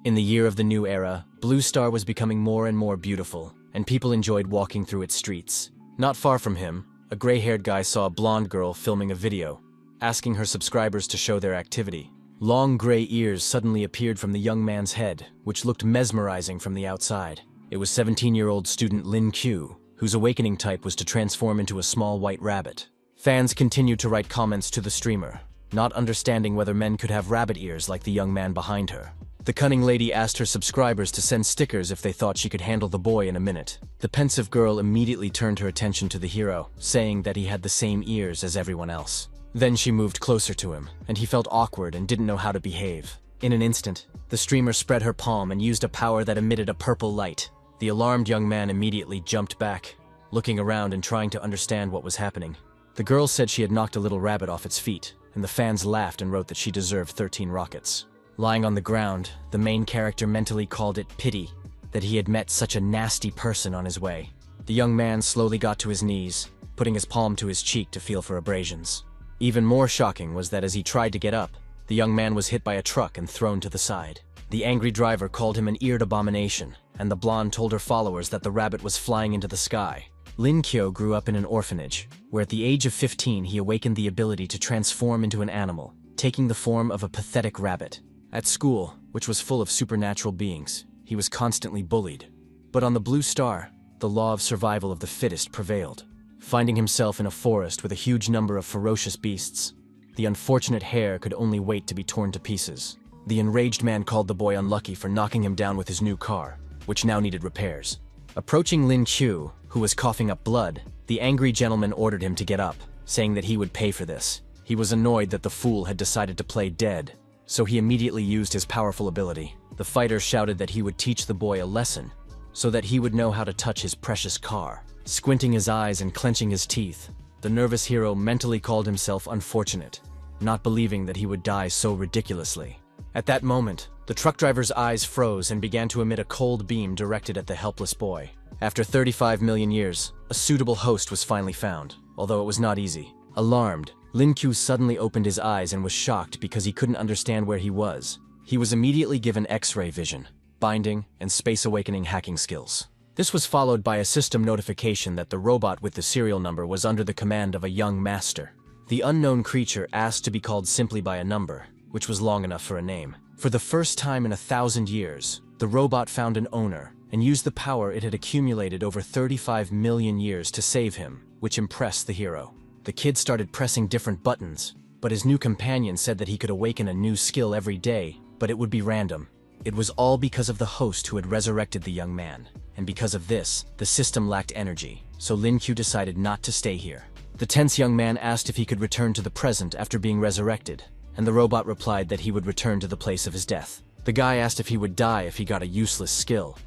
In the year of the new era, Blue Star was becoming more and more beautiful, and people enjoyed walking through its streets. Not far from him, a gray-haired guy saw a blonde girl filming a video, asking her subscribers to show their activity. Long gray ears suddenly appeared from the young man's head, which looked mesmerizing from the outside. It was 17-year-old student Lin Q, whose awakening type was to transform into a small white rabbit. Fans continued to write comments to the streamer, not understanding whether men could have rabbit ears like the young man behind her. The cunning lady asked her subscribers to send stickers if they thought she could handle the boy in a minute. The pensive girl immediately turned her attention to the hero, saying that he had the same ears as everyone else. Then she moved closer to him, and he felt awkward and didn't know how to behave. In an instant, the streamer spread her palm and used a power that emitted a purple light. The alarmed young man immediately jumped back, looking around and trying to understand what was happening. The girl said she had knocked a little rabbit off its feet, and the fans laughed and wrote that she deserved 13 rockets. Lying on the ground, the main character mentally called it pity that he had met such a nasty person on his way. The young man slowly got to his knees, putting his palm to his cheek to feel for abrasions. Even more shocking was that as he tried to get up, the young man was hit by a truck and thrown to the side. The angry driver called him an eared abomination, and the blonde told her followers that the rabbit was flying into the sky. Lin Kyo grew up in an orphanage, where at the age of 15 he awakened the ability to transform into an animal, taking the form of a pathetic rabbit. At school, which was full of supernatural beings, he was constantly bullied. But on the Blue Star, the law of survival of the fittest prevailed. Finding himself in a forest with a huge number of ferocious beasts, the unfortunate hare could only wait to be torn to pieces. The enraged man called the boy unlucky for knocking him down with his new car, which now needed repairs. Approaching Lin Qiu, who was coughing up blood, the angry gentleman ordered him to get up, saying that he would pay for this. He was annoyed that the fool had decided to play dead, so he immediately used his powerful ability. The fighter shouted that he would teach the boy a lesson, so that he would know how to touch his precious car. Squinting his eyes and clenching his teeth, the nervous hero mentally called himself unfortunate, not believing that he would die so ridiculously. At that moment, the truck driver's eyes froze and began to emit a cold beam directed at the helpless boy. After 35 million years, a suitable host was finally found, although it was not easy. Alarmed, Lin Q suddenly opened his eyes and was shocked because he couldn't understand where he was. He was immediately given X-ray vision, binding, and space awakening hacking skills. This was followed by a system notification that the robot with the serial number was under the command of a young master. The unknown creature asked to be called simply by a number, which was long enough for a name. For the first time in 1,000 years, the robot found an owner and used the power it had accumulated over 35 million years to save him, which impressed the hero. The kid started pressing different buttons, but his new companion said that he could awaken a new skill every day, but it would be random. It was all because of the host who had resurrected the young man, and because of this, the system lacked energy, so Lin Q decided not to stay here. The tense young man asked if he could return to the present after being resurrected, and the robot replied that he would return to the place of his death. The guy asked if he would die if he got a useless skill,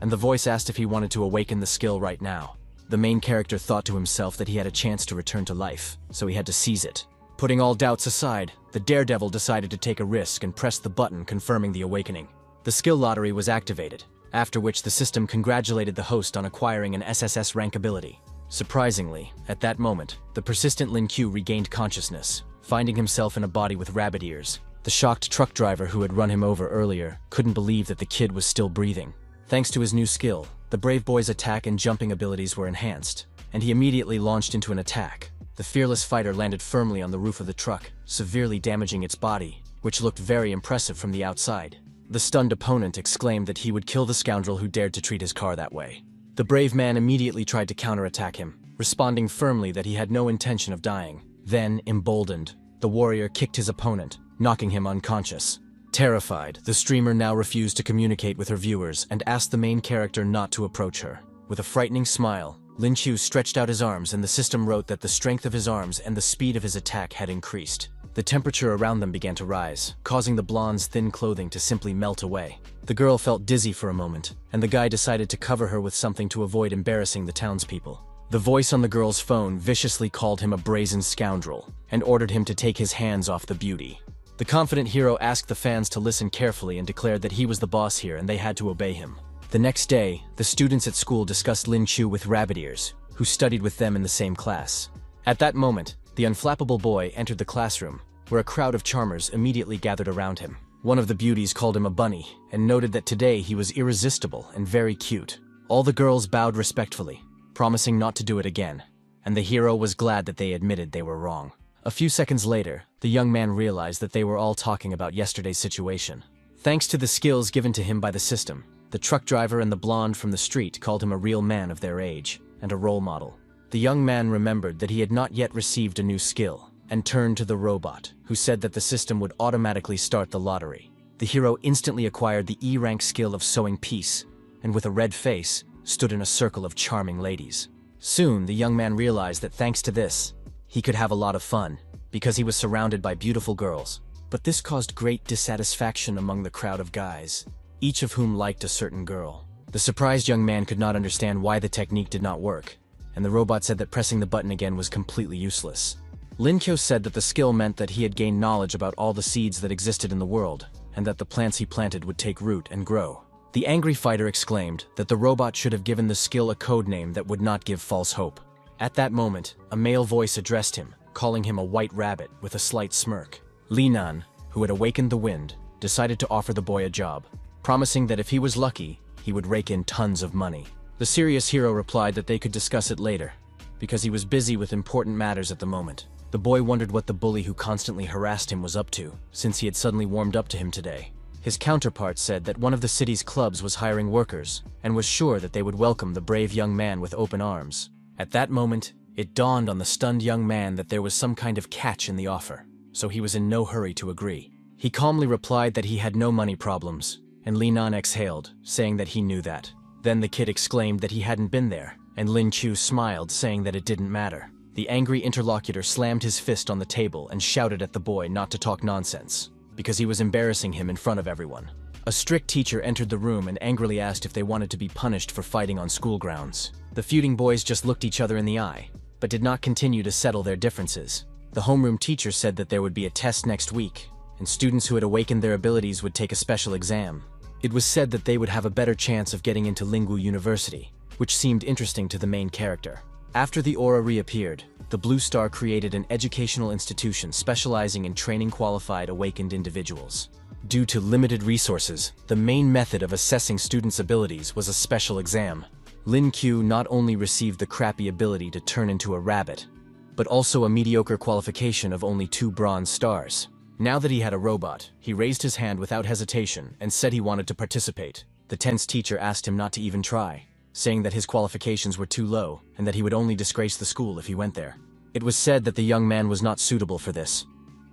and the voice asked if he wanted to awaken the skill right now. The main character thought to himself that he had a chance to return to life, so he had to seize it. Putting all doubts aside, the daredevil decided to take a risk and pressed the button confirming the awakening. The skill lottery was activated, after which the system congratulated the host on acquiring an SSS rank ability. Surprisingly, at that moment, the persistent Lin Q regained consciousness, finding himself in a body with rabbit ears. The shocked truck driver who had run him over earlier couldn't believe that the kid was still breathing. Thanks to his new skill, the brave boy's attack and jumping abilities were enhanced, and he immediately launched into an attack. The fearless fighter landed firmly on the roof of the truck, severely damaging its body, which looked very impressive from the outside. The stunned opponent exclaimed that he would kill the scoundrel who dared to treat his car that way. The brave man immediately tried to counterattack him, responding firmly that he had no intention of dying. Then, emboldened, the warrior kicked his opponent, knocking him unconscious. Terrified, the streamer now refused to communicate with her viewers and asked the main character not to approach her. With a frightening smile, Lin Qiu stretched out his arms and the system wrote that the strength of his arms and the speed of his attack had increased. The temperature around them began to rise, causing the blonde's thin clothing to simply melt away. The girl felt dizzy for a moment, and the guy decided to cover her with something to avoid embarrassing the townspeople. The voice on the girl's phone viciously called him a brazen scoundrel and ordered him to take his hands off the beauty. The confident hero asked the fans to listen carefully and declared that he was the boss here and they had to obey him. The next day, the students at school discussed Lin Qiu with rabbit ears, who studied with them in the same class. At that moment, the unflappable boy entered the classroom, where a crowd of charmers immediately gathered around him. One of the beauties called him a bunny and noted that today he was irresistible and very cute. All the girls bowed respectfully, promising not to do it again, and the hero was glad that they admitted they were wrong. A few seconds later, the young man realized that they were all talking about yesterday's situation. Thanks to the skills given to him by the system, the truck driver and the blonde from the street called him a real man of their age and a role model. The young man remembered that he had not yet received a new skill and turned to the robot, who said that the system would automatically start the lottery. The hero instantly acquired the E-rank skill of sowing peace, and with a red face, stood in a circle of charming ladies. Soon, the young man realized that thanks to this, he could have a lot of fun, because he was surrounded by beautiful girls. But this caused great dissatisfaction among the crowd of guys, each of whom liked a certain girl. The surprised young man could not understand why the technique did not work, and the robot said that pressing the button again was completely useless. Lin Kyo said that the skill meant that he had gained knowledge about all the seeds that existed in the world, and that the plants he planted would take root and grow. The angry fighter exclaimed that the robot should have given the skill a code name that would not give false hope. At that moment, a male voice addressed him, calling him a white rabbit with a slight smirk. Li Nan, who had awakened the wind, decided to offer the boy a job, promising that if he was lucky, he would rake in tons of money. The serious hero replied that they could discuss it later, because he was busy with important matters at the moment. The boy wondered what the bully who constantly harassed him was up to, since he had suddenly warmed up to him today. His counterpart said that one of the city's clubs was hiring workers, and was sure that they would welcome the brave young man with open arms. At that moment, it dawned on the stunned young man that there was some kind of catch in the offer, so he was in no hurry to agree. He calmly replied that he had no money problems, and Li Nan exhaled, saying that he knew that. Then the kid exclaimed that he hadn't been there, and Lin Chu smiled, saying that it didn't matter. The angry interlocutor slammed his fist on the table and shouted at the boy not to talk nonsense, because he was embarrassing him in front of everyone. A strict teacher entered the room and angrily asked if they wanted to be punished for fighting on school grounds. The feuding boys just looked each other in the eye, but did not continue to settle their differences. The homeroom teacher said that there would be a test next week, and students who had awakened their abilities would take a special exam. It was said that they would have a better chance of getting into Lingwu University, which seemed interesting to the main character. After the aura reappeared, the Blue Star created an educational institution specializing in training qualified awakened individuals. Due to limited resources, the main method of assessing students' abilities was a special exam. Lin Q not only received the crappy ability to turn into a rabbit, but also a mediocre qualification of only 2 bronze stars. Now that he had a robot, he raised his hand without hesitation and said he wanted to participate. The tense teacher asked him not to even try, saying that his qualifications were too low and that he would only disgrace the school if he went there. It was said that the young man was not suitable for this,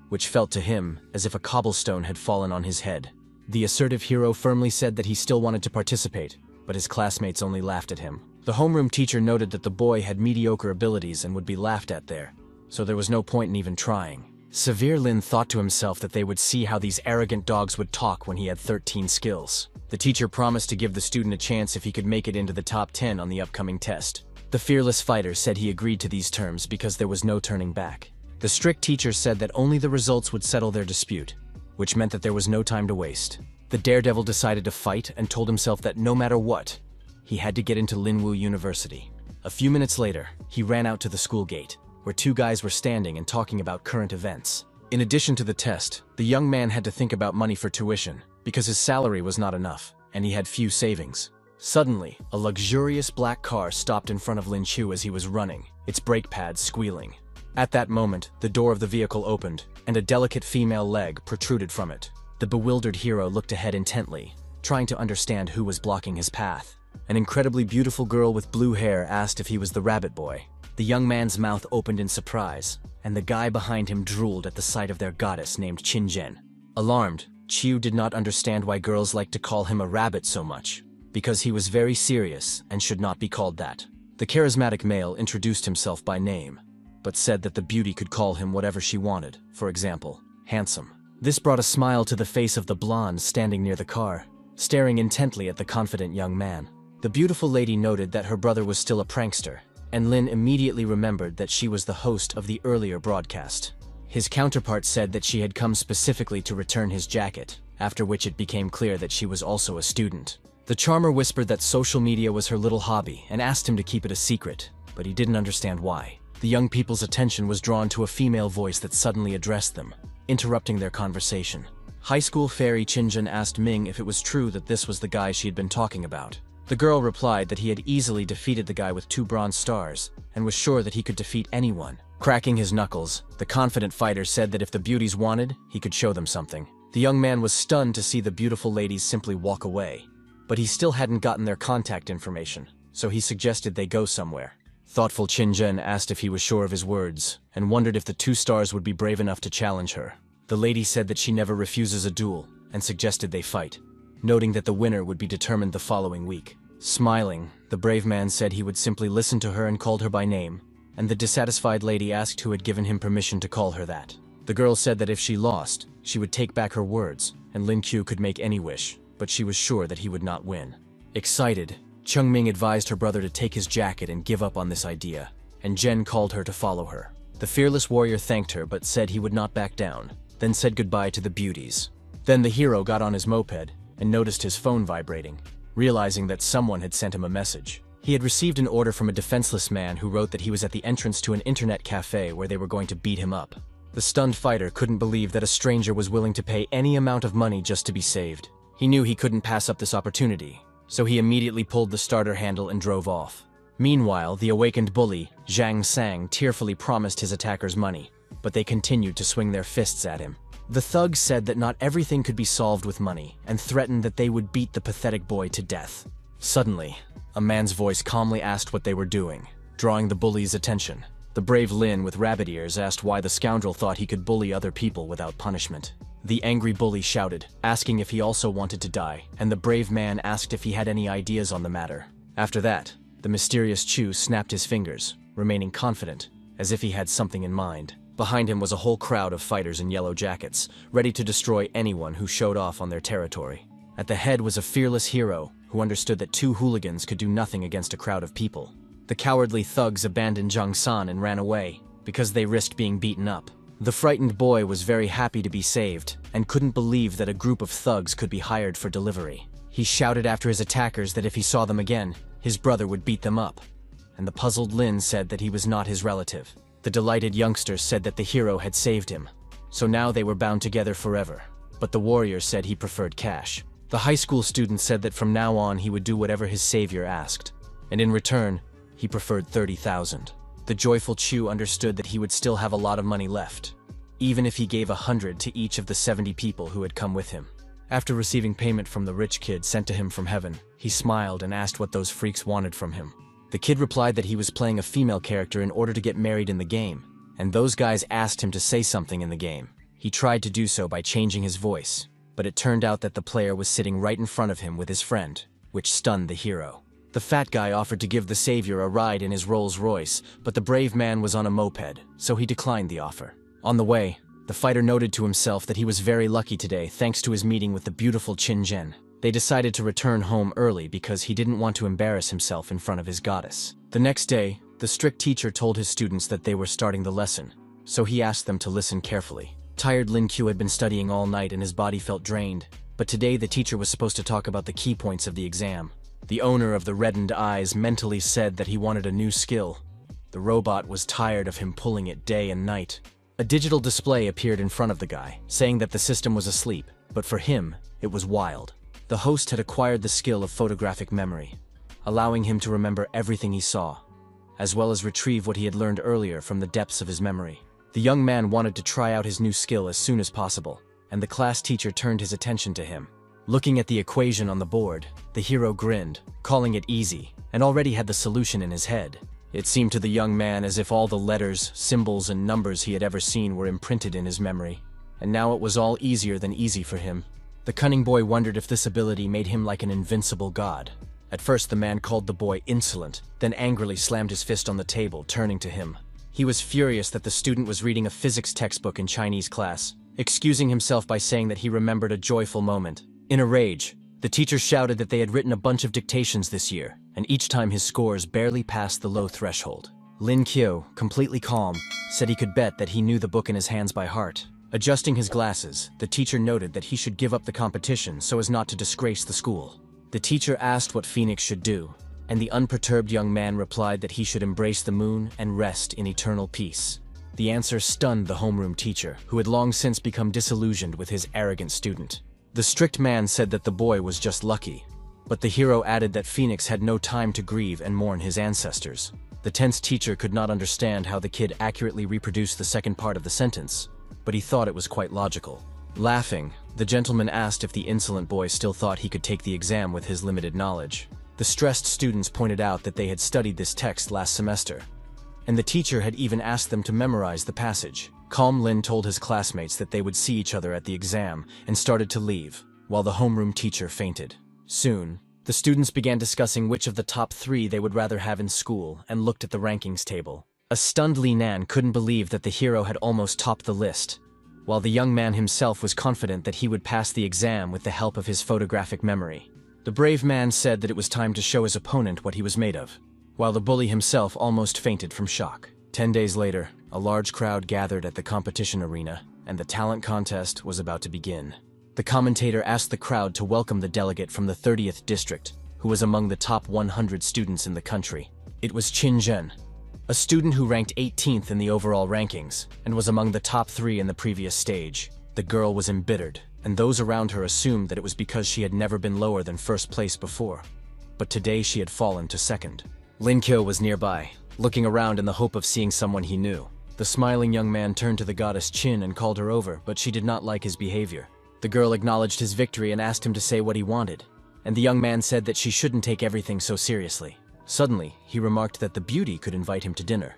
which felt to him as if a cobblestone had fallen on his head. The assertive hero firmly said that he still wanted to participate, but his classmates only laughed at him. The homeroom teacher noted that the boy had mediocre abilities and would be laughed at there, so there was no point in even trying. Severe Lin thought to himself that they would see how these arrogant dogs would talk when he had 13 skills. The teacher promised to give the student a chance if he could make it into the top 10 on the upcoming test. The fearless fighter said he agreed to these terms because there was no turning back. The strict teacher said that only the results would settle their dispute, which meant that there was no time to waste. The daredevil decided to fight and told himself that no matter what, he had to get into Linwu University. A few minutes later, he ran out to the school gate, where 2 guys were standing and talking about current events. In addition to the test, the young man had to think about money for tuition, because his salary was not enough, and he had few savings. Suddenly, a luxurious black car stopped in front of Lin Chu as he was running, its brake pads squealing. At that moment, the door of the vehicle opened, and a delicate female leg protruded from it. The bewildered hero looked ahead intently, trying to understand who was blocking his path. An incredibly beautiful girl with blue hair asked if he was the rabbit boy. The young man's mouth opened in surprise, and the guy behind him drooled at the sight of their goddess named Qinzhen. Alarmed, Chiu did not understand why girls liked to call him a rabbit so much, because he was very serious and should not be called that. The charismatic male introduced himself by name, but said that the beauty could call him whatever she wanted, for example, handsome. This brought a smile to the face of the blonde standing near the car, staring intently at the confident young man. The beautiful lady noted that her brother was still a prankster, and Lin immediately remembered that she was the host of the earlier broadcast. His counterpart said that she had come specifically to return his jacket, after which it became clear that she was also a student. The charmer whispered that social media was her little hobby and asked him to keep it a secret, but he didn't understand why. The young people's attention was drawn to a female voice that suddenly addressed them, interrupting their conversation. High school fairy Qinjun asked Ming if it was true that this was the guy she had been talking about. The girl replied that he had easily defeated the guy with 2 bronze stars, and was sure that he could defeat anyone. Cracking his knuckles, the confident fighter said that if the beauties wanted, he could show them something. The young man was stunned to see the beautiful ladies simply walk away. But he still hadn't gotten their contact information, so he suggested they go somewhere. Thoughtful Qinjun asked if he was sure of his words, and wondered if the 2 stars would be brave enough to challenge her. The lady said that she never refuses a duel, and suggested they fight, noting that the winner would be determined the following week. Smiling, the brave man said he would simply listen to her and called her by name, and the dissatisfied lady asked who had given him permission to call her that. The girl said that if she lost, she would take back her words, and Lin Qiu could make any wish, but she was sure that he would not win. Excited, Cheng Ming advised her brother to take his jacket and give up on this idea, and Jen called her to follow her. The fearless warrior thanked her but said he would not back down, then said goodbye to the beauties. Then the hero got on his moped and noticed his phone vibrating, realizing that someone had sent him a message. He had received an order from a defenseless man who wrote that he was at the entrance to an internet cafe where they were going to beat him up. The stunned fighter couldn't believe that a stranger was willing to pay any amount of money just to be saved. He knew he couldn't pass up this opportunity, so he immediately pulled the starter handle and drove off. Meanwhile, the awakened bully, Zhang Sang, tearfully promised his attackers money, but they continued to swing their fists at him. The thugs said that not everything could be solved with money, and threatened that they would beat the pathetic boy to death. Suddenly, a man's voice calmly asked what they were doing, drawing the bully's attention. The brave Lin with rabbit ears asked why the scoundrel thought he could bully other people without punishment. The angry bully shouted, asking if he also wanted to die, and the brave man asked if he had any ideas on the matter. After that, the mysterious Chu snapped his fingers, remaining confident, as if he had something in mind. Behind him was a whole crowd of fighters in yellow jackets, ready to destroy anyone who showed off on their territory. At the head was a fearless hero who understood that 2 hooligans could do nothing against a crowd of people. The cowardly thugs abandoned Zhang San and ran away, because they risked being beaten up. The frightened boy was very happy to be saved, and couldn't believe that a group of thugs could be hired for delivery. He shouted after his attackers that if he saw them again, his brother would beat them up. And the puzzled Lin said that he was not his relative. The delighted youngster said that the hero had saved him, so now they were bound together forever. But the warrior said he preferred cash. The high school student said that from now on he would do whatever his savior asked, and in return, he preferred 30,000. The joyful Chu understood that he would still have a lot of money left, even if he gave 100 to each of the 70 people who had come with him. After receiving payment from the rich kid sent to him from heaven, he smiled and asked what those freaks wanted from him. The kid replied that he was playing a female character in order to get married in the game, and those guys asked him to say something in the game. He tried to do so by changing his voice, but it turned out that the player was sitting right in front of him with his friend, which stunned the hero. The fat guy offered to give the savior a ride in his Rolls Royce, but the brave man was on a moped, so he declined the offer. On the way, the fighter noted to himself that he was very lucky today thanks to his meeting with the beautiful Qin Zhen. They decided to return home early because he didn't want to embarrass himself in front of his goddess. The next day, the strict teacher told his students that they were starting the lesson, so he asked them to listen carefully. Tired Lin Qiu had been studying all night and his body felt drained, but today the teacher was supposed to talk about the key points of the exam. The owner of the reddened eyes mentally said that he wanted a new skill. The robot was tired of him pulling it day and night. A digital display appeared in front of the guy, saying that the system was asleep, but for him, it was wild. The host had acquired the skill of photographic memory, allowing him to remember everything he saw, as well as retrieve what he had learned earlier from the depths of his memory. The young man wanted to try out his new skill as soon as possible, and the class teacher turned his attention to him. Looking at the equation on the board, the hero grinned, calling it easy, and already had the solution in his head. It seemed to the young man as if all the letters, symbols, and numbers he had ever seen were imprinted in his memory, and now it was all easier than easy for him. The cunning boy wondered if this ability made him like an invincible god. At first the man called the boy insolent, then angrily slammed his fist on the table, turning to him. He was furious that the student was reading a physics textbook in Chinese class, excusing himself by saying that he remembered a joyful moment. In a rage, the teacher shouted that they had written a bunch of dictations this year, and each time his scores barely passed the low threshold. Lin Qiu, completely calm, said he could bet that he knew the book in his hands by heart. Adjusting his glasses, the teacher noted that he should give up the competition so as not to disgrace the school. The teacher asked what Phoenix should do, and the unperturbed young man replied that he should embrace the moon and rest in eternal peace. The answer stunned the homeroom teacher, who had long since become disillusioned with his arrogant student. The strict man said that the boy was just lucky, but the hero added that Phoenix had no time to grieve and mourn his ancestors. The tense teacher could not understand how the kid accurately reproduced the second part of the sentence, but he thought it was quite logical. Laughing, the gentleman asked if the insolent boy still thought he could take the exam with his limited knowledge. The stressed students pointed out that they had studied this text last semester, and the teacher had even asked them to memorize the passage. Calm Lin told his classmates that they would see each other at the exam and started to leave, while the homeroom teacher fainted. Soon, the students began discussing which of the top 3 they would rather have in school and looked at the rankings table. A stunned Li Nan couldn't believe that the hero had almost topped the list, while the young man himself was confident that he would pass the exam with the help of his photographic memory. The brave man said that it was time to show his opponent what he was made of, while the bully himself almost fainted from shock. 10 days later, a large crowd gathered at the competition arena, and the talent contest was about to begin. The commentator asked the crowd to welcome the delegate from the 30th district, who was among the top 100 students in the country. It was Qin Zhen, a student who ranked 18th in the overall rankings, and was among the top 3 in the previous stage. The girl was embittered, and those around her assumed that it was because she had never been lower than first place before. But today she had fallen to second. Lin Kyo was nearby, looking around in the hope of seeing someone he knew. The smiling young man turned to the goddess Qin and called her over, but she did not like his behavior. The girl acknowledged his victory and asked him to say what he wanted, and the young man said that she shouldn't take everything so seriously. Suddenly, he remarked that the beauty could invite him to dinner,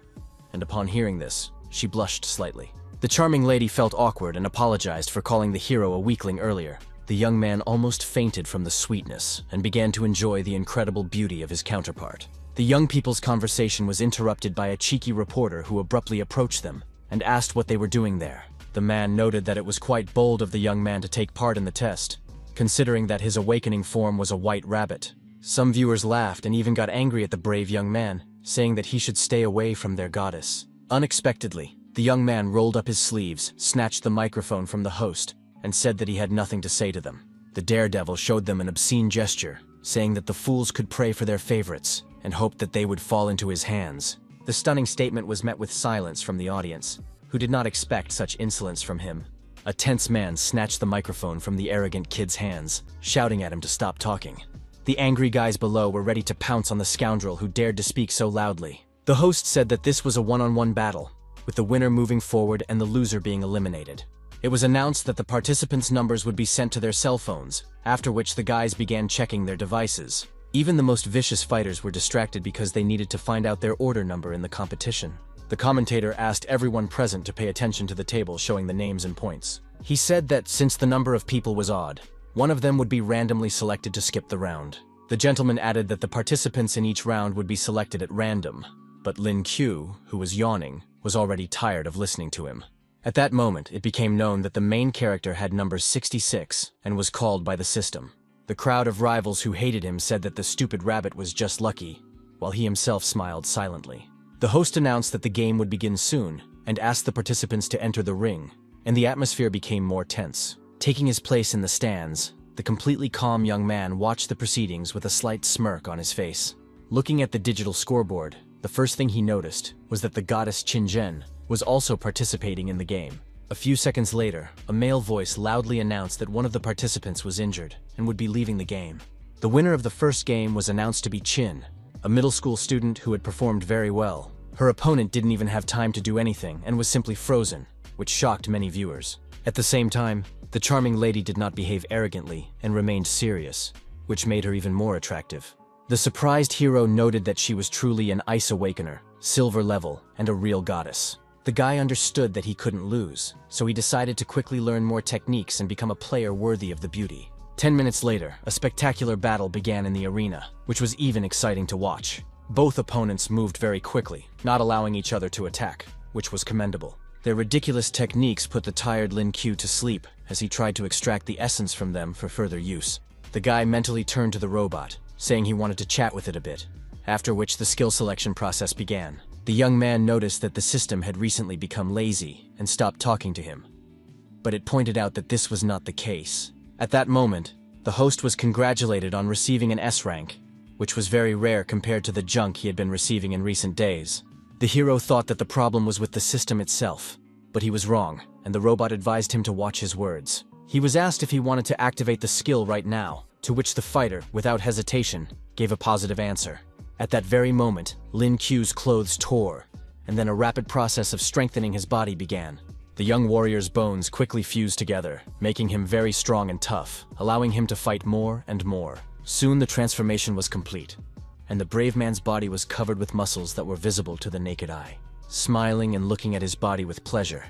and upon hearing this, she blushed slightly. The charming lady felt awkward and apologized for calling the hero a weakling earlier. The young man almost fainted from the sweetness and began to enjoy the incredible beauty of his counterpart. The young people's conversation was interrupted by a cheeky reporter who abruptly approached them and asked what they were doing there. The man noted that it was quite bold of the young man to take part in the test, considering that his awakening form was a white rabbit. Some viewers laughed and even got angry at the brave young man, saying that he should stay away from their goddess. Unexpectedly, the young man rolled up his sleeves, snatched the microphone from the host, and said that he had nothing to say to them. The daredevil showed them an obscene gesture, saying that the fools could pray for their favorites and hoped that they would fall into his hands. The stunning statement was met with silence from the audience, who did not expect such insolence from him. A tense man snatched the microphone from the arrogant kid's hands, shouting at him to stop talking. The angry guys below were ready to pounce on the scoundrel who dared to speak so loudly. The host said that this was a one-on-one battle, with the winner moving forward and the loser being eliminated. It was announced that the participants' numbers would be sent to their cell phones, after which the guys began checking their devices. Even the most vicious fighters were distracted because they needed to find out their order number in the competition. The commentator asked everyone present to pay attention to the table showing the names and points. He said that since the number of people was odd, one of them would be randomly selected to skip the round. The gentleman added that the participants in each round would be selected at random, but Lin Q, who was yawning, was already tired of listening to him. At that moment, it became known that the main character had number 66 and was called by the system. The crowd of rivals who hated him said that the stupid rabbit was just lucky, while he himself smiled silently. The host announced that the game would begin soon and asked the participants to enter the ring, and the atmosphere became more tense. Taking his place in the stands, the completely calm young man watched the proceedings with a slight smirk on his face. Looking at the digital scoreboard, the first thing he noticed was that the goddess Qin Zhen was also participating in the game. A few seconds later, a male voice loudly announced that one of the participants was injured and would be leaving the game. The winner of the first game was announced to be Qin, a middle school student who had performed very well. Her opponent didn't even have time to do anything and was simply frozen, which shocked many viewers. At the same time, the charming lady did not behave arrogantly and remained serious, which made her even more attractive. The surprised hero noted that she was truly an Ice Awakener, silver level, and a real goddess. The guy understood that he couldn't lose, so he decided to quickly learn more techniques and become a player worthy of the beauty. 10 minutes later, a spectacular battle began in the arena, which was even exciting to watch. Both opponents moved very quickly, not allowing each other to attack, which was commendable. Their ridiculous techniques put the tired Lin Q to sleep as he tried to extract the essence from them for further use. The guy mentally turned to the robot, saying he wanted to chat with it a bit, after which the skill selection process began. The young man noticed that the system had recently become lazy and stopped talking to him, but it pointed out that this was not the case. At that moment, the host was congratulated on receiving an S rank, which was very rare compared to the junk he had been receiving in recent days. The hero thought that the problem was with the system itself, but he was wrong, and the robot advised him to watch his words. He was asked if he wanted to activate the skill right now, to which the fighter, without hesitation, gave a positive answer. At that very moment, Lin Q's clothes tore, and then a rapid process of strengthening his body began. The young warrior's bones quickly fused together, making him very strong and tough, allowing him to fight more and more. Soon the transformation was complete, and the brave man's body was covered with muscles that were visible to the naked eye. Smiling and looking at his body with pleasure,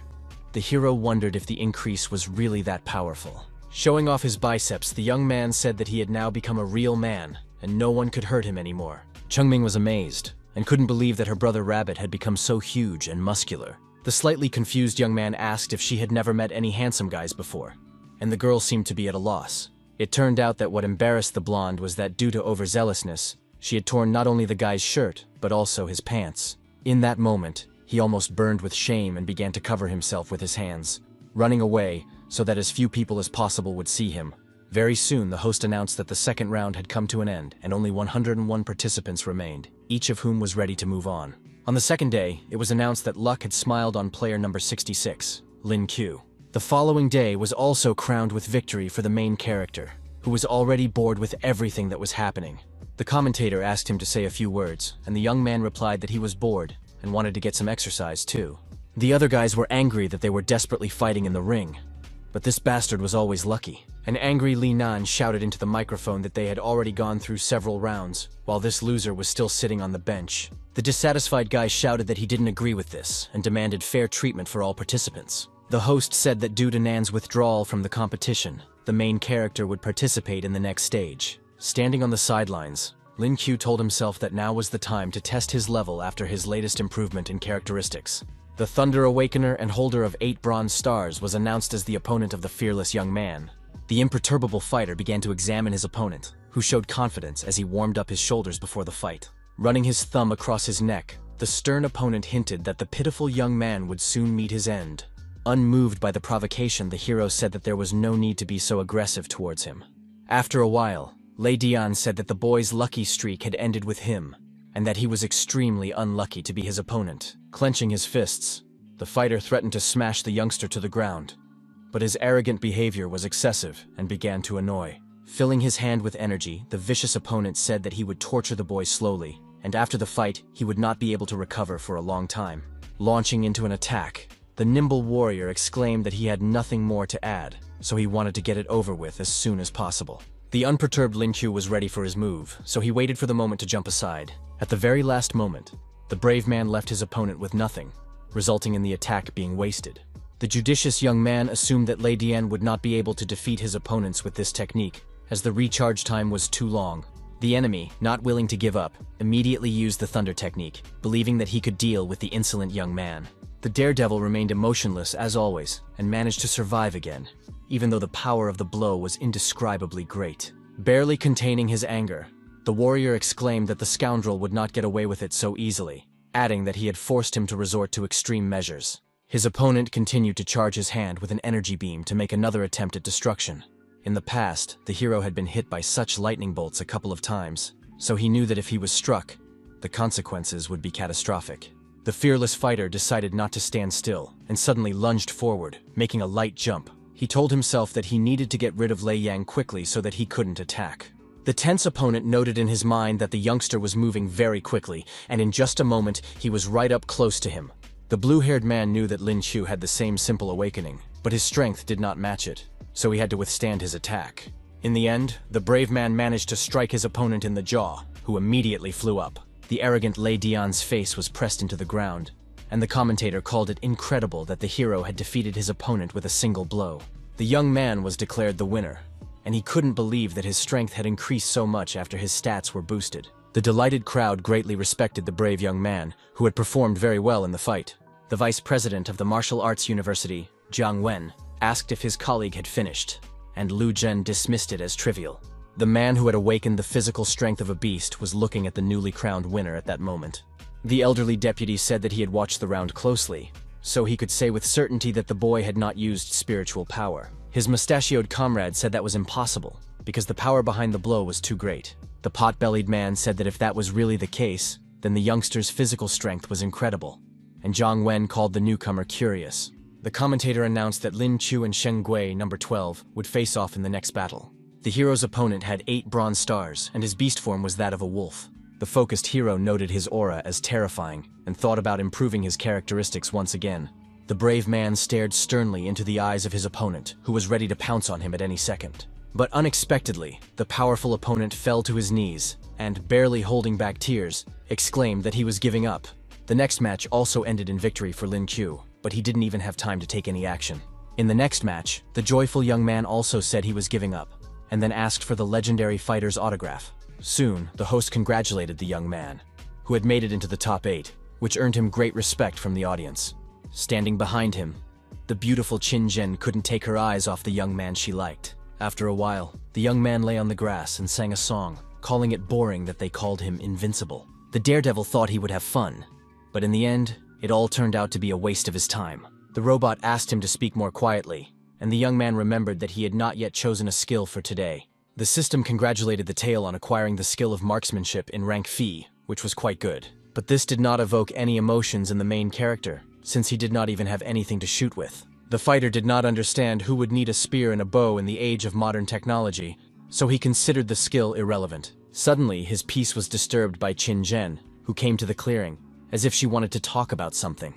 the hero wondered if the increase was really that powerful. Showing off his biceps, the young man said that he had now become a real man, and no one could hurt him anymore. Chungming was amazed, and couldn't believe that her brother Rabbit had become so huge and muscular. The slightly confused young man asked if she had never met any handsome guys before, and the girl seemed to be at a loss. It turned out that what embarrassed the blonde was that due to overzealousness, she had torn not only the guy's shirt, but also his pants. In that moment, he almost burned with shame and began to cover himself with his hands, running away so that as few people as possible would see him. Very soon, the host announced that the second round had come to an end and only 101 participants remained, each of whom was ready to move on. On the second day, it was announced that luck had smiled on player number 66, Lin Q. The following day was also crowned with victory for the main character, who was already bored with everything that was happening. The commentator asked him to say a few words, and the young man replied that he was bored and wanted to get some exercise too. The other guys were angry that they were desperately fighting in the ring, but this bastard was always lucky. An angry Li Nan shouted into the microphone that they had already gone through several rounds, while this loser was still sitting on the bench. The dissatisfied guy shouted that he didn't agree with this and demanded fair treatment for all participants. The host said that due to Nan's withdrawal from the competition, the main character would participate in the next stage. Standing on the sidelines, Lin Q told himself that now was the time to test his level after his latest improvement in characteristics. The Thunder Awakener and holder of 8 bronze stars was announced as the opponent of the fearless young man. The imperturbable fighter began to examine his opponent, who showed confidence as he warmed up his shoulders before the fight. Running his thumb across his neck, the stern opponent hinted that the pitiful young man would soon meet his end. Unmoved by the provocation, the hero said that there was no need to be so aggressive towards him. After a while, Lei Dian said that the boy's lucky streak had ended with him, and that he was extremely unlucky to be his opponent. Clenching his fists, the fighter threatened to smash the youngster to the ground, but his arrogant behavior was excessive and began to annoy. Filling his hand with energy, the vicious opponent said that he would torture the boy slowly, and after the fight, he would not be able to recover for a long time. Launching into an attack, the nimble warrior exclaimed that he had nothing more to add, so he wanted to get it over with as soon as possible. The unperturbed Lin Q was ready for his move, so he waited for the moment to jump aside. At the very last moment, the brave man left his opponent with nothing, resulting in the attack being wasted. The judicious young man assumed that Lei Dian would not be able to defeat his opponents with this technique, as the recharge time was too long. The enemy, not willing to give up, immediately used the thunder technique, believing that he could deal with the insolent young man. The daredevil remained emotionless as always, and managed to survive again, even though the power of the blow was indescribably great. Barely containing his anger, the warrior exclaimed that the scoundrel would not get away with it so easily, adding that he had forced him to resort to extreme measures. His opponent continued to charge his hand with an energy beam to make another attempt at destruction. In the past, the hero had been hit by such lightning bolts a couple of times, so he knew that if he was struck, the consequences would be catastrophic. The fearless fighter decided not to stand still, and suddenly lunged forward, making a light jump. He told himself that he needed to get rid of Lei Yang quickly so that he couldn't attack. The tense opponent noted in his mind that the youngster was moving very quickly, and in just a moment, he was right up close to him. The blue-haired man knew that Lin Qiu had the same simple awakening, but his strength did not match it, so he had to withstand his attack. In the end, the brave man managed to strike his opponent in the jaw, who immediately flew up. The arrogant Lei Dian's face was pressed into the ground, and the commentator called it incredible that the hero had defeated his opponent with a single blow. The young man was declared the winner, and he couldn't believe that his strength had increased so much after his stats were boosted. The delighted crowd greatly respected the brave young man, who had performed very well in the fight. The vice president of the Martial Arts University, Jiang Wen, asked if his colleague had finished, and Lu Zhen dismissed it as trivial. The man who had awakened the physical strength of a beast was looking at the newly crowned winner at that moment. The elderly deputy said that he had watched the round closely, so he could say with certainty that the boy had not used spiritual power. His mustachioed comrade said that was impossible, because the power behind the blow was too great. The pot-bellied man said that if that was really the case, then the youngster's physical strength was incredible, and Zhang Wen called the newcomer curious. The commentator announced that Lin Chu and Sheng Gui, number 12, would face off in the next battle. The hero's opponent had 8 bronze stars, and his beast form was that of a wolf. The focused hero noted his aura as terrifying and thought about improving his characteristics once again. The brave man stared sternly into the eyes of his opponent, who was ready to pounce on him at any second. But unexpectedly, the powerful opponent fell to his knees and, barely holding back tears, exclaimed that he was giving up. The next match also ended in victory for Lin Qiu, but he didn't even have time to take any action. In the next match, the joyful young man also said he was giving up, and then asked for the legendary fighter's autograph. Soon, the host congratulated the young man, who had made it into the top 8, which earned him great respect from the audience. Standing behind him, the beautiful Qin Zhen couldn't take her eyes off the young man she liked. After a while, the young man lay on the grass and sang a song, calling it boring that they called him invincible. The daredevil thought he would have fun, but in the end, it all turned out to be a waste of his time. The robot asked him to speak more quietly, and the young man remembered that he had not yet chosen a skill for today. The system congratulated the tail on acquiring the skill of marksmanship in rank Phi, which was quite good. But this did not evoke any emotions in the main character, since he did not even have anything to shoot with. The fighter did not understand who would need a spear and a bow in the age of modern technology, so he considered the skill irrelevant. Suddenly, his peace was disturbed by Qin Zhen, who came to the clearing, as if she wanted to talk about something.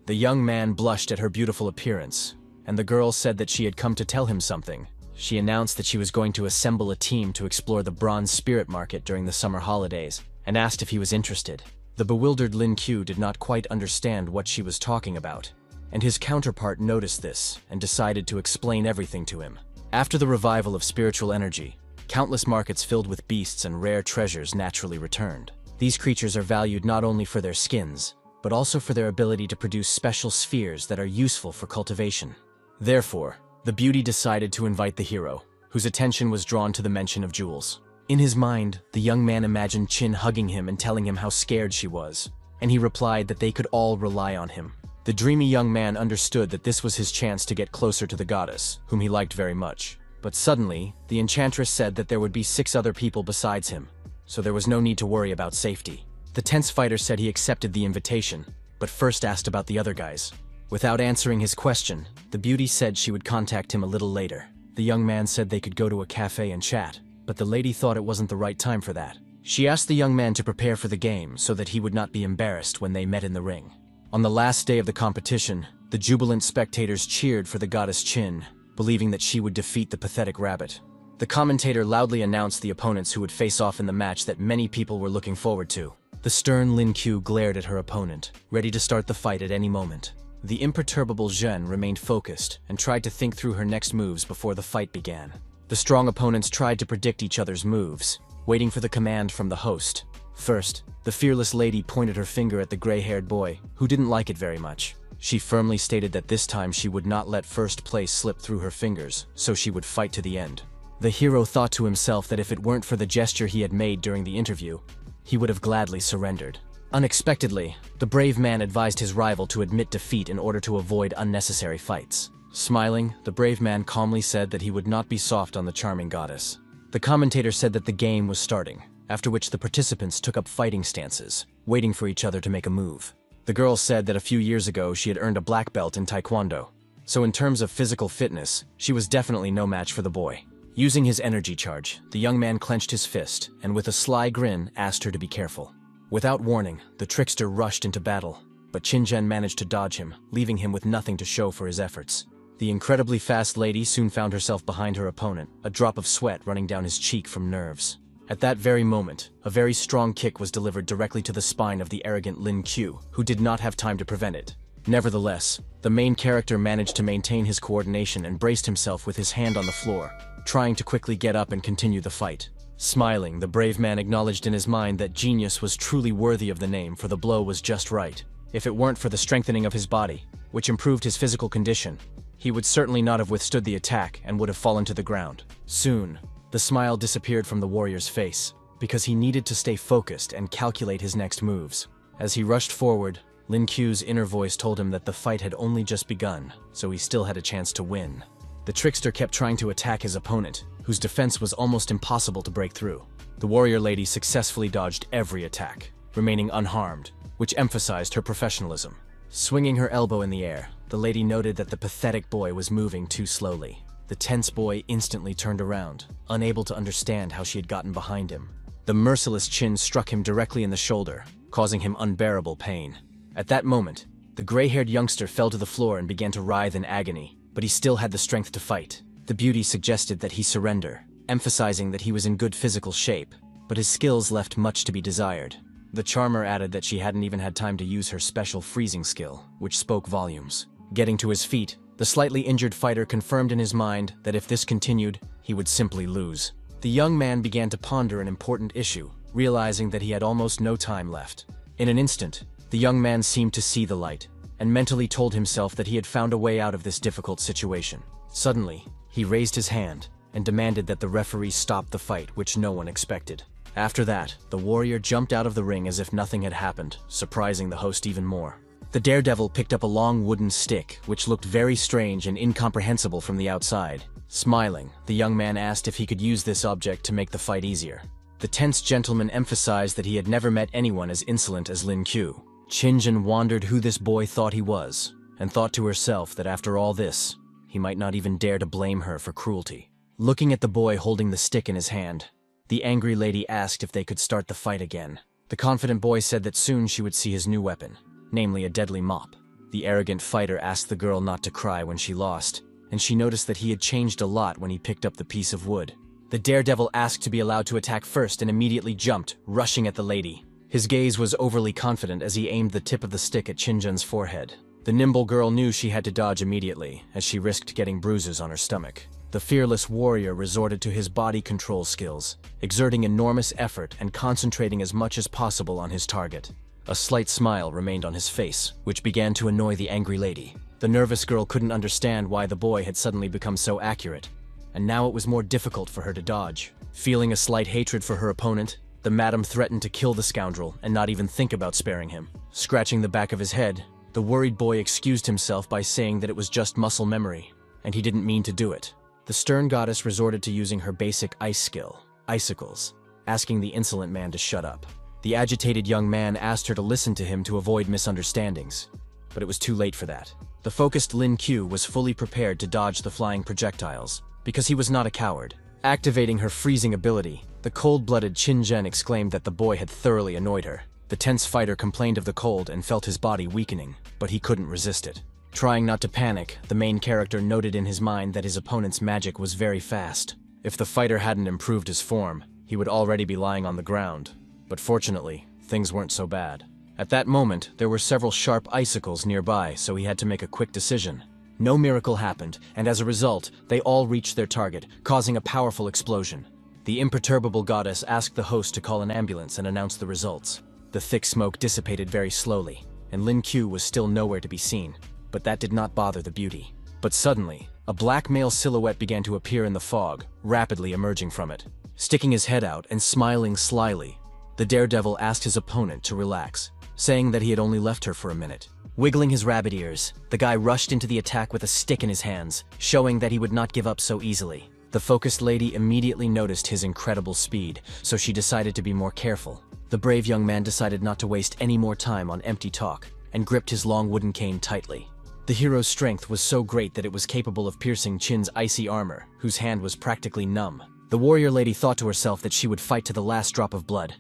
The young man blushed at her beautiful appearance, and the girl said that she had come to tell him something. She announced that she was going to assemble a team to explore the bronze spirit market during the summer holidays, and asked if he was interested. The bewildered Lin Qiu did not quite understand what she was talking about, and his counterpart noticed this and decided to explain everything to him. After the revival of spiritual energy, countless markets filled with beasts and rare treasures naturally returned. These creatures are valued not only for their skins, but also for their ability to produce special spheres that are useful for cultivation. Therefore, the beauty decided to invite the hero, whose attention was drawn to the mention of jewels. In his mind, the young man imagined Qin hugging him and telling him how scared she was, and he replied that they could all rely on him. The dreamy young man understood that this was his chance to get closer to the goddess, whom he liked very much. But suddenly, the enchantress said that there would be 6 other people besides him, so there was no need to worry about safety. The tense fighter said he accepted the invitation, but first asked about the other guys. Without answering his question, the beauty said she would contact him a little later. The young man said they could go to a cafe and chat, but the lady thought it wasn't the right time for that. She asked the young man to prepare for the game so that he would not be embarrassed when they met in the ring. On the last day of the competition, the jubilant spectators cheered for the goddess Qin, believing that she would defeat the pathetic rabbit. The commentator loudly announced the opponents who would face off in the match that many people were looking forward to. The stern Lin Qiu glared at her opponent, ready to start the fight at any moment. The imperturbable Zhen remained focused and tried to think through her next moves before the fight began. The strong opponents tried to predict each other's moves, waiting for the command from the host. First, the fearless lady pointed her finger at the gray-haired boy, who didn't like it very much. She firmly stated that this time she would not let first place slip through her fingers, so she would fight to the end. The hero thought to himself that if it weren't for the gesture he had made during the interview, he would have gladly surrendered. Unexpectedly, the brave man advised his rival to admit defeat in order to avoid unnecessary fights. Smiling, the brave man calmly said that he would not be soft on the charming goddess. The commentator said that the game was starting, after which the participants took up fighting stances, waiting for each other to make a move. The girl said that a few years ago she had earned a black belt in Taekwondo, so in terms of physical fitness, she was definitely no match for the boy. Using his energy charge, the young man clenched his fist and with a sly grin asked her to be careful. Without warning, the trickster rushed into battle, but Qin Zhen managed to dodge him, leaving him with nothing to show for his efforts. The incredibly fast lady soon found herself behind her opponent, a drop of sweat running down his cheek from nerves. At that very moment, a very strong kick was delivered directly to the spine of the arrogant Lin Qiu, who did not have time to prevent it. Nevertheless, the main character managed to maintain his coordination and braced himself with his hand on the floor, trying to quickly get up and continue the fight. Smiling, the brave man acknowledged in his mind that genius was truly worthy of the name, for the blow was just right. If it weren't for the strengthening of his body, which improved his physical condition, he would certainly not have withstood the attack and would have fallen to the ground. Soon, the smile disappeared from the warrior's face, because he needed to stay focused and calculate his next moves. As he rushed forward, Lin Qiu's inner voice told him that the fight had only just begun, so he still had a chance to win. The trickster kept trying to attack his opponent, whose defense was almost impossible to break through. The warrior lady successfully dodged every attack. remaining unharmed, which emphasized her professionalism. Swinging her elbow in the air, the lady noted that the pathetic boy was moving too slowly. The tense boy instantly turned around, unable to understand how she had gotten behind him. The merciless chin struck him directly in the shoulder, causing him unbearable pain. At that moment, the gray-haired youngster fell to the floor and began to writhe in agony, but he still had the strength to fight. The beauty suggested that he surrender, emphasizing that he was in good physical shape, but his skills left much to be desired. The charmer added that she hadn't even had time to use her special freezing skill, which spoke volumes. Getting to his feet, the slightly injured fighter confirmed in his mind that if this continued, he would simply lose. The young man began to ponder an important issue, realizing that he had almost no time left. In an instant, the young man seemed to see the light, and mentally told himself that he had found a way out of this difficult situation. Suddenly, he raised his hand and demanded that the referee stop the fight, which no one expected. After that, the warrior jumped out of the ring as if nothing had happened, surprising the host even more. The daredevil picked up a long wooden stick, which looked very strange and incomprehensible from the outside. Smiling, the young man asked if he could use this object to make the fight easier. The tense gentleman emphasized that he had never met anyone as insolent as Lin Q. Qinzhen wondered who this boy thought he was, and thought to herself that after all this, he might not even dare to blame her for cruelty. Looking at the boy holding the stick in his hand, the angry lady asked if they could start the fight again. The confident boy said that soon she would see his new weapon, namely a deadly mop. The arrogant fighter asked the girl not to cry when she lost, and she noticed that he had changed a lot when he picked up the piece of wood. The daredevil asked to be allowed to attack first and immediately jumped, rushing at the lady. His gaze was overly confident as he aimed the tip of the stick at Qinzhen's forehead. The nimble girl knew she had to dodge immediately, as she risked getting bruises on her stomach. The fearless warrior resorted to his body control skills, exerting enormous effort and concentrating as much as possible on his target. A slight smile remained on his face, which began to annoy the angry lady. The nervous girl couldn't understand why the boy had suddenly become so accurate, and now it was more difficult for her to dodge. Feeling a slight hatred for her opponent, the madam threatened to kill the scoundrel and not even think about sparing him. Scratching the back of his head, the worried boy excused himself by saying that it was just muscle memory, and he didn't mean to do it. The stern goddess resorted to using her basic ice skill, icicles, asking the insolent man to shut up. The agitated young man asked her to listen to him to avoid misunderstandings, but it was too late for that. The focused Lin Q was fully prepared to dodge the flying projectiles, because he was not a coward. Activating her freezing ability, the cold-blooded Qinzhen exclaimed that the boy had thoroughly annoyed her. The tense fighter complained of the cold and felt his body weakening, but he couldn't resist it. Trying not to panic, the main character noted in his mind that his opponent's magic was very fast. If the fighter hadn't improved his form, he would already be lying on the ground. But fortunately, things weren't so bad. At that moment, there were several sharp icicles nearby, so he had to make a quick decision. No miracle happened, and as a result, they all reached their target, causing a powerful explosion. The imperturbable goddess asked the host to call an ambulance and announce the results. The thick smoke dissipated very slowly, and Lin Q was still nowhere to be seen. But that did not bother the beauty. But suddenly, a black male silhouette began to appear in the fog, rapidly emerging from it. Sticking his head out and smiling slyly, the daredevil asked his opponent to relax, saying that he had only left her for a minute. Wiggling his rabbit ears, the guy rushed into the attack with a stick in his hands, showing that he would not give up so easily. The focused lady immediately noticed his incredible speed, so she decided to be more careful. The brave young man decided not to waste any more time on empty talk, and gripped his long wooden cane tightly. The hero's strength was so great that it was capable of piercing Qin's icy armor, whose hand was practically numb. The warrior lady thought to herself that she would fight to the last drop of blood,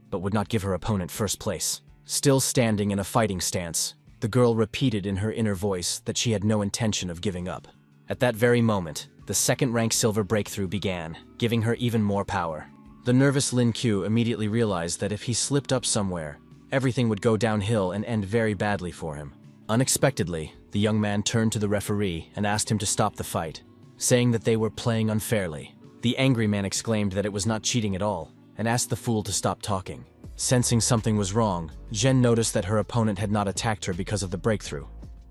but would not give her opponent first place. Still standing in a fighting stance, the girl repeated in her inner voice that she had no intention of giving up. At that very moment, the second-rank silver breakthrough began, giving her even more power. The nervous Lin Q immediately realized that if he slipped up somewhere, everything would go downhill and end very badly for him. Unexpectedly, the young man turned to the referee and asked him to stop the fight, saying that they were playing unfairly. The angry man exclaimed that it was not cheating at all, and asked the fool to stop talking. Sensing something was wrong, Zhen noticed that her opponent had not attacked her because of the breakthrough,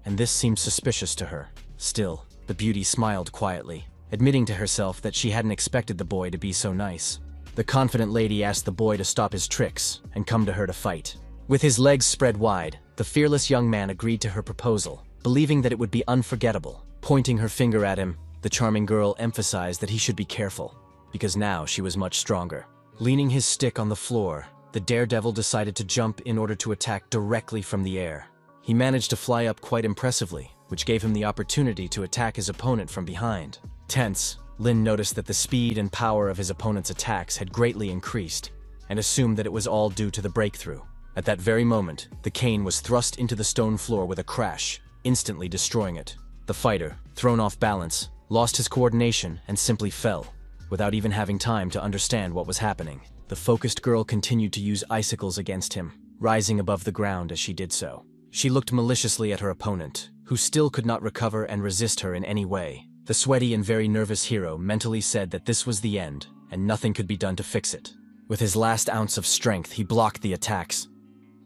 and this seemed suspicious to her. Still, the beauty smiled quietly, admitting to herself that she hadn't expected the boy to be so nice. The confident lady asked the boy to stop his tricks and come to her to fight. With his legs spread wide, the fearless young man agreed to her proposal, believing that it would be unforgettable. Pointing her finger at him, the charming girl emphasized that he should be careful, because now she was much stronger. Leaning his stick on the floor, the daredevil decided to jump in order to attack directly from the air. He managed to fly up quite impressively, which gave him the opportunity to attack his opponent from behind. Tense, Lin noticed that the speed and power of his opponent's attacks had greatly increased, and assumed that it was all due to the breakthrough. At that very moment, the cane was thrust into the stone floor with a crash, instantly destroying it. The fighter, thrown off balance, lost his coordination and simply fell, without even having time to understand what was happening. The focused girl continued to use icicles against him, rising above the ground as she did so. She looked maliciously at her opponent, who still could not recover and resist her in any way. The sweaty and very nervous hero mentally said that this was the end, and nothing could be done to fix it. With his last ounce of strength, he blocked the attacks,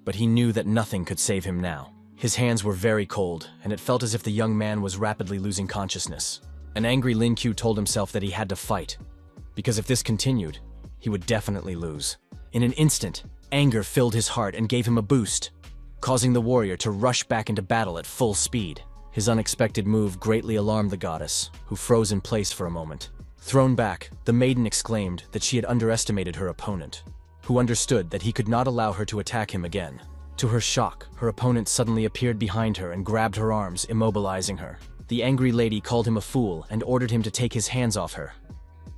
but he knew that nothing could save him now. His hands were very cold, and it felt as if the young man was rapidly losing consciousness. An angry Lin Q told himself that he had to fight, because if this continued, he would definitely lose. In an instant, anger filled his heart and gave him a boost, causing the warrior to rush back into battle at full speed. His unexpected move greatly alarmed the goddess, who froze in place for a moment. Thrown back, the maiden exclaimed that she had underestimated her opponent, who understood that he could not allow her to attack him again. To her shock, her opponent suddenly appeared behind her and grabbed her arms, immobilizing her. The angry lady called him a fool and ordered him to take his hands off her.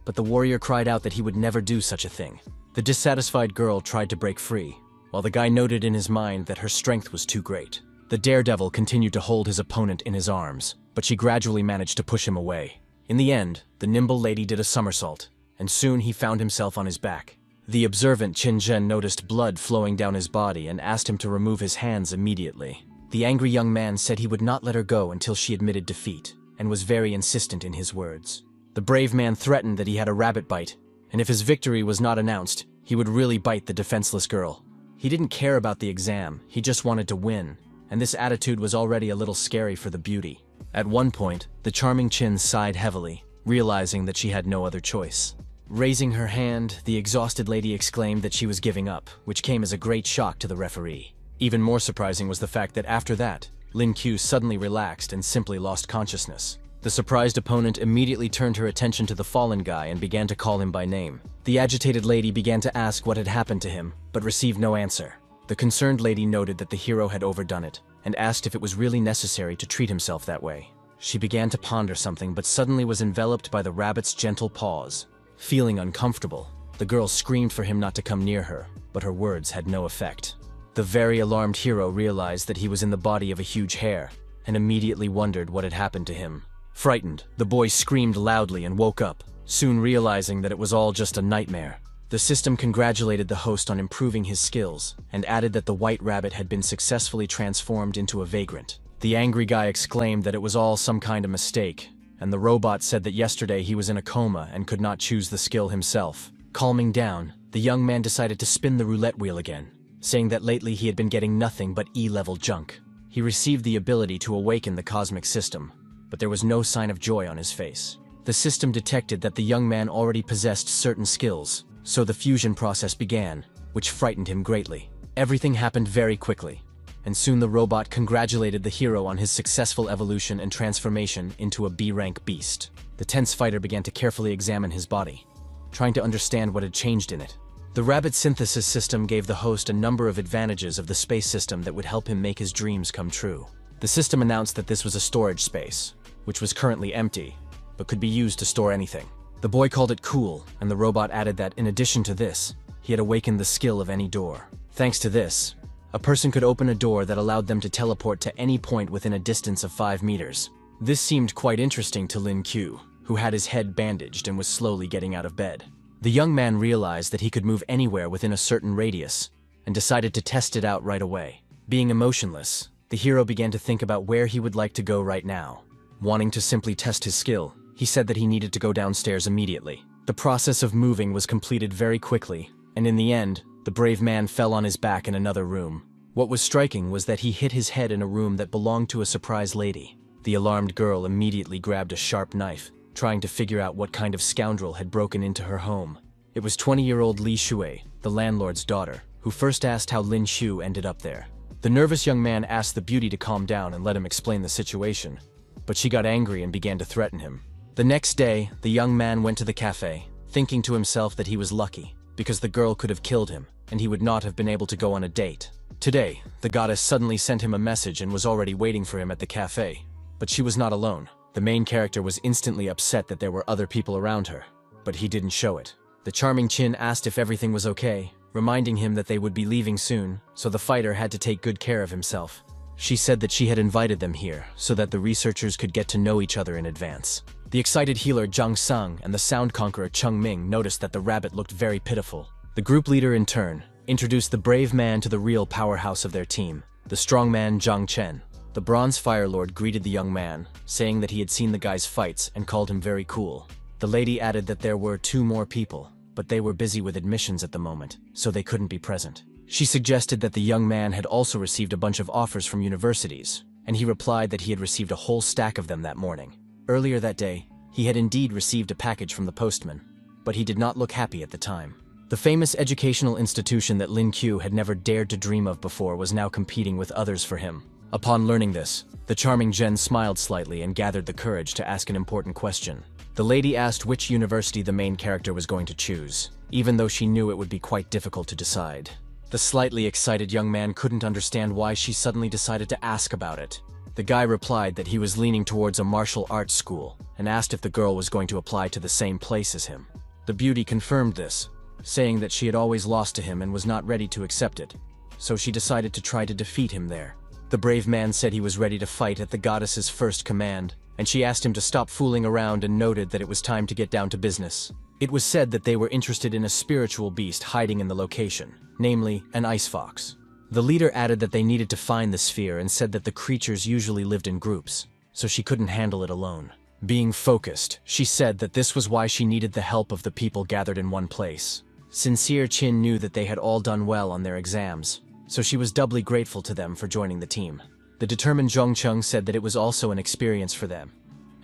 But the warrior cried out that he would never do such a thing. The dissatisfied girl tried to break free, while the guy noted in his mind that her strength was too great. The daredevil continued to hold his opponent in his arms, but she gradually managed to push him away. In the end, the nimble lady did a somersault, and soon he found himself on his back. The observant Qin Zhen noticed blood flowing down his body and asked him to remove his hands immediately. The angry young man said he would not let her go until she admitted defeat, and was very insistent in his words. The brave man threatened that he had a rabbit bite, and if his victory was not announced, he would really bite the defenseless girl. He didn't care about the exam, he just wanted to win, and this attitude was already a little scary for the beauty. At one point, the charming Qin sighed heavily, realizing that she had no other choice. Raising her hand, the exhausted lady exclaimed that she was giving up, which came as a great shock to the referee. Even more surprising was the fact that after that, Lin Q suddenly relaxed and simply lost consciousness. The surprised opponent immediately turned her attention to the fallen guy and began to call him by name. The agitated lady began to ask what had happened to him, but received no answer. The concerned lady noted that the hero had overdone it, and asked if it was really necessary to treat himself that way. She began to ponder something, but suddenly was enveloped by the rabbit's gentle paws. Feeling uncomfortable, the girl screamed for him not to come near her, but her words had no effect. The very alarmed hero realized that he was in the body of a huge hare, and immediately wondered what had happened to him. Frightened, the boy screamed loudly and woke up, soon realizing that it was all just a nightmare. The system congratulated the host on improving his skills, and added that the white rabbit had been successfully transformed into a vagrant. The angry guy exclaimed that it was all some kind of mistake, and the robot said that yesterday he was in a coma and could not choose the skill himself. Calming down, the young man decided to spin the roulette wheel again, saying that lately he had been getting nothing but E-level junk. He received the ability to awaken the cosmic system, but there was no sign of joy on his face. The system detected that the young man already possessed certain skills, so the fusion process began, which frightened him greatly. Everything happened very quickly, and soon the robot congratulated the hero on his successful evolution and transformation into a B-rank beast. The tense fighter began to carefully examine his body, trying to understand what had changed in it. The rabbit synthesis system gave the host a number of advantages of the space system that would help him make his dreams come true. The system announced that this was a storage space, which was currently empty, but could be used to store anything. The boy called it cool, and the robot added that in addition to this, he had awakened the skill of any door. Thanks to this, a person could open a door that allowed them to teleport to any point within a distance of 5 meters. This seemed quite interesting to Lin Q, who had his head bandaged and was slowly getting out of bed. The young man realized that he could move anywhere within a certain radius, and decided to test it out right away. Being emotionless, the hero began to think about where he would like to go right now. Wanting to simply test his skill, he said that he needed to go downstairs immediately. The process of moving was completed very quickly, and in the end, the brave man fell on his back in another room. What was striking was that he hit his head in a room that belonged to a surprise lady. The alarmed girl immediately grabbed a sharp knife, trying to figure out what kind of scoundrel had broken into her home. It was 20-year-old Li Shui, the landlord's daughter, who first asked how Lin Shu ended up there. The nervous young man asked the beauty to calm down and let him explain the situation, but she got angry and began to threaten him. The next day, the young man went to the cafe, thinking to himself that he was lucky, because the girl could have killed him. and he would not have been able to go on a date. Today, the goddess suddenly sent him a message and was already waiting for him at the cafe. But she was not alone. The main character was instantly upset that there were other people around her, but he didn't show it. The charming Chin asked if everything was okay, reminding him that they would be leaving soon, so the fighter had to take good care of himself. She said that she had invited them here so that the researchers could get to know each other in advance. The excited healer Zhang Sang and the sound conqueror Cheng Ming noticed that the rabbit looked very pitiful. The group leader in turn introduced the brave man to the real powerhouse of their team, the strong man Zhang Chen. The Bronze Fire Lord greeted the young man, saying that he had seen the guy's fights and called him very cool. The lady added that there were 2 more people, but they were busy with admissions at the moment, so they couldn't be present. She suggested that the young man had also received a bunch of offers from universities, and he replied that he had received a whole stack of them that morning. Earlier that day, he had indeed received a package from the postman, but he did not look happy at the time. The famous educational institution that Lin Q had never dared to dream of before was now competing with others for him. Upon learning this, the charming Jen smiled slightly and gathered the courage to ask an important question. The lady asked which university the main character was going to choose, even though she knew it would be quite difficult to decide. The slightly excited young man couldn't understand why she suddenly decided to ask about it. The guy replied that he was leaning towards a martial arts school and asked if the girl was going to apply to the same place as him. The beauty confirmed this, saying that she had always lost to him and was not ready to accept it, so she decided to try to defeat him there. The brave man said he was ready to fight at the goddess's first command, and she asked him to stop fooling around and noted that it was time to get down to business. It was said that they were interested in a spiritual beast hiding in the location, namely an ice fox. The leader added that they needed to find the sphere and said that the creatures usually lived in groups, so she couldn't handle it alone. Being focused, she said that this was why she needed the help of the people gathered in one place. Sincere Chin knew that they had all done well on their exams, so she was doubly grateful to them for joining the team. The determined Zhongcheng said that it was also an experience for them,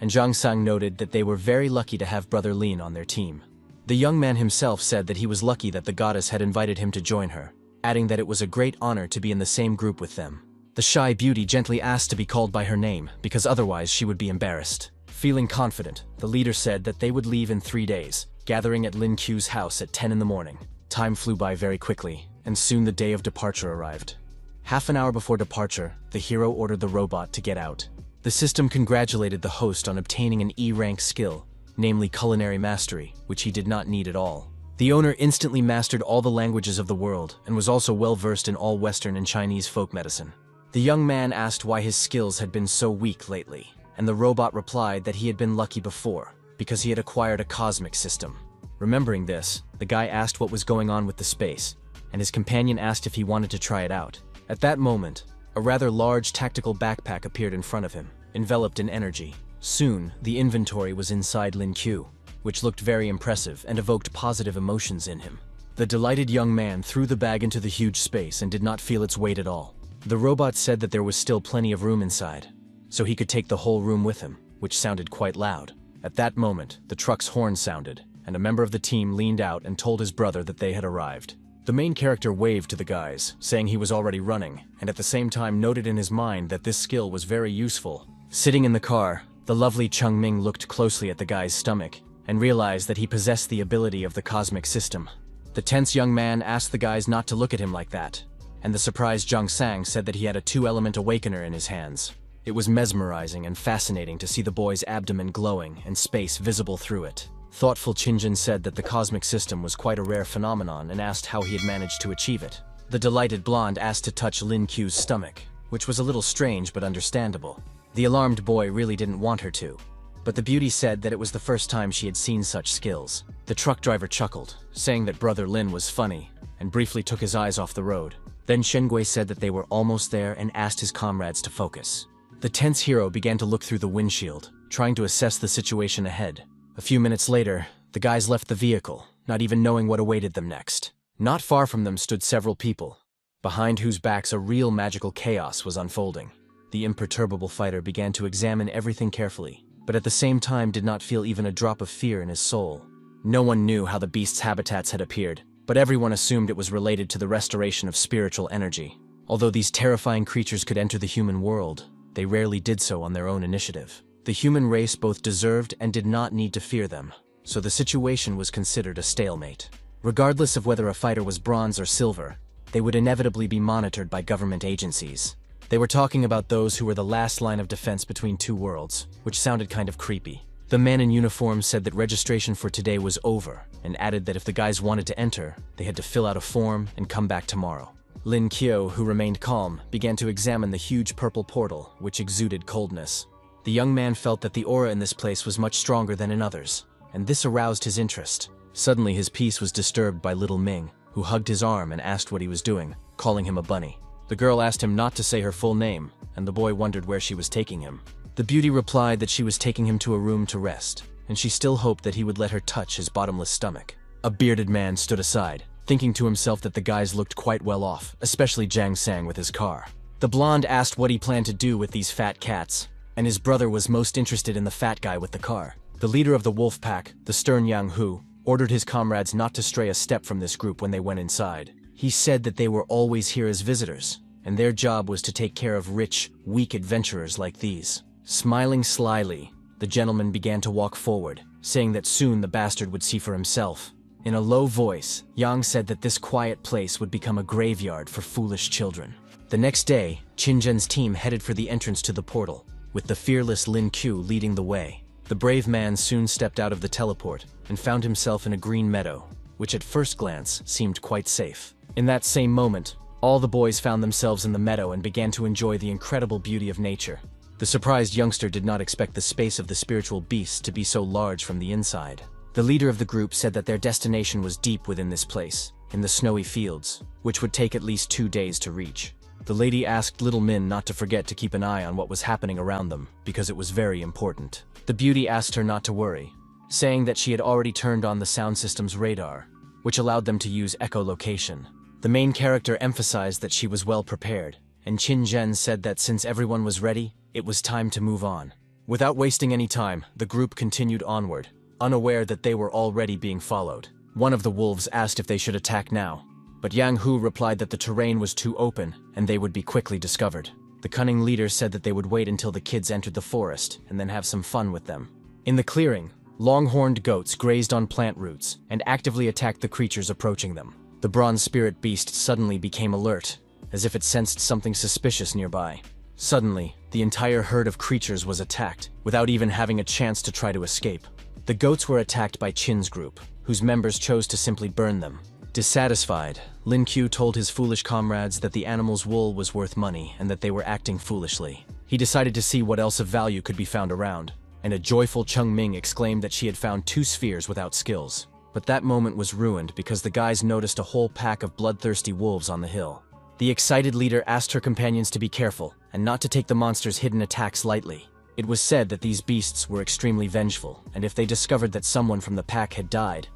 and Zhang Sang noted that they were very lucky to have Brother Lin on their team. The young man himself said that he was lucky that the goddess had invited him to join her, adding that it was a great honor to be in the same group with them. The shy beauty gently asked to be called by her name, because otherwise she would be embarrassed. Feeling confident, the leader said that they would leave in 3 days, gathering at Lin Q's house at 10 in the morning. Time flew by very quickly, and soon the day of departure arrived. Half an hour before departure, the hero ordered the robot to get out. The system congratulated the host on obtaining an E-rank skill, namely culinary mastery, which he did not need at all. The owner instantly mastered all the languages of the world and was also well versed in all Western and Chinese folk medicine. The young man asked why his skills had been so weak lately, and the robot replied that he had been lucky before, because he had acquired a cosmic system. Remembering this, the guy asked what was going on with the space, and his companion asked if he wanted to try it out. At that moment, a rather large tactical backpack appeared in front of him, enveloped in energy. Soon, the inventory was inside Lin Q, which looked very impressive and evoked positive emotions in him. The delighted young man threw the bag into the huge space and did not feel its weight at all. The robot said that there was still plenty of room inside, so he could take the whole room with him, which sounded quite loud. At that moment, the truck's horn sounded, and a member of the team leaned out and told his brother that they had arrived. The main character waved to the guys, saying he was already running, and at the same time noted in his mind that this skill was very useful. Sitting in the car, the lovely Cheng Ming looked closely at the guy's stomach, and realized that he possessed the ability of the cosmic system. The tense young man asked the guys not to look at him like that, and the surprised Zhang Sang said that he had a 2-element awakener in his hands. It was mesmerizing and fascinating to see the boy's abdomen glowing and space visible through it. Thoughtful Qinjin said that the cosmic system was quite a rare phenomenon and asked how he had managed to achieve it. The delighted blonde asked to touch Lin Q's stomach, which was a little strange but understandable. The alarmed boy really didn't want her to, but the beauty said that it was the first time she had seen such skills. The truck driver chuckled, saying that Brother Lin was funny, and briefly took his eyes off the road. Then Shengui said that they were almost there and asked his comrades to focus. The tense hero began to look through the windshield, trying to assess the situation ahead. A few minutes later, the guys left the vehicle, not even knowing what awaited them next. Not far from them stood several people, behind whose backs a real magical chaos was unfolding. The imperturbable fighter began to examine everything carefully, but at the same time did not feel even a drop of fear in his soul. No one knew how the beast's habitats had appeared, but everyone assumed it was related to the restoration of spiritual energy. Although these terrifying creatures could enter the human world, they rarely did so on their own initiative. The human race both deserved and did not need to fear them, so the situation was considered a stalemate. Regardless of whether a fighter was bronze or silver, they would inevitably be monitored by government agencies. They were talking about those who were the last line of defense between two worlds, which sounded kind of creepy. The man in uniform said that registration for today was over, and added that if the guys wanted to enter, they had to fill out a form and come back tomorrow. Lin Kyo, who remained calm, began to examine the huge purple portal, which exuded coldness. The young man felt that the aura in this place was much stronger than in others, and this aroused his interest. Suddenly his peace was disturbed by little Ming, who hugged his arm and asked what he was doing, calling him a bunny. The girl asked him not to say her full name, and the boy wondered where she was taking him. The beauty replied that she was taking him to a room to rest, and she still hoped that he would let her touch his bottomless stomach. A bearded man stood aside, thinking to himself that the guys looked quite well off, especially Jang Sang with his car. The blonde asked what he planned to do with these fat cats, and his brother was most interested in the fat guy with the car. The leader of the wolf pack, the stern Yang Hu, ordered his comrades not to stray a step from this group when they went inside. He said that they were always here as visitors, and their job was to take care of rich, weak adventurers like these. Smiling slyly, the gentleman began to walk forward, saying that soon the bastard would see for himself. In a low voice, Yang said that this quiet place would become a graveyard for foolish children. The next day, Qinzhen's team headed for the entrance to the portal, with the fearless Lin Qiu leading the way. The brave man soon stepped out of the teleport and found himself in a green meadow, which at first glance seemed quite safe. In that same moment, all the boys found themselves in the meadow and began to enjoy the incredible beauty of nature. The surprised youngster did not expect the space of the spiritual beasts to be so large from the inside. The leader of the group said that their destination was deep within this place, in the snowy fields, which would take at least 2 days to reach. The lady asked little Min not to forget to keep an eye on what was happening around them, because it was very important. The beauty asked her not to worry, saying that she had already turned on the sound system's radar, which allowed them to use echolocation. The main character emphasized that she was well prepared, and Qin Zhen said that since everyone was ready, it was time to move on. Without wasting any time, the group continued onward, unaware that they were already being followed. One of the wolves asked if they should attack now, but Yang Hu replied that the terrain was too open and they would be quickly discovered. The cunning leader said that they would wait until the kids entered the forest and then have some fun with them. In the clearing, long-horned goats grazed on plant roots and actively attacked the creatures approaching them. The bronze spirit beast suddenly became alert, as if it sensed something suspicious nearby. Suddenly, the entire herd of creatures was attacked, without even having a chance to try to escape. The goats were attacked by Qin's group, whose members chose to simply burn them. Dissatisfied, Lin Qiu told his foolish comrades that the animal's wool was worth money and that they were acting foolishly. He decided to see what else of value could be found around, and a joyful Cheng Ming exclaimed that she had found 2 spheres without skills. But that moment was ruined because the guys noticed a whole pack of bloodthirsty wolves on the hill. The excited leader asked her companions to be careful and not to take the monster's hidden attacks lightly. It was said that these beasts were extremely vengeful, and if they discovered that someone from the pack had died,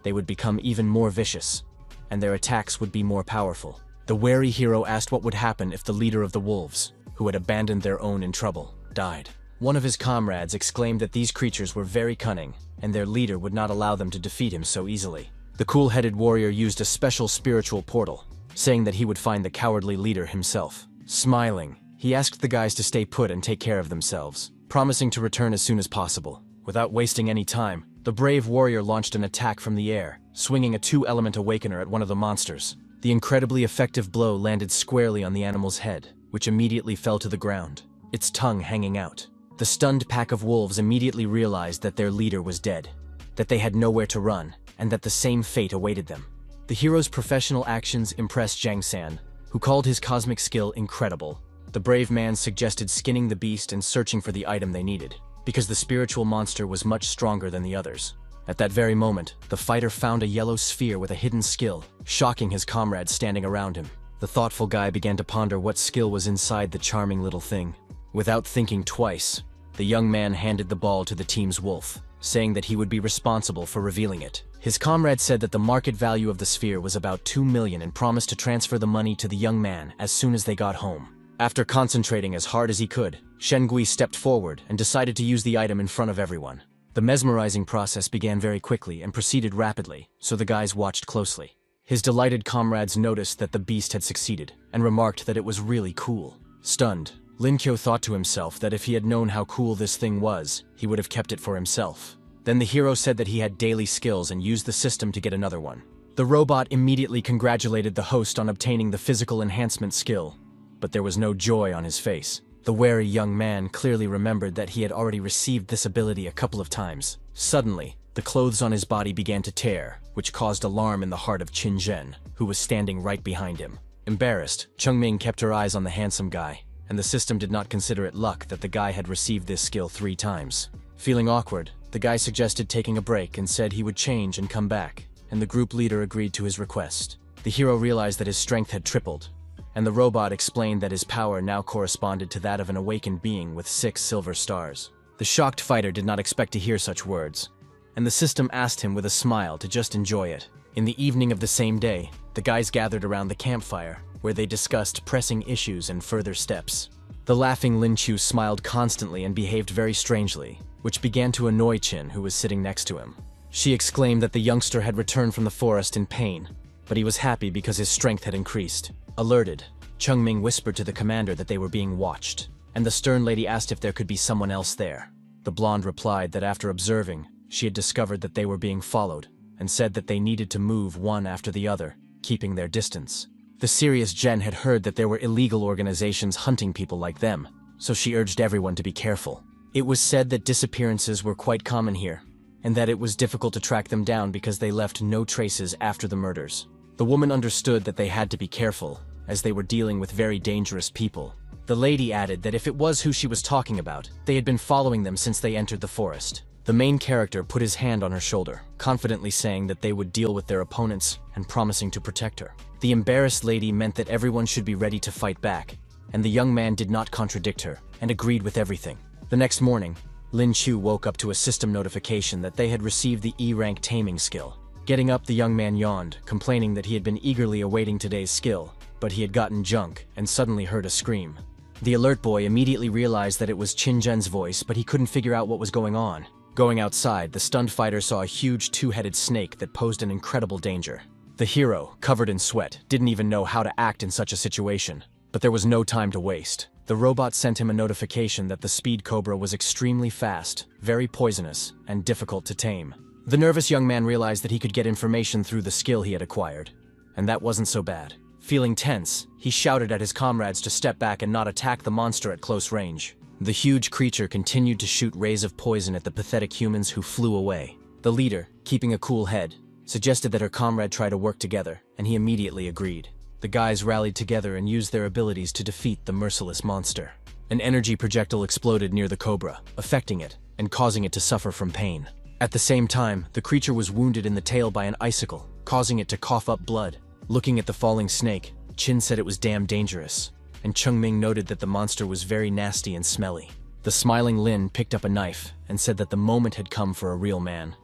they would become even more vicious, and their attacks would be more powerful. The wary hero asked what would happen if the leader of the wolves, who had abandoned their own in trouble, died. One of his comrades exclaimed that these creatures were very cunning, and their leader would not allow them to defeat him so easily. The cool-headed warrior used a special spiritual portal, saying that he would find the cowardly leader himself. Smiling, he asked the guys to stay put and take care of themselves, promising to return as soon as possible. Without wasting any time, the brave warrior launched an attack from the air, swinging a 2-element awakener at one of the monsters. The incredibly effective blow landed squarely on the animal's head, which immediately fell to the ground, its tongue hanging out. The stunned pack of wolves immediately realized that their leader was dead, that they had nowhere to run, and that the same fate awaited them. The hero's professional actions impressed Zhang San, who called his cosmic skill incredible. The brave man suggested skinning the beast and searching for the item they needed, because the spiritual monster was much stronger than the others. At that very moment, the fighter found a yellow sphere with a hidden skill, shocking his comrades standing around him. The thoughtful guy began to ponder what skill was inside the charming little thing. Without thinking twice, the young man handed the ball to the team's wolf, saying that he would be responsible for revealing it. His comrade said that the market value of the sphere was about 2 million and promised to transfer the money to the young man as soon as they got home. After concentrating as hard as he could, Shen Gui stepped forward and decided to use the item in front of everyone. The mesmerizing process began very quickly and proceeded rapidly, so the guys watched closely. His delighted comrades noticed that the beast had succeeded and remarked that it was really cool. Stunned, Lin Qiu thought to himself that if he had known how cool this thing was, he would have kept it for himself. Then the hero said that he had daily skills and used the system to get another one. The robot immediately congratulated the host on obtaining the physical enhancement skill, but there was no joy on his face. The wary young man clearly remembered that he had already received this ability a couple of times. Suddenly, the clothes on his body began to tear, which caused alarm in the heart of Qin Zhen, who was standing right behind him. Embarrassed, Chengming kept her eyes on the handsome guy, and the system did not consider it luck that the guy had received this skill 3 times. Feeling awkward, the guy suggested taking a break and said he would change and come back, and the group leader agreed to his request. The hero realized that his strength had tripled, and the robot explained that his power now corresponded to that of an awakened being with 6 silver stars. The shocked fighter did not expect to hear such words, and the system asked him with a smile to just enjoy it. In the evening of the same day, the guys gathered around the campfire, where they discussed pressing issues and further steps. The laughing Lin Chu smiled constantly and behaved very strangely, which began to annoy Qin, who was sitting next to him. She exclaimed that the youngster had returned from the forest in pain, but he was happy because his strength had increased. Alerted, Chengming whispered to the commander that they were being watched, and the stern lady asked if there could be someone else there. The blonde replied that after observing, she had discovered that they were being followed, and said that they needed to move one after the other, keeping their distance. The serious Jen had heard that there were illegal organizations hunting people like them, so she urged everyone to be careful. It was said that disappearances were quite common here, and that it was difficult to track them down because they left no traces after the murders. The woman understood that they had to be careful, as they were dealing with very dangerous people. The lady added that if it was who she was talking about, they had been following them since they entered the forest. The main character put his hand on her shoulder, confidently saying that they would deal with their opponents and promising to protect her. The embarrassed lady meant that everyone should be ready to fight back, and the young man did not contradict her and agreed with everything. The next morning, Lin Chu woke up to a system notification that they had received the E-rank taming skill. Getting up, the young man yawned, complaining that he had been eagerly awaiting today's skill, but he had gotten junk and suddenly heard a scream. The alert boy immediately realized that it was Qin Zhen's voice, but he couldn't figure out what was going on. Going outside, the stunned fighter saw a huge 2-headed snake that posed an incredible danger. The hero, covered in sweat, didn't even know how to act in such a situation, but there was no time to waste. The robot sent him a notification that the speed cobra was extremely fast, very poisonous, and difficult to tame. The nervous young man realized that he could get information through the skill he had acquired, and that wasn't so bad. Feeling tense, he shouted at his comrades to step back and not attack the monster at close range. The huge creature continued to shoot rays of poison at the pathetic humans who flew away. The leader, keeping a cool head, suggested that her comrade try to work together, and he immediately agreed. The guys rallied together and used their abilities to defeat the merciless monster. An energy projectile exploded near the cobra, affecting it and causing it to suffer from pain. At the same time, the creature was wounded in the tail by an icicle, causing it to cough up blood. Looking at the falling snake, Qin said it was damn dangerous, and Chengming noted that the monster was very nasty and smelly. The smiling Lin picked up a knife and said that the moment had come for a real man,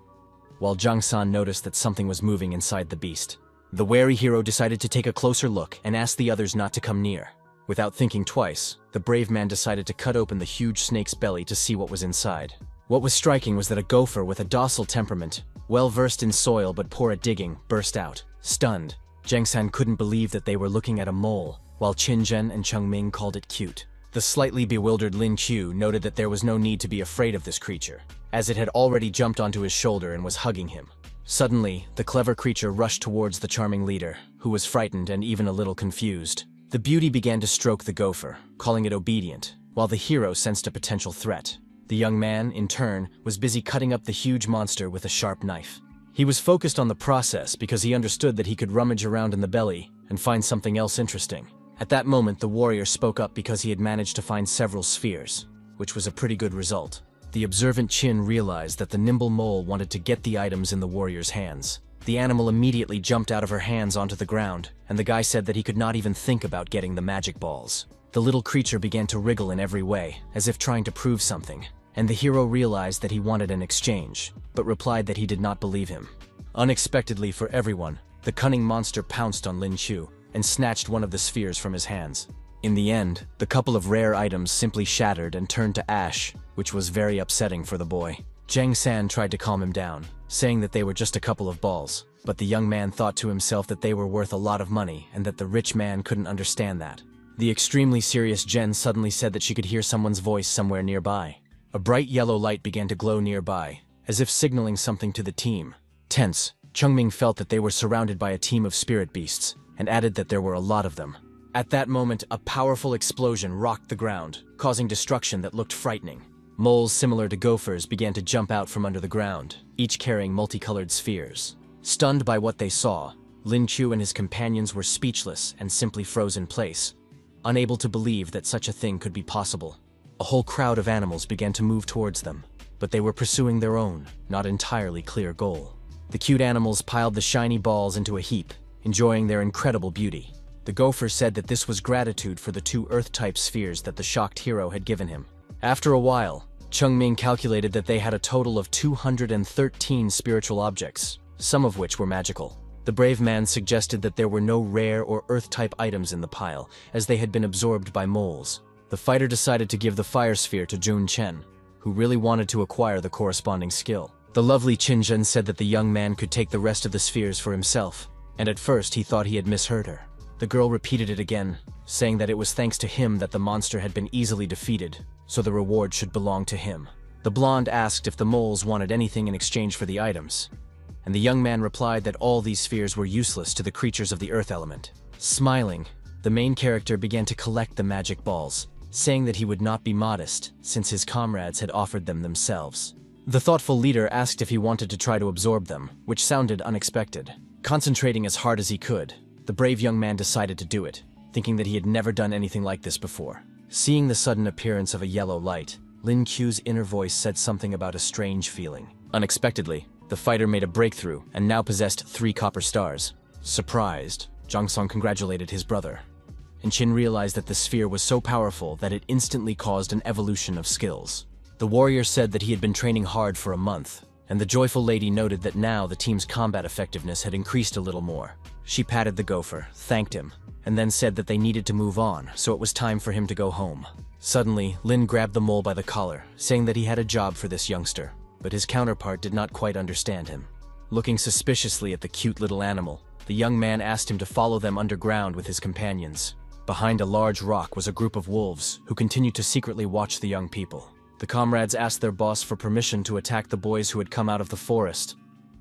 while Zhang San noticed that something was moving inside the beast. The wary hero decided to take a closer look and asked the others not to come near. Without thinking twice, the brave man decided to cut open the huge snake's belly to see what was inside. What was striking was that a gopher with a docile temperament, well versed in soil but poor at digging, burst out. Stunned, Zhang San couldn't believe that they were looking at a mole, while Qin Zhen and Chengming called it cute. The slightly bewildered Lin Chu noted that there was no need to be afraid of this creature, as it had already jumped onto his shoulder and was hugging him. Suddenly, the clever creature rushed towards the charming leader, who was frightened and even a little confused. The beauty began to stroke the gopher, calling it obedient, while the hero sensed a potential threat. The young man, in turn, was busy cutting up the huge monster with a sharp knife. He was focused on the process because he understood that he could rummage around in the belly and find something else interesting. At that moment, the warrior spoke up because he had managed to find several spheres, which was a pretty good result. The observant Qin realized that the nimble mole wanted to get the items in the warrior's hands. The animal immediately jumped out of her hands onto the ground, and the guy said that he could not even think about getting the magic balls. The little creature began to wriggle in every way, as if trying to prove something, and the hero realized that he wanted an exchange, but replied that he did not believe him. Unexpectedly for everyone, the cunning monster pounced on Lin Chu and snatched one of the spheres from his hands. In the end, the couple of rare items simply shattered and turned to ash, which was very upsetting for the boy. Zhang San tried to calm him down, saying that they were just a couple of balls, but the young man thought to himself that they were worth a lot of money and that the rich man couldn't understand that. The extremely serious Jen suddenly said that she could hear someone's voice somewhere nearby. A bright yellow light began to glow nearby, as if signaling something to the team. Tense, Chungming felt that they were surrounded by a team of spirit beasts, and added that there were a lot of them. At that moment, a powerful explosion rocked the ground, causing destruction that looked frightening. Moles similar to gophers began to jump out from under the ground, each carrying multicolored spheres. Stunned by what they saw, Lin Qiu and his companions were speechless and simply froze in place, unable to believe that such a thing could be possible. A whole crowd of animals began to move towards them, but they were pursuing their own, not entirely clear goal. The cute animals piled the shiny balls into a heap, enjoying their incredible beauty. The gopher said that this was gratitude for the 2 Earth-type spheres that the shocked hero had given him. After a while, Chungming calculated that they had a total of 213 spiritual objects, some of which were magical. The brave man suggested that there were no rare or Earth-type items in the pile, as they had been absorbed by moles. The fighter decided to give the fire sphere to Jun Chen, who really wanted to acquire the corresponding skill. The lovely Qin Zhen said that the young man could take the rest of the spheres for himself, and at first he thought he had misheard her. The girl repeated it again, saying that it was thanks to him that the monster had been easily defeated, so the reward should belong to him. The blonde asked if the moles wanted anything in exchange for the items, and the young man replied that all these spheres were useless to the creatures of the earth element. Smiling, the main character began to collect the magic balls, saying that he would not be modest since his comrades had offered them themselves. The thoughtful leader asked if he wanted to try to absorb them, which sounded unexpected. Concentrating as hard as he could, the brave young man decided to do it, thinking that he had never done anything like this before. Seeing the sudden appearance of a yellow light, Lin Qiu's inner voice said something about a strange feeling. Unexpectedly, the fighter made a breakthrough and now possessed 3 copper stars. Surprised, Zhang Song congratulated his brother, and Qin realized that the sphere was so powerful that it instantly caused an evolution of skills. The warrior said that he had been training hard for a month, and the joyful lady noted that now the team's combat effectiveness had increased a little more. She patted the gopher, thanked him, and then said that they needed to move on, so it was time for him to go home. Suddenly, Lin grabbed the mole by the collar, saying that he had a job for this youngster, but his counterpart did not quite understand him. Looking suspiciously at the cute little animal, the young man asked him to follow them underground with his companions. Behind a large rock was a group of wolves who continued to secretly watch the young people. The comrades asked their boss for permission to attack the boys who had come out of the forest,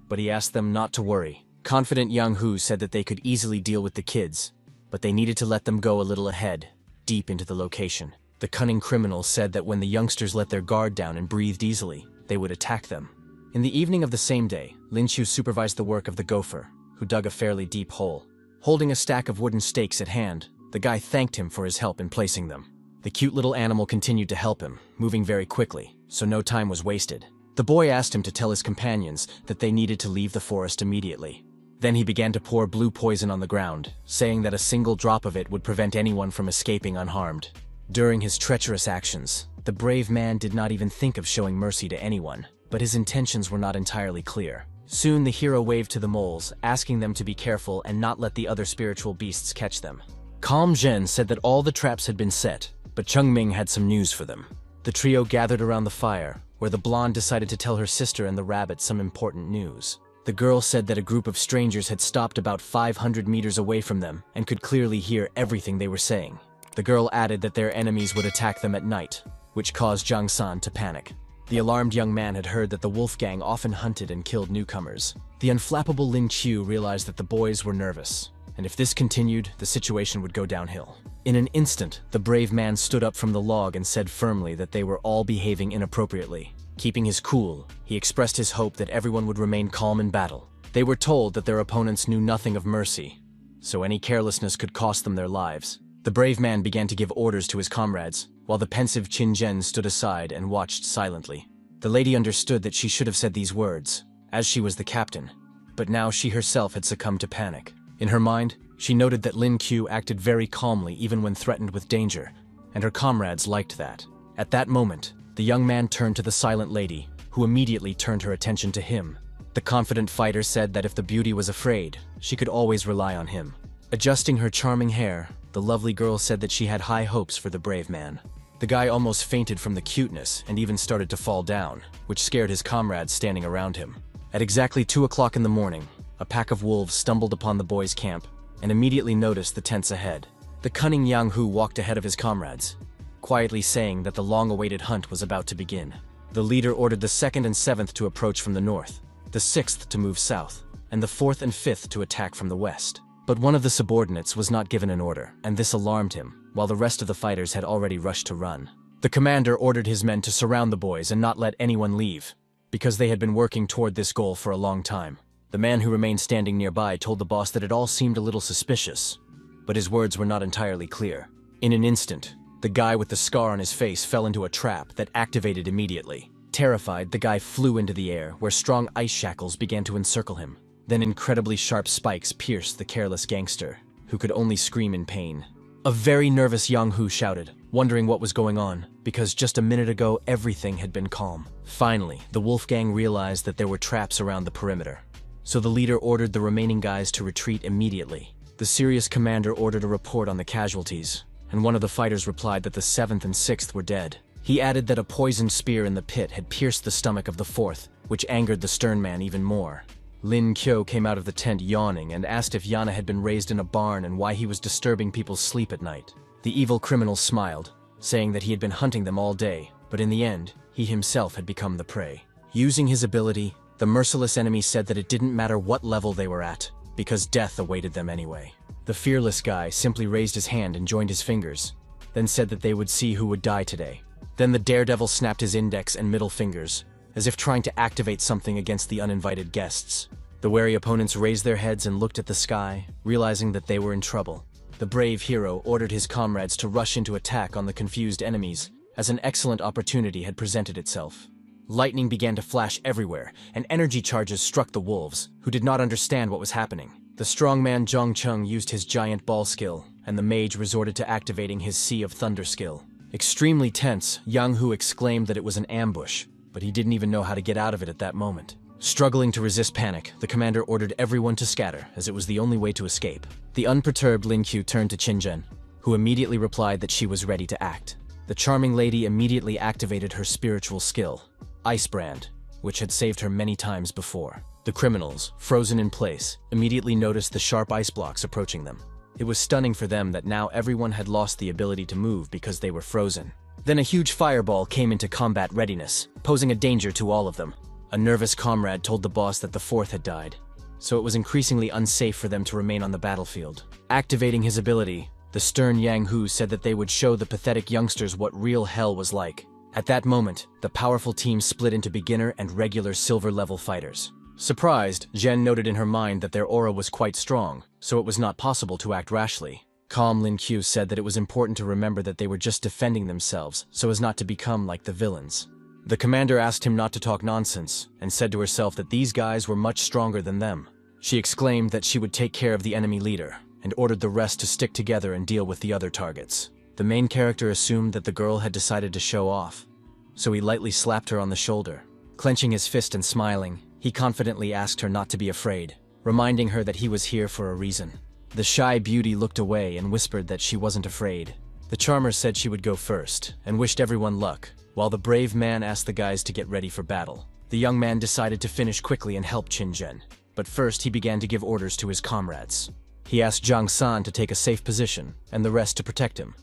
but he asked them not to worry. Confident Yang Hu said that they could easily deal with the kids, but they needed to let them go a little ahead, deep into the location. The cunning criminal said that when the youngsters let their guard down and breathed easily, they would attack them. In the evening of the same day, Lin Qiu supervised the work of the gopher, who dug a fairly deep hole. Holding a stack of wooden stakes at hand, the guy thanked him for his help in placing them. The cute little animal continued to help him, moving very quickly, so no time was wasted. The boy asked him to tell his companions that they needed to leave the forest immediately. Then he began to pour blue poison on the ground, saying that a single drop of it would prevent anyone from escaping unharmed. During his treacherous actions, the brave man did not even think of showing mercy to anyone, but his intentions were not entirely clear. Soon the hero waved to the moles, asking them to be careful and not let the other spiritual beasts catch them. Calm Zhen said that all the traps had been set, but Chungming had some news for them. The trio gathered around the fire, where the blonde decided to tell her sister and the rabbit some important news. The girl said that a group of strangers had stopped about 500 meters away from them and could clearly hear everything they were saying. The girl added that their enemies would attack them at night, which caused Zhang San to panic. The alarmed young man had heard that the wolf gang often hunted and killed newcomers. The unflappable Lin Qiu realized that the boys were nervous, and if this continued, the situation would go downhill. In an instant, the brave man stood up from the log and said firmly that they were all behaving inappropriately. Keeping his cool, he expressed his hope that everyone would remain calm in battle. They were told that their opponents knew nothing of mercy, so any carelessness could cost them their lives. The brave man began to give orders to his comrades, while the pensive Qin Zhen stood aside and watched silently. The lady understood that she should have said these words, as she was the captain, but now she herself had succumbed to panic. In her mind, she noted that Lin Qiu acted very calmly even when threatened with danger, and her comrades liked that. At that moment, the young man turned to the silent lady, who immediately turned her attention to him. The confident fighter said that if the beauty was afraid, she could always rely on him. Adjusting her charming hair, the lovely girl said that she had high hopes for the brave man. The guy almost fainted from the cuteness and even started to fall down, which scared his comrades standing around him. At exactly 2 o'clock in the morning, a pack of wolves stumbled upon the boys' camp and immediately noticed the tents ahead. The cunning Yang Hu walked ahead of his comrades, quietly saying that the long-awaited hunt was about to begin. The leader ordered the 2nd and 7th to approach from the north, the 6th to move south, and the fourth and fifth to attack from the west. But one of the subordinates was not given an order, and this alarmed him, while the rest of the fighters had already rushed to run. The commander ordered his men to surround the boys and not let anyone leave, because they had been working toward this goal for a long time. The man who remained standing nearby told the boss that it all seemed a little suspicious, but his words were not entirely clear. In an instant, the guy with the scar on his face fell into a trap that activated immediately. Terrified, the guy flew into the air, where strong ice shackles began to encircle him. Then incredibly sharp spikes pierced the careless gangster, who could only scream in pain. A very nervous Yang-Hu shouted, wondering what was going on, because just a minute ago everything had been calm. Finally, the wolf gang realized that there were traps around the perimeter. So the leader ordered the remaining guys to retreat immediately. The serious commander ordered a report on the casualties, and one of the fighters replied that the 7th and 6th were dead. He added that a poisoned spear in the pit had pierced the stomach of the 4th, which angered the stern man even more. Lin Kyo came out of the tent yawning and asked if Yana had been raised in a barn and why he was disturbing people's sleep at night. The evil criminal smiled, saying that he had been hunting them all day, but in the end, he himself had become the prey. Using his ability, the merciless enemy said that it didn't matter what level they were at, because death awaited them anyway. The fearless guy simply raised his hand and joined his fingers, then said that they would see who would die today. Then the daredevil snapped his index and middle fingers, as if trying to activate something against the uninvited guests. The wary opponents raised their heads and looked at the sky, realizing that they were in trouble. The brave hero ordered his comrades to rush into attack on the confused enemies, as an excellent opportunity had presented itself. Lightning began to flash everywhere, and energy charges struck the wolves, who did not understand what was happening. The strongman Zhang Cheng used his giant ball skill, and the mage resorted to activating his Sea of Thunder skill. Extremely tense, Yang-Hu exclaimed that it was an ambush, but he didn't even know how to get out of it at that moment. Struggling to resist panic, the commander ordered everyone to scatter, as it was the only way to escape. The unperturbed Lin Qiu turned to Qin, who immediately replied that she was ready to act. The charming lady immediately activated her spiritual skill, Ice Brand, which had saved her many times before. The criminals, frozen in place, immediately noticed the sharp ice blocks approaching them. It was stunning for them that now everyone had lost the ability to move because they were frozen. Then a huge fireball came into combat readiness, posing a danger to all of them. A nervous comrade told the boss that the 4th had died, so it was increasingly unsafe for them to remain on the battlefield. Activating his ability, the stern Yang-Hu said that they would show the pathetic youngsters what real hell was like. At that moment, the powerful team split into beginner and regular silver-level fighters. Surprised, Zhen noted in her mind that their aura was quite strong, so it was not possible to act rashly. Calm Lin Qiu said that it was important to remember that they were just defending themselves so as not to become like the villains. The commander asked him not to talk nonsense, and said to herself that these guys were much stronger than them. She exclaimed that she would take care of the enemy leader, and ordered the rest to stick together and deal with the other targets. The main character assumed that the girl had decided to show off, so he lightly slapped her on the shoulder. Clenching his fist and smiling, he confidently asked her not to be afraid, reminding her that he was here for a reason. The shy beauty looked away and whispered that she wasn't afraid. The charmer said she would go first, and wished everyone luck, while the brave man asked the guys to get ready for battle. The young man decided to finish quickly and help Qin, but first he began to give orders to his comrades. He asked Zhang San to take a safe position, and the rest to protect him,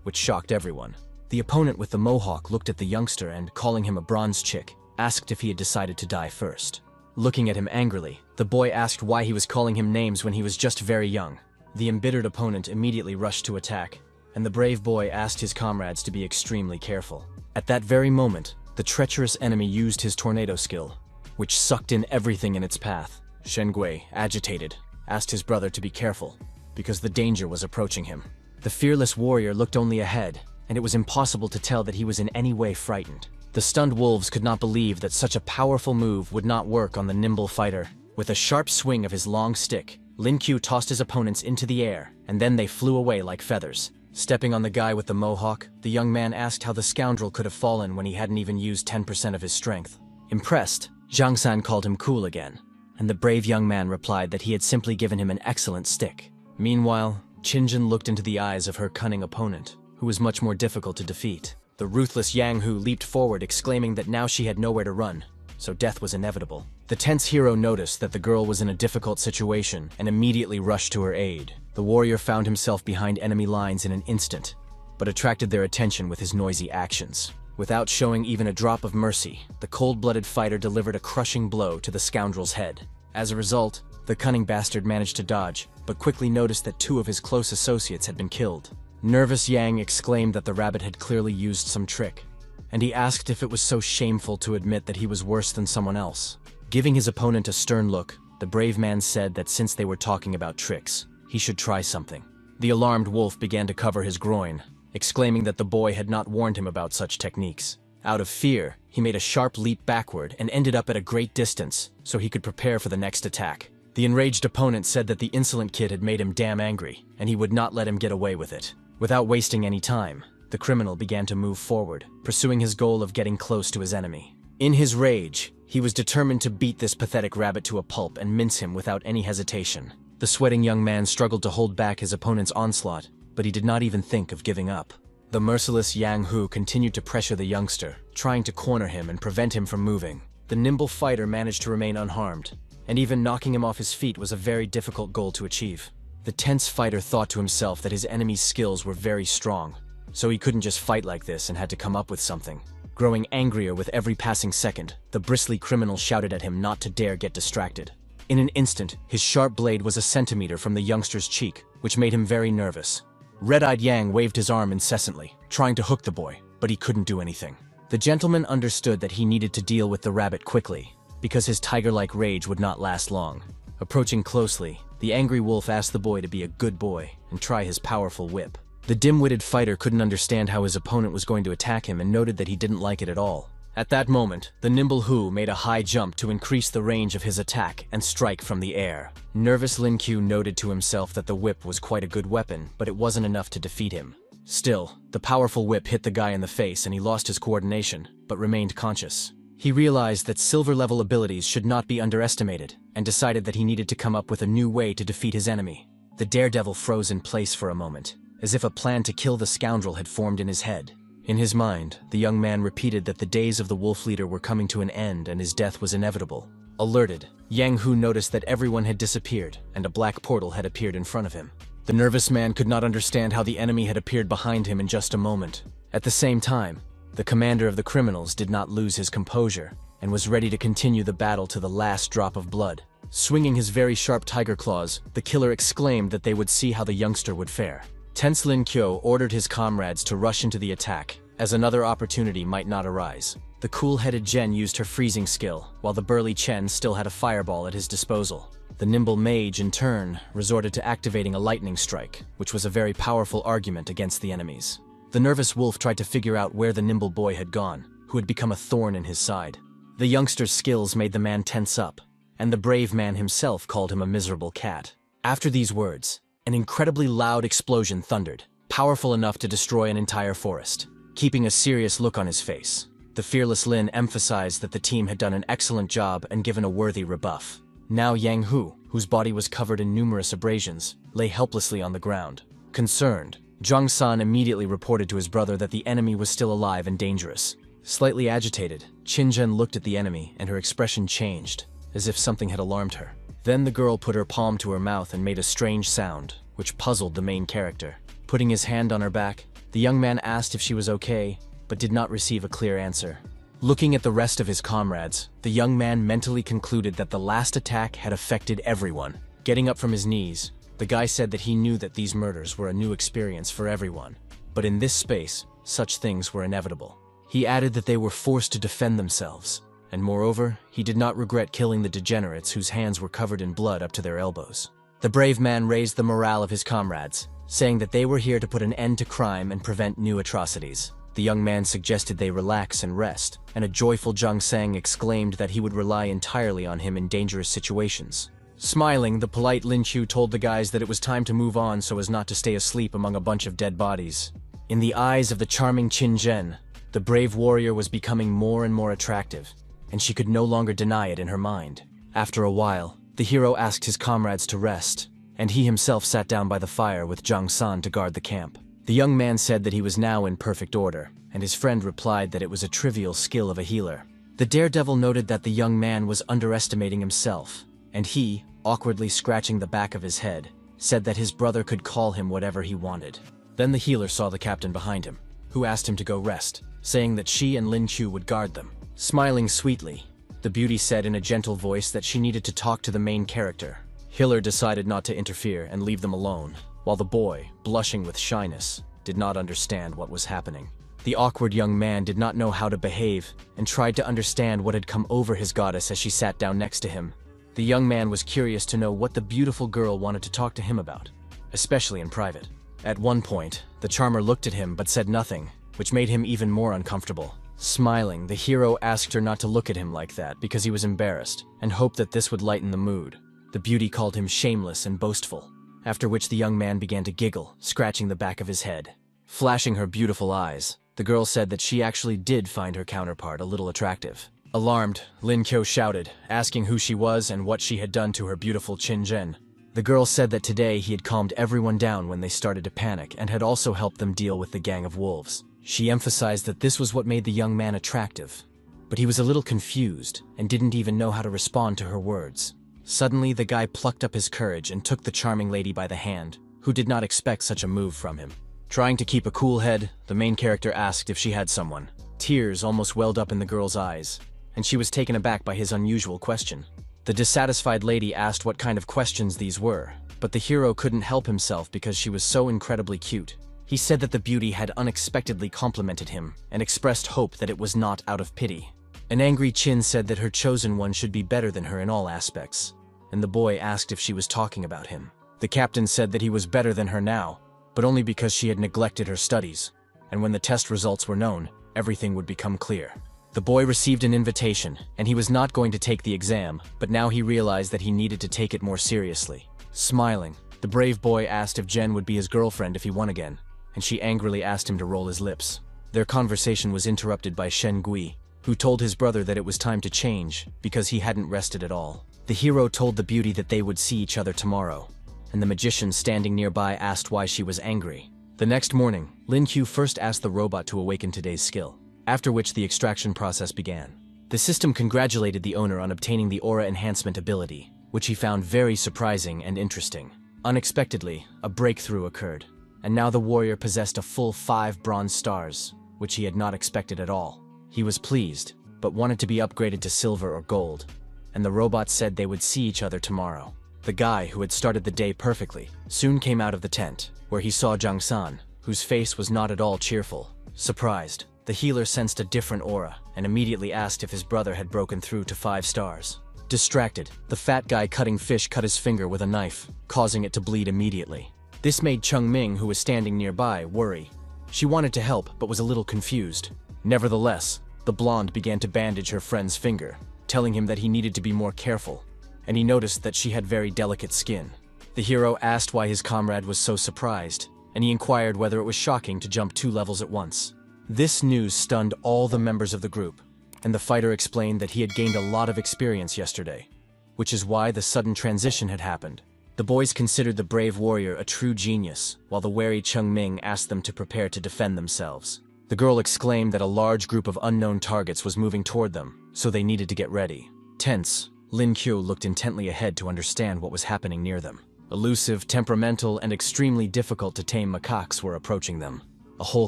which shocked everyone. The opponent with the mohawk looked at the youngster and, calling him a bronze chick, asked if he had decided to die first. Looking at him angrily, the boy asked why he was calling him names when he was just very young. The embittered opponent immediately rushed to attack, and the brave boy asked his comrades to be extremely careful. At that very moment, the treacherous enemy used his tornado skill, which sucked in everything in its path. Shen Gui, agitated, asked his brother to be careful, because the danger was approaching him. The fearless warrior looked only ahead, and it was impossible to tell that he was in any way frightened. The stunned wolves could not believe that such a powerful move would not work on the nimble fighter. With a sharp swing of his long stick, Lin Qiu tossed his opponents into the air, and then they flew away like feathers. Stepping on the guy with the mohawk, the young man asked how the scoundrel could have fallen when he hadn't even used 10% of his strength. Impressed, Zhang San called him cool again, and the brave young man replied that he had simply given him an excellent stick. Meanwhile, Qin looked into the eyes of her cunning opponent, who was much more difficult to defeat. The ruthless Yang-Hu leaped forward, exclaiming that now she had nowhere to run, so death was inevitable. The tense hero noticed that the girl was in a difficult situation and immediately rushed to her aid. The warrior found himself behind enemy lines in an instant, but attracted their attention with his noisy actions. Without showing even a drop of mercy, the cold-blooded fighter delivered a crushing blow to the scoundrel's head. As a result, The cunning bastard managed to dodge, but quickly noticed that 2 of his close associates had been killed. Nervous Yang exclaimed that the rabbit had clearly used some trick, and he asked if it was so shameful to admit that he was worse than someone else. Giving his opponent a stern look, the brave man said that since they were talking about tricks, he should try something. The alarmed wolf began to cover his groin, exclaiming that the boy had not warned him about such techniques. Out of fear, he made a sharp leap backward and ended up at a great distance, so he could prepare for the next attack. The enraged opponent said that the insolent kid had made him damn angry, and he would not let him get away with it. Without wasting any time, the criminal began to move forward, pursuing his goal of getting close to his enemy. In his rage, he was determined to beat this pathetic rabbit to a pulp and mince him without any hesitation. The sweating young man struggled to hold back his opponent's onslaught, but he did not even think of giving up. The merciless Yang Hu continued to pressure the youngster, trying to corner him and prevent him from moving. The nimble fighter managed to remain unharmed, and even knocking him off his feet was a very difficult goal to achieve. The tense fighter thought to himself that his enemy's skills were very strong, so he couldn't just fight like this and had to come up with something. Growing angrier with every passing second, the bristly criminal shouted at him not to dare get distracted. In an instant, his sharp blade was a centimeter from the youngster's cheek, which made him very nervous. Red-eyed Yang waved his arm incessantly, trying to hook the boy, but he couldn't do anything. The gentleman understood that he needed to deal with the rabbit quickly, because his tiger-like rage would not last long. Approaching closely, the angry wolf asked the boy to be a good boy and try his powerful whip. The dim-witted fighter couldn't understand how his opponent was going to attack him and noted that he didn't like it at all. At that moment, the nimble Hu made a high jump to increase the range of his attack and strike from the air. Nervous Lin Qiu noted to himself that the whip was quite a good weapon, but it wasn't enough to defeat him. Still, the powerful whip hit the guy in the face and he lost his coordination, but remained conscious. He realized that silver-level abilities should not be underestimated, and decided that he needed to come up with a new way to defeat his enemy. The daredevil froze in place for a moment, as if a plan to kill the scoundrel had formed in his head. In his mind, the young man repeated that the days of the wolf leader were coming to an end and his death was inevitable. Alerted, Yang Hu noticed that everyone had disappeared and a black portal had appeared in front of him. The nervous man could not understand how the enemy had appeared behind him in just a moment. At the same time, the commander of the criminals did not lose his composure and was ready to continue the battle to the last drop of blood. Swinging his very sharp tiger claws, the killer exclaimed that they would see how the youngster would fare. Tense Lin Qiu ordered his comrades to rush into the attack, as another opportunity might not arise. The cool-headed Zhen used her freezing skill, while the burly Chen still had a fireball at his disposal. The nimble mage, in turn, resorted to activating a lightning strike, which was a very powerful argument against the enemies. The nervous wolf tried to figure out where the nimble boy had gone, who had become a thorn in his side. The youngster's skills made the man tense up, and the brave man himself called him a miserable cat. After these words, an incredibly loud explosion thundered, powerful enough to destroy an entire forest. Keeping a serious look on his face, the fearless Lin emphasized that the team had done an excellent job and given a worthy rebuff. Now Yang Hu, whose body was covered in numerous abrasions, lay helplessly on the ground. Concerned, Zhang San immediately reported to his brother that the enemy was still alive and dangerous. Slightly agitated, Qin Zhen looked at the enemy and her expression changed, as if something had alarmed her. Then the girl put her palm to her mouth and made a strange sound, which puzzled the main character. Putting his hand on her back, the young man asked if she was okay, but did not receive a clear answer. Looking at the rest of his comrades, the young man mentally concluded that the last attack had affected everyone. Getting up from his knees, the guy said that he knew that these murders were a new experience for everyone, but in this space, such things were inevitable. He added that they were forced to defend themselves, and moreover, he did not regret killing the degenerates whose hands were covered in blood up to their elbows. The brave man raised the morale of his comrades, saying that they were here to put an end to crime and prevent new atrocities. The young man suggested they relax and rest, and a joyful Zhang Sang exclaimed that he would rely entirely on him in dangerous situations. Smiling, the polite Lin Qiu told the guys that it was time to move on so as not to stay asleep among a bunch of dead bodies. In the eyes of the charming Qin Zhen, the brave warrior was becoming more and more attractive, and she could no longer deny it in her mind. After a while, the hero asked his comrades to rest, and he himself sat down by the fire with Zhang San to guard the camp. The young man said that he was now in perfect order, and his friend replied that it was a trivial skill of a healer. The daredevil noted that the young man was underestimating himself, and he, awkwardly scratching the back of his head, said that his brother could call him whatever he wanted. Then the healer saw the captain behind him, who asked him to go rest, saying that she and Lin Qiu would guard them. Smiling sweetly, the beauty said in a gentle voice that she needed to talk to the main character, Hiller decided not to interfere and leave them alone, while the boy, blushing with shyness, did not understand what was happening. The awkward young man did not know how to behave and tried to understand what had come over his goddess as she sat down next to him. The young man was curious to know what the beautiful girl wanted to talk to him about, especially in private. At one point, the charmer looked at him but said nothing, which made him even more uncomfortable. Smiling, the hero asked her not to look at him like that because he was embarrassed and hoped that this would lighten the mood. The beauty called him shameless and boastful, after which the young man began to giggle, scratching the back of his head. Flashing her beautiful eyes, the girl said that she actually did find her counterpart a little attractive. Alarmed, Lin Kyo shouted, asking who she was and what she had done to her beautiful Chin Jen. The girl said that today he had calmed everyone down when they started to panic and had also helped them deal with the gang of wolves. She emphasized that this was what made the young man attractive, but he was a little confused and didn't even know how to respond to her words. Suddenly, the guy plucked up his courage and took the charming lady by the hand, who did not expect such a move from him. Trying to keep a cool head, the main character asked if she had someone. Tears almost welled up in the girl's eyes, and she was taken aback by his unusual question. The dissatisfied lady asked what kind of questions these were, but the hero couldn't help himself because she was so incredibly cute. He said that the beauty had unexpectedly complimented him and expressed hope that it was not out of pity. An angry Chin said that her chosen one should be better than her in all aspects, and the boy asked if she was talking about him. The captain said that he was better than her now, but only because she had neglected her studies, and when the test results were known, everything would become clear. The boy received an invitation, and he was not going to take the exam, but now he realized that he needed to take it more seriously. Smiling, the brave boy asked if Jen would be his girlfriend if he won again, and she angrily asked him to roll his lips. Their conversation was interrupted by Shen Gui, who told his brother that it was time to change because he hadn't rested at all. The hero told the beauty that they would see each other tomorrow, and the magician standing nearby asked why she was angry. The next morning, Lin Q first asked the robot to awaken today's skill, after which the extraction process began. The system congratulated the owner on obtaining the aura enhancement ability, which he found very surprising and interesting. Unexpectedly, a breakthrough occurred, and now the warrior possessed a full 5 bronze stars, which he had not expected at all. He was pleased, but wanted to be upgraded to silver or gold, and the robot said they would see each other tomorrow. The guy, who had started the day perfectly, soon came out of the tent, where he saw Jang San, whose face was not at all cheerful. Surprised, the healer sensed a different aura, and immediately asked if his brother had broken through to 5 stars. Distracted, the fat guy cutting fish cut his finger with a knife, causing it to bleed immediately. This made Chung Ming, who was standing nearby, worry. She wanted to help, but was a little confused. Nevertheless, the blonde began to bandage her friend's finger, telling him that he needed to be more careful, and he noticed that she had very delicate skin. The hero asked why his comrade was so surprised, and he inquired whether it was shocking to jump 2 levels at once. This news stunned all the members of the group, and the fighter explained that he had gained a lot of experience yesterday, which is why the sudden transition had happened. The boys considered the brave warrior a true genius, while the wary Chung Ming asked them to prepare to defend themselves. The girl exclaimed that a large group of unknown targets was moving toward them, so they needed to get ready. Tense, Lin Kyo looked intently ahead to understand what was happening near them. Elusive, temperamental, and extremely difficult to tame macaques were approaching them. A whole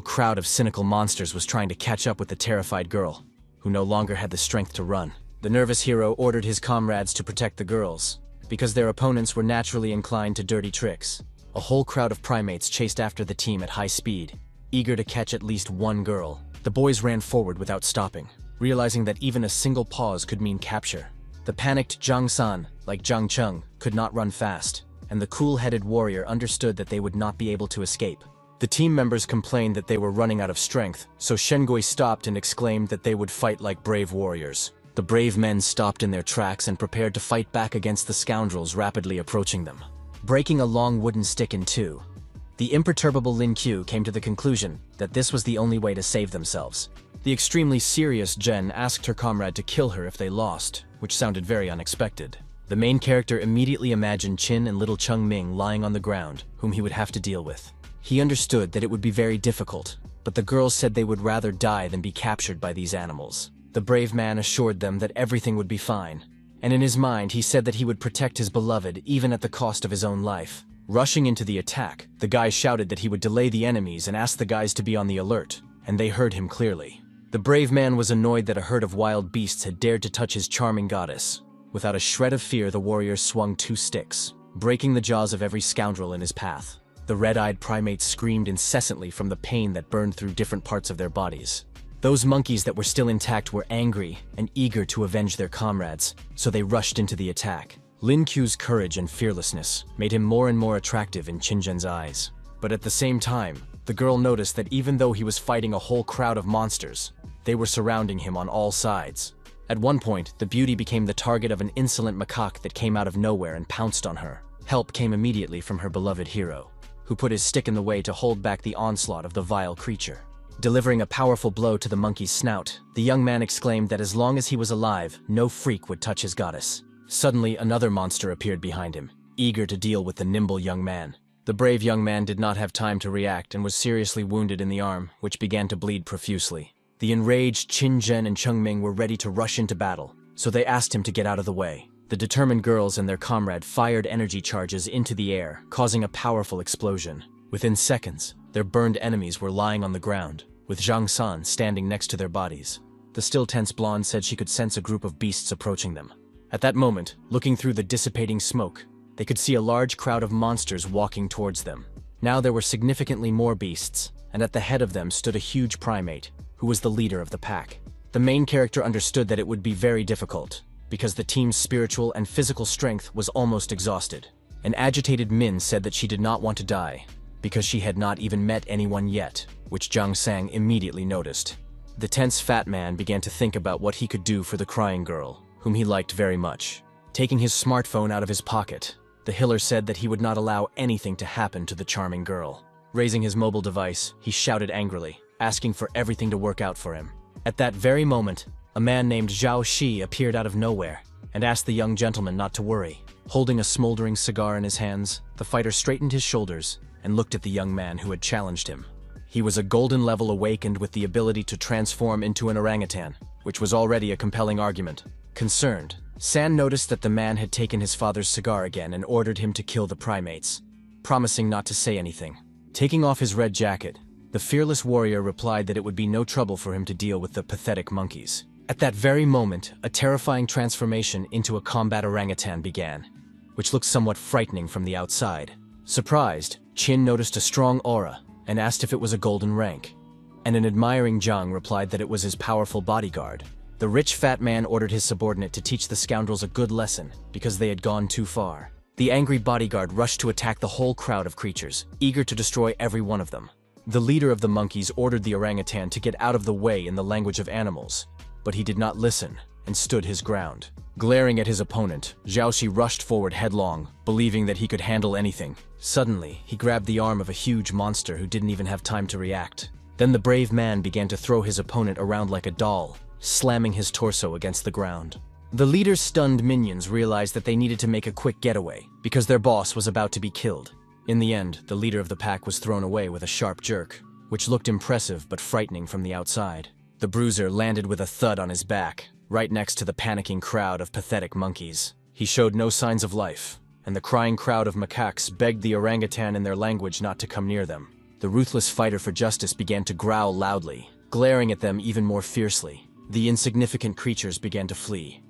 crowd of cynical monsters was trying to catch up with the terrified girl, who no longer had the strength to run. The nervous hero ordered his comrades to protect the girls, because their opponents were naturally inclined to dirty tricks. A whole crowd of primates chased after the team at high speed, eager to catch at least one girl. The boys ran forward without stopping, realizing that even a single pause could mean capture. The panicked Zhang San, like Zhang Cheng, could not run fast, and the cool-headed warrior understood that they would not be able to escape. The team members complained that they were running out of strength, so Shengui stopped and exclaimed that they would fight like brave warriors. The brave men stopped in their tracks and prepared to fight back against the scoundrels rapidly approaching them. Breaking a long wooden stick in 2, the imperturbable Lin Q came to the conclusion that this was the only way to save themselves. The extremely serious Jen asked her comrade to kill her if they lost, which sounded very unexpected. The main character immediately imagined Chin and little Chung Ming lying on the ground, whom he would have to deal with. He understood that it would be very difficult, but the girls said they would rather die than be captured by these animals. The brave man assured them that everything would be fine, and in his mind he said that he would protect his beloved even at the cost of his own life. Rushing into the attack, the guy shouted that he would delay the enemies and asked the guys to be on the alert, and they heard him clearly. The brave man was annoyed that a herd of wild beasts had dared to touch his charming goddess. Without a shred of fear, the warriors swung 2 sticks. breaking the jaws of every scoundrel in his path. The red-eyed primates screamed incessantly from the pain that burned through different parts of their bodies. Those monkeys that were still intact were angry and eager to avenge their comrades, so they rushed into the attack. Lin Ku's courage and fearlessness made him more and more attractive in Qinzhen's eyes. But at the same time, the girl noticed that even though he was fighting a whole crowd of monsters, they were surrounding him on all sides. At one point, the beauty became the target of an insolent macaque that came out of nowhere and pounced on her. Help came immediately from her beloved hero, who put his stick in the way to hold back the onslaught of the vile creature. Delivering a powerful blow to the monkey's snout, the young man exclaimed that as long as he was alive, no freak would touch his goddess. Suddenly, another monster appeared behind him, eager to deal with the nimble young man. The brave young man did not have time to react and was seriously wounded in the arm, which began to bleed profusely. The enraged Qinzhen and Chengming were ready to rush into battle, so they asked him to get out of the way. The determined girls and their comrade fired energy charges into the air, causing a powerful explosion. Within seconds, their burned enemies were lying on the ground, with Zhang San standing next to their bodies. The still tense blonde said she could sense a group of beasts approaching them. At that moment, looking through the dissipating smoke, they could see a large crowd of monsters walking towards them. Now there were significantly more beasts, and at the head of them stood a huge primate, who was the leader of the pack. The main character understood that it would be very difficult, because the team's spiritual and physical strength was almost exhausted. An agitated Min said that she did not want to die, because she had not even met anyone yet, which Zhang Sang immediately noticed. The tense fat man began to think about what he could do for the crying girl, whom he liked very much. Taking his smartphone out of his pocket, the healer said that he would not allow anything to happen to the charming girl. Raising his mobile device, he shouted angrily, asking for everything to work out for him. At that very moment, a man named Zhao Shi appeared out of nowhere and asked the young gentleman not to worry. Holding a smoldering cigar in his hands, the fighter straightened his shoulders and looked at the young man who had challenged him. He was a golden level awakened with the ability to transform into an orangutan, which was already a compelling argument. Concerned, San noticed that the man had taken his father's cigar again and ordered him to kill the primates, promising not to say anything. Taking off his red jacket, the fearless warrior replied that it would be no trouble for him to deal with the pathetic monkeys. At that very moment, a terrifying transformation into a combat orangutan began, which looked somewhat frightening from the outside. Surprised, Qin noticed a strong aura and asked if it was a golden rank, and an admiring Zhang replied that it was his powerful bodyguard. The rich fat man ordered his subordinate to teach the scoundrels a good lesson because they had gone too far. The angry bodyguard rushed to attack the whole crowd of creatures, eager to destroy every one of them. The leader of the monkeys ordered the orangutan to get out of the way in the language of animals, but he did not listen and stood his ground. Glaring at his opponent, Zhao rushed forward headlong, believing that he could handle anything. Suddenly, he grabbed the arm of a huge monster who didn't even have time to react. Then the brave man began to throw his opponent around like a doll, slamming his torso against the ground. The leader's stunned minions realized that they needed to make a quick getaway, because their boss was about to be killed. In the end, the leader of the pack was thrown away with a sharp jerk, which looked impressive but frightening from the outside. The bruiser landed with a thud on his back, right next to the panicking crowd of pathetic monkeys. He showed no signs of life, and the crying crowd of macaques begged the orangutan in their language not to come near them. The ruthless fighter for justice began to growl loudly, glaring at them even more fiercely. The insignificant creatures began to flee,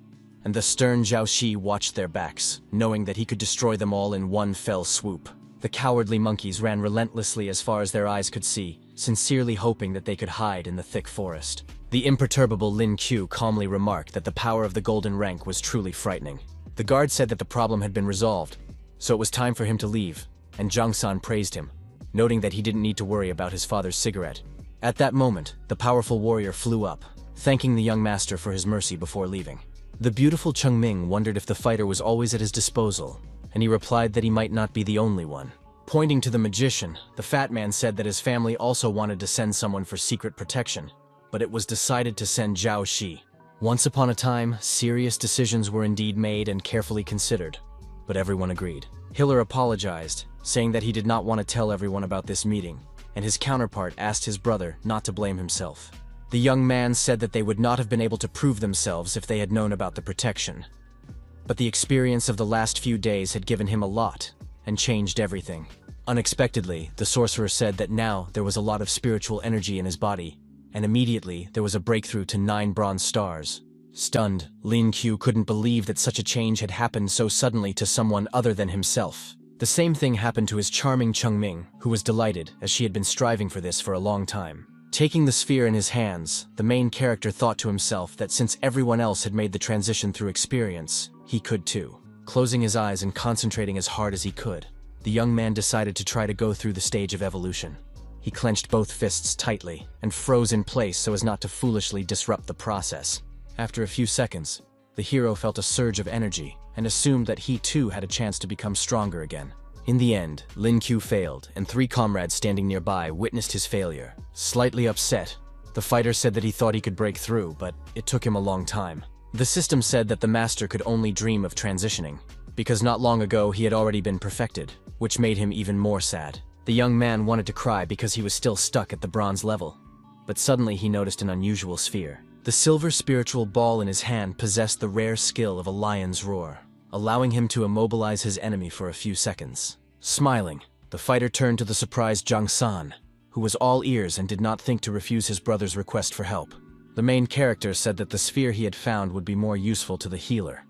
and the stern Zhao Shi watched their backs, knowing that he could destroy them all in one fell swoop. The cowardly monkeys ran relentlessly as far as their eyes could see, sincerely hoping that they could hide in the thick forest. The imperturbable Lin Q calmly remarked that the power of the golden rank was truly frightening. The guard said that the problem had been resolved, so it was time for him to leave, and Zhang San praised him, noting that he didn't need to worry about his father's cigarette. At that moment, the powerful warrior flew up, thanking the young master for his mercy before leaving. The beautiful Chengming wondered if the fighter was always at his disposal, and he replied that he might not be the only one. Pointing to the magician, the fat man said that his family also wanted to send someone for secret protection, but it was decided to send Zhao Shi. Once upon a time, serious decisions were indeed made and carefully considered, but everyone agreed. Hiller apologized, saying that he did not want to tell everyone about this meeting, and his counterpart asked his brother not to blame himself. The young man said that they would not have been able to prove themselves if they had known about the protection. But the experience of the last few days had given him a lot, and changed everything. Unexpectedly, the sorcerer said that now there was a lot of spiritual energy in his body, and immediately there was a breakthrough to 9 bronze stars, Stunned, Lin Q couldn't believe that such a change had happened so suddenly to someone other than himself. The same thing happened to his charming Chungming, who was delighted, as she had been striving for this for a long time. Taking the sphere in his hands, the main character thought to himself that since everyone else had made the transition through experience, he could too. Closing his eyes and concentrating as hard as he could, the young man decided to try to go through the stage of evolution. He clenched both fists tightly and froze in place so as not to foolishly disrupt the process. After a few seconds, the hero felt a surge of energy and assumed that he too had a chance to become stronger again. In the end, Lin Q failed, and 3 comrades standing nearby witnessed his failure. Slightly upset, the fighter said that he thought he could break through, but it took him a long time. The system said that the master could only dream of transitioning, because not long ago he had already been perfected, which made him even more sad. The young man wanted to cry because he was still stuck at the bronze level, but suddenly he noticed an unusual sphere. The silver spiritual ball in his hand possessed the rare skill of a lion's roar, allowing him to immobilize his enemy for a few seconds. Smiling, the fighter turned to the surprised Zhang San, who was all ears and did not think to refuse his brother's request for help. The main character said that the sphere he had found would be more useful to the healer,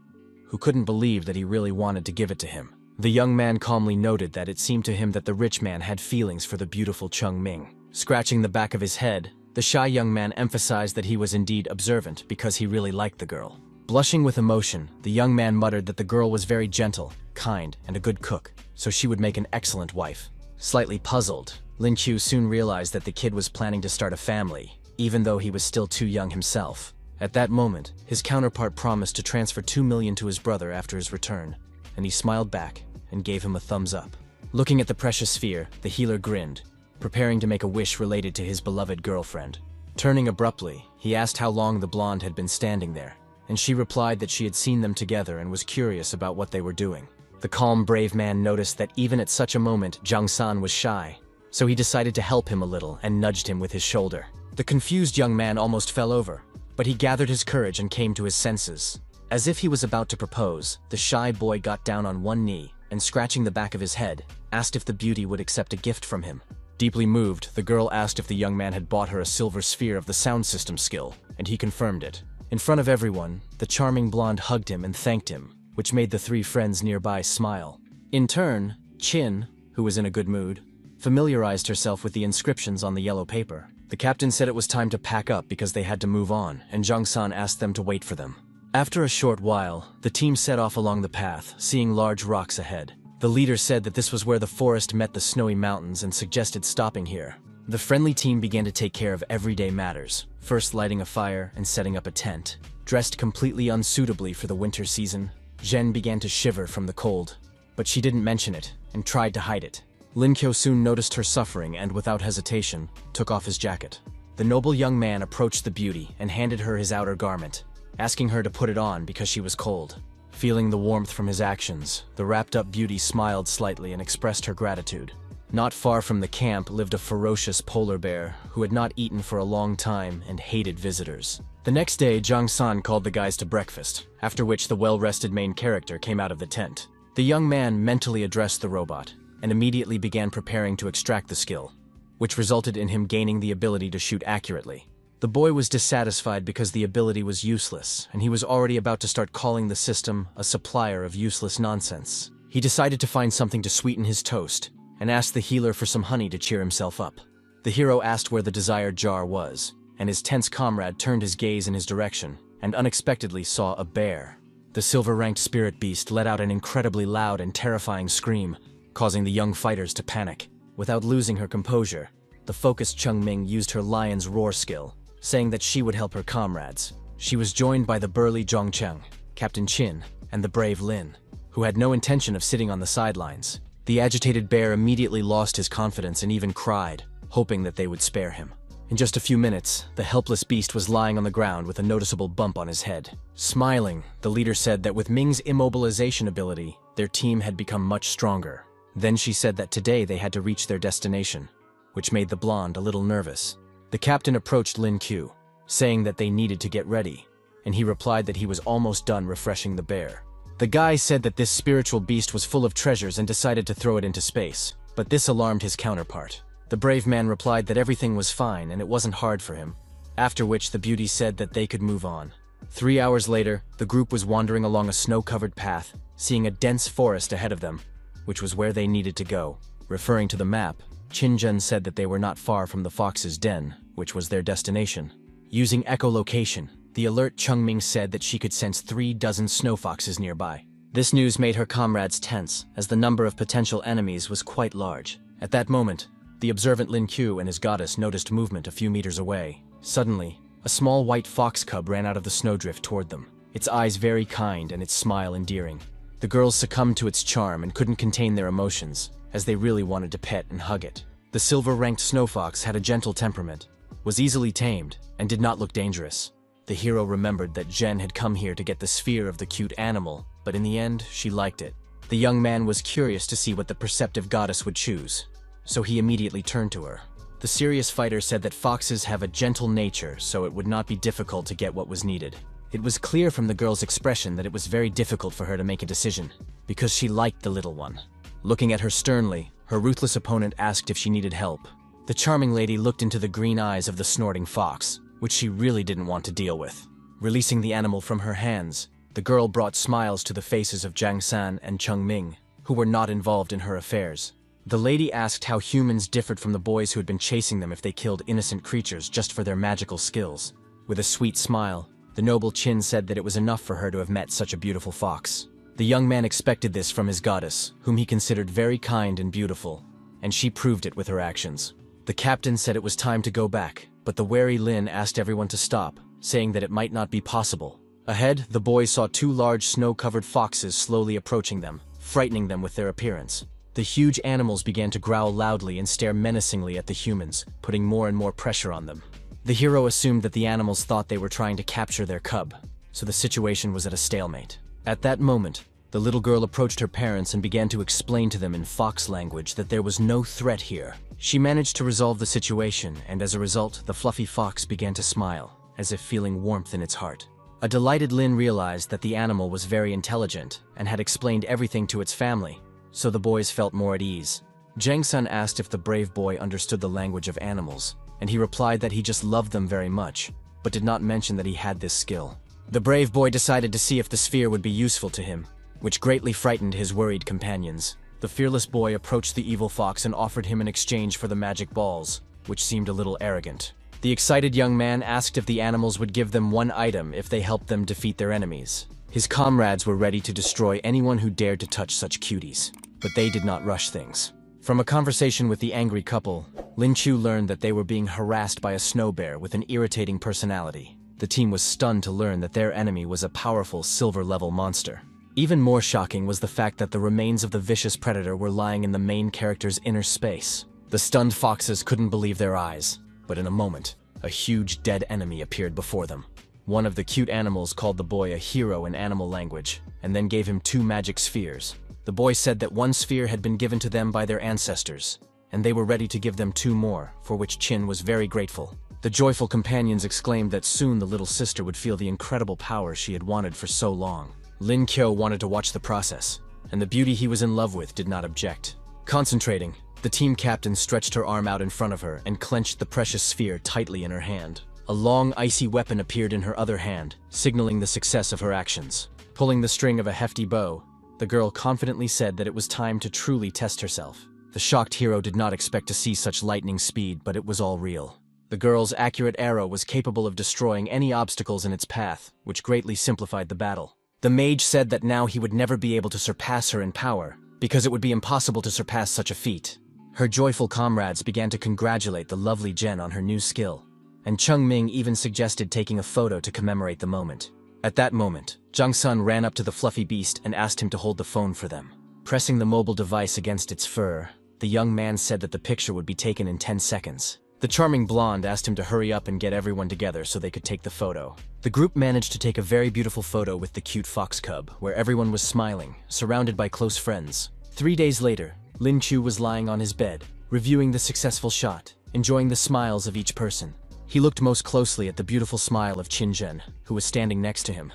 who couldn't believe that he really wanted to give it to him. The young man calmly noted that it seemed to him that the rich man had feelings for the beautiful Chung Ming. Scratching the back of his head, the shy young man emphasized that he was indeed observant because he really liked the girl. Blushing with emotion, the young man muttered that the girl was very gentle, kind, and a good cook, so she would make an excellent wife. Slightly puzzled, Lin Q soon realized that the kid was planning to start a family, even though he was still too young himself. At that moment, his counterpart promised to transfer 2 million to his brother after his return, and he smiled back and gave him a thumbs up. Looking at the precious sphere, the healer grinned, preparing to make a wish related to his beloved girlfriend. Turning abruptly, he asked how long the blonde had been standing there, and she replied that she had seen them together and was curious about what they were doing. The calm, brave man noticed that even at such a moment, Zhang San was shy, so he decided to help him a little and nudged him with his shoulder. The confused young man almost fell over, but he gathered his courage and came to his senses. As if he was about to propose, the shy boy got down on one knee and, scratching the back of his head, asked if the beauty would accept a gift from him. Deeply moved, the girl asked if the young man had bought her a silver sphere of the sound system skill, and he confirmed it. In front of everyone, the charming blonde hugged him and thanked him, which made the 3 friends nearby smile. In turn, Qin, who was in a good mood, familiarized herself with the inscriptions on the yellow paper. The captain said it was time to pack up because they had to move on, and Zhang San asked them to wait for them. After a short while, the team set off along the path, seeing large rocks ahead. The leader said that this was where the forest met the snowy mountains and suggested stopping here. The friendly team began to take care of everyday matters, first lighting a fire and setting up a tent. Dressed completely unsuitably for the winter season, Zhen began to shiver from the cold, but she didn't mention it and tried to hide it. Lin Qiu soon noticed her suffering and, without hesitation, took off his jacket. The noble young man approached the beauty and handed her his outer garment, asking her to put it on because she was cold. Feeling the warmth from his actions, the wrapped-up beauty smiled slightly and expressed her gratitude. Not far from the camp lived a ferocious polar bear who had not eaten for a long time and hated visitors. The next day, Zhang San called the guys to breakfast, after which the well-rested main character came out of the tent. The young man mentally addressed the robot and immediately began preparing to extract the skill, which resulted in him gaining the ability to shoot accurately. The boy was dissatisfied because the ability was useless, and he was already about to start calling the system a supplier of useless nonsense. He decided to find something to sweeten his toast, and asked the healer for some honey to cheer himself up. The hero asked where the desired jar was, and his tense comrade turned his gaze in his direction, and unexpectedly saw a bear. The silver-ranked spirit beast let out an incredibly loud and terrifying scream, causing the young fighters to panic. Without losing her composure, the focused Chung Ming used her lion's roar skill, saying that she would help her comrades. She was joined by the burly Zhongcheng, Captain Qin, and the brave Lin, who had no intention of sitting on the sidelines. The agitated bear immediately lost his confidence and even cried, hoping that they would spare him. In just a few minutes, the helpless beast was lying on the ground with a noticeable bump on his head. Smiling, the leader said that with Ming's immobilization ability, their team had become much stronger. Then she said that today they had to reach their destination, which made the blonde a little nervous. The captain approached Lin Qiu, saying that they needed to get ready, and he replied that he was almost done refreshing the bear. The guy said that this spiritual beast was full of treasures and decided to throw it into space, but this alarmed his counterpart. The brave man replied that everything was fine and it wasn't hard for him, after which the beauty said that they could move on. 3 hours later, the group was wandering along a snow-covered path, seeing a dense forest ahead of them, which was where they needed to go. Referring to the map, Qinzhen said that they were not far from the fox's den, which was their destination. Using echolocation, the alert Chengming said that she could sense 3 dozen snow foxes nearby. This news made her comrades tense, as the number of potential enemies was quite large. At that moment, the observant Lin Qiu and his goddess noticed movement a few meters away. Suddenly, a small white fox cub ran out of the snowdrift toward them, its eyes very kind and its smile endearing. The girls succumbed to its charm and couldn't contain their emotions, as they really wanted to pet and hug it. The silver-ranked snow fox had a gentle temperament, was easily tamed, and did not look dangerous. The hero remembered that Jen had come here to get the sphere of the cute animal, but in the end, she liked it. The young man was curious to see what the perceptive goddess would choose, so he immediately turned to her. The serious fighter said that foxes have a gentle nature, so it would not be difficult to get what was needed. It was clear from the girl's expression that it was very difficult for her to make a decision, because she liked the little one. Looking at her sternly, her ruthless opponent asked if she needed help. The charming lady looked into the green eyes of the snorting fox, which she really didn't want to deal with. Releasing the animal from her hands, the girl brought smiles to the faces of Jiang San and Cheng Ming, who were not involved in her affairs. The lady asked how humans differed from the boys who had been chasing them if they killed innocent creatures just for their magical skills. With a sweet smile, the noble Qin said that it was enough for her to have met such a beautiful fox. The young man expected this from his goddess, whom he considered very kind and beautiful, and she proved it with her actions. The captain said it was time to go back, but the wary Lin asked everyone to stop, saying that it might not be possible. Ahead, the boys saw 2 large snow-covered foxes slowly approaching them, frightening them with their appearance. The huge animals began to growl loudly and stare menacingly at the humans, putting more and more pressure on them. The hero assumed that the animals thought they were trying to capture their cub, so the situation was at a stalemate. At that moment, the little girl approached her parents and began to explain to them in fox language that there was no threat here. She managed to resolve the situation, and as a result, the fluffy fox began to smile, as if feeling warmth in its heart. A delighted Lin realized that the animal was very intelligent and had explained everything to its family, so the boys felt more at ease. Jiang Sun asked if the brave boy understood the language of animals, and he replied that he just loved them very much, but did not mention that he had this skill. The brave boy decided to see if the sphere would be useful to him, which greatly frightened his worried companions. The fearless boy approached the evil fox and offered him an exchange for the magic balls, which seemed a little arrogant. The excited young man asked if the animals would give them 1 item if they helped them defeat their enemies. His comrades were ready to destroy anyone who dared to touch such cuties, but they did not rush things. From a conversation with the angry couple, Lin Qiu learned that they were being harassed by a snow bear with an irritating personality. The team was stunned to learn that their enemy was a powerful silver-level monster. Even more shocking was the fact that the remains of the vicious predator were lying in the main character's inner space. The stunned foxes couldn't believe their eyes, but in a moment, a huge dead enemy appeared before them. One of the cute animals called the boy a hero in animal language, and then gave him 2 magic spheres. The boy said that 1 sphere had been given to them by their ancestors, and they were ready to give them 2 more, for which Qin was very grateful. The joyful companions exclaimed that soon the little sister would feel the incredible power she had wanted for so long. Lin Qiu wanted to watch the process, and the beauty he was in love with did not object. Concentrating, the team captain stretched her arm out in front of her and clenched the precious sphere tightly in her hand. A long, icy weapon appeared in her other hand, signaling the success of her actions. Pulling the string of a hefty bow, the girl confidently said that it was time to truly test herself. The shocked hero did not expect to see such lightning speed, but it was all real. The girl's accurate arrow was capable of destroying any obstacles in its path, which greatly simplified the battle. The mage said that now he would never be able to surpass her in power, because it would be impossible to surpass such a feat. Her joyful comrades began to congratulate the lovely Jen on her new skill, and Cheng Ming even suggested taking a photo to commemorate the moment. At that moment, Jiang Sun ran up to the fluffy beast and asked him to hold the phone for them. Pressing the mobile device against its fur, the young man said that the picture would be taken in 10 seconds. The charming blonde asked him to hurry up and get everyone together so they could take the photo. The group managed to take a very beautiful photo with the cute fox cub, where everyone was smiling, surrounded by close friends. 3 days later, Lin Qiu was lying on his bed, reviewing the successful shot, enjoying the smiles of each person. He looked most closely at the beautiful smile of Qinzhen, who was standing next to him.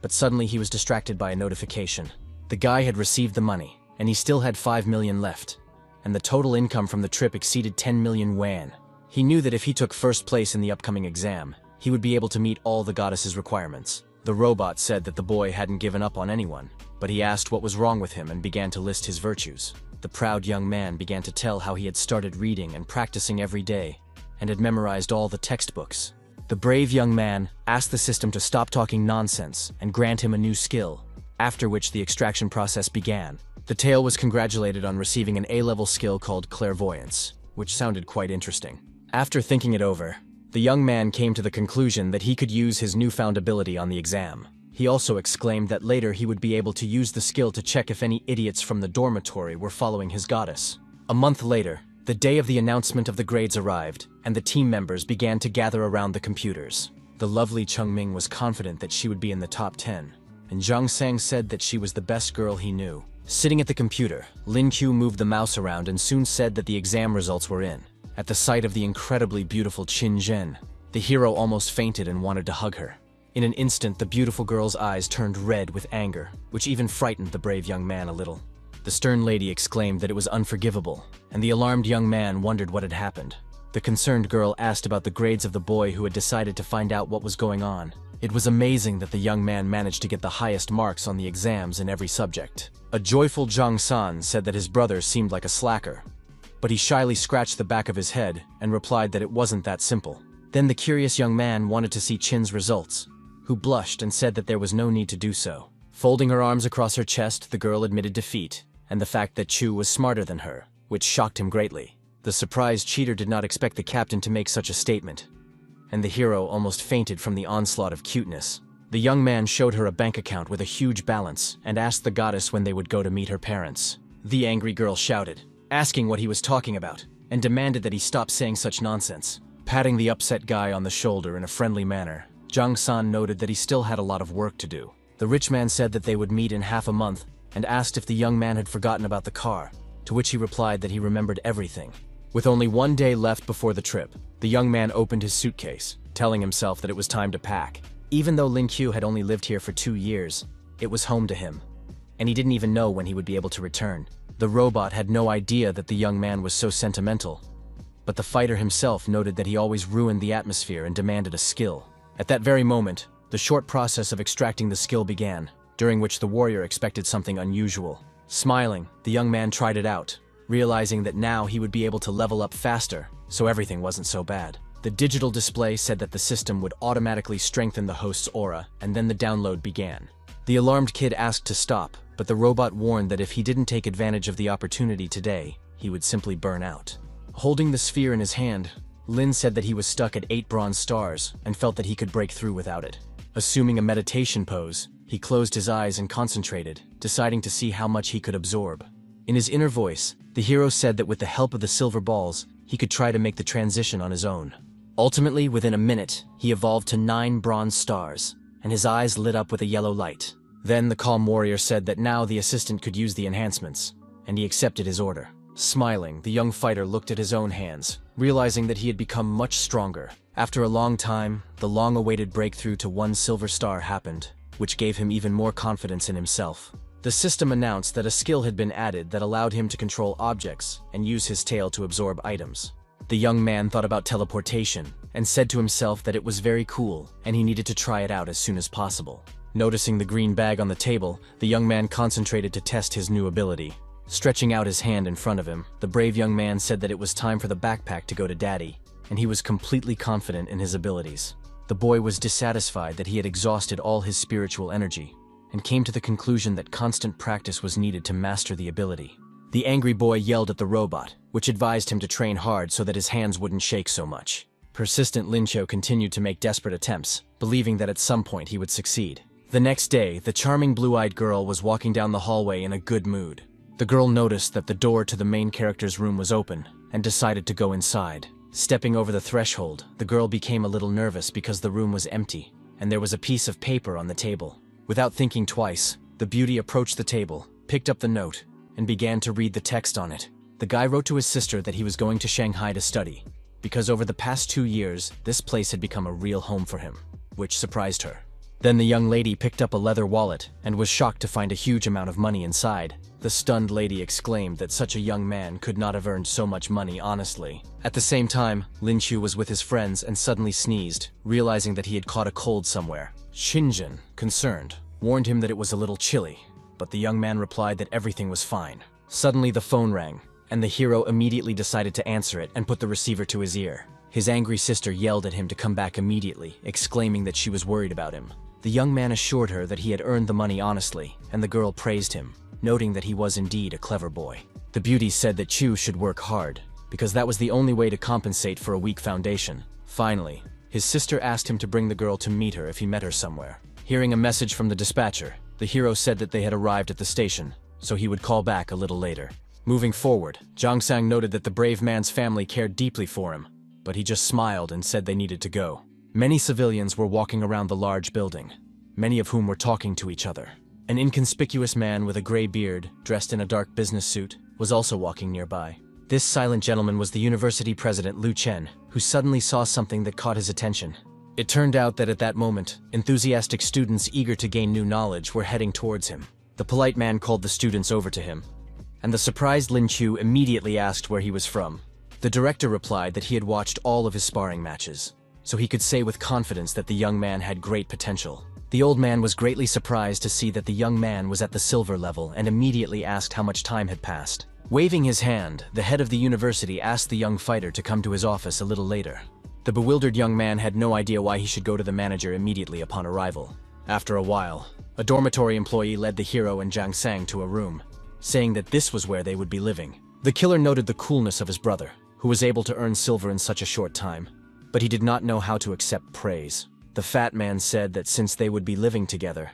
But suddenly he was distracted by a notification. The guy had received the money, and he still had 5 million left, and the total income from the trip exceeded 10 million yuan. He knew that if he took first place in the upcoming exam, he would be able to meet all the goddess's requirements. The robot said that the boy hadn't given up on anyone, but he asked what was wrong with him and began to list his virtues. The proud young man began to tell how he had started reading and practicing every day, and had memorized all the textbooks. The brave young man asked the system to stop talking nonsense and grant him a new skill, after which the extraction process began. The tale was congratulated on receiving an A-level skill called clairvoyance, which sounded quite interesting. After thinking it over, the young man came to the conclusion that he could use his newfound ability on the exam. He also exclaimed that later he would be able to use the skill to check if any idiots from the dormitory were following his goddess. A month later, the day of the announcement of the grades arrived, and the team members began to gather around the computers. The lovely Chungming was confident that she would be in the top 10, and Zhang Sang said that she was the best girl he knew. Sitting at the computer, Lin Qiu moved the mouse around and soon said that the exam results were in. At the sight of the incredibly beautiful Qin Zhen, the hero almost fainted and wanted to hug her. In an instant, the beautiful girl's eyes turned red with anger, which even frightened the brave young man a little. The stern lady exclaimed that it was unforgivable, and the alarmed young man wondered what had happened. The concerned girl asked about the grades of the boy who had decided to find out what was going on. It was amazing that the young man managed to get the highest marks on the exams in every subject. A joyful Zhang San said that his brother seemed like a slacker, but he shyly scratched the back of his head and replied that it wasn't that simple. Then the curious young man wanted to see Qin's results, who blushed and said that there was no need to do so. Folding her arms across her chest, the girl admitted defeat, and the fact that Chu was smarter than her, which shocked him greatly. The surprised cheater did not expect the captain to make such a statement, and the hero almost fainted from the onslaught of cuteness. The young man showed her a bank account with a huge balance and asked the goddess when they would go to meet her parents. The angry girl shouted, asking what he was talking about, and demanded that he stop saying such nonsense. Patting the upset guy on the shoulder in a friendly manner, Zhang San noted that he still had a lot of work to do. The rich man said that they would meet in half a month and asked if the young man had forgotten about the car, to which he replied that he remembered everything. With only one day left before the trip, the young man opened his suitcase, telling himself that it was time to pack. Even though Lin Qiu had only lived here for 2 years, it was home to him, and he didn't even know when he would be able to return. The robot had no idea that the young man was so sentimental, but the fighter himself noted that he always ruined the atmosphere and demanded a skill. At that very moment, the short process of extracting the skill began, during which the warrior expected something unusual. Smiling, the young man tried it out, realizing that now he would be able to level up faster, so everything wasn't so bad. The digital display said that the system would automatically strengthen the host's aura, and then the download began. The alarmed kid asked to stop, but the robot warned that if he didn't take advantage of the opportunity today, he would simply burn out. Holding the sphere in his hand, Lin said that he was stuck at 8 bronze stars and felt that he could break through without it. Assuming a meditation pose, he closed his eyes and concentrated, deciding to see how much he could absorb. In his inner voice, the hero said that with the help of the silver balls, he could try to make the transition on his own. Ultimately, within a minute, he evolved to 9 bronze stars, and his eyes lit up with a yellow light. Then the calm warrior said that now the assistant could use the enhancements, and he accepted his order. Smiling, the young fighter looked at his own hands, realizing that he had become much stronger. After a long time, the long-awaited breakthrough to 1 silver star happened, which gave him even more confidence in himself. The system announced that a skill had been added that allowed him to control objects and use his tail to absorb items. The young man thought about teleportation and said to himself that it was very cool and he needed to try it out as soon as possible. Noticing the green bag on the table, the young man concentrated to test his new ability. Stretching out his hand in front of him, the brave young man said that it was time for the backpack to go to Daddy, and he was completely confident in his abilities. The boy was dissatisfied that he had exhausted all his spiritual energy, and came to the conclusion that constant practice was needed to master the ability. The angry boy yelled at the robot, which advised him to train hard so that his hands wouldn't shake so much. Persistent Lin Qiu continued to make desperate attempts, believing that at some point he would succeed. The next day, the charming blue-eyed girl was walking down the hallway in a good mood. The girl noticed that the door to the main character's room was open, and decided to go inside. Stepping over the threshold, the girl became a little nervous because the room was empty, and there was a piece of paper on the table. Without thinking twice, the beauty approached the table, picked up the note, and began to read the text on it. The guy wrote to his sister that he was going to Shanghai to study, because over the past 2 years, this place had become a real home for him, which surprised her. Then the young lady picked up a leather wallet and was shocked to find a huge amount of money inside. The stunned lady exclaimed that such a young man could not have earned so much money honestly. At the same time, Lin Chu was with his friends and suddenly sneezed, realizing that he had caught a cold somewhere. Shinjin, concerned, warned him that it was a little chilly, but the young man replied that everything was fine. Suddenly the phone rang, and the hero immediately decided to answer it and put the receiver to his ear. His angry sister yelled at him to come back immediately, exclaiming that she was worried about him. The young man assured her that he had earned the money honestly, and the girl praised him, noting that he was indeed a clever boy. The beauty said that Chu should work hard, because that was the only way to compensate for a weak foundation. Finally, his sister asked him to bring the girl to meet her if he met her somewhere. Hearing a message from the dispatcher, the hero said that they had arrived at the station, so he would call back a little later. Moving forward, Zhang Sang noted that the brave man's family cared deeply for him, but he just smiled and said they needed to go. Many civilians were walking around the large building, many of whom were talking to each other. An inconspicuous man with a gray beard, dressed in a dark business suit, was also walking nearby. This silent gentleman was the university president Lu Chen, who suddenly saw something that caught his attention. It turned out that at that moment, enthusiastic students eager to gain new knowledge were heading towards him. The polite man called the students over to him, and the surprised Lin Chu immediately asked where he was from. The director replied that he had watched all of his sparring matches, so he could say with confidence that the young man had great potential. The old man was greatly surprised to see that the young man was at the silver level and immediately asked how much time had passed. Waving his hand, the head of the university asked the young fighter to come to his office a little later. The bewildered young man had no idea why he should go to the manager immediately upon arrival. After a while, a dormitory employee led the hero and Zhang Sang to a room, saying that this was where they would be living. The killer noted the coolness of his brother, who was able to earn silver in such a short time, but he did not know how to accept praise. The fat man said that since they would be living together,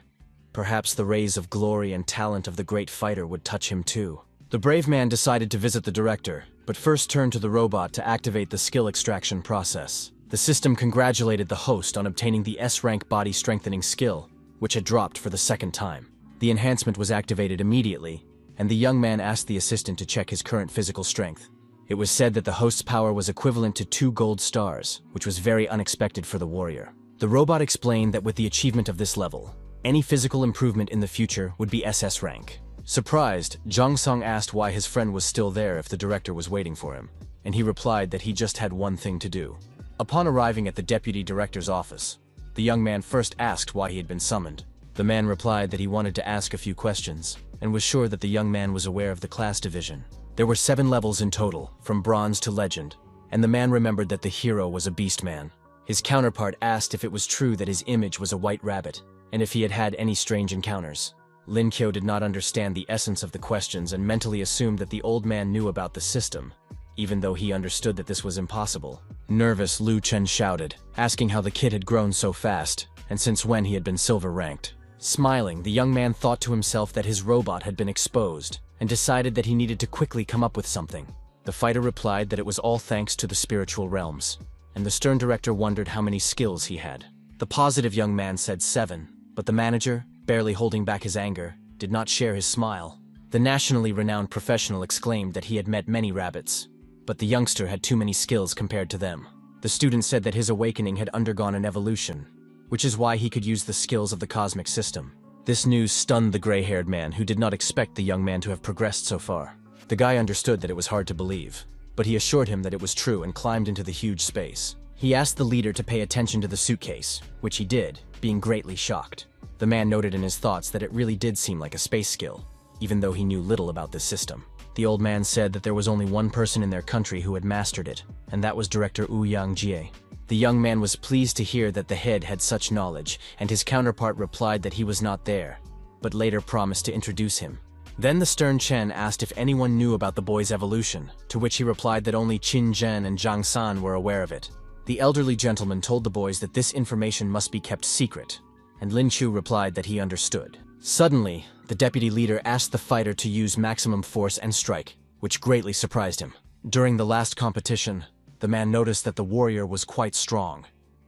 perhaps the rays of glory and talent of the great fighter would touch him too. The brave man decided to visit the director, but first turned to the robot to activate the skill extraction process. The system congratulated the host on obtaining the S-rank body strengthening skill, which had dropped for the second time. The enhancement was activated immediately, and the young man asked the assistant to check his current physical strength. It was said that the host's power was equivalent to 2 gold stars, which was very unexpected for the warrior. The robot explained that with the achievement of this level, any physical improvement in the future would be SS rank. Surprised, Zhang Sang asked why his friend was still there if the director was waiting for him, and he replied that he just had one thing to do. Upon arriving at the deputy director's office, the young man first asked why he had been summoned. The man replied that he wanted to ask a few questions, and was sure that the young man was aware of the class division. There were 7 levels in total, from bronze to legend, and the man remembered that the hero was a beast man. His counterpart asked if it was true that his image was a white rabbit, and if he had had any strange encounters. Lin Kyo did not understand the essence of the questions and mentally assumed that the old man knew about the system, even though he understood that this was impossible. Nervous, Lu Chen shouted, asking how the kid had grown so fast, and since when he had been silver ranked. Smiling, the young man thought to himself that his robot had been exposed, and decided that he needed to quickly come up with something. The fighter replied that it was all thanks to the spiritual realms, and the stern director wondered how many skills he had. The positive young man said 7, but the manager, barely holding back his anger, did not share his smile. The nationally renowned professional exclaimed that he had met many rabbits, but the youngster had too many skills compared to them. The student said that his awakening had undergone an evolution, which is why he could use the skills of the cosmic system. This news stunned the gray-haired man, who did not expect the young man to have progressed so far. The guy understood that it was hard to believe, but he assured him that it was true and climbed into the huge space. He asked the leader to pay attention to the suitcase, which he did, being greatly shocked. The man noted in his thoughts that it really did seem like a space skill, even though he knew little about this system. The old man said that there was only one person in their country who had mastered it, and that was Director Wu Yangjie. The young man was pleased to hear that the head had such knowledge, and his counterpart replied that he was not there, but later promised to introduce him. Then the stern Chen asked if anyone knew about the boy's evolution, to which he replied that only Qin Zhen and Zhang San were aware of it. The elderly gentleman told the boys that this information must be kept secret, and Lin Chu replied that he understood. Suddenly, the deputy leader asked the fighter to use maximum force and strike, which greatly surprised him. During the last competition, the man noticed that the warrior was quite strong,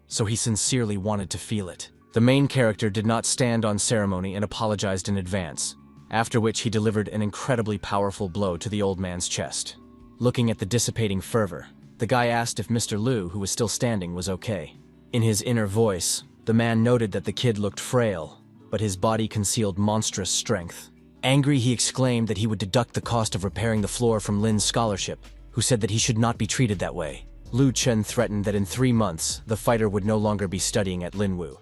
so he sincerely wanted to feel it. The main character did not stand on ceremony and apologized in advance, after which he delivered an incredibly powerful blow to the old man's chest. Looking at the dissipating fervor, the guy asked if Mr. Liu, who was still standing, was okay. In his inner voice, the man noted that the kid looked frail, but his body concealed monstrous strength. Angry, he exclaimed that he would deduct the cost of repairing the floor from Lin's scholarship, who said that he should not be treated that way. Lu Chen threatened that in 3 months, the fighter would no longer be studying at Linwu.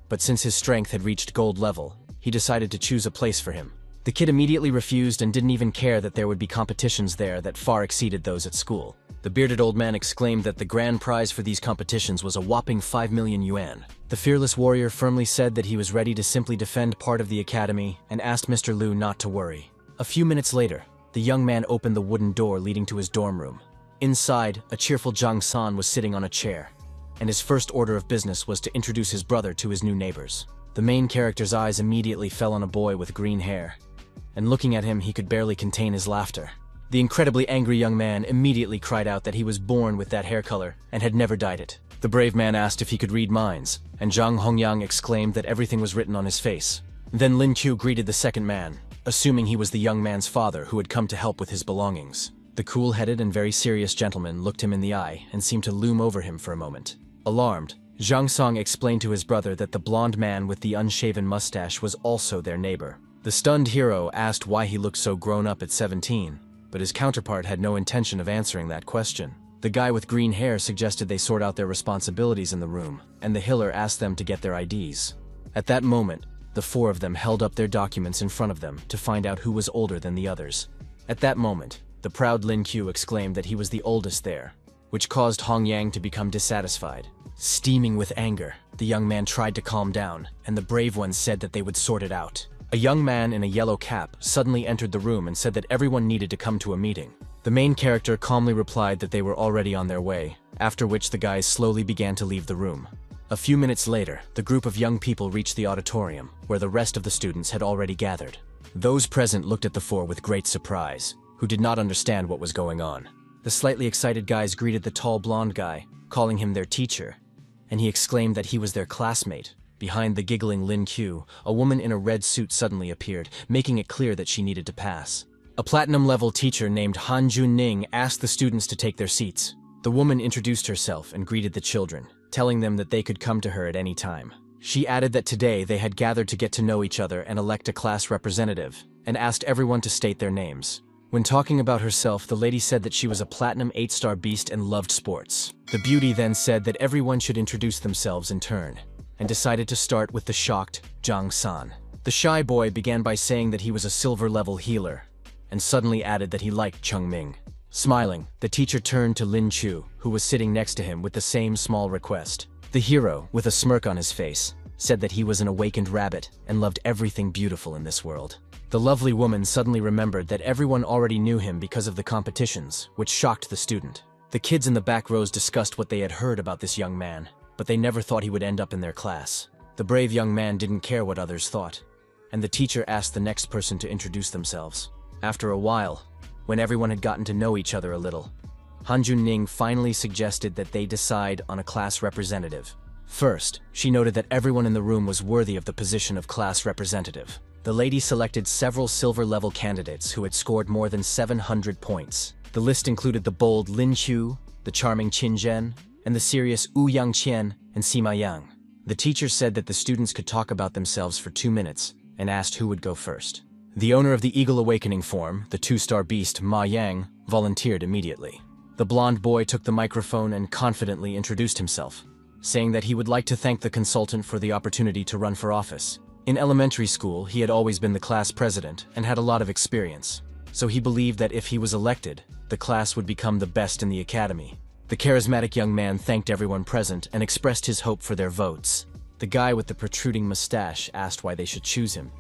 But since his strength had reached gold level, he decided to choose a place for him. The kid immediately refused and didn't even care that there would be competitions there that far exceeded those at school. The bearded old man exclaimed that the grand prize for these competitions was a whopping 5 million yuan. The fearless warrior firmly said that he was ready to simply defend part of the academy and asked Mr. Lu not to worry. A few minutes later, the young man opened the wooden door leading to his dorm room. Inside, a cheerful Zhang San was sitting on a chair, and his first order of business was to introduce his brother to his new neighbors. The main character's eyes immediately fell on a boy with green hair, and looking at him, he could barely contain his laughter. The incredibly angry young man immediately cried out that he was born with that hair color and had never dyed it. The brave man asked if he could read minds, and Zhang Hongyang exclaimed that everything was written on his face. Then Lin Qiu greeted the second man, assuming he was the young man's father who had come to help with his belongings. The cool-headed and very serious gentleman looked him in the eye and seemed to loom over him for a moment. Alarmed, Zhang Song explained to his brother that the blonde man with the unshaven mustache was also their neighbor. The stunned hero asked why he looked so grown up at 17, but his counterpart had no intention of answering that question. The guy with green hair suggested they sort out their responsibilities in the room, and the healer asked them to get their IDs. At that moment, the 4 of them held up their documents in front of them to find out who was older than the others. At that moment, the proud Lin Qiu exclaimed that he was the oldest there, which caused Hong Yang to become dissatisfied. Steaming with anger, the young man tried to calm down, and the brave ones said that they would sort it out. A young man in a yellow cap suddenly entered the room and said that everyone needed to come to a meeting. The main character calmly replied that they were already on their way, after which the guys slowly began to leave the room. A few minutes later, the group of young people reached the auditorium, where the rest of the students had already gathered. Those present looked at the 4 with great surprise, who did not understand what was going on. The slightly excited guys greeted the tall blonde guy, calling him their teacher, and he exclaimed that he was their classmate. Behind the giggling Lin Qiu, a woman in a red suit suddenly appeared, making it clear that she needed to pass. A platinum-level teacher named Han Junning asked the students to take their seats. The woman introduced herself and greeted the children, telling them that they could come to her at any time. She added that today they had gathered to get to know each other and elect a class representative, and asked everyone to state their names. When talking about herself, the lady said that she was a platinum 8-star beast and loved sports. The beauty then said that everyone should introduce themselves in turn, and decided to start with the shocked Zhang San. The shy boy began by saying that he was a silver-level healer, and suddenly added that he liked Cheng Ming. Smiling, the teacher turned to Lin Qiu, who was sitting next to him with the same small request. The hero, with a smirk on his face, said that he was an awakened rabbit and loved everything beautiful in this world. The lovely woman suddenly remembered that everyone already knew him because of the competitions, which shocked the student. The kids in the back rows discussed what they had heard about this young man, but they never thought he would end up in their class. The brave young man didn't care what others thought, and the teacher asked the next person to introduce themselves. After a while, when everyone had gotten to know each other a little, Han Junning finally suggested that they decide on a class representative. First, she noted that everyone in the room was worthy of the position of class representative. The lady selected several silver-level candidates who had scored more than 700 points. The list included the bold Lin Qiu, the charming Qin Zhen, and the serious Wu Yangqian and Sima Yang. The teacher said that the students could talk about themselves for 2 minutes and asked who would go first. The owner of the Eagle Awakening form, the 2-star beast Ma Yang, volunteered immediately. The blonde boy took the microphone and confidently introduced himself, saying that he would like to thank the consultant for the opportunity to run for office. In elementary school, he had always been the class president and had a lot of experience, so he believed that if he was elected, the class would become the best in the academy. The charismatic young man thanked everyone present and expressed his hope for their votes. The guy with the protruding mustache asked why they should choose him,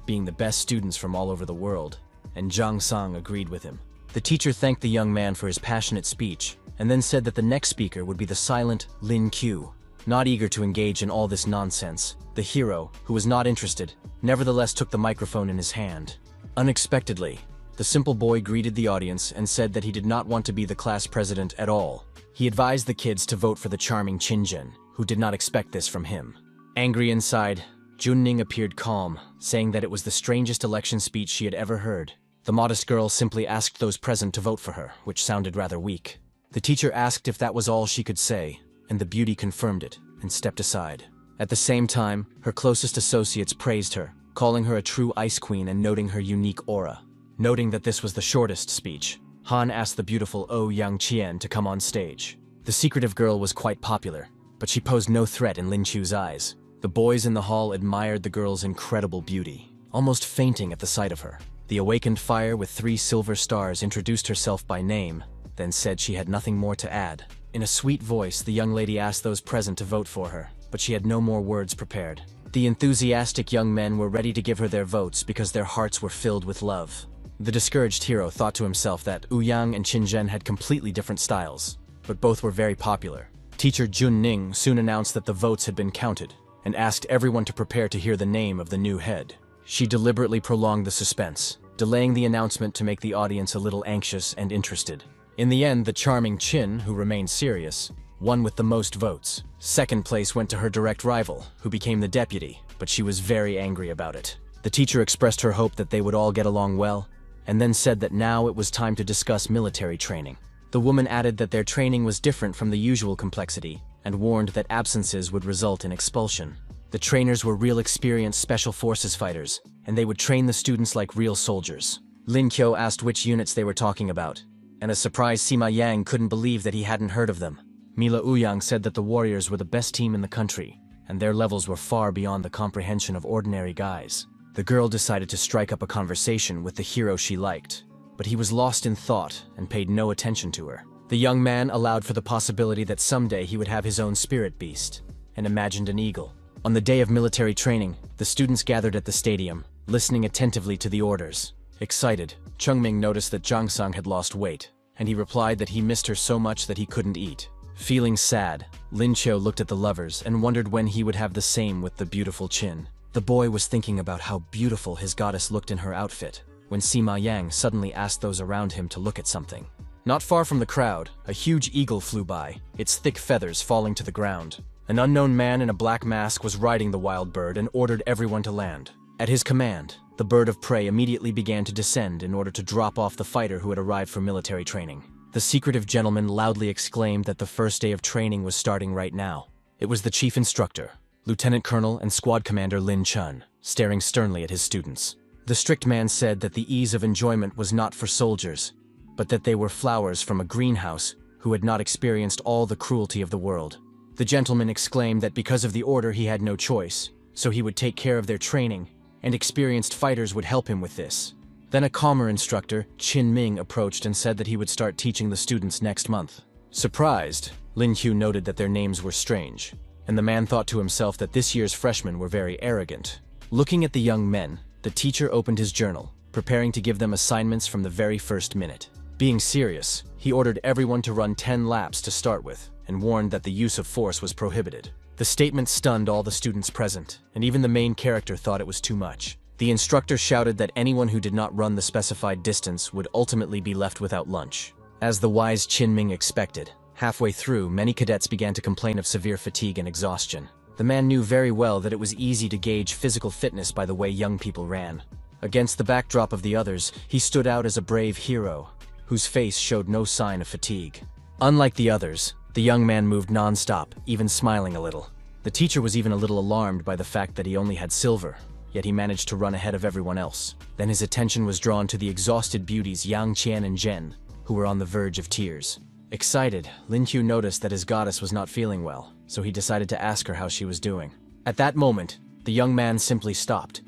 being the best students from all over the world, and Zhang Sang agreed with him. The teacher thanked the young man for his passionate speech, and then said that the next speaker would be the silent Lin Qiu. Not eager to engage in all this nonsense, the hero, who was not interested, nevertheless took the microphone in his hand. Unexpectedly, the simple boy greeted the audience and said that he did not want to be the class president at all. He advised the kids to vote for the charming Qinzhen, who did not expect this from him. Angry inside, Junning appeared calm, saying that it was the strangest election speech she had ever heard. The modest girl simply asked those present to vote for her, which sounded rather weak. The teacher asked if that was all she could say, and the beauty confirmed it and stepped aside. At the same time, her closest associates praised her, calling her a true ice queen and noting her unique aura. Noting that this was the shortest speech, Han asked the beautiful Yang Qian to come on stage. The secretive girl was quite popular, but she posed no threat in Lin Chu's eyes. The boys in the hall admired the girl's incredible beauty, almost fainting at the sight of her. The awakened fire with 3 silver stars introduced herself by name, then said she had nothing more to add. In a sweet voice, the young lady asked those present to vote for her, but she had no more words prepared. The enthusiastic young men were ready to give her their votes because their hearts were filled with love. The discouraged hero thought to himself that Yang and Qinzhen had completely different styles, but both were very popular. Teacher Jun Ning soon announced that the votes had been counted, and asked everyone to prepare to hear the name of the new head. She deliberately prolonged the suspense, delaying the announcement to make the audience a little anxious and interested. In the end, the charming Qin, who remained serious, won with the most votes. Second place went to her direct rival, who became the deputy, but she was very angry about it. The teacher expressed her hope that they would all get along well, and then said that now it was time to discuss military training. The woman added that their training was different from the usual complexity, and warned that absences would result in expulsion. The trainers were real experienced special forces fighters, and they would train the students like real soldiers. Lin Qiu asked which units they were talking about, and a surprised Sima Yang couldn't believe that he hadn't heard of them. Mila Ouyang said that the warriors were the best team in the country, and their levels were far beyond the comprehension of ordinary guys. The girl decided to strike up a conversation with the hero she liked, but he was lost in thought and paid no attention to her. The young man allowed for the possibility that someday he would have his own spirit beast, and imagined an eagle. On the day of military training, the students gathered at the stadium, listening attentively to the orders. Excited, Chungming noticed that Zhang Sang had lost weight, and he replied that he missed her so much that he couldn't eat. Feeling sad, Lin Qiu looked at the lovers and wondered when he would have the same with the beautiful Qin. The boy was thinking about how beautiful his goddess looked in her outfit, when Sima Yang suddenly asked those around him to look at something. Not far from the crowd, a huge eagle flew by, its thick feathers falling to the ground. An unknown man in a black mask was riding the wild bird and ordered everyone to land. At his command, the bird of prey immediately began to descend in order to drop off the fighter who had arrived for military training. The secretive gentleman loudly exclaimed that the first day of training was starting right now. It was the chief instructor, Lieutenant Colonel and Squad Commander Lin Chun, staring sternly at his students. The strict man said that the ease of enjoyment was not for soldiers, but that they were flowers from a greenhouse who had not experienced all the cruelty of the world. The gentleman exclaimed that because of the order he had no choice, so he would take care of their training, and experienced fighters would help him with this. Then a calmer instructor, Qin Ming, approached and said that he would start teaching the students next month. Surprised, Lin Qiu noted that their names were strange, and the man thought to himself that this year's freshmen were very arrogant. Looking at the young men, the teacher opened his journal, preparing to give them assignments from the very first minute. Being serious, he ordered everyone to run 10 laps to start with, and warned that the use of force was prohibited. The statement stunned all the students present, and even the main character thought it was too much. The instructor shouted that anyone who did not run the specified distance would ultimately be left without lunch. As the wise Qin Ming expected, halfway through, many cadets began to complain of severe fatigue and exhaustion. The man knew very well that it was easy to gauge physical fitness by the way young people ran. Against the backdrop of the others, he stood out as a brave hero, whose face showed no sign of fatigue. Unlike the others, the young man moved non-stop, even smiling a little. The teacher was even a little alarmed by the fact that he only had silver, yet he managed to run ahead of everyone else. Then his attention was drawn to the exhausted beauties Yang Qian and Zhen, who were on the verge of tears. Excited, Lin Qiu noticed that his goddess was not feeling well, so he decided to ask her how she was doing. At that moment, the young man simply stopped,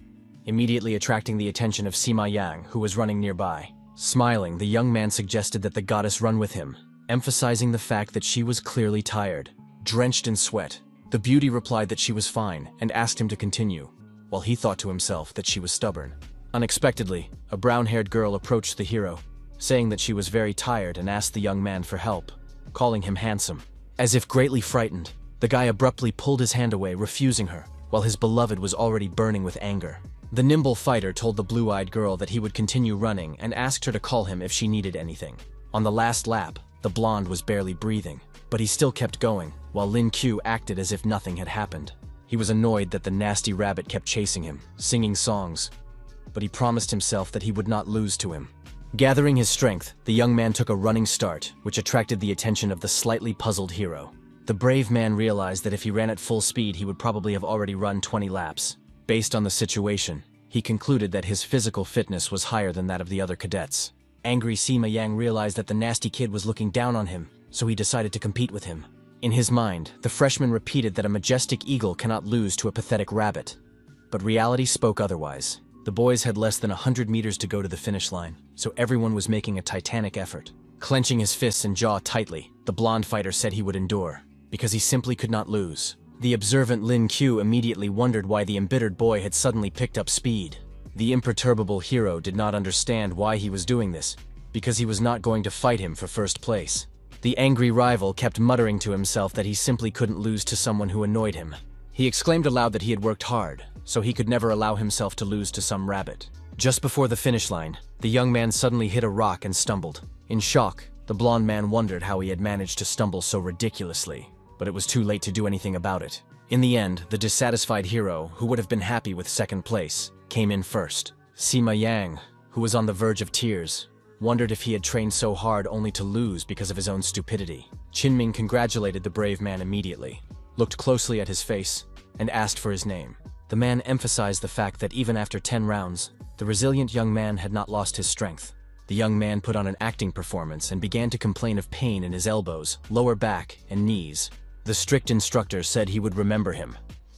immediately attracting the attention of Sima Yang, who was running nearby. Smiling, the young man suggested that the goddess run with him, emphasizing the fact that she was clearly tired, drenched in sweat. The beauty replied that she was fine and asked him to continue, while he thought to himself that she was stubborn. Unexpectedly, a brown-haired girl approached the hero, saying that she was very tired and asked the young man for help, calling him handsome. As if greatly frightened, the guy abruptly pulled his hand away, refusing her, while his beloved was already burning with anger. The nimble fighter told the blue-eyed girl that he would continue running and asked her to call him if she needed anything. On the last lap, the blonde was barely breathing, but he still kept going, while Lin Qiu acted as if nothing had happened. He was annoyed that the nasty rabbit kept chasing him, singing songs, but he promised himself that he would not lose to him. Gathering his strength, the young man took a running start, which attracted the attention of the slightly puzzled hero. The brave man realized that if he ran at full speed, he would probably have already run 20 laps. Based on the situation, he concluded that his physical fitness was higher than that of the other cadets. Angry Sima Yang realized that the nasty kid was looking down on him, so he decided to compete with him. In his mind, the freshman repeated that a majestic eagle cannot lose to a pathetic rabbit. But reality spoke otherwise. The boys had less than 100 meters to go to the finish line, so everyone was making a titanic effort. Clenching his fists and jaw tightly, the blonde fighter said he would endure, because he simply could not lose. The observant Lin Q immediately wondered why the embittered boy had suddenly picked up speed. The imperturbable hero did not understand why he was doing this, because he was not going to fight him for first place. The angry rival kept muttering to himself that he simply couldn't lose to someone who annoyed him. He exclaimed aloud that he had worked hard, so he could never allow himself to lose to some rabbit. Just before the finish line, the young man suddenly hit a rock and stumbled. In shock, the blonde man wondered how he had managed to stumble so ridiculously, but it was too late to do anything about it. In the end, the dissatisfied hero, who would have been happy with second place, came in first. Sima Yang, who was on the verge of tears, wondered if he had trained so hard only to lose because of his own stupidity. Qinming congratulated the brave man immediately, looked closely at his face, and asked for his name. The man emphasized the fact that even after 10 rounds, the resilient young man had not lost his strength. The young man put on an acting performance and began to complain of pain in his elbows, lower back, and knees. The strict instructor said he would remember him,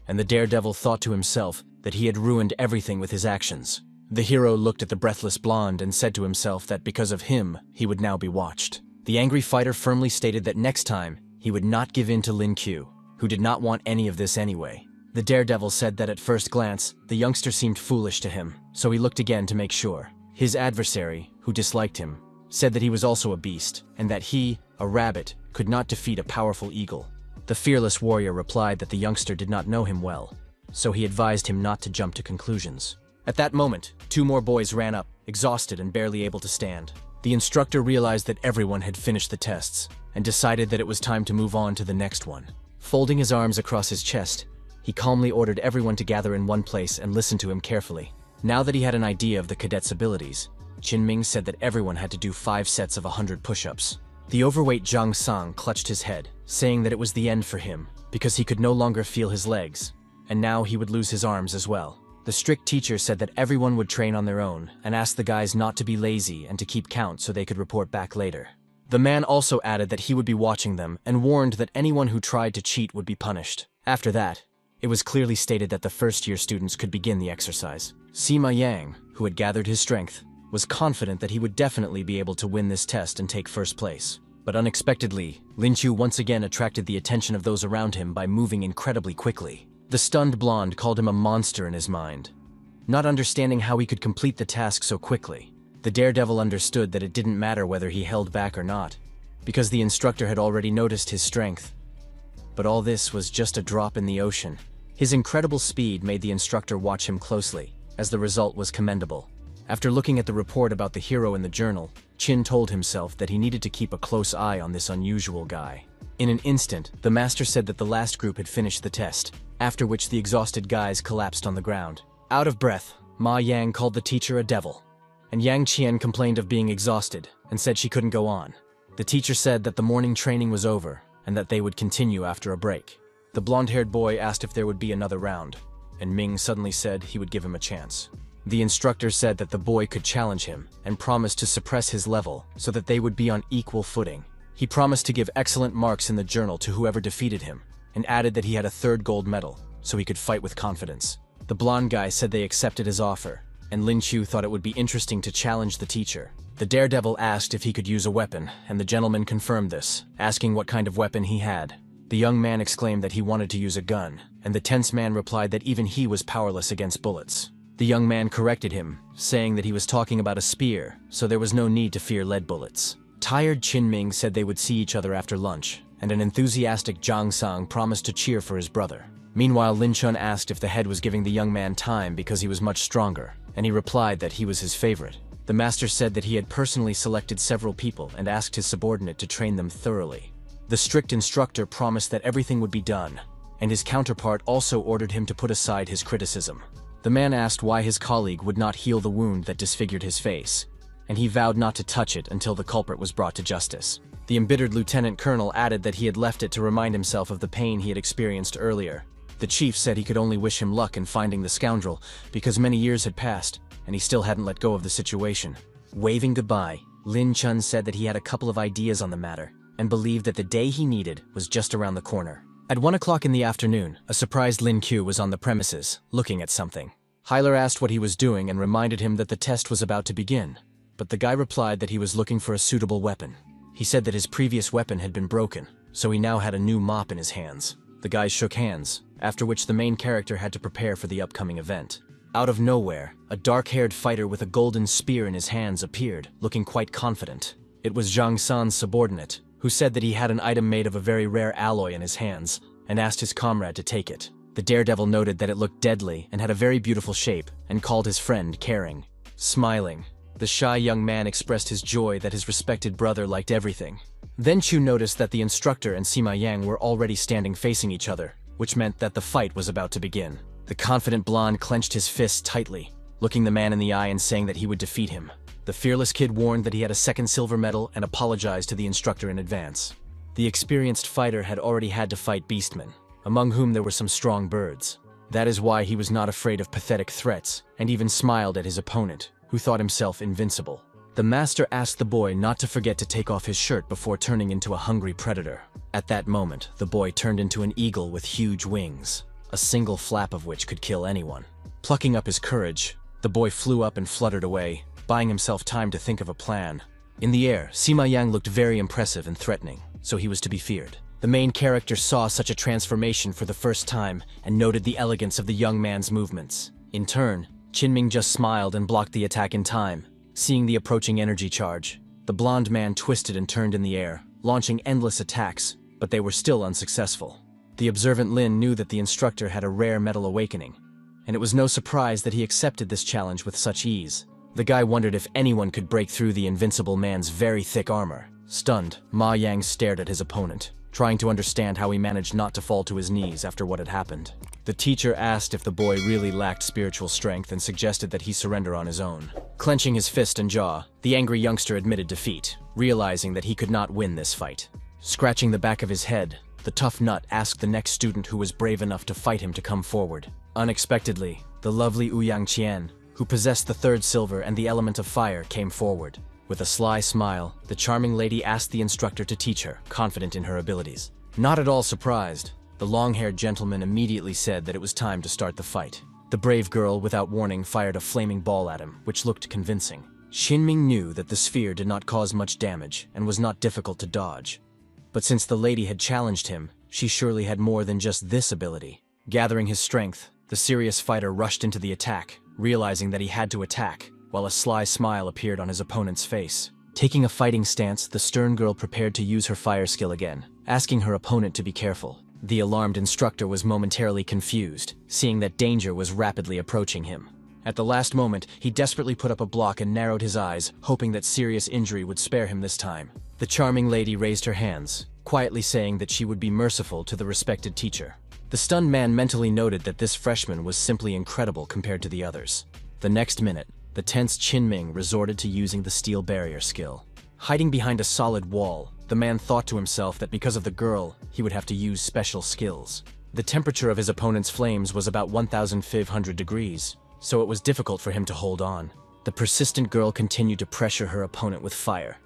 and the daredevil thought to himself that he had ruined everything with his actions. The hero looked at the breathless blonde and said to himself that because of him, he would now be watched. The angry fighter firmly stated that next time, he would not give in to Lin Q, who did not want any of this anyway. The daredevil said that at first glance, the youngster seemed foolish to him, so he looked again to make sure. His adversary, who disliked him, said that he was also a beast, and that he, a rabbit, could not defeat a powerful eagle. The fearless warrior replied that the youngster did not know him well, so he advised him not to jump to conclusions. At that moment, 2 more boys ran up, exhausted and barely able to stand. The instructor realized that everyone had finished the tests, and decided that it was time to move on to the next one. Folding his arms across his chest, he calmly ordered everyone to gather in one place and listen to him carefully. Now that he had an idea of the cadets' abilities, Qinming said that everyone had to do 5 sets of 100 push-ups. The overweight Zhang Sang clutched his head, saying that it was the end for him, because he could no longer feel his legs, and now he would lose his arms as well. The strict teacher said that everyone would train on their own, and asked the guys not to be lazy and to keep count so they could report back later. The man also added that he would be watching them, and warned that anyone who tried to cheat would be punished. After that, it was clearly stated that the first-year students could begin the exercise. Sima Yang, who had gathered his strength, was confident that he would definitely be able to win this test and take first place. But unexpectedly, Lin Qiu once again attracted the attention of those around him by moving incredibly quickly. The stunned blonde called him a monster in his mind, not understanding how he could complete the task so quickly. The daredevil understood that it didn't matter whether he held back or not, because the instructor had already noticed his strength. But all this was just a drop in the ocean. His incredible speed made the instructor watch him closely, as the result was commendable. After looking at the report about the hero in the journal, Qin told himself that he needed to keep a close eye on this unusual guy. In an instant, the master said that the last group had finished the test, after which the exhausted guys collapsed on the ground. Out of breath, Ma Yang called the teacher a devil, and Yang Qian complained of being exhausted and said she couldn't go on. The teacher said that the morning training was over and that they would continue after a break. The blonde-haired boy asked if there would be another round, and Ming suddenly said he would give him a chance. The instructor said that the boy could challenge him and promised to suppress his level so that they would be on equal footing. He promised to give excellent marks in the journal to whoever defeated him, and added that he had a 3rd gold medal, so he could fight with confidence. The blonde guy said they accepted his offer, and Lin Qiu thought it would be interesting to challenge the teacher. The daredevil asked if he could use a weapon, and the gentleman confirmed this, asking what kind of weapon he had. The young man exclaimed that he wanted to use a gun, and the tense man replied that even he was powerless against bullets. The young man corrected him, saying that he was talking about a spear, so there was no need to fear lead bullets. Tired Qinming said they would see each other after lunch, and an enthusiastic Zhang Sang promised to cheer for his brother. Meanwhile, Lin Chun asked if the head was giving the young man time because he was much stronger, and he replied that he was his favorite. The master said that he had personally selected several people and asked his subordinate to train them thoroughly. The strict instructor promised that everything would be done, and his counterpart also ordered him to put aside his criticism. The man asked why his colleague would not heal the wound that disfigured his face, and he vowed not to touch it until the culprit was brought to justice. The embittered lieutenant colonel added that he had left it to remind himself of the pain he had experienced earlier, The chief said he could only wish him luck in finding the scoundrel, because many years had passed, and he still hadn't let go of the situation. Waving goodbye, Lin Chun said that he had a couple of ideas on the matter, and believed that the day he needed was just around the corner. At 1 o'clock in the afternoon, a surprised Lin Q was on the premises, looking at something. Hyler asked what he was doing and reminded him that the test was about to begin, but the guy replied that he was looking for a suitable weapon. He said that his previous weapon had been broken, so he now had a new mop in his hands. The guys shook hands, after which the main character had to prepare for the upcoming event. Out of nowhere, a dark-haired fighter with a golden spear in his hands appeared, looking quite confident. It was Zhang San's subordinate, who said that he had an item made of a very rare alloy in his hands, and asked his comrade to take it. The daredevil noted that it looked deadly and had a very beautiful shape, and called his friend caring. Smiling, the shy young man expressed his joy that his respected brother liked everything. Then Chu noticed that the instructor and Sima Yang were already standing facing each other, which meant that the fight was about to begin. The confident blonde clenched his fists tightly, looking the man in the eye and saying that he would defeat him. The fearless kid warned that he had a second silver medal and apologized to the instructor in advance. The experienced fighter had already had to fight beastmen, among whom there were some strong birds. That is why he was not afraid of pathetic threats, and even smiled at his opponent, who thought himself invincible. The master asked the boy not to forget to take off his shirt before turning into a hungry predator. At that moment, the boy turned into an eagle with huge wings, a single flap of which could kill anyone. Plucking up his courage, the boy flew up and fluttered away, buying himself time to think of a plan. In the air, Sima Yang looked very impressive and threatening, so he was to be feared. The main character saw such a transformation for the first time and noted the elegance of the young man's movements. In turn, Qinming just smiled and blocked the attack in time. Seeing the approaching energy charge, the blonde man twisted and turned in the air, launching endless attacks, but they were still unsuccessful. The observant Lin knew that the instructor had a rare metal awakening, and it was no surprise that he accepted this challenge with such ease. The guy wondered if anyone could break through the invincible man's very thick armor. Stunned, Ma Yang stared at his opponent, trying to understand how he managed not to fall to his knees after what had happened. The teacher asked if the boy really lacked spiritual strength and suggested that he surrender on his own. Clenching his fist and jaw, the angry youngster admitted defeat, realizing that he could not win this fight. Scratching the back of his head, the tough nut asked the next student who was brave enough to fight him to come forward. Unexpectedly, the lovely Ouyang Qian, who possessed the third silver and the element of fire, came forward. With a sly smile, the charming lady asked the instructor to teach her, confident in her abilities. Not at all surprised, the long-haired gentleman immediately said that it was time to start the fight. The brave girl, without warning, fired a flaming ball at him, which looked convincing. Qinming knew that the sphere did not cause much damage and was not difficult to dodge. But since the lady had challenged him, she surely had more than just this ability. Gathering his strength, the serious fighter rushed into the attack, realizing that he had to attack, while a sly smile appeared on his opponent's face. Taking a fighting stance, the stern girl prepared to use her fire skill again, asking her opponent to be careful. The alarmed instructor was momentarily confused, seeing that danger was rapidly approaching him. At the last moment, he desperately put up a block and narrowed his eyes, hoping that serious injury would spare him this time. The charming lady raised her hands, quietly saying that she would be merciful to the respected teacher. The stunned man mentally noted that this freshman was simply incredible compared to the others. The next minute, the tense Qinming resorted to using the steel barrier skill. Hiding behind a solid wall, the man thought to himself that because of the girl, he would have to use special skills. The temperature of his opponent's flames was about 1,500 degrees, so it was difficult for him to hold on. The persistent girl continued to pressure her opponent with fire,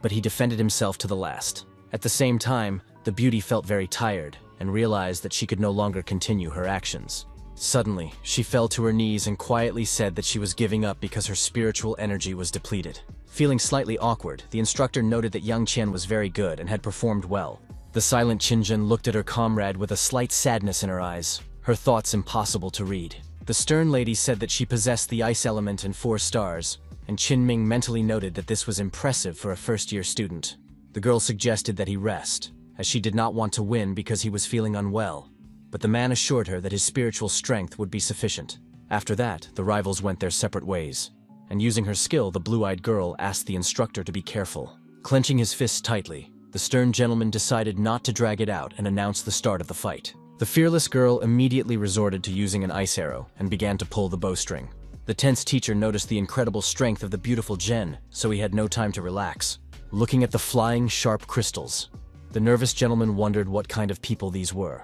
but he defended himself to the last. At the same time, the beauty felt very tired and realized that she could no longer continue her actions. Suddenly, she fell to her knees and quietly said that she was giving up because her spiritual energy was depleted. Feeling slightly awkward, the instructor noted that Yang Qian was very good and had performed well. The silent Qinjun looked at her comrade with a slight sadness in her eyes, her thoughts impossible to read. The stern lady said that she possessed the ice element and 4 stars, and Qinming mentally noted that this was impressive for a first-year student. The girl suggested that he rest, as she did not want to win because he was feeling unwell, but the man assured her that his spiritual strength would be sufficient. After that, the rivals went their separate ways, and using her skill, the blue-eyed girl asked the instructor to be careful. Clenching his fists tightly, the stern gentleman decided not to drag it out and announced the start of the fight. The fearless girl immediately resorted to using an ice arrow and began to pull the bowstring. The tense teacher noticed the incredible strength of the beautiful Jen, so he had no time to relax. Looking at the flying, sharp crystals, the nervous gentleman wondered what kind of people these were.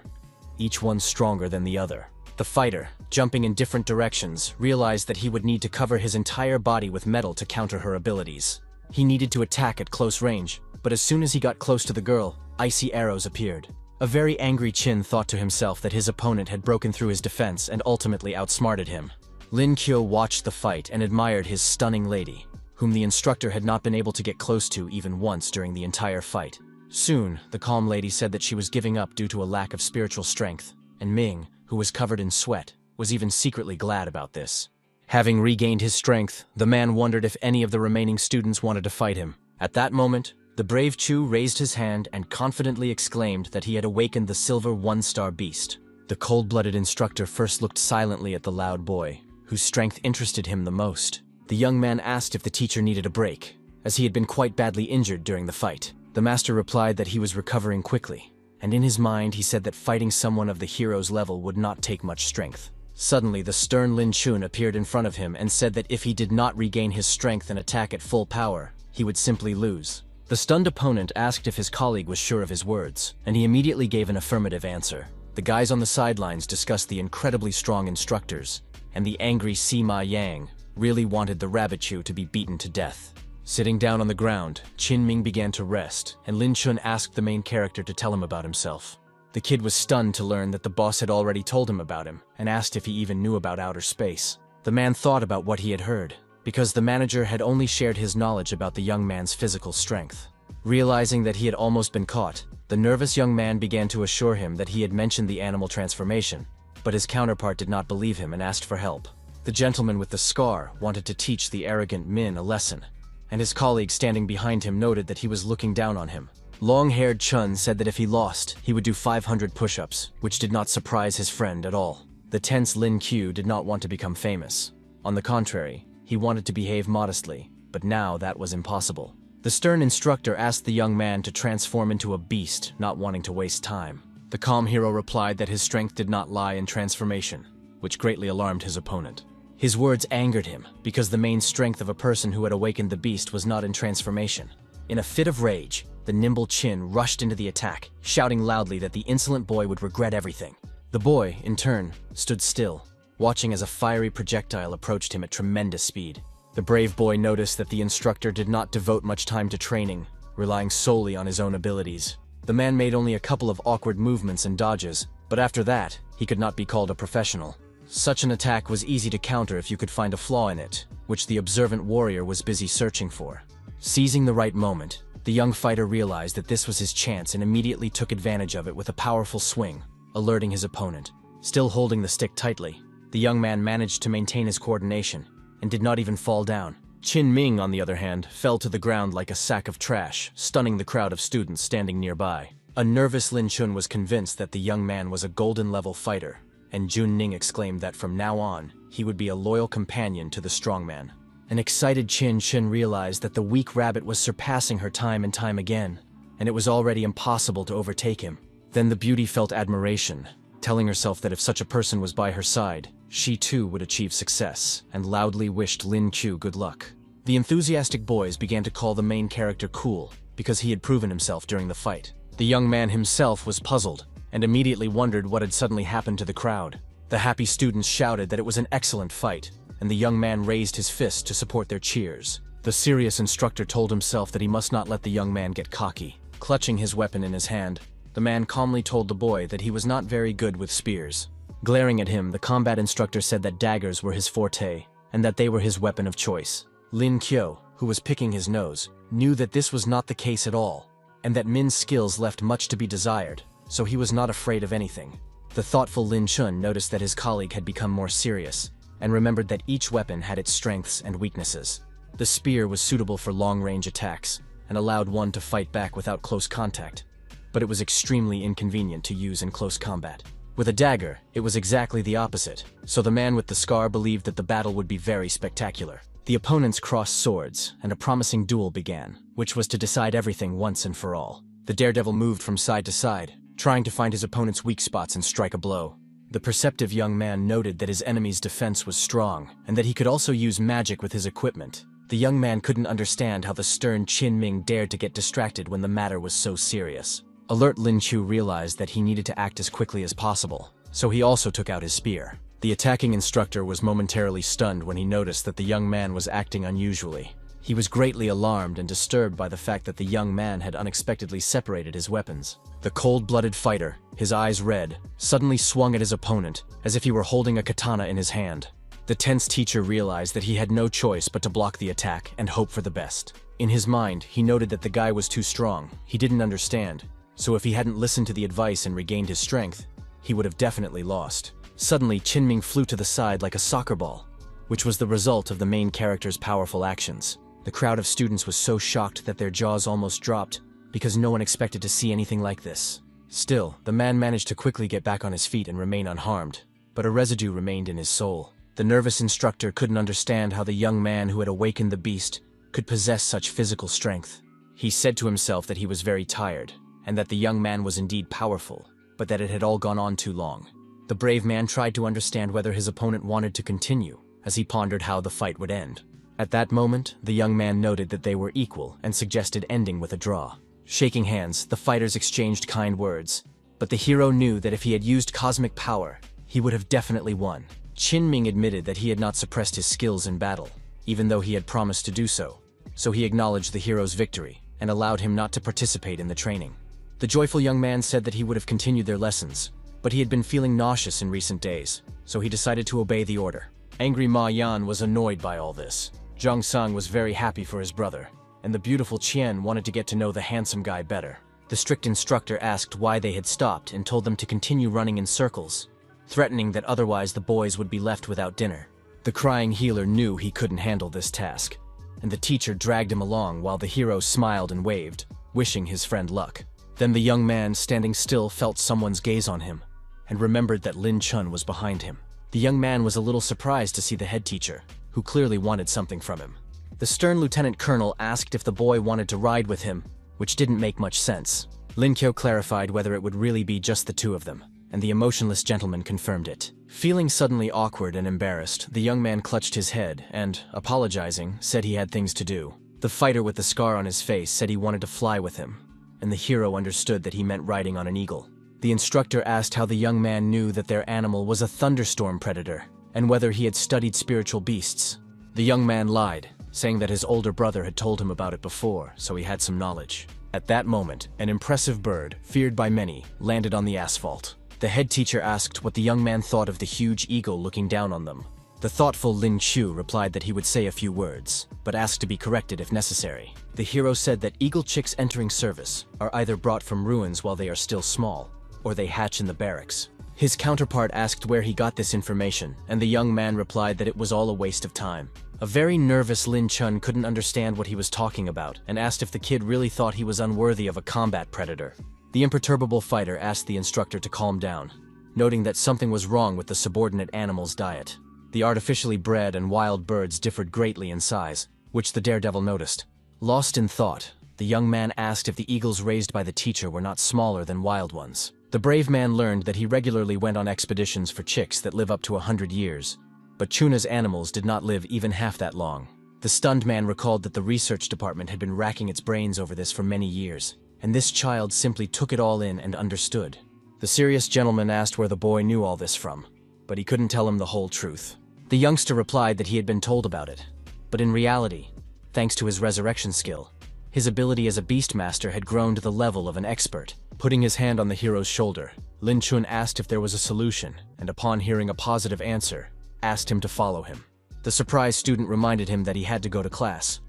each one stronger than the other. The fighter, jumping in different directions, realized that he would need to cover his entire body with metal to counter her abilities. He needed to attack at close range, but as soon as he got close to the girl, icy arrows appeared. A very angry Chin thought to himself that his opponent had broken through his defense and ultimately outsmarted him. Lin Kyo watched the fight and admired his stunning lady, whom the instructor had not been able to get close to even once during the entire fight. Soon, the calm lady said that she was giving up due to a lack of spiritual strength, and Ming, who was covered in sweat, was even secretly glad about this. Having regained his strength, the man wondered if any of the remaining students wanted to fight him. At that moment, the brave Chu raised his hand and confidently exclaimed that he had awakened the silver one-star beast. The cold-blooded instructor first looked silently at the loud boy, whose strength interested him the most. The young man asked if the teacher needed a break, as he had been quite badly injured during the fight. The master replied that he was recovering quickly, and in his mind he said that fighting someone of the hero's level would not take much strength. Suddenly, the stern Lin Chun appeared in front of him and said that if he did not regain his strength and attack at full power, he would simply lose. The stunned opponent asked if his colleague was sure of his words, and he immediately gave an affirmative answer. The guys on the sidelines discussed the incredibly strong instructors, and the angry Sima Yang really wanted the rabbit Chu to be beaten to death. Sitting down on the ground, Qin Ming began to rest, and Lin Chun asked the main character to tell him about himself. The kid was stunned to learn that the boss had already told him about him, and asked if he even knew about outer space. The man thought about what he had heard, because the manager had only shared his knowledge about the young man's physical strength. Realizing that he had almost been caught, the nervous young man began to assure him that he had mentioned the animal transformation, but his counterpart did not believe him and asked for help. The gentleman with the scar wanted to teach the arrogant Min a lesson, and his colleague standing behind him noted that he was looking down on him. Long-haired Chun said that if he lost, he would do 500 push-ups, which did not surprise his friend at all. The tense Lin Q did not want to become famous. On the contrary, he wanted to behave modestly, but now that was impossible. The stern instructor asked the young man to transform into a beast, not wanting to waste time. The calm hero replied that his strength did not lie in transformation, which greatly alarmed his opponent. His words angered him, because the main strength of a person who had awakened the beast was not in transformation. In a fit of rage, the nimble Chin rushed into the attack, shouting loudly that the insolent boy would regret everything. The boy, in turn, stood still, watching as a fiery projectile approached him at tremendous speed. The brave boy noticed that the instructor did not devote much time to training, relying solely on his own abilities. The man made only a couple of awkward movements and dodges, but after that, he could not be called a professional. Such an attack was easy to counter if you could find a flaw in it, which the observant warrior was busy searching for. Seizing the right moment, the young fighter realized that this was his chance and immediately took advantage of it with a powerful swing, alerting his opponent. Still holding the stick tightly, the young man managed to maintain his coordination and did not even fall down. Qin Ming, on the other hand, fell to the ground like a sack of trash, stunning the crowd of students standing nearby. A nervous Lin Chun was convinced that the young man was a golden-level fighter, and Jun Ning exclaimed that from now on, he would be a loyal companion to the strongman. An excited Qin realized that the weak rabbit was surpassing her time and time again, and it was already impossible to overtake him. Then the beauty felt admiration, telling herself that if such a person was by her side, she too would achieve success, and loudly wished Lin Qiu good luck. The enthusiastic boys began to call the main character cool, because he had proven himself during the fight. The young man himself was puzzled, and immediately wondered what had suddenly happened to the crowd. The happy students shouted that it was an excellent fight, and the young man raised his fist to support their cheers. The serious instructor told himself that he must not let the young man get cocky. Clutching his weapon in his hand, the man calmly told the boy that he was not very good with spears. Glaring at him, the combat instructor said that daggers were his forte, and that they were his weapon of choice. Lin Kyo, who was picking his nose, knew that this was not the case at all, and that Min's skills left much to be desired, so he was not afraid of anything. The thoughtful Lin Chun noticed that his colleague had become more serious, and remembered that each weapon had its strengths and weaknesses. The spear was suitable for long-range attacks, and allowed one to fight back without close contact, but it was extremely inconvenient to use in close combat. With a dagger, it was exactly the opposite, so the man with the scar believed that the battle would be very spectacular. The opponents crossed swords, and a promising duel began, which was to decide everything once and for all. The daredevil moved from side to side, trying to find his opponent's weak spots and strike a blow. The perceptive young man noted that his enemy's defense was strong, and that he could also use magic with his equipment. The young man couldn't understand how the stern Qin Ming dared to get distracted when the matter was so serious. Alert Lin Chu realized that he needed to act as quickly as possible, so he also took out his spear. The attacking instructor was momentarily stunned when he noticed that the young man was acting unusually. He was greatly alarmed and disturbed by the fact that the young man had unexpectedly separated his weapons. The cold-blooded fighter, his eyes red, suddenly swung at his opponent as if he were holding a katana in his hand. The tense teacher realized that he had no choice but to block the attack and hope for the best. In his mind, he noted that the guy was too strong. He didn't understand, so if he hadn't listened to the advice and regained his strength, he would have definitely lost. Suddenly, Qinming flew to the side like a soccer ball, which was the result of the main character's powerful actions. The crowd of students was so shocked that their jaws almost dropped because no one expected to see anything like this. Still, the man managed to quickly get back on his feet and remain unharmed, but a residue remained in his soul. The nervous instructor couldn't understand how the young man who had awakened the beast could possess such physical strength. He said to himself that he was very tired, and that the young man was indeed powerful, but that it had all gone on too long. The brave man tried to understand whether his opponent wanted to continue, as he pondered how the fight would end. At that moment, the young man noted that they were equal and suggested ending with a draw. Shaking hands, the fighters exchanged kind words, but the hero knew that if he had used cosmic power, he would have definitely won. Qinming admitted that he had not suppressed his skills in battle, even though he had promised to do so, so he acknowledged the hero's victory and allowed him not to participate in the training. The joyful young man said that he would have continued their lessons, but he had been feeling nauseous in recent days, so he decided to obey the order. Angry Ma Yan was annoyed by all this. Zhang Sung was very happy for his brother, and the beautiful Qian wanted to get to know the handsome guy better. The strict instructor asked why they had stopped and told them to continue running in circles, threatening that otherwise the boys would be left without dinner. The crying healer knew he couldn't handle this task, and the teacher dragged him along while the hero smiled and waved, wishing his friend luck. Then the young man standing still felt someone's gaze on him, and remembered that Lin Chun was behind him. The young man was a little surprised to see the head teacher, who clearly wanted something from him. The stern lieutenant colonel asked if the boy wanted to ride with him, which didn't make much sense. Lin Qiu clarified whether it would really be just the two of them, and the emotionless gentleman confirmed it. Feeling suddenly awkward and embarrassed, the young man clutched his head and, apologizing, said he had things to do. The fighter with the scar on his face said he wanted to fly with him, and the hero understood that he meant riding on an eagle. The instructor asked how the young man knew that their animal was a thunderstorm predator, and whether he had studied spiritual beasts. The young man lied, saying that his older brother had told him about it before, so he had some knowledge. At that moment, an impressive bird, feared by many, landed on the asphalt. The head teacher asked what the young man thought of the huge eagle looking down on them. The thoughtful Lin Chu replied that he would say a few words, but asked to be corrected if necessary. The hero said that eagle chicks entering service are either brought from ruins while they are still small, or they hatch in the barracks. His counterpart asked where he got this information, and the young man replied that it was all a waste of time. A very nervous Lin Chun couldn't understand what he was talking about, and asked if the kid really thought he was unworthy of a combat predator. The imperturbable fighter asked the instructor to calm down, noting that something was wrong with the subordinate animal's diet. The artificially bred and wild birds differed greatly in size, which the daredevil noticed. Lost in thought, the young man asked if the eagles raised by the teacher were not smaller than wild ones. The brave man learned that he regularly went on expeditions for chicks that live up to 100 years, but Chuna's animals did not live even half that long. The stunned man recalled that the research department had been racking its brains over this for many years, and this child simply took it all in and understood. The serious gentleman asked where the boy knew all this from, but he couldn't tell him the whole truth. The youngster replied that he had been told about it, but in reality, thanks to his resurrection skill, his ability as a beastmaster had grown to the level of an expert. Putting his hand on the hero's shoulder, Lin Chun asked if there was a solution, and upon hearing a positive answer, asked him to follow him. The surprised student reminded him that he had to go to class,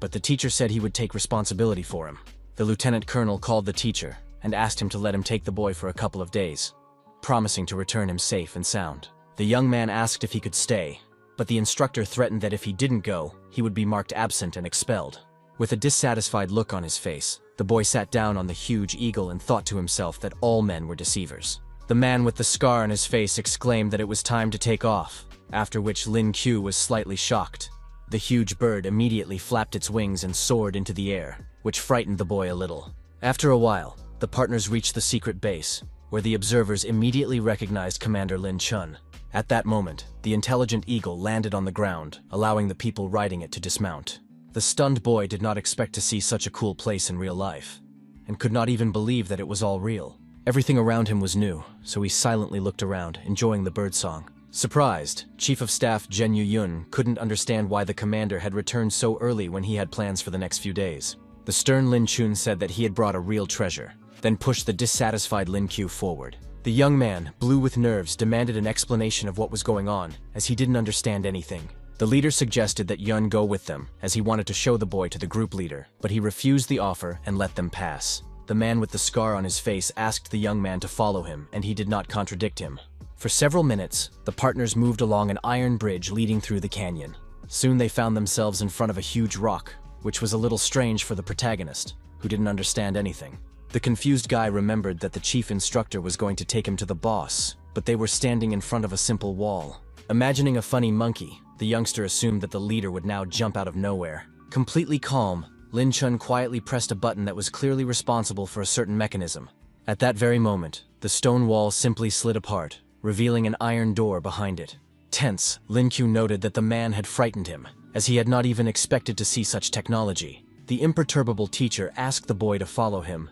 but the teacher said he would take responsibility for him. The lieutenant colonel called the teacher and asked him to let him take the boy for a couple of days, promising to return him safe and sound. The young man asked if he could stay, but the instructor threatened that if he didn't go, he would be marked absent and expelled. With a dissatisfied look on his face, the boy sat down on the huge eagle and thought to himself that all men were deceivers. The man with the scar on his face exclaimed that it was time to take off, after which Lin Qiu was slightly shocked. The huge bird immediately flapped its wings and soared into the air, which frightened the boy a little. After a while, the partners reached the secret base, where the observers immediately recognized Commander Lin Chun. At that moment, the intelligent eagle landed on the ground, allowing the people riding it to dismount. The stunned boy did not expect to see such a cool place in real life. and could not even believe that it was all real. Everything around him was new, so he silently looked around, enjoying the birdsong. Surprised, Chief of Staff Jen Yu-yun couldn't understand why the commander had returned so early when he had plans for the next few days. The stern Lin Chun said that he had brought a real treasure, then pushed the dissatisfied Lin Q forward. The young man, blue with nerves, demanded an explanation of what was going on, as he didn't understand anything. The leader suggested that Yun go with them, as he wanted to show the boy to the group leader, but he refused the offer and let them pass. The man with the scar on his face asked the young man to follow him, and he did not contradict him. For several minutes, the partners moved along an iron bridge leading through the canyon. Soon they found themselves in front of a huge rock, which was a little strange for the protagonist, who didn't understand anything. The confused guy remembered that the chief instructor was going to take him to the boss, but they were standing in front of a simple wall. Imagining a funny monkey, the youngster assumed that the leader would now jump out of nowhere. Completely calm, Lin Chun quietly pressed a button that was clearly responsible for a certain mechanism. At that very moment, the stone wall simply slid apart, revealing an iron door behind it. Tense, Lin Q noted that the man had frightened him, as he had not even expected to see such technology. The imperturbable teacher asked the boy to follow him,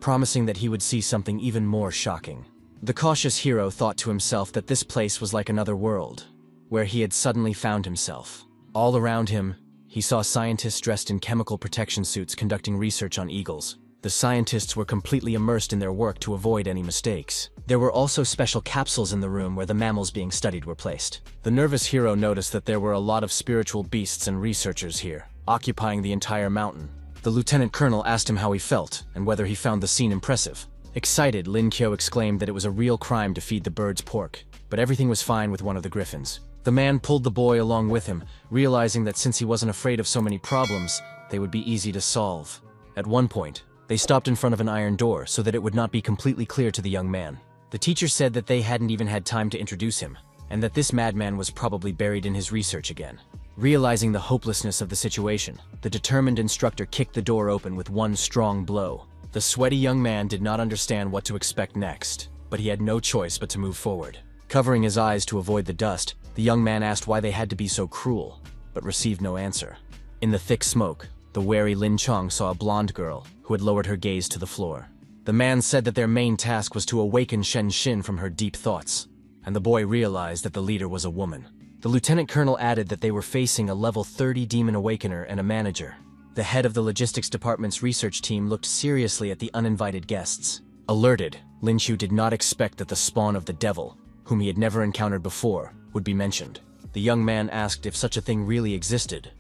promising that he would see something even more shocking. The cautious hero thought to himself that this place was like another world, where he had suddenly found himself. All around him, he saw scientists dressed in chemical protection suits conducting research on eagles. The scientists were completely immersed in their work to avoid any mistakes. There were also special capsules in the room where the mammals being studied were placed. The nervous hero noticed that there were a lot of spiritual beasts and researchers here, occupying the entire mountain. The lieutenant colonel asked him how he felt and whether he found the scene impressive. Excited, Lin Kyo exclaimed that it was a real crime to feed the birds pork, but everything was fine with one of the griffins. The man pulled the boy along with him, realizing that since he wasn't afraid of so many problems, they would be easy to solve. At one point, they stopped in front of an iron door so that it would not be completely clear to the young man. The teacher said that they hadn't even had time to introduce him, and that this madman was probably buried in his research again. Realizing the hopelessness of the situation, the determined instructor kicked the door open with one strong blow. The sweaty young man did not understand what to expect next, but he had no choice but to move forward. Covering his eyes to avoid the dust, the young man asked why they had to be so cruel, but received no answer. In the thick smoke, the wary Lin Chong saw a blonde girl who had lowered her gaze to the floor. The man said that their main task was to awaken Shen Xin from her deep thoughts, and the boy realized that the leader was a woman. The lieutenant colonel added that they were facing a level 30 demon awakener and a manager. The head of the logistics department's research team looked seriously at the uninvited guests. Alerted, Lin Chu did not expect that the spawn of the devil, whom he had never encountered before, would be mentioned. The young man asked if such a thing really existed,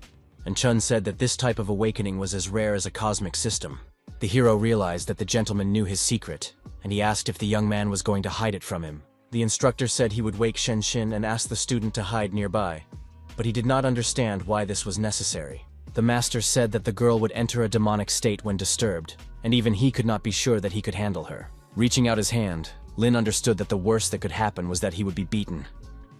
and Chun said that this type of awakening was as rare as a cosmic system. The hero realized that the gentleman knew his secret, and he asked if the young man was going to hide it from him. The instructor said he would wake Shen Xin and ask the student to hide nearby, but he did not understand why this was necessary. The master said that the girl would enter a demonic state when disturbed, and even he could not be sure that he could handle her. Reaching out his hand, Lin understood that the worst that could happen was that he would be beaten,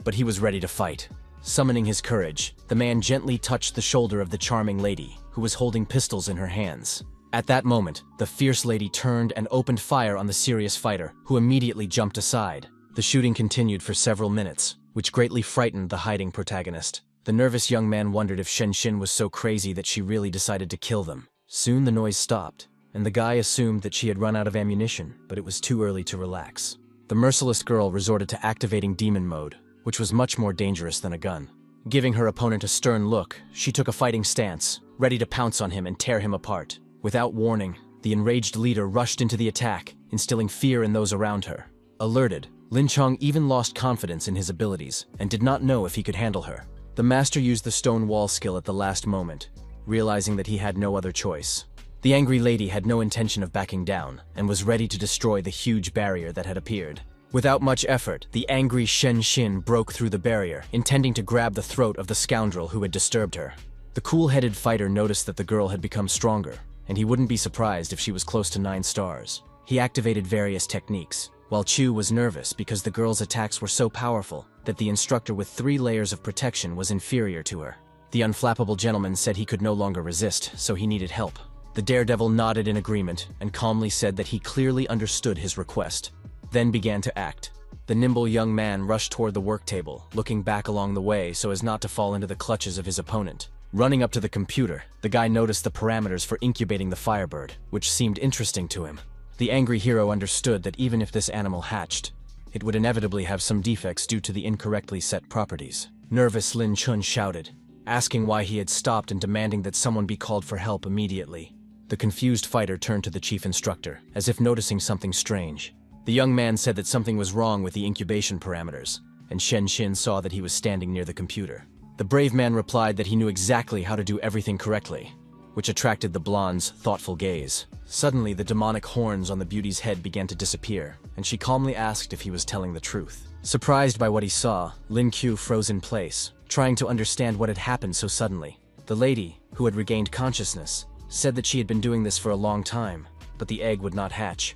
but he was ready to fight. Summoning his courage, the man gently touched the shoulder of the charming lady, who was holding pistols in her hands. At that moment, the fierce lady turned and opened fire on the serious fighter, who immediately jumped aside. The shooting continued for several minutes, which greatly frightened the hiding protagonist. The nervous young man wondered if Shen Xin was so crazy that she really decided to kill them. Soon the noise stopped, and the guy assumed that she had run out of ammunition, but it was too early to relax. The merciless girl resorted to activating demon mode, which was much more dangerous than a gun. Giving her opponent a stern look, she took a fighting stance, ready to pounce on him and tear him apart. Without warning, the enraged leader rushed into the attack, instilling fear in those around her. Alerted, Lin Chong even lost confidence in his abilities and did not know if he could handle her. The master used the stone wall skill at the last moment, realizing that he had no other choice. The angry lady had no intention of backing down and was ready to destroy the huge barrier that had appeared. Without much effort, the angry Shen Xin broke through the barrier, intending to grab the throat of the scoundrel who had disturbed her. The cool-headed fighter noticed that the girl had become stronger, and he wouldn't be surprised if she was close to 9 stars. He activated various techniques, while Chu was nervous because the girl's attacks were so powerful that the instructor with 3 layers of protection was inferior to her. The unflappable gentleman said he could no longer resist, so he needed help. The daredevil nodded in agreement and calmly said that he clearly understood his request, then began to act. The nimble young man rushed toward the work table, looking back along the way so as not to fall into the clutches of his opponent. Running up to the computer, the guy noticed the parameters for incubating the firebird, which seemed interesting to him. The angry hero understood that even if this animal hatched, it would inevitably have some defects due to the incorrectly set properties. Nervous Lin Chun shouted, asking why he had stopped and demanding that someone be called for help immediately. The confused fighter turned to the chief instructor, as if noticing something strange. The young man said that something was wrong with the incubation parameters, and Shen Xin saw that he was standing near the computer. The brave man replied that he knew exactly how to do everything correctly, which attracted the blonde's thoughtful gaze. Suddenly, the demonic horns on the beauty's head began to disappear, and she calmly asked if he was telling the truth. Surprised by what he saw, Lin Q froze in place, trying to understand what had happened so suddenly. The lady, who had regained consciousness, said that she had been doing this for a long time, but the egg would not hatch,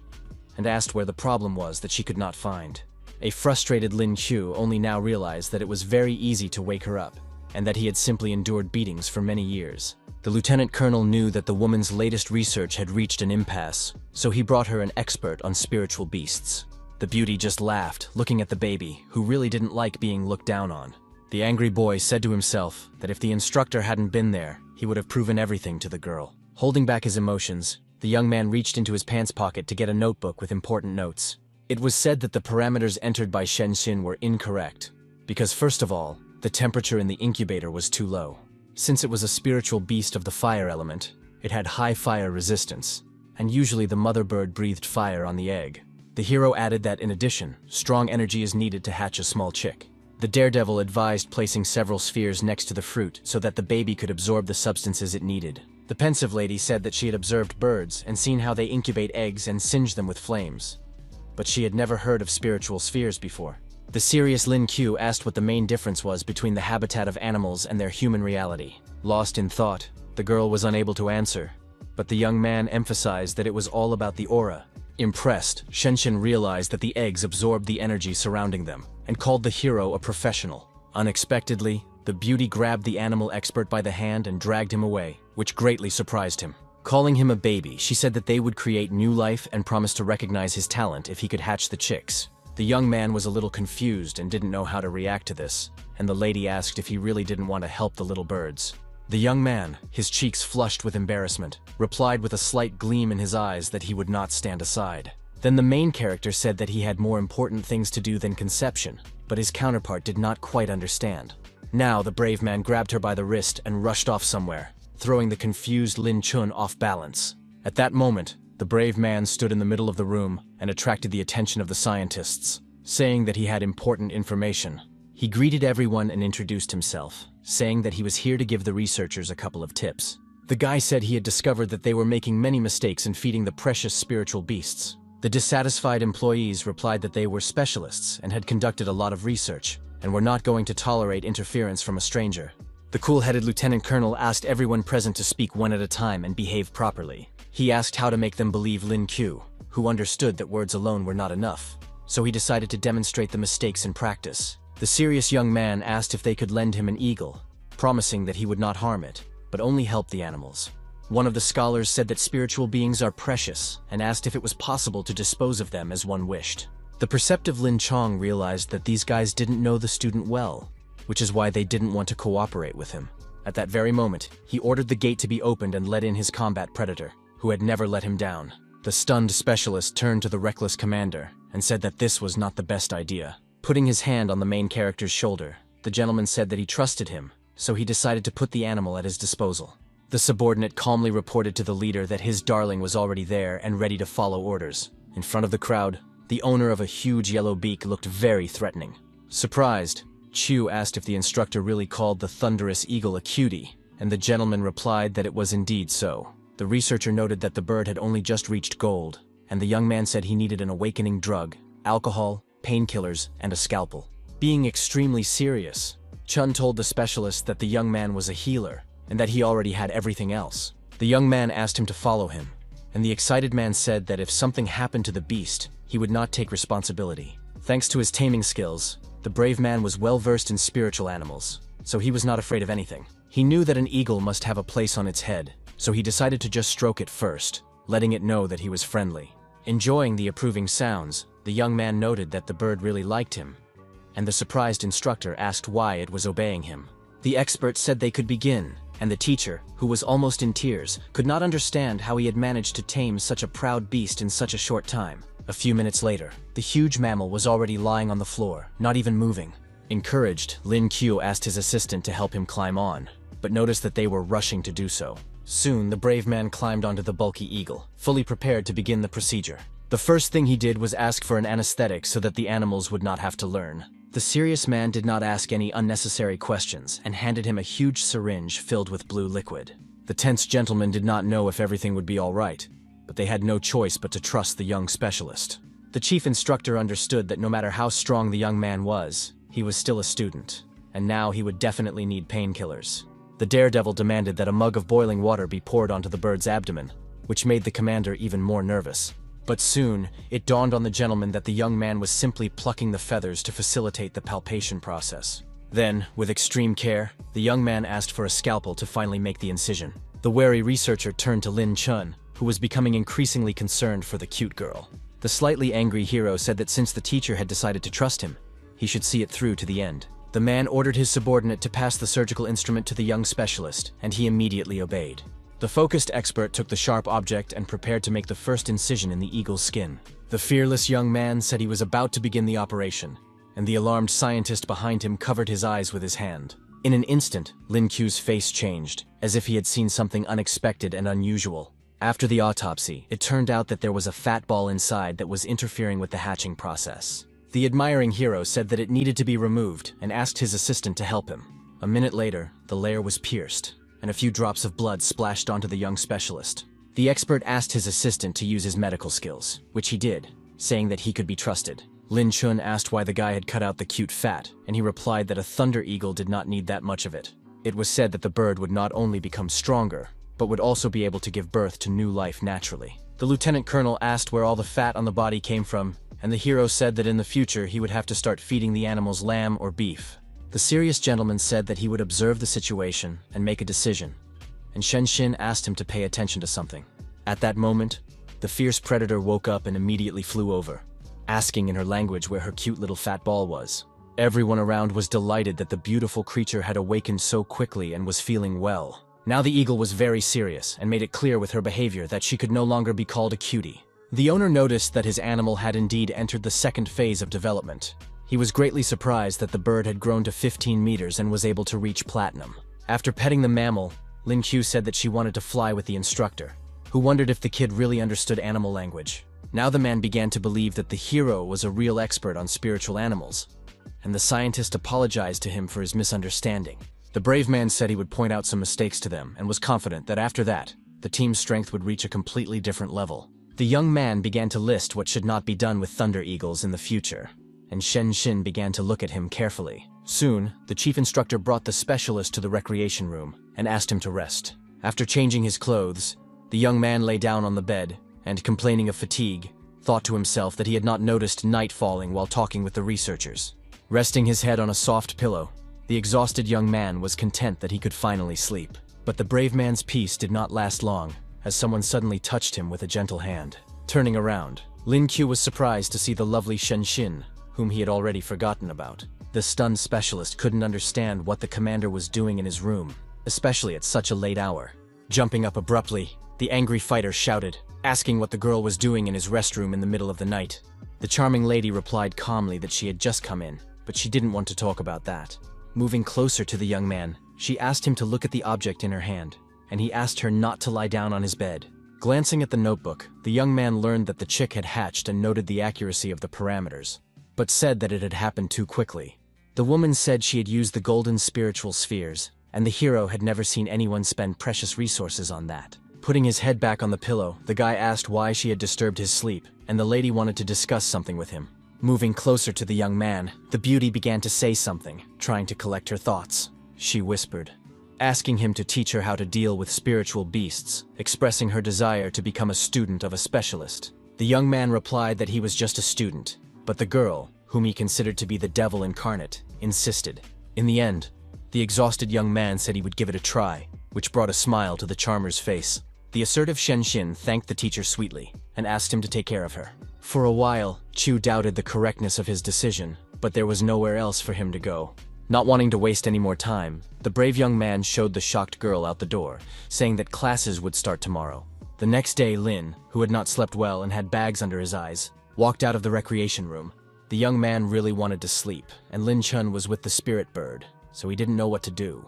and asked where the problem was that she could not find. A frustrated Lin Q only now realized that it was very easy to wake her up, and that he had simply endured beatings for many years. The lieutenant colonel knew that the woman's latest research had reached an impasse, so he brought her an expert on spiritual beasts. The beauty just laughed, looking at the baby, who really didn't like being looked down on. The angry boy said to himself that if the instructor hadn't been there, he would have proven everything to the girl. Holding back his emotions, the young man reached into his pants pocket to get a notebook with important notes. It was said that the parameters entered by Shen Xin were incorrect, because first of all, the temperature in the incubator was too low. Since it was a spiritual beast of the fire element, it had high fire resistance, and usually the mother bird breathed fire on the egg. The hero added that in addition, strong energy is needed to hatch a small chick. The daredevil advised placing several spheres next to the fruit so that the baby could absorb the substances it needed. The pensive lady said that she had observed birds and seen how they incubate eggs and singe them with flames, but she had never heard of spiritual spheres before. The serious Lin Q asked what the main difference was between the habitat of animals and their human reality. Lost in thought, the girl was unable to answer, but the young man emphasized that it was all about the aura. Impressed, Shen Xin realized that the eggs absorbed the energy surrounding them, and called the hero a professional. Unexpectedly, the beauty grabbed the animal expert by the hand and dragged him away, which greatly surprised him. Calling him a baby, she said that they would create new life and promised to recognize his talent if he could hatch the chicks. The young man was a little confused and didn't know how to react to this, and the lady asked if he really didn't want to help the little birds. The young man, his cheeks flushed with embarrassment, replied with a slight gleam in his eyes that he would not stand aside. Then the main character said that he had more important things to do than conception, but his counterpart did not quite understand. Now the brave man grabbed her by the wrist and rushed off somewhere, throwing the confused Lin Chun off balance. At that moment, the brave man stood in the middle of the room and attracted the attention of the scientists, saying that he had important information. He greeted everyone and introduced himself, saying that he was here to give the researchers a couple of tips. The guy said he had discovered that they were making many mistakes in feeding the precious spiritual beasts. The dissatisfied employees replied that they were specialists and had conducted a lot of research, and were not going to tolerate interference from a stranger. The cool-headed lieutenant colonel asked everyone present to speak one at a time and behave properly. He asked how to make them believe Lin Q, who understood that words alone were not enough, so he decided to demonstrate the mistakes in practice. The serious young man asked if they could lend him an eagle, promising that he would not harm it, but only help the animals. One of the scholars said that spiritual beings are precious and asked if it was possible to dispose of them as one wished. The perceptive Lin Chong realized that these guys didn't know the student well, which is why they didn't want to cooperate with him. At that very moment, he ordered the gate to be opened and let in his combat predator, who had never let him down. The stunned specialist turned to the reckless commander and said that this was not the best idea. Putting his hand on the main character's shoulder, the gentleman said that he trusted him, so he decided to put the animal at his disposal. The subordinate calmly reported to the leader that his darling was already there and ready to follow orders. In front of the crowd, the owner of a huge yellow beak looked very threatening. Surprised, Chu asked if the instructor really called the thunderous eagle a cutie, and the gentleman replied that it was indeed so. The researcher noted that the bird had only just reached gold, and the young man said he needed an awakening drug, alcohol, painkillers, and a scalpel. Being extremely serious, Chun told the specialist that the young man was a healer, and that he already had everything else. The young man asked him to follow him, and the excited man said that if something happened to the beast, he would not take responsibility. Thanks to his taming skills, the brave man was well versed in spiritual animals, so he was not afraid of anything. He knew that an eagle must have a place on its head, so he decided to just stroke it first, letting it know that he was friendly. Enjoying the approving sounds, the young man noted that the bird really liked him, and the surprised instructor asked why it was obeying him. The expert said they could begin, and the teacher, who was almost in tears, could not understand how he had managed to tame such a proud beast in such a short time. A few minutes later, the huge mammal was already lying on the floor, not even moving. Encouraged, Lin Qiu asked his assistant to help him climb on, but noticed that they were rushing to do so. Soon, the brave man climbed onto the bulky eagle, fully prepared to begin the procedure. The first thing he did was ask for an anesthetic so that the animals would not have to learn. The serious man did not ask any unnecessary questions and handed him a huge syringe filled with blue liquid. The tense gentleman did not know if everything would be all right, but they had no choice but to trust the young specialist. The chief instructor understood that no matter how strong the young man was, he was still a student, and now he would definitely need painkillers. The daredevil demanded that a mug of boiling water be poured onto the bird's abdomen, which made the commander even more nervous. But soon, it dawned on the gentleman that the young man was simply plucking the feathers to facilitate the palpation process. Then, with extreme care, the young man asked for a scalpel to finally make the incision. The wary researcher turned to Lin Chun, who was becoming increasingly concerned for the cute girl. The slightly angry hero said that since the teacher had decided to trust him, he should see it through to the end. The man ordered his subordinate to pass the surgical instrument to the young specialist, and he immediately obeyed. The focused expert took the sharp object and prepared to make the first incision in the eagle's skin. The fearless young man said he was about to begin the operation, and the alarmed scientist behind him covered his eyes with his hand. In an instant, Lin Qiu's face changed, as if he had seen something unexpected and unusual. After the autopsy, it turned out that there was a fat ball inside that was interfering with the hatching process. The admiring hero said that it needed to be removed and asked his assistant to help him. A minute later, the layer was pierced, and a few drops of blood splashed onto the young specialist. The expert asked his assistant to use his medical skills, which he did, saying that he could be trusted. Lin Chun asked why the guy had cut out the cute fat, and he replied that a thunder eagle did not need that much of it. It was said that the bird would not only become stronger, but would also be able to give birth to new life naturally. The lieutenant colonel asked where all the fat on the body came from, and the hero said that in the future he would have to start feeding the animals lamb or beef. The serious gentleman said that he would observe the situation and make a decision, and Shen Xin asked him to pay attention to something. At that moment, the fierce predator woke up and immediately flew over, asking in her language where her cute little fat ball was. Everyone around was delighted that the beautiful creature had awakened so quickly and was feeling well. Now the eagle was very serious and made it clear with her behavior that she could no longer be called a cutie. The owner noticed that his animal had indeed entered the second phase of development. He was greatly surprised that the bird had grown to 15 meters and was able to reach platinum. After petting the mammal, Lin Qiu said that she wanted to fly with the instructor, who wondered if the kid really understood animal language. Now the man began to believe that the hero was a real expert on spiritual animals, and the scientist apologized to him for his misunderstanding. The brave man said he would point out some mistakes to them and was confident that after that, the team's strength would reach a completely different level. The young man began to list what should not be done with thunder eagles in the future, and Shen Xin began to look at him carefully. Soon, the chief instructor brought the specialist to the recreation room and asked him to rest. After changing his clothes, the young man lay down on the bed and, complaining of fatigue, thought to himself that he had not noticed night falling while talking with the researchers. Resting his head on a soft pillow, the exhausted young man was content that he could finally sleep. But the brave man's peace did not last long, as someone suddenly touched him with a gentle hand. Turning around, Lin Qiu was surprised to see the lovely Shen Xin, whom he had already forgotten about. The stunned specialist couldn't understand what the commander was doing in his room, especially at such a late hour. Jumping up abruptly, the angry fighter shouted, asking what the girl was doing in his restroom in the middle of the night. The charming lady replied calmly that she had just come in, but she didn't want to talk about that. Moving closer to the young man, she asked him to look at the object in her hand, and he asked her not to lie down on his bed. Glancing at the notebook, the young man learned that the chick had hatched and noted the accuracy of the parameters, but said that it had happened too quickly. The woman said she had used the golden spiritual spheres, and the hero had never seen anyone spend precious resources on that. Putting his head back on the pillow, the guy asked why she had disturbed his sleep, and the lady wanted to discuss something with him. Moving closer to the young man, the beauty began to say something, trying to collect her thoughts. She whispered, asking him to teach her how to deal with spiritual beasts, expressing her desire to become a student of a specialist. The young man replied that he was just a student, but the girl, whom he considered to be the devil incarnate, insisted. In the end, the exhausted young man said he would give it a try, which brought a smile to the charmer's face. The assertive Shen Xin thanked the teacher sweetly and asked him to take care of her. For a while, Chu doubted the correctness of his decision, but there was nowhere else for him to go. Not wanting to waste any more time, the brave young man showed the shocked girl out the door, saying that classes would start tomorrow. The next day, Lin, who had not slept well and had bags under his eyes, walked out of the recreation room. The young man really wanted to sleep, and Lin Chun was with the spirit bird, so he didn't know what to do.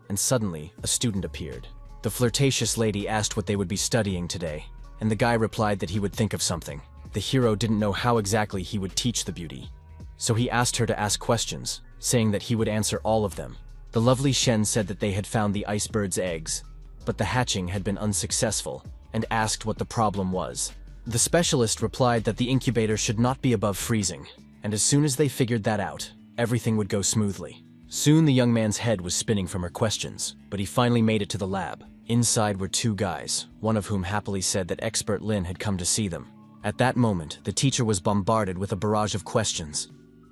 And suddenly, a student appeared. The flirtatious lady asked what they would be studying today, and the guy replied that he would think of something. The hero didn't know how exactly he would teach the beauty, so he asked her to ask questions, saying that he would answer all of them. The lovely Shen said that they had found the ice bird's eggs, but the hatching had been unsuccessful, and asked what the problem was. The specialist replied that the incubator should not be above freezing, and as soon as they figured that out, everything would go smoothly. Soon the young man's head was spinning from her questions, but he finally made it to the lab. Inside were two guys, one of whom happily said that expert Lin had come to see them. At that moment, the teacher was bombarded with a barrage of questions,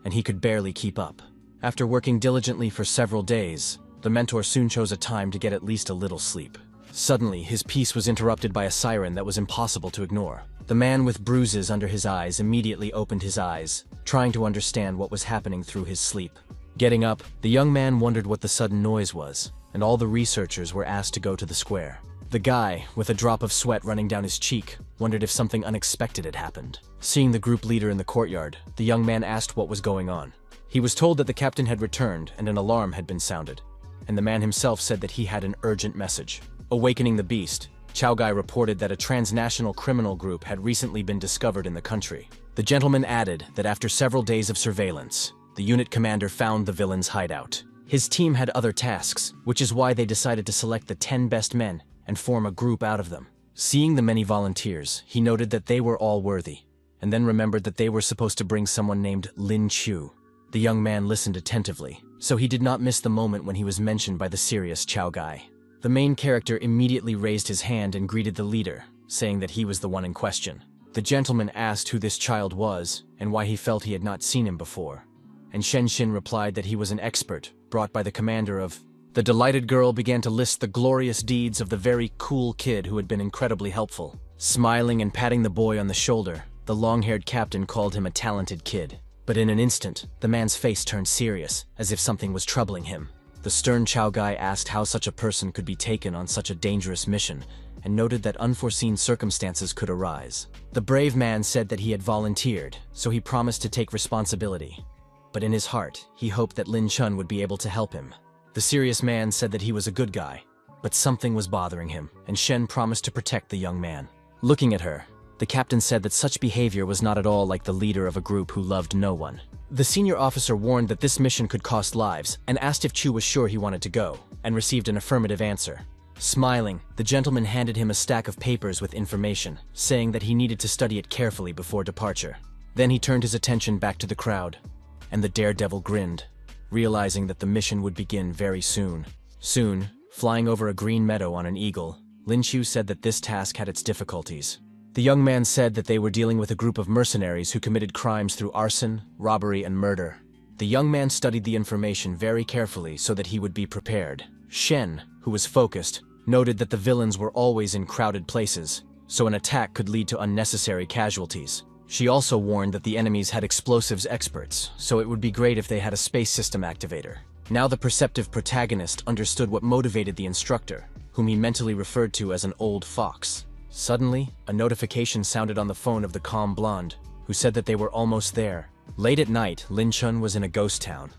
and he could barely keep up. After working diligently for several days, the mentor soon chose a time to get at least a little sleep. Suddenly, his peace was interrupted by a siren that was impossible to ignore. The man with bruises under his eyes immediately opened his eyes, trying to understand what was happening through his sleep. Getting up, the young man wondered what the sudden noise was, and all the researchers were asked to go to the square. The guy, with a drop of sweat running down his cheek, wondered if something unexpected had happened. Seeing the group leader in the courtyard, the young man asked what was going on. He was told that the captain had returned and an alarm had been sounded, and the man himself said that he had an urgent message. Awakening the beast, Chow Gai reported that a transnational criminal group had recently been discovered in the country. The gentleman added that after several days of surveillance, the unit commander found the villain's hideout. His team had other tasks, which is why they decided to select the 10 best men and form a group out of them. Seeing the many volunteers, he noted that they were all worthy, and then remembered that they were supposed to bring someone named Lin Chu. The young man listened attentively, so he did not miss the moment when he was mentioned by the serious Chow Gai. The main character immediately raised his hand and greeted the leader, saying that he was the one in question. The gentleman asked who this child was and why he felt he had not seen him before, and Shen Xin replied that he was an expert brought by the commander of... The delighted girl began to list the glorious deeds of the very cool kid who had been incredibly helpful. Smiling and patting the boy on the shoulder, the long-haired captain called him a talented kid. But in an instant, the man's face turned serious, as if something was troubling him. The stern Chow Gai asked how such a person could be taken on such a dangerous mission, and noted that unforeseen circumstances could arise. The brave man said that he had volunteered, so he promised to take responsibility. But in his heart, he hoped that Lin Chun would be able to help him. The serious man said that he was a good guy, but something was bothering him, and Shen promised to protect the young man. Looking at her, the captain said that such behavior was not at all like the leader of a group who loved no one. The senior officer warned that this mission could cost lives, and asked if Chu was sure he wanted to go, and received an affirmative answer. Smiling, the gentleman handed him a stack of papers with information, saying that he needed to study it carefully before departure. Then he turned his attention back to the crowd, and the daredevil grinned, realizing that the mission would begin very soon. Soon, flying over a green meadow on an eagle, Lin Chu said that this task had its difficulties. The young man said that they were dealing with a group of mercenaries who committed crimes through arson, robbery, and murder. The young man studied the information very carefully so that he would be prepared. Shen, who was focused, noted that the villains were always in crowded places, so an attack could lead to unnecessary casualties. She also warned that the enemies had explosives experts, so it would be great if they had a space system activator. Now the perceptive protagonist understood what motivated the instructor, whom he mentally referred to as an old fox. Suddenly, a notification sounded on the phone of the calm blonde, who said that they were almost there. Late at night, Lin Chun was in a ghost town,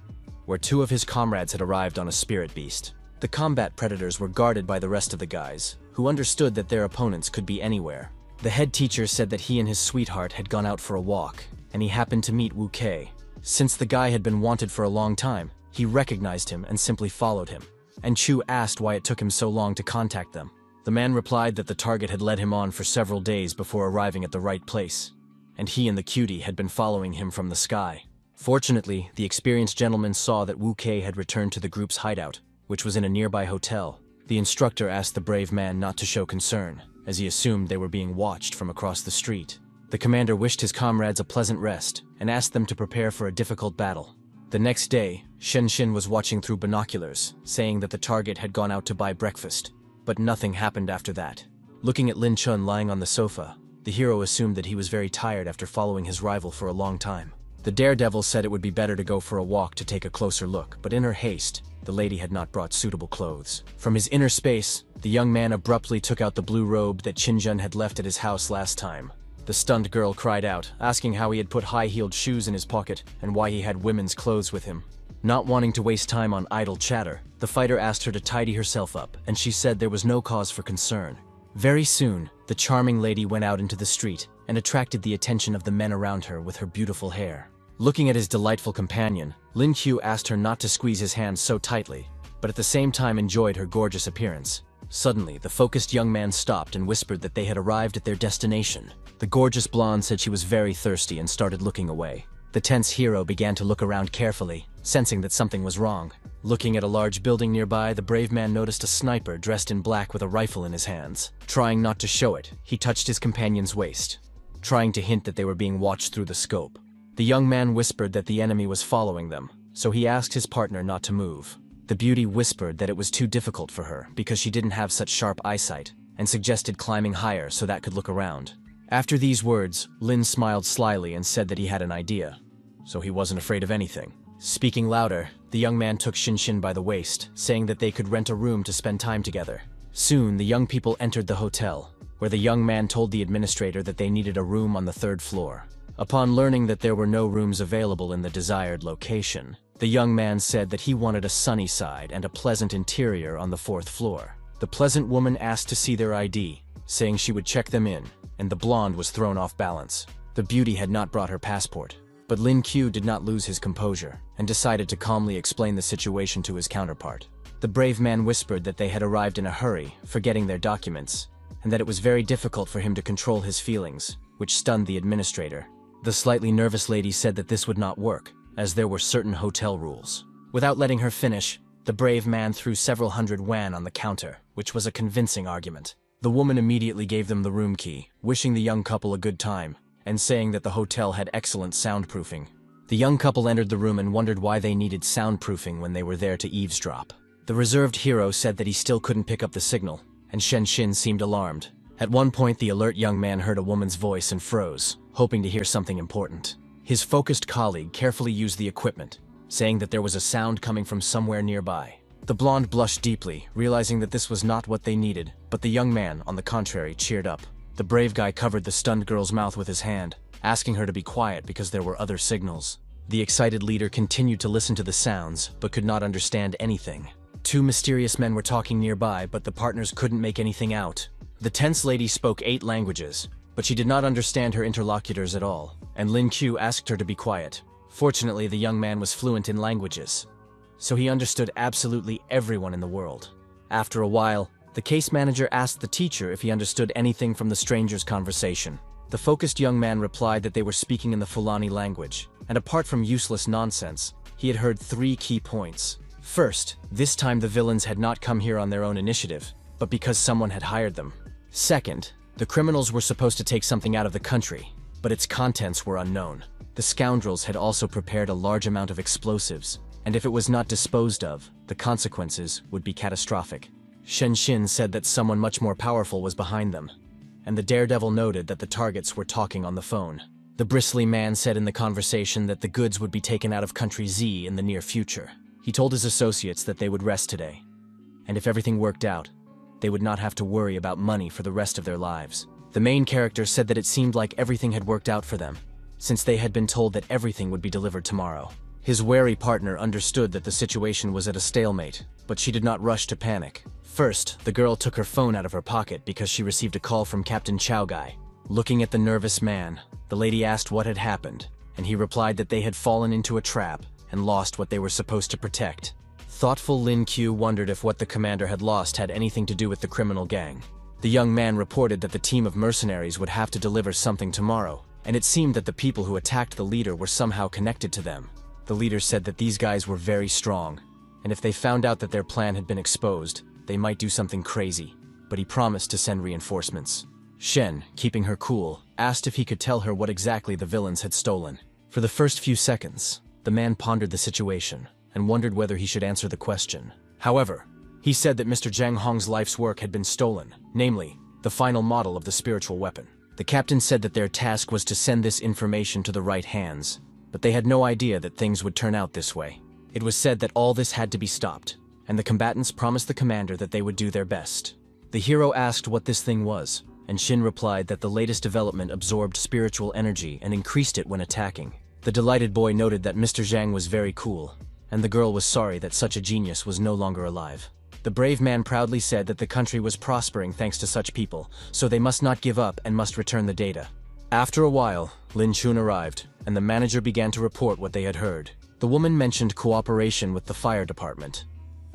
where two of his comrades had arrived on a spirit beast. The combat predators were guarded by the rest of the guys, who understood that their opponents could be anywhere. The head teacher said that he and his sweetheart had gone out for a walk, and he happened to meet Wu Kei. Since the guy had been wanted for a long time, he recognized him and simply followed him. And Chu asked why it took him so long to contact them. The man replied that the target had led him on for several days before arriving at the right place, and he and the cutie had been following him from the sky. Fortunately, the experienced gentleman saw that Wu Kei had returned to the group's hideout, which was in a nearby hotel. The instructor asked the brave man not to show concern, as he assumed they were being watched from across the street. The commander wished his comrades a pleasant rest and asked them to prepare for a difficult battle. The next day, Shen Xin was watching through binoculars, saying that the target had gone out to buy breakfast, but nothing happened after that. Looking at Lin Chun lying on the sofa, the hero assumed that he was very tired after following his rival for a long time. The The daredevil said it would be better to go for a walk to take a closer look, but in her haste, the lady had not brought suitable clothes. From his inner space, the young man abruptly took out the blue robe that Chinjun had left at his house last time. The stunned girl cried out, asking how he had put high-heeled shoes in his pocket and why he had women's clothes with him. Not wanting to waste time on idle chatter, the fighter asked her to tidy herself up, and she said there was no cause for concern. Very soon, the charming lady went out into the street and attracted the attention of the men around her with her beautiful hair. Looking at his delightful companion, Lin Qiu asked her not to squeeze his hand so tightly, but at the same time enjoyed her gorgeous appearance. Suddenly, the focused young man stopped and whispered that they had arrived at their destination. The gorgeous blonde said she was very thirsty and started looking away. The tense hero began to look around carefully, sensing that something was wrong. Looking at a large building nearby, the brave man noticed a sniper dressed in black with a rifle in his hands. Trying not to show it, he touched his companion's waist, trying to hint that they were being watched through the scope. The young man whispered that the enemy was following them, so he asked his partner not to move. The beauty whispered that it was too difficult for her because she didn't have such sharp eyesight, and suggested climbing higher so that could look around. After these words, Lin smiled slyly and said that he had an idea, so he wasn't afraid of anything. Speaking louder, the young man took Shinshin by the waist, saying that they could rent a room to spend time together. Soon, the young people entered the hotel, where the young man told the administrator that they needed a room on the 3rd floor. Upon learning that there were no rooms available in the desired location, the young man said that he wanted a sunny side and a pleasant interior on the 4th floor. The pleasant woman asked to see their ID, saying she would check them in, and the blonde was thrown off balance. The beauty had not brought her passport, but Lin Qiu did not lose his composure, and decided to calmly explain the situation to his counterpart. The brave man whispered that they had arrived in a hurry, forgetting their documents, and that it was very difficult for him to control his feelings, which stunned the administrator. The slightly nervous lady said that this would not work, as there were certain hotel rules. Without letting her finish, the brave man threw several hundred yuan on the counter, which was a convincing argument. The woman immediately gave them the room key, wishing the young couple a good time, and saying that the hotel had excellent soundproofing. The young couple entered the room and wondered why they needed soundproofing when they were there to eavesdrop. The reserved hero said that he still couldn't pick up the signal, and Shen Xin seemed alarmed. At one point, the alert young man heard a woman's voice and froze, hoping to hear something important. His focused colleague carefully used the equipment, saying that there was a sound coming from somewhere nearby. The blonde blushed deeply, realizing that this was not what they needed, but the young man, on the contrary, cheered up. The brave guy covered the stunned girl's mouth with his hand, asking her to be quiet because there were other signals. The excited leader continued to listen to the sounds, but could not understand anything. 2 mysterious men were talking nearby, but the partners couldn't make anything out. The tense lady spoke 8 languages, but she did not understand her interlocutors at all, and Lin Qiu asked her to be quiet. Fortunately, the young man was fluent in languages, so he understood absolutely everyone in the world. After a while, the case manager asked the teacher if he understood anything from the stranger's conversation. The focused young man replied that they were speaking in the Fulani language, and apart from useless nonsense, he had heard 3 key points. First, this time the villains had not come here on their own initiative, but because someone had hired them. Second, the criminals were supposed to take something out of the country, but its contents were unknown. The scoundrels had also prepared a large amount of explosives, and if it was not disposed of, the consequences would be catastrophic. Shen Xin said that someone much more powerful was behind them, and the daredevil noted that the targets were talking on the phone. The bristly man said in the conversation that the goods would be taken out of country Z in the near future. He told his associates that they would rest today, and if everything worked out, they would not have to worry about money for the rest of their lives. The main character said that it seemed like everything had worked out for them, since they had been told that everything would be delivered tomorrow. His wary partner understood that the situation was at a stalemate, but she did not rush to panic. First, the girl took her phone out of her pocket because she received a call from Captain Chow Guy. Looking at the nervous man, the lady asked what had happened, and he replied that they had fallen into a trap and lost what they were supposed to protect. Thoughtful Lin Qiu wondered if what the commander had lost had anything to do with the criminal gang. The young man reported that the team of mercenaries would have to deliver something tomorrow, and it seemed that the people who attacked the leader were somehow connected to them. The leader said that these guys were very strong, and if they found out that their plan had been exposed, they might do something crazy, but he promised to send reinforcements. Shen, keeping her cool, asked if he could tell her what exactly the villains had stolen. For the first few seconds, the man pondered the situation and wondered whether he should answer the question. However, he said that Mr. Zhang Hong's life's work had been stolen, namely, the final model of the spiritual weapon. The captain said that their task was to send this information to the right hands, but they had no idea that things would turn out this way. It was said that all this had to be stopped, and the combatants promised the commander that they would do their best. The hero asked what this thing was, and Shin replied that the latest development absorbed spiritual energy and increased it when attacking. The delighted boy noted that Mr. Zhang was very cool, and the girl was sorry that such a genius was no longer alive. The brave man proudly said that the country was prospering thanks to such people, so they must not give up and must return the data. After a while, Lin Chun arrived, and the manager began to report what they had heard. The woman mentioned cooperation with the fire department,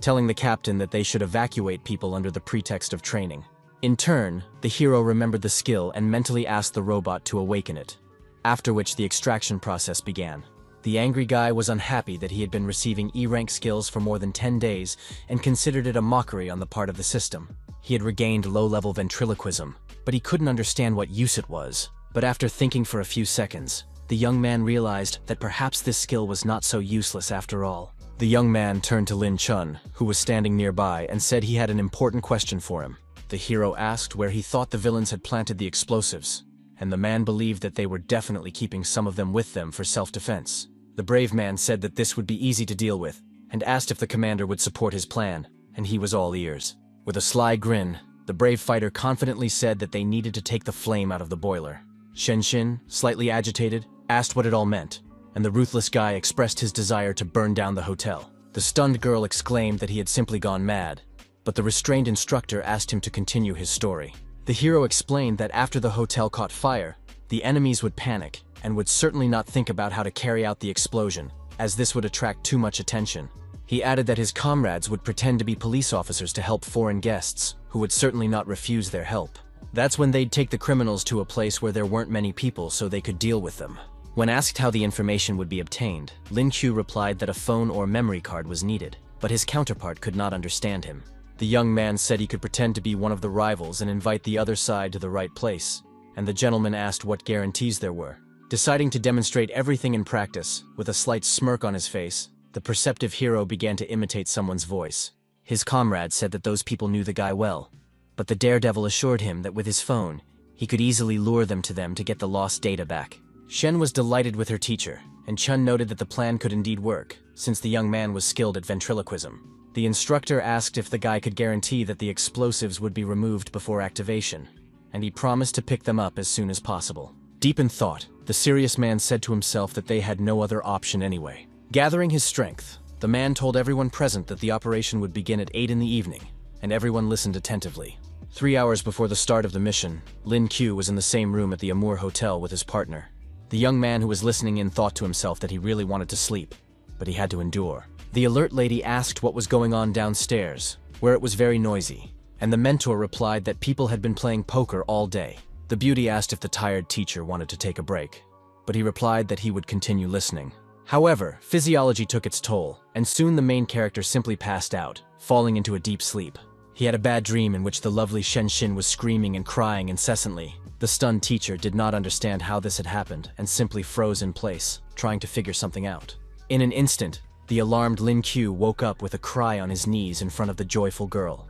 telling the captain that they should evacuate people under the pretext of training. In turn, the hero remembered the skill and mentally asked the robot to awaken it, after which the extraction process began. The angry guy was unhappy that he had been receiving E-rank skills for more than 10 days and considered it a mockery on the part of the system. He had regained low-level ventriloquism, but he couldn't understand what use it was. But after thinking for a few seconds, the young man realized that perhaps this skill was not so useless after all. The young man turned to Lin Chun, who was standing nearby, and said he had an important question for him. The hero asked where he thought the villains had planted the explosives, and the man believed that they were definitely keeping some of them with them for self-defense. The brave man said that this would be easy to deal with, and asked if the commander would support his plan, and he was all ears. With a sly grin, the brave fighter confidently said that they needed to take the flame out of the boiler. Shin, slightly agitated, asked what it all meant, and the ruthless guy expressed his desire to burn down the hotel. The stunned girl exclaimed that he had simply gone mad, but the restrained instructor asked him to continue his story. The hero explained that after the hotel caught fire, the enemies would panic and would certainly not think about how to carry out the explosion, as this would attract too much attention. He added that his comrades would pretend to be police officers to help foreign guests, who would certainly not refuse their help. That's when they'd take the criminals to a place where there weren't many people so they could deal with them. When asked how the information would be obtained, Lin Qiu replied that a phone or memory card was needed, but his counterpart could not understand him. The young man said he could pretend to be one of the rivals and invite the other side to the right place, and the gentleman asked what guarantees there were. Deciding to demonstrate everything in practice, with a slight smirk on his face, the perceptive hero began to imitate someone's voice. His comrade said that those people knew the guy well, but the daredevil assured him that with his phone, he could easily lure them to get the lost data back. Shen was delighted with her teacher, and Chun noted that the plan could indeed work, since the young man was skilled at ventriloquism. The instructor asked if the guy could guarantee that the explosives would be removed before activation, and he promised to pick them up as soon as possible. Deep in thought, the serious man said to himself that they had no other option anyway. Gathering his strength, the man told everyone present that the operation would begin at 8 in the evening, and everyone listened attentively. 3 hours before the start of the mission, Lin Qiu was in the same room at the Amour Hotel with his partner. The young man who was listening in thought to himself that he really wanted to sleep, but he had to endure. The alert lady asked what was going on downstairs, where it was very noisy, and the mentor replied that people had been playing poker all day. The beauty asked if the tired teacher wanted to take a break, but he replied that he would continue listening. However, physiology took its toll, and soon the main character simply passed out, falling into a deep sleep. He had a bad dream in which the lovely Shen was screaming and crying incessantly. The stunned teacher did not understand how this had happened and simply froze in place, trying to figure something out. In an instant, the alarmed Lin Qiu woke up with a cry on his knees in front of the joyful girl,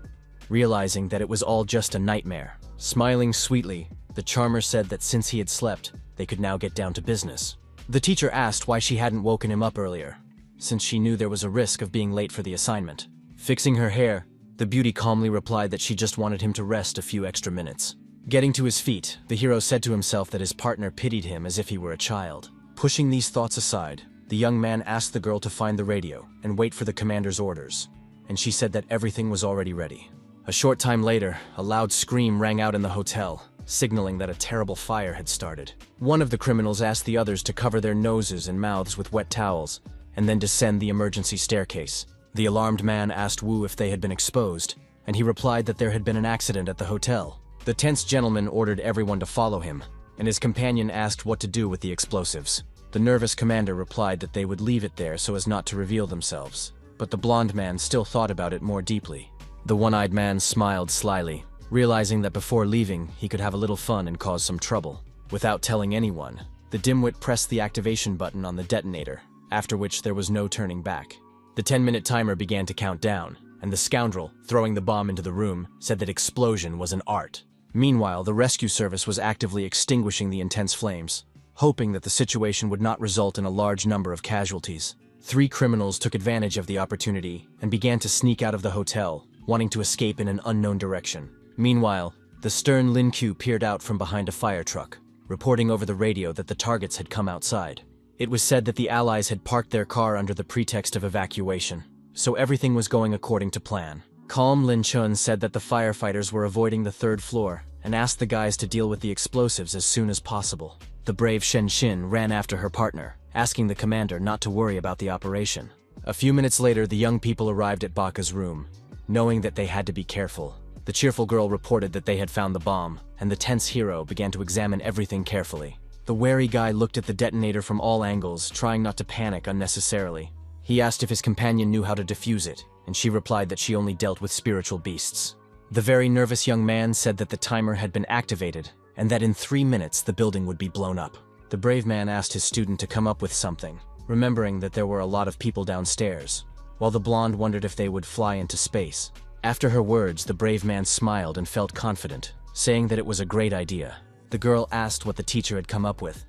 realizing that it was all just a nightmare. Smiling sweetly, the charmer said that since he had slept, they could now get down to business. The teacher asked why she hadn't woken him up earlier, since she knew there was a risk of being late for the assignment. Fixing her hair, the beauty calmly replied that she just wanted him to rest a few extra minutes. Getting to his feet, the hero said to himself that his partner pitied him as if he were a child. Pushing these thoughts aside, the young man asked the girl to find the radio and wait for the commander's orders, and she said that everything was already ready. A short time later, a loud scream rang out in the hotel, signaling that a terrible fire had started. One of the criminals asked the others to cover their noses and mouths with wet towels, and then descend the emergency staircase. The alarmed man asked Wu if they had been exposed, and he replied that there had been an accident at the hotel. The tense gentleman ordered everyone to follow him, and his companion asked what to do with the explosives. The nervous commander replied that they would leave it there so as not to reveal themselves, but the blonde man still thought about it more deeply. The one-eyed man smiled slyly, realizing that before leaving, he could have a little fun and cause some trouble. Without telling anyone, the dimwit pressed the activation button on the detonator, after which there was no turning back. The 10-minute timer began to count down, and the scoundrel, throwing the bomb into the room, said that explosion was an art. Meanwhile, the rescue service was actively extinguishing the intense flames. hoping that the situation would not result in a large number of casualties. 3 criminals took advantage of the opportunity and began to sneak out of the hotel, wanting to escape in an unknown direction. Meanwhile, the stern Lin Q peered out from behind a fire truck, reporting over the radio that the targets had come outside. It was said that the Allies had parked their car under the pretext of evacuation, so everything was going according to plan. Calm Lin Chun said that the firefighters were avoiding the 3rd floor and asked the guys to deal with the explosives as soon as possible. The brave Shen Xin ran after her partner, asking the commander not to worry about the operation. A few minutes later, the young people arrived at Baka's room, knowing that they had to be careful. The cheerful girl reported that they had found the bomb, and the tense hero began to examine everything carefully. The wary guy looked at the detonator from all angles, trying not to panic unnecessarily. He asked if his companion knew how to defuse it, and she replied that she only dealt with spiritual beasts. The very nervous young man said that the timer had been activated, and that in 3 minutes the building would be blown up. The brave man asked his student to come up with something, remembering that there were a lot of people downstairs, while the blonde wondered if they would fly into space. After her words, the brave man smiled and felt confident, saying that it was a great idea. The girl asked what the teacher had come up with,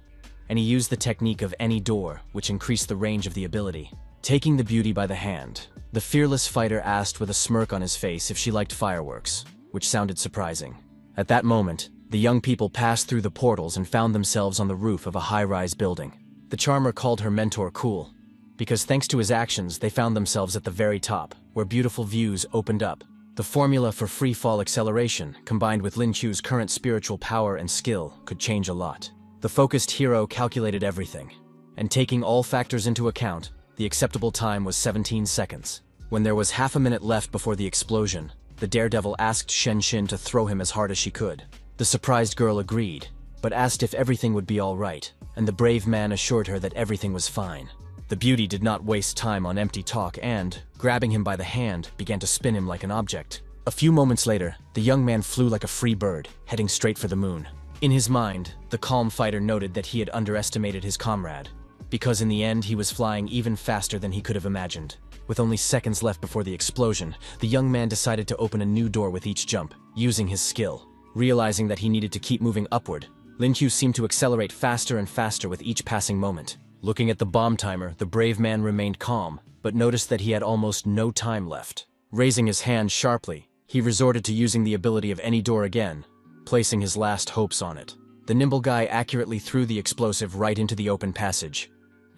and he used the technique of any door, which increased the range of the ability. Taking the beauty by the hand, the fearless fighter asked with a smirk on his face if she liked fireworks, which sounded surprising. At that moment, the young people passed through the portals and found themselves on the roof of a high-rise building. The charmer called her mentor cool, because thanks to his actions, they found themselves at the very top, where beautiful views opened up. The formula for free-fall acceleration, combined with Lin Chu's current spiritual power and skill, could change a lot. The focused hero calculated everything, and taking all factors into account, the acceptable time was 17 seconds. When there was half a minute left before the explosion, the daredevil asked Shen Xin to throw him as hard as she could. The surprised girl agreed, but asked if everything would be all right, and the brave man assured her that everything was fine. The beauty did not waste time on empty talk and, grabbing him by the hand, began to spin him like an object. A few moments later, the young man flew like a free bird, heading straight for the moon. In his mind, the calm fighter noted that he had underestimated his comrade, because in the end he was flying even faster than he could have imagined. With only seconds left before the explosion, the young man decided to open a new door with each jump, using his skill. Realizing that he needed to keep moving upward, Lin Q seemed to accelerate faster and faster with each passing moment. Looking at the bomb timer, the brave man remained calm, but noticed that he had almost no time left. Raising his hand sharply, he resorted to using the ability of any door again, placing his last hopes on it. The nimble guy accurately threw the explosive right into the open passage,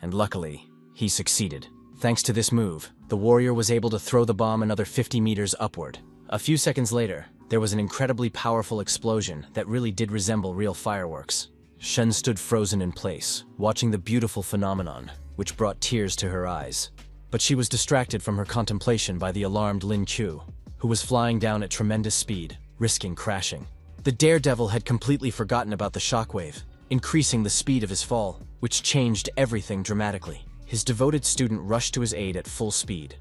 and luckily, he succeeded. Thanks to this move, the warrior was able to throw the bomb another 50 meters upward. A few seconds later, there was an incredibly powerful explosion that really did resemble real fireworks. Shen stood frozen in place, watching the beautiful phenomenon, which brought tears to her eyes. But she was distracted from her contemplation by the alarmed Lin Q, who was flying down at tremendous speed, risking crashing. The daredevil had completely forgotten about the shockwave, increasing the speed of his fall, which changed everything dramatically. His devoted student rushed to his aid at full speed,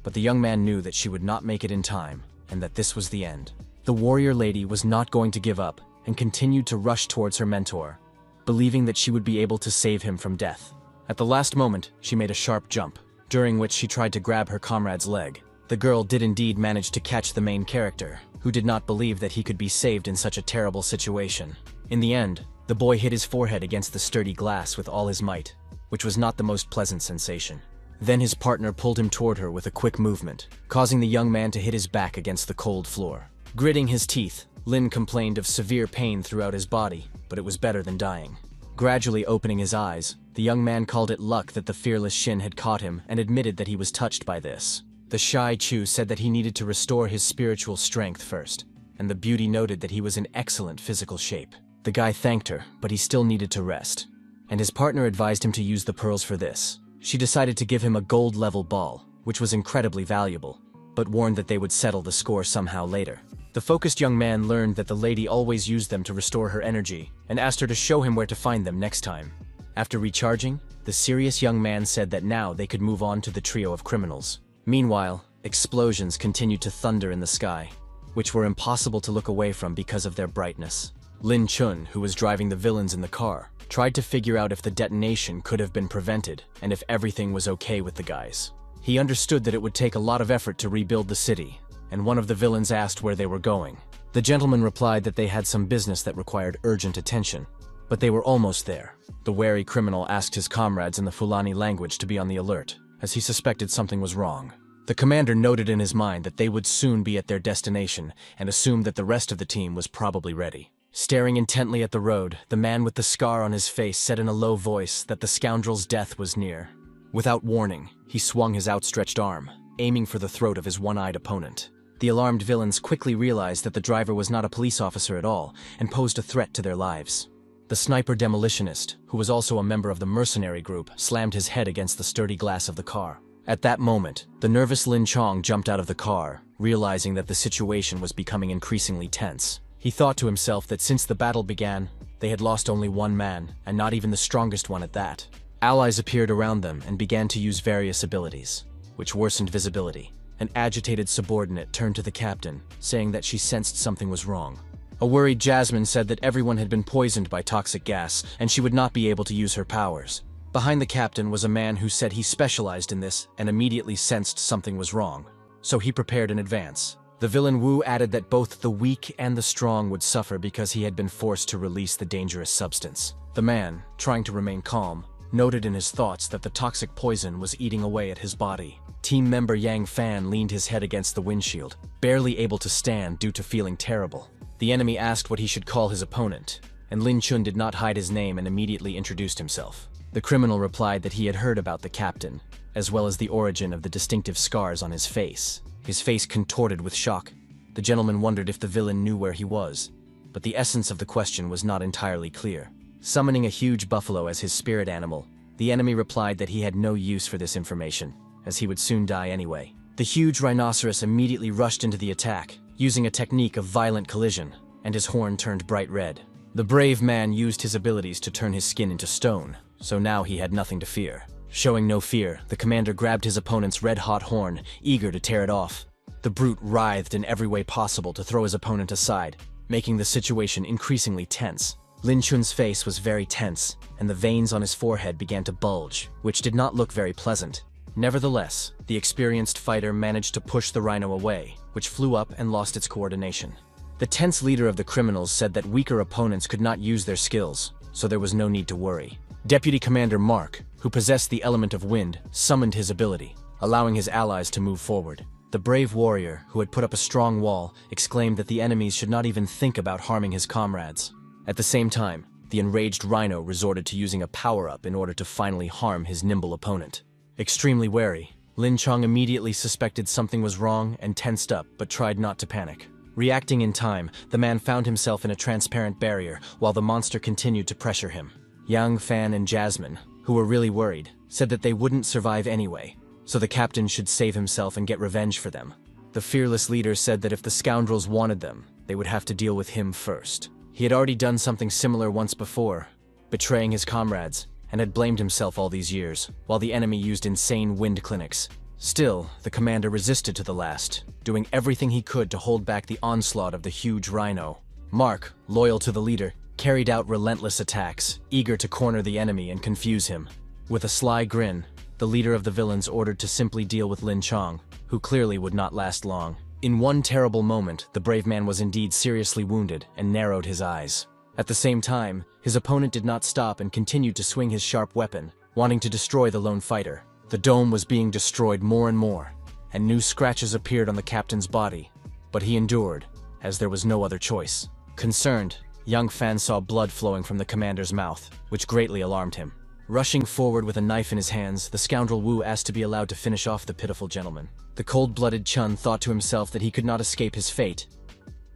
but the young man knew that she would not make it in time, and that this was the end. The warrior lady was not going to give up and continued to rush towards her mentor, believing that she would be able to save him from death. At the last moment, she made a sharp jump, during which she tried to grab her comrade's leg. The girl did indeed manage to catch the main character, who did not believe that he could be saved in such a terrible situation. In the end, the boy hit his forehead against the sturdy glass with all his might, which was not the most pleasant sensation. Then his partner pulled him toward her with a quick movement, causing the young man to hit his back against the cold floor. Gritting his teeth, Lin complained of severe pain throughout his body, but it was better than dying. Gradually opening his eyes, the young man called it luck that the fearless Shin had caught him and admitted that he was touched by this. The shy Chu said that he needed to restore his spiritual strength first, and the beauty noted that he was in excellent physical shape. The guy thanked her, but he still needed to rest, and his partner advised him to use the pearls for this. She decided to give him a gold-level ball, which was incredibly valuable, but warned that they would settle the score somehow later. The focused young man learned that the lady always used them to restore her energy, and asked her to show him where to find them next time. After recharging, the serious young man said that now they could move on to the trio of criminals. Meanwhile, explosions continued to thunder in the sky, which were impossible to look away from because of their brightness. Lin Chun, who was driving the villains in the car, tried to figure out if the detonation could have been prevented and if everything was okay with the guys. He understood that it would take a lot of effort to rebuild the city, and one of the villains asked where they were going. The gentleman replied that they had some business that required urgent attention, But they were almost there. The wary criminal asked his comrades in the Fulani language to be on the alert, as he suspected something was wrong. The commander noted in his mind that they would soon be at their destination and assumed that the rest of the team was probably ready. Staring intently at the road, the man with the scar on his face said in a low voice that the scoundrel's death was near. Without warning, he swung his outstretched arm, aiming for the throat of his one-eyed opponent. The alarmed villains quickly realized that the driver was not a police officer at all and posed a threat to their lives. The sniper demolitionist, who was also a member of the mercenary group, slammed his head against the sturdy glass of the car. At that moment, the nervous Lin Chong jumped out of the car, realizing that the situation was becoming increasingly tense. He thought to himself that since the battle began, they had lost only one man, and not even the strongest one at that. Allies appeared around them and began to use various abilities, which worsened visibility. An agitated subordinate turned to the captain, saying that she sensed something was wrong. A worried Jasmine said that everyone had been poisoned by toxic gas, and she would not be able to use her powers. Behind the captain was a man who said he specialized in this and immediately sensed something was wrong, so he prepared in advance. The villain Wu added that both the weak and the strong would suffer because he had been forced to release the dangerous substance. The man, trying to remain calm, noted in his thoughts that the toxic poison was eating away at his body. Team member Yang Fan leaned his head against the windshield, barely able to stand due to feeling terrible. The enemy asked what he should call his opponent, and Lin Chun did not hide his name and immediately introduced himself. The criminal replied that he had heard about the captain, as well as the origin of the distinctive scars on his face. His face contorted with shock. The gentleman wondered if the villain knew where he was, but the essence of the question was not entirely clear. Summoning a huge buffalo as his spirit animal, the enemy replied that he had no use for this information, as he would soon die anyway. The huge rhinoceros immediately rushed into the attack, using a technique of violent collision, and his horn turned bright red. The brave man used his abilities to turn his skin into stone, so now he had nothing to fear. Showing no fear, the commander grabbed his opponent's red-hot horn, eager to tear it off. The brute writhed in every way possible to throw his opponent aside, making the situation increasingly tense. Lin Chun's face was very tense, and the veins on his forehead began to bulge, which did not look very pleasant. Nevertheless, the experienced fighter managed to push the rhino away, which flew up and lost its coordination. The tense leader of the criminals said that weaker opponents could not use their skills, so there was no need to worry. Deputy Commander Mark, who possessed the element of wind, summoned his ability, allowing his allies to move forward. The brave warrior, who had put up a strong wall, exclaimed that the enemies should not even think about harming his comrades. At the same time, the enraged rhino resorted to using a power-up in order to finally harm his nimble opponent. Extremely wary, Lin Chong immediately suspected something was wrong and tensed up, but tried not to panic. Reacting in time, the man found himself in a transparent barrier while the monster continued to pressure him. Yang Fan and Jasmine, who were really worried, said that they wouldn't survive anyway, so the captain should save himself and get revenge for them. The fearless leader said that if the scoundrels wanted them, they would have to deal with him first. He had already done something similar once before, betraying his comrades, and had blamed himself all these years, while the enemy used insane wind clinics. Still, the commander resisted to the last, doing everything he could to hold back the onslaught of the huge rhino. Mark, loyal to the leader, carried out relentless attacks, eager to corner the enemy and confuse him. With a sly grin, the leader of the villains ordered to simply deal with Lin Chong, who clearly would not last long. In one terrible moment, the brave man was indeed seriously wounded and narrowed his eyes. At the same time, his opponent did not stop and continued to swing his sharp weapon, wanting to destroy the lone fighter. The dome was being destroyed more and more, and new scratches appeared on the captain's body, but he endured, as there was no other choice. Concerned, Yang Fan saw blood flowing from the commander's mouth, which greatly alarmed him. Rushing forward with a knife in his hands, the scoundrel Wu asked to be allowed to finish off the pitiful gentleman. The cold-blooded Chun thought to himself that he could not escape his fate,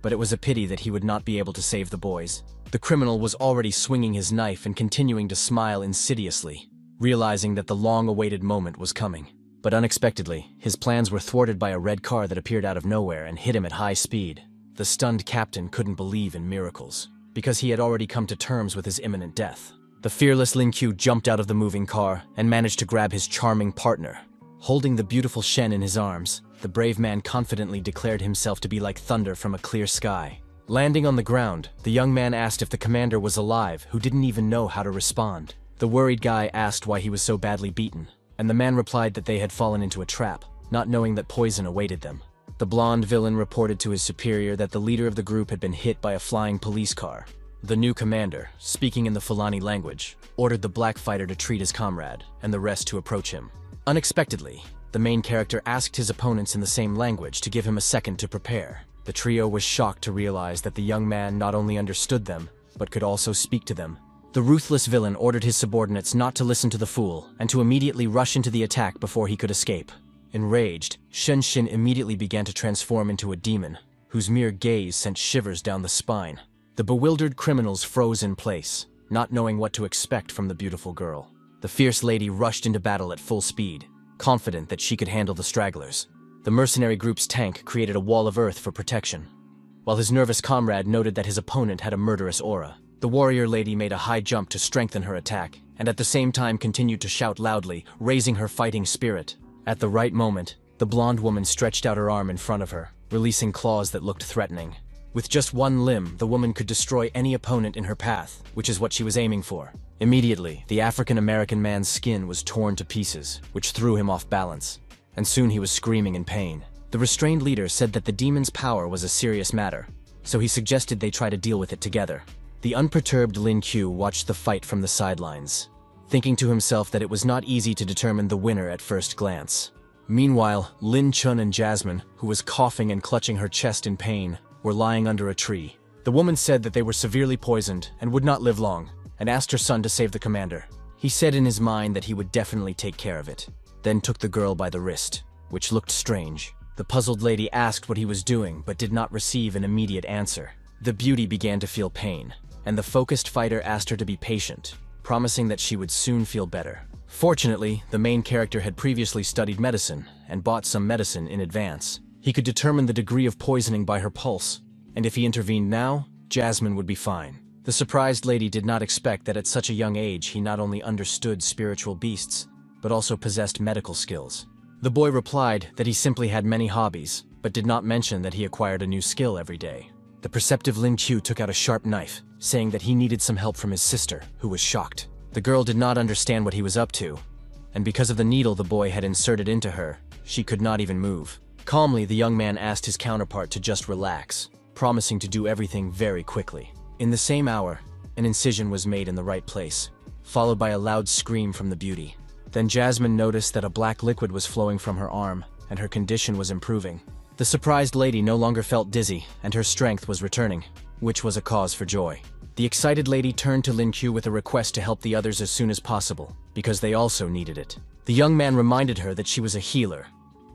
but it was a pity that he would not be able to save the boys. The criminal was already swinging his knife and continuing to smile insidiously, realizing that the long-awaited moment was coming. But unexpectedly, his plans were thwarted by a red car that appeared out of nowhere and hit him at high speed. The stunned captain couldn't believe in miracles, because he had already come to terms with his imminent death. The fearless Lin Qiu jumped out of the moving car and managed to grab his charming partner. Holding the beautiful Shen in his arms, the brave man confidently declared himself to be like thunder from a clear sky. Landing on the ground, the young man asked if the commander was alive, who didn't even know how to respond. The worried guy asked why he was so badly beaten, and the man replied that they had fallen into a trap, not knowing that poison awaited them. The blonde villain reported to his superior that the leader of the group had been hit by a flying police car. The new commander, speaking in the Fulani language, ordered the black fighter to treat his comrade, and the rest to approach him. Unexpectedly, the main character asked his opponents in the same language to give him a second to prepare. The trio was shocked to realize that the young man not only understood them, but could also speak to them. The ruthless villain ordered his subordinates not to listen to the fool, and to immediately rush into the attack before he could escape. Enraged, Shen Xin immediately began to transform into a demon, whose mere gaze sent shivers down the spine. The bewildered criminals froze in place, not knowing what to expect from the beautiful girl. The fierce lady rushed into battle at full speed, confident that she could handle the stragglers. The mercenary group's tank created a wall of earth for protection, while his nervous comrade noted that his opponent had a murderous aura. The warrior lady made a high jump to strengthen her attack, and at the same time continued to shout loudly, raising her fighting spirit. At the right moment, the blonde woman stretched out her arm in front of her, releasing claws that looked threatening. With just one limb, the woman could destroy any opponent in her path, which is what she was aiming for. Immediately, the African-American man's skin was torn to pieces, which threw him off balance, and soon he was screaming in pain. The restrained leader said that the demon's power was a serious matter, so he suggested they try to deal with it together. The unperturbed Lin Q watched the fight from the sidelines, thinking to himself that it was not easy to determine the winner at first glance. Meanwhile, Lin Chun and Jasmine, who was coughing and clutching her chest in pain, were lying under a tree. The woman said that they were severely poisoned and would not live long, and asked her son to save the commander. He said in his mind that he would definitely take care of it, then took the girl by the wrist, which looked strange. The puzzled lady asked what he was doing, but did not receive an immediate answer. The beauty began to feel pain, and the focused fighter asked her to be patient, promising that she would soon feel better. Fortunately, the main character had previously studied medicine and bought some medicine in advance. He could determine the degree of poisoning by her pulse, and if he intervened now, Jasmine would be fine. The surprised lady did not expect that at such a young age he not only understood spiritual beasts, but also possessed medical skills. The boy replied that he simply had many hobbies, but did not mention that he acquired a new skill every day. The perceptive Lin Qiu took out a sharp knife, saying that he needed some help from his sister, who was shocked. The girl did not understand what he was up to, and because of the needle the boy had inserted into her, she could not even move. Calmly, the young man asked his counterpart to just relax, promising to do everything very quickly. In the same hour, an incision was made in the right place, followed by a loud scream from the beauty. Then Jasmine noticed that a black liquid was flowing from her arm, and her condition was improving. The surprised lady no longer felt dizzy, and her strength was returning, which was a cause for joy. The excited lady turned to Lin Qiu with a request to help the others as soon as possible, because they also needed it. The young man reminded her that she was a healer,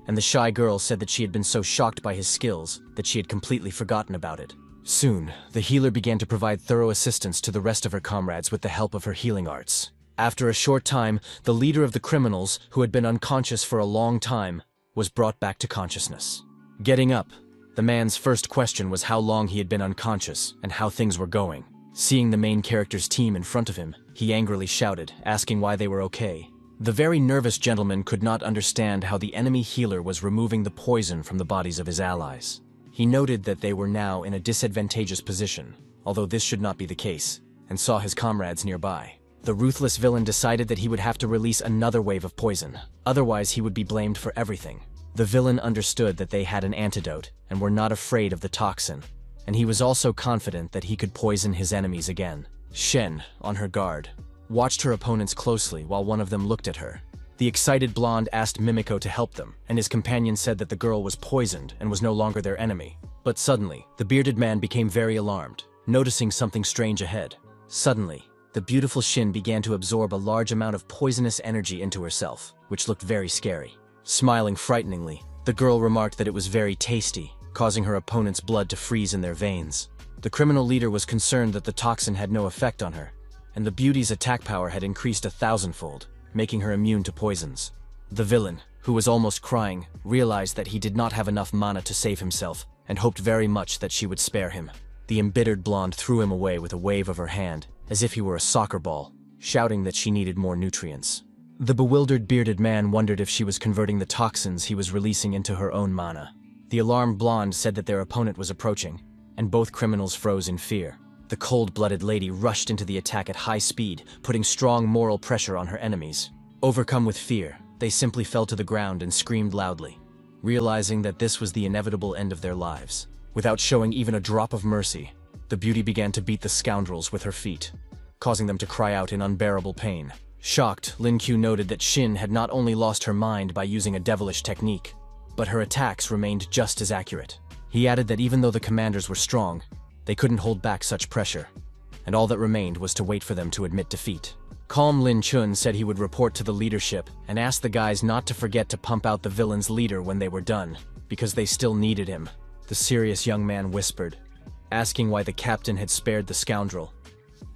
and the shy girl said that she had been so shocked by his skills that she had completely forgotten about it. Soon, the healer began to provide thorough assistance to the rest of her comrades with the help of her healing arts. After a short time, the leader of the criminals, who had been unconscious for a long time, was brought back to consciousness. Getting up, the man's first question was how long he had been unconscious and how things were going. Seeing the main character's team in front of him, he angrily shouted, asking why they were okay. The very nervous gentleman could not understand how the enemy healer was removing the poison from the bodies of his allies. He noted that they were now in a disadvantageous position, although this should not be the case, and saw his comrades nearby. The ruthless villain decided that he would have to release another wave of poison, otherwise he would be blamed for everything. The villain understood that they had an antidote and were not afraid of the toxin, and he was also confident that he could poison his enemies again. Shen, on her guard, watched her opponents closely while one of them looked at her. The excited blonde asked Mimiko to help them, and his companion said that the girl was poisoned and was no longer their enemy. But suddenly, the bearded man became very alarmed, noticing something strange ahead. Suddenly, the beautiful Shin began to absorb a large amount of poisonous energy into herself, which looked very scary. Smiling frighteningly, the girl remarked that it was very tasty, causing her opponent's blood to freeze in their veins. The criminal leader was concerned that the toxin had no effect on her, and the beauty's attack power had increased 1,000-fold, making her immune to poisons. The villain, who was almost crying, realized that he did not have enough mana to save himself, and hoped very much that she would spare him. The embittered blonde threw him away with a wave of her hand, as if he were a soccer ball, shouting that she needed more nutrients. The bewildered bearded man wondered if she was converting the toxins he was releasing into her own mana. The alarmed blonde said that their opponent was approaching, and both criminals froze in fear. The cold-blooded lady rushed into the attack at high speed, putting strong moral pressure on her enemies. Overcome with fear, they simply fell to the ground and screamed loudly, realizing that this was the inevitable end of their lives. Without showing even a drop of mercy, the beauty began to beat the scoundrels with her feet, causing them to cry out in unbearable pain. Shocked, Lin Q noted that Shin had not only lost her mind by using a devilish technique, but her attacks remained just as accurate. He added that even though the commanders were strong, they couldn't hold back such pressure, and all that remained was to wait for them to admit defeat. Calm Lin Chun said he would report to the leadership and asked the guys not to forget to pump out the villain's leader when they were done, because they still needed him. The serious young man whispered, asking why the captain had spared the scoundrel,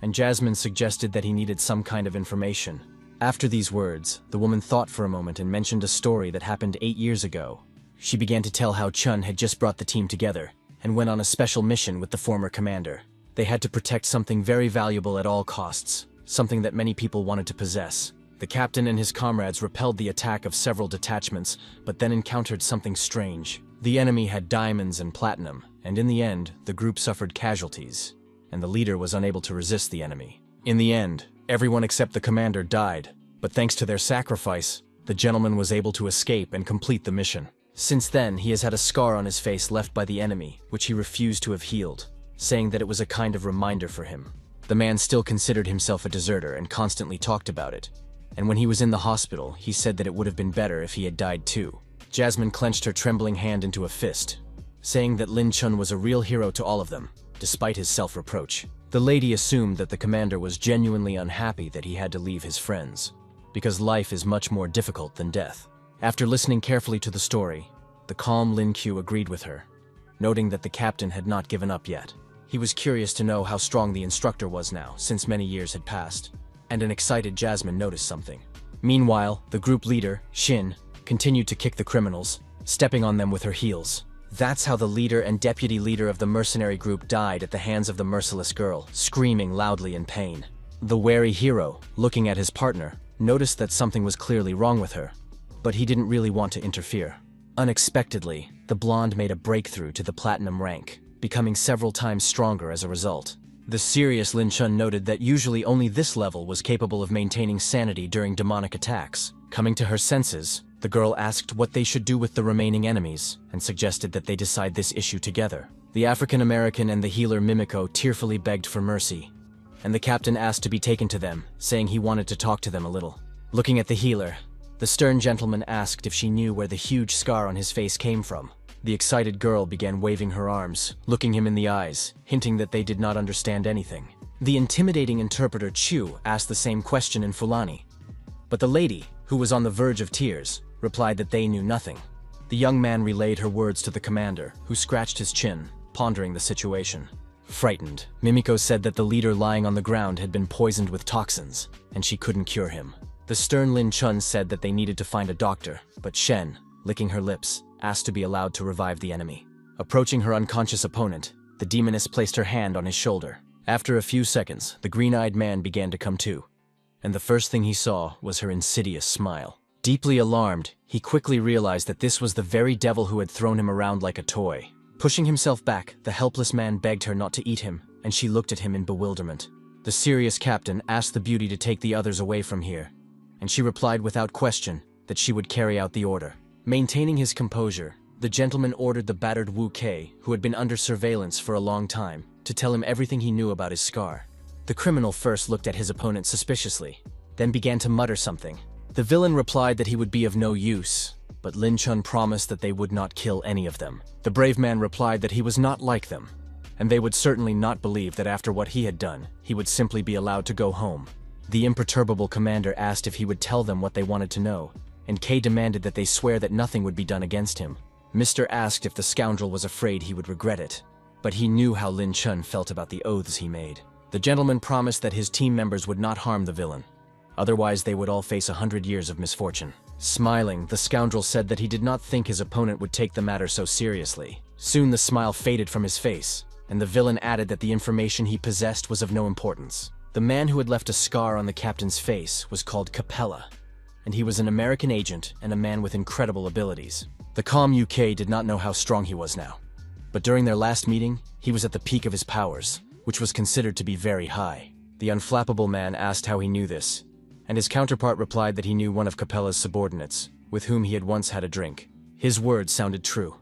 and Jasmine suggested that he needed some kind of information. After these words, the woman thought for a moment and mentioned a story that happened 8 years ago. She began to tell how Chun had just brought the team together and went on a special mission with the former commander. They had to protect something very valuable at all costs, something that many people wanted to possess. The captain and his comrades repelled the attack of several detachments, but then encountered something strange. The enemy had diamonds and platinum, and in the end, the group suffered casualties, and the leader was unable to resist the enemy. In the end, everyone except the commander died, but thanks to their sacrifice, the gentleman was able to escape and complete the mission. Since then, he has had a scar on his face left by the enemy, which he refused to have healed, saying that it was a kind of reminder for him. The man still considered himself a deserter and constantly talked about it, and when he was in the hospital, he said that it would have been better if he had died too. Jasmine clenched her trembling hand into a fist, saying that Lin Chun was a real hero to all of them, despite his self-reproach. The lady assumed that the commander was genuinely unhappy that he had to leave his friends, because life is much more difficult than death. After listening carefully to the story, the calm Lin Q agreed with her, noting that the captain had not given up yet. He was curious to know how strong the instructor was now, since many years had passed, and an excited Jasmine noticed something. Meanwhile, the group leader, Shin, continued to kick the criminals, stepping on them with her heels. That's how the leader and deputy leader of the mercenary group died at the hands of the merciless girl, screaming loudly in pain. The wary hero, looking at his partner, noticed that something was clearly wrong with her, but he didn't really want to interfere. Unexpectedly, the blonde made a breakthrough to the platinum rank, becoming several times stronger as a result. The serious Lin Chun noted that usually only this level was capable of maintaining sanity during demonic attacks. Coming to her senses, the girl asked what they should do with the remaining enemies, and suggested that they decide this issue together. The African-American and the healer Mimiko tearfully begged for mercy, and the captain asked to be taken to them, saying he wanted to talk to them a little. Looking at the healer, the stern gentleman asked if she knew where the huge scar on his face came from. The excited girl began waving her arms, looking him in the eyes, hinting that they did not understand anything. The intimidating interpreter Chu asked the same question in Fulani, but the lady, who was on the verge of tears, replied that they knew nothing. The young man relayed her words to the commander, who scratched his chin, pondering the situation. Frightened, Mimiko said that the leader lying on the ground had been poisoned with toxins, and she couldn't cure him. The stern Lin Chun said that they needed to find a doctor, but Shen, licking her lips, asked to be allowed to revive the enemy. Approaching her unconscious opponent, the demoness placed her hand on his shoulder. After a few seconds, the green-eyed man began to come to, and the first thing he saw was her insidious smile. Deeply alarmed, he quickly realized that this was the very devil who had thrown him around like a toy. Pushing himself back, the helpless man begged her not to eat him, and she looked at him in bewilderment. The serious captain asked the beauty to take the others away from here, and she replied without question that she would carry out the order. Maintaining his composure, the gentleman ordered the battered Wu Kei, who had been under surveillance for a long time, to tell him everything he knew about his scar. The criminal first looked at his opponent suspiciously, then began to mutter something. The villain replied that he would be of no use, but Lin Chun promised that they would not kill any of them. The brave man replied that he was not like them, and they would certainly not believe that after what he had done, he would simply be allowed to go home. The imperturbable commander asked if he would tell them what they wanted to know, and Kei demanded that they swear that nothing would be done against him. Mr. asked if the scoundrel was afraid he would regret it, but he knew how Lin Chun felt about the oaths he made. The gentleman promised that his team members would not harm the villain, otherwise they would all face 100 years of misfortune. Smiling, the scoundrel said that he did not think his opponent would take the matter so seriously. Soon the smile faded from his face, and the villain added that the information he possessed was of no importance. The man who had left a scar on the captain's face was called Capella, and he was an American agent and a man with incredible abilities. The calm UK did not know how strong he was now, but during their last meeting, he was at the peak of his powers, which was considered to be very high. The unflappable man asked how he knew this, and his counterpart replied that he knew one of Capella's subordinates, with whom he had once had a drink. His words sounded true,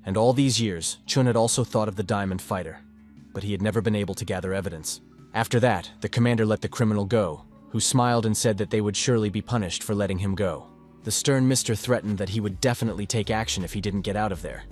and all these years, Chun had also thought of the Diamond Fighter. but he had never been able to gather evidence. After that, the commander let the criminal go, who smiled and said that they would surely be punished for letting him go. The stern mister threatened that he would definitely take action if he didn't get out of there.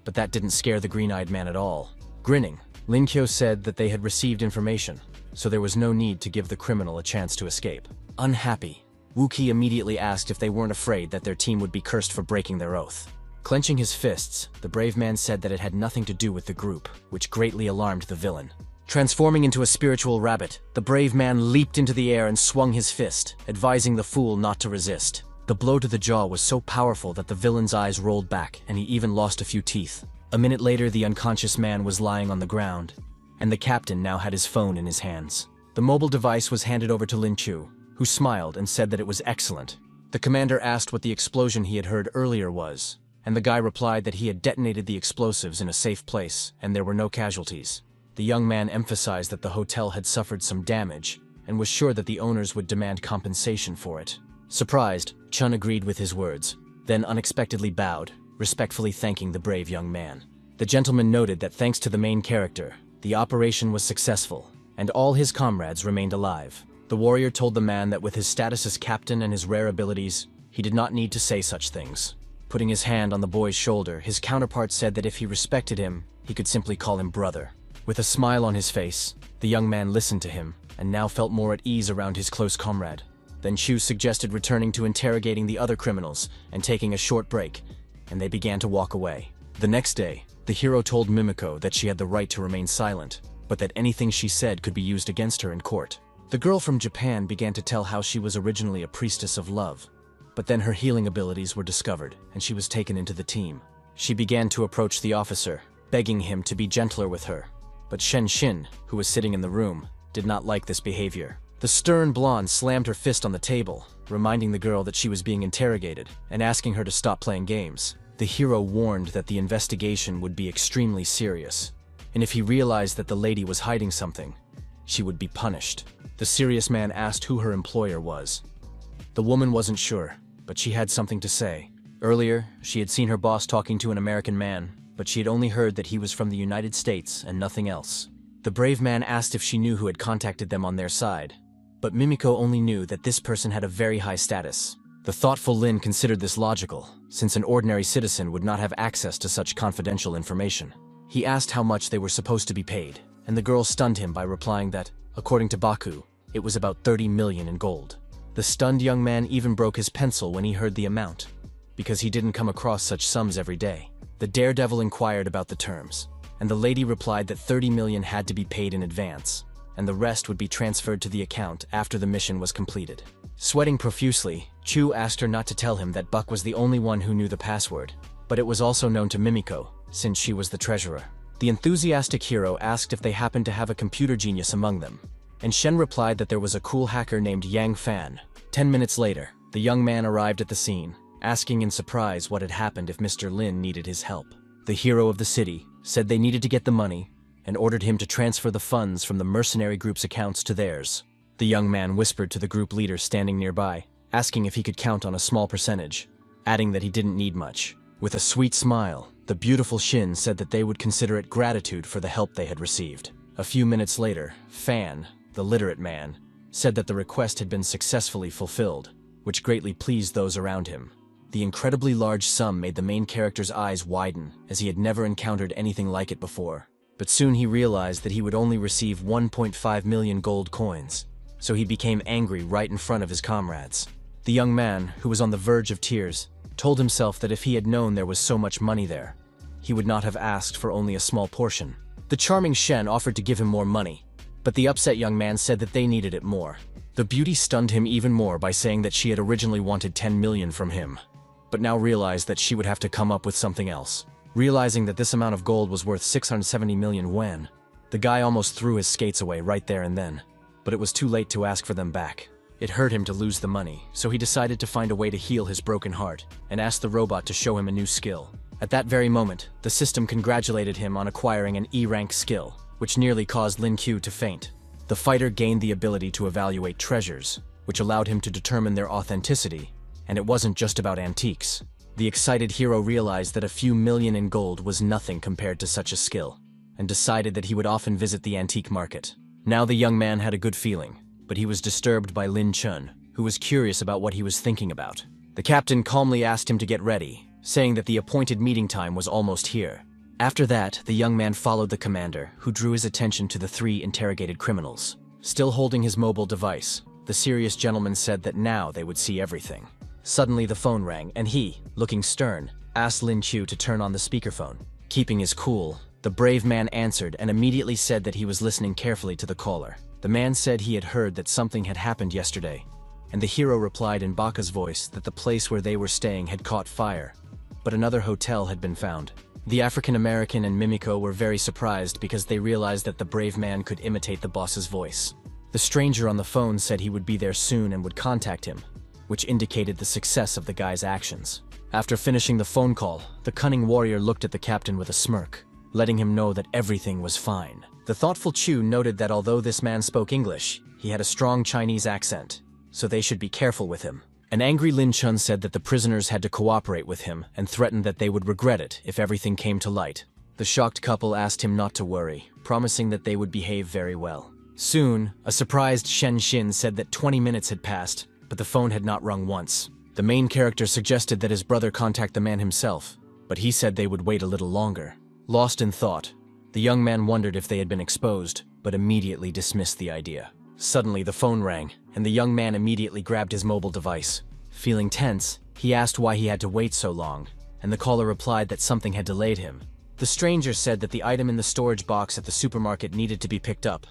But that didn't scare the green-eyed man at all. Grinning, Lin Kyo said that they had received information, so there was no need to give the criminal a chance to escape. Unhappy, Wu Qi immediately asked if they weren't afraid that their team would be cursed for breaking their oath. Clenching his fists, the brave man said that it had nothing to do with the group, which greatly alarmed the villain. Transforming into a spiritual rabbit, the brave man leaped into the air and swung his fist, advising the fool not to resist. The blow to the jaw was so powerful that the villain's eyes rolled back, and he even lost a few teeth. A minute later, the unconscious man was lying on the ground, and the captain now had his phone in his hands. The mobile device was handed over to Lin Chu, who smiled and said that it was excellent. The commander asked what the explosion he had heard earlier was, and the guy replied that he had detonated the explosives in a safe place, and there were no casualties. The young man emphasized that the hotel had suffered some damage, and was sure that the owners would demand compensation for it. Surprised, Chun agreed with his words, then unexpectedly bowed, respectfully thanking the brave young man. The gentleman noted that thanks to the main character, the operation was successful, and all his comrades remained alive. The warrior told the man that with his status as captain and his rare abilities, he did not need to say such things. Putting his hand on the boy's shoulder, his counterpart said that if he respected him, he could simply call him brother. With a smile on his face, the young man listened to him, and now felt more at ease around his close comrade. Then Chu suggested returning to interrogating the other criminals and taking a short break, and they began to walk away. The next day, the hero told Mimiko that she had the right to remain silent, but that anything she said could be used against her in court. The girl from Japan began to tell how she was originally a priestess of love, but then her healing abilities were discovered, and she was taken into the team. She began to approach the officer, begging him to be gentler with her. But Shen Xin, who was sitting in the room, did not like this behavior. The stern blonde slammed her fist on the table, reminding the girl that she was being interrogated, and asking her to stop playing games. The hero warned that the investigation would be extremely serious, and if he realized that the lady was hiding something, she would be punished. The serious man asked who her employer was. The woman wasn't sure, but she had something to say. Earlier, she had seen her boss talking to an American man, but she had only heard that he was from the United States and nothing else. The brave man asked if she knew who had contacted them on their side, but Mimiko only knew that this person had a very high status. The thoughtful Lin considered this logical, since an ordinary citizen would not have access to such confidential information. He asked how much they were supposed to be paid, and the girl stunned him by replying that, according to Baku, it was about 30 million in gold. The stunned young man even broke his pencil when he heard the amount, because he didn't come across such sums every day. The daredevil inquired about the terms, and the lady replied that 30 million had to be paid in advance, and the rest would be transferred to the account after the mission was completed. Sweating profusely, Chu asked her not to tell him that Buck was the only one who knew the password, but it was also known to Mimiko, since she was the treasurer. The enthusiastic hero asked if they happened to have a computer genius among them, and Shen replied that there was a cool hacker named Yang Fan. 10 minutes later, the young man arrived at the scene, asking in surprise what had happened if Mr. Lin needed his help. The hero of the city said they needed to get the money, and ordered him to transfer the funds from the mercenary group's accounts to theirs. The young man whispered to the group leader standing nearby, asking if he could count on a small percentage, adding that he didn't need much. With a sweet smile, the beautiful Shin said that they would consider it gratitude for the help they had received. A few minutes later, Fan, the literate man, said that the request had been successfully fulfilled, which greatly pleased those around him. The incredibly large sum made the main character's eyes widen, as he had never encountered anything like it before. But soon he realized that he would only receive 1.5 million gold coins, so he became angry right in front of his comrades. The young man, who was on the verge of tears, told himself that if he had known there was so much money there, he would not have asked for only a small portion. The charming Shen offered to give him more money, but the upset young man said that they needed it more. The beauty stunned him even more by saying that she had originally wanted 10 million from him, but now realized that she would have to come up with something else. Realizing that this amount of gold was worth 670 million yen, the guy almost threw his skates away right there and then, but it was too late to ask for them back. It hurt him to lose the money, so he decided to find a way to heal his broken heart, and asked the robot to show him a new skill. At that very moment, the system congratulated him on acquiring an E-rank skill, which nearly caused Lin Q to faint. The fighter gained the ability to evaluate treasures, which allowed him to determine their authenticity, and it wasn't just about antiques. The excited hero realized that a few million in gold was nothing compared to such a skill, and decided that he would often visit the antique market. Now the young man had a good feeling, but he was disturbed by Lin Chun, who was curious about what he was thinking about. The captain calmly asked him to get ready, saying that the appointed meeting time was almost here. After that, the young man followed the commander, who drew his attention to the 3 interrogated criminals. Still holding his mobile device, the serious gentleman said that now they would see everything. Suddenly the phone rang, and he, looking stern, asked Lin Chu to turn on the speakerphone. Keeping his cool, the brave man answered and immediately said that he was listening carefully to the caller. The man said he had heard that something had happened yesterday, and the hero replied in Baka's voice that the place where they were staying had caught fire, but another hotel had been found. The African American and Mimiko were very surprised because they realized that the brave man could imitate the boss's voice. The stranger on the phone said he would be there soon and would contact him, which indicated the success of the guy's actions. After finishing the phone call, the cunning warrior looked at the captain with a smirk, letting him know that everything was fine. The thoughtful Chu noted that although this man spoke English, he had a strong Chinese accent, so they should be careful with him. An angry Lin Chun said that the prisoners had to cooperate with him and threatened that they would regret it if everything came to light. The shocked couple asked him not to worry, promising that they would behave very well. Soon, a surprised Shen Xin said that 20 minutes had passed, but the phone had not rung once. The main character suggested that his brother contact the man himself, but he said they would wait a little longer. Lost in thought, the young man wondered if they had been exposed, but immediately dismissed the idea. Suddenly, the phone rang, and the young man immediately grabbed his mobile device. Feeling tense, he asked why he had to wait so long, and the caller replied that something had delayed him. The stranger said that the item in the storage box at the supermarket needed to be picked up,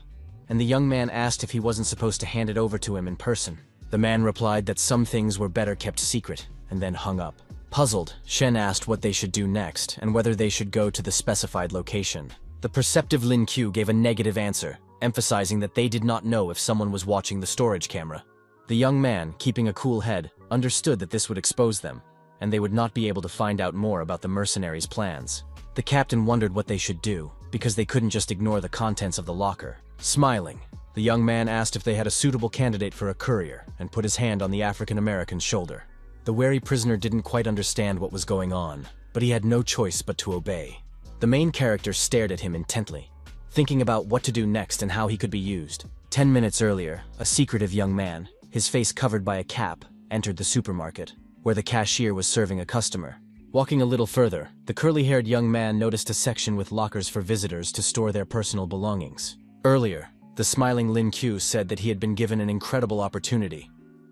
and the young man asked if he wasn't supposed to hand it over to him in person. The man replied that some things were better kept secret, and then hung up. Puzzled, Shen asked what they should do next and whether they should go to the specified location. The perceptive Lin Q gave a negative answer, emphasizing that they did not know if someone was watching the storage camera. The young man, keeping a cool head, understood that this would expose them, and they would not be able to find out more about the mercenaries' plans. The captain wondered what they should do, because they couldn't just ignore the contents of the locker. Smiling, the young man asked if they had a suitable candidate for a courier and put his hand on the African American's shoulder. The wary prisoner didn't quite understand what was going on, but he had no choice but to obey. The main character stared at him intently, thinking about what to do next and how he could be used. 10 minutes earlier, a secretive young man, his face covered by a cap, entered the supermarket, where the cashier was serving a customer. Walking a little further, the curly-haired young man noticed a section with lockers for visitors to store their personal belongings. Earlier, the smiling Lin Q said that he had been given an incredible opportunity,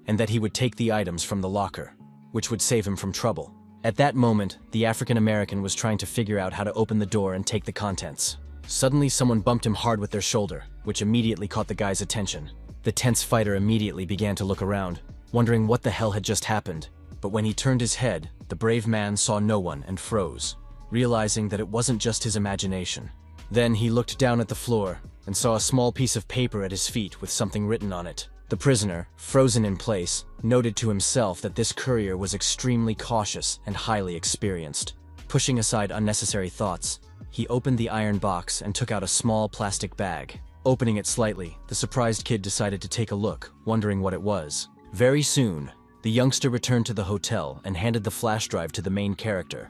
and that he would take the items from the locker, which would save him from trouble. At that moment, the African American was trying to figure out how to open the door and take the contents. Suddenly, someone bumped him hard with their shoulder, which immediately caught the guy's attention. The tense fighter immediately began to look around, wondering what the hell had just happened. But when he turned his head, the brave man saw no one and froze, realizing that it wasn't just his imagination. Then he looked down at the floor and saw a small piece of paper at his feet with something written on it. The prisoner, frozen in place, noted to himself that this courier was extremely cautious and highly experienced. Pushing aside unnecessary thoughts, he opened the iron box and took out a small plastic bag. Opening it slightly, the surprised kid decided to take a look, wondering what it was. Very soon, the youngster returned to the hotel and handed the flash drive to the main character,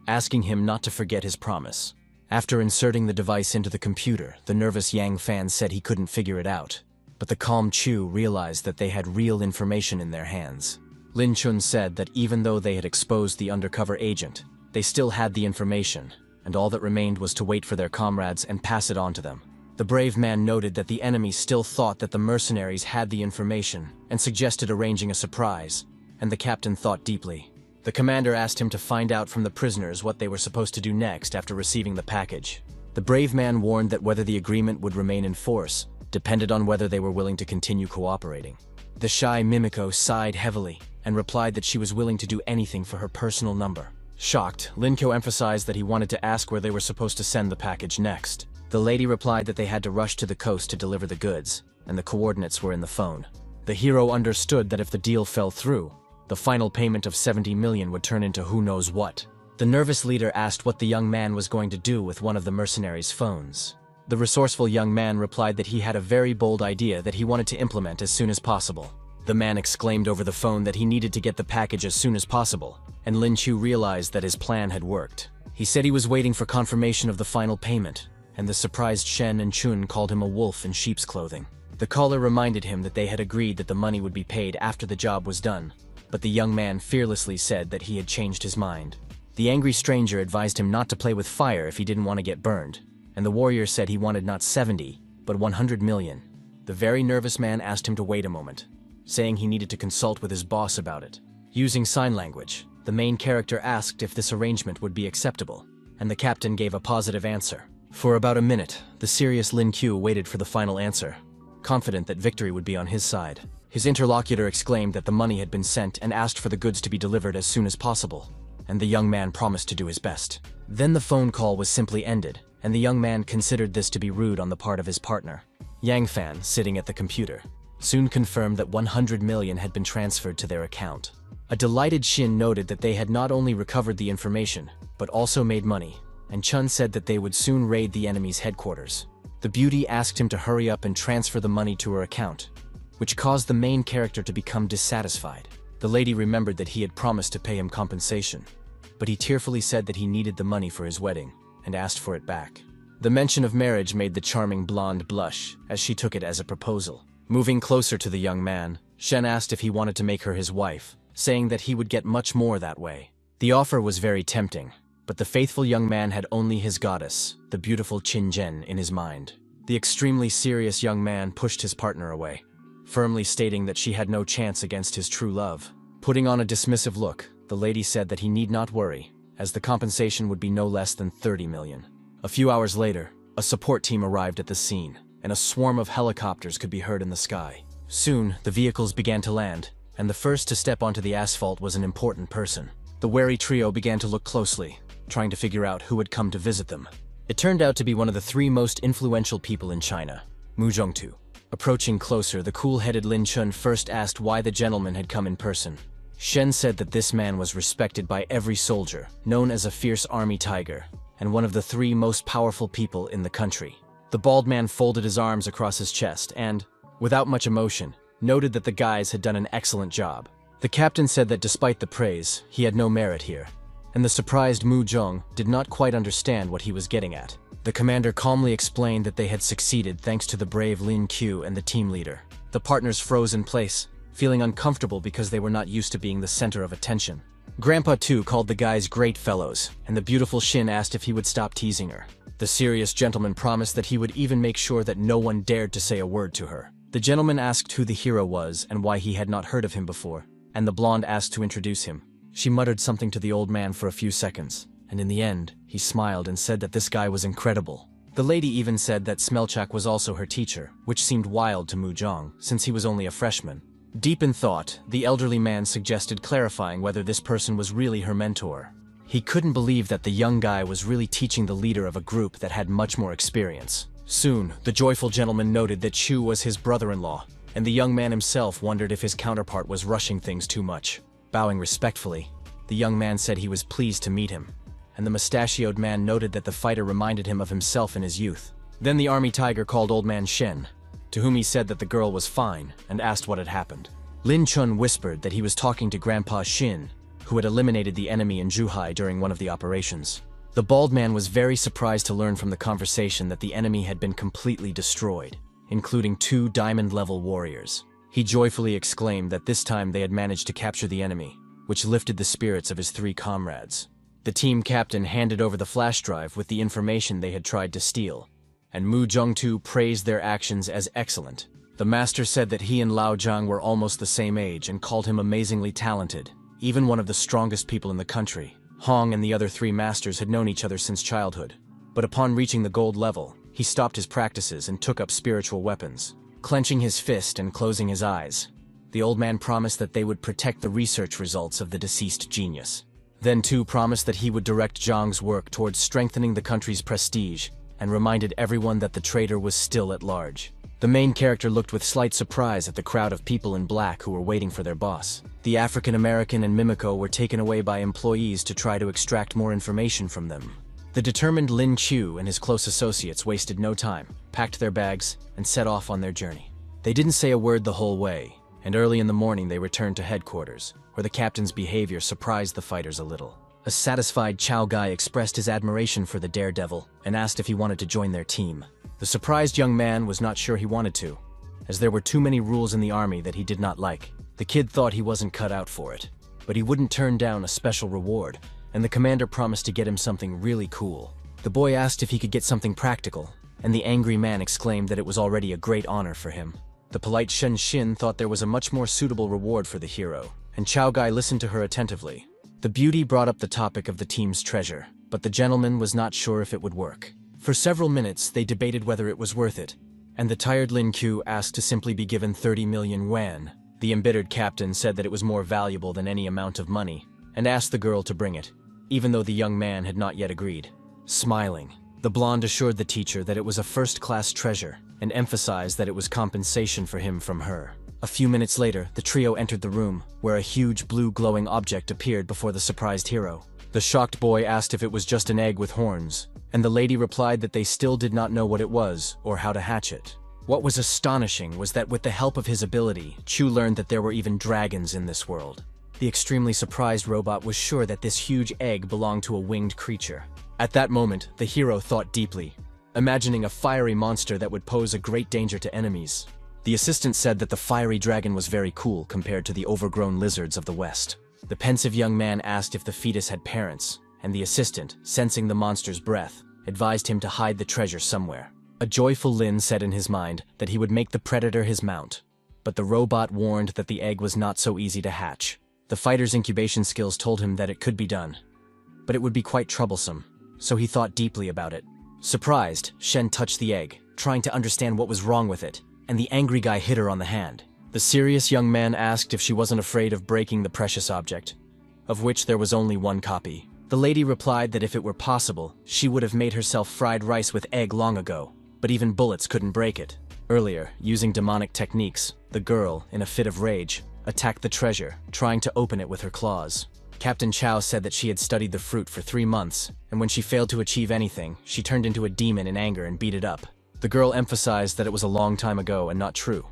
asking him not to forget his promise. After inserting the device into the computer, the nervous Yang fan said he couldn't figure it out. But the calm Chu realized that they had real information in their hands. Lin Chun said that even though they had exposed the undercover agent, they still had the information, and all that remained was to wait for their comrades and pass it on to them. The brave man noted that the enemy still thought that the mercenaries had the information and suggested arranging a surprise, and the captain thought deeply. The commander asked him to find out from the prisoners what they were supposed to do next after receiving the package. The brave man warned that whether the agreement would remain in force depended on whether they were willing to continue cooperating. The shy Mimiko sighed heavily and replied that she was willing to do anything for her personal number. Shocked, Linko emphasized that he wanted to ask where they were supposed to send the package next. The lady replied that they had to rush to the coast to deliver the goods, and the coordinates were in the phone. The hero understood that if the deal fell through, the final payment of 70 million would turn into who knows what. The nervous leader asked what the young man was going to do with one of the mercenaries' phones. The resourceful young man replied that he had a very bold idea that he wanted to implement as soon as possible. The man exclaimed over the phone that he needed to get the package as soon as possible, and Lin Chu realized that his plan had worked. He said he was waiting for confirmation of the final payment, and the surprised Shen and Chun called him a wolf in sheep's clothing. The caller reminded him that they had agreed that the money would be paid after the job was done, but the young man fearlessly said that he had changed his mind. The angry stranger advised him not to play with fire if he didn't want to get burned, and the warrior said he wanted not 70, but 100 million. The very nervous man asked him to wait a moment, saying he needed to consult with his boss about it. Using sign language, the main character asked if this arrangement would be acceptable, and the captain gave a positive answer. For about a minute, the serious Lin Q waited for the final answer, confident that victory would be on his side. His interlocutor exclaimed that the money had been sent and asked for the goods to be delivered as soon as possible, and the young man promised to do his best. Then the phone call was simply ended, and the young man considered this to be rude on the part of his partner. Yang Fan, sitting at the computer, soon confirmed that 100 million had been transferred to their account. A delighted Shin noted that they had not only recovered the information, but also made money, and Chun said that they would soon raid the enemy's headquarters. The beauty asked him to hurry up and transfer the money to her account, which caused the main character to become dissatisfied. The lady remembered that he had promised to pay him compensation, but he tearfully said that he needed the money for his wedding, and asked for it back. The mention of marriage made the charming blonde blush, as she took it as a proposal. Moving closer to the young man, Shen asked if he wanted to make her his wife, saying that he would get much more that way. The offer was very tempting, but the faithful young man had only his goddess, the beautiful Qin Zhen, in his mind. The extremely serious young man pushed his partner away, firmly stating that she had no chance against his true love. Putting on a dismissive look, the lady said that he need not worry, as the compensation would be no less than 30 million. A few hours later, a support team arrived at the scene, and a swarm of helicopters could be heard in the sky. Soon, the vehicles began to land, and the first to step onto the asphalt was an important person. The wary trio began to look closely, trying to figure out who had come to visit them. It turned out to be one of the 3 most influential people in China, Mu Zhongtu. Approaching closer, the cool-headed Lin Chun first asked why the gentleman had come in person. Shen said that this man was respected by every soldier, known as a fierce army tiger, and one of the 3 most powerful people in the country. The bald man folded his arms across his chest and, without much emotion, noted that the guys had done an excellent job. The captain said that despite the praise, he had no merit here, and the surprised Mu Zhong did not quite understand what he was getting at. The commander calmly explained that they had succeeded thanks to the brave Lin Q and the team leader. The partners froze in place, feeling uncomfortable because they were not used to being the center of attention. Grandpa too called the guys great fellows, and the beautiful Shin asked if he would stop teasing her. The serious gentleman promised that he would even make sure that no one dared to say a word to her. The gentleman asked who the hero was and why he had not heard of him before, and the blonde asked to introduce him. She muttered something to the old man for a few seconds, and in the end, he smiled and said that this guy was incredible. The lady even said that Smelchak was also her teacher, which seemed wild to Mu Zhong, since he was only a freshman. Deep in thought, the elderly man suggested clarifying whether this person was really her mentor. He couldn't believe that the young guy was really teaching the leader of a group that had much more experience. Soon, the joyful gentleman noted that Chu was his brother-in-law, and the young man himself wondered if his counterpart was rushing things too much. Bowing respectfully, the young man said he was pleased to meet him, and the mustachioed man noted that the fighter reminded him of himself in his youth. Then the army tiger called old man Shen, to whom he said that the girl was fine, and asked what had happened. Lin Chun whispered that he was talking to Grandpa Shin, who had eliminated the enemy in Zhuhai during one of the operations. The bald man was very surprised to learn from the conversation that the enemy had been completely destroyed, including 2 diamond-level warriors. He joyfully exclaimed that this time they had managed to capture the enemy, which lifted the spirits of his 3 comrades. The team captain handed over the flash drive with the information they had tried to steal, and Mu Zhongtu praised their actions as excellent. The master said that he and Lao Zhang were almost the same age and called him amazingly talented, even one of the strongest people in the country. Hong and the other 3 masters had known each other since childhood, but upon reaching the gold level, he stopped his practices and took up spiritual weapons. Clenching his fist and closing his eyes, the old man promised that they would protect the research results of the deceased genius. Then too promised that he would direct Zhang's work towards strengthening the country's prestige, and reminded everyone that the traitor was still at large. The main character looked with slight surprise at the crowd of people in black who were waiting for their boss. The African-American and Mimiko were taken away by employees to try to extract more information from them. The determined Lin Chu and his close associates wasted no time, packed their bags, and set off on their journey. They didn't say a word the whole way, and early in the morning they returned to headquarters, where the captain's behavior surprised the fighters a little. A satisfied Chow guy expressed his admiration for the daredevil and asked if he wanted to join their team. The surprised young man was not sure he wanted to, as there were too many rules in the army that he did not like. The kid thought he wasn't cut out for it, but he wouldn't turn down a special reward, and the commander promised to get him something really cool. The boy asked if he could get something practical, and the angry man exclaimed that it was already a great honor for him. The polite Shen Xin thought there was a much more suitable reward for the hero, and Chow Guy listened to her attentively. The beauty brought up the topic of the team's treasure, but the gentleman was not sure if it would work. For several minutes, they debated whether it was worth it, and the tired Lin Qiu asked to simply be given 30 million yuan. The embittered captain said that it was more valuable than any amount of money, and asked the girl to bring it, even though the young man had not yet agreed. Smiling, the blonde assured the teacher that it was a first-class treasure, and emphasized that it was compensation for him from her. A few minutes later, the trio entered the room, where a huge blue glowing object appeared before the surprised hero. The shocked boy asked if it was just an egg with horns, and the lady replied that they still did not know what it was or how to hatch it. What was astonishing was that with the help of his ability, Chu learned that there were even dragons in this world. The extremely surprised robot was sure that this huge egg belonged to a winged creature. At that moment, the hero thought deeply, imagining a fiery monster that would pose a great danger to enemies. The assistant said that the fiery dragon was very cool compared to the overgrown lizards of the West. The pensive young man asked if the fetus had parents, and the assistant, sensing the monster's breath, advised him to hide the treasure somewhere. A joyful Lin said in his mind that he would make the predator his mount, but the robot warned that the egg was not so easy to hatch. The fighter's incubation skills told him that it could be done, but it would be quite troublesome, so he thought deeply about it. Surprised, Shen touched the egg, trying to understand what was wrong with it, and the angry guy hit her on the hand. The serious young man asked if she wasn't afraid of breaking the precious object, of which there was only one copy. The lady replied that if it were possible, she would have made herself fried rice with egg long ago, but even bullets couldn't break it. Earlier, using demonic techniques, the girl, in a fit of rage, attacked the treasure, trying to open it with her claws. Captain Chow said that she had studied the fruit for 3 months, and when she failed to achieve anything, she turned into a demon in anger and beat it up. The girl emphasized that it was a long time ago and not true,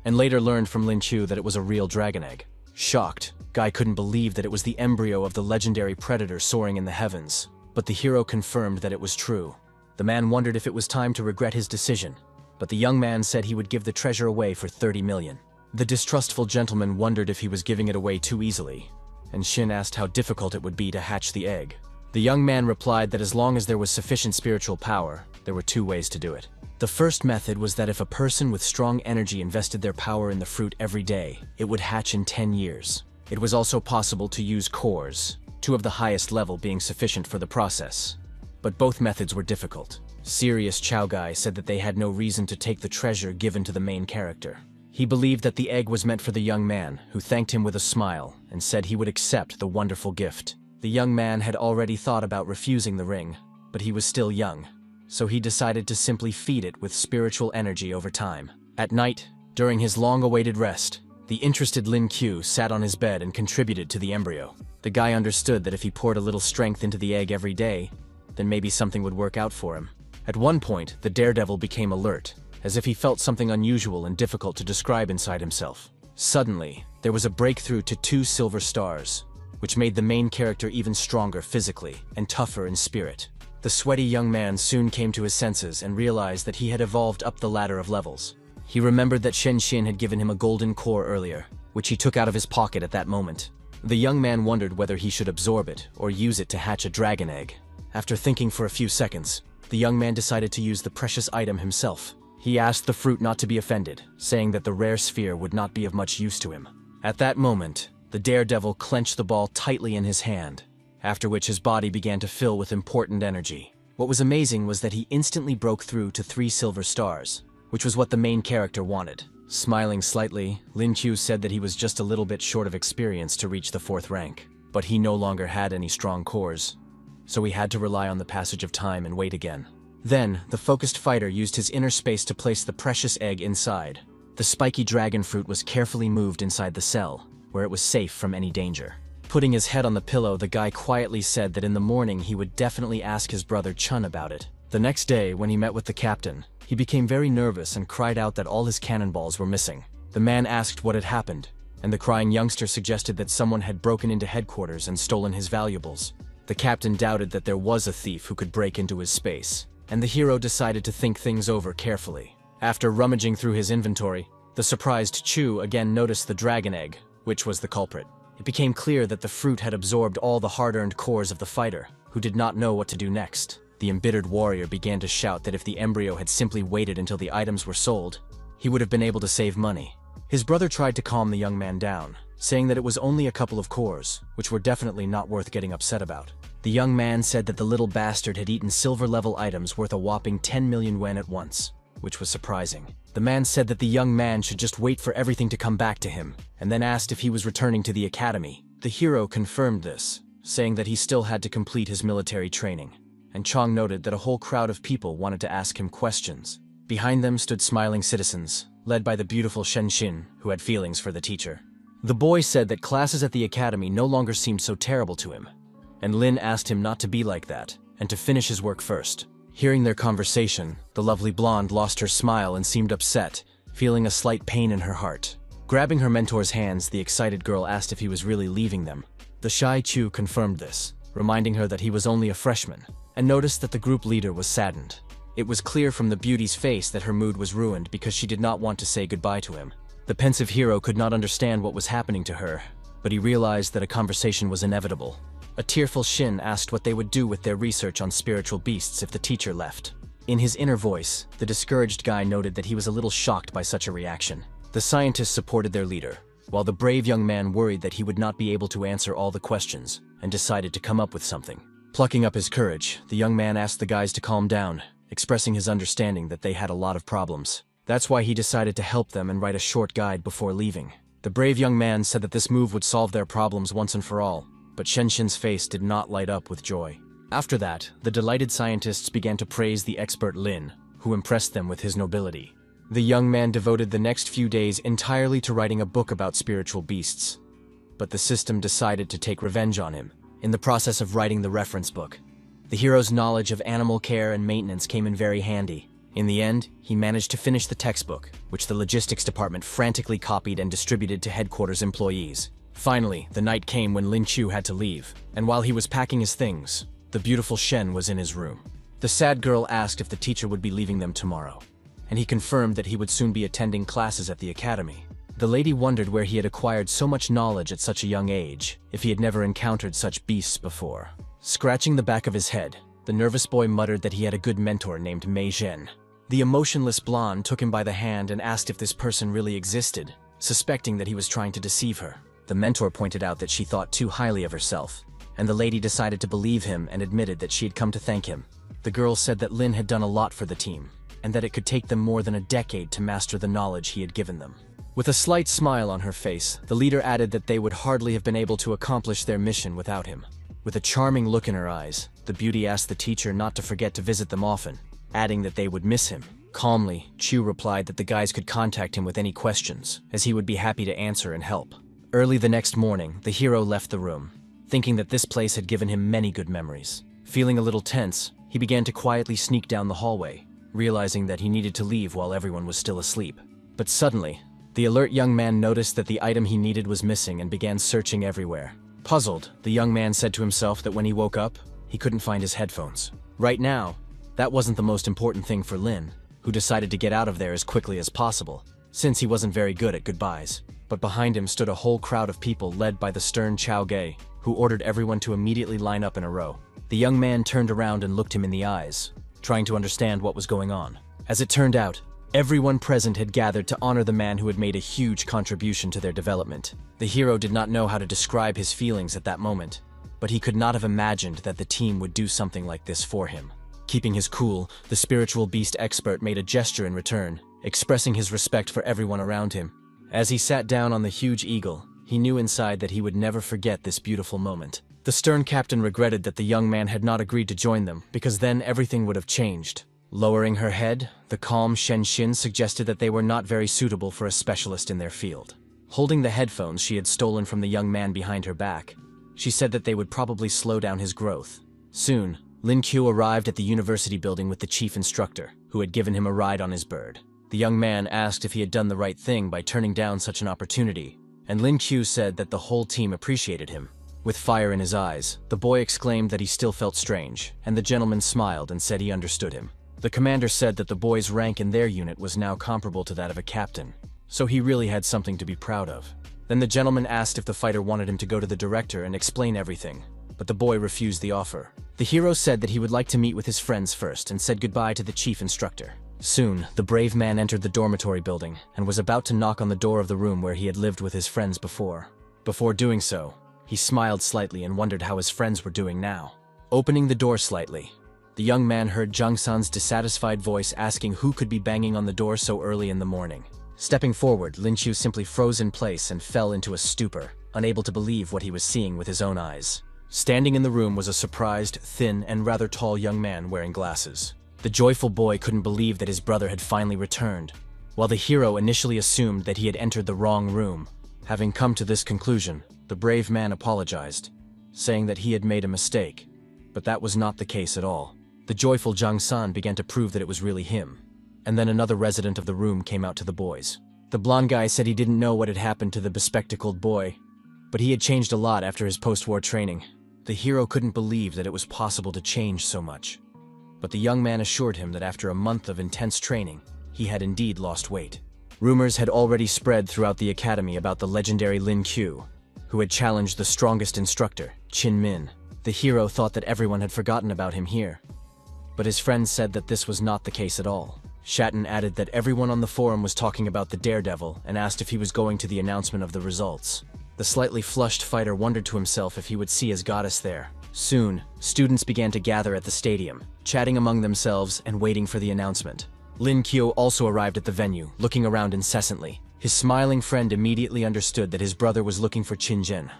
and later learned from Lin Qiu that it was a real dragon egg. Shocked, Guy couldn't believe that it was the embryo of the legendary predator soaring in the heavens, but the hero confirmed that it was true. The man wondered if it was time to regret his decision, but the young man said he would give the treasure away for 30 million. The distrustful gentleman wondered if he was giving it away too easily, and Shin asked how difficult it would be to hatch the egg. The young man replied that as long as there was sufficient spiritual power, there were 2 ways to do it. The first method was that if a person with strong energy invested their power in the fruit every day, it would hatch in 10 years. It was also possible to use cores, 2 of the highest level being sufficient for the process. But both methods were difficult. Serious Chow Guy said that they had no reason to take the treasure given to the main character. He believed that the egg was meant for the young man, who thanked him with a smile and said he would accept the wonderful gift. The young man had already thought about refusing the ring, but he was still young, so he decided to simply feed it with spiritual energy over time. At night, during his long-awaited rest, the interested Lin Qiu sat on his bed and contributed to the embryo. The guy understood that if he poured a little strength into the egg every day, then maybe something would work out for him. At one point, the daredevil became alert, as if he felt something unusual and difficult to describe inside himself. Suddenly, there was a breakthrough to 2 silver stars, which made the main character even stronger physically and tougher in spirit. The sweaty young man soon came to his senses and realized that he had evolved up the ladder of levels. He remembered that Shen Xin had given him a golden core earlier, which he took out of his pocket at that moment. The young man wondered whether he should absorb it or use it to hatch a dragon egg. After thinking for a few seconds, the young man decided to use the precious item himself. He asked the fruit not to be offended, saying that the rare sphere would not be of much use to him. At that moment, the daredevil clenched the ball tightly in his hand, after which his body began to fill with important energy. What was amazing was that he instantly broke through to 3 silver stars, which was what the main character wanted. Smiling slightly, Lin Qiu said that he was just a little bit short of experience to reach the 4th rank, but he no longer had any strong cores, so he had to rely on the passage of time and wait again. Then, the focused fighter used his inner space to place the precious egg inside. The spiky dragon fruit was carefully moved inside the cell, where it was safe from any danger. Putting his head on the pillow, the guy quietly said that in the morning he would definitely ask his brother Chun about it. The next day, when he met with the captain, he became very nervous and cried out that all his cannonballs were missing. The man asked what had happened, and the crying youngster suggested that someone had broken into headquarters and stolen his valuables. The captain doubted that there was a thief who could break into his space, and the hero decided to think things over carefully. After rummaging through his inventory, the surprised Chu again noticed the dragon egg, which was the culprit. It became clear that the fruit had absorbed all the hard-earned cores of the fighter, who did not know what to do next. The embittered warrior began to shout that if the embryo had simply waited until the items were sold, he would have been able to save money. His brother tried to calm the young man down, saying that it was only a couple of cores, which were definitely not worth getting upset about. The young man said that the little bastard had eaten silver-level items worth a whopping 10 million yen at once, which was surprising. The man said that the young man should just wait for everything to come back to him, and then asked if he was returning to the academy. The hero confirmed this, saying that he still had to complete his military training, and Chong noted that a whole crowd of people wanted to ask him questions. Behind them stood smiling citizens, led by the beautiful Shen, who had feelings for the teacher. The boy said that classes at the academy no longer seemed so terrible to him, and Lin asked him not to be like that, and to finish his work first. Hearing their conversation, the lovely blonde lost her smile and seemed upset, feeling a slight pain in her heart. Grabbing her mentor's hands, the excited girl asked if he was really leaving them. The shy Chu confirmed this, reminding her that he was only a freshman, and noticed that the group leader was saddened. It was clear from the beauty's face that her mood was ruined because she did not want to say goodbye to him. The pensive hero could not understand what was happening to her, but he realized that a conversation was inevitable. A tearful Shin asked what they would do with their research on spiritual beasts if the teacher left. In his inner voice, the discouraged guy noted that he was a little shocked by such a reaction. The scientists supported their leader, while the brave young man worried that he would not be able to answer all the questions, and decided to come up with something. Plucking up his courage, the young man asked the guys to calm down, expressing his understanding that they had a lot of problems. That's why he decided to help them and write a short guide before leaving. The brave young man said that this move would solve their problems once and for all, but Shenshin's face did not light up with joy. After that, the delighted scientists began to praise the expert Lin, who impressed them with his nobility. The young man devoted the next few days entirely to writing a book about spiritual beasts, but the system decided to take revenge on him. In the process of writing the reference book, the hero's knowledge of animal care and maintenance came in very handy. In the end, he managed to finish the textbook, which the logistics department frantically copied and distributed to headquarters employees. Finally, the night came when Lin Chu had to leave, and while he was packing his things, the beautiful Shen was in his room. The sad girl asked if the teacher would be leaving them tomorrow, and he confirmed that he would soon be attending classes at the academy. The lady wondered where he had acquired so much knowledge at such a young age, if he had never encountered such beasts before. Scratching the back of his head, the nervous boy muttered that he had a good mentor named Mei Zhen. The emotionless blonde took him by the hand and asked if this person really existed, suspecting that he was trying to deceive her. The mentor pointed out that she thought too highly of herself, and the lady decided to believe him and admitted that she had come to thank him. The girl said that Lin had done a lot for the team, and that it could take them more than a decade to master the knowledge he had given them. With a slight smile on her face, the leader added that they would hardly have been able to accomplish their mission without him. With a charming look in her eyes, the beauty asked the teacher not to forget to visit them often, adding that they would miss him. Calmly, Chu replied that the guys could contact him with any questions, as he would be happy to answer and help. Early the next morning, the hero left the room, thinking that this place had given him many good memories. Feeling a little tense, he began to quietly sneak down the hallway, realizing that he needed to leave while everyone was still asleep. But suddenly, the alert young man noticed that the item he needed was missing and began searching everywhere. Puzzled, the young man said to himself that when he woke up, he couldn't find his headphones. Right now, that wasn't the most important thing for Lin, who decided to get out of there as quickly as possible, since he wasn't very good at goodbyes. But behind him stood a whole crowd of people led by the stern Chao Gei, who ordered everyone to immediately line up in a row. The young man turned around and looked him in the eyes, trying to understand what was going on. As it turned out, everyone present had gathered to honor the man who had made a huge contribution to their development. The hero did not know how to describe his feelings at that moment, but he could not have imagined that the team would do something like this for him. Keeping his cool, the spiritual beast expert made a gesture in return, expressing his respect for everyone around him. As he sat down on the huge eagle, he knew inside that he would never forget this beautiful moment. The stern captain regretted that the young man had not agreed to join them, because then everything would have changed. Lowering her head, the calm Shen Xin suggested that they were not very suitable for a specialist in their field. Holding the headphones she had stolen from the young man behind her back, she said that they would probably slow down his growth. Soon, Lin Q arrived at the university building with the chief instructor, who had given him a ride on his bird. The young man asked if he had done the right thing by turning down such an opportunity, and Lin Q said that the whole team appreciated him. With fire in his eyes, the boy exclaimed that he still felt strange, and the gentleman smiled and said he understood him. The commander said that the boy's rank in their unit was now comparable to that of a captain, so he really had something to be proud of. Then the gentleman asked if the fighter wanted him to go to the director and explain everything, but the boy refused the offer. The hero said that he would like to meet with his friends first and said goodbye to the chief instructor. Soon, the brave man entered the dormitory building and was about to knock on the door of the room where he had lived with his friends before. Before doing so, he smiled slightly and wondered how his friends were doing now. Opening the door slightly, the young man heard Jung San's dissatisfied voice asking who could be banging on the door so early in the morning. Stepping forward, Lin Qiu simply froze in place and fell into a stupor, unable to believe what he was seeing with his own eyes. Standing in the room was a surprised, thin, and rather tall young man wearing glasses. The joyful boy couldn't believe that his brother had finally returned, while the hero initially assumed that he had entered the wrong room. Having come to this conclusion, the brave man apologized, saying that he had made a mistake, but that was not the case at all. The joyful Jung San began to prove that it was really him, and then another resident of the room came out to the boys. The blonde guy said he didn't know what had happened to the bespectacled boy, but he had changed a lot after his post-war training. The hero couldn't believe that it was possible to change so much, but the young man assured him that after a month of intense training, he had indeed lost weight. Rumors had already spread throughout the academy about the legendary Lin Qiu, who had challenged the strongest instructor, Qin Min. The hero thought that everyone had forgotten about him here, but his friends said that this was not the case at all. Shatton added that everyone on the forum was talking about the daredevil and asked if he was going to the announcement of the results. The slightly flushed fighter wondered to himself if he would see his goddess there. Soon, students began to gather at the stadium, chatting among themselves and waiting for the announcement. Lin Qiu also arrived at the venue, looking around incessantly. His smiling friend immediately understood that his brother was looking for Qin Jin,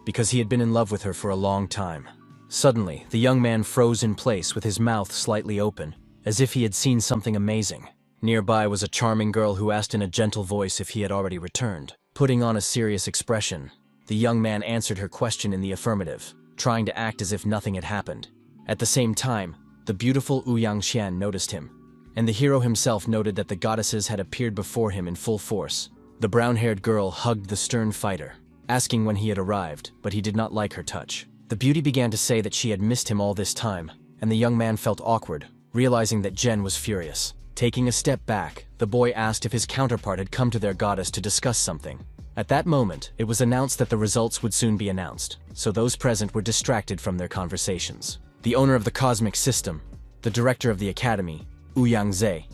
because he had been in love with her for a long time. Suddenly, the young man froze in place with his mouth slightly open, as if he had seen something amazing. Nearby was a charming girl who asked in a gentle voice if he had already returned. Putting on a serious expression, the young man answered her question in the affirmative, trying to act as if nothing had happened. At the same time, the beautiful Ouyang Xian noticed him, and the hero himself noted that the goddesses had appeared before him in full force. The brown-haired girl hugged the stern fighter, asking when he had arrived, but he did not like her touch. The beauty began to say that she had missed him all this time, and the young man felt awkward, realizing that Jen was furious. Taking a step back, the boy asked if his counterpart had come to their goddess to discuss something. At that moment, it was announced that the results would soon be announced, so those present were distracted from their conversations. The owner of the cosmic system, the director of the academy, Ouyang Ze,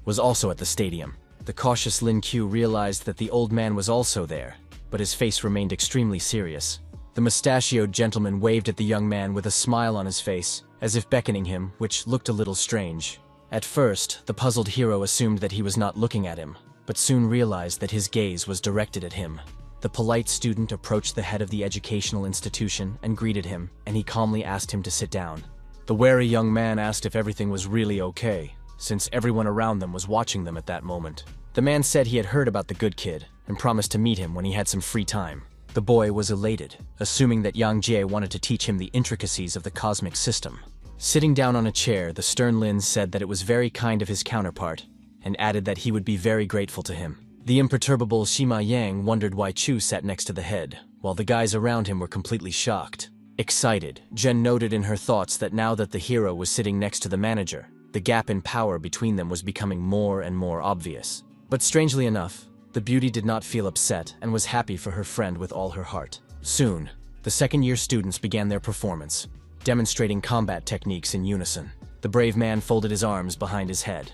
was also at the stadium. The cautious Lin Qiu realized that the old man was also there, but his face remained extremely serious. The mustachioed gentleman waved at the young man with a smile on his face, as if beckoning him, which looked a little strange. At first, the puzzled hero assumed that he was not looking at him, but soon realized that his gaze was directed at him. The polite student approached the head of the educational institution and greeted him, and he calmly asked him to sit down. The wary young man asked if everything was really okay, since everyone around them was watching them at that moment. The man said he had heard about the good kid and promised to meet him when he had some free time. The boy was elated, assuming that Yang Jie wanted to teach him the intricacies of the cosmic system. Sitting down on a chair, the stern Lin said that it was very kind of his counterpart, and added that he would be very grateful to him. The imperturbable Shima Yang wondered why Chu sat next to the head, while the guys around him were completely shocked. Excited, Jen noted in her thoughts that now that the hero was sitting next to the manager, the gap in power between them was becoming more and more obvious. But strangely enough, the beauty did not feel upset and was happy for her friend with all her heart. Soon, the second-year students began their performance, demonstrating combat techniques in unison. The brave man folded his arms behind his head.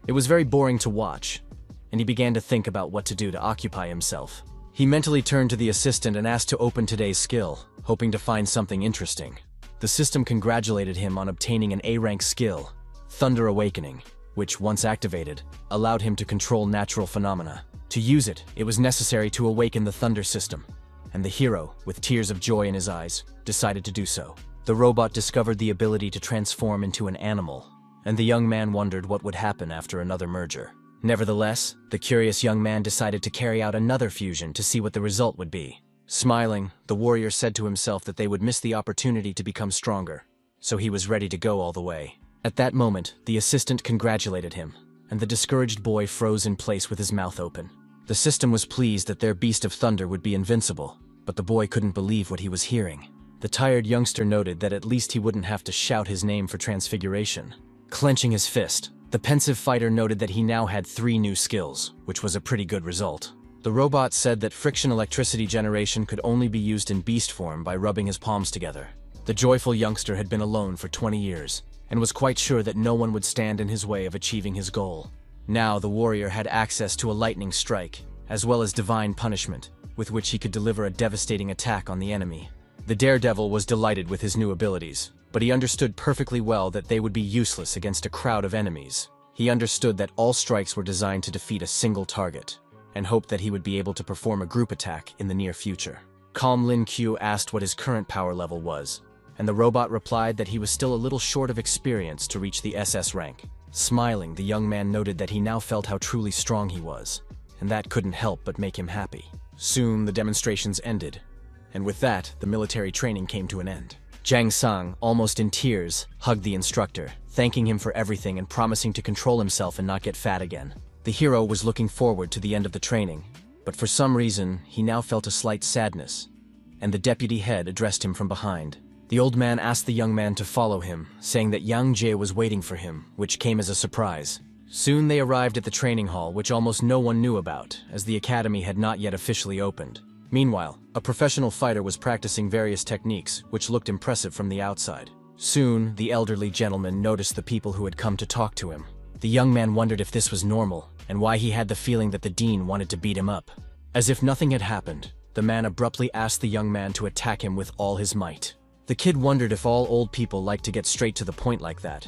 It was very boring to watch, and he began to think about what to do to occupy himself. He mentally turned to the assistant and asked to open today's skill, hoping to find something interesting. The system congratulated him on obtaining an A-rank skill, Thunder Awakening, which, once activated, allowed him to control natural phenomena. To use it, it was necessary to awaken the thunder system, and the hero, with tears of joy in his eyes, decided to do so. The robot discovered the ability to transform into an animal, and the young man wondered what would happen after another merger. Nevertheless, the curious young man decided to carry out another fusion to see what the result would be. Smiling, the warrior said to himself that they would miss the opportunity to become stronger, so he was ready to go all the way. At that moment, the assistant congratulated him, and the discouraged boy froze in place with his mouth open. The system was pleased that their beast of thunder would be invincible, but the boy couldn't believe what he was hearing. The tired youngster noted that at least he wouldn't have to shout his name for transfiguration. Clenching his fist, the pensive fighter noted that he now had 3 new skills, which was a pretty good result. The robot said that friction electricity generation could only be used in beast form by rubbing his palms together. The joyful youngster had been alone for 20 years, and was quite sure that no one would stand in his way of achieving his goal. Now the warrior had access to a lightning strike, as well as divine punishment, with which he could deliver a devastating attack on the enemy. The daredevil was delighted with his new abilities, but he understood perfectly well that they would be useless against a crowd of enemies. He understood that all strikes were designed to defeat a single target, and hoped that he would be able to perform a group attack in the near future. Calm Lin Q asked what his current power level was, and the robot replied that he was still a little short of experience to reach the SS rank. Smiling, the young man noted that he now felt how truly strong he was, and that couldn't help but make him happy. Soon the demonstrations ended, and with that, the military training came to an end. Jiang Sang, almost in tears, hugged the instructor, thanking him for everything and promising to control himself and not get fat again. The hero was looking forward to the end of the training, but for some reason, he now felt a slight sadness, and the deputy head addressed him from behind. The old man asked the young man to follow him, saying that Yang Jie was waiting for him, which came as a surprise. Soon they arrived at the training hall, which almost no one knew about, as the academy had not yet officially opened. Meanwhile, a professional fighter was practicing various techniques, which looked impressive from the outside. Soon, the elderly gentleman noticed the people who had come to talk to him. The young man wondered if this was normal, and why he had the feeling that the dean wanted to beat him up. As if nothing had happened, the man abruptly asked the young man to attack him with all his might. The kid wondered if all old people liked to get straight to the point like that,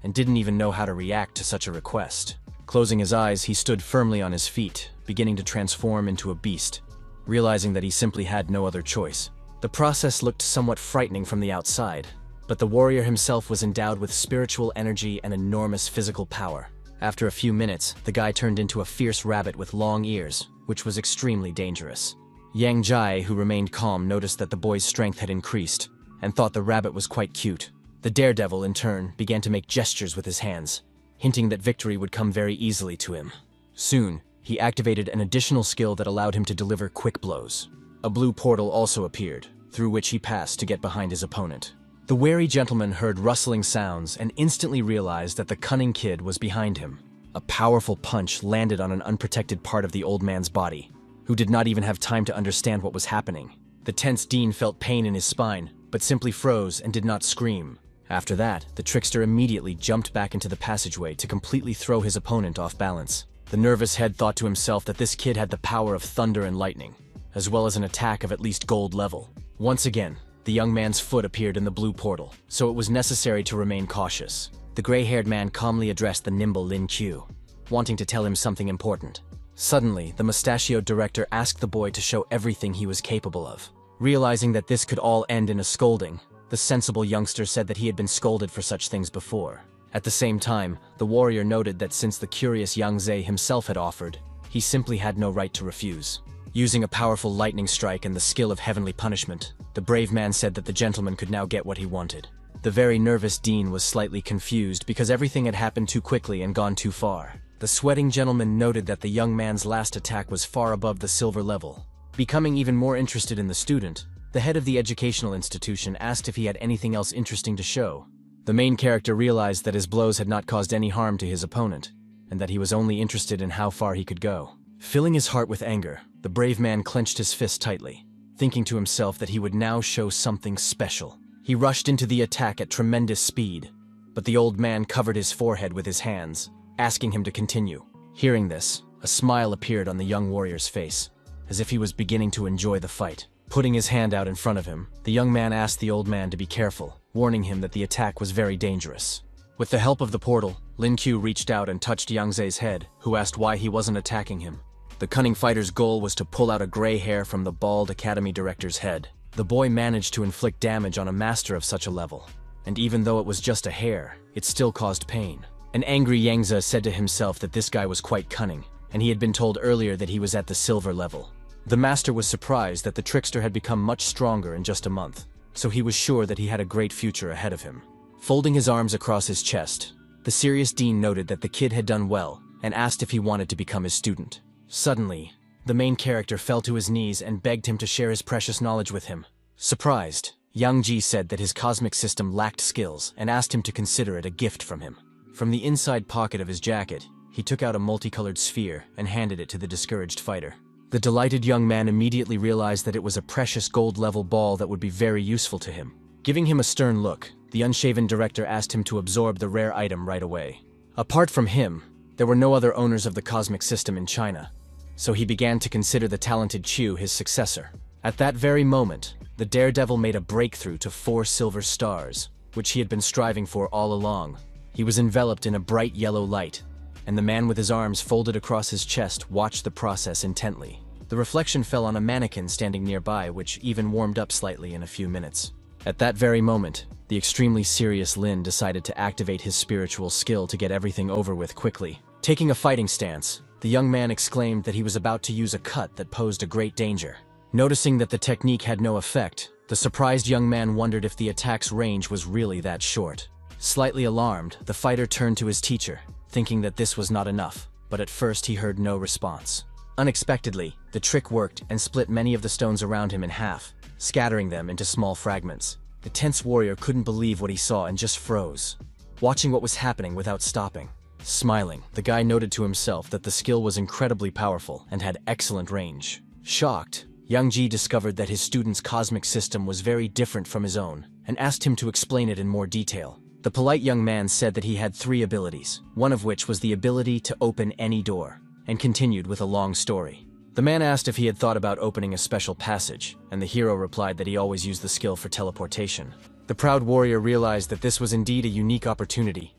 and didn't even know how to react to such a request. Closing his eyes, he stood firmly on his feet, beginning to transform into a beast, realizing that he simply had no other choice. The process looked somewhat frightening from the outside, but the warrior himself was endowed with spiritual energy and enormous physical power. After a few minutes, the guy turned into a fierce rabbit with long ears, which was extremely dangerous. Yang Jie, who remained calm, noticed that the boy's strength had increased, and thought the rabbit was quite cute. The daredevil, in turn, began to make gestures with his hands, hinting that victory would come very easily to him. Soon, he activated an additional skill that allowed him to deliver quick blows. A blue portal also appeared, through which he passed to get behind his opponent. The wary gentleman heard rustling sounds and instantly realized that the cunning kid was behind him. A powerful punch landed on an unprotected part of the old man's body, who did not even have time to understand what was happening. The tense dean felt pain in his spine, but simply froze and did not scream. After that, the trickster immediately jumped back into the passageway to completely throw his opponent off balance. The nervous head thought to himself that this kid had the power of thunder and lightning, as well as an attack of at least gold level. Once again, the young man's foot appeared in the blue portal, so it was necessary to remain cautious. The gray-haired man calmly addressed the nimble Lin Q, wanting to tell him something important. Suddenly, the mustachioed director asked the boy to show everything he was capable of. Realizing that this could all end in a scolding, the sensible youngster said that he had been scolded for such things before. At the same time, the warrior noted that since the curious Yang Zhe himself had offered, he simply had no right to refuse. Using a powerful lightning strike and the skill of heavenly punishment, the brave man said that the gentleman could now get what he wanted. The very nervous dean was slightly confused because everything had happened too quickly and gone too far. The sweating gentleman noted that the young man's last attack was far above the silver level. Becoming even more interested in the student, the head of the educational institution asked if he had anything else interesting to show. The main character realized that his blows had not caused any harm to his opponent, and that he was only interested in how far he could go. Filling his heart with anger, the brave man clenched his fist tightly, thinking to himself that he would now show something special. He rushed into the attack at tremendous speed, but the old man covered his forehead with his hands, asking him to continue. Hearing this, a smile appeared on the young warrior's face, as if he was beginning to enjoy the fight. Putting his hand out in front of him, the young man asked the old man to be careful, warning him that the attack was very dangerous. With the help of the portal, Lin Q reached out and touched Yang Ze's head, who asked why he wasn't attacking him. The cunning fighter's goal was to pull out a gray hair from the bald academy director's head. The boy managed to inflict damage on a master of such a level, and even though it was just a hair, it still caused pain. An angry Yang Ze said to himself that this guy was quite cunning, and he had been told earlier that he was at the silver level. The master was surprised that the trickster had become much stronger in just a month, so he was sure that he had a great future ahead of him. Folding his arms across his chest, the serious dean noted that the kid had done well and asked if he wanted to become his student. Suddenly, The main character fell to his knees and begged him to share his precious knowledge with him. Surprised, Yang Ji said that his cosmic system lacked skills and asked him to consider it a gift from him. From the inside pocket of his jacket, he took out a multicolored sphere and handed it to the discouraged fighter. The delighted young man immediately realized that it was a precious gold-level ball that would be very useful to him. Giving him a stern look, the unshaven director asked him to absorb the rare item right away. Apart from him, there were no other owners of the cosmic system in China, so he began to consider the talented Chu his successor. At that very moment, the daredevil made a breakthrough to 4 silver stars, which he had been striving for all along. He was enveloped in a bright yellow light, and the man with his arms folded across his chest watched the process intently. The reflection fell on a mannequin standing nearby, which even warmed up slightly in a few minutes. At that very moment, the extremely serious Lin decided to activate his spiritual skill to get everything over with quickly. Taking a fighting stance, the young man exclaimed that he was about to use a cut that posed a great danger. Noticing that the technique had no effect, the surprised young man wondered if the attack's range was really that short. Slightly alarmed, the fighter turned to his teacher, thinking that this was not enough, but at first he heard no response. Unexpectedly, the trick worked and split many of the stones around him in half, scattering them into small fragments. The tense warrior couldn't believe what he saw and just froze, watching what was happening without stopping. Smiling, the guy noted to himself that the skill was incredibly powerful and had excellent range. Shocked, Yang Ji discovered that his student's cosmic system was very different from his own, and asked him to explain it in more detail. The polite young man said that he had 3 abilities, one of which was the ability to open any door, and continued with a long story. The man asked if he had thought about opening a special passage, and the hero replied that he always used the skill for teleportation. The proud warrior realized that this was indeed a unique opportunity,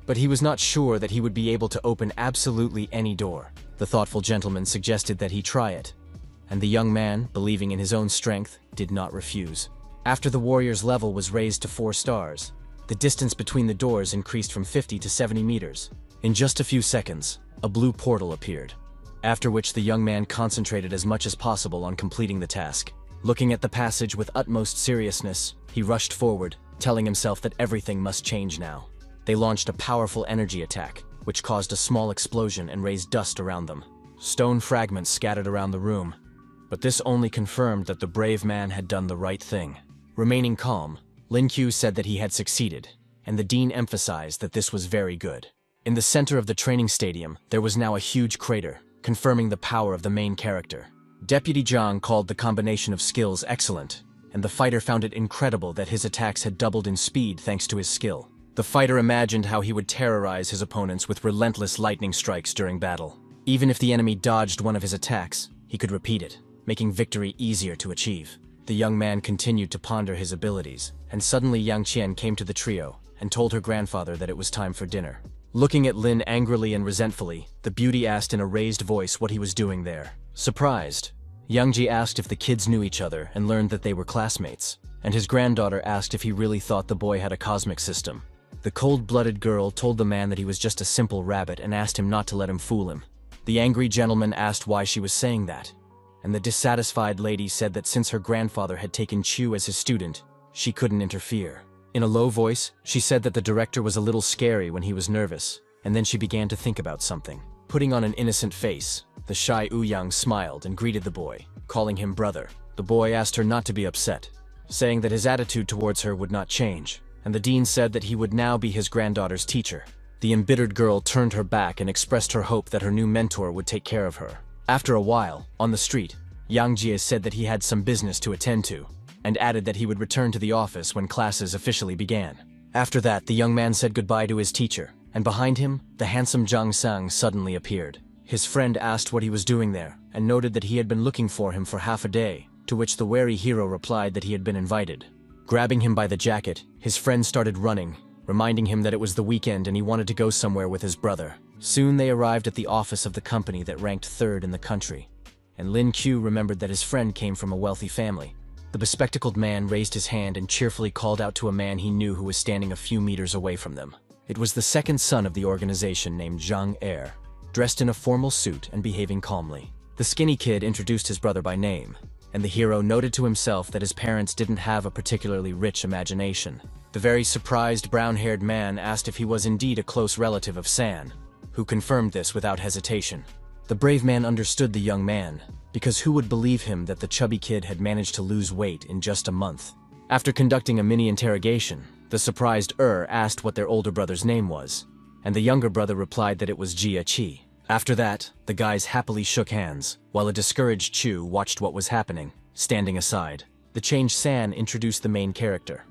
but he was not sure that he would be able to open absolutely any door. The thoughtful gentleman suggested that he try it, and the young man, believing in his own strength, did not refuse. After the warrior's level was raised to 4 stars, the distance between the doors increased from 50 to 70 meters. In just a few seconds, a blue portal appeared, after which the young man concentrated as much as possible on completing the task. Looking at the passage with utmost seriousness, he rushed forward, telling himself that everything must change now. They launched a powerful energy attack, which caused a small explosion and raised dust around them. Stone fragments scattered around the room, but this only confirmed that the brave man had done the right thing. Remaining calm, Lin Qiu said that he had succeeded, and the dean emphasized that this was very good. In the center of the training stadium, there was now a huge crater, confirming the power of the main character. Deputy Zhang called the combination of skills excellent, and the fighter found it incredible that his attacks had doubled in speed thanks to his skill. The fighter imagined how he would terrorize his opponents with relentless lightning strikes during battle. Even if the enemy dodged one of his attacks, he could repeat it, making victory easier to achieve. The young man continued to ponder his abilities, and suddenly Yang Qian came to the trio and told her grandfather that it was time for dinner. Looking at Lin angrily and resentfully, the beauty asked in a raised voice what he was doing there. Surprised, Yang Ji asked if the kids knew each other and learned that they were classmates, and his granddaughter asked if he really thought the boy had a cosmic system. The cold-blooded girl told the man that he was just a simple rabbit and asked him not to let him fool him. The angry gentleman asked why she was saying that, and the dissatisfied lady said that since her grandfather had taken Chu as his student, she couldn't interfere. In a low voice, she said that the director was a little scary when he was nervous, and then she began to think about something. Putting on an innocent face, the shy Ouyang smiled and greeted the boy, calling him brother. The boy asked her not to be upset, saying that his attitude towards her would not change, and the dean said that he would now be his granddaughter's teacher. The embittered girl turned her back and expressed her hope that her new mentor would take care of her. After a while, on the street, Yang Jie said that he had some business to attend to, and added that he would return to the office when classes officially began. After that, the young man said goodbye to his teacher, and behind him, the handsome Zhang Sang suddenly appeared. His friend asked what he was doing there, and noted that he had been looking for him for half a day, to which the wary hero replied that he had been invited. Grabbing him by the jacket, his friend started running, reminding him that it was the weekend and he wanted to go somewhere with his brother. Soon they arrived at the office of the company that ranked 3rd in the country, and Lin Qiu remembered that his friend came from a wealthy family. The bespectacled man raised his hand and cheerfully called out to a man he knew who was standing a few meters away from them. It was the second son of the organization named Zhang Er, dressed in a formal suit and behaving calmly. The skinny kid introduced his brother by name, and the hero noted to himself that his parents didn't have a particularly rich imagination. The very surprised brown-haired man asked if he was indeed a close relative of San, who confirmed this without hesitation. The brave man understood the young man, because who would believe him that the chubby kid had managed to lose weight in just a month? After conducting a mini interrogation, the surprised asked what their older brother's name was, and the younger brother replied that it was Jia Chi. After that, the guys happily shook hands, while a discouraged Chu watched what was happening, standing aside. The changed San introduced the main character,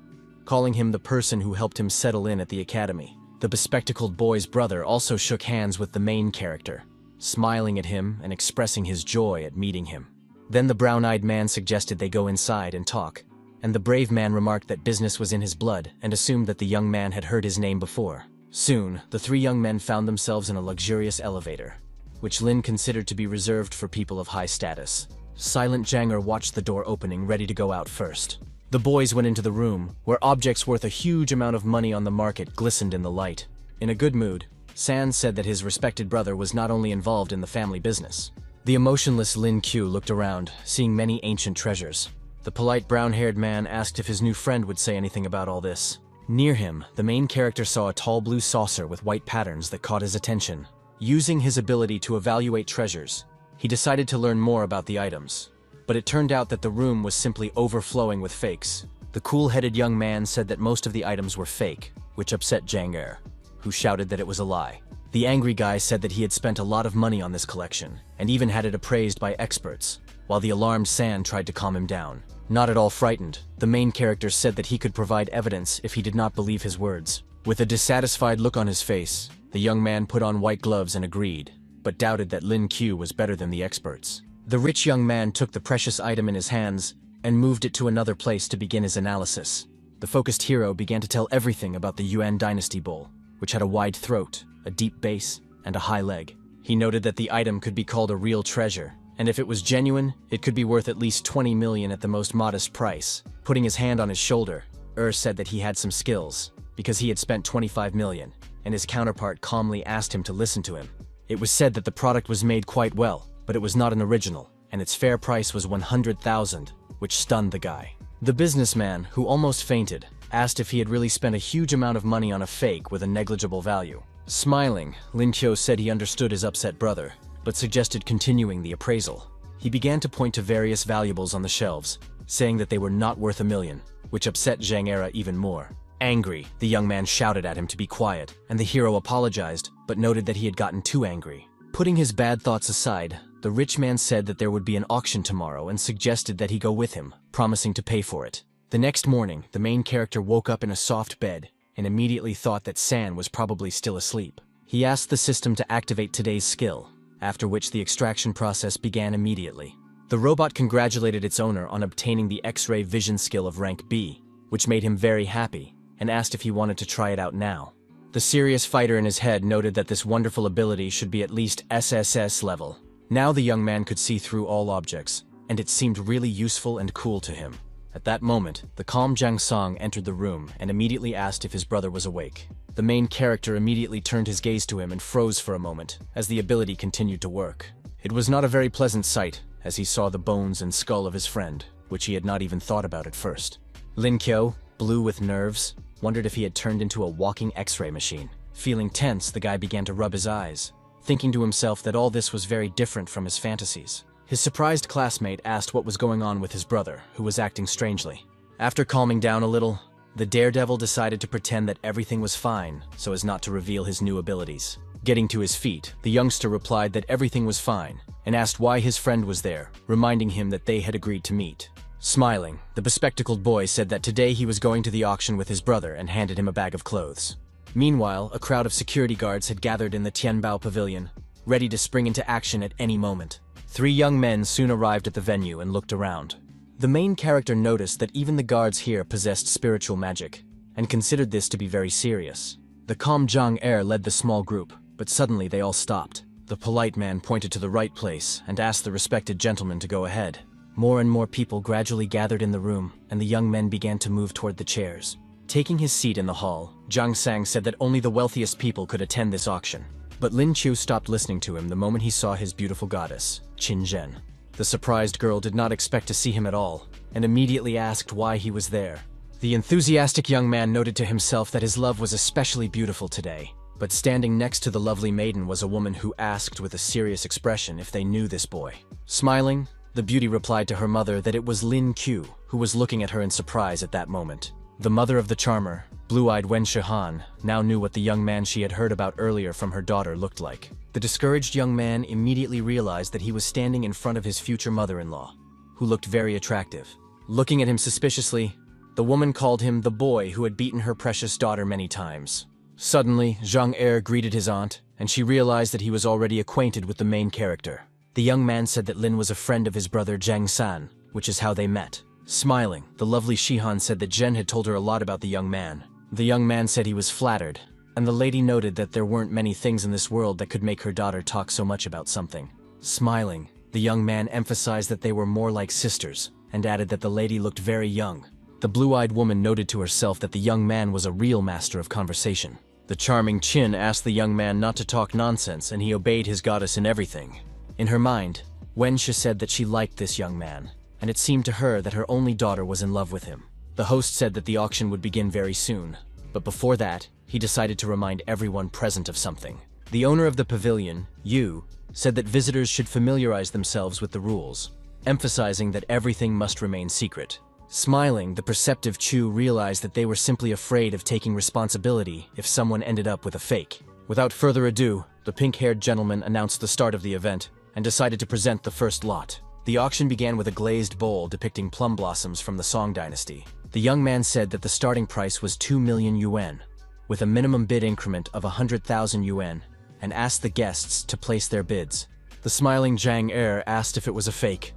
calling him the person who helped him settle in at the academy. The bespectacled boy's brother also shook hands with the main character, smiling at him and expressing his joy at meeting him. Then the brown-eyed man suggested they go inside and talk, and the brave man remarked that business was in his blood and assumed that the young man had heard his name before. Soon, the three young men found themselves in a luxurious elevator, which Lin considered to be reserved for people of high status. Silent Janger watched the door opening, ready to go out first. The boys went into the room, where objects worth a huge amount of money on the market glistened in the light. In a good mood, San said that his respected brother was not only involved in the family business. The emotionless Lin Q looked around, seeing many ancient treasures. The polite brown-haired man asked if his new friend would say anything about all this. Near him, the main character saw a tall blue saucer with white patterns that caught his attention. Using his ability to evaluate treasures, he decided to learn more about the items. But it turned out that the room was simply overflowing with fakes. The cool-headed young man said that most of the items were fake, which upset Janger, who shouted that it was a lie. The angry guy said that he had spent a lot of money on this collection, and even had it appraised by experts, while the alarmed San tried to calm him down. Not at all frightened, the main character said that he could provide evidence if he did not believe his words. With a dissatisfied look on his face, the young man put on white gloves and agreed, but doubted that Lin Q was better than the experts. The rich young man took the precious item in his hands and moved it to another place to begin his analysis. The focused hero began to tell everything about the Yuan dynasty bowl, which had a wide throat, a deep base, and a high leg. He noted that the item could be called a real treasure, and if it was genuine, it could be worth at least 20 million at the most modest price. Putting his hand on his shoulder, said that he had some skills, because he had spent 25 million, and his counterpart calmly asked him to listen to him. It was said that the product was made quite well, but it was not an original, and its fair price was 100,000, which stunned the guy. The businessman, who almost fainted, asked if he had really spent a huge amount of money on a fake with a negligible value. Smiling, Lin Qiu said he understood his upset brother, but suggested continuing the appraisal. He began to point to various valuables on the shelves, saying that they were not worth 1 million, which upset Zhang Era even more. Angry, the young man shouted at him to be quiet, and the hero apologized, but noted that he had gotten too angry. Putting his bad thoughts aside, the rich man said that there would be an auction tomorrow and suggested that he go with him, promising to pay for it. The next morning, the main character woke up in a soft bed and immediately thought that San was probably still asleep. He asked the system to activate today's skill, after which the extraction process began immediately. The robot congratulated its owner on obtaining the X-ray vision skill of rank B, which made him very happy, and asked if he wanted to try it out now. The serious fighter in his head noted that this wonderful ability should be at least SSS level. Now the young man could see through all objects, and it seemed really useful and cool to him. At that moment, the calm Jiang Song entered the room and immediately asked if his brother was awake. The main character immediately turned his gaze to him and froze for a moment, as the ability continued to work. It was not a very pleasant sight, as he saw the bones and skull of his friend, which he had not even thought about at first. Lin Qiu, blue with nerves, wondered if he had turned into a walking X-ray machine. Feeling tense, the guy began to rub his eyes, thinking to himself that all this was very different from his fantasies. His surprised classmate asked what was going on with his brother, who was acting strangely. After calming down a little, the daredevil decided to pretend that everything was fine so as not to reveal his new abilities. Getting to his feet, the youngster replied that everything was fine and asked why his friend was there, reminding him that they had agreed to meet. Smiling, the bespectacled boy said that today he was going to the auction with his brother and handed him a bag of clothes. Meanwhile, a crowd of security guards had gathered in the Tianbao Pavilion, ready to spring into action at any moment. 3 young men soon arrived at the venue and looked around. The main character noticed that even the guards here possessed spiritual magic, and considered this to be very serious. The calm Zhang Er led the small group, but suddenly they all stopped. The polite man pointed to the right place and asked the respected gentleman to go ahead. More and more people gradually gathered in the room, and the young men began to move toward the chairs. Taking his seat in the hall, Zhang Sang said that only the wealthiest people could attend this auction. But Lin Qiu stopped listening to him the moment he saw his beautiful goddess, Qin Zhen. The surprised girl did not expect to see him at all, and immediately asked why he was there. The enthusiastic young man noted to himself that his love was especially beautiful today, But standing next to the lovely maiden was a woman who asked with a serious expression if they knew this boy. Smiling, the beauty replied to her mother that it was Lin Q, who was looking at her in surprise at that moment. The mother of the charmer, blue-eyed Wen Shihan, now knew what the young man she had heard about earlier from her daughter looked like. The discouraged young man immediately realized that he was standing in front of his future mother-in-law, who looked very attractive. Looking at him suspiciously, the woman called him the boy who had beaten her precious daughter many times. Suddenly, Zhang Er greeted his aunt, and she realized that he was already acquainted with the main character. The young man said that Lin was a friend of his brother Zhang San, which is how they met. Smiling, the lovely Shihan said that Zhen had told her a lot about the young man. The young man said he was flattered, and the lady noted that there weren't many things in this world that could make her daughter talk so much about something. Smiling, the young man emphasized that they were more like sisters, and added that the lady looked very young. The blue-eyed woman noted to herself that the young man was a real master of conversation. The charming Qin asked the young man not to talk nonsense, and he obeyed his goddess in everything. In her mind, Wenxia said that she liked this young man, and it seemed to her that her only daughter was in love with him. The host said that the auction would begin very soon, but before that, he decided to remind everyone present of something. The owner of the pavilion, Yu, said that visitors should familiarize themselves with the rules, emphasizing that everything must remain secret. Smiling, the perceptive Chu realized that they were simply afraid of taking responsibility if someone ended up with a fake. Without further ado, the pink-haired gentleman announced the start of the event and decided to present the first lot. The auction began with a glazed bowl depicting plum blossoms from the Song dynasty. The young man said that the starting price was 2 million yuan, with a minimum bid increment of 100,000 yuan, and asked the guests to place their bids. The smiling Zhang Er asked if it was a fake,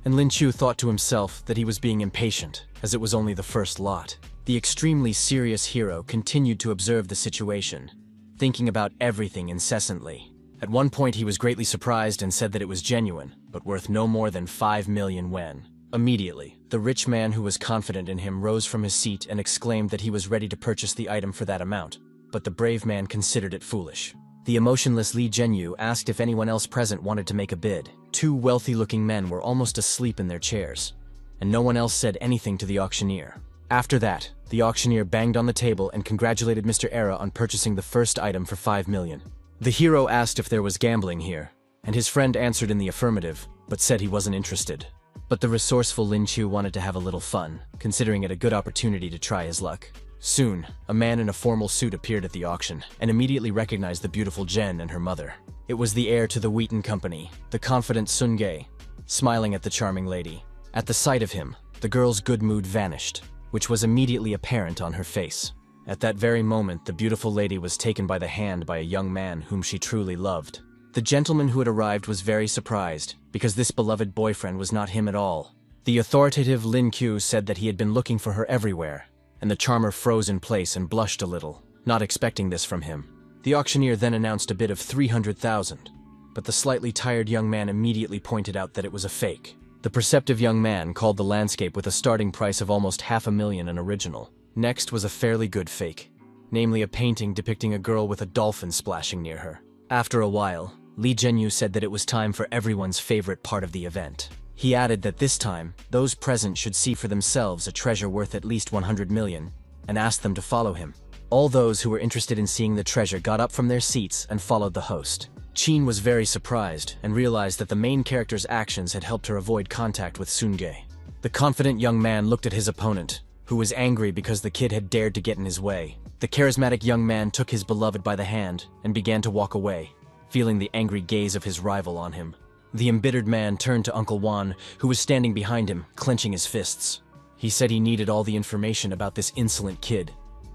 and Lin Chu thought to himself that he was being impatient, as it was only the first lot. The extremely serious hero continued to observe the situation, thinking about everything incessantly. At one point he was greatly surprised and said that it was genuine, but worth no more than 5 million yuan. Immediately, the rich man who was confident in him rose from his seat and exclaimed that he was ready to purchase the item for that amount, but the brave man considered it foolish. The emotionless Li Zhenyu asked if anyone else present wanted to make a bid. Two wealthy-looking men were almost asleep in their chairs, and no one else said anything to the auctioneer. After that, the auctioneer banged on the table and congratulated Mr. Era on purchasing the first item for 5 million. The hero asked if there was gambling here, and his friend answered in the affirmative, but said he wasn't interested. But the resourceful Lin Chu wanted to have a little fun, considering it a good opportunity to try his luck. Soon, a man in a formal suit appeared at the auction, and immediately recognized the beautiful Zhen and her mother. It was the heir to the Wheaton Company, the confident Sun Ge, smiling at the charming lady. At the sight of him, the girl's good mood vanished, which was immediately apparent on her face. At that very moment, the beautiful lady was taken by the hand by a young man whom she truly loved. The gentleman who had arrived was very surprised, because this beloved boyfriend was not him at all. The authoritative Lin Q said that he had been looking for her everywhere, and the charmer froze in place and blushed a little, not expecting this from him. The auctioneer then announced a bid of 300,000, but the slightly tired young man immediately pointed out that it was a fake. The perceptive young man called the landscape with a starting price of almost 500,000 an original. Next was a fairly good fake, namely a painting depicting a girl with a dolphin splashing near her. After a while, Li Zhenyu said that it was time for everyone's favorite part of the event. He added that this time, those present should see for themselves a treasure worth at least 100 million, and asked them to follow him. All those who were interested in seeing the treasure got up from their seats and followed the host. Qin was very surprised and realized that the main character's actions had helped her avoid contact with Sun Ge. The confident young man looked at his opponent, who was angry because the kid had dared to get in his way. The charismatic young man took his beloved by the hand and began to walk away, feeling the angry gaze of his rival on him. The embittered man turned to Uncle Wan, who was standing behind him, clenching his fists. He said he needed all the information about this insolent kid,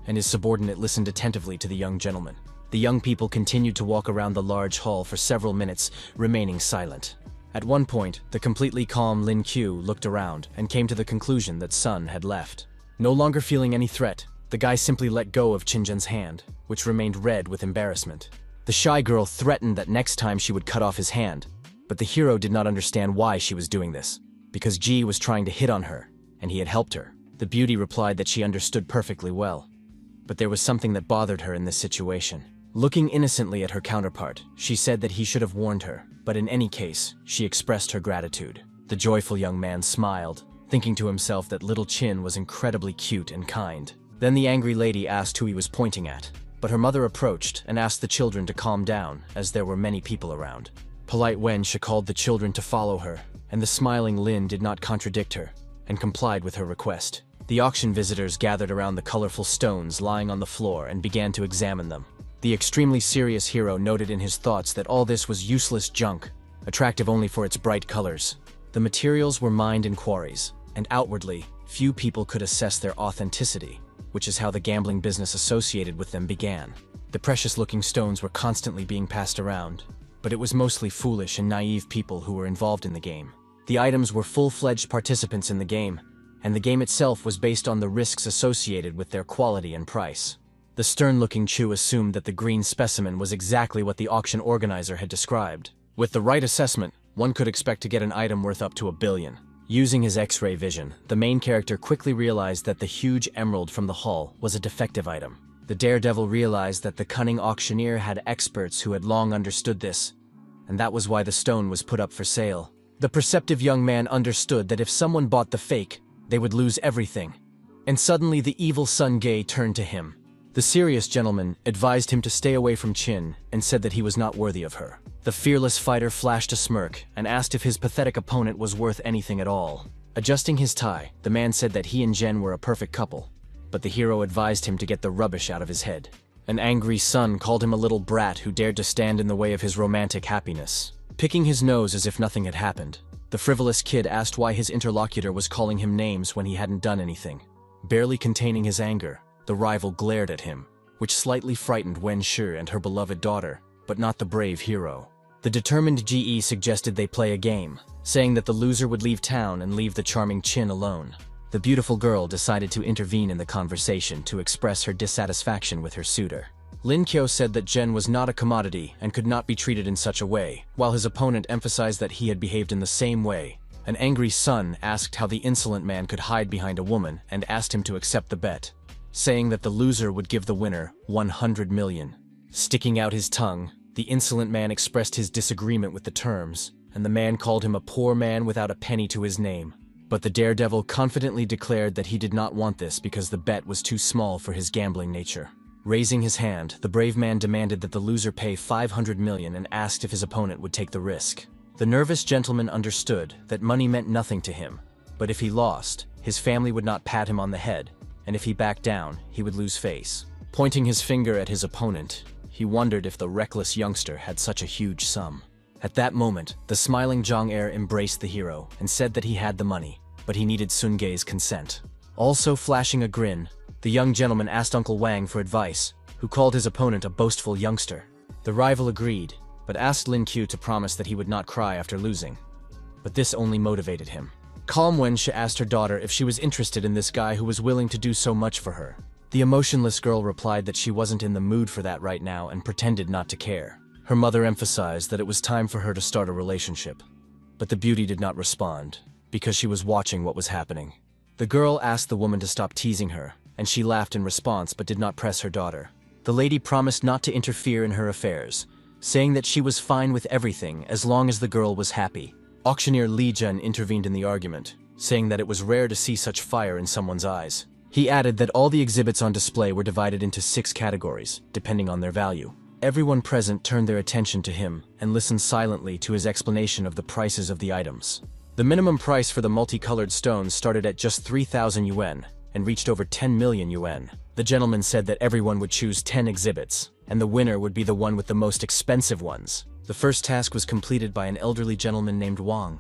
and his subordinate listened attentively to the young gentleman. The young people continued to walk around the large hall for several minutes, remaining silent. At one point, the completely calm Lin Q looked around and came to the conclusion that Sun had left. No longer feeling any threat, the guy simply let go of Qinzhen's hand, which remained red with embarrassment. The shy girl threatened that next time she would cut off his hand, but the hero did not understand why she was doing this, because Ji was trying to hit on her, and he had helped her. The beauty replied that she understood perfectly well, but there was something that bothered her in this situation. Looking innocently at her counterpart, she said that he should have warned her, but in any case, she expressed her gratitude. The joyful young man smiled, thinking to himself that little Qin was incredibly cute and kind. Then the angry lady asked who he was pointing at. but her mother approached and asked the children to calm down, as there were many people around. Polite Wenxia called the children to follow her, and the smiling Lin did not contradict her, and complied with her request. The auction visitors gathered around the colorful stones lying on the floor and began to examine them. The extremely serious hero noted in his thoughts that all this was useless junk, attractive only for its bright colors. The materials were mined in quarries, and outwardly, few people could assess their authenticity, which is how the gambling business associated with them began. The precious-looking stones were constantly being passed around, but it was mostly foolish and naive people who were involved in the game. The items were full-fledged participants in the game, and the game itself was based on the risks associated with their quality and price. The stern-looking Chu assumed that the green specimen was exactly what the auction organizer had described. With the right assessment, one could expect to get an item worth up to 1 billion. Using his X-ray vision, the main character quickly realized that the huge emerald from the hull was a defective item. The daredevil realized that the cunning auctioneer had experts who had long understood this, and that was why the stone was put up for sale. The perceptive young man understood that if someone bought the fake, they would lose everything. And suddenly the evil Sun Gay turned to him. The serious gentleman advised him to stay away from Qin and said that he was not worthy of her. The fearless fighter flashed a smirk and asked if his pathetic opponent was worth anything at all. Adjusting his tie, the man said that he and Jen were a perfect couple, but the hero advised him to get the rubbish out of his head. An angry son called him a little brat who dared to stand in the way of his romantic happiness. Picking his nose as if nothing had happened, the frivolous kid asked why his interlocutor was calling him names when he hadn't done anything. Barely containing his anger, the rival glared at him, which slightly frightened Wen Shi and her beloved daughter, but not the brave hero. The determined GE suggested they play a game, saying that the loser would leave town and leave the charming Qin alone. The beautiful girl decided to intervene in the conversation to express her dissatisfaction with her suitor. Lin Qiu said that Jen was not a commodity and could not be treated in such a way, while his opponent emphasized that he had behaved in the same way. An angry son asked how the insolent man could hide behind a woman and asked him to accept the bet, saying that the loser would give the winner 100 million. Sticking out his tongue, the insolent man expressed his disagreement with the terms, and the man called him a poor man without a penny to his name. But the daredevil confidently declared that he did not want this because the bet was too small for his gambling nature. Raising his hand, the brave man demanded that the loser pay 500 million and asked if his opponent would take the risk. The nervous gentleman understood that money meant nothing to him, but if he lost, his family would not pat him on the head, and if he backed down, he would lose face. Pointing his finger at his opponent, he wondered if the reckless youngster had such a huge sum. At that moment, the smiling Zhang Er embraced the hero and said that he had the money, but he needed Sun Gei's consent. Also flashing a grin, the young gentleman asked Uncle Wang for advice, who called his opponent a boastful youngster. The rival agreed, but asked Lin Qiu to promise that he would not cry after losing. But this only motivated him. Calm Wenxia asked her daughter if she was interested in this guy who was willing to do so much for her. The emotionless girl replied that she wasn't in the mood for that right now and pretended not to care. Her mother emphasized that it was time for her to start a relationship. But the beauty did not respond, because she was watching what was happening. The girl asked the woman to stop teasing her, and she laughed in response but did not press her daughter. The lady promised not to interfere in her affairs, saying that she was fine with everything as long as the girl was happy. Auctioneer Li Zhen intervened in the argument, saying that it was rare to see such fire in someone's eyes. He added that all the exhibits on display were divided into 6 categories, depending on their value. Everyone present turned their attention to him and listened silently to his explanation of the prices of the items. The minimum price for the multicolored stones started at just 3,000 yuan and reached over 10 million yuan. The gentleman said that everyone would choose 10 exhibits, and the winner would be the one with the most expensive ones. The first task was completed by an elderly gentleman named Wang,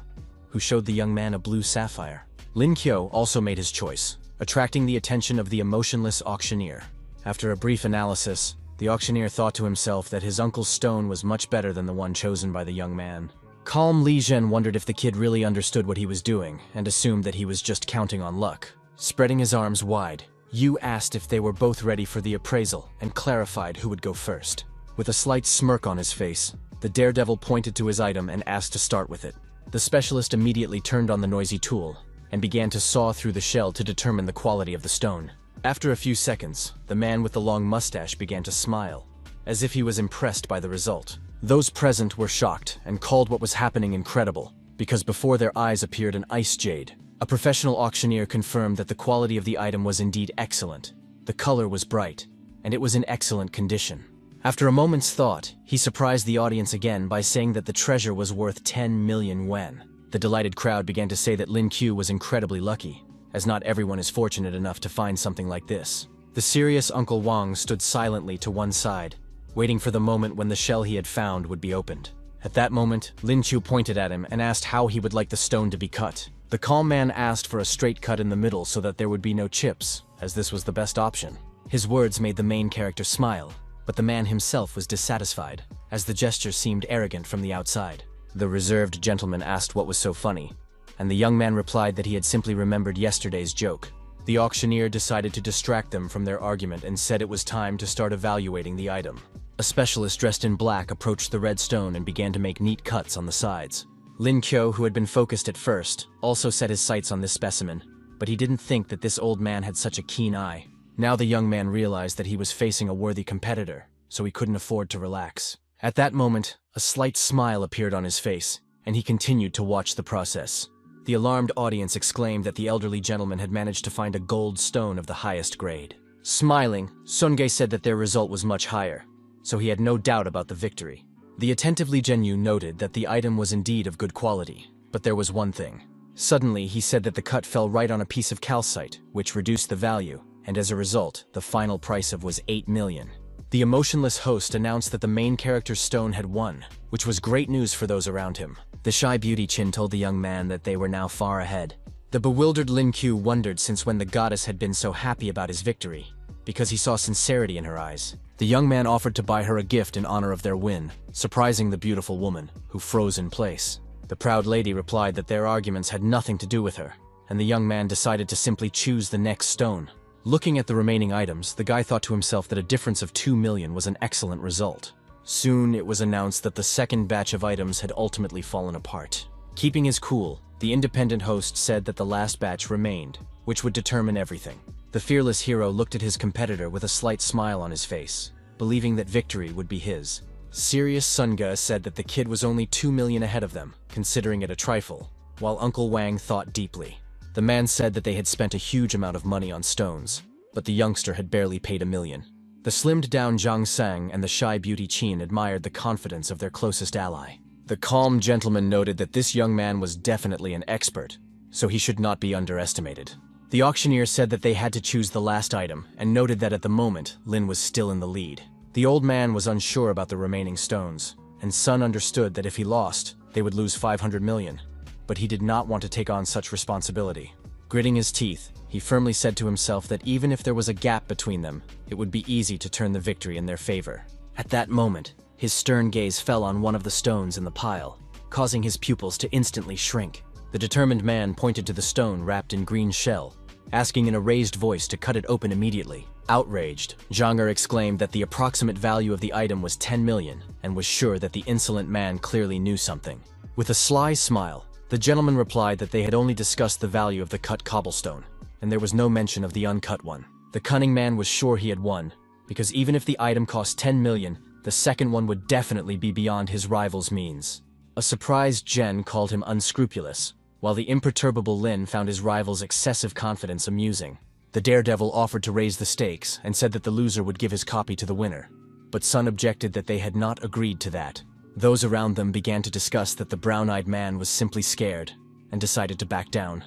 who showed the young man a blue sapphire. Lin Qiu also made his choice, attracting the attention of the emotionless auctioneer. After a brief analysis, the auctioneer thought to himself that his uncle's stone was much better than the one chosen by the young man. Calm Li Zhen wondered if the kid really understood what he was doing and assumed that he was just counting on luck. Spreading his arms wide, Yu asked if they were both ready for the appraisal and clarified who would go first. With a slight smirk on his face, the daredevil pointed to his item and asked to start with it. The specialist immediately turned on the noisy tool and began to saw through the shell to determine the quality of the stone. After a few seconds, the man with the long mustache began to smile, as if he was impressed by the result. Those present were shocked and called what was happening incredible, because before their eyes appeared an ice jade. A professional auctioneer confirmed that the quality of the item was indeed excellent. The color was bright, and it was in excellent condition. After a moment's thought, he surprised the audience again by saying that the treasure was worth 10 million yen. The delighted crowd began to say that Lin Q was incredibly lucky, as not everyone is fortunate enough to find something like this. The serious Uncle Wang stood silently to one side, waiting for the moment when the shell he had found would be opened. At that moment, Lin Q pointed at him and asked how he would like the stone to be cut. The calm man asked for a straight cut in the middle so that there would be no chips, as this was the best option. His words made the main character smile, but the man himself was dissatisfied, as the gesture seemed arrogant from the outside. The reserved gentleman asked what was so funny, and the young man replied that he had simply remembered yesterday's joke. The auctioneer decided to distract them from their argument and said it was time to start evaluating the item. A specialist dressed in black approached the red stone and began to make neat cuts on the sides. Lin Kyo, who had been focused at first, also set his sights on this specimen, but he didn't think that this old man had such a keen eye. Now the young man realized that he was facing a worthy competitor, so he couldn't afford to relax. At that moment, a slight smile appeared on his face, and he continued to watch the process. The alarmed audience exclaimed that the elderly gentleman had managed to find a gold stone of the highest grade. Smiling, Sunge said that their result was much higher, so he had no doubt about the victory. The attentively Genyu noted that the item was indeed of good quality, but there was one thing. Suddenly, he said that the cut fell right on a piece of calcite, which reduced the value, and as a result, the final price of was 8 million. The emotionless host announced that the main character's stone had won, which was great news for those around him. The shy beauty Chin told the young man that they were now far ahead. The bewildered Lin Q wondered since when the goddess had been so happy about his victory, because he saw sincerity in her eyes. The young man offered to buy her a gift in honor of their win, surprising the beautiful woman, who froze in place. The proud lady replied that their arguments had nothing to do with her, and the young man decided to simply choose the next stone. Looking at the remaining items, the guy thought to himself that a difference of 2 million was an excellent result. Soon it was announced that the second batch of items had ultimately fallen apart. Keeping his cool, the independent host said that the last batch remained, which would determine everything. The fearless hero looked at his competitor with a slight smile on his face, believing that victory would be his. Serious Sunga said that the kid was only 2 million ahead of them, considering it a trifle, while Uncle Wang thought deeply. The man said that they had spent a huge amount of money on stones, but the youngster had barely paid 1 million. The slimmed-down Zhang Sang and the shy beauty Qin admired the confidence of their closest ally. The calm gentleman noted that this young man was definitely an expert, so he should not be underestimated. The auctioneer said that they had to choose the last item, and noted that at the moment, Lin was still in the lead. The old man was unsure about the remaining stones, and Sun understood that if he lost, they would lose 500 million, but he did not want to take on such responsibility. Gritting his teeth, he firmly said to himself that even if there was a gap between them, it would be easy to turn the victory in their favor. At that moment, his stern gaze fell on one of the stones in the pile, causing his pupils to instantly shrink. The determined man pointed to the stone wrapped in green shell, asking in a raised voice to cut it open immediately. Outraged, Zhang exclaimed that the approximate value of the item was 10 million, and was sure that the insolent man clearly knew something. With a sly smile, the gentleman replied that they had only discussed the value of the cut cobblestone, and there was no mention of the uncut one. The cunning man was sure he had won, because even if the item cost 10 million, the second one would definitely be beyond his rival's means. A surprised Jen called him unscrupulous, while the imperturbable Lin found his rival's excessive confidence amusing. The daredevil offered to raise the stakes and said that the loser would give his copy to the winner, but Sun objected that they had not agreed to that. Those around them began to discuss that the brown-eyed man was simply scared and decided to back down,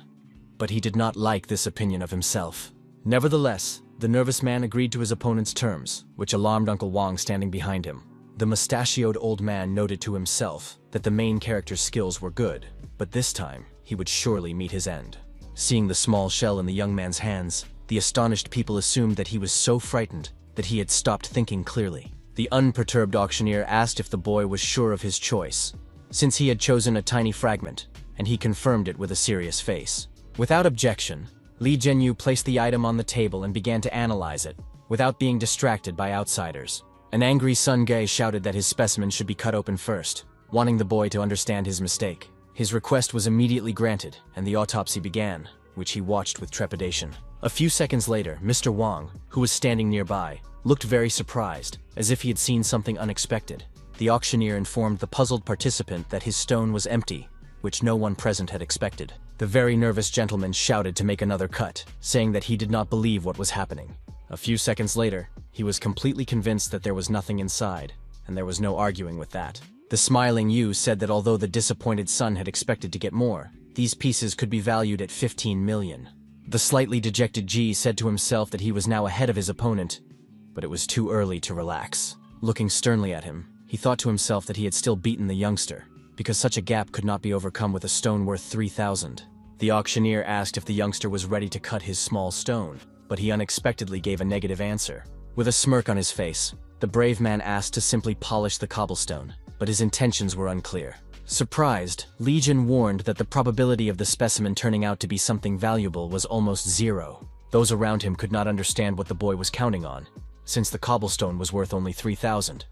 but he did not like this opinion of himself. Nevertheless, the nervous man agreed to his opponent's terms, which alarmed Uncle Wang standing behind him. The mustachioed old man noted to himself that the main character's skills were good, but this time, he would surely meet his end. Seeing the small shell in the young man's hands, the astonished people assumed that he was so frightened that he had stopped thinking clearly. The unperturbed auctioneer asked if the boy was sure of his choice, since he had chosen a tiny fragment, and he confirmed it with a serious face. Without objection, Li Zhenyu placed the item on the table and began to analyze it, without being distracted by outsiders. An angry Sun Ge shouted that his specimen should be cut open first, wanting the boy to understand his mistake. His request was immediately granted, and the autopsy began, which he watched with trepidation. A few seconds later, Mr. Wang, who was standing nearby, looked very surprised, as if he had seen something unexpected. The auctioneer informed the puzzled participant that his stone was empty, which no one present had expected. The very nervous gentleman shouted to make another cut, saying that he did not believe what was happening. A few seconds later, he was completely convinced that there was nothing inside, and there was no arguing with that. The smiling Yu said that although the disappointed son had expected to get more, these pieces could be valued at 15 million. The slightly dejected Ji said to himself that he was now ahead of his opponent, but it was too early to relax. Looking sternly at him, he thought to himself that he had still beaten the youngster, because such a gap could not be overcome with a stone worth 3,000. The auctioneer asked if the youngster was ready to cut his small stone, but he unexpectedly gave a negative answer. With a smirk on his face, the brave man asked to simply polish the cobblestone, but his intentions were unclear. Surprised, Legion warned that the probability of the specimen turning out to be something valuable was almost zero. Those around him could not understand what the boy was counting on, since the cobblestone was worth only 3,000.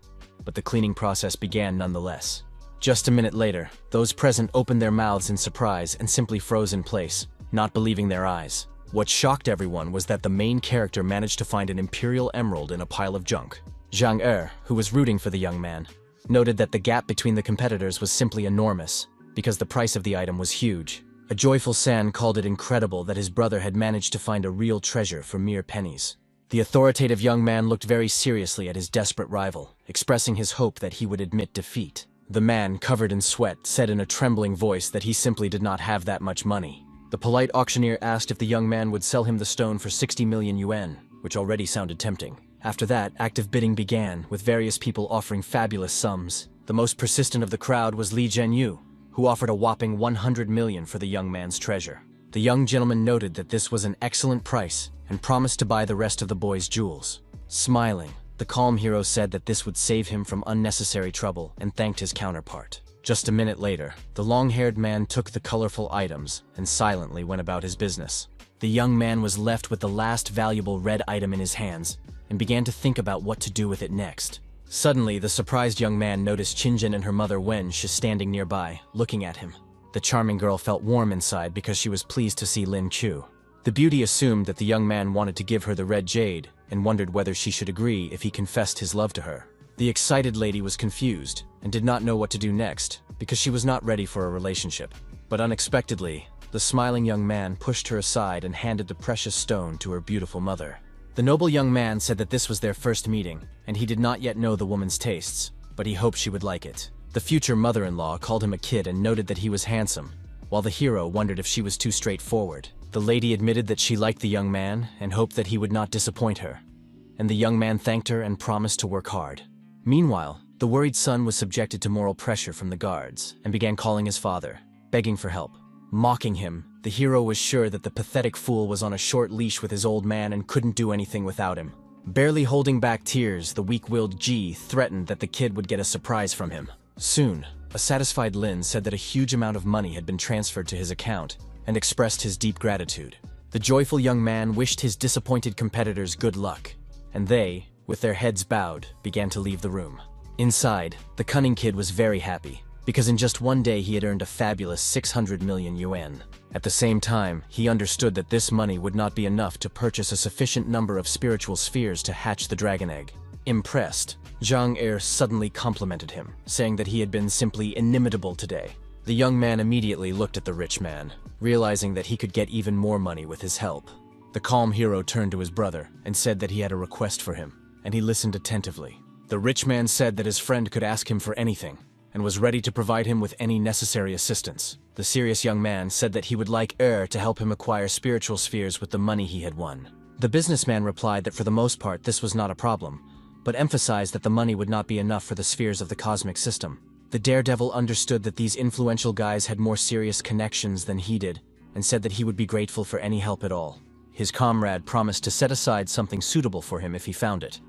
But the cleaning process began nonetheless. Just a minute later, those present opened their mouths in surprise and simply froze in place, not believing their eyes. What shocked everyone was that the main character managed to find an imperial emerald in a pile of junk. Zhang Er, who was rooting for the young man, noted that the gap between the competitors was simply enormous, because the price of the item was huge. A joyful San called it incredible that his brother had managed to find a real treasure for mere pennies. The authoritative young man looked very seriously at his desperate rival, expressing his hope that he would admit defeat. The man, covered in sweat, said in a trembling voice that he simply did not have that much money. The polite auctioneer asked if the young man would sell him the stone for 60 million yuan, which already sounded tempting. After that, active bidding began, with various people offering fabulous sums. The most persistent of the crowd was Li Zhenyu, who offered a whopping 100 million for the young man's treasure. The young gentleman noted that this was an excellent price and promised to buy the rest of the boy's jewels. Smiling, the calm hero said that this would save him from unnecessary trouble and thanked his counterpart. Just a minute later, the long-haired man took the colorful items and silently went about his business. The young man was left with the last valuable red item in his hands and began to think about what to do with it next. Suddenly, the surprised young man noticed Qinjin and her mother Wenshi standing nearby, looking at him. The charming girl felt warm inside because she was pleased to see Lin Chu. The beauty assumed that the young man wanted to give her the red jade and wondered whether she should agree if he confessed his love to her. The excited lady was confused and did not know what to do next because she was not ready for a relationship. But unexpectedly, the smiling young man pushed her aside and handed the precious stone to her beautiful mother. The noble young man said that this was their first meeting, and he did not yet know the woman's tastes, but he hoped she would like it. The future mother-in-law called him a kid and noted that he was handsome, while the hero wondered if she was too straightforward. The lady admitted that she liked the young man and hoped that he would not disappoint her, and the young man thanked her and promised to work hard. Meanwhile, the worried son was subjected to moral pressure from the guards and began calling his father, begging for help. Mocking him, the hero was sure that the pathetic fool was on a short leash with his old man and couldn't do anything without him. Barely holding back tears, the weak-willed Ji threatened that the kid would get a surprise from him. Soon, a satisfied Lin said that a huge amount of money had been transferred to his account and expressed his deep gratitude. The joyful young man wished his disappointed competitors good luck, and they, with their heads bowed, began to leave the room. Inside, the cunning kid was very happy, because in just one day he had earned a fabulous 600 million yuan. At the same time, he understood that this money would not be enough to purchase a sufficient number of spiritual spheres to hatch the dragon egg. Impressed, Zhang Er suddenly complimented him, saying that he had been simply inimitable today. The young man immediately looked at the rich man, realizing that he could get even more money with his help. The calm hero turned to his brother and said that he had a request for him, and he listened attentively. The rich man said that his friend could ask him for anything, and was ready to provide him with any necessary assistance. The serious young man said that he would like to help him acquire spiritual spheres with the money he had won. The businessman replied that for the most part this was not a problem, but emphasized that the money would not be enough for the spheres of the cosmic system. The daredevil understood that these influential guys had more serious connections than he did, and said that he would be grateful for any help at all. His comrade promised to set aside something suitable for him if he found it,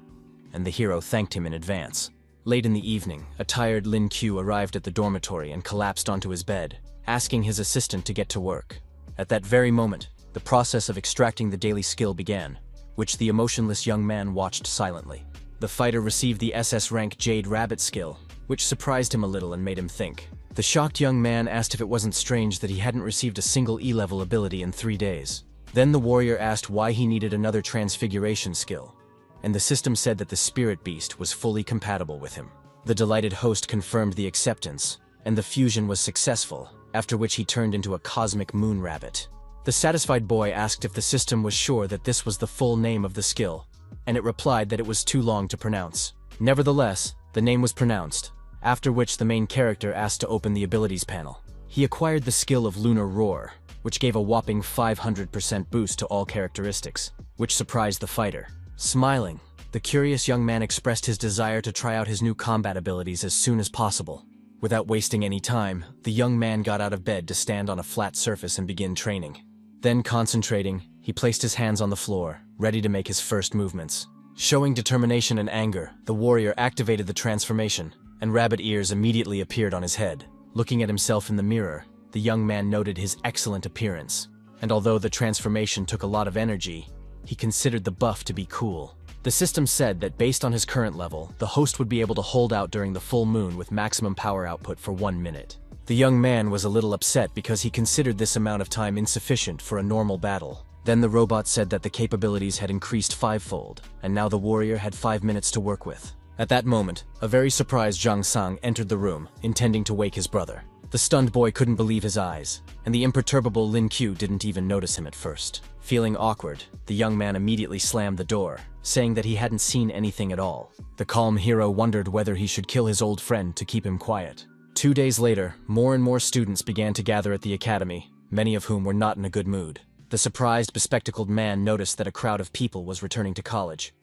and the hero thanked him in advance. Late in the evening, a tired Lin Q arrived at the dormitory and collapsed onto his bed, asking his assistant to get to work. At that very moment, the process of extracting the daily skill began, which the emotionless young man watched silently. The fighter received the SS rank Jade Rabbit skill, which surprised him a little and made him think. The shocked young man asked if it wasn't strange that he hadn't received a single E-level ability in 3 days. Then the warrior asked why he needed another transfiguration skill, and the system said that the spirit beast was fully compatible with him. The delighted host confirmed the acceptance, and the fusion was successful, after which he turned into a cosmic moon rabbit. The satisfied boy asked if the system was sure that this was the full name of the skill, and it replied that it was too long to pronounce. Nevertheless, the name was pronounced, after which the main character asked to open the abilities panel. He acquired the skill of Lunar Roar, which gave a whopping 500% boost to all characteristics, which surprised the fighter. Smiling, the curious young man expressed his desire to try out his new combat abilities as soon as possible. Without wasting any time, the young man got out of bed to stand on a flat surface and begin training. Then, concentrating, he placed his hands on the floor, ready to make his first movements. Showing determination and anger, the warrior activated the transformation, and rabbit ears immediately appeared on his head. Looking at himself in the mirror, the young man noted his excellent appearance, and although the transformation took a lot of energy, he considered the buff to be cool. The system said that based on his current level, the host would be able to hold out during the full moon with maximum power output for 1 minute. The young man was a little upset because he considered this amount of time insufficient for a normal battle. Then the robot said that the capabilities had increased 5-fold, and now the warrior had 5 minutes to work with. At that moment, a very surprised Zhang Sang entered the room, intending to wake his brother. The stunned boy couldn't believe his eyes, and the imperturbable Lin Qiu didn't even notice him at first. Feeling awkward, the young man immediately slammed the door, saying that he hadn't seen anything at all. The calm hero wondered whether he should kill his old friend to keep him quiet. 2 days later, more and more students began to gather at the academy, many of whom were not in a good mood. The surprised, bespectacled man noticed that a crowd of people was returning to college,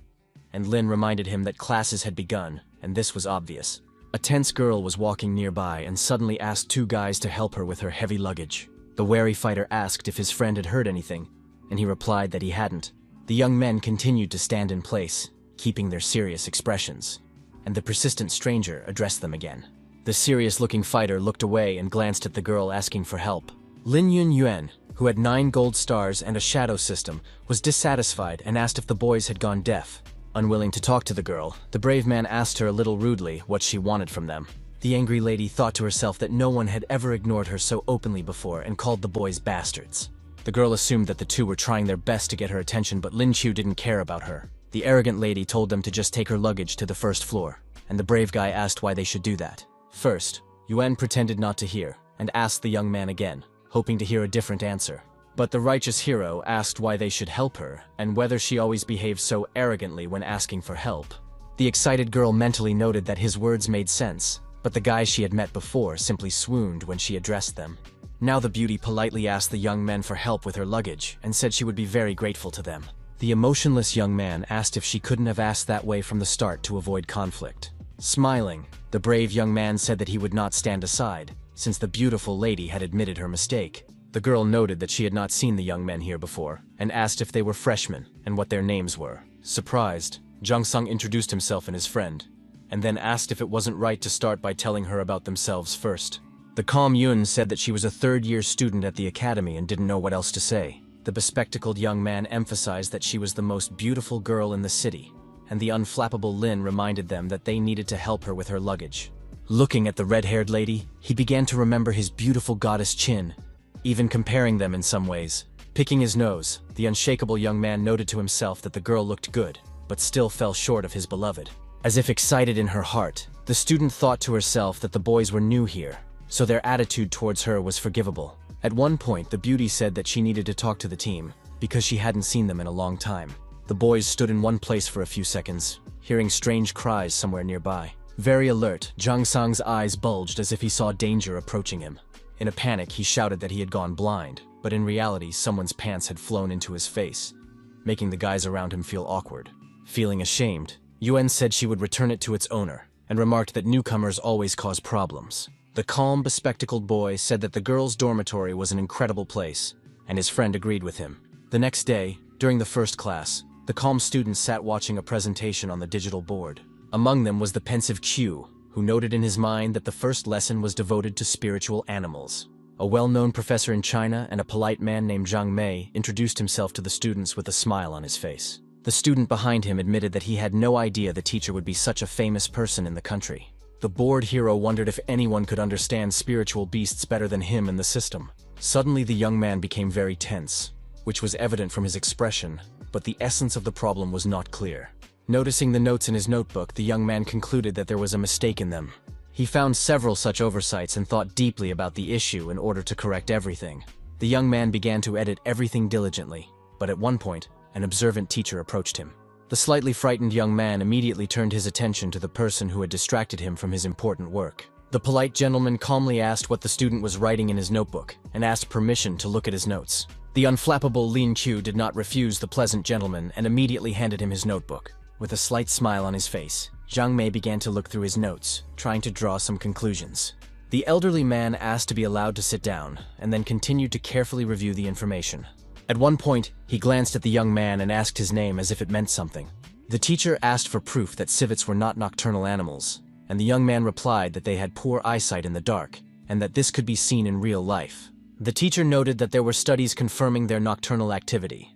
and Lin reminded him that classes had begun, and this was obvious. A tense girl was walking nearby and suddenly asked 2 guys to help her with her heavy luggage. The wary fighter asked if his friend had heard anything, and he replied that he hadn't. The young men continued to stand in place, keeping their serious expressions, and the persistent stranger addressed them again. The serious-looking fighter looked away and glanced at the girl asking for help. Lin Yunyuan, who had 9 gold stars and a shadow system, was dissatisfied and asked if the boys had gone deaf. Unwilling to talk to the girl, the brave man asked her a little rudely what she wanted from them. The angry lady thought to herself that no one had ever ignored her so openly before and called the boys bastards. The girl assumed that the two were trying their best to get her attention, but Lin Qiu didn't care about her. The arrogant lady told them to just take her luggage to the first floor, and the brave guy asked why they should do that. First, Yuan pretended not to hear, and asked the young man again, hoping to hear a different answer. But the righteous hero asked why they should help her, and whether she always behaved so arrogantly when asking for help. The excited girl mentally noted that his words made sense, but the guys she had met before simply swooned when she addressed them. Now the beauty politely asked the young men for help with her luggage, and said she would be very grateful to them. The emotionless young man asked if she couldn't have asked that way from the start to avoid conflict. Smiling, the brave young man said that he would not stand aside, since the beautiful lady had admitted her mistake. The girl noted that she had not seen the young men here before, and asked if they were freshmen, and what their names were. Surprised, Zhang Sung introduced himself and his friend, and then asked if it wasn't right to start by telling her about themselves first. The calm Yun said that she was a third-year student at the academy and didn't know what else to say. The bespectacled young man emphasized that she was the most beautiful girl in the city, and the unflappable Lin reminded them that they needed to help her with her luggage. Looking at the red-haired lady, he began to remember his beautiful goddess Qin, even comparing them in some ways. Picking his nose, the unshakable young man noted to himself that the girl looked good, but still fell short of his beloved. As if excited in her heart, the student thought to herself that the boys were new here, so their attitude towards her was forgivable. At one point, the beauty said that she needed to talk to the team, because she hadn't seen them in a long time. The boys stood in one place for a few seconds, hearing strange cries somewhere nearby. Very alert, Zhang Sang's eyes bulged as if he saw danger approaching him. In a panic, he shouted that he had gone blind, but in reality, someone's pants had flown into his face, making the guys around him feel awkward. Feeling ashamed, Yuan said she would return it to its owner, and remarked that newcomers always cause problems. The calm, bespectacled boy said that the girls' dormitory was an incredible place, and his friend agreed with him. The next day, during the first class, the calm students sat watching a presentation on the digital board. Among them was the pensive Q, who noted in his mind that the first lesson was devoted to spiritual animals. A well-known professor in China and a polite man named Zhang Mei introduced himself to the students with a smile on his face. The student behind him admitted that he had no idea the teacher would be such a famous person in the country. The bored hero wondered if anyone could understand spiritual beasts better than him in the system. Suddenly the young man became very tense, which was evident from his expression, but the essence of the problem was not clear. Noticing the notes in his notebook, the young man concluded that there was a mistake in them. He found several such oversights and thought deeply about the issue in order to correct everything. The young man began to edit everything diligently, but at one point, an observant teacher approached him. The slightly frightened young man immediately turned his attention to the person who had distracted him from his important work. The polite gentleman calmly asked what the student was writing in his notebook and asked permission to look at his notes. The unflappable Lin Qiu did not refuse the pleasant gentleman and immediately handed him his notebook. With a slight smile on his face, Zhang Mei began to look through his notes, trying to draw some conclusions. The elderly man asked to be allowed to sit down and then continued to carefully review the information. At one point, he glanced at the young man and asked his name as if it meant something. The teacher asked for proof that civets were not nocturnal animals, and the young man replied that they had poor eyesight in the dark, and that this could be seen in real life. The teacher noted that there were studies confirming their nocturnal activity,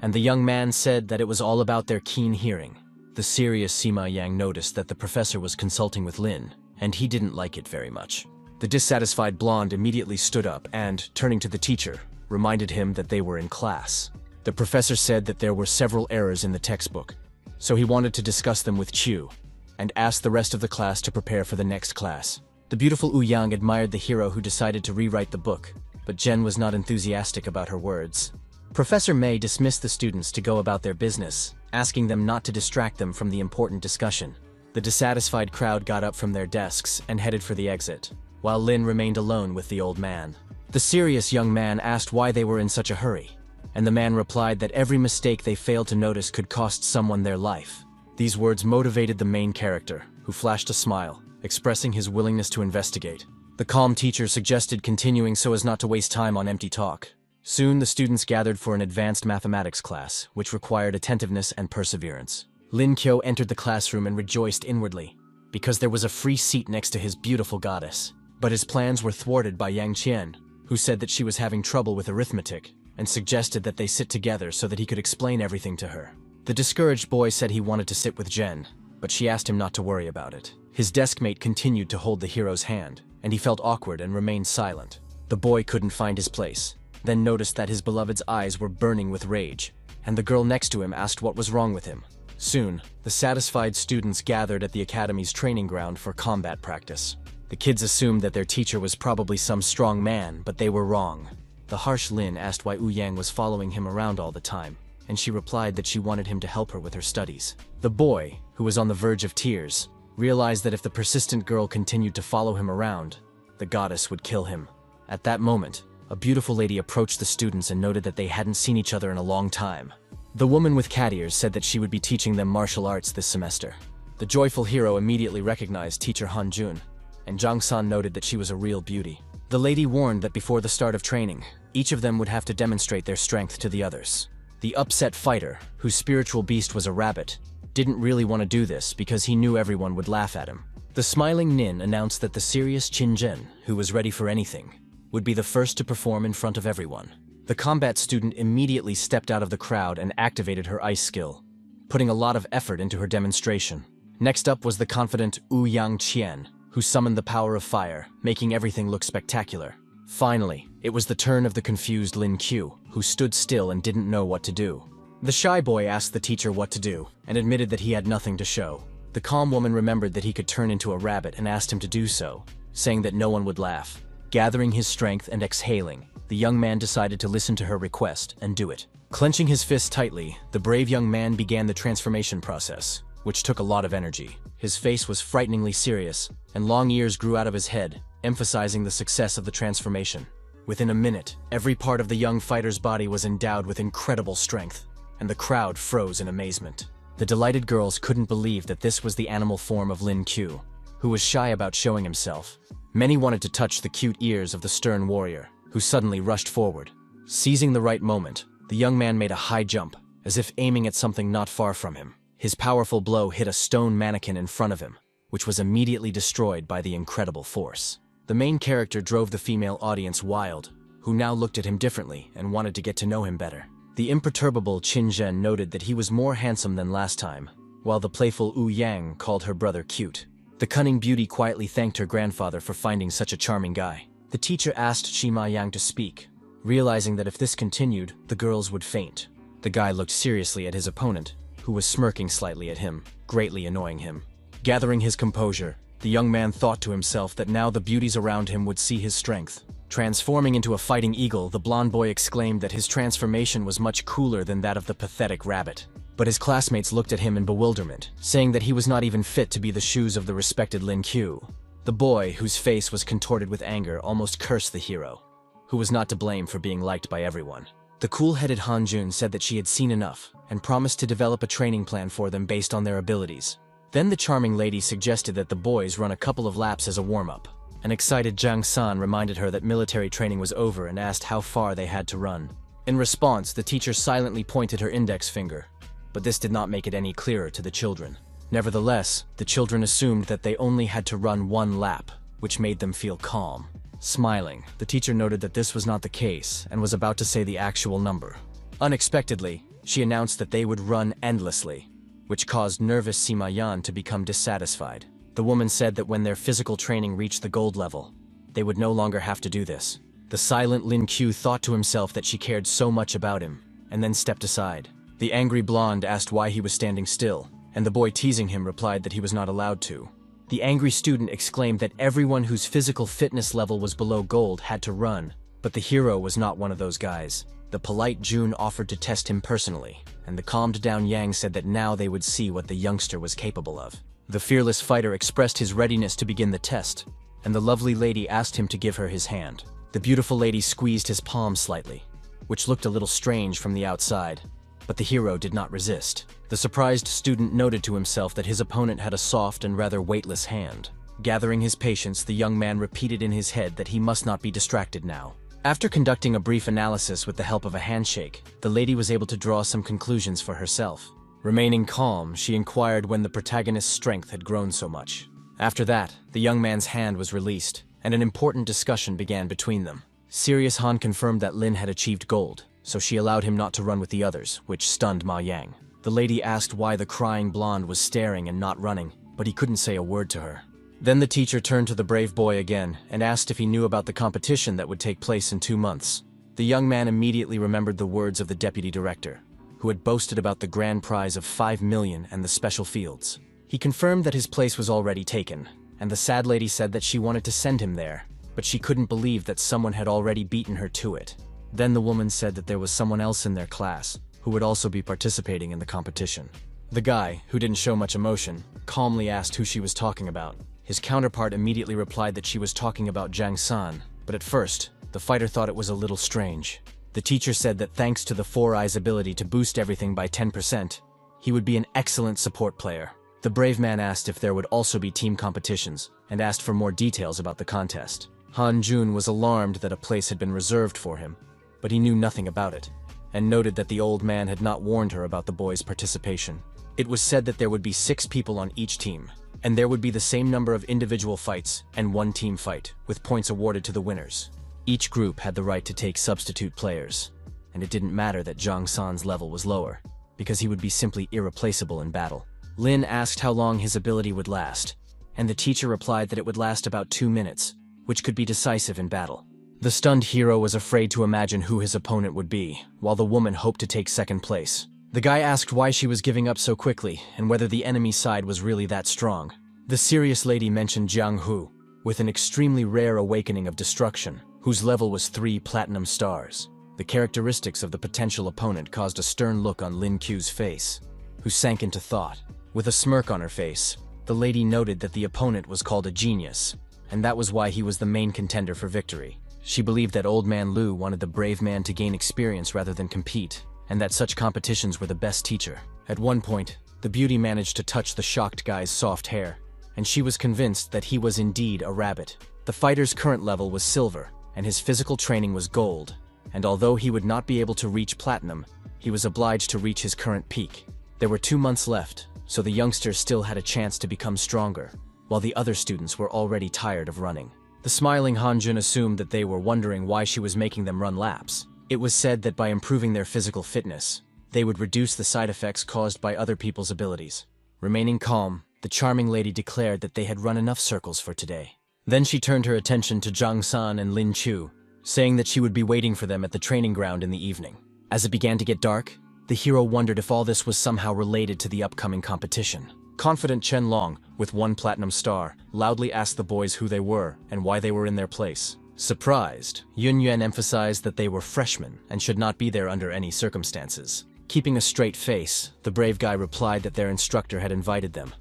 and the young man said that it was all about their keen hearing. The serious Sima Yang noticed that the professor was consulting with Lin, and he didn't like it very much. The dissatisfied blonde immediately stood up and, turning to the teacher, reminded him that they were in class. The professor said that there were several errors in the textbook, so he wanted to discuss them with Qiu, and asked the rest of the class to prepare for the next class. The beautiful Wu Yang admired the hero who decided to rewrite the book, but Jen was not enthusiastic about her words. Professor Mei dismissed the students to go about their business, asking them not to distract them from the important discussion. The dissatisfied crowd got up from their desks and headed for the exit, while Lin remained alone with the old man. The serious young man asked why they were in such a hurry, and the man replied that every mistake they failed to notice could cost someone their life. These words motivated the main character, who flashed a smile, expressing his willingness to investigate. The calm teacher suggested continuing so as not to waste time on empty talk. Soon the students gathered for an advanced mathematics class, which required attentiveness and perseverance. Lin Qiu entered the classroom and rejoiced inwardly, because there was a free seat next to his beautiful goddess. But his plans were thwarted by Yang Qian, who said that she was having trouble with arithmetic, and suggested that they sit together so that he could explain everything to her. The discouraged boy said he wanted to sit with Jen, but she asked him not to worry about it. His deskmate continued to hold the hero's hand, and he felt awkward and remained silent. The boy couldn't find his place, then noticed that his beloved's eyes were burning with rage, and the girl next to him asked what was wrong with him. Soon, the satisfied students gathered at the academy's training ground for combat practice. The kids assumed that their teacher was probably some strong man, but they were wrong. The harsh Lin asked why Wu Yang was following him around all the time, and she replied that she wanted him to help her with her studies. The boy, who was on the verge of tears, realized that if the persistent girl continued to follow him around, the goddess would kill him. At that moment, a beautiful lady approached the students and noted that they hadn't seen each other in a long time. The woman with cat ears said that she would be teaching them martial arts this semester. The joyful hero immediately recognized teacher Han Jun, and Zhang San noted that she was a real beauty. The lady warned that before the start of training, each of them would have to demonstrate their strength to the others. The upset fighter, whose spiritual beast was a rabbit, didn't really want to do this because he knew everyone would laugh at him. The smiling Nin announced that the serious Qin Zhen, who was ready for anything, would be the first to perform in front of everyone. The combat student immediately stepped out of the crowd and activated her ice skill, putting a lot of effort into her demonstration. Next up was the confident Wu Yang Qian, who summoned the power of fire, making everything look spectacular. Finally, it was the turn of the confused Lin Qiu, who stood still and didn't know what to do. The shy boy asked the teacher what to do, and admitted that he had nothing to show. The calm woman remembered that he could turn into a rabbit and asked him to do so, saying that no one would laugh. Gathering his strength and exhaling, the young man decided to listen to her request and do it. Clenching his fist tightly, the brave young man began the transformation process, which took a lot of energy. His face was frighteningly serious, and long ears grew out of his head, emphasizing the success of the transformation. Within a minute, every part of the young fighter's body was endowed with incredible strength, and the crowd froze in amazement. The delighted girls couldn't believe that this was the animal form of Lin Qiu, who was shy about showing himself. Many wanted to touch the cute ears of the stern warrior, who suddenly rushed forward. Seizing the right moment, the young man made a high jump, as if aiming at something not far from him. His powerful blow hit a stone mannequin in front of him, which was immediately destroyed by the incredible force. The main character drove the female audience wild, who now looked at him differently and wanted to get to know him better. The imperturbable Qin Zhen noted that he was more handsome than last time, while the playful Wu Yang called her brother cute. The cunning beauty quietly thanked her grandfather for finding such a charming guy. The teacher asked Shima Yang to speak, realizing that if this continued, the girls would faint. The guy looked seriously at his opponent, who was smirking slightly at him, greatly annoying him. Gathering his composure, the young man thought to himself that now the beauties around him would see his strength. Transforming into a fighting eagle, the blonde boy exclaimed that his transformation was much cooler than that of the pathetic rabbit. but his classmates looked at him in bewilderment, saying that he was not even fit to be the shoes of the respected Lin Q. The boy, whose face was contorted with anger, almost cursed the hero, who was not to blame for being liked by everyone. The cool-headed Han Jun said that she had seen enough, and promised to develop a training plan for them based on their abilities. Then the charming lady suggested that the boys run a couple of laps as a warm-up. An excited Zhang San reminded her that military training was over and asked how far they had to run. In response, the teacher silently pointed her index finger, but this did not make it any clearer to the children. Nevertheless, the children assumed that they only had to run one lap, which made them feel calm. Smiling, the teacher noted that this was not the case and was about to say the actual number. Unexpectedly, she announced that they would run endlessly, which caused nervous Sima Yan to become dissatisfied. The woman said that when their physical training reached the gold level, they would no longer have to do this. The silent Lin Q thought to himself that she cared so much about him, and then stepped aside. The angry blonde asked why he was standing still, and the boy teasing him replied that he was not allowed to. The angry student exclaimed that everyone whose physical fitness level was below gold had to run, but the hero was not one of those guys. The polite Jun offered to test him personally, and the calmed-down Yang said that now they would see what the youngster was capable of. The fearless fighter expressed his readiness to begin the test, and the lovely lady asked him to give her his hand. The beautiful lady squeezed his palm slightly, which looked a little strange from the outside, but the hero did not resist. The surprised student noted to himself that his opponent had a soft and rather weightless hand. Gathering his patience, the young man repeated in his head that he must not be distracted now. After conducting a brief analysis with the help of a handshake, the lady was able to draw some conclusions for herself. Remaining calm, she inquired when the protagonist's strength had grown so much. After that, the young man's hand was released, and an important discussion began between them. Serious Han confirmed that Lin had achieved gold, so she allowed him not to run with the others, which stunned Ma Yang. The lady asked why the crying blonde was staring and not running, but he couldn't say a word to her. Then the teacher turned to the brave boy again and asked if he knew about the competition that would take place in 2 months. The young man immediately remembered the words of the deputy director, who had boasted about the grand prize of 5 million and the special fields. He confirmed that his place was already taken, and the sad lady said that she wanted to send him there, but she couldn't believe that someone had already beaten her to it. Then the woman said that there was someone else in their class who would also be participating in the competition. The guy, who didn't show much emotion, calmly asked who she was talking about. His counterpart immediately replied that she was talking about Zhang San, but at first, the fighter thought it was a little strange. The teacher said that thanks to the Four Eyes' ability to boost everything by 10%, he would be an excellent support player. The brave man asked if there would also be team competitions, and asked for more details about the contest. Han Jun was alarmed that a place had been reserved for him, but he knew nothing about it, and noted that the old man had not warned her about the boy's participation. It was said that there would be 6 people on each team, and there would be the same number of individual fights and 1 team fight, with points awarded to the winners. Each group had the right to take substitute players, and it didn't matter that Zhang San's level was lower, because he would be simply irreplaceable in battle. Lin asked how long his ability would last, and the teacher replied that it would last about 2 minutes, which could be decisive in battle. The stunned hero was afraid to imagine who his opponent would be, while the woman hoped to take second place. The guy asked why she was giving up so quickly, and whether the enemy side was really that strong. The serious lady mentioned Jiang Hu, with an extremely rare awakening of destruction, whose level was 3 platinum stars. The characteristics of the potential opponent caused a stern look on Lin Q's face, who sank into thought. With a smirk on her face, the lady noted that the opponent was called a genius, and that was why he was the main contender for victory. She believed that Old Man Lu wanted the brave man to gain experience rather than compete, and that such competitions were the best teacher. At one point, the beauty managed to touch the shocked guy's soft hair, and she was convinced that he was indeed a rabbit. The fighter's current level was silver, and his physical training was gold, and although he would not be able to reach platinum, he was obliged to reach his current peak. There were 2 months left, so the youngster still had a chance to become stronger, while the other students were already tired of running. The smiling Hanjun assumed that they were wondering why she was making them run laps. It was said that by improving their physical fitness, they would reduce the side effects caused by other people's abilities. Remaining calm, the charming lady declared that they had run enough circles for today. Then she turned her attention to Zhang San and Lin Chu, saying that she would be waiting for them at the training ground in the evening. As it began to get dark, the hero wondered if all this was somehow related to the upcoming competition. Confident Chen Long, with 1 platinum star, loudly asked the boys who they were and why they were in their place. Surprised, Yun Yuan emphasized that they were freshmen and should not be there under any circumstances. Keeping a straight face, the brave guy replied that their instructor had invited them,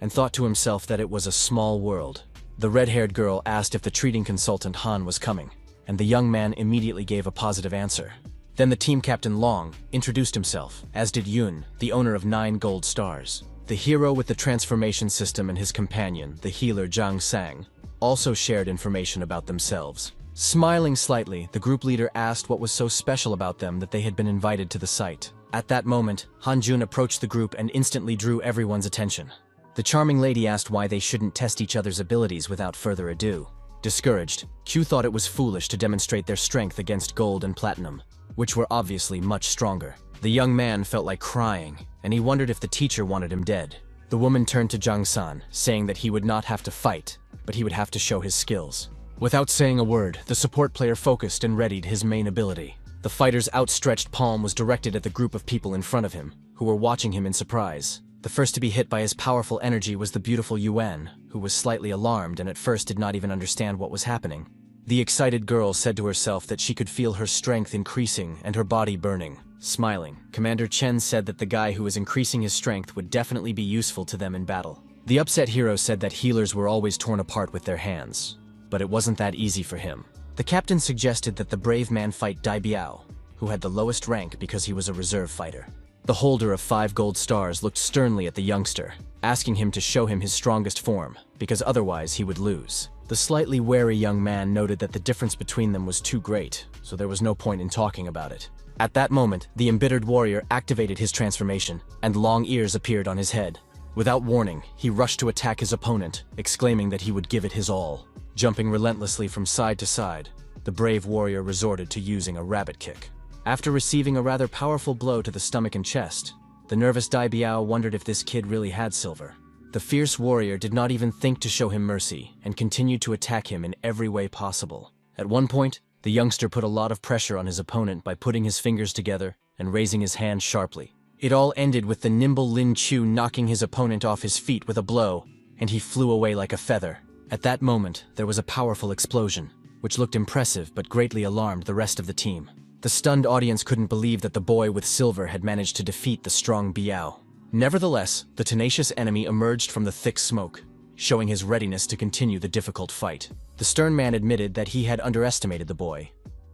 and thought to himself that it was a small world. The red-haired girl asked if the treating consultant Han was coming, and the young man immediately gave a positive answer. Then the team captain Long introduced himself, as did Yun, the owner of 9 gold stars. The hero with the transformation system and his companion, the healer Zhang Sang, also shared information about themselves. Smiling slightly, the group leader asked what was so special about them that they had been invited to the site. At that moment, Han Jun approached the group and instantly drew everyone's attention. The charming lady asked why they shouldn't test each other's abilities without further ado. Discouraged, Q thought it was foolish to demonstrate their strength against gold and platinum, which were obviously much stronger. The young man felt like crying, and he wondered if the teacher wanted him dead. The woman turned to Zhang San, saying that he would not have to fight, but he would have to show his skills. Without saying a word, the support player focused and readied his main ability. The fighter's outstretched palm was directed at the group of people in front of him, who were watching him in surprise. The first to be hit by his powerful energy was the beautiful Yuan, who was slightly alarmed and at first did not even understand what was happening. The excited girl said to herself that she could feel her strength increasing and her body burning. Smiling, Commander Chen said that the guy who was increasing his strength would definitely be useful to them in battle. The upset hero said that healers were always torn apart with their hands, but it wasn't that easy for him. The captain suggested that the brave man fight Dai Biao, who had the lowest rank because he was a reserve fighter. The holder of 5 gold stars looked sternly at the youngster, asking him to show him his strongest form, because otherwise he would lose. The slightly wary young man noted that the difference between them was too great, so there was no point in talking about it. At that moment, the embittered warrior activated his transformation, and long ears appeared on his head. Without warning, he rushed to attack his opponent, exclaiming that he would give it his all. Jumping relentlessly from side to side, the brave warrior resorted to using a rabbit kick. After receiving a rather powerful blow to the stomach and chest, the nervous Dai Biao wondered if this kid really had silver. The fierce warrior did not even think to show him mercy and continued to attack him in every way possible. At one point, the youngster put a lot of pressure on his opponent by putting his fingers together and raising his hand sharply. It all ended with the nimble Lin Chu knocking his opponent off his feet with a blow, and he flew away like a feather. At that moment, there was a powerful explosion, which looked impressive but greatly alarmed the rest of the team. The stunned audience couldn't believe that the boy with silver had managed to defeat the strong Biao. Nevertheless, the tenacious enemy emerged from the thick smoke, showing his readiness to continue the difficult fight. The stern man admitted that he had underestimated the boy,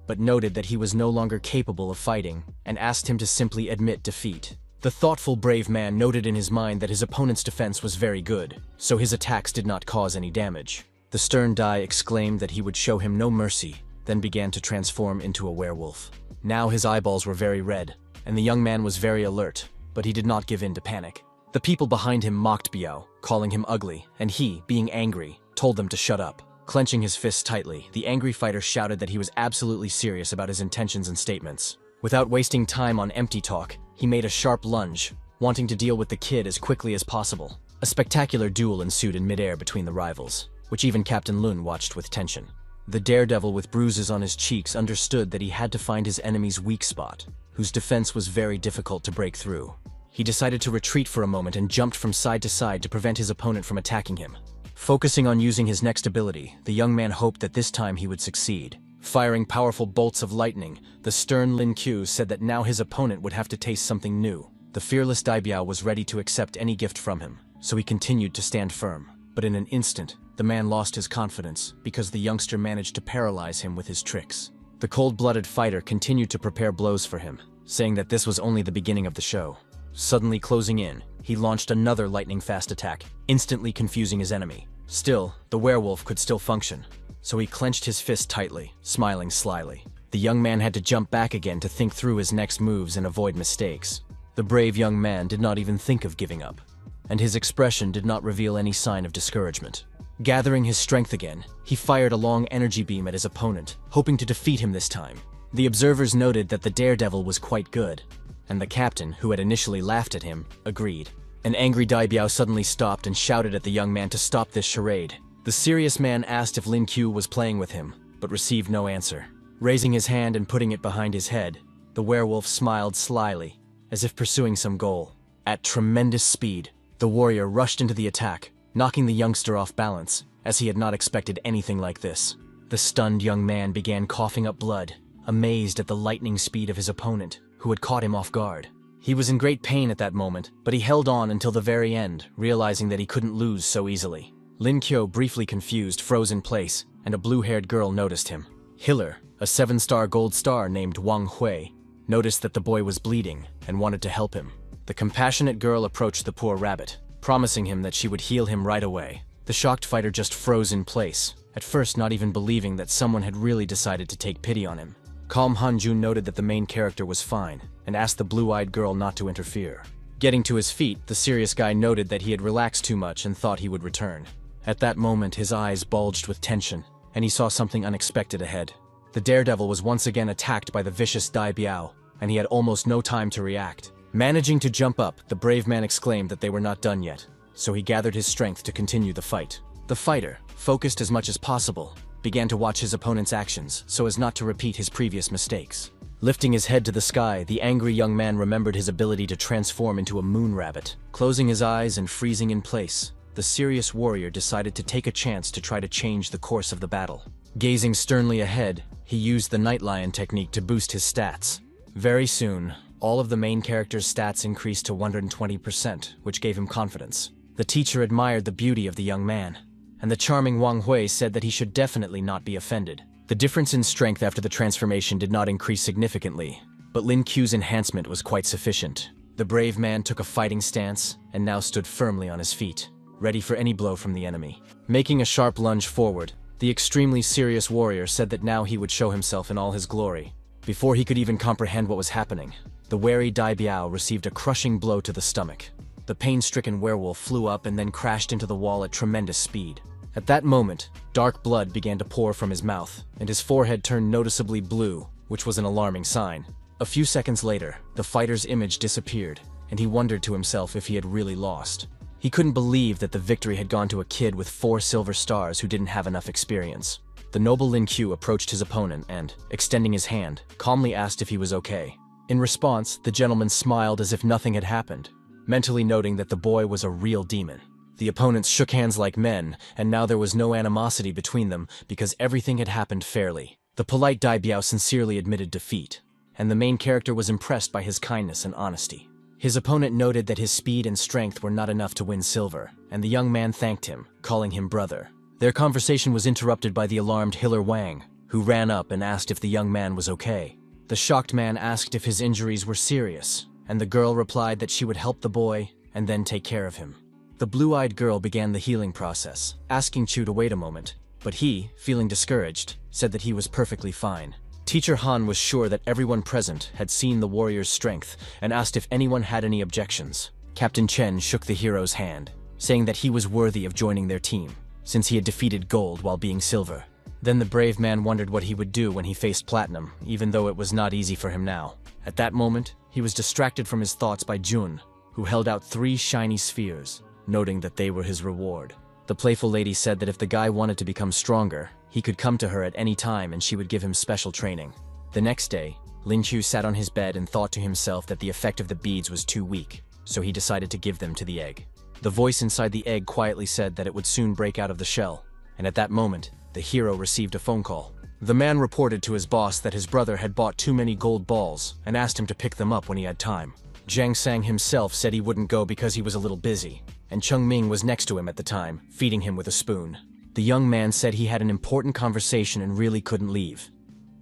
but noted that he was no longer capable of fighting and asked him to simply admit defeat. The thoughtful brave man noted in his mind that his opponent's defense was very good, so his attacks did not cause any damage. The stern Dai exclaimed that he would show him no mercy, then began to transform into a werewolf. Now his eyeballs were very red, and the young man was very alert, but he did not give in to panic. The people behind him mocked Biao, calling him ugly, and he, being angry, told them to shut up. Clenching his fists tightly, the angry fighter shouted that he was absolutely serious about his intentions and statements. Without wasting time on empty talk, he made a sharp lunge, wanting to deal with the kid as quickly as possible. A spectacular duel ensued in midair between the rivals, which even Captain Lun watched with tension. The daredevil with bruises on his cheeks understood that he had to find his enemy's weak spot, whose defense was very difficult to break through. He decided to retreat for a moment and jumped from side to side to prevent his opponent from attacking him. Focusing on using his next ability, the young man hoped that this time he would succeed. Firing powerful bolts of lightning, the stern Lin Qiu said that now his opponent would have to taste something new. The fearless Dai Biao was ready to accept any gift from him, so he continued to stand firm. But in an instant, the man lost his confidence because the youngster managed to paralyze him with his tricks. The cold-blooded fighter continued to prepare blows for him, saying that this was only the beginning of the show. Suddenly closing in, he launched another lightning-fast attack, instantly confusing his enemy. Still, the werewolf could still function, so he clenched his fist tightly, smiling slyly. The young man had to jump back again to think through his next moves and avoid mistakes. The brave young man did not even think of giving up, and his expression did not reveal any sign of discouragement. Gathering his strength again, he fired a long energy beam at his opponent, hoping to defeat him this time. The observers noted that the daredevil was quite good, and the captain, who had initially laughed at him, agreed. An angry Dai Biao suddenly stopped and shouted at the young man to stop this charade. The serious man asked if Lin Qiu was playing with him, but received no answer. Raising his hand and putting it behind his head, the werewolf smiled slyly, as if pursuing some goal. At tremendous speed, the warrior rushed into the attack, knocking the youngster off balance, as he had not expected anything like this. The stunned young man began coughing up blood, amazed at the lightning speed of his opponent, who had caught him off guard. He was in great pain at that moment, but he held on until the very end, realizing that he couldn't lose so easily. Lin Kyo, briefly confused, froze in place, and a blue-haired girl noticed him. Hiller, a 7-star gold star named Wang Hui, noticed that the boy was bleeding and wanted to help him. The compassionate girl approached the poor rabbit, promising him that she would heal him right away. The shocked fighter just froze in place, at first not even believing that someone had really decided to take pity on him. Calm Han-jun noted that the main character was fine, and asked the blue-eyed girl not to interfere. Getting to his feet, the serious guy noted that he had relaxed too much and thought he would return. At that moment, his eyes bulged with tension, and he saw something unexpected ahead. The daredevil was once again attacked by the vicious Dai Biao, and he had almost no time to react. Managing to jump up, the brave man exclaimed that they were not done yet, so he gathered his strength to continue the fight. The fighter, focused as much as possible, began to watch his opponent's actions so as not to repeat his previous mistakes. Lifting his head to the sky, the angry young man remembered his ability to transform into a moon rabbit. Closing his eyes and freezing in place, the serious warrior decided to take a chance to try to change the course of the battle. Gazing sternly ahead, he used the Night Lion technique to boost his stats. Very soon, all of the main character's stats increased to 120%, which gave him confidence. The teacher admired the beauty of the young man, and the charming Wang Hui said that he should definitely not be offended. The difference in strength after the transformation did not increase significantly, but Lin Q's enhancement was quite sufficient. The brave man took a fighting stance and now stood firmly on his feet, ready for any blow from the enemy. Making a sharp lunge forward, the extremely serious warrior said that now he would show himself in all his glory. Before he could even comprehend what was happening, the wary Dai Biao received a crushing blow to the stomach. The pain-stricken werewolf flew up and then crashed into the wall at tremendous speed. At that moment, dark blood began to pour from his mouth, and his forehead turned noticeably blue, which was an alarming sign. A few seconds later, the fighter's image disappeared, and he wondered to himself if he had really lost. He couldn't believe that the victory had gone to a kid with 4 silver stars who didn't have enough experience. The noble Lin Q approached his opponent and, extending his hand, calmly asked if he was okay. In response, the gentleman smiled as if nothing had happened, mentally noting that the boy was a real demon. The opponents shook hands like men, and now there was no animosity between them because everything had happened fairly. The polite Dai Biao sincerely admitted defeat, and the main character was impressed by his kindness and honesty. His opponent noted that his speed and strength were not enough to win silver, and the young man thanked him, calling him brother. Their conversation was interrupted by the alarmed Hiller Wang, who ran up and asked if the young man was okay. The shocked man asked if his injuries were serious, and the girl replied that she would help the boy and then take care of him. The blue-eyed girl began the healing process, asking Chu to wait a moment, but he, feeling discouraged, said that he was perfectly fine. Teacher Han was sure that everyone present had seen the warrior's strength and asked if anyone had any objections. Captain Chen shook the hero's hand, saying that he was worthy of joining their team, since he had defeated gold while being silver. Then the brave man wondered what he would do when he faced platinum, even though it was not easy for him now. At that moment, he was distracted from his thoughts by Jun, who held out 3 shiny spheres, noting that they were his reward. The playful lady said that if the guy wanted to become stronger, he could come to her at any time and she would give him special training. The next day, Lin Chu sat on his bed and thought to himself that the effect of the beads was too weak, so he decided to give them to the egg. The voice inside the egg quietly said that it would soon break out of the shell, and at that moment, the hero received a phone call. The man reported to his boss that his brother had bought too many gold balls and asked him to pick them up when he had time. Jiang Sang himself said he wouldn't go because he was a little busy, and Cheng Ming was next to him at the time, feeding him with a spoon. The young man said he had an important conversation and really couldn't leave,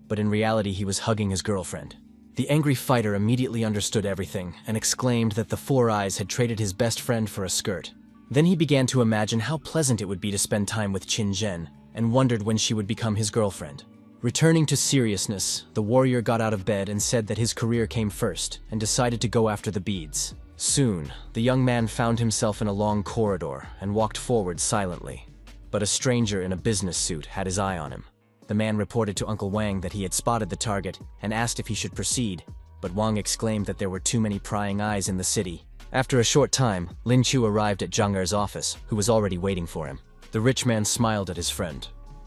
but in reality he was hugging his girlfriend. The angry fighter immediately understood everything and exclaimed that the Four Eyes had traded his best friend for a skirt. Then he began to imagine how pleasant it would be to spend time with Qin Zhen and wondered when she would become his girlfriend. Returning to seriousness, the warrior got out of bed and said that his career came first and decided to go after the beads. Soon, the young man found himself in a long corridor and walked forward silently. But a stranger in a business suit had his eye on him. The man reported to Uncle Wang that he had spotted the target and asked if he should proceed, but Wang exclaimed that there were too many prying eyes in the city. After a short time, Lin Chu arrived at Zhang Er's office, who was already waiting for him. The rich man smiled at his friend,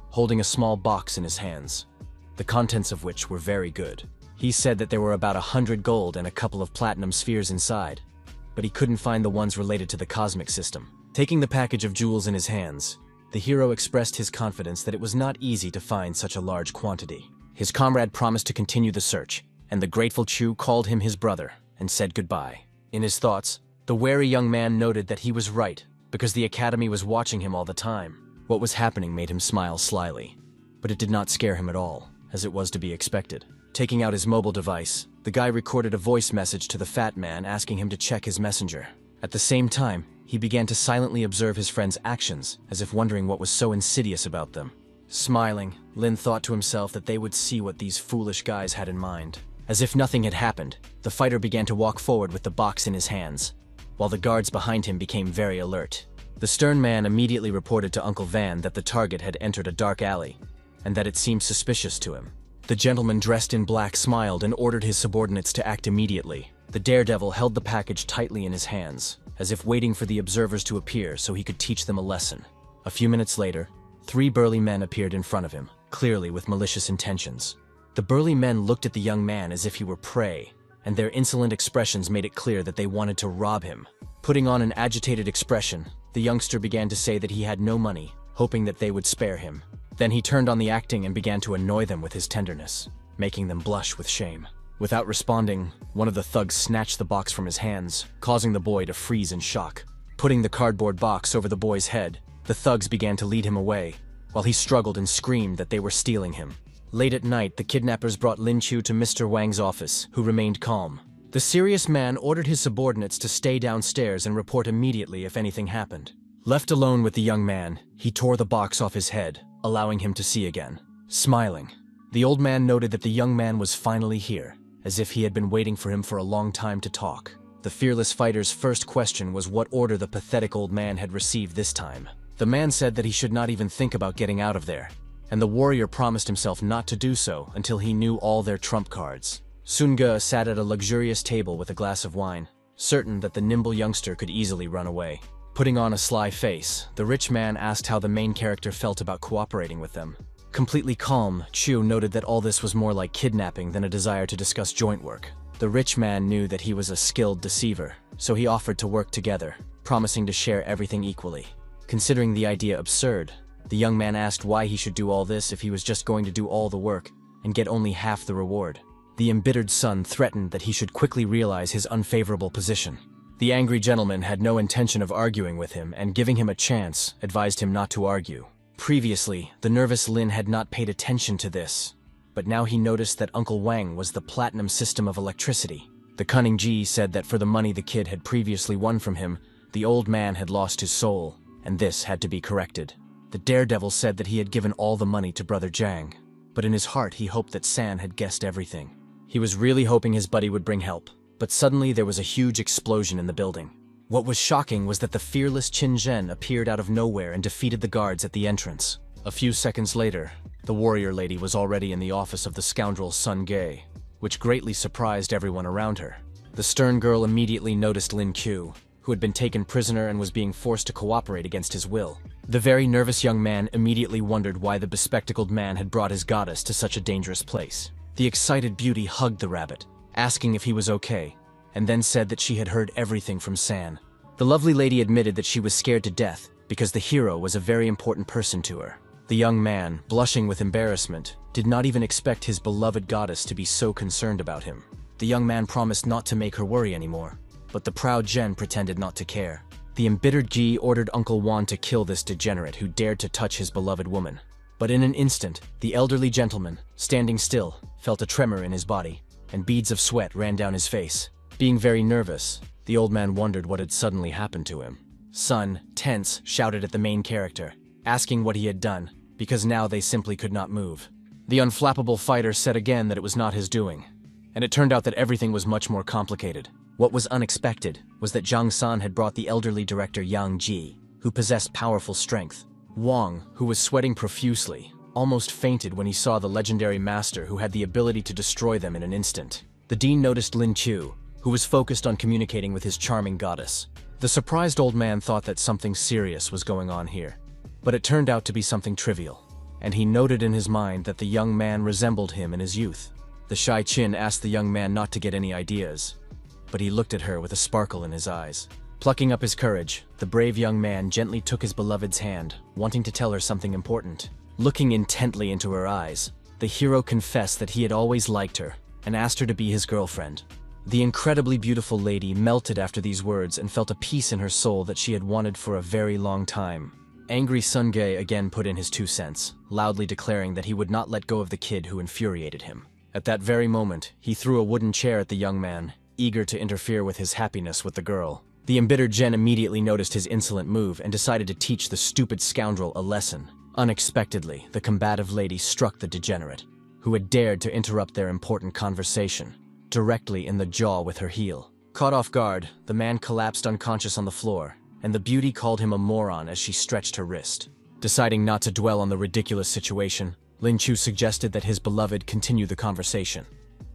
holding a small box in his hands, the contents of which were very good. He said that there were about 100 gold and a couple of platinum spheres inside, but he couldn't find the ones related to the cosmic system. Taking the package of jewels in his hands, the hero expressed his confidence that it was not easy to find such a large quantity. His comrade promised to continue the search, and the grateful Chu called him his brother and said goodbye. In his thoughts, the wary young man noted that he was right, because the academy was watching him all the time. What was happening made him smile slyly, but it did not scare him at all, as it was to be expected. Taking out his mobile device, the guy recorded a voice message to the fat man asking him to check his messenger. At the same time, he began to silently observe his friend's actions, as if wondering what was so insidious about them. Smiling, Lin thought to himself that they would see what these foolish guys had in mind. As if nothing had happened, the fighter began to walk forward with the box in his hands, while the guards behind him became very alert. The stern man immediately reported to Uncle Van that the target had entered a dark alley, and that it seemed suspicious to him. The gentleman dressed in black smiled and ordered his subordinates to act immediately. The daredevil held the package tightly in his hands, as if waiting for the observers to appear so he could teach them a lesson. A few minutes later, 3 burly men appeared in front of him, clearly with malicious intentions. The burly men looked at the young man as if he were prey, and their insolent expressions made it clear that they wanted to rob him. Putting on an agitated expression, the youngster began to say that he had no money, hoping that they would spare him. Then he turned on the acting and began to annoy them with his tenderness, making them blush with shame. Without responding, one of the thugs snatched the box from his hands, causing the boy to freeze in shock. Putting the cardboard box over the boy's head, the thugs began to lead him away, while he struggled and screamed that they were stealing him. Late at night, the kidnappers brought Lin Chu to Mr. Wang's office, who remained calm. The serious man ordered his subordinates to stay downstairs and report immediately if anything happened. Left alone with the young man, he tore the box off his head, allowing him to see again. Smiling, the old man noted that the young man was finally here, as if he had been waiting for him for a long time to talk. The fearless fighter's first question was what order the pathetic old man had received this time. The man said that he should not even think about getting out of there, and the warrior promised himself not to do so until he knew all their trump cards. Sun Ge sat at a luxurious table with a glass of wine, certain that the nimble youngster could easily run away. Putting on a sly face, the rich man asked how the main character felt about cooperating with them. Completely calm, Chu noted that all this was more like kidnapping than a desire to discuss joint work. The rich man knew that he was a skilled deceiver, so he offered to work together, promising to share everything equally. Considering the idea absurd, the young man asked why he should do all this if he was just going to do all the work and get only half the reward. The embittered son threatened that he should quickly realize his unfavorable position. The angry gentleman had no intention of arguing with him and, giving him a chance, advised him not to argue. Previously, the nervous Lin had not paid attention to this, but now he noticed that Uncle Wang was the platinum system of electricity. The cunning Ji said that for the money the kid had previously won from him, the old man had lost his soul, and this had to be corrected. The daredevil said that he had given all the money to Brother Jiang, but in his heart he hoped that San had guessed everything. He was really hoping his buddy would bring help, but suddenly there was a huge explosion in the building. What was shocking was that the fearless Qin Zhen appeared out of nowhere and defeated the guards at the entrance. A few seconds later, the warrior lady was already in the office of the scoundrel Sun Ge, which greatly surprised everyone around her. The stern girl immediately noticed Lin Q, who had been taken prisoner and was being forced to cooperate against his will. The very nervous young man immediately wondered why the bespectacled man had brought his goddess to such a dangerous place. The excited beauty hugged the rabbit, asking if he was okay, and then said that she had heard everything from San. The lovely lady admitted that she was scared to death because the hero was a very important person to her. The young man, blushing with embarrassment, did not even expect his beloved goddess to be so concerned about him. The young man promised not to make her worry anymore, but the proud Zhen pretended not to care. The embittered Ji ordered Uncle Wan to kill this degenerate who dared to touch his beloved woman. But in an instant, the elderly gentleman, standing still, felt a tremor in his body, and beads of sweat ran down his face. Being very nervous, the old man wondered what had suddenly happened to him. Sun, tense, shouted at the main character, asking what he had done, because now they simply could not move. The unflappable fighter said again that it was not his doing, and it turned out that everything was much more complicated. What was unexpected was that Zhang San had brought the elderly director Yang Ji, who possessed powerful strength. Wang, who was sweating profusely, almost fainted when he saw the legendary master who had the ability to destroy them in an instant. The dean noticed Lin Chu, who was focused on communicating with his charming goddess. The surprised old man thought that something serious was going on here, but it turned out to be something trivial, and he noted in his mind that the young man resembled him in his youth. The shy Qin asked the young man not to get any ideas, but he looked at her with a sparkle in his eyes. Plucking up his courage, the brave young man gently took his beloved's hand, wanting to tell her something important. Looking intently into her eyes, the hero confessed that he had always liked her and asked her to be his girlfriend. The incredibly beautiful lady melted after these words and felt a peace in her soul that she had wanted for a very long time. Angry Sungae again put in his 2 cents, loudly declaring that he would not let go of the kid who infuriated him. At that very moment, he threw a wooden chair at the young man, eager to interfere with his happiness with the girl. The embittered Jen immediately noticed his insolent move and decided to teach the stupid scoundrel a lesson. Unexpectedly, the combative lady struck the degenerate, who had dared to interrupt their important conversation, directly in the jaw with her heel. Caught off guard, the man collapsed unconscious on the floor, and the beauty called him a moron as she stretched her wrist. Deciding not to dwell on the ridiculous situation, Lin Chu suggested that his beloved continue the conversation,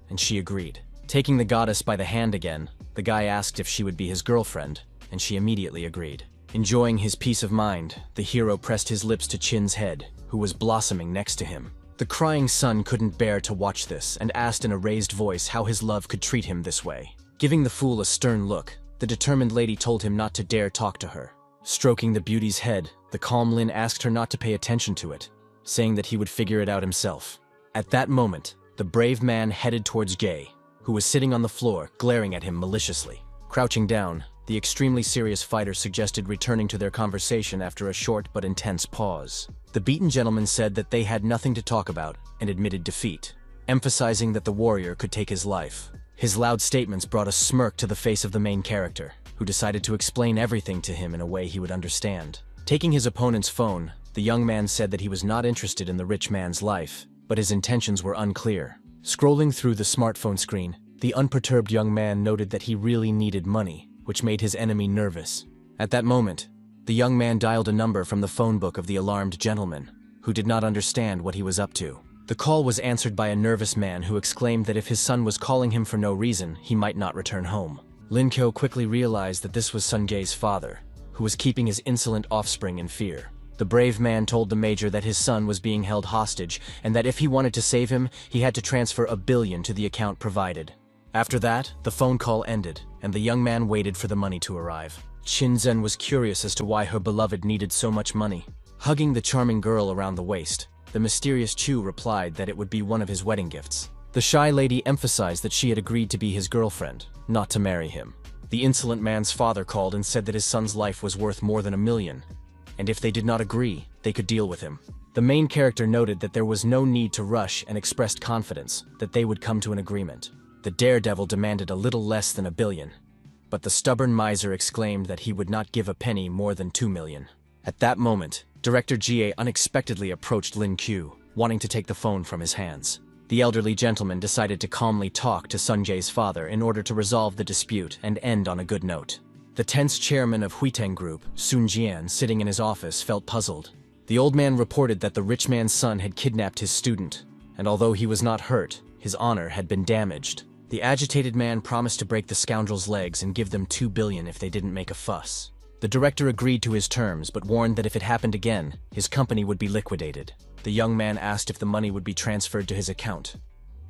and she agreed. Taking the goddess by the hand again, the guy asked if she would be his girlfriend, and she immediately agreed. Enjoying his peace of mind, the hero pressed his lips to Chin's head, who was blossoming next to him. The crying son couldn't bear to watch this and asked in a raised voice how his love could treat him this way. Giving the fool a stern look, the determined lady told him not to dare talk to her. Stroking the beauty's head, the calm Lin asked her not to pay attention to it, saying that he would figure it out himself. At that moment, the brave man headed towards Gay, who was sitting on the floor, glaring at him maliciously. Crouching down, the extremely serious fighter suggested returning to their conversation after a short but intense pause. The beaten gentleman said that they had nothing to talk about and admitted defeat, emphasizing that the warrior could take his life. His loud statements brought a smirk to the face of the main character, who decided to explain everything to him in a way he would understand. Taking his opponent's phone, the young man said that he was not interested in the rich man's life, but his intentions were unclear. Scrolling through the smartphone screen, the unperturbed young man noted that he really needed money, which made his enemy nervous. At that moment, the young man dialed a number from the phone book of the alarmed gentleman, who did not understand what he was up to. The call was answered by a nervous man who exclaimed that if his son was calling him for no reason, he might not return home. Lin Kyo quickly realized that this was Sun Gae's father, who was keeping his insolent offspring in fear. The brave man told the major that his son was being held hostage and that if he wanted to save him, he had to transfer $1 billion to the account provided. After that, the phone call ended, and the young man waited for the money to arrive. Shinzen was curious as to why her beloved needed so much money. Hugging the charming girl around the waist, the mysterious Chu replied that it would be one of his wedding gifts. The shy lady emphasized that she had agreed to be his girlfriend, not to marry him. The insolent man's father called and said that his son's life was worth more than $1 million, and if they did not agree, they could deal with him. The main character noted that there was no need to rush and expressed confidence that they would come to an agreement. The daredevil demanded a little less than $1 billion, but the stubborn miser exclaimed that he would not give a penny more than $2 million. At that moment, Director Jie unexpectedly approached Lin Q, wanting to take the phone from his hands. The elderly gentleman decided to calmly talk to Sun Jae's father in order to resolve the dispute and end on a good note. The tense chairman of Huiteng Group, Sun Jian, sitting in his office, felt puzzled. The old man reported that the rich man's son had kidnapped his student, and although he was not hurt, his honor had been damaged. The agitated man promised to break the scoundrel's legs and give them $2 billion if they didn't make a fuss. The director agreed to his terms, but warned that if it happened again, his company would be liquidated. The young man asked if the money would be transferred to his account,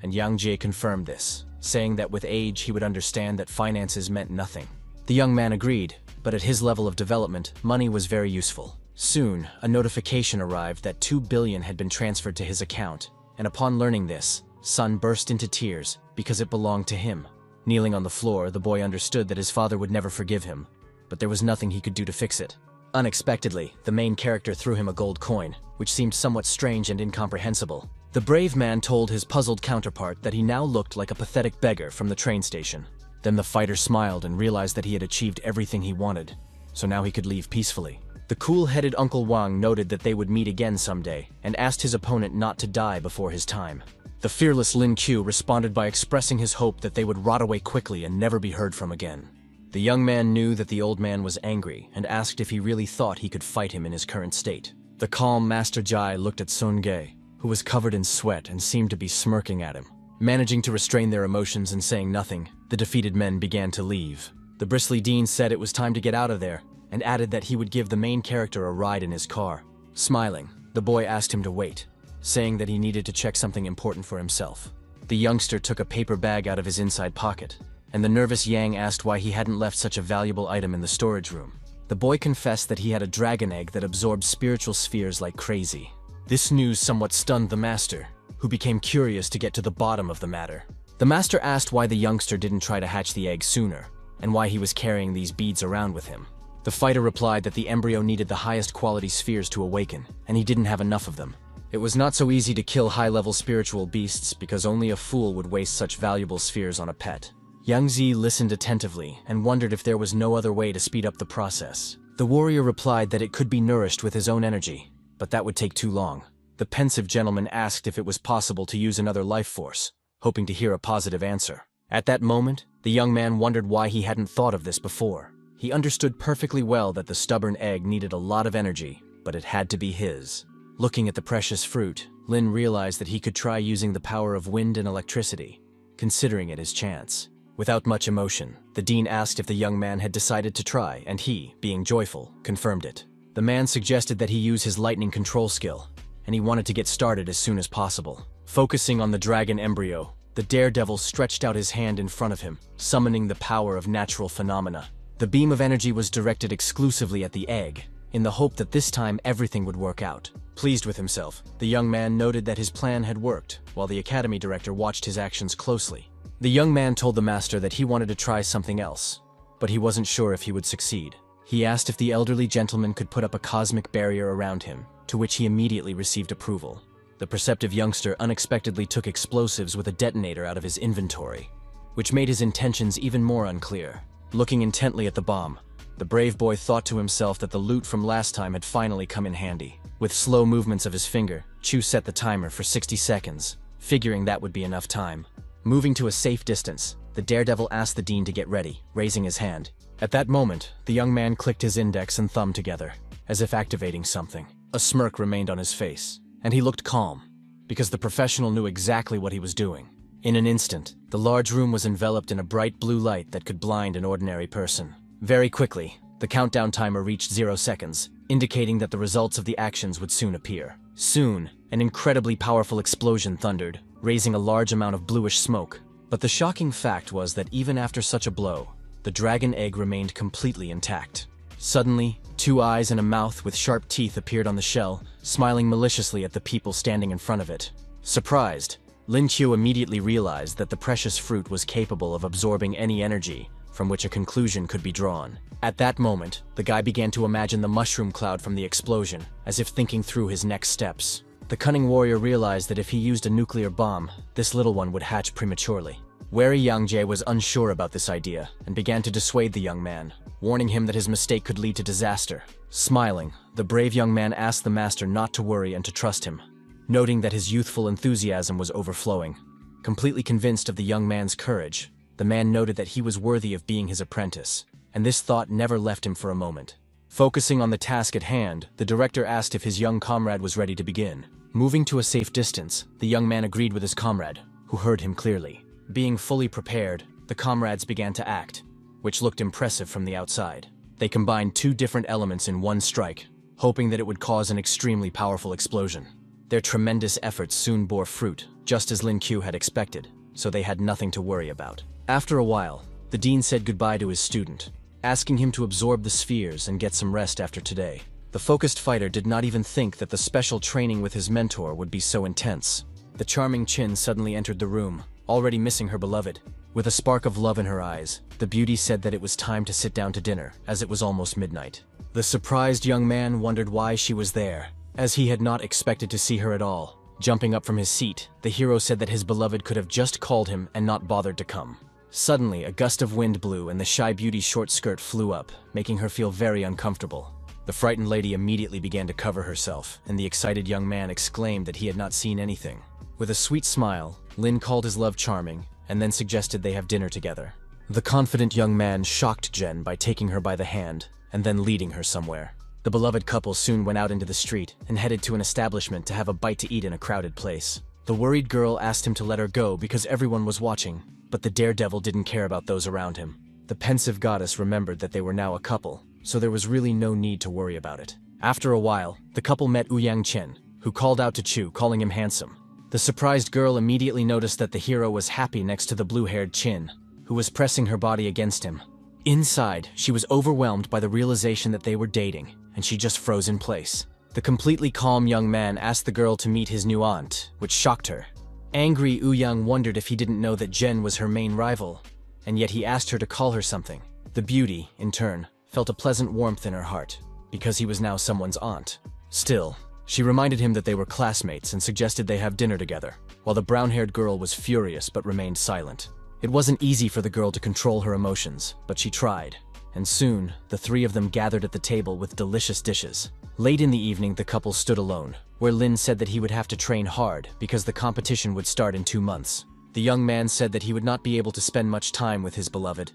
and Yang Jie confirmed this, saying that with age he would understand that finances meant nothing. The young man agreed, but at his level of development, money was very useful. Soon, a notification arrived that $2 billion had been transferred to his account, and upon learning this, Sun burst into tears because it belonged to him. Kneeling on the floor, the boy understood that his father would never forgive him, but there was nothing he could do to fix it. Unexpectedly, the main character threw him a gold coin, which seemed somewhat strange and incomprehensible. The brave man told his puzzled counterpart that he now looked like a pathetic beggar from the train station. Then the fighter smiled and realized that he had achieved everything he wanted, so now he could leave peacefully. The cool-headed Uncle Wang noted that they would meet again someday and asked his opponent not to die before his time. The fearless Lin Q responded by expressing his hope that they would rot away quickly and never be heard from again. The young man knew that the old man was angry and asked if he really thought he could fight him in his current state. The calm Master Jai looked at Sun Gae, who was covered in sweat and seemed to be smirking at him. Managing to restrain their emotions and saying nothing, the defeated men began to leave. The bristly dean said it was time to get out of there, and added that he would give the main character a ride in his car. Smiling, the boy asked him to wait, saying that he needed to check something important for himself. The youngster took a paper bag out of his inside pocket, and the nervous Yang asked why he hadn't left such a valuable item in the storage room. The boy confessed that he had a dragon egg that absorbed spiritual spheres like crazy. This news somewhat stunned the master, who became curious to get to the bottom of the matter. The master asked why the youngster didn't try to hatch the egg sooner, and why he was carrying these beads around with him. The fighter replied that the embryo needed the highest quality spheres to awaken, and he didn't have enough of them. It was not so easy to kill high-level spiritual beasts because only a fool would waste such valuable spheres on a pet. Yang Zi listened attentively and wondered if there was no other way to speed up the process. The warrior replied that it could be nourished with his own energy, but that would take too long. The pensive gentleman asked if it was possible to use another life force, hoping to hear a positive answer. At that moment, the young man wondered why he hadn't thought of this before. He understood perfectly well that the stubborn egg needed a lot of energy, but it had to be his. Looking at the precious fruit, Lin realized that he could try using the power of wind and electricity, considering it his chance. Without much emotion, the dean asked if the young man had decided to try, and he, being joyful, confirmed it. The man suggested that he use his lightning control skill, and he wanted to get started as soon as possible. Focusing on the dragon embryo, the daredevil stretched out his hand in front of him, summoning the power of natural phenomena. The beam of energy was directed exclusively at the egg, in the hope that this time everything would work out. Pleased with himself, the young man noted that his plan had worked, while the academy director watched his actions closely. The young man told the master that he wanted to try something else, but he wasn't sure if he would succeed. He asked if the elderly gentleman could put up a cosmic barrier around him, to which he immediately received approval. The perceptive youngster unexpectedly took explosives with a detonator out of his inventory, which made his intentions even more unclear. Looking intently at the bomb, the brave boy thought to himself that the loot from last time had finally come in handy. With slow movements of his finger, Chu set the timer for 60 seconds, figuring that would be enough time. Moving to a safe distance, the daredevil asked the dean to get ready, raising his hand. At that moment, the young man clicked his index and thumb together, as if activating something. A smirk remained on his face, and he looked calm, because the professional knew exactly what he was doing. In an instant, the large room was enveloped in a bright blue light that could blind an ordinary person. Very quickly, the countdown timer reached 0 seconds, indicating that the results of the actions would soon appear. Soon, an incredibly powerful explosion thundered, raising a large amount of bluish smoke. But the shocking fact was that even after such a blow, the dragon egg remained completely intact. Suddenly, 2 eyes and a mouth with sharp teeth appeared on the shell, smiling maliciously at the people standing in front of it. Surprised, Lin Qiu immediately realized that the precious fruit was capable of absorbing any energy from which a conclusion could be drawn. At that moment, the guy began to imagine the mushroom cloud from the explosion, as if thinking through his next steps. The cunning warrior realized that if he used a nuclear bomb, this little one would hatch prematurely. Wary Yang Jie was unsure about this idea and began to dissuade the young man, warning him that his mistake could lead to disaster. Smiling, the brave young man asked the master not to worry and to trust him, noting that his youthful enthusiasm was overflowing. Completely convinced of the young man's courage, the man noted that he was worthy of being his apprentice, and this thought never left him for a moment. Focusing on the task at hand, the director asked if his young comrade was ready to begin. Moving to a safe distance, the young man agreed with his comrade, who heard him clearly. Being fully prepared, the comrades began to act, which looked impressive from the outside. They combined 2 different elements in one strike, hoping that it would cause an extremely powerful explosion. Their tremendous efforts soon bore fruit, just as Lin Qiu had expected, so they had nothing to worry about. After a while, the dean said goodbye to his student, asking him to absorb the spheres and get some rest after today. The focused fighter did not even think that the special training with his mentor would be so intense. The charming Qin suddenly entered the room, already missing her beloved. With a spark of love in her eyes, the beauty said that it was time to sit down to dinner, as it was almost midnight. The surprised young man wondered why she was there, as he had not expected to see her at all. Jumping up from his seat, the hero said that his beloved could have just called him and not bothered to come. Suddenly, a gust of wind blew and the shy beauty's short skirt flew up, making her feel very uncomfortable. The frightened lady immediately began to cover herself, and the excited young man exclaimed that he had not seen anything. With a sweet smile, Lin called his love charming, and then suggested they have dinner together. The confident young man shocked Jen by taking her by the hand, and then leading her somewhere. The beloved couple soon went out into the street and headed to an establishment to have a bite to eat in a crowded place. The worried girl asked him to let her go because everyone was watching, but the daredevil didn't care about those around him. The pensive goddess remembered that they were now a couple, so there was really no need to worry about it. After a while, the couple met Ouyang Chen, who called out to Chu, calling him handsome. The surprised girl immediately noticed that the hero was happy next to the blue-haired Qin, who was pressing her body against him. Inside, she was overwhelmed by the realization that they were dating, and she just froze in place. The completely calm young man asked the girl to meet his new aunt, which shocked her. Angry, Ouyang wondered if he didn't know that Jen was her main rival, and yet he asked her to call her something. The beauty, in turn, felt a pleasant warmth in her heart, because he was now someone's aunt. Still, she reminded him that they were classmates and suggested they have dinner together, while the brown-haired girl was furious but remained silent. It wasn't easy for the girl to control her emotions, but she tried, and soon, the three of them gathered at the table with delicious dishes. Late in the evening, the couple stood alone, where Lin said that he would have to train hard because the competition would start in 2 months. The young man said that he would not be able to spend much time with his beloved,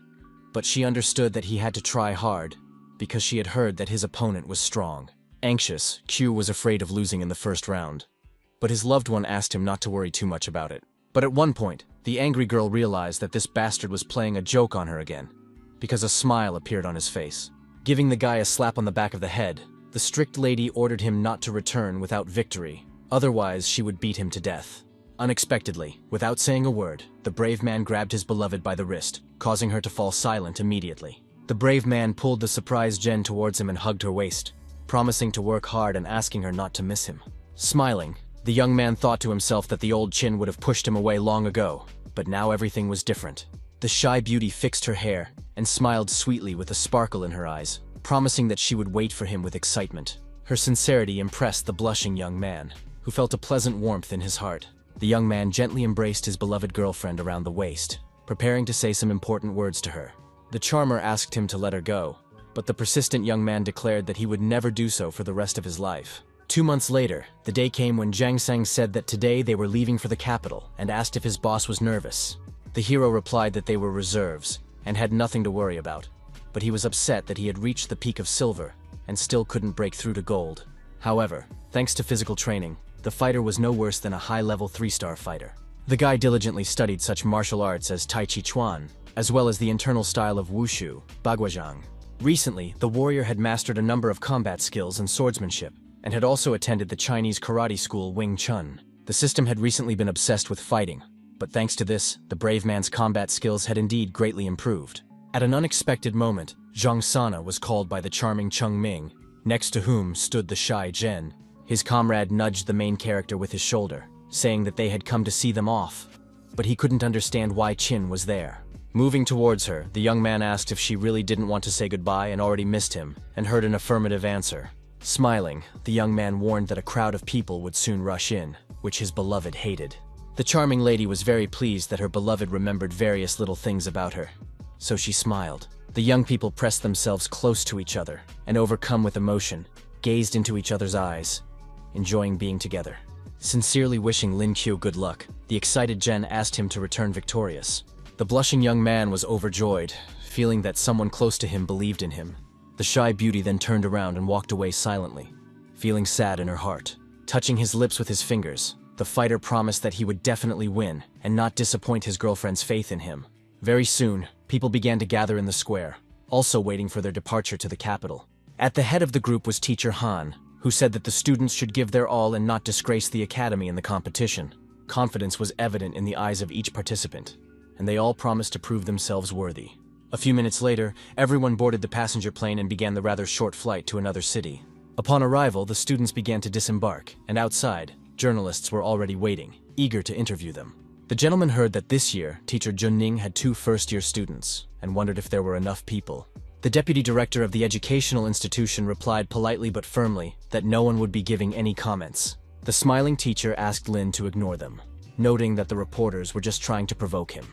but she understood that he had to try hard because she had heard that his opponent was strong. Anxious, Q was afraid of losing in the first round, but his loved one asked him not to worry too much about it. But at one point, the angry girl realized that this bastard was playing a joke on her again, because a smile appeared on his face. Giving the guy a slap on the back of the head, the strict lady ordered him not to return without victory, otherwise she would beat him to death. Unexpectedly, without saying a word, the brave man grabbed his beloved by the wrist, causing her to fall silent immediately. The brave man pulled the surprised Jen towards him and hugged her waist, promising to work hard and asking her not to miss him. Smiling, the young man thought to himself that the old Chin would have pushed him away long ago, but now everything was different. The shy beauty fixed her hair and smiled sweetly with a sparkle in her eyes, promising that she would wait for him with excitement. Her sincerity impressed the blushing young man, who felt a pleasant warmth in his heart. The young man gently embraced his beloved girlfriend around the waist, preparing to say some important words to her. The charmer asked him to let her go, but the persistent young man declared that he would never do so for the rest of his life. 2 months later, the day came when Jiang Sang said that today they were leaving for the capital and asked if his boss was nervous. The hero replied that they were reserves and had nothing to worry about, but he was upset that he had reached the peak of silver and still couldn't break through to gold. However, thanks to physical training, the fighter was no worse than a high-level 3-star fighter. The guy diligently studied such martial arts as Tai Chi Chuan, as well as the internal style of Wushu, Baguazhang. Recently, the warrior had mastered a number of combat skills and swordsmanship, and had also attended the Chinese karate school Wing Chun. The system had recently been obsessed with fighting, but thanks to this, the brave man's combat skills had indeed greatly improved. At an unexpected moment, Zhang Sana was called by the charming Cheng Ming, next to whom stood the shy Zhen. His comrade nudged the main character with his shoulder, saying that they had come to see them off, but he couldn't understand why Qin was there. Moving towards her, the young man asked if she really didn't want to say goodbye and already missed him, and heard an affirmative answer. Smiling, the young man warned that a crowd of people would soon rush in, which his beloved hated. The charming lady was very pleased that her beloved remembered various little things about her, so she smiled. The young people pressed themselves close to each other, and overcome with emotion, gazed into each other's eyes, enjoying being together. Sincerely wishing Lin Qiu good luck, the excited Jen asked him to return victorious. The blushing young man was overjoyed, feeling that someone close to him believed in him. The shy beauty then turned around and walked away silently, feeling sad in her heart. Touching his lips with his fingers, the fighter promised that he would definitely win and not disappoint his girlfriend's faith in him. Very soon, people began to gather in the square, also waiting for their departure to the capital. At the head of the group was Teacher Han, who said that the students should give their all and not disgrace the academy in the competition. Confidence was evident in the eyes of each participant, and they all promised to prove themselves worthy. A few minutes later, everyone boarded the passenger plane and began the rather short flight to another city. Upon arrival, the students began to disembark, and outside, journalists were already waiting, eager to interview them. The gentleman heard that this year, teacher Junning had 2 first-year students, and wondered if there were enough people. The deputy director of the educational institution replied politely but firmly that no one would be giving any comments. The smiling teacher asked Lin to ignore them, noting that the reporters were just trying to provoke him.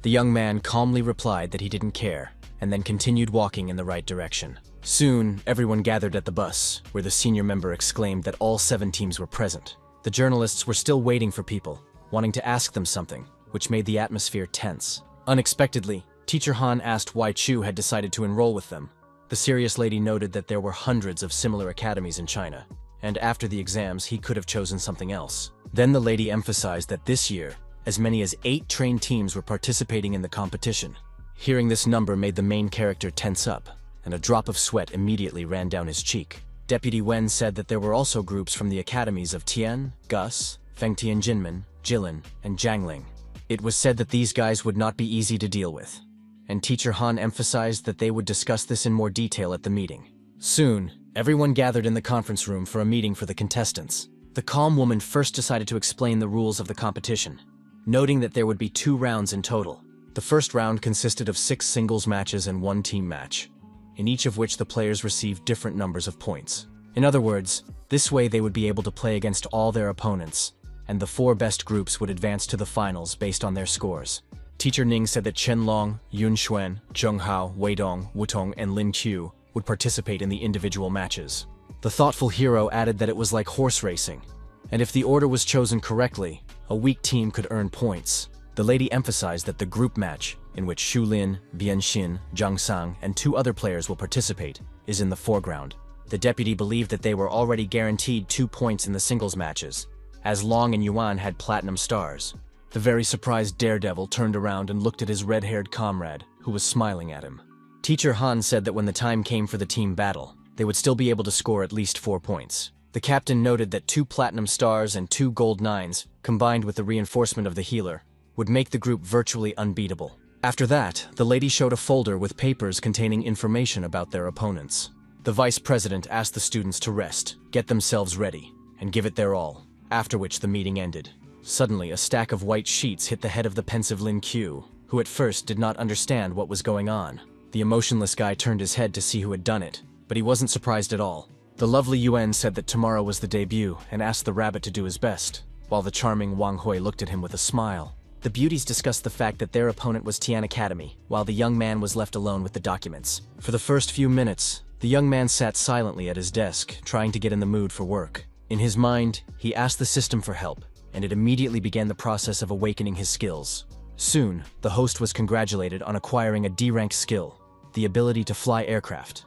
The young man calmly replied that he didn't care, and then continued walking in the right direction. Soon, everyone gathered at the bus, where the senior member exclaimed that all 7 teams were present. The journalists were still waiting for people, wanting to ask them something, which made the atmosphere tense. Unexpectedly, Teacher Han asked why Chu had decided to enroll with them. The serious lady noted that there were hundreds of similar academies in China, and after the exams he could have chosen something else. Then the lady emphasized that this year, as many as 8 trained teams were participating in the competition. Hearing this number made the main character tense up, and a drop of sweat immediately ran down his cheek. Deputy Wen said that there were also groups from the academies of Tian, Gus, Fengtian Jinmen, Jilin, and Jiangling. It was said that these guys would not be easy to deal with, and Teacher Han emphasized that they would discuss this in more detail at the meeting. Soon, everyone gathered in the conference room for a meeting for the contestants. The calm woman first decided to explain the rules of the competition. noting that there would be 2 rounds in total. The first round consisted of 6 singles matches and 1 team match, in each of which the players received different numbers of points. In other words, this way they would be able to play against all their opponents, and the 4 best groups would advance to the finals based on their scores. Teacher Ning said that Chen Long, Yun Xuan, Zheng Hao, Wei Dong, Wu Tong, and Lin Qiu would participate in the individual matches. The thoughtful hero added that it was like horse racing, and if the order was chosen correctly, a weak team could earn points. The lady emphasized that the group match, in which Xu Lin, Bian Xin, Zhang Sang, and 2 other players will participate, is in the foreground. The deputy believed that they were already guaranteed 2 points in the singles matches, as Long and Yuan had platinum stars. The very surprised daredevil turned around and looked at his red-haired comrade, who was smiling at him. Teacher Han said that when the time came for the team battle, they would still be able to score at least 4 points. The captain noted that 2 platinum stars and 2 gold 9s, combined with the reinforcement of the healer, would make the group virtually unbeatable. After that, the lady showed a folder with papers containing information about their opponents. The vice president asked the students to rest, get themselves ready, and give it their all, after which the meeting ended. Suddenly, a stack of white sheets hit the head of the pensive Lin Qiu, who at first did not understand what was going on. The emotionless guy turned his head to see who had done it, but he wasn't surprised at all. The lovely Yuan said that tomorrow was the debut and asked the rabbit to do his best, while the charming Wang Hui looked at him with a smile. The beauties discussed the fact that their opponent was Tian Academy, while the young man was left alone with the documents. For the first few minutes, the young man sat silently at his desk, trying to get in the mood for work. In his mind, he asked the system for help, and it immediately began the process of awakening his skills. Soon, the host was congratulated on acquiring a D-rank skill, the ability to fly aircraft.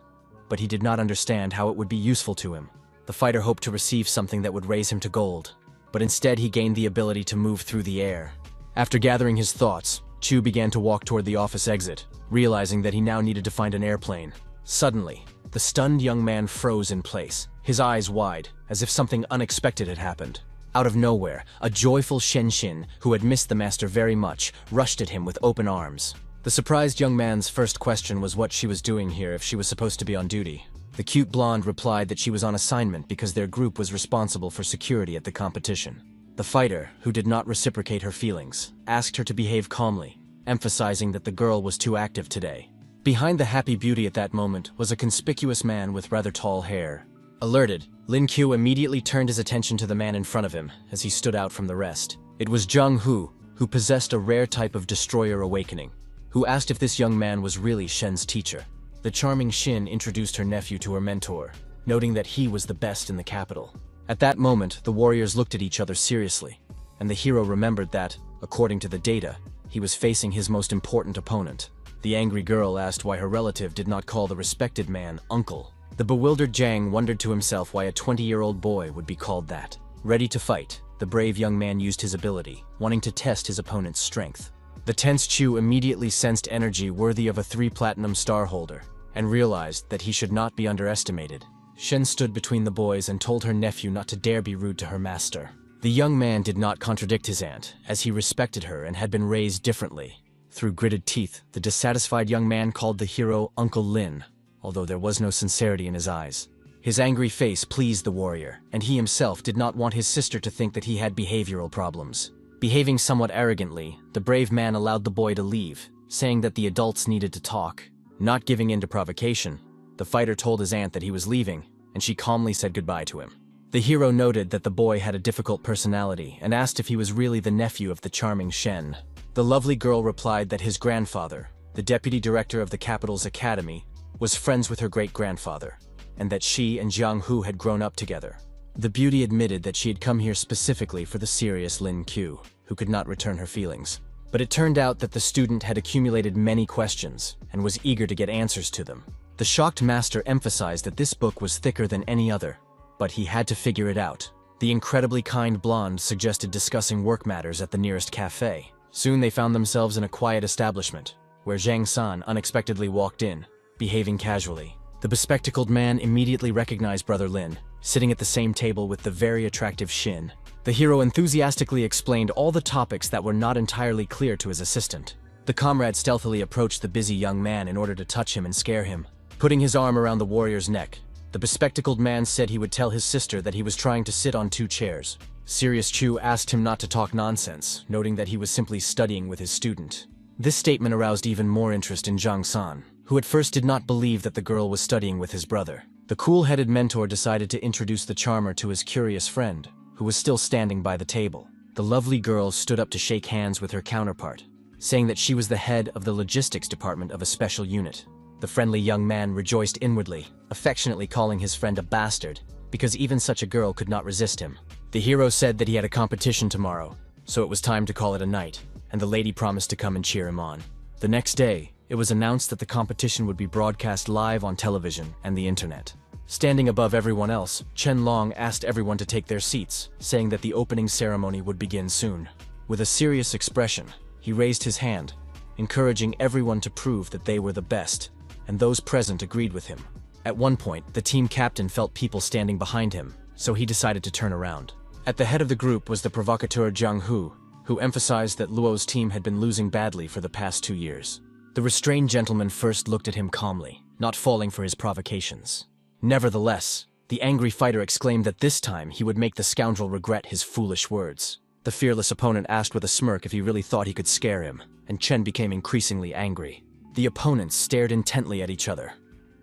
But he did not understand how it would be useful to him. The fighter hoped to receive something that would raise him to gold, but instead he gained the ability to move through the air. After gathering his thoughts, Chu began to walk toward the office exit, realizing that he now needed to find an airplane. Suddenly, the stunned young man froze in place, his eyes wide, as if something unexpected had happened. Out of nowhere, a joyful Shen Xin, who had missed the master very much, rushed at him with open arms. The surprised young man's first question was what she was doing here if she was supposed to be on duty. The cute blonde replied that she was on assignment because their group was responsible for security at the competition. The fighter, who did not reciprocate her feelings, asked her to behave calmly, emphasizing that the girl was too active today. Behind the happy beauty at that moment was a conspicuous man with rather tall hair. Alerted, Lin Qiu immediately turned his attention to the man in front of him as he stood out from the rest. It was Zhang Hu, who possessed a rare type of destroyer awakening, who asked if this young man was really Shen's teacher. The charming Xin introduced her nephew to her mentor, noting that he was the best in the capital. At that moment, the warriors looked at each other seriously, and the hero remembered that, according to the data, he was facing his most important opponent. The angry girl asked why her relative did not call the respected man uncle. The bewildered Zhang wondered to himself why a 20-year-old boy would be called that. Ready to fight, the brave young man used his ability, wanting to test his opponent's strength. The tense Chu immediately sensed energy worthy of a 3 platinum star holder, and realized that he should not be underestimated. Shen stood between the boys and told her nephew not to dare be rude to her master. The young man did not contradict his aunt, as he respected her and had been raised differently. Through gritted teeth, the dissatisfied young man called the hero Uncle Lin, although there was no sincerity in his eyes. His angry face pleased the warrior, and he himself did not want his sister to think that he had behavioral problems. Behaving somewhat arrogantly, the brave man allowed the boy to leave, saying that the adults needed to talk. Not giving in to provocation, the fighter told his aunt that he was leaving, and she calmly said goodbye to him. The hero noted that the boy had a difficult personality and asked if he was really the nephew of the charming Shen. The lovely girl replied that his grandfather, the deputy director of the capital's academy, was friends with her great-grandfather, and that she and Jiang Hu had grown up together. The beauty admitted that she had come here specifically for the serious Lin Qiu, who could not return her feelings. But it turned out that the student had accumulated many questions and was eager to get answers to them. The shocked master emphasized that this book was thicker than any other, but he had to figure it out. The incredibly kind blonde suggested discussing work matters at the nearest cafe. Soon they found themselves in a quiet establishment, where Zhang San unexpectedly walked in, behaving casually. The bespectacled man immediately recognized Brother Lin, sitting at the same table with the very attractive Xin. The hero enthusiastically explained all the topics that were not entirely clear to his assistant. The comrade stealthily approached the busy young man in order to touch him and scare him. Putting his arm around the warrior's neck, the bespectacled man said he would tell his sister that he was trying to sit on 2 chairs. Serious Chu asked him not to talk nonsense, noting that he was simply studying with his student. This statement aroused even more interest in Zhang San, who at first did not believe that the girl was studying with his brother. The cool-headed mentor decided to introduce the charmer to his curious friend, who was still standing by the table. The lovely girl stood up to shake hands with her counterpart, saying that she was the head of the logistics department of a special unit. The friendly young man rejoiced inwardly, affectionately calling his friend a bastard, because even such a girl could not resist him. The hero said that he had a competition tomorrow, so it was time to call it a night, and the lady promised to come and cheer him on. The next day, it was announced that the competition would be broadcast live on television and the internet. Standing above everyone else, Chen Long asked everyone to take their seats, saying that the opening ceremony would begin soon. With a serious expression, he raised his hand, encouraging everyone to prove that they were the best, and those present agreed with him. At one point, the team captain felt people standing behind him, so he decided to turn around. At the head of the group was the provocateur Jiang Hu, who emphasized that Luo's team had been losing badly for the past 2 years. The restrained gentleman first looked at him calmly, not falling for his provocations. Nevertheless, the angry fighter exclaimed that this time he would make the scoundrel regret his foolish words. The fearless opponent asked with a smirk if he really thought he could scare him, and Chen became increasingly angry. The opponents stared intently at each other,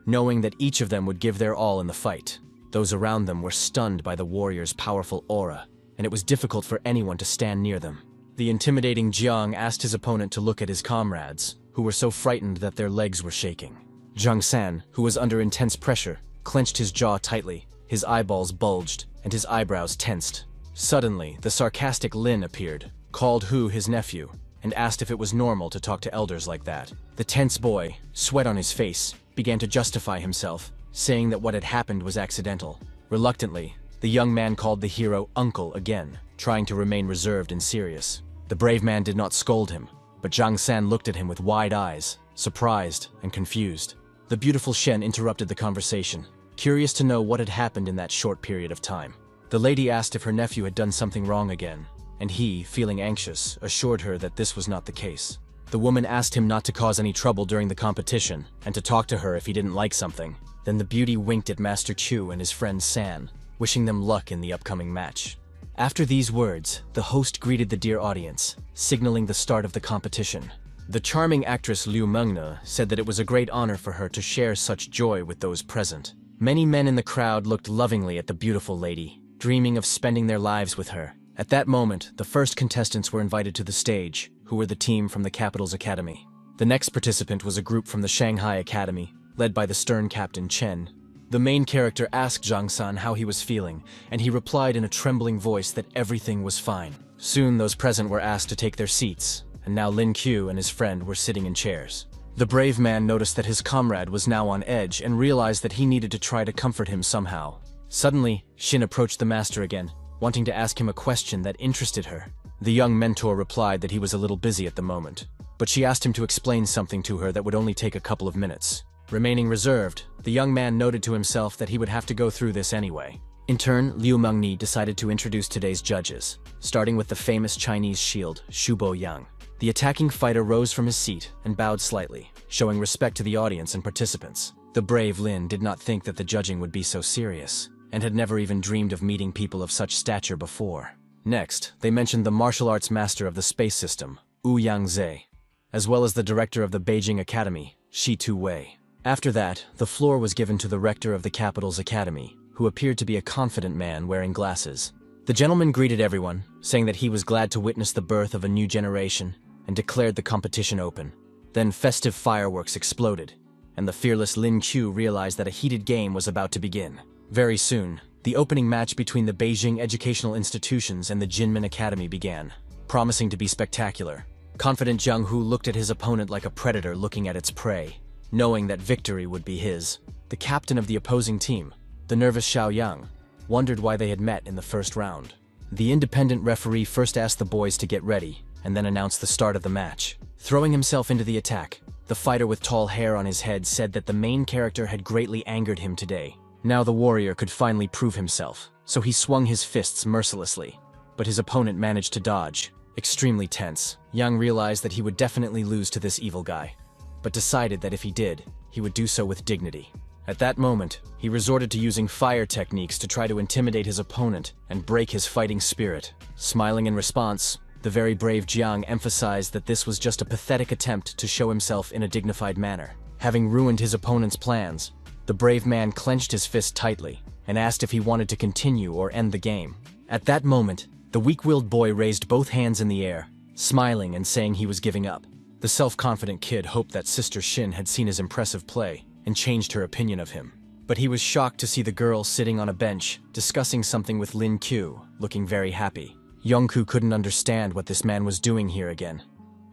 knowing that each of them would give their all in the fight. Those around them were stunned by the warrior's powerful aura, and it was difficult for anyone to stand near them. The intimidating Jiang asked his opponent to look at his comrades, who were so frightened that their legs were shaking. Zhang San, who was under intense pressure, clenched his jaw tightly, his eyeballs bulged, and his eyebrows tensed. Suddenly, the sarcastic Lin appeared, called Hu his nephew, and asked if it was normal to talk to elders like that. The tense boy, sweat on his face, began to justify himself, saying that what had happened was accidental. Reluctantly, the young man called the hero Uncle again, trying to remain reserved and serious. The brave man did not scold him, but Zhang San looked at him with wide eyes, surprised and confused. The beautiful Shen interrupted the conversation, curious to know what had happened in that short period of time. The lady asked if her nephew had done something wrong again, and he, feeling anxious, assured her that this was not the case. The woman asked him not to cause any trouble during the competition, and to talk to her if he didn't like something. Then the beauty winked at Master Chu and his friend San, wishing them luck in the upcoming match. After these words, the host greeted the dear audience, signaling the start of the competition. The charming actress Liu Mengna said that it was a great honor for her to share such joy with those present. Many men in the crowd looked lovingly at the beautiful lady, dreaming of spending their lives with her. At that moment, the first contestants were invited to the stage, who were the team from the capital's academy. The next participant was a group from the Shanghai Academy, led by the stern Captain Chen. The main character asked Zhang San how he was feeling, and he replied in a trembling voice that everything was fine. Soon those present were asked to take their seats, and now Lin Qiu and his friend were sitting in chairs. The brave man noticed that his comrade was now on edge and realized that he needed to try to comfort him somehow. Suddenly, Xin approached the master again, wanting to ask him a question that interested her. The young mentor replied that he was a little busy at the moment, but she asked him to explain something to her that would only take a couple of minutes. Remaining reserved, the young man noted to himself that he would have to go through this anyway. In turn, Liu Mengni decided to introduce today's judges, starting with the famous Chinese shield, Shu Bo Yang. The attacking fighter rose from his seat and bowed slightly, showing respect to the audience and participants. The brave Lin did not think that the judging would be so serious, and had never even dreamed of meeting people of such stature before. Next, they mentioned the martial arts master of the space system, Wu Yangze, as well as the director of the Beijing Academy, Shi Tu Wei. After that, the floor was given to the rector of the capital's academy, who appeared to be a confident man wearing glasses. The gentleman greeted everyone, saying that he was glad to witness the birth of a new generation, and declared the competition open. Then festive fireworks exploded, and the fearless Lin Qiu realized that a heated game was about to begin. Very soon, the opening match between the Beijing educational institutions and the Jinmen Academy began, promising to be spectacular. Confident Jiang Hu looked at his opponent like a predator looking at its prey, knowing that victory would be his. The captain of the opposing team, the nervous Xiao Yang, wondered why they had met in the first round. The independent referee first asked the boys to get ready, and then announced the start of the match. Throwing himself into the attack, the fighter with tall hair on his head said that the main character had greatly angered him today. Now the warrior could finally prove himself, so he swung his fists mercilessly. But his opponent managed to dodge. Extremely tense, Yang realized that he would definitely lose to this evil guy, but decided that if he did, he would do so with dignity. At that moment, he resorted to using fire techniques to try to intimidate his opponent and break his fighting spirit. Smiling in response, the very brave Jiang emphasized that this was just a pathetic attempt to show himself in a dignified manner. Having ruined his opponent's plans, the brave man clenched his fist tightly and asked if he wanted to continue or end the game. At that moment, the weak-willed boy raised both hands in the air, smiling and saying he was giving up. The self-confident kid hoped that Sister Shin had seen his impressive play and changed her opinion of him. But he was shocked to see the girl sitting on a bench, discussing something with Lin Q, looking very happy. Yongku couldn't understand what this man was doing here again,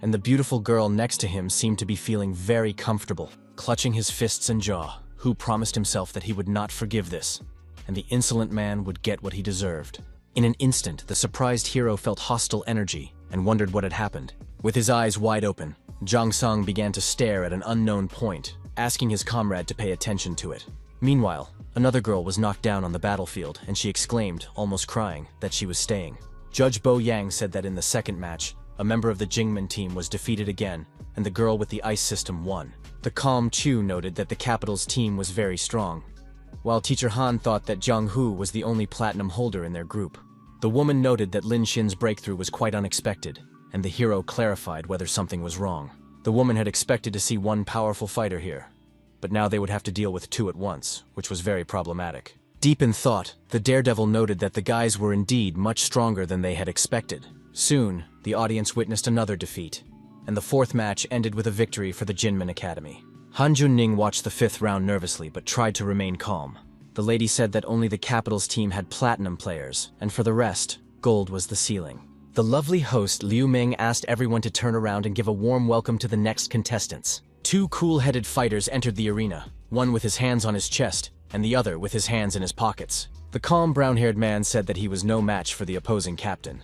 and the beautiful girl next to him seemed to be feeling very comfortable. Clutching his fists and jaw, Hu promised himself that he would not forgive this, and the insolent man would get what he deserved. In an instant, the surprised hero felt hostile energy and wondered what had happened. With his eyes wide open, Zhang Song began to stare at an unknown point, asking his comrade to pay attention to it. Meanwhile, another girl was knocked down on the battlefield, and she exclaimed, almost crying, that she was staying. Judge Bo Yang said that in the second match, a member of the Jingmen team was defeated again, and the girl with the ice system won. The calm Chu noted that the Capital's team was very strong, while Teacher Han thought that Zhang Hu was the only platinum holder in their group. The woman noted that Lin Xin's breakthrough was quite unexpected, and the hero clarified whether something was wrong. The woman had expected to see one powerful fighter here, but now they would have to deal with two at once, which was very problematic. Deep in thought, the daredevil noted that the guys were indeed much stronger than they had expected. Soon, the audience witnessed another defeat, and the fourth match ended with a victory for the Jinmen Academy. Han Junning watched the fifth round nervously but tried to remain calm. The lady said that only the Capital's team had platinum players, and for the rest, gold was the ceiling. The lovely host Liu Ming asked everyone to turn around and give a warm welcome to the next contestants. Two cool-headed fighters entered the arena, one with his hands on his chest, and the other with his hands in his pockets. The calm brown-haired man said that he was no match for the opposing captain,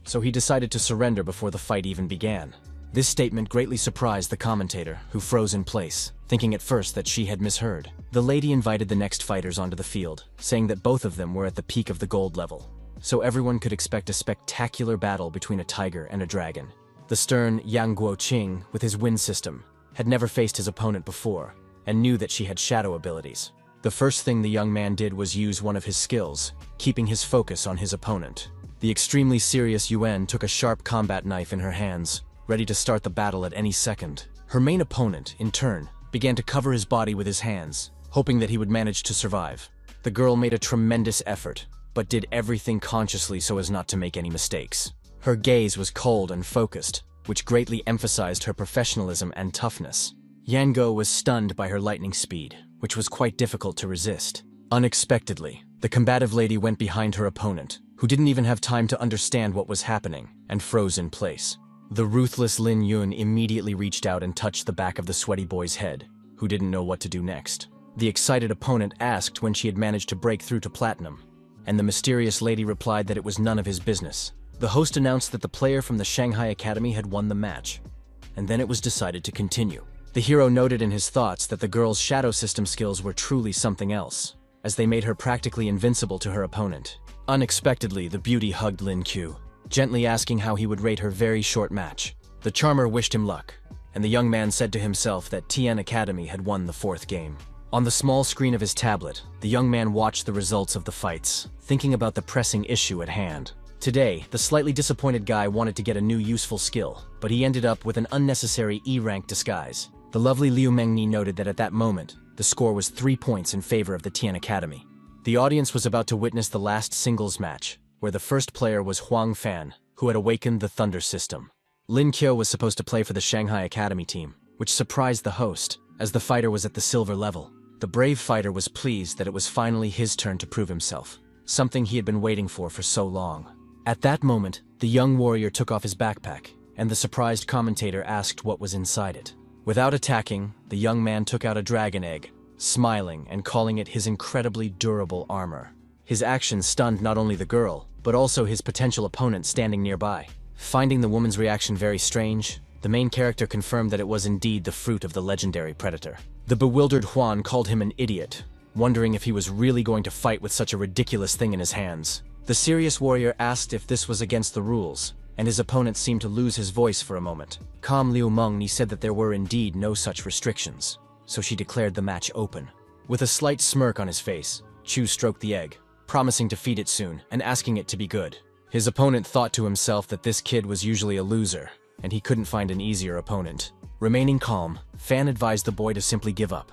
so he decided to surrender before the fight even began. This statement greatly surprised the commentator, who froze in place, thinking at first that she had misheard. The lady invited the next fighters onto the field, saying that both of them were at the peak of the gold level, so everyone could expect a spectacular battle between a tiger and a dragon. The stern Yang Guoqing, with his wind system, had never faced his opponent before, and knew that she had shadow abilities. The first thing the young man did was use one of his skills, keeping his focus on his opponent. The extremely serious Yuan took a sharp combat knife in her hands, ready to start the battle at any second. Her main opponent, in turn, began to cover his body with his hands, hoping that he would manage to survive. The girl made a tremendous effort, but did everything consciously so as not to make any mistakes. Her gaze was cold and focused, which greatly emphasized her professionalism and toughness. Yango was stunned by her lightning speed, which was quite difficult to resist. Unexpectedly, the combative lady went behind her opponent, who didn't even have time to understand what was happening, and froze in place. The ruthless Lin Yun immediately reached out and touched the back of the sweaty boy's head, who didn't know what to do next. The excited opponent asked when she had managed to break through to platinum, and the mysterious lady replied that it was none of his business. The host announced that the player from the Shanghai Academy had won the match, and then it was decided to continue. The hero noted in his thoughts that the girl's shadow system skills were truly something else, as they made her practically invincible to her opponent. Unexpectedly, the beauty hugged Lin Q, gently asking how he would rate her very short match. The charmer wished him luck, and the young man said to himself that Tian Academy had won the fourth game. On the small screen of his tablet, the young man watched the results of the fights, thinking about the pressing issue at hand. Today, the slightly disappointed guy wanted to get a new useful skill, but he ended up with an unnecessary E-rank disguise. The lovely Liu Mengni noted that at that moment, the score was 3 points in favor of the Tian Academy. The audience was about to witness the last singles match, where the first player was Huang Fan, who had awakened the Thunder System. Lin Qiu was supposed to play for the Shanghai Academy team, which surprised the host, as the fighter was at the silver level. The brave fighter was pleased that it was finally his turn to prove himself, something he had been waiting for so long. At that moment, the young warrior took off his backpack, and the surprised commentator asked what was inside it. Without attacking, the young man took out a dragon egg, smiling and calling it his incredibly durable armor. His action stunned not only the girl, but also his potential opponent standing nearby. Finding the woman's reaction very strange, the main character confirmed that it was indeed the fruit of the legendary predator. The bewildered Huan called him an idiot, wondering if he was really going to fight with such a ridiculous thing in his hands. The serious warrior asked if this was against the rules, and his opponent seemed to lose his voice for a moment. Calm Liu Mengni said that there were indeed no such restrictions, so she declared the match open. With a slight smirk on his face, Chu stroked the egg, promising to feed it soon and asking it to be good. His opponent thought to himself that this kid was usually a loser, and he couldn't find an easier opponent. Remaining calm, Fan advised the boy to simply give up,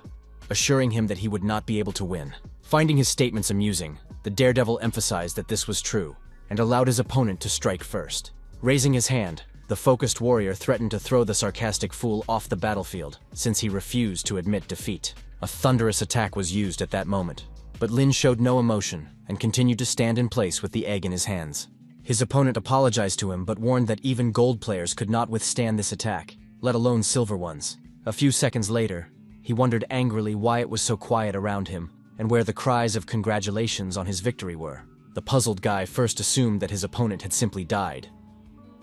assuring him that he would not be able to win. Finding his statements amusing, the daredevil emphasized that this was true, and allowed his opponent to strike first. Raising his hand, the focused warrior threatened to throw the sarcastic fool off the battlefield, since he refused to admit defeat. A thunderous attack was used at that moment, but Lin showed no emotion and continued to stand in place with the egg in his hands. His opponent apologized to him but warned that even gold players could not withstand this attack, let alone silver ones. A few seconds later, he wondered angrily why it was so quiet around him and where the cries of congratulations on his victory were. The puzzled guy first assumed that his opponent had simply died,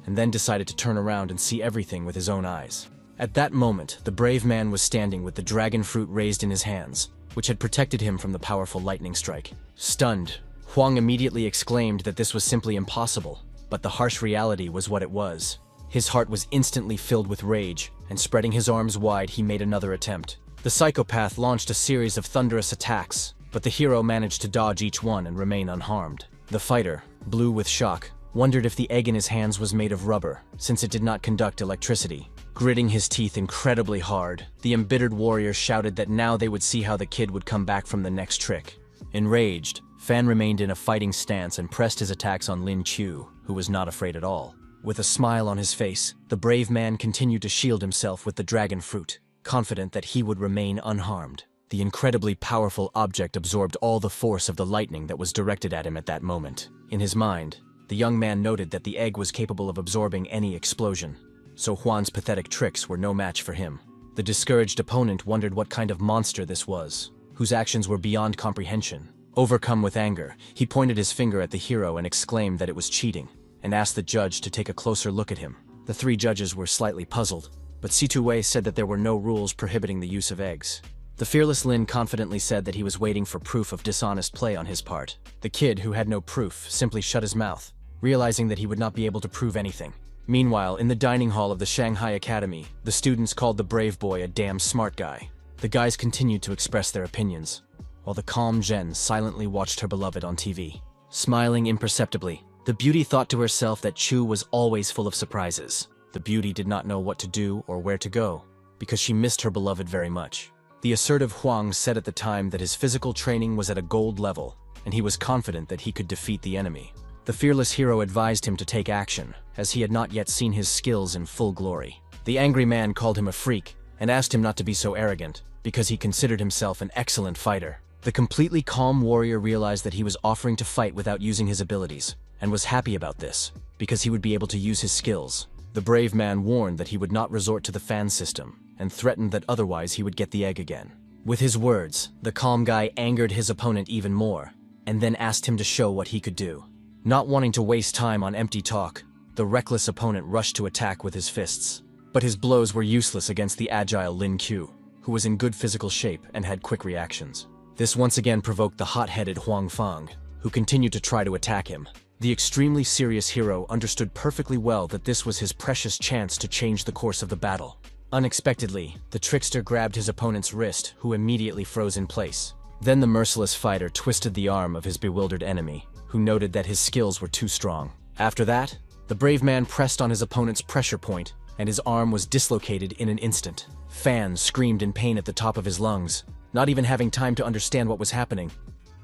and then decided to turn around and see everything with his own eyes. At that moment, the brave man was standing with the dragon fruit raised in his hands, which had protected him from the powerful lightning strike. Stunned, Huang immediately exclaimed that this was simply impossible, but the harsh reality was what it was. His heart was instantly filled with rage, and spreading his arms wide, he made another attempt. The psychopath launched a series of thunderous attacks, but the hero managed to dodge each one and remain unharmed. The fighter, blue with shock, wondered if the egg in his hands was made of rubber, since it did not conduct electricity. Gritting his teeth incredibly hard, the embittered warrior shouted that now they would see how the kid would come back from the next trick. Enraged, Fan remained in a fighting stance and pressed his attacks on Lin Chu, who was not afraid at all. With a smile on his face, the brave man continued to shield himself with the dragon fruit, confident that he would remain unharmed. The incredibly powerful object absorbed all the force of the lightning that was directed at him at that moment. In his mind, the young man noted that the egg was capable of absorbing any explosion, so Huan's pathetic tricks were no match for him. The discouraged opponent wondered what kind of monster this was, whose actions were beyond comprehension. Overcome with anger, he pointed his finger at the hero and exclaimed that it was cheating, and asked the judge to take a closer look at him. The three judges were slightly puzzled, but Situ Wei said that there were no rules prohibiting the use of eggs. The fearless Lin confidently said that he was waiting for proof of dishonest play on his part. The kid, who had no proof, simply shut his mouth, realizing that he would not be able to prove anything. Meanwhile, in the dining hall of the Shanghai Academy, the students called the brave boy a damn smart guy. The guys continued to express their opinions, while the calm Zhen silently watched her beloved on TV. Smiling imperceptibly, the beauty thought to herself that Chu was always full of surprises. The beauty did not know what to do or where to go, because she missed her beloved very much. The assertive Huang said at the time that his physical training was at a gold level, and he was confident that he could defeat the enemy. The fearless hero advised him to take action, as he had not yet seen his skills in full glory. The angry man called him a freak, and asked him not to be so arrogant, because he considered himself an excellent fighter. The completely calm warrior realized that he was offering to fight without using his abilities, and was happy about this, because he would be able to use his skills. The brave man warned that he would not resort to the fan system, and threatened that otherwise he would get the egg again. With his words, the calm guy angered his opponent even more, and then asked him to show what he could do. Not wanting to waste time on empty talk, the reckless opponent rushed to attack with his fists. But his blows were useless against the agile Lin Qiu, who was in good physical shape and had quick reactions. This once again provoked the hot-headed Huang Fang, who continued to try to attack him. The extremely serious hero understood perfectly well that this was his precious chance to change the course of the battle. Unexpectedly, the trickster grabbed his opponent's wrist, who immediately froze in place. Then the merciless fighter twisted the arm of his bewildered enemy, who noted that his skills were too strong. After that, the brave man pressed on his opponent's pressure point, and his arm was dislocated in an instant. Fan screamed in pain at the top of his lungs, not even having time to understand what was happening.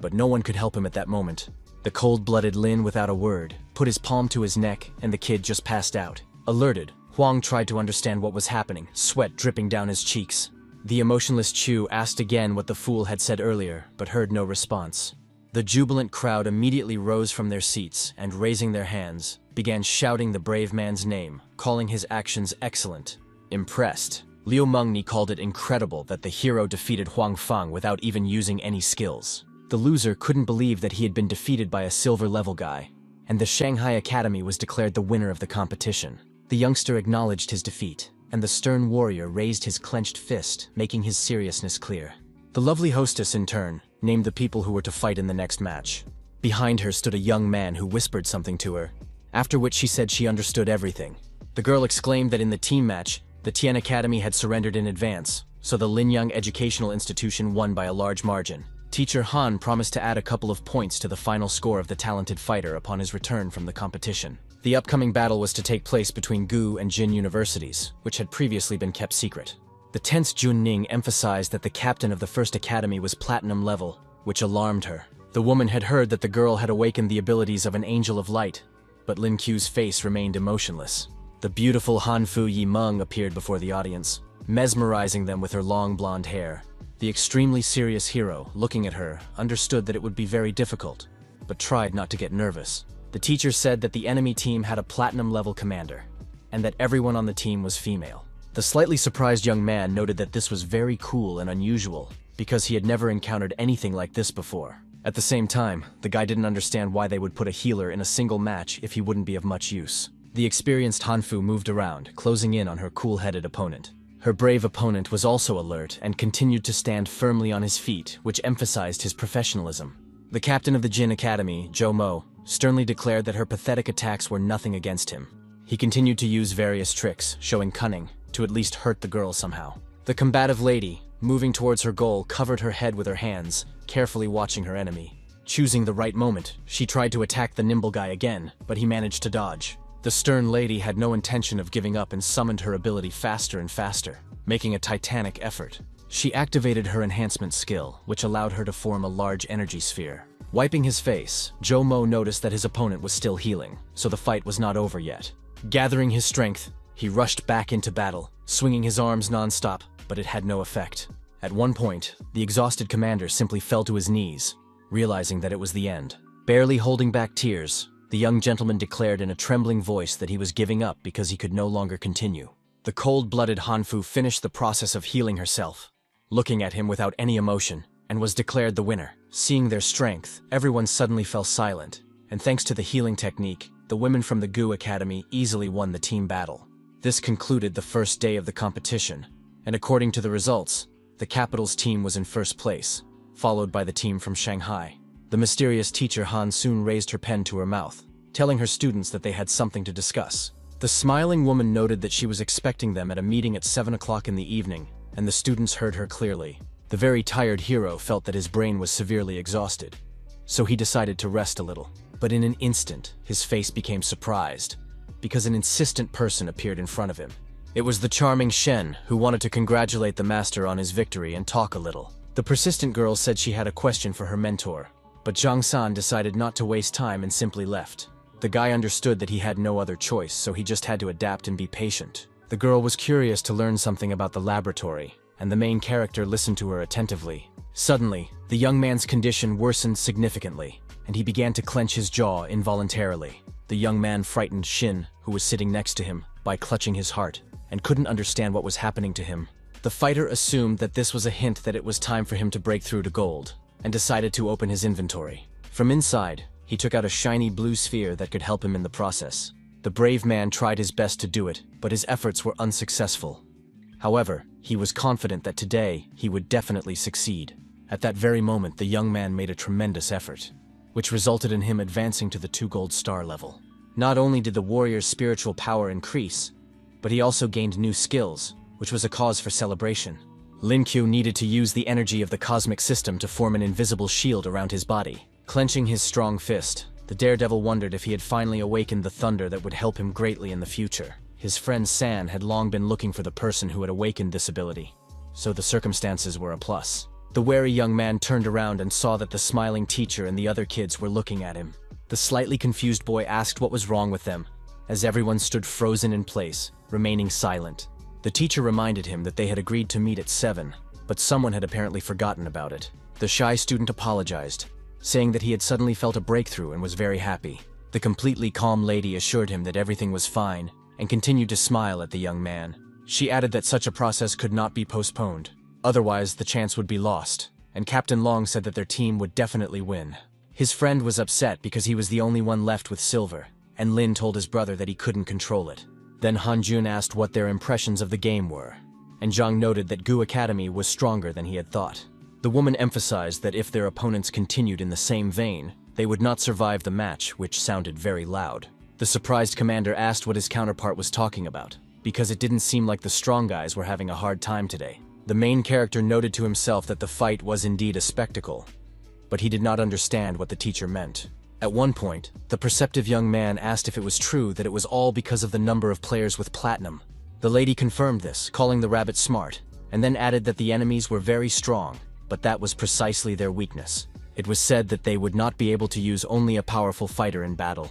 But no one could help him at that moment. The cold-blooded Lin, without a word, put his palm to his neck, and the kid just passed out. Alerted, Huang tried to understand what was happening, sweat dripping down his cheeks. The emotionless Chu asked again what the fool had said earlier, but heard no response. The jubilant crowd immediately rose from their seats and, raising their hands, began shouting the brave man's name, calling his actions excellent. Impressed, Liu Mengni called it incredible that the hero defeated Huang Fang without even using any skills. The loser couldn't believe that he had been defeated by a silver-level guy, and the Shanghai Academy was declared the winner of the competition. The youngster acknowledged his defeat, and the stern warrior raised his clenched fist, making his seriousness clear. The lovely hostess, in turn, named the people who were to fight in the next match. Behind her stood a young man who whispered something to her, after which she said she understood everything. The girl exclaimed that in the team match, the Tian Academy had surrendered in advance, so the Linyang Educational Institution won by a large margin. Teacher Han promised to add a couple of points to the final score of the talented fighter upon his return from the competition. The upcoming battle was to take place between Gu and Jin universities, which had previously been kept secret. The tense Junning emphasized that the captain of the first academy was platinum level, which alarmed her. The woman had heard that the girl had awakened the abilities of an angel of light, but Lin Qiu's face remained emotionless. The beautiful Hanfu Yimeng appeared before the audience, mesmerizing them with her long blonde hair. The extremely serious hero, looking at her, understood that it would be very difficult, but tried not to get nervous. The teacher said that the enemy team had a platinum-level commander, and that everyone on the team was female. The slightly surprised young man noted that this was very cool and unusual, because he had never encountered anything like this before. At the same time, the guy didn't understand why they would put a healer in a single match if he wouldn't be of much use. The experienced Hanfu moved around, closing in on her cool-headed opponent. Her brave opponent was also alert and continued to stand firmly on his feet, which emphasized his professionalism. The captain of the Jin Academy, Zhou Mo, sternly declared that her pathetic attacks were nothing against him. He continued to use various tricks, showing cunning, to at least hurt the girl somehow. The combative lady, moving towards her goal, covered her head with her hands, carefully watching her enemy. Choosing the right moment, she tried to attack the nimble guy again, but he managed to dodge. The stern lady had no intention of giving up and summoned her ability faster and faster, making a titanic effort. She activated her enhancement skill, which allowed her to form a large energy sphere. Wiping his face, Zhou Mo noticed that his opponent was still healing, so the fight was not over yet. Gathering his strength, he rushed back into battle, swinging his arms non-stop, but it had no effect. At one point, the exhausted commander simply fell to his knees, realizing that it was the end. Barely holding back tears, the young gentleman declared in a trembling voice that he was giving up because he could no longer continue. The cold-blooded Hanfu finished the process of healing herself, looking at him without any emotion, and was declared the winner. Seeing their strength, everyone suddenly fell silent, and thanks to the healing technique, the women from the Gu Academy easily won the team battle. This concluded the first day of the competition, and according to the results, the capital's team was in first place, followed by the team from Shanghai. The mysterious teacher Han soon raised her pen to her mouth, telling her students that they had something to discuss. The smiling woman noted that she was expecting them at a meeting at 7 o'clock in the evening, and the students heard her clearly. The very tired hero felt that his brain was severely exhausted, so he decided to rest a little. But in an instant, his face became surprised, because an insistent person appeared in front of him. It was the charming Shen, who wanted to congratulate the master on his victory and talk a little. The persistent girl said she had a question for her mentor, but Zhang San decided not to waste time and simply left. The guy understood that he had no other choice, so he just had to adapt and be patient. The girl was curious to learn something about the laboratory, and the main character listened to her attentively. Suddenly, the young man's condition worsened significantly, and he began to clench his jaw involuntarily. The young man frightened Shin, who was sitting next to him, by clutching his heart, and couldn't understand what was happening to him. The fighter assumed that this was a hint that it was time for him to break through to gold, and decided to open his inventory. From inside, he took out a shiny blue sphere that could help him in the process. The brave man tried his best to do it, but his efforts were unsuccessful. However, he was confident that today he would definitely succeed. At that very moment, the young man made a tremendous effort, which resulted in him advancing to the 2 gold star level. Not only did the warrior's spiritual power increase, but he also gained new skills, which was a cause for celebration. Lin Qiu needed to use the energy of the cosmic system to form an invisible shield around his body. Clenching his strong fist, the daredevil wondered if he had finally awakened the thunder that would help him greatly in the future. His friend San had long been looking for the person who had awakened this ability, so the circumstances were a plus. The wary young man turned around and saw that the smiling teacher and the other kids were looking at him. The slightly confused boy asked what was wrong with them, as everyone stood frozen in place, remaining silent. The teacher reminded him that they had agreed to meet at 7, but someone had apparently forgotten about it. The shy student apologized, saying that he had suddenly felt a breakthrough and was very happy. The completely calm lady assured him that everything was fine and continued to smile at the young man. She added that such a process could not be postponed, otherwise the chance would be lost, and Captain Long said that their team would definitely win. His friend was upset because he was the only one left with silver, and Lin told his brother that he couldn't control it. Then Hanjun asked what their impressions of the game were, and Zhang noted that Gu Academy was stronger than he had thought. The woman emphasized that if their opponents continued in the same vein, they would not survive the match, which sounded very loud. The surprised commander asked what his counterpart was talking about, because it didn't seem like the strong guys were having a hard time today. The main character noted to himself that the fight was indeed a spectacle, but he did not understand what the teacher meant. At one point, the perceptive young man asked if it was true that it was all because of the number of players with platinum. The lady confirmed this, calling the rabbit smart, and then added that the enemies were very strong, but that was precisely their weakness. It was said that they would not be able to use only a powerful fighter in battle,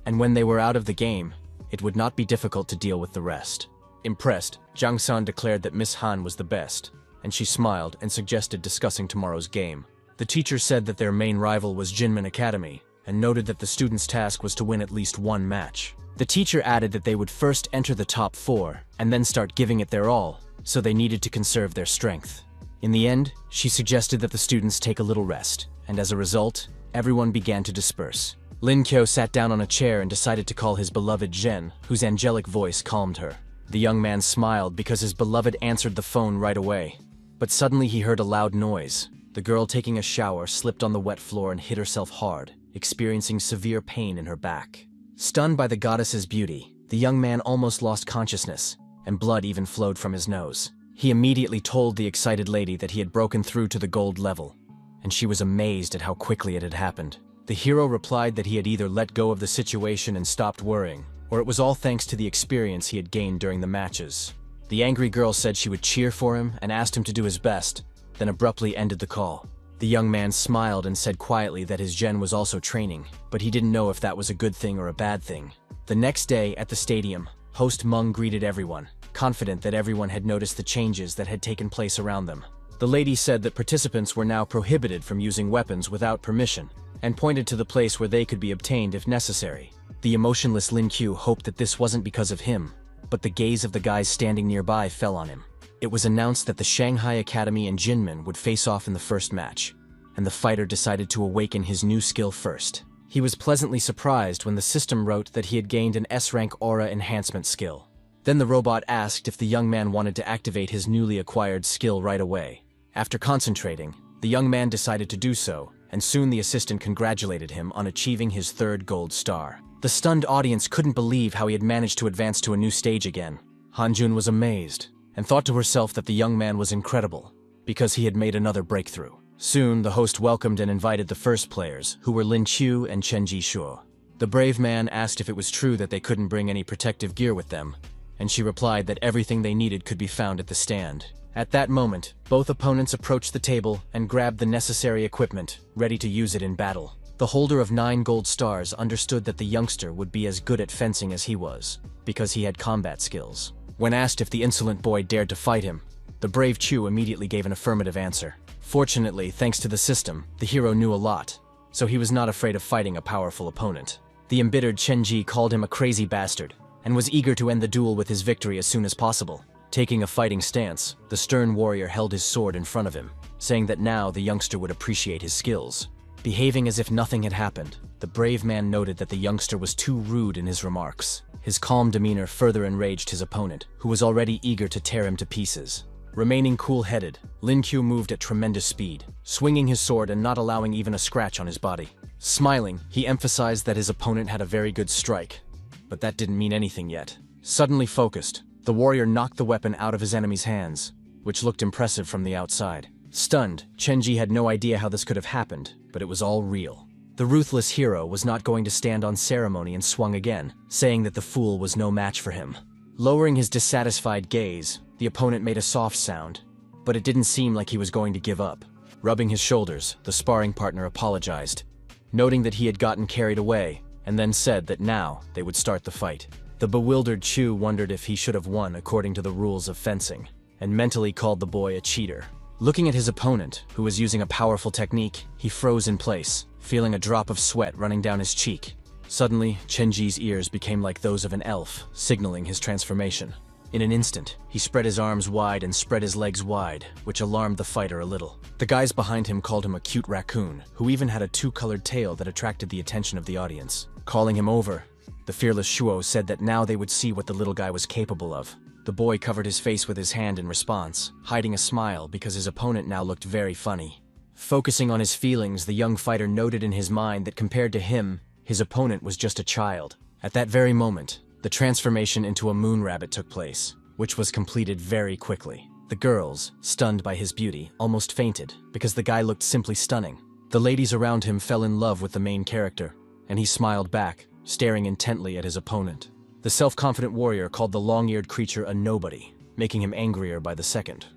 and when they were out of the game, it would not be difficult to deal with the rest. Impressed, Jiang San declared that Miss Han was the best, and she smiled and suggested discussing tomorrow's game. The teacher said that their main rival was Jinmin Academy, and noted that the students' task was to win at least one match. The teacher added that they would first enter the top 4, and then start giving it their all, so they needed to conserve their strength. In the end, she suggested that the students take a little rest, and as a result, everyone began to disperse. Lin Qiu sat down on a chair and decided to call his beloved Zhen, whose angelic voice calmed her. The young man smiled because his beloved answered the phone right away. But suddenly he heard a loud noise. The girl taking a shower slipped on the wet floor and hit herself hard, experiencing severe pain in her back. Stunned by the goddess's beauty, the young man almost lost consciousness, and blood even flowed from his nose. He immediately told the excited lady that he had broken through to the gold level, and she was amazed at how quickly it had happened. The hero replied that he had either let go of the situation and stopped worrying, or it was all thanks to the experience he had gained during the matches. The angry girl said she would cheer for him and asked him to do his best, then abruptly ended the call. The young man smiled and said quietly that his Zhen was also training, but he didn't know if that was a good thing or a bad thing. The next day, at the stadium, host Meng greeted everyone, confident that everyone had noticed the changes that had taken place around them. The lady said that participants were now prohibited from using weapons without permission, and pointed to the place where they could be obtained if necessary. The emotionless Lin Qiu hoped that this wasn't because of him, but the gaze of the guys standing nearby fell on him. It was announced that the Shanghai Academy and Jinmin would face off in the first match, and the fighter decided to awaken his new skill first. He was pleasantly surprised when the system wrote that he had gained an S-rank aura enhancement skill. Then the robot asked if the young man wanted to activate his newly acquired skill right away. After concentrating, the young man decided to do so, and soon the assistant congratulated him on achieving his 3rd gold star. The stunned audience couldn't believe how he had managed to advance to a new stage again. Hanjun was amazed, and thought to herself that the young man was incredible, because he had made another breakthrough. Soon, the host welcomed and invited the first players, who were Lin Qiu and Chen Jishuo. The brave man asked if it was true that they couldn't bring any protective gear with them, and she replied that everything they needed could be found at the stand. At that moment, both opponents approached the table and grabbed the necessary equipment, ready to use it in battle. The holder of 9 gold stars understood that the youngster would be as good at fencing as he was, because he had combat skills. When asked if the insolent boy dared to fight him, the brave Chu immediately gave an affirmative answer. Fortunately, thanks to the system, the hero knew a lot, so he was not afraid of fighting a powerful opponent. The embittered Chen Ji called him a crazy bastard, and was eager to end the duel with his victory as soon as possible. Taking a fighting stance, the stern warrior held his sword in front of him, saying that now the youngster would appreciate his skills. Behaving as if nothing had happened, the brave man noted that the youngster was too rude in his remarks. His calm demeanor further enraged his opponent, who was already eager to tear him to pieces. Remaining cool-headed, Lin Qiu moved at tremendous speed, swinging his sword and not allowing even a scratch on his body. Smiling, he emphasized that his opponent had a very good strike, but that didn't mean anything yet. Suddenly focused, the warrior knocked the weapon out of his enemy's hands, which looked impressive from the outside. Stunned, Chen Ji had no idea how this could have happened, but it was all real. The ruthless hero was not going to stand on ceremony and swung again, saying that the fool was no match for him. Lowering his dissatisfied gaze, the opponent made a soft sound, but it didn't seem like he was going to give up. Rubbing his shoulders, the sparring partner apologized, noting that he had gotten carried away, and then said that now they would start the fight. The bewildered Chu wondered if he should have won according to the rules of fencing, and mentally called the boy a cheater. Looking at his opponent, who was using a powerful technique, he froze in place, feeling a drop of sweat running down his cheek. Suddenly, Chen Ji's ears became like those of an elf, signaling his transformation. In an instant, he spread his arms wide and spread his legs wide, which alarmed the fighter a little. The guys behind him called him a cute raccoon, who even had a 2-colored tail that attracted the attention of the audience. Calling him over, the fearless Shuo said that now they would see what the little guy was capable of. The boy covered his face with his hand in response, hiding a smile because his opponent now looked very funny. Focusing on his feelings, the young fighter noted in his mind that compared to him, his opponent was just a child. At that very moment, the transformation into a moon rabbit took place, which was completed very quickly. The girls, stunned by his beauty, almost fainted because the guy looked simply stunning. The ladies around him fell in love with the main character, and he smiled back, staring intently at his opponent. The self-confident warrior called the long-eared creature a nobody, making him angrier by the second.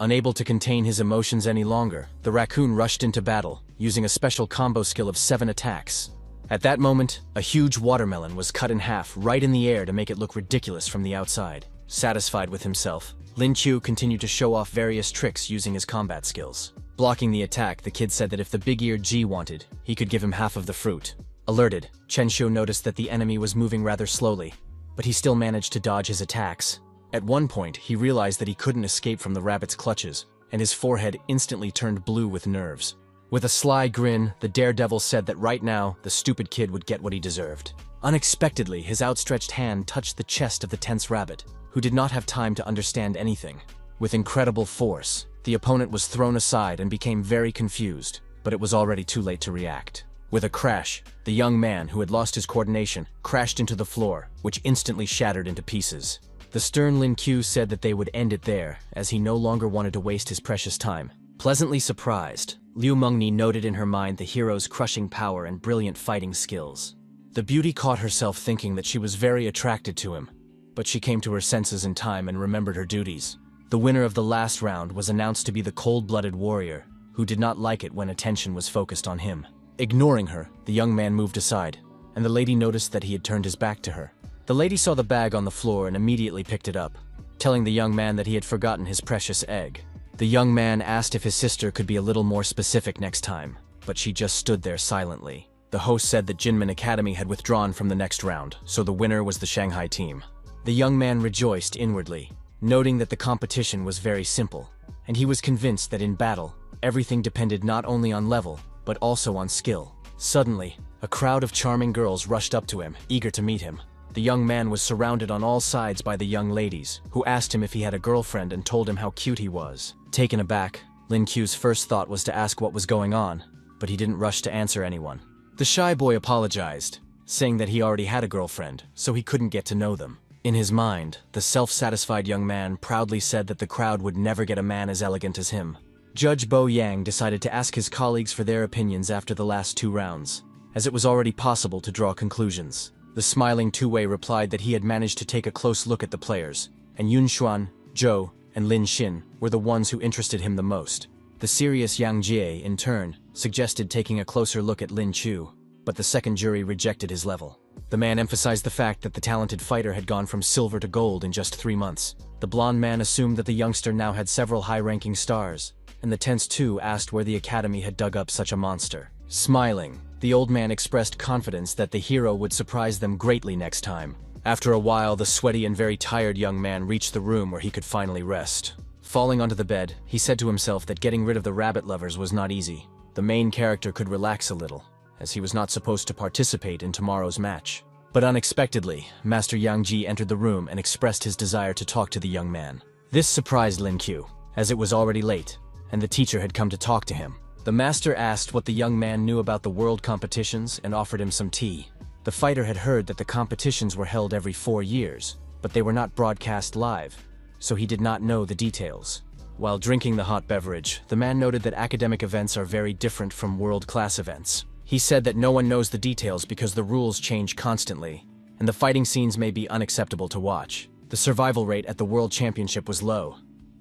Unable to contain his emotions any longer, the raccoon rushed into battle, using a special combo skill of 7 attacks. At that moment, a huge watermelon was cut in half right in the air to make it look ridiculous from the outside. Satisfied with himself, Lin Qiu continued to show off various tricks using his combat skills. Blocking the attack, the kid said that if the big-eared G wanted, he could give him half of the fruit. Alerted, Chen Xiu noticed that the enemy was moving rather slowly, but he still managed to dodge his attacks. At one point, he realized that he couldn't escape from the rabbit's clutches, and his forehead instantly turned blue with nerves. With a sly grin, the daredevil said that right now, the stupid kid would get what he deserved. Unexpectedly, his outstretched hand touched the chest of the tense rabbit, who did not have time to understand anything. With incredible force, the opponent was thrown aside and became very confused, but it was already too late to react. With a crash, the young man, who had lost his coordination, crashed into the floor, which instantly shattered into pieces. The stern Lin Qiu said that they would end it there, as he no longer wanted to waste his precious time. Pleasantly surprised, Liu Mengni noted in her mind the hero's crushing power and brilliant fighting skills. The beauty caught herself thinking that she was very attracted to him, but she came to her senses in time and remembered her duties. The winner of the last round was announced to be the cold-blooded warrior, who did not like it when attention was focused on him. Ignoring her, the young man moved aside, and the lady noticed that he had turned his back to her. The lady saw the bag on the floor and immediately picked it up, telling the young man that he had forgotten his precious egg. The young man asked if his sister could be a little more specific next time, but she just stood there silently. The host said that Jinmen Academy had withdrawn from the next round, so the winner was the Shanghai team. The young man rejoiced inwardly, noting that the competition was very simple, and he was convinced that in battle, everything depended not only on level, but also on skill. Suddenly, a crowd of charming girls rushed up to him, eager to meet him. The young man was surrounded on all sides by the young ladies, who asked him if he had a girlfriend and told him how cute he was. Taken aback, Lin Qiu's first thought was to ask what was going on, but he didn't rush to answer anyone. The shy boy apologized, saying that he already had a girlfriend, so he couldn't get to know them. In his mind, the self-satisfied young man proudly said that the crowd would never get a man as elegant as him. Judge Bo Yang decided to ask his colleagues for their opinions after the last 2 rounds, as it was already possible to draw conclusions. The smiling two-way replied that he had managed to take a close look at the players, and Yun Xuan, Zhou, and Lin Xin were the ones who interested him the most. The serious Yang Jie, in turn, suggested taking a closer look at Lin Qiu, but the second jury rejected his level. The man emphasized the fact that the talented fighter had gone from silver to gold in just 3 months. The blonde man assumed that the youngster now had several high-ranking stars, and the tense two asked where the academy had dug up such a monster. Smiling, the old man expressed confidence that the hero would surprise them greatly next time. After a while, the sweaty and very tired young man reached the room where he could finally rest. Falling onto the bed, he said to himself that getting rid of the rabbit lovers was not easy. The main character could relax a little, as he was not supposed to participate in tomorrow's match. But unexpectedly, Master Yang Ji entered the room and expressed his desire to talk to the young man. This surprised Lin Qiu, as it was already late, and the teacher had come to talk to him. The master asked what the young man knew about the world competitions and offered him some tea. The fighter had heard that the competitions were held every 4 years, but they were not broadcast live, so he did not know the details. While drinking the hot beverage, the man noted that academic events are very different from world-class events. He said that no one knows the details because the rules change constantly, and the fighting scenes may be unacceptable to watch. The survival rate at the World Championship was low,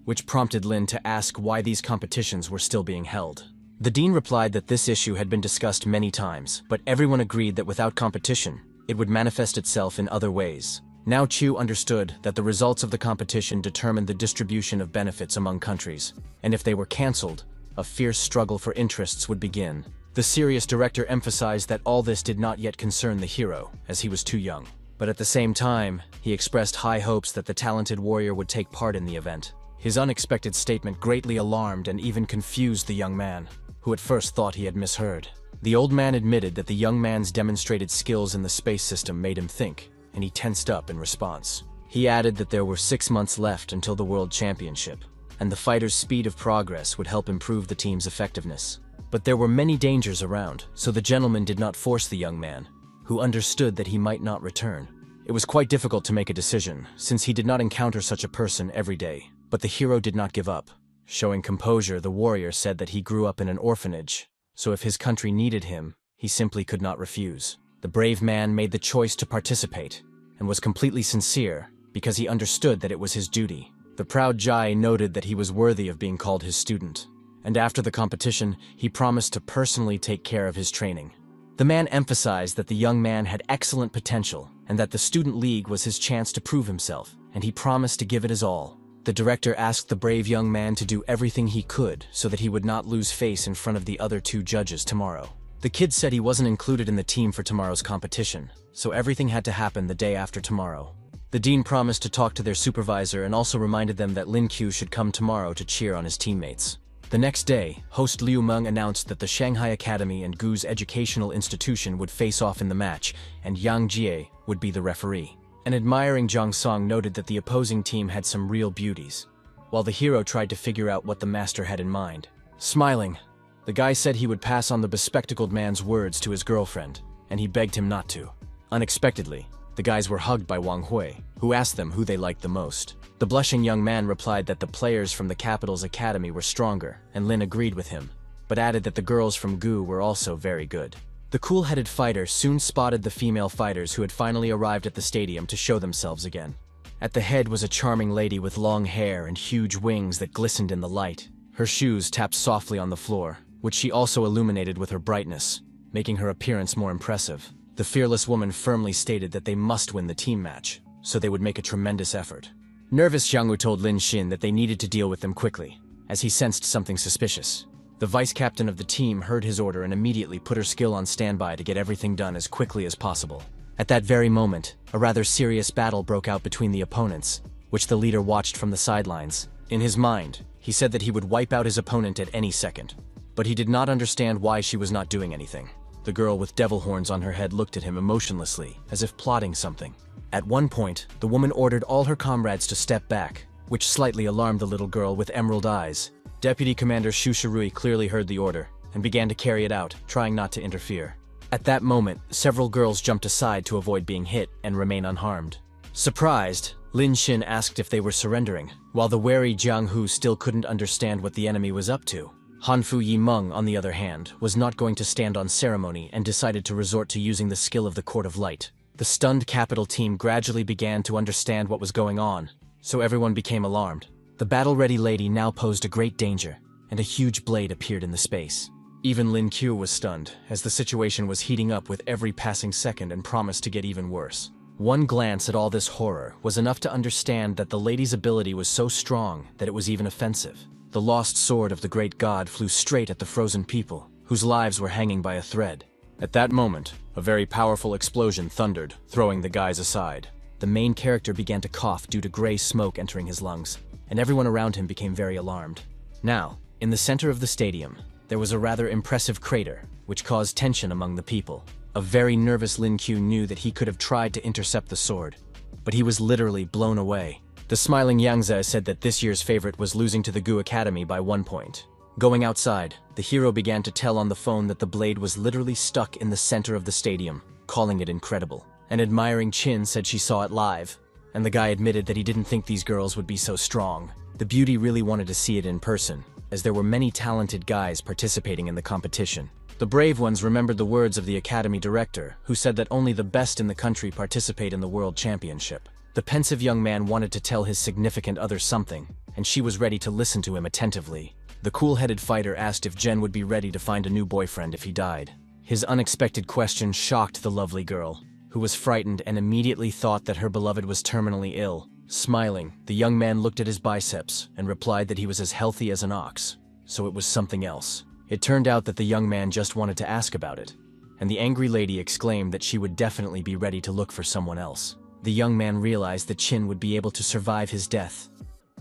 which prompted Lin to ask why these competitions were still being held. The dean replied that this issue had been discussed many times, but everyone agreed that without competition, it would manifest itself in other ways. Now Chu understood that the results of the competition determined the distribution of benefits among countries, and if they were cancelled, a fierce struggle for interests would begin. The serious director emphasized that all this did not yet concern the hero, as he was too young. But at the same time, he expressed high hopes that the talented warrior would take part in the event. His unexpected statement greatly alarmed and even confused the young man, who at first thought he had misheard. The old man admitted that the young man's demonstrated skills in the space system made him think, and he tensed up in response. He added that there were 6 months left until the World Championship, and the fighter's speed of progress would help improve the team's effectiveness. But there were many dangers around, so the gentleman did not force the young man, who understood that he might not return. It was quite difficult to make a decision, since he did not encounter such a person every day. But the hero did not give up. Showing composure, the warrior said that he grew up in an orphanage, so if his country needed him, he simply could not refuse. The brave man made the choice to participate, and was completely sincere because he understood that it was his duty. The proud Jai noted that he was worthy of being called his student, and after the competition, he promised to personally take care of his training. The man emphasized that the young man had excellent potential and that the student league was his chance to prove himself, and he promised to give it his all. The director asked the brave young man to do everything he could so that he would not lose face in front of the other 2 judges tomorrow. The kid said he wasn't included in the team for tomorrow's competition, so everything had to happen the day after tomorrow. The dean promised to talk to their supervisor and also reminded them that Lin Q should come tomorrow to cheer on his teammates. The next day, host Liu Meng announced that the Shanghai Academy and Gu's educational institution would face off in the match, and Yang Jie would be the referee. An admiring Zhang Song noted that the opposing team had some real beauties, while the hero tried to figure out what the master had in mind. Smiling, the guy said he would pass on the bespectacled man's words to his girlfriend, and he begged him not to. Unexpectedly, the guys were hugged by Wang Hui, who asked them who they liked the most. The blushing young man replied that the players from the capital's academy were stronger, and Lin agreed with him, but added that the girls from Gu were also very good. The cool-headed fighter soon spotted the female fighters who had finally arrived at the stadium to show themselves again. At the head was a charming lady with long hair and huge wings that glistened in the light. Her shoes tapped softly on the floor, which she also illuminated with her brightness, making her appearance more impressive. The fearless woman firmly stated that they must win the team match, so they would make a tremendous effort. Nervous Xiangwu told Lin Xin that they needed to deal with them quickly, as he sensed something suspicious. The vice-captain of the team heard his order and immediately put her skill on standby to get everything done as quickly as possible. At that very moment, a rather serious battle broke out between the opponents, which the leader watched from the sidelines. In his mind, he said that he would wipe out his opponent at any second, but he did not understand why she was not doing anything. The girl with devil horns on her head looked at him emotionlessly, as if plotting something. At one point, the woman ordered all her comrades to step back, which slightly alarmed the little girl with emerald eyes. Deputy Commander Xu Shirui clearly heard the order and began to carry it out, trying not to interfere. At that moment, several girls jumped aside to avoid being hit and remain unharmed. Surprised, Lin Xin asked if they were surrendering, while the wary Jiang Hu still couldn't understand what the enemy was up to. Hanfu Yimeng, on the other hand, was not going to stand on ceremony and decided to resort to using the skill of the Court of Light. The stunned capital team gradually began to understand what was going on, so everyone became alarmed. The battle-ready lady now posed a great danger, and a huge blade appeared in the space. Even Lin Q was stunned, as the situation was heating up with every passing second and promised to get even worse. One glance at all this horror was enough to understand that the lady's ability was so strong that it was even offensive. The lost sword of the great god flew straight at the frozen people, whose lives were hanging by a thread. At that moment, a very powerful explosion thundered, throwing the guys aside. The main character began to cough due to gray smoke entering his lungs, and everyone around him became very alarmed. Now, in the center of the stadium, there was a rather impressive crater, which caused tension among the people. A very nervous Lin Q knew that he could have tried to intercept the sword, but he was literally blown away. The smiling Yangze said that this year's favorite was losing to the Gu Academy by 1 point. Going outside, the hero began to tell on the phone that the blade was literally stuck in the center of the stadium, calling it incredible. An admiring Chin said she saw it live, and the guy admitted that he didn't think these girls would be so strong. The beauty really wanted to see it in person, as there were many talented guys participating in the competition. The brave ones remembered the words of the academy director, who said that only the best in the country participate in the world championship. The pensive young man wanted to tell his significant other something, and she was ready to listen to him attentively. The cool-headed fighter asked if Jen would be ready to find a new boyfriend if he died. His unexpected question shocked the lovely girl, who was frightened and immediately thought that her beloved was terminally ill. Smiling, the young man looked at his biceps and replied that he was as healthy as an ox, so it was something else. It turned out that the young man just wanted to ask about it, and the angry lady exclaimed that she would definitely be ready to look for someone else. The young man realized that Chin would be able to survive his death,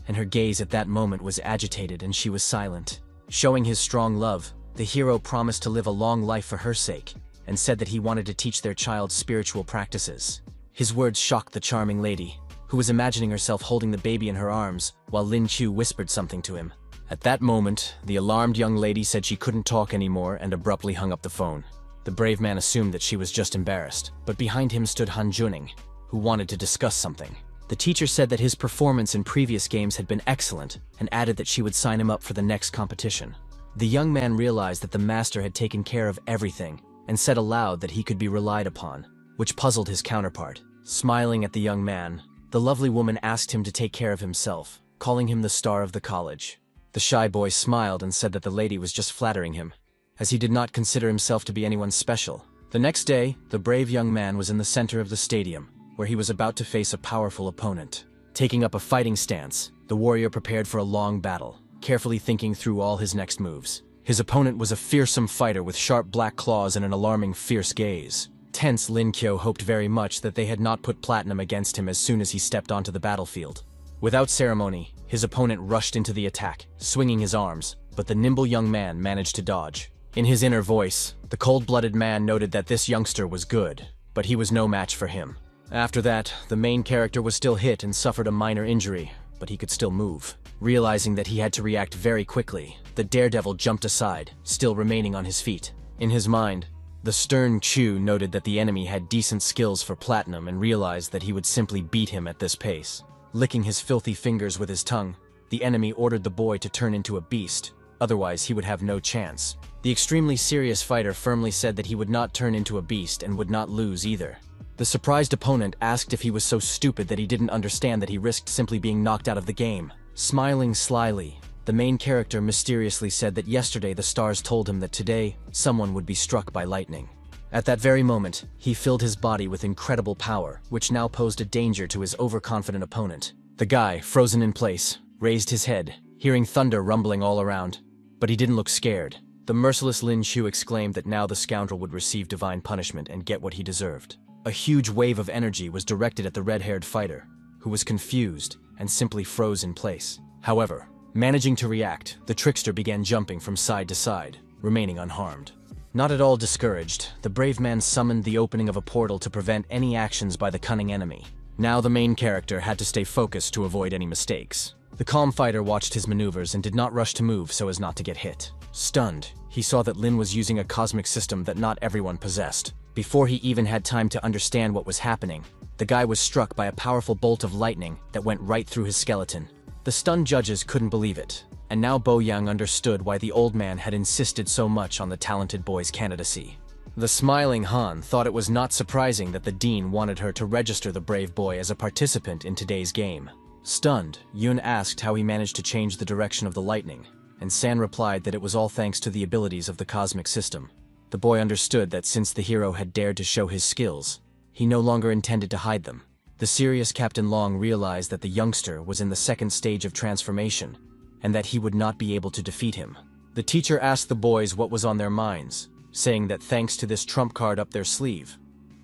and her gaze at that moment was agitated and she was silent. Showing his strong love, the hero promised to live a long life for her sake, and said that he wanted to teach their child spiritual practices. His words shocked the charming lady, who was imagining herself holding the baby in her arms, while Lin Chu whispered something to him. At that moment, the alarmed young lady said she couldn't talk anymore and abruptly hung up the phone. The brave man assumed that she was just embarrassed, but behind him stood Han Juning, who wanted to discuss something. The teacher said that his performance in previous games had been excellent and added that she would sign him up for the next competition. The young man realized that the master had taken care of everything and said aloud that he could be relied upon, which puzzled his counterpart. Smiling at the young man, the lovely woman asked him to take care of himself, calling him the star of the college. The shy boy smiled and said that the lady was just flattering him, as he did not consider himself to be anyone special. The next day, the brave young man was in the center of the stadium, where he was about to face a powerful opponent. Taking up a fighting stance, the warrior prepared for a long battle, carefully thinking through all his next moves. His opponent was a fearsome fighter with sharp black claws and an alarming fierce gaze. Tense, Lin Kyo hoped very much that they had not put platinum against him as soon as he stepped onto the battlefield. Without ceremony, his opponent rushed into the attack, swinging his arms, but the nimble young man managed to dodge. In his inner voice, the cold-blooded man noted that this youngster was good, but he was no match for him. After that, the main character was still hit and suffered a minor injury, but he could still move. Realizing that he had to react very quickly, the daredevil jumped aside, still remaining on his feet. In his mind, the stern Chu noted that the enemy had decent skills for platinum and realized that he would simply beat him at this pace. Licking his filthy fingers with his tongue, the enemy ordered the boy to turn into a beast, otherwise he would have no chance. The extremely serious fighter firmly said that he would not turn into a beast and would not lose either. The surprised opponent asked if he was so stupid that he didn't understand that he risked simply being knocked out of the game. Smiling slyly, the main character mysteriously said that yesterday the stars told him that today someone would be struck by lightning. At that very moment, he filled his body with incredible power, which now posed a danger to his overconfident opponent. The guy, frozen in place, raised his head, hearing thunder rumbling all around, but he didn't look scared. The merciless Lin Shu exclaimed that now the scoundrel would receive divine punishment and get what he deserved. A huge wave of energy was directed at the red-haired fighter, who was confused and simply froze in place. However, managing to react, the trickster began jumping from side to side, remaining unharmed. Not at all discouraged, the brave man summoned the opening of a portal to prevent any actions by the cunning enemy. Now the main character had to stay focused to avoid any mistakes. The calm fighter watched his maneuvers and did not rush to move so as not to get hit. Stunned, he saw that Lin was using a cosmic system that not everyone possessed. Before he even had time to understand what was happening, the guy was struck by a powerful bolt of lightning that went right through his skeleton. The stunned judges couldn't believe it, and now Bo Yang understood why the old man had insisted so much on the talented boy's candidacy. The smiling Han thought it was not surprising that the dean wanted her to register the brave boy as a participant in today's game. Stunned, Yun asked how he managed to change the direction of the lightning, and San replied that it was all thanks to the abilities of the cosmic system. The boy understood that since the hero had dared to show his skills, he no longer intended to hide them. The serious Captain Long realized that the youngster was in the second stage of transformation, and that he would not be able to defeat him. The teacher asked the boys what was on their minds, saying that thanks to this trump card up their sleeve,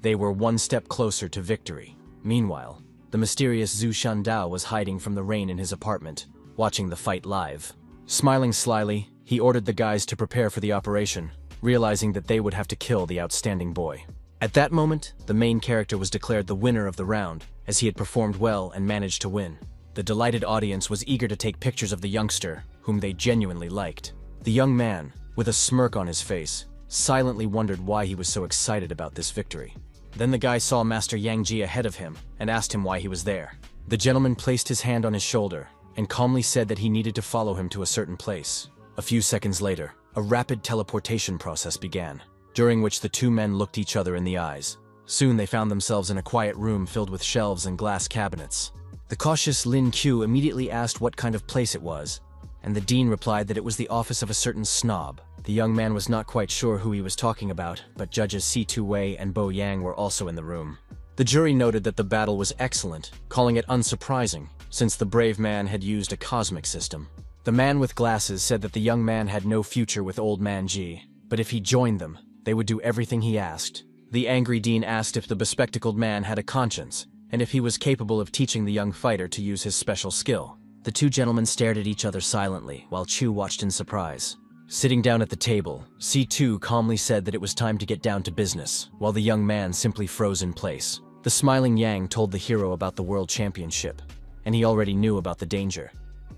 they were one step closer to victory. Meanwhile, the mysterious Zhu Shandao was hiding from the rain in his apartment, watching the fight live. Smiling slyly, he ordered the guys to prepare for the operation, realizing that they would have to kill the outstanding boy. At that moment, the main character was declared the winner of the round, as he had performed well and managed to win. The delighted audience was eager to take pictures of the youngster, whom they genuinely liked. The young man, with a smirk on his face, silently wondered why he was so excited about this victory. Then the guy saw Master Yang Ji ahead of him and asked him why he was there. The gentleman placed his hand on his shoulder and calmly said that he needed to follow him to a certain place. A few seconds later, a rapid teleportation process began, during which the two men looked each other in the eyes. Soon they found themselves in a quiet room filled with shelves and glass cabinets. The cautious Lin Q immediately asked what kind of place it was, and the dean replied that it was the office of a certain snob. The young man was not quite sure who he was talking about, but judges Si-Tu Wei and Bo Yang were also in the room. The jury noted that the battle was excellent, calling it unsurprising, since the brave man had used a cosmic system. The man with glasses said that the young man had no future with old man Ji, but if he joined them, they would do everything he asked. The angry dean asked if the bespectacled man had a conscience, and if he was capable of teaching the young fighter to use his special skill. The two gentlemen stared at each other silently, while Chu watched in surprise. Sitting down at the table, C2 calmly said that it was time to get down to business, while the young man simply froze in place. The smiling Yang told the hero about the World Championship, and he already knew about the danger,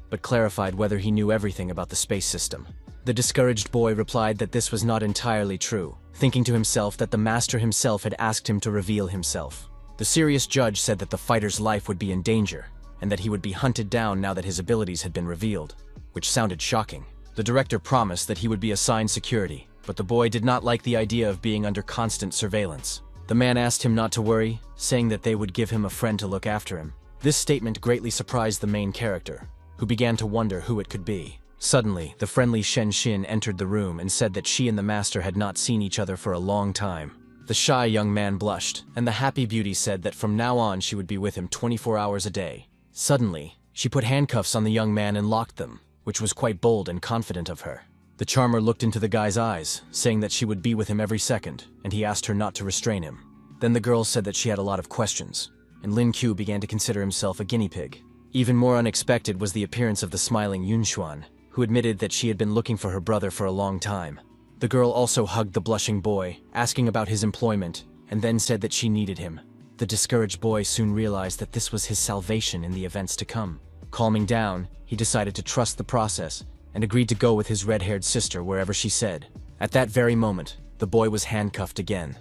but clarified whether he knew everything about the space system. The discouraged boy replied that this was not entirely true, thinking to himself that the master himself had asked him to reveal himself. The serious judge said that the fighter's life would be in danger, and that he would be hunted down now that his abilities had been revealed, which sounded shocking. The director promised that he would be assigned security, but the boy did not like the idea of being under constant surveillance. The man asked him not to worry, saying that they would give him a friend to look after him. This statement greatly surprised the main character, who began to wonder who it could be. Suddenly, the friendly Shen Xin entered the room and said that she and the master had not seen each other for a long time. The shy young man blushed, and the happy beauty said that from now on she would be with him 24 hours a day. Suddenly, she put handcuffs on the young man and locked them, which was quite bold and confident of her. The charmer looked into the guy's eyes, saying that she would be with him every second, and he asked her not to restrain him. Then the girl said that she had a lot of questions, and Lin Qiu began to consider himself a guinea pig. Even more unexpected was the appearance of the smiling Yun Xuan, who admitted that she had been looking for her brother for a long time. The girl also hugged the blushing boy, asking about his employment, and then said that she needed him. The discouraged boy soon realized that this was his salvation in the events to come. Calming down, he decided to trust the process, and agreed to go with his red-haired sister wherever she said. At that very moment, the boy was handcuffed again,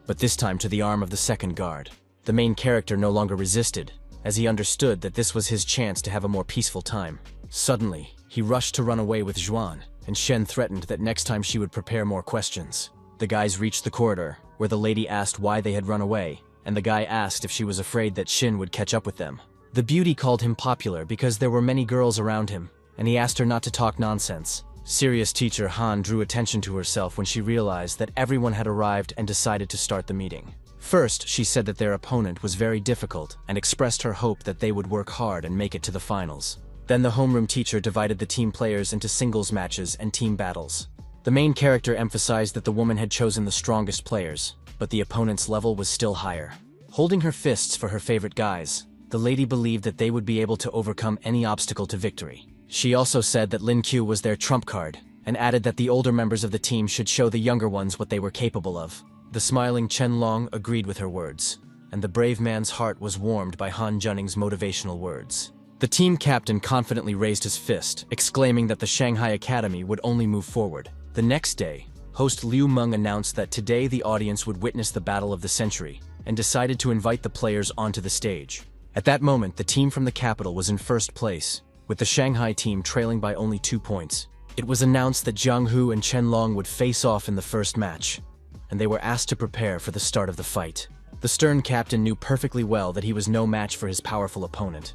but this time to the arm of the second guard. The main character no longer resisted, as he understood that this was his chance to have a more peaceful time. Suddenly, he rushed to run away with Zhuan, and Shen threatened that next time she would prepare more questions. The guys reached the corridor, where the lady asked why they had run away, and the guy asked if she was afraid that Shin would catch up with them. The beauty called him popular because there were many girls around him, and he asked her not to talk nonsense. Serious teacher Han drew attention to herself when she realized that everyone had arrived and decided to start the meeting. First, she said that their opponent was very difficult and expressed her hope that they would work hard and make it to the finals. Then the homeroom teacher divided the team players into singles matches and team battles. The main character emphasized that the woman had chosen the strongest players, but the opponent's level was still higher. Holding her fists for her favorite guys, the lady believed that they would be able to overcome any obstacle to victory. She also said that Lin Qiu was their trump card, and added that the older members of the team should show the younger ones what they were capable of. The smiling Chen Long agreed with her words, and the brave man's heart was warmed by Han Junning's motivational words. The team captain confidently raised his fist, exclaiming that the Shanghai Academy would only move forward. The next day, host Liu Meng announced that today the audience would witness the battle of the century, and decided to invite the players onto the stage. At that moment, the team from the capital was in first place, with the Shanghai team trailing by only 2 points. It was announced that Jiang Hu and Chen Long would face off in the first match, and they were asked to prepare for the start of the fight. The stern captain knew perfectly well that he was no match for his powerful opponent,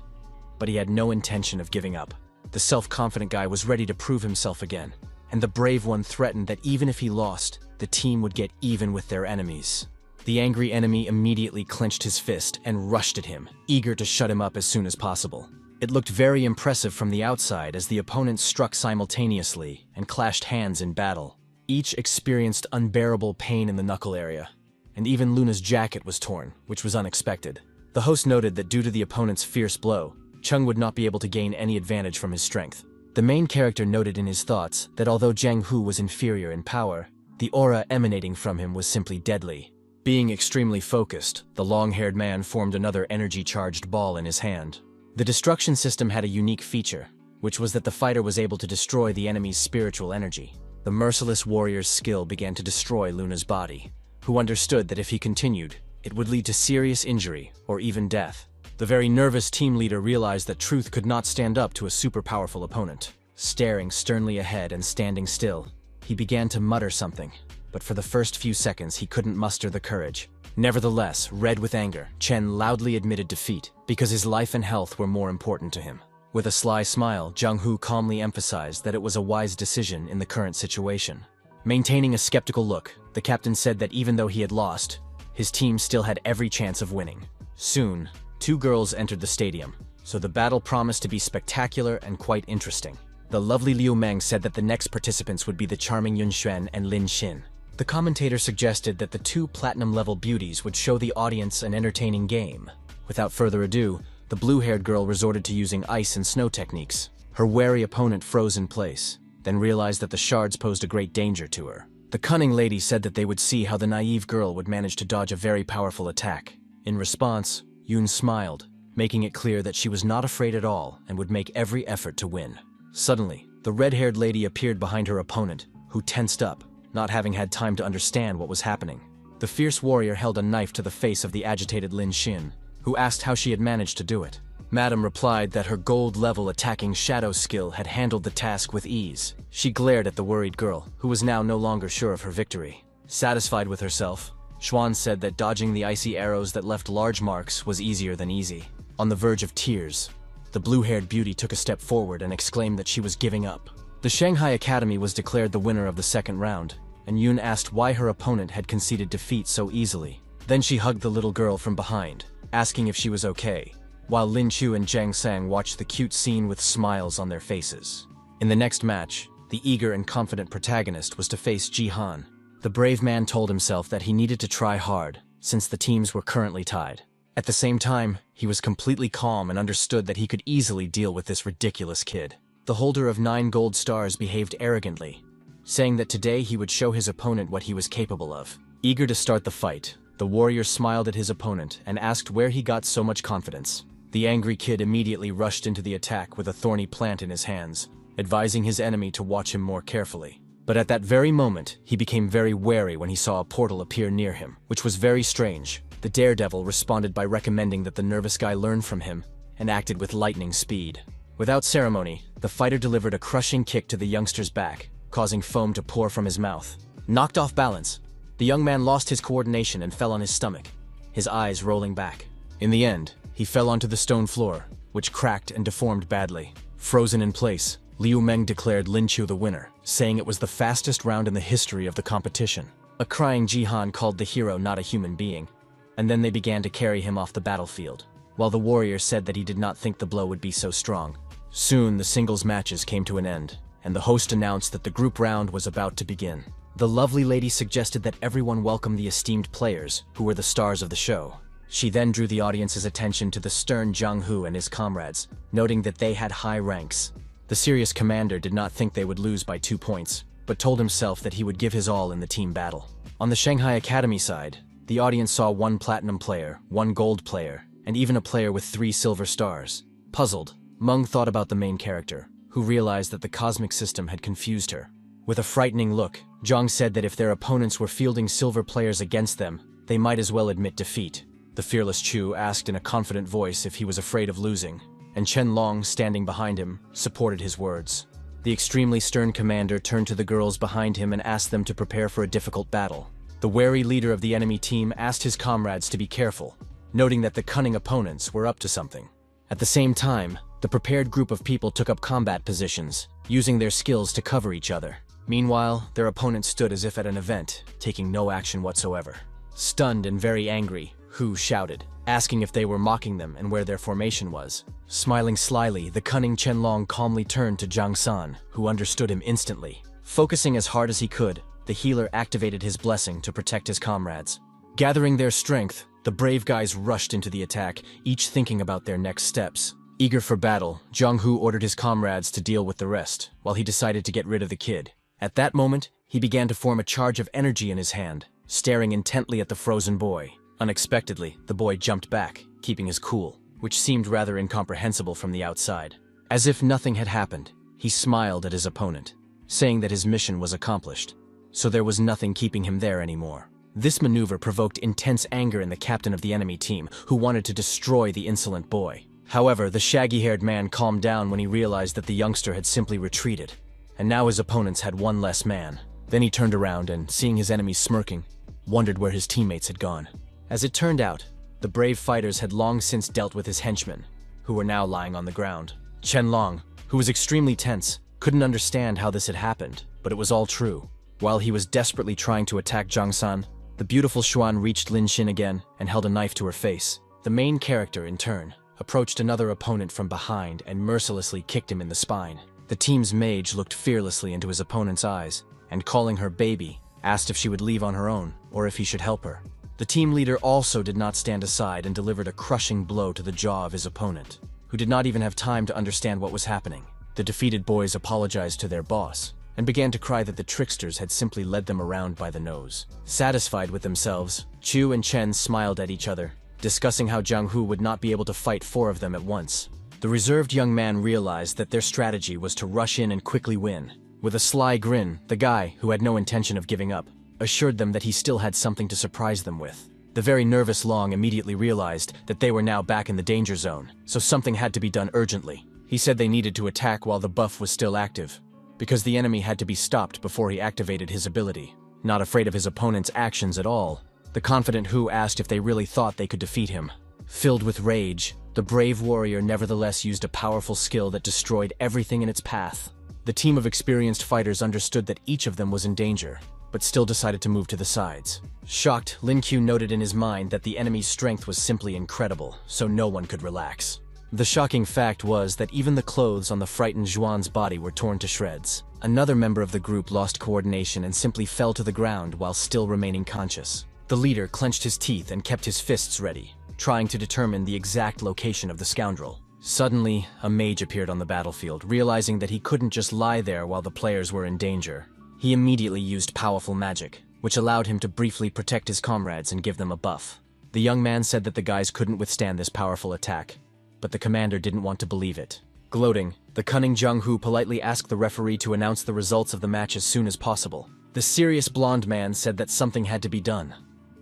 but he had no intention of giving up. The self-confident guy was ready to prove himself again, and the brave one threatened that even if he lost, the team would get even with their enemies. The angry enemy immediately clenched his fist and rushed at him, eager to shut him up as soon as possible. It looked very impressive from the outside as the opponents struck simultaneously and clashed hands in battle. Each experienced unbearable pain in the knuckle area, and even Luna's jacket was torn, which was unexpected. The host noted that due to the opponent's fierce blow, Chung would not be able to gain any advantage from his strength. The main character noted in his thoughts that although Jiang Hu was inferior in power, the aura emanating from him was simply deadly. Being extremely focused, the long-haired man formed another energy-charged ball in his hand. The destruction system had a unique feature, which was that the fighter was able to destroy the enemy's spiritual energy. The merciless warrior's skill began to destroy Luna's body, who understood that if he continued, it would lead to serious injury or even death. The very nervous team leader realized that truth could not stand up to a super-powerful opponent. Staring sternly ahead and standing still, he began to mutter something, but for the first few seconds he couldn't muster the courage. Nevertheless, red with anger, Chen loudly admitted defeat, because his life and health were more important to him. With a sly smile, Jiang Hu calmly emphasized that it was a wise decision in the current situation. Maintaining a skeptical look, the captain said that even though he had lost, his team still had every chance of winning. Soon, 2 girls entered the stadium, so the battle promised to be spectacular and quite interesting. The lovely Liu Meng said that the next participants would be the charming Yun Xuan and Lin Xin. The commentator suggested that the 2 platinum-level beauties would show the audience an entertaining game. Without further ado, the blue-haired girl resorted to using ice and snow techniques. Her wary opponent froze in place, then realized that the shards posed a great danger to her. The cunning lady said that they would see how the naive girl would manage to dodge a very powerful attack. In response, Yun smiled, making it clear that she was not afraid at all and would make every effort to win. Suddenly, the red-haired lady appeared behind her opponent, who tensed up, not having had time to understand what was happening. The The fierce warrior held a knife to the face of the agitated Lin Xin, who asked how she had managed to do it. Madam replied that her gold-level attacking shadow skill had handled the task with ease. She glared at the worried girl, who was now no longer sure of her victory. Satisfied with herself, Xuan said that dodging the icy arrows that left large marks was easier than easy. On the verge of tears, the blue-haired beauty took a step forward and exclaimed that she was giving up. The Shanghai Academy was declared the winner of the second round, and Yun asked why her opponent had conceded defeat so easily. Then she hugged the little girl from behind, asking if she was okay, while Lin Chu and Zhang Sang watched the cute scene with smiles on their faces. In the next match, the eager and confident protagonist was to face Ji Han. The brave man told himself that he needed to try hard, since the teams were currently tied. At the same time, he was completely calm and understood that he could easily deal with this ridiculous kid. The holder of 9 gold stars behaved arrogantly, saying that today he would show his opponent what he was capable of. Eager to start the fight, the warrior smiled at his opponent and asked where he got so much confidence. The angry kid immediately rushed into the attack with a thorny plant in his hands, advising his enemy to watch him more carefully. But at that very moment, he became very wary when he saw a portal appear near him, which was very strange. The daredevil responded by recommending that the nervous guy learn from him and acted with lightning speed. Without ceremony, the fighter delivered a crushing kick to the youngster's back, causing foam to pour from his mouth. Knocked off balance, the young man lost his coordination and fell on his stomach, his eyes rolling back. In the end, he fell onto the stone floor, which cracked and deformed badly. Frozen in place, Liu Meng declared Lin Chu the winner, saying it was the fastest round in the history of the competition. A crying Jihan called the hero not a human being, and then they began to carry him off the battlefield, while the warrior said that he did not think the blow would be so strong. Soon, the singles matches came to an end, and the host announced that the group round was about to begin. The lovely lady suggested that everyone welcome the esteemed players, who were the stars of the show. She then drew the audience's attention to the stern Zhang Hu and his comrades, noting that they had high ranks. The serious commander did not think they would lose by 2 points, but told himself that he would give his all in the team battle. On the Shanghai Academy side, the audience saw 1 platinum player, 1 gold player, and even a player with 3 silver stars. Puzzled, Meng thought about the main character, who realized that the cosmic system had confused her. With a frightening look, Zhang said that if their opponents were fielding silver players against them, they might as well admit defeat. The fearless Chu asked in a confident voice if he was afraid of losing, and Chen Long, standing behind him, supported his words. The extremely stern commander turned to the girls behind him and asked them to prepare for a difficult battle. The wary leader of the enemy team asked his comrades to be careful, noting that the cunning opponents were up to something. At the same time, the prepared group of people took up combat positions, using their skills to cover each other. Meanwhile, their opponents stood as if at an event, taking no action whatsoever. Stunned and very angry, Hu shouted, asking if they were mocking them and where their formation was. Smiling slyly, the cunning Qianlong calmly turned to Zhang San, who understood him instantly. Focusing as hard as he could, the healer activated his blessing to protect his comrades. Gathering their strength, the brave guys rushed into the attack, each thinking about their next steps. Eager for battle, Zhang Hu ordered his comrades to deal with the rest, while he decided to get rid of the kid. At that moment, he began to form a charge of energy in his hand, staring intently at the frozen boy. Unexpectedly, the boy jumped back, keeping his cool, which seemed rather incomprehensible from the outside. As if nothing had happened, he smiled at his opponent, saying that his mission was accomplished, so there was nothing keeping him there anymore. This maneuver provoked intense anger in the captain of the enemy team, who wanted to destroy the insolent boy. However, the shaggy-haired man calmed down when he realized that the youngster had simply retreated, and now his opponents had 1 less man. Then he turned around and, seeing his enemies smirking, wondered where his teammates had gone. As it turned out, the brave fighters had long since dealt with his henchmen, who were now lying on the ground. Chen Long, who was extremely tense, couldn't understand how this had happened, but it was all true. While he was desperately trying to attack Zhang San, the beautiful Xuan reached Lin Xin again and held a knife to her face. The main character, in turn, approached another opponent from behind and mercilessly kicked him in the spine. The team's mage looked fearlessly into his opponent's eyes, and calling her baby, asked if she would leave on her own or if he should help her. The team leader also did not stand aside and delivered a crushing blow to the jaw of his opponent, who did not even have time to understand what was happening. The defeated boys apologized to their boss, and began to cry that the tricksters had simply led them around by the nose. Satisfied with themselves, Chu and Chen smiled at each other, discussing how Zhang Hu would not be able to fight 4 of them at once. The reserved young man realized that their strategy was to rush in and quickly win. With a sly grin, the guy, who had no intention of giving up, assured them that he still had something to surprise them with. The very nervous Long immediately realized that they were now back in the danger zone, so something had to be done urgently. He said they needed to attack while the buff was still active, because the enemy had to be stopped before he activated his ability. Not afraid of his opponent's actions at all, the confident Hu asked if they really thought they could defeat him. Filled with rage, the brave warrior nevertheless used a powerful skill that destroyed everything in its path. The team of experienced fighters understood that each of them was in danger, but still decided to move to the sides. Shocked, Lin Q noted in his mind that the enemy's strength was simply incredible, so no one could relax. The shocking fact was that even the clothes on the frightened Zhuan's body were torn to shreds. Another member of the group lost coordination and simply fell to the ground while still remaining conscious. The leader clenched his teeth and kept his fists ready, trying to determine the exact location of the scoundrel. Suddenly, a mage appeared on the battlefield, realizing that he couldn't just lie there while the players were in danger. He immediately used powerful magic, which allowed him to briefly protect his comrades and give them a buff. The young man said that the guys couldn't withstand this powerful attack, but the commander didn't want to believe it. Gloating, the cunning Zhang Hu politely asked the referee to announce the results of the match as soon as possible. The serious blonde man said that something had to be done.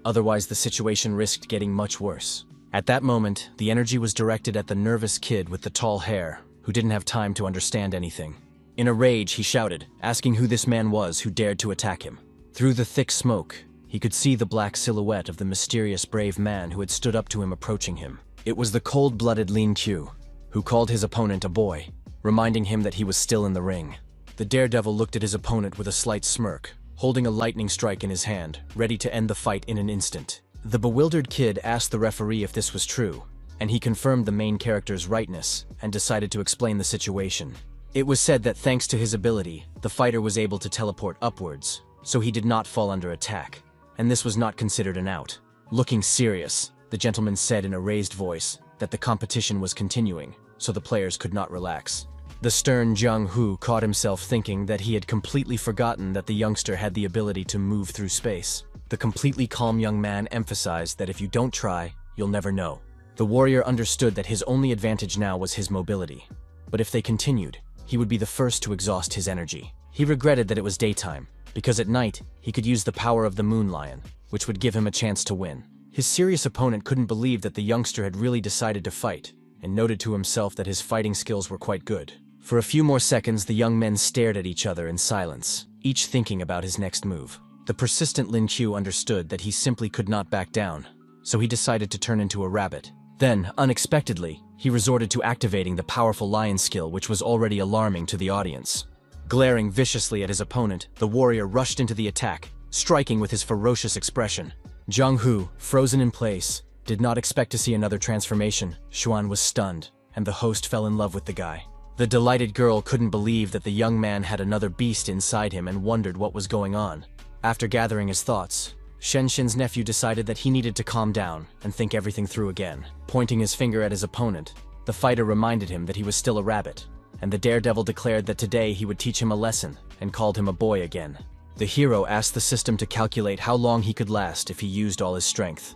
Otherwise, the situation risked getting much worse. At that moment, the energy was directed at the nervous kid with the tall hair, who didn't have time to understand anything. In a rage, he shouted, asking who this man was who dared to attack him. Through the thick smoke, he could see the black silhouette of the mysterious brave man who had stood up to him approaching him. It was the cold-blooded Lin Q, who called his opponent a boy, reminding him that he was still in the ring. The daredevil looked at his opponent with a slight smirk, holding a lightning strike in his hand, ready to end the fight in an instant. The bewildered kid asked the referee if this was true, and he confirmed the main character's rightness and decided to explain the situation. It was said that thanks to his ability, the fighter was able to teleport upwards, so he did not fall under attack, and this was not considered an out. Looking serious, the gentleman said in a raised voice that the competition was continuing, so the players could not relax. The stern Zhang Hu caught himself thinking that he had completely forgotten that the youngster had the ability to move through space. The completely calm young man emphasized that if you don't try, you'll never know. The warrior understood that his only advantage now was his mobility, but if they continued, he would be the first to exhaust his energy. He regretted that it was daytime, because at night, he could use the power of the Moon Lion, which would give him a chance to win. His serious opponent couldn't believe that the youngster had really decided to fight, and noted to himself that his fighting skills were quite good. For a few more seconds, the young men stared at each other in silence, each thinking about his next move. The persistent Lin Qiu understood that he simply could not back down, so he decided to turn into a rabbit. Then, unexpectedly, he resorted to activating the powerful lion skill, which was already alarming to the audience. Glaring viciously at his opponent, the warrior rushed into the attack, striking with his ferocious expression. Zhang Hu, frozen in place, did not expect to see another transformation. Xuan was stunned, and the host fell in love with the guy. The delighted girl couldn't believe that the young man had another beast inside him and wondered what was going on. After gathering his thoughts, Shen Xin's nephew decided that he needed to calm down and think everything through again. Pointing his finger at his opponent, the fighter reminded him that he was still a rabbit, and the daredevil declared that today he would teach him a lesson and called him a boy again. The hero asked the system to calculate how long he could last if he used all his strength,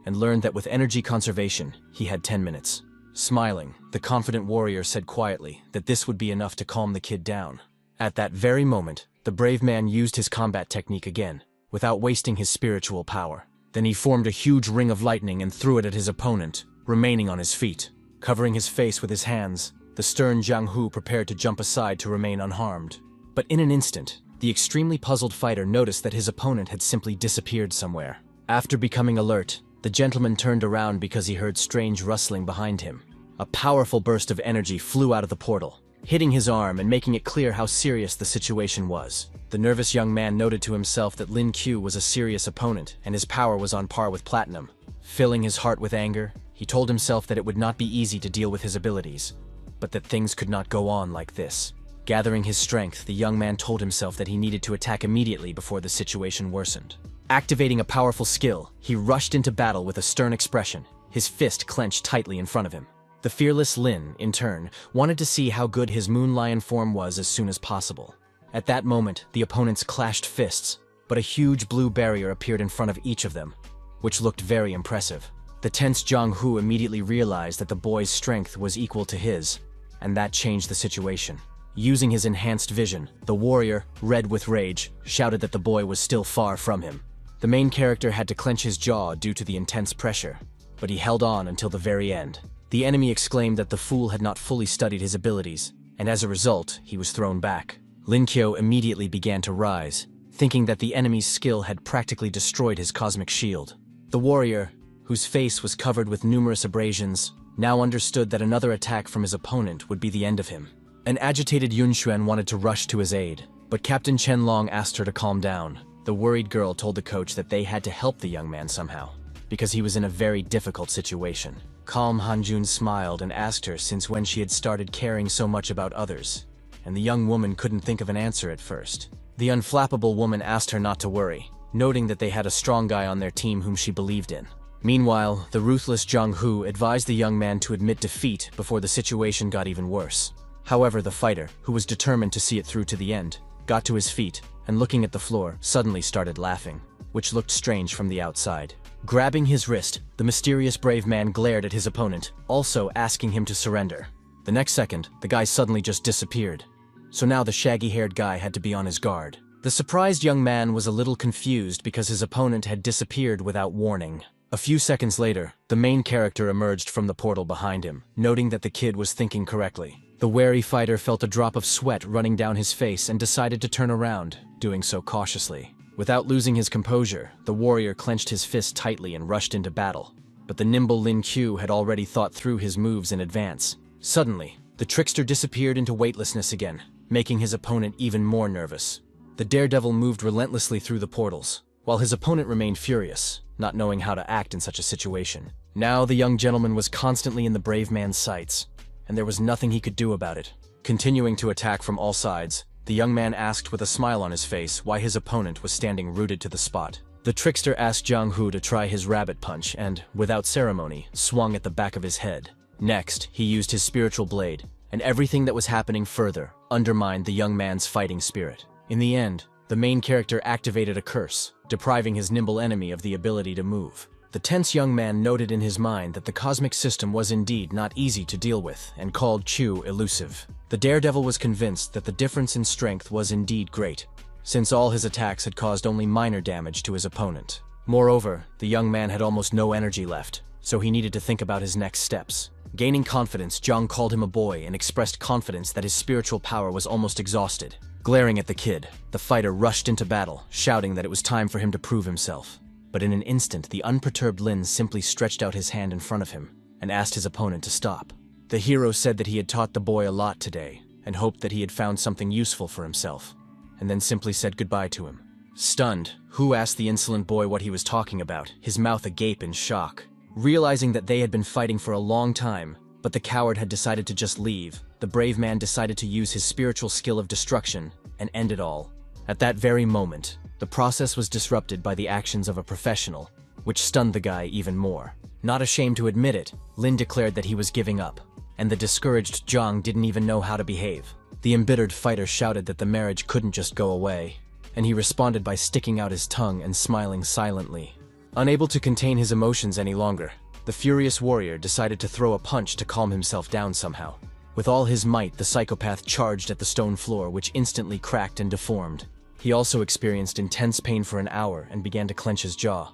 and learned that with energy conservation, he had 10 minutes. Smiling, the confident warrior said quietly that this would be enough to calm the kid down. At that very moment, the brave man used his combat technique again, without wasting his spiritual power. Then he formed a huge ring of lightning and threw it at his opponent, remaining on his feet. Covering his face with his hands, the stern Zhang Hu prepared to jump aside to remain unharmed. But in an instant, the extremely puzzled fighter noticed that his opponent had simply disappeared somewhere. After becoming alert, the gentleman turned around because he heard strange rustling behind him. A powerful burst of energy flew out of the portal, hitting his arm and making it clear how serious the situation was. The nervous young man noted to himself that Lin Qiu was a serious opponent and his power was on par with Platinum. Filling his heart with anger, he told himself that it would not be easy to deal with his abilities, but that things could not go on like this. Gathering his strength, the young man told himself that he needed to attack immediately before the situation worsened. Activating a powerful skill, he rushed into battle with a stern expression, his fist clenched tightly in front of him. The fearless Lin, in turn, wanted to see how good his moon lion form was as soon as possible. At that moment, the opponents clashed fists, but a huge blue barrier appeared in front of each of them, which looked very impressive. The tense Zhang Hu immediately realized that the boy's strength was equal to his, and that changed the situation. Using his enhanced vision, the warrior, red with rage, shouted that the boy was still far from him. The main character had to clench his jaw due to the intense pressure, but he held on until the very end. The enemy exclaimed that the fool had not fully studied his abilities, and as a result, he was thrown back. Lin Kyo immediately began to rise, thinking that the enemy's skill had practically destroyed his cosmic shield. The warrior, whose face was covered with numerous abrasions, now understood that another attack from his opponent would be the end of him. An agitated Yun Xuan wanted to rush to his aid, but Captain Chen Long asked her to calm down. The worried girl told the coach that they had to help the young man somehow, because he was in a very difficult situation. Calm Hanjun smiled and asked her since when she had started caring so much about others, and the young woman couldn't think of an answer at first. The unflappable woman asked her not to worry, noting that they had a strong guy on their team whom she believed in. Meanwhile, the ruthless Zhang Hu advised the young man to admit defeat before the situation got even worse. However, the fighter, who was determined to see it through to the end, got to his feet and looking at the floor, suddenly started laughing, which looked strange from the outside. Grabbing his wrist, the mysterious brave man glared at his opponent, also asking him to surrender. The next second, the guy suddenly just disappeared. So now the shaggy-haired guy had to be on his guard. The surprised young man was a little confused because his opponent had disappeared without warning. A few seconds later, the main character emerged from the portal behind him, noting that the kid was thinking correctly. The wary fighter felt a drop of sweat running down his face and decided to turn around, doing so cautiously. Without losing his composure, the warrior clenched his fist tightly and rushed into battle. But the nimble Lin Q had already thought through his moves in advance. Suddenly, the trickster disappeared into weightlessness again, making his opponent even more nervous. The daredevil moved relentlessly through the portals, while his opponent remained furious, not knowing how to act in such a situation. Now the young gentleman was constantly in the brave man's sights, and there was nothing he could do about it. Continuing to attack from all sides, the young man asked with a smile on his face why his opponent was standing rooted to the spot. The trickster asked Zhang Hu to try his rabbit punch and, without ceremony, swung at the back of his head. Next, he used his spiritual blade, and everything that was happening further undermined the young man's fighting spirit. In the end, the main character activated a curse, depriving his nimble enemy of the ability to move. The tense young man noted in his mind that the cosmic system was indeed not easy to deal with and called Chu elusive. The daredevil was convinced that the difference in strength was indeed great, since all his attacks had caused only minor damage to his opponent. Moreover, the young man had almost no energy left, so he needed to think about his next steps. Gaining confidence, Zhang called him a boy and expressed confidence that his spiritual power was almost exhausted. Glaring at the kid, the fighter rushed into battle, shouting that it was time for him to prove himself. But in an instant, the unperturbed Lin simply stretched out his hand in front of him and asked his opponent to stop. The hero said that he had taught the boy a lot today and hoped that he had found something useful for himself, and then simply said goodbye to him. Stunned, Hu asked the insolent boy what he was talking about, his mouth agape in shock. Realizing that they had been fighting for a long time, but the coward had decided to just leave, the brave man decided to use his spiritual skill of destruction and end it all. At that very moment, the process was disrupted by the actions of a professional, which stunned the guy even more. Not ashamed to admit it, Lin declared that he was giving up, and the discouraged Zhang didn't even know how to behave. The embittered fighter shouted that the marriage couldn't just go away, and he responded by sticking out his tongue and smiling silently. Unable to contain his emotions any longer, the furious warrior decided to throw a punch to calm himself down somehow. With all his might, the psychopath charged at the stone floor, which instantly cracked and deformed. He also experienced intense pain for an hour and began to clench his jaw,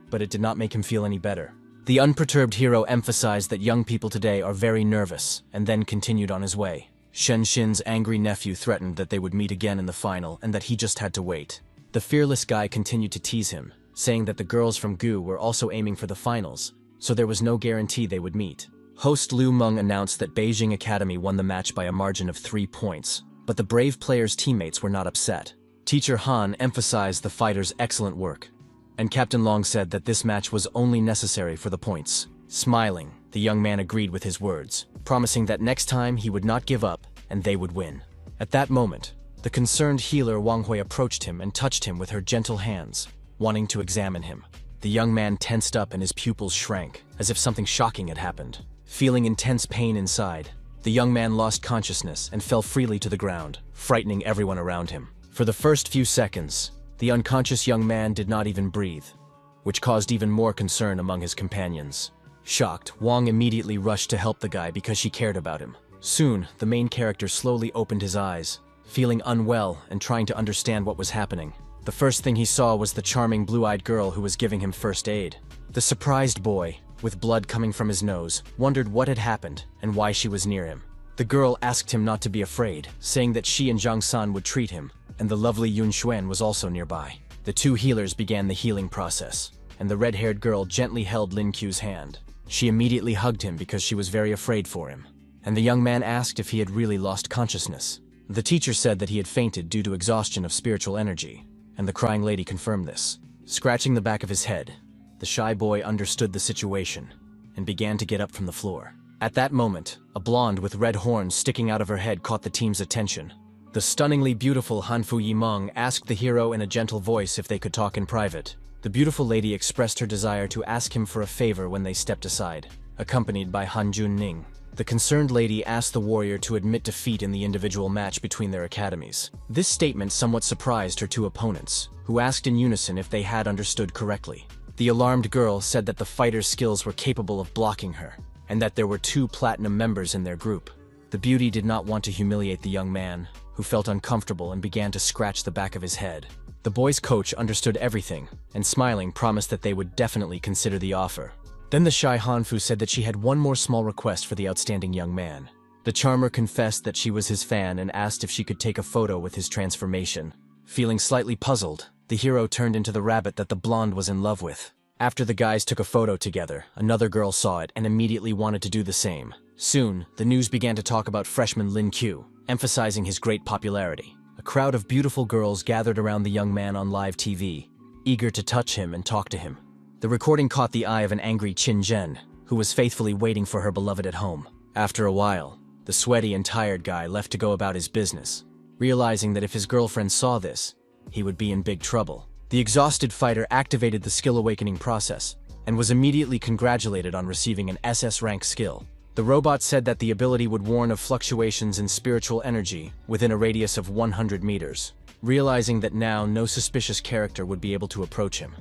but it did not make him feel any better. The unperturbed hero emphasized that young people today are very nervous, and then continued on his way. Shen Xin's angry nephew threatened that they would meet again in the final and that he just had to wait. The fearless guy continued to tease him, saying that the girls from Gu were also aiming for the finals, so there was no guarantee they would meet. Host Lu Meng announced that Beijing Academy won the match by a margin of 3 points, but the brave players' teammates were not upset. Teacher Han emphasized the fighters' excellent work, and Captain Long said that this match was only necessary for the points. Smiling, the young man agreed with his words, promising that next time he would not give up and they would win. At that moment, the concerned healer Wang Hui approached him and touched him with her gentle hands, wanting to examine him. The young man tensed up and his pupils shrank, as if something shocking had happened. Feeling intense pain inside, the young man lost consciousness and fell freely to the ground, frightening everyone around him. For the first few seconds, the unconscious young man did not even breathe, which caused even more concern among his companions. Shocked, Wang immediately rushed to help the guy because she cared about him. Soon, the main character slowly opened his eyes, feeling unwell and trying to understand what was happening. The first thing he saw was the charming blue-eyed girl who was giving him first aid. The surprised boy, with blood coming from his nose, wondered what had happened and why she was near him. The girl asked him not to be afraid, saying that she and Zhang San would treat him, and the lovely Yun Xuan was also nearby. The two healers began the healing process, and the red-haired girl gently held Lin Qiu's hand. She immediately hugged him because she was very afraid for him, and the young man asked if he had really lost consciousness. The teacher said that he had fainted due to exhaustion of spiritual energy, and the crying lady confirmed this. Scratching the back of his head, the shy boy understood the situation and began to get up from the floor. At that moment, a blonde with red horns sticking out of her head caught the team's attention. The stunningly beautiful Hanfu Yimeng asked the hero in a gentle voice if they could talk in private. The beautiful lady expressed her desire to ask him for a favor when they stepped aside, accompanied by Han Junning. The concerned lady asked the warrior to admit defeat in the individual match between their academies. This statement somewhat surprised her two opponents, who asked in unison if they had understood correctly. The alarmed girl said that the fighter's skills were capable of blocking her, and that there were 2 platinum members in their group. The beauty did not want to humiliate the young man, who felt uncomfortable and began to scratch the back of his head. The boy's coach understood everything, and smiling promised that they would definitely consider the offer. Then the shy Hanfu said that she had one more small request for the outstanding young man. The charmer confessed that she was his fan and asked if she could take a photo with his transformation. Feeling slightly puzzled, the hero turned into the rabbit that the blonde was in love with. After the guys took a photo together, another girl saw it and immediately wanted to do the same. Soon, the news began to talk about freshman Lin Qiu, emphasizing his great popularity. A crowd of beautiful girls gathered around the young man on live TV, eager to touch him and talk to him. The recording caught the eye of an angry Qin Zhen, who was faithfully waiting for her beloved at home. After a while, the sweaty and tired guy left to go about his business, realizing that if his girlfriend saw this, he would be in big trouble. The exhausted fighter activated the skill awakening process, and was immediately congratulated on receiving an SS rank skill. The robot said that the ability would warn of fluctuations in spiritual energy within a radius of 100 meters. Realizing that now no suspicious character would be able to approach him,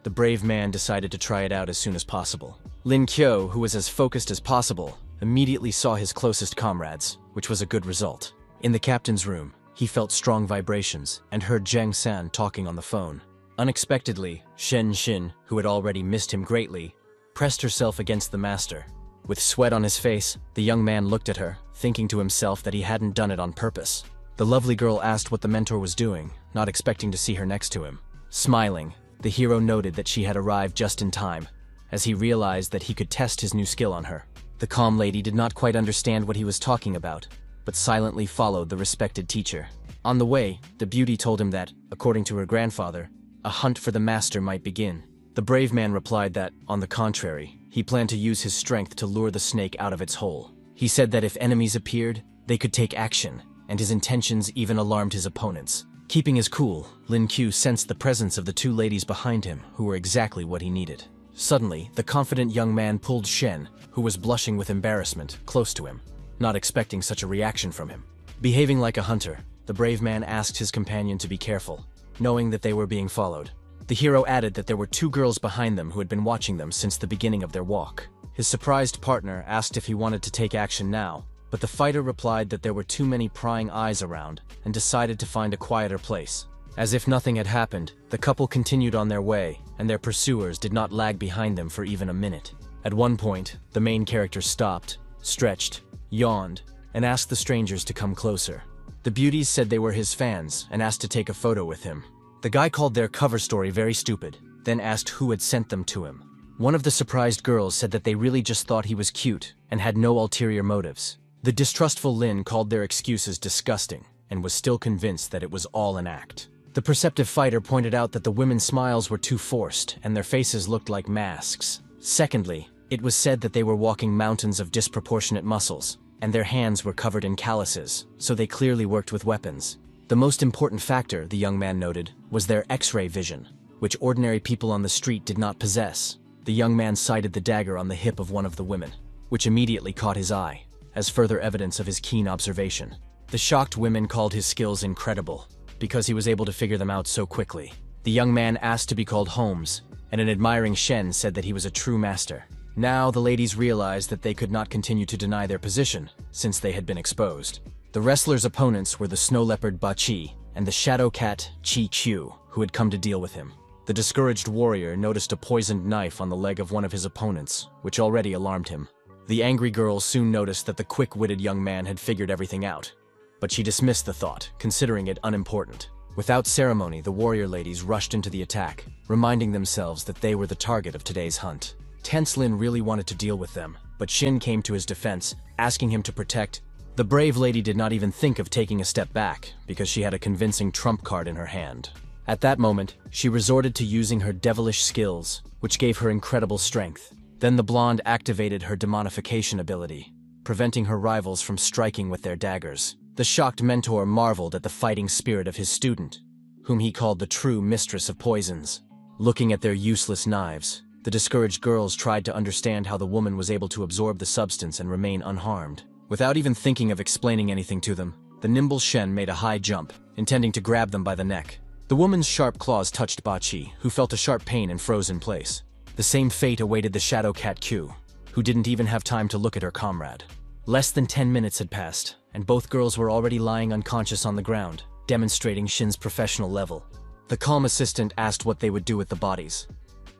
the brave man decided to try it out as soon as possible. Lin Qiu, who was as focused as possible, immediately saw his closest comrades, which was a good result. In the captain's room, he felt strong vibrations and heard Zhang San talking on the phone. Unexpectedly, Shen Xin, who had already missed him greatly, pressed herself against the master. With sweat on his face, the young man looked at her, thinking to himself that he hadn't done it on purpose. The lovely girl asked what the mentor was doing, not expecting to see her next to him. Smiling, the hero noted that she had arrived just in time, as he realized that he could test his new skill on her. The calm lady did not quite understand what he was talking about, but silently followed the respected teacher. On the way, the beauty told him that, according to her grandfather, a hunt for the master might begin. The brave man replied that, on the contrary, he planned to use his strength to lure the snake out of its hole. He said that if enemies appeared, they could take action, and his intentions even alarmed his opponents. Keeping his cool, Lin Qiu sensed the presence of the 2 ladies behind him, who were exactly what he needed. Suddenly, the confident young man pulled Shen, who was blushing with embarrassment, close to him, not expecting such a reaction from him. Behaving like a hunter, the brave man asked his companion to be careful, knowing that they were being followed. The hero added that there were 2 girls behind them who had been watching them since the beginning of their walk. His surprised partner asked if he wanted to take action now, but the fighter replied that there were too many prying eyes around and decided to find a quieter place. As if nothing had happened, the couple continued on their way, and their pursuers did not lag behind them for even a minute. At one point, the main character stopped, stretched, yawned, and asked the strangers to come closer. The beauties said they were his fans and asked to take a photo with him. The guy called their cover story very stupid, then asked who had sent them to him. One of the surprised girls said that they really just thought he was cute and had no ulterior motives. The distrustful Lin called their excuses disgusting and was still convinced that it was all an act. The perceptive fighter pointed out that the women's smiles were too forced and their faces looked like masks. Secondly, it was said that they were walking mountains of disproportionate muscles, and their hands were covered in calluses, so they clearly worked with weapons. The most important factor, the young man noted, was their X-ray vision, which ordinary people on the street did not possess. The young man sighted the dagger on the hip of one of the women, which immediately caught his eye, as further evidence of his keen observation. The shocked women called his skills incredible, because he was able to figure them out so quickly. The young man asked to be called Holmes, and an admiring Shen said that he was a true master. Now the ladies realized that they could not continue to deny their position, since they had been exposed. The wrestler's opponents were the snow leopard Ba-Chi and the shadow cat Chi-Q, who had come to deal with him. The discouraged warrior noticed a poisoned knife on the leg of one of his opponents, which already alarmed him. The angry girl soon noticed that the quick-witted young man had figured everything out, but she dismissed the thought, considering it unimportant. Without ceremony, the warrior ladies rushed into the attack, reminding themselves that they were the target of today's hunt. Tense Lin really wanted to deal with them, but Shin came to his defense, asking him to protect. The brave lady did not even think of taking a step back, because she had a convincing trump card in her hand. At that moment, she resorted to using her devilish skills, which gave her incredible strength. Then the blonde activated her demonification ability, preventing her rivals from striking with their daggers. The shocked mentor marveled at the fighting spirit of his student, whom he called the true mistress of poisons. Looking at their useless knives, the discouraged girls tried to understand how the woman was able to absorb the substance and remain unharmed. Without even thinking of explaining anything to them, the nimble Shen made a high jump, intending to grab them by the neck. The woman's sharp claws touched Ba-Chi, who felt a sharp pain and froze in place. The same fate awaited the shadow cat Q, who didn't even have time to look at her comrade. Less than 10 minutes had passed, and both girls were already lying unconscious on the ground, demonstrating Shin's professional level. The calm assistant asked what they would do with the bodies,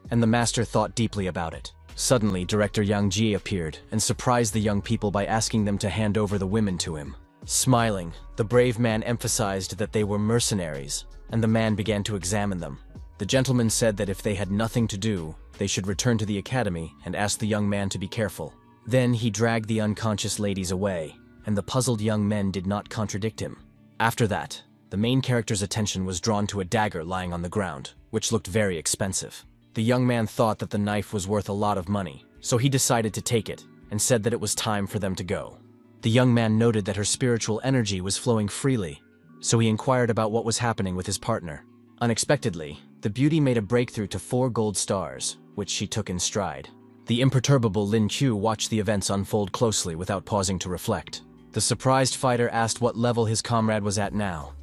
and the master thought deeply about it. Suddenly, Director Yang Ji appeared and surprised the young people by asking them to hand over the women to him. Smiling, the brave man emphasized that they were mercenaries, and the man began to examine them. The gentleman said that if they had nothing to do, they should return to the academy and ask the young man to be careful. Then he dragged the unconscious ladies away, and the puzzled young men did not contradict him. After that, the main character's attention was drawn to a dagger lying on the ground, which looked very expensive. The young man thought that the knife was worth a lot of money, so he decided to take it, and said that it was time for them to go. The young man noted that her spiritual energy was flowing freely, so he inquired about what was happening with his partner. Unexpectedly, the beauty made a breakthrough to 4 gold stars, which she took in stride. The imperturbable Lin Qiu watched the events unfold closely without pausing to reflect. The surprised fighter asked what level his comrade was at now,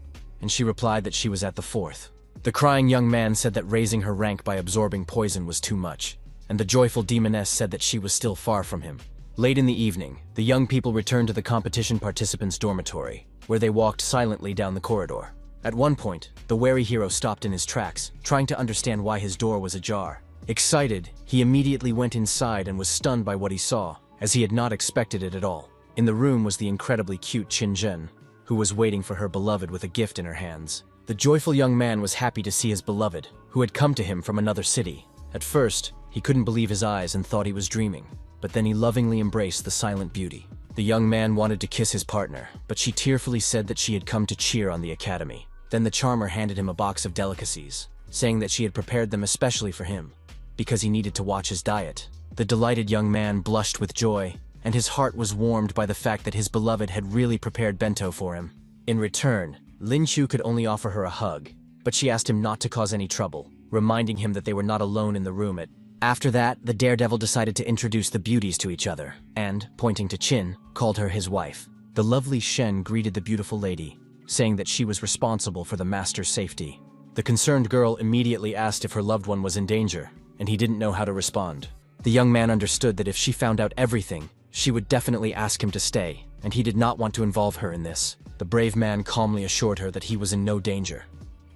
and she replied that she was at the 4th. The crying young man said that raising her rank by absorbing poison was too much, and the joyful demoness said that she was still far from him. Late in the evening, the young people returned to the competition participants' dormitory, where they walked silently down the corridor. At one point, the wary hero stopped in his tracks, trying to understand why his door was ajar. Excited, he immediately went inside and was stunned by what he saw, as he had not expected it at all. In the room was the incredibly cute Qin Zhen, who was waiting for her beloved with a gift in her hands. The joyful young man was happy to see his beloved, who had come to him from another city. At first, he couldn't believe his eyes and thought he was dreaming, but then he lovingly embraced the silent beauty. The young man wanted to kiss his partner, but she tearfully said that she had come to cheer on the academy. Then the charmer handed him a box of delicacies, saying that she had prepared them especially for him, because he needed to watch his diet. The delighted young man blushed with joy, and his heart was warmed by the fact that his beloved had really prepared bento for him. In return, Lin Qiu could only offer her a hug, but she asked him not to cause any trouble, reminding him that they were not alone in the room. After that, the daredevil decided to introduce the beauties to each other, and, pointing to Qin, called her his wife. The lovely Shen greeted the beautiful lady, saying that she was responsible for the master's safety. The concerned girl immediately asked if her loved one was in danger, and he didn't know how to respond. The young man understood that if she found out everything, she would definitely ask him to stay, and he did not want to involve her in this. The brave man calmly assured her that he was in no danger,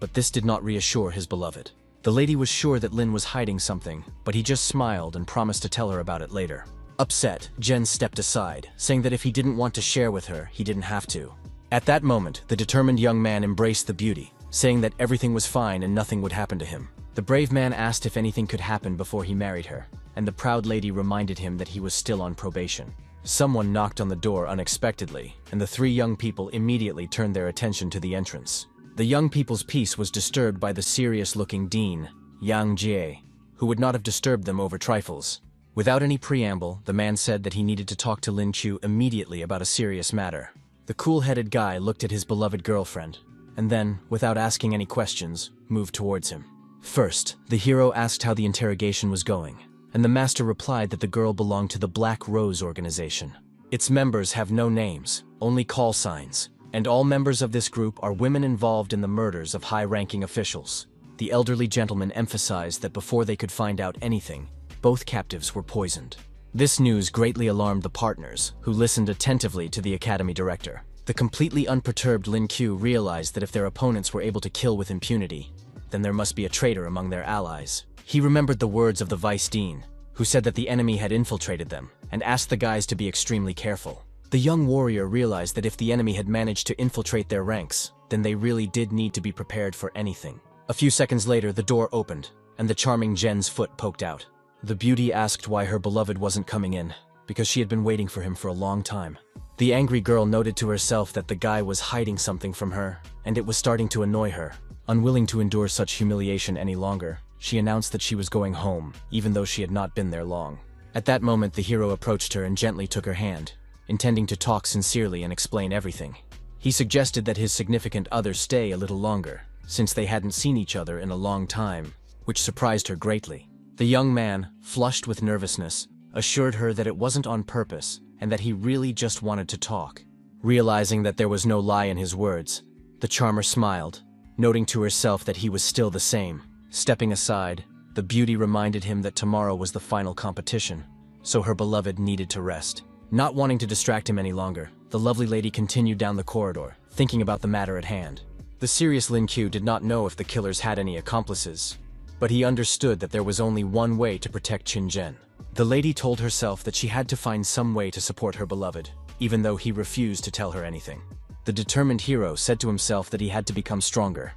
but this did not reassure his beloved. The lady was sure that Lin was hiding something, but he just smiled and promised to tell her about it later. Upset, Jen stepped aside, saying that if he didn't want to share with her, he didn't have to. At that moment, the determined young man embraced the beauty, saying that everything was fine and nothing would happen to him. The brave man asked if anything could happen before he married her, and the proud lady reminded him that he was still on probation. Someone knocked on the door unexpectedly, and the 3 young people immediately turned their attention to the entrance. The young people's peace was disturbed by the serious-looking dean, Yang Jie, who would not have disturbed them over trifles. Without any preamble, the man said that he needed to talk to Lin Qiu immediately about a serious matter. The cool-headed guy looked at his beloved girlfriend, and then, without asking any questions, moved towards him. First, the hero asked how the interrogation was going, and the master replied that the girl belonged to the Black Rose organization. Its members have no names, only call signs, and all members of this group are women involved in the murders of high-ranking officials. The elderly gentleman emphasized that before they could find out anything, both captives were poisoned. This news greatly alarmed the partners, who listened attentively to the academy director. The completely unperturbed Lin Q realized that if their opponents were able to kill with impunity, then there must be a traitor among their allies. He remembered the words of the vice dean, who said that the enemy had infiltrated them, and asked the guys to be extremely careful. The young warrior realized that if the enemy had managed to infiltrate their ranks, then they really did need to be prepared for anything. A few seconds later, the door opened, and the charming Jen's foot poked out. The beauty asked why her beloved wasn't coming in, because she had been waiting for him for a long time. The angry girl noted to herself that the guy was hiding something from her, and it was starting to annoy her. Unwilling to endure such humiliation any longer, she announced that she was going home, even though she had not been there long. At that moment, the hero approached her and gently took her hand, intending to talk sincerely and explain everything. He suggested that his significant other stay a little longer, since they hadn't seen each other in a long time, which surprised her greatly. The young man, flushed with nervousness, assured her that it wasn't on purpose and that he really just wanted to talk. Realizing that there was no lie in his words, the charmer smiled, noting to herself that he was still the same. Stepping aside, the beauty reminded him that tomorrow was the final competition, so her beloved needed to rest. Not wanting to distract him any longer, the lovely lady continued down the corridor, thinking about the matter at hand. The serious Lin Q did not know if the killers had any accomplices, but he understood that there was only one way to protect Qin. The lady told herself that she had to find some way to support her beloved, even though he refused to tell her anything. The determined hero said to himself that he had to become stronger,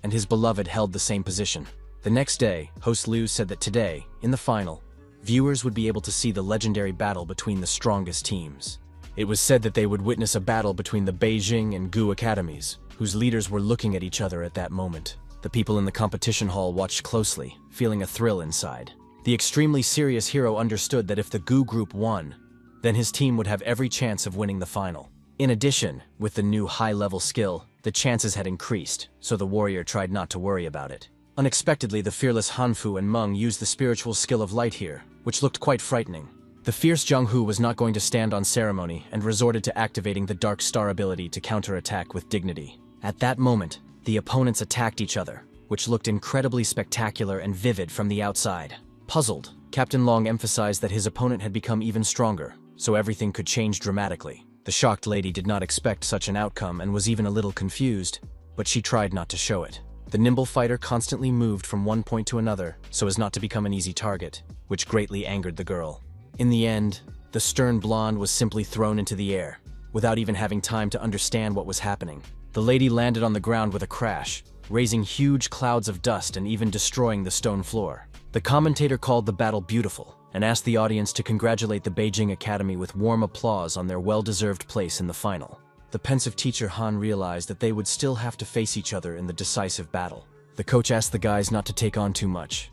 and his beloved held the same position. The next day, host Liu said that today, in the final, viewers would be able to see the legendary battle between the strongest teams. It was said that they would witness a battle between the Beijing and Gu academies, whose leaders were looking at each other at that moment. The people in the competition hall watched closely, feeling a thrill inside. The extremely serious hero understood that if the Gu group won, then his team would have every chance of winning the final. In addition, with the new high-level skill, the chances had increased, so the warrior tried not to worry about it. Unexpectedly, the fearless Hanfu and Meng used the spiritual skill of light here, which looked quite frightening. The fierce Zhonghu was not going to stand on ceremony and resorted to activating the Dark Star ability to counterattack with dignity. At that moment, the opponents attacked each other, which looked incredibly spectacular and vivid from the outside. Puzzled, Captain Long emphasized that his opponent had become even stronger, so everything could change dramatically. The shocked lady did not expect such an outcome and was even a little confused, but she tried not to show it. The nimble fighter constantly moved from one point to another so as not to become an easy target, which greatly angered the girl. In the end, the stern blonde was simply thrown into the air, without even having time to understand what was happening. The lady landed on the ground with a crash, raising huge clouds of dust and even destroying the stone floor. The commentator called the battle beautiful and asked the audience to congratulate the Beijing Academy with warm applause on their well-deserved place in the final. The pensive teacher Han realized that they would still have to face each other in the decisive battle. The coach asked the guys not to take on too much,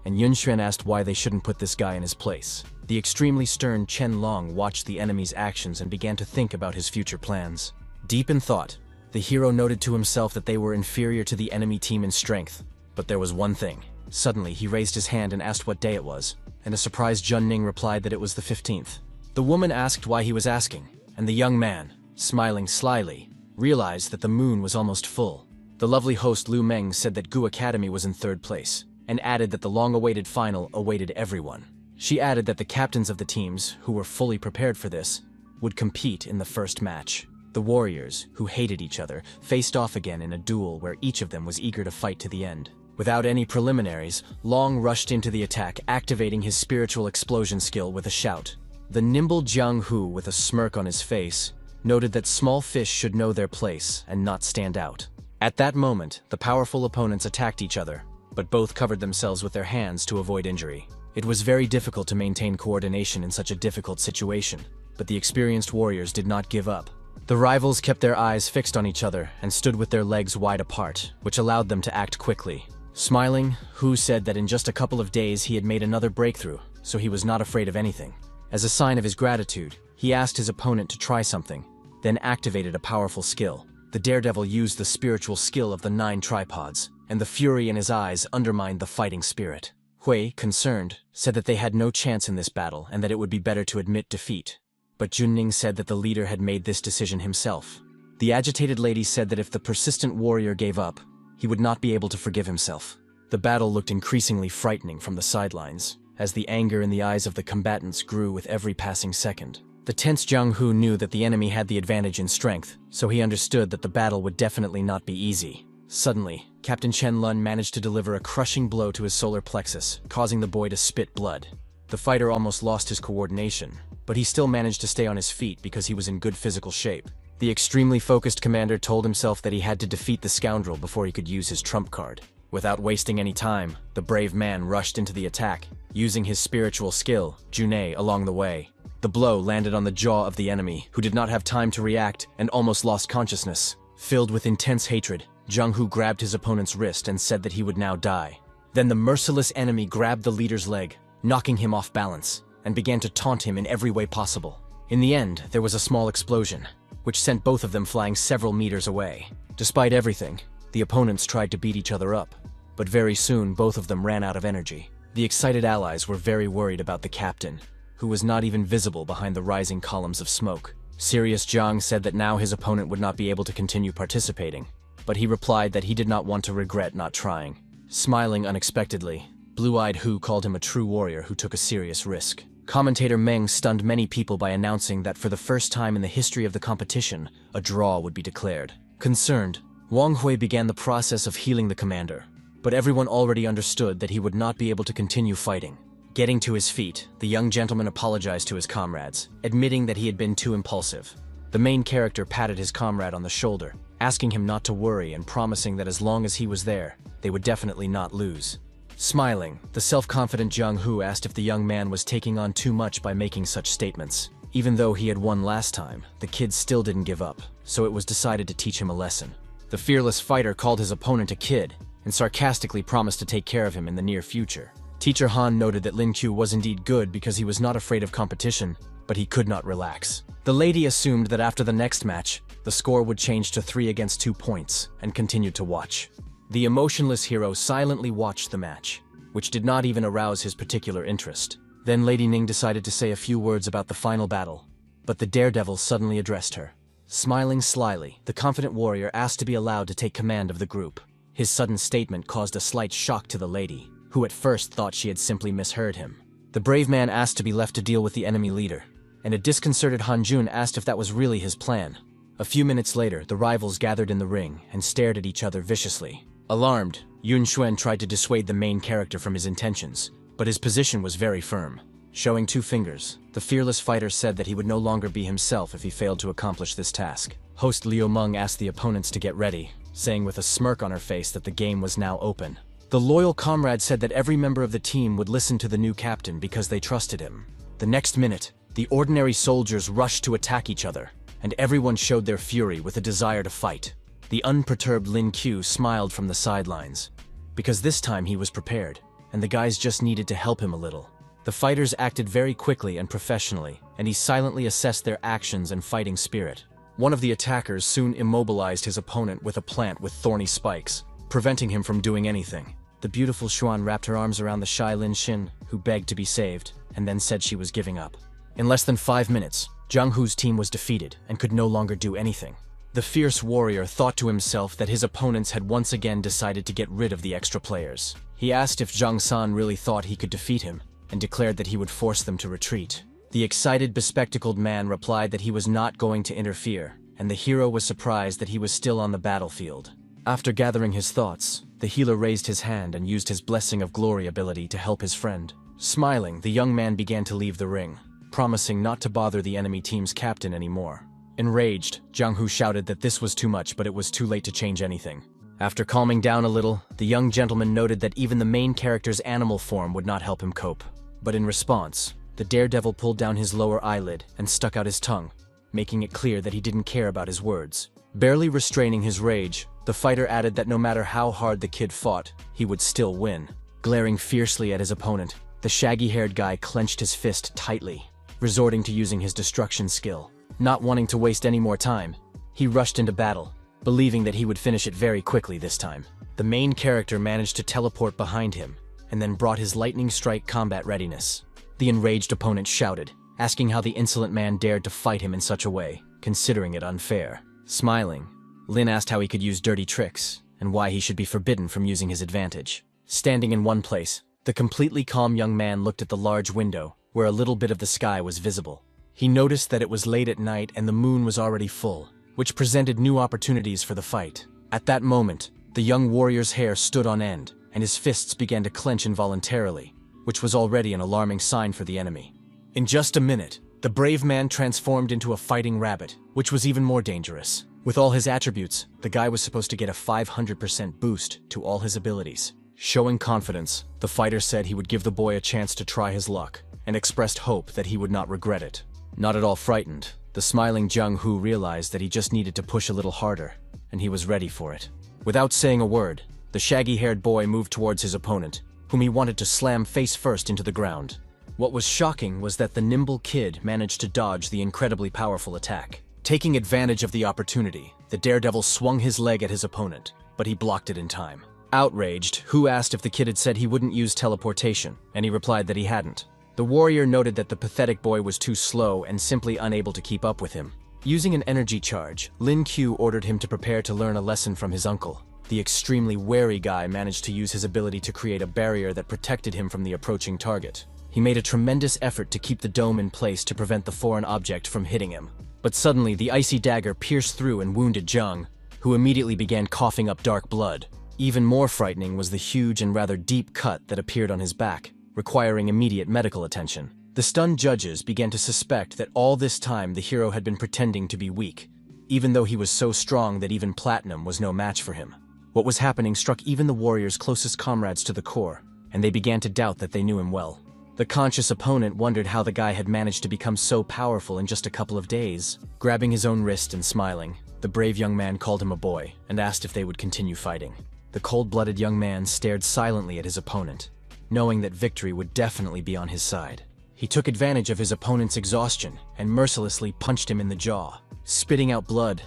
and Yunxuan asked why they shouldn't put this guy in his place. The extremely stern Chen Long watched the enemy's actions and began to think about his future plans. Deep in thought, the hero noted to himself that they were inferior to the enemy team in strength, but there was one thing. Suddenly, he raised his hand and asked what day it was, and a surprised Junning replied that it was the 15th. The woman asked why he was asking, and the young man, smiling slyly, realized that the moon was almost full. The lovely host Lu Meng said that Gu Academy was in third place, and added that the long-awaited final awaited everyone. She added that the captains of the teams, who were fully prepared for this, would compete in the first match. The warriors, who hated each other, faced off again in a duel where each of them was eager to fight to the end. Without any preliminaries, Long rushed into the attack, activating his spiritual explosion skill with a shout. The nimble Jiang Hu, with a smirk on his face, noted that small fish should know their place and not stand out. At that moment, the powerful opponents attacked each other, but both covered themselves with their hands to avoid injury. It was very difficult to maintain coordination in such a difficult situation, but the experienced warriors did not give up. The rivals kept their eyes fixed on each other and stood with their legs wide apart, which allowed them to act quickly. Smiling, Hu said that in just a couple of days he had made another breakthrough, so he was not afraid of anything. As a sign of his gratitude, he asked his opponent to try something, then activated a powerful skill. The daredevil used the spiritual skill of the 9 tripods, and the fury in his eyes undermined the fighting spirit. Hui, concerned, said that they had no chance in this battle and that it would be better to admit defeat. But Junning said that the leader had made this decision himself. The agitated lady said that if the persistent warrior gave up, he would not be able to forgive himself. The battle looked increasingly frightening from the sidelines, as the anger in the eyes of the combatants grew with every passing second. The tense Jiang Hu knew that the enemy had the advantage in strength, so he understood that the battle would definitely not be easy. Suddenly, Captain Chen Lun managed to deliver a crushing blow to his solar plexus, causing the boy to spit blood. The fighter almost lost his coordination, but he still managed to stay on his feet because he was in good physical shape. The extremely focused commander told himself that he had to defeat the scoundrel before he could use his trump card. Without wasting any time, the brave man rushed into the attack, using his spiritual skill, Junei, along the way. The blow landed on the jaw of the enemy, who did not have time to react and almost lost consciousness. Filled with intense hatred, Jiang Hu grabbed his opponent's wrist and said that he would now die. Then the merciless enemy grabbed the leader's leg, knocking him off balance, and began to taunt him in every way possible. In the end, there was a small explosion, which sent both of them flying several meters away. Despite everything, the opponents tried to beat each other up, but very soon both of them ran out of energy. The excited allies were very worried about the captain, who was not even visible behind the rising columns of smoke. Serious Jiang said that now his opponent would not be able to continue participating, but he replied that he did not want to regret not trying. Smiling unexpectedly, Blue-Eyed Hu called him a true warrior who took a serious risk. Commentator Meng stunned many people by announcing that for the first time in the history of the competition, a draw would be declared. Concerned, Wang Hui began the process of healing the commander, but everyone already understood that he would not be able to continue fighting. Getting to his feet, the young gentleman apologized to his comrades, admitting that he had been too impulsive. The main character patted his comrade on the shoulder, asking him not to worry and promising that as long as he was there, they would definitely not lose. Smiling, the self-confident Jiang Hu asked if the young man was taking on too much by making such statements. Even though he had won last time, the kid still didn't give up, so it was decided to teach him a lesson. The fearless fighter called his opponent a kid, and sarcastically promised to take care of him in the near future. Teacher Han noted that Lin Qiu was indeed good because he was not afraid of competition, but he could not relax. The lady assumed that after the next match, the score would change to 3 against 2 points, and continued to watch. The emotionless hero silently watched the match, which did not even arouse his particular interest. Then Lady Ning decided to say a few words about the final battle, but the daredevil suddenly addressed her. Smiling slyly, the confident warrior asked to be allowed to take command of the group. His sudden statement caused a slight shock to the lady, who at first thought she had simply misheard him. The brave man asked to be left to deal with the enemy leader, and a disconcerted Han Jun asked if that was really his plan. A few minutes later, the rivals gathered in the ring and stared at each other viciously. Alarmed, Yun Xuan tried to dissuade the main character from his intentions, but his position was very firm. Showing 2 fingers, the fearless fighter said that he would no longer be himself if he failed to accomplish this task. Host Liu Meng asked the opponents to get ready, saying with a smirk on her face that the game was now open. The loyal comrade said that every member of the team would listen to the new captain because they trusted him. The next minute, the ordinary soldiers rushed to attack each other, and everyone showed their fury with a desire to fight. The unperturbed Lin Qiu smiled from the sidelines, because this time he was prepared, and the guys just needed to help him a little. The fighters acted very quickly and professionally, and he silently assessed their actions and fighting spirit. One of the attackers soon immobilized his opponent with a plant with thorny spikes, preventing him from doing anything. The beautiful Xuan wrapped her arms around the shy Lin Xin, who begged to be saved, and then said she was giving up. In less than 5 minutes, Jiang Hu's team was defeated and could no longer do anything. The fierce warrior thought to himself that his opponents had once again decided to get rid of the extra players. He asked if Zhang San really thought he could defeat him, and declared that he would force them to retreat. The excited, bespectacled man replied that he was not going to interfere, and the hero was surprised that he was still on the battlefield. After gathering his thoughts, the healer raised his hand and used his Blessing of Glory ability to help his friend. Smiling, the young man began to leave the ring, promising not to bother the enemy team's captain anymore. Enraged, Jiang Hu shouted that this was too much, but it was too late to change anything. After calming down a little, the young gentleman noted that even the main character's animal form would not help him cope. But in response, the daredevil pulled down his lower eyelid and stuck out his tongue, making it clear that he didn't care about his words. Barely restraining his rage, the fighter added that no matter how hard the kid fought, he would still win. Glaring fiercely at his opponent, the shaggy-haired guy clenched his fist tightly, resorting to using his destruction skill. Not wanting to waste any more time, he rushed into battle, believing that he would finish it very quickly this time. The main character managed to teleport behind him, and then brought his lightning strike combat readiness. The enraged opponent shouted, asking how the insolent man dared to fight him in such a way, considering it unfair. Smiling, Lin asked how he could use dirty tricks, and why he should be forbidden from using his advantage. Standing in one place, The completely calm young man looked at the large window, where a little bit of the sky was visible. He noticed that it was late at night and the moon was already full, which presented new opportunities for the fight. At that moment, the young warrior's hair stood on end, and his fists began to clench involuntarily, which was already an alarming sign for the enemy. In just a minute, the brave man transformed into a fighting rabbit, which was even more dangerous. With all his attributes, the guy was supposed to get a 500% boost to all his abilities. Showing confidence, the fighter said he would give the boy a chance to try his luck, and expressed hope that he would not regret it. Not at all frightened, the smiling Jung-hoo realized that he just needed to push a little harder, and he was ready for it. Without saying a word, the shaggy-haired boy moved towards his opponent, whom he wanted to slam face first into the ground. What was shocking was that the nimble kid managed to dodge the incredibly powerful attack. Taking advantage of the opportunity, the daredevil swung his leg at his opponent, but he blocked it in time. Outraged, Hu asked if the kid had said he wouldn't use teleportation, and he replied that he hadn't. The warrior noted that the pathetic boy was too slow and simply unable to keep up with him. Using an energy charge, Lin Q ordered him to prepare to learn a lesson from his uncle. The extremely wary guy managed to use his ability to create a barrier that protected him from the approaching target. He made a tremendous effort to keep the dome in place to prevent the foreign object from hitting him. But suddenly, the icy dagger pierced through and wounded Jung, who immediately began coughing up dark blood. Even more frightening was the huge and rather deep cut that appeared on his back, requiring immediate medical attention. The stunned judges began to suspect that all this time the hero had been pretending to be weak, even though he was so strong that even platinum was no match for him. What was happening struck even the warrior's closest comrades to the core, and they began to doubt that they knew him well. The conscious opponent wondered how the guy had managed to become so powerful in just a couple of days. Grabbing his own wrist and smiling, the brave young man called him a boy and asked if they would continue fighting. The cold-blooded young man stared silently at his opponent, knowing that victory would definitely be on his side. He took advantage of his opponent's exhaustion and mercilessly punched him in the jaw, spitting out blood.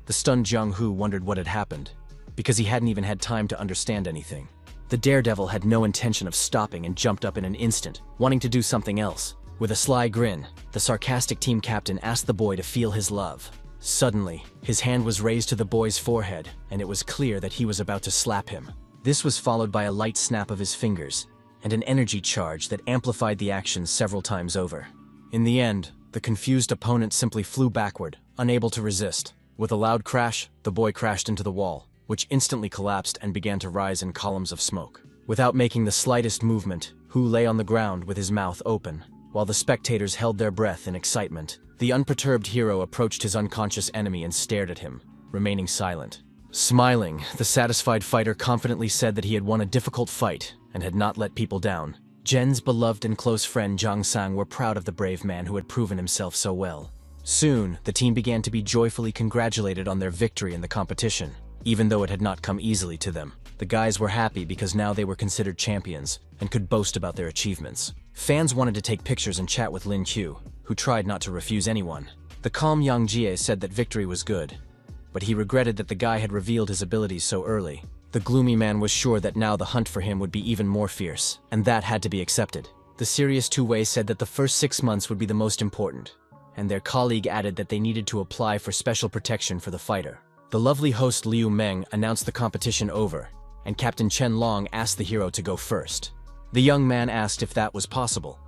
The stunned Jung-hoo wondered what had happened, because he hadn't even had time to understand anything. The daredevil had no intention of stopping and jumped up in an instant, wanting to do something else. With a sly grin, the sarcastic team captain asked the boy to feel his love. Suddenly, his hand was raised to the boy's forehead, and it was clear that he was about to slap him. This was followed by a light snap of his fingers, and an energy charge that amplified the action several times over. In the end, the confused opponent simply flew backward, unable to resist. With a loud crash, the boy crashed into the wall, which instantly collapsed and began to rise in columns of smoke. Without making the slightest movement, Hu lay on the ground with his mouth open, while the spectators held their breath in excitement. The unperturbed hero approached his unconscious enemy and stared at him, remaining silent. Smiling, the satisfied fighter confidently said that he had won a difficult fight and had not let people down. Jen's beloved and close friend Jang Sang were proud of the brave man who had proven himself so well. Soon, the team began to be joyfully congratulated on their victory in the competition. Even though it had not come easily to them, the guys were happy because now they were considered champions and could boast about their achievements. Fans wanted to take pictures and chat with Lin Q, who tried not to refuse anyone. The calm Yang Jie said that victory was good, but he regretted that the guy had revealed his abilities so early. The gloomy man was sure that now the hunt for him would be even more fierce, and that had to be accepted. The serious two-way said that the first 6 months would be the most important, and their colleague added that they needed to apply for special protection for the fighter. The lovely host Liu Meng announced the competition over, and Captain Chen Long asked the hero to go first. The young man asked if that was possible,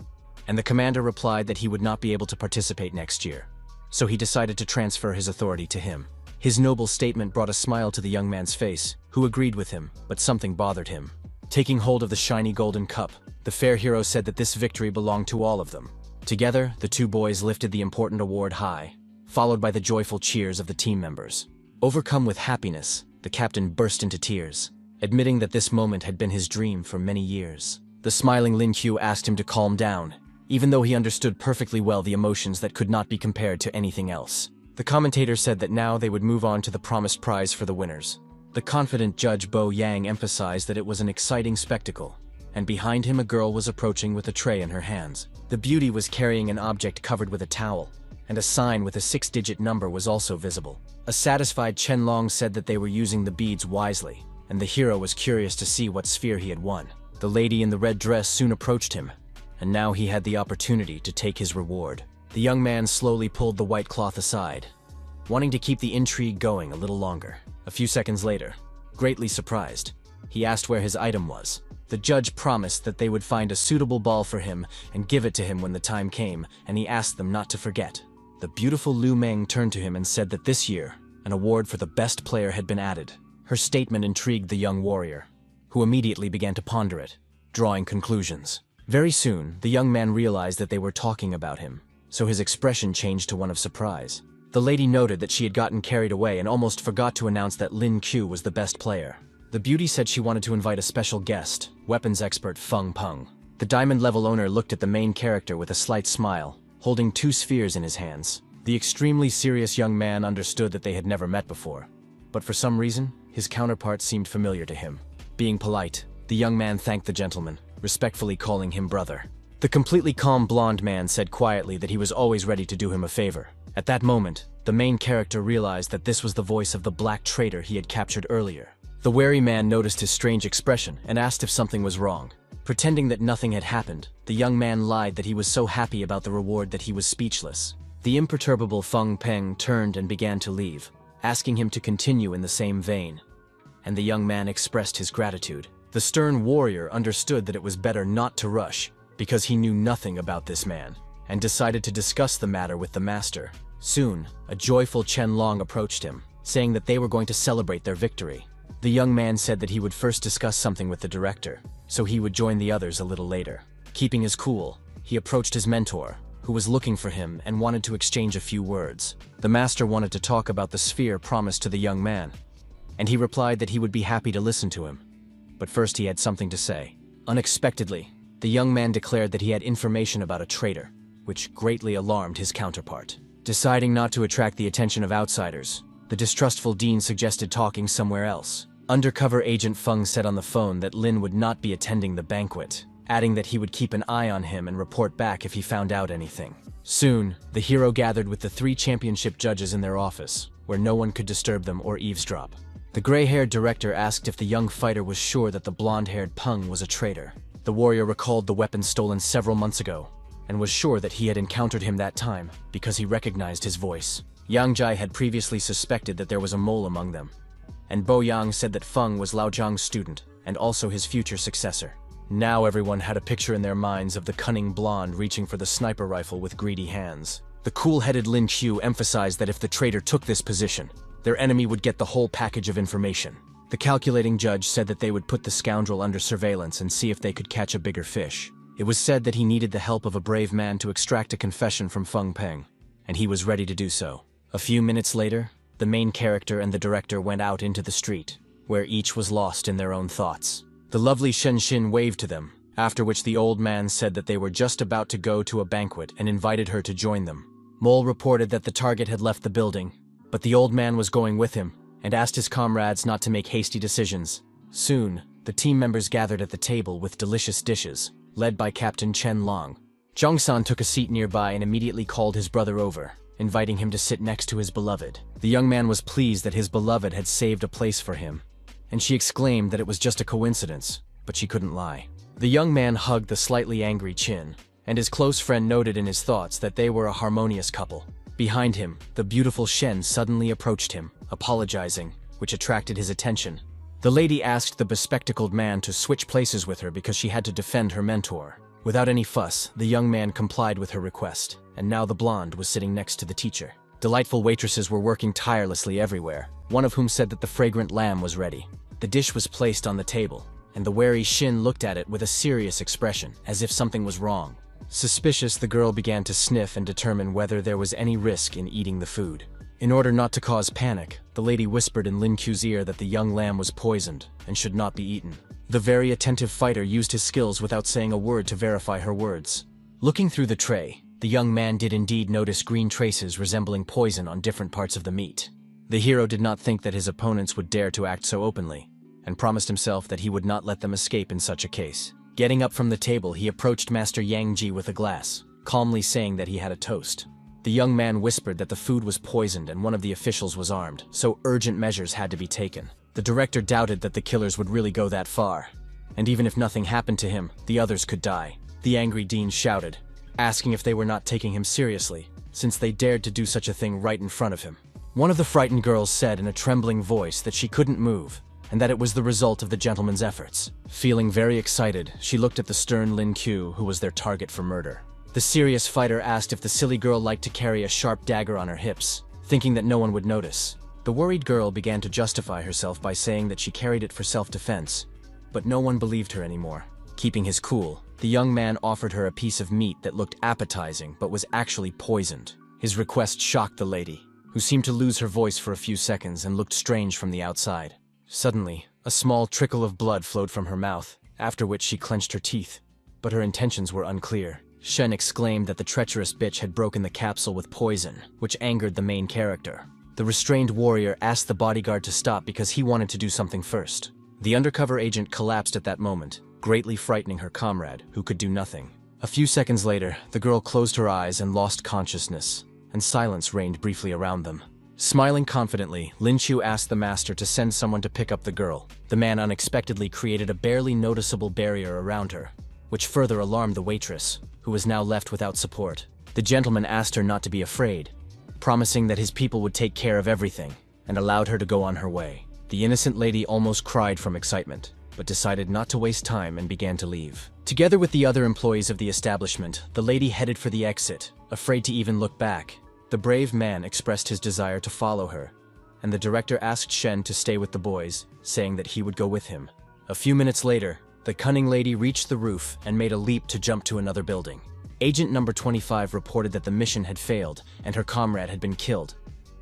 and the commander replied that he would not be able to participate next year, so he decided to transfer his authority to him. His noble statement brought a smile to the young man's face, who agreed with him, but something bothered him. Taking hold of the shiny golden cup, the fair hero said that this victory belonged to all of them. Together, the two boys lifted the important award high, followed by the joyful cheers of the team members. Overcome with happiness, the captain burst into tears, admitting that this moment had been his dream for many years. The smiling Lin Q asked him to calm down, even though he understood perfectly well the emotions that could not be compared to anything else. The commentator said that now they would move on to the promised prize for the winners. The confident judge Bo Yang emphasized that it was an exciting spectacle, and behind him a girl was approaching with a tray in her hands. The beauty was carrying an object covered with a towel, and a sign with a 6-digit number was also visible. A satisfied Chen Long said that they were using the beads wisely, and the hero was curious to see what sphere he had won. The lady in the red dress soon approached him, and now he had the opportunity to take his reward. The young man slowly pulled the white cloth aside, wanting to keep the intrigue going a little longer. A few seconds later, greatly surprised, he asked where his item was. The judge promised that they would find a suitable ball for him and give it to him when the time came, and he asked them not to forget. The beautiful Lu Meng turned to him and said that this year, an award for the best player had been added. Her statement intrigued the young warrior, who immediately began to ponder it, drawing conclusions. Very soon, the young man realized that they were talking about him, so his expression changed to one of surprise. The lady noted that she had gotten carried away and almost forgot to announce that Lin Q was the best player. The beauty said she wanted to invite a special guest, weapons expert Feng Peng. The diamond-level owner looked at the main character with a slight smile, holding 2 spheres in his hands. The extremely serious young man understood that they had never met before, but for some reason, his counterpart seemed familiar to him. Being polite, the young man thanked the gentleman, respectfully calling him brother. The completely calm blonde man said quietly that he was always ready to do him a favor. At that moment, the main character realized that this was the voice of the black traitor he had captured earlier. The wary man noticed his strange expression and asked if something was wrong. Pretending that nothing had happened, the young man lied that he was so happy about the reward that he was speechless. The imperturbable Feng Peng turned and began to leave, asking him to continue in the same vein. And the young man expressed his gratitude. The stern warrior understood that it was better not to rush, because he knew nothing about this man, and decided to discuss the matter with the master. Soon, a joyful Chen Long approached him, saying that they were going to celebrate their victory. The young man said that he would first discuss something with the director, so he would join the others a little later. Keeping his cool, he approached his mentor, who was looking for him and wanted to exchange a few words. The master wanted to talk about the sphere promised to the young man, and he replied that he would be happy to listen to him. But first he had something to say. Unexpectedly, the young man declared that he had information about a traitor, which greatly alarmed his counterpart. Deciding not to attract the attention of outsiders, the distrustful dean suggested talking somewhere else. Undercover agent Feng said on the phone that Lin would not be attending the banquet, adding that he would keep an eye on him and report back if he found out anything. Soon, the hero gathered with the 3 championship judges in their office, where no one could disturb them or eavesdrop. The gray-haired director asked if the young fighter was sure that the blonde-haired Peng was a traitor. The warrior recalled the weapon stolen several months ago, and was sure that he had encountered him that time because he recognized his voice. Yang Jai had previously suspected that there was a mole among them, and Bo Yang said that Feng was Lao Zhang's student and also his future successor. Now everyone had a picture in their minds of the cunning blonde reaching for the sniper rifle with greedy hands. The cool-headed Lin Qiu emphasized that if the traitor took this position, their enemy would get the whole package of information. The calculating judge said that they would put the scoundrel under surveillance and see if they could catch a bigger fish. It was said that he needed the help of a brave man to extract a confession from Feng Peng, and he was ready to do so. A few minutes later, the main character and the director went out into the street, where each was lost in their own thoughts. The lovely Shen Xin waved to them, after which the old man said that they were just about to go to a banquet and invited her to join them. Mole reported that the target had left the building, but the old man was going with him, and asked his comrades not to make hasty decisions. Soon, the team members gathered at the table with delicious dishes, led by Captain Chen Long. Zhongsan took a seat nearby and immediately called his brother over, inviting him to sit next to his beloved. The young man was pleased that his beloved had saved a place for him, and she exclaimed that it was just a coincidence, but she couldn't lie. The young man hugged the slightly angry Qin, and his close friend noted in his thoughts that they were a harmonious couple. Behind him, the beautiful Shen suddenly approached him, apologizing, which attracted his attention. The lady asked the bespectacled man to switch places with her because she had to defend her mentor. Without any fuss, the young man complied with her request, and now the blonde was sitting next to the teacher. Delightful waitresses were working tirelessly everywhere, one of whom said that the fragrant lamb was ready. The dish was placed on the table, and the wary Shin looked at it with a serious expression, as if something was wrong. Suspicious, the girl began to sniff and determine whether there was any risk in eating the food. In order not to cause panic, the lady whispered in Lin Q's ear that the young lamb was poisoned and should not be eaten. The very attentive fighter used his skills without saying a word to verify her words. Looking through the tray, the young man did indeed notice green traces resembling poison on different parts of the meat. The hero did not think that his opponents would dare to act so openly, and promised himself that he would not let them escape in such a case. Getting up from the table, he approached Master Yang Ji with a glass, calmly saying that he had a toast. The young man whispered that the food was poisoned and one of the officials was armed, so urgent measures had to be taken. The director doubted that the killers would really go that far, and even if nothing happened to him, the others could die. The angry dean shouted, asking if they were not taking him seriously, since they dared to do such a thing right in front of him. One of the frightened girls said in a trembling voice that she couldn't move, and that it was the result of the gentleman's efforts. Feeling very excited, she looked at the stern Lin Q, who was their target for murder. The serious fighter asked if the silly girl liked to carry a sharp dagger on her hips, thinking that no one would notice. The worried girl began to justify herself by saying that she carried it for self-defense, but no one believed her anymore. Keeping his cool, the young man offered her a piece of meat that looked appetizing but was actually poisoned. His request shocked the lady, who seemed to lose her voice for a few seconds and looked strange from the outside. Suddenly, a small trickle of blood flowed from her mouth, after which she clenched her teeth. But her intentions were unclear. Shen exclaimed that the treacherous bitch had broken the capsule with poison, which angered the main character. The restrained warrior asked the bodyguard to stop because he wanted to do something first. The undercover agent collapsed at that moment, greatly frightening her comrade, who could do nothing. A few seconds later, the girl closed her eyes and lost consciousness, and silence reigned briefly around them. Smiling confidently, Lin Chu asked the master to send someone to pick up the girl. The man unexpectedly created a barely noticeable barrier around her, which further alarmed the waitress, who was now left without support. The gentleman asked her not to be afraid, promising that his people would take care of everything, and allowed her to go on her way. The innocent lady almost cried from excitement, but decided not to waste time and began to leave. Together with the other employees of the establishment, the lady headed for the exit, afraid to even look back. The brave man expressed his desire to follow her, and the director asked Shen to stay with the boys, saying that he would go with him. A few minutes later, the cunning lady reached the roof and made a leap to jump to another building. Agent number 25 reported that the mission had failed and her comrade had been killed,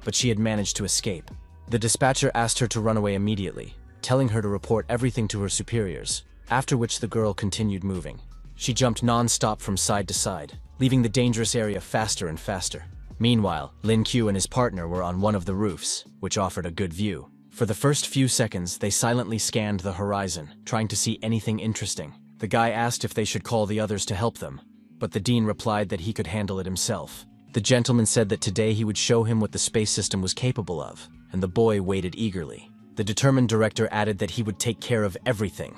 but she had managed to escape. The dispatcher asked her to run away immediately, telling her to report everything to her superiors, after which the girl continued moving. She jumped non-stop from side to side, leaving the dangerous area faster and faster. Meanwhile, Lin Q and his partner were on one of the roofs, which offered a good view. For the first few seconds, they silently scanned the horizon, trying to see anything interesting. The guy asked if they should call the others to help them, but the dean replied that he could handle it himself. The gentleman said that today he would show him what the space system was capable of, and the boy waited eagerly. The determined director added that he would take care of everything,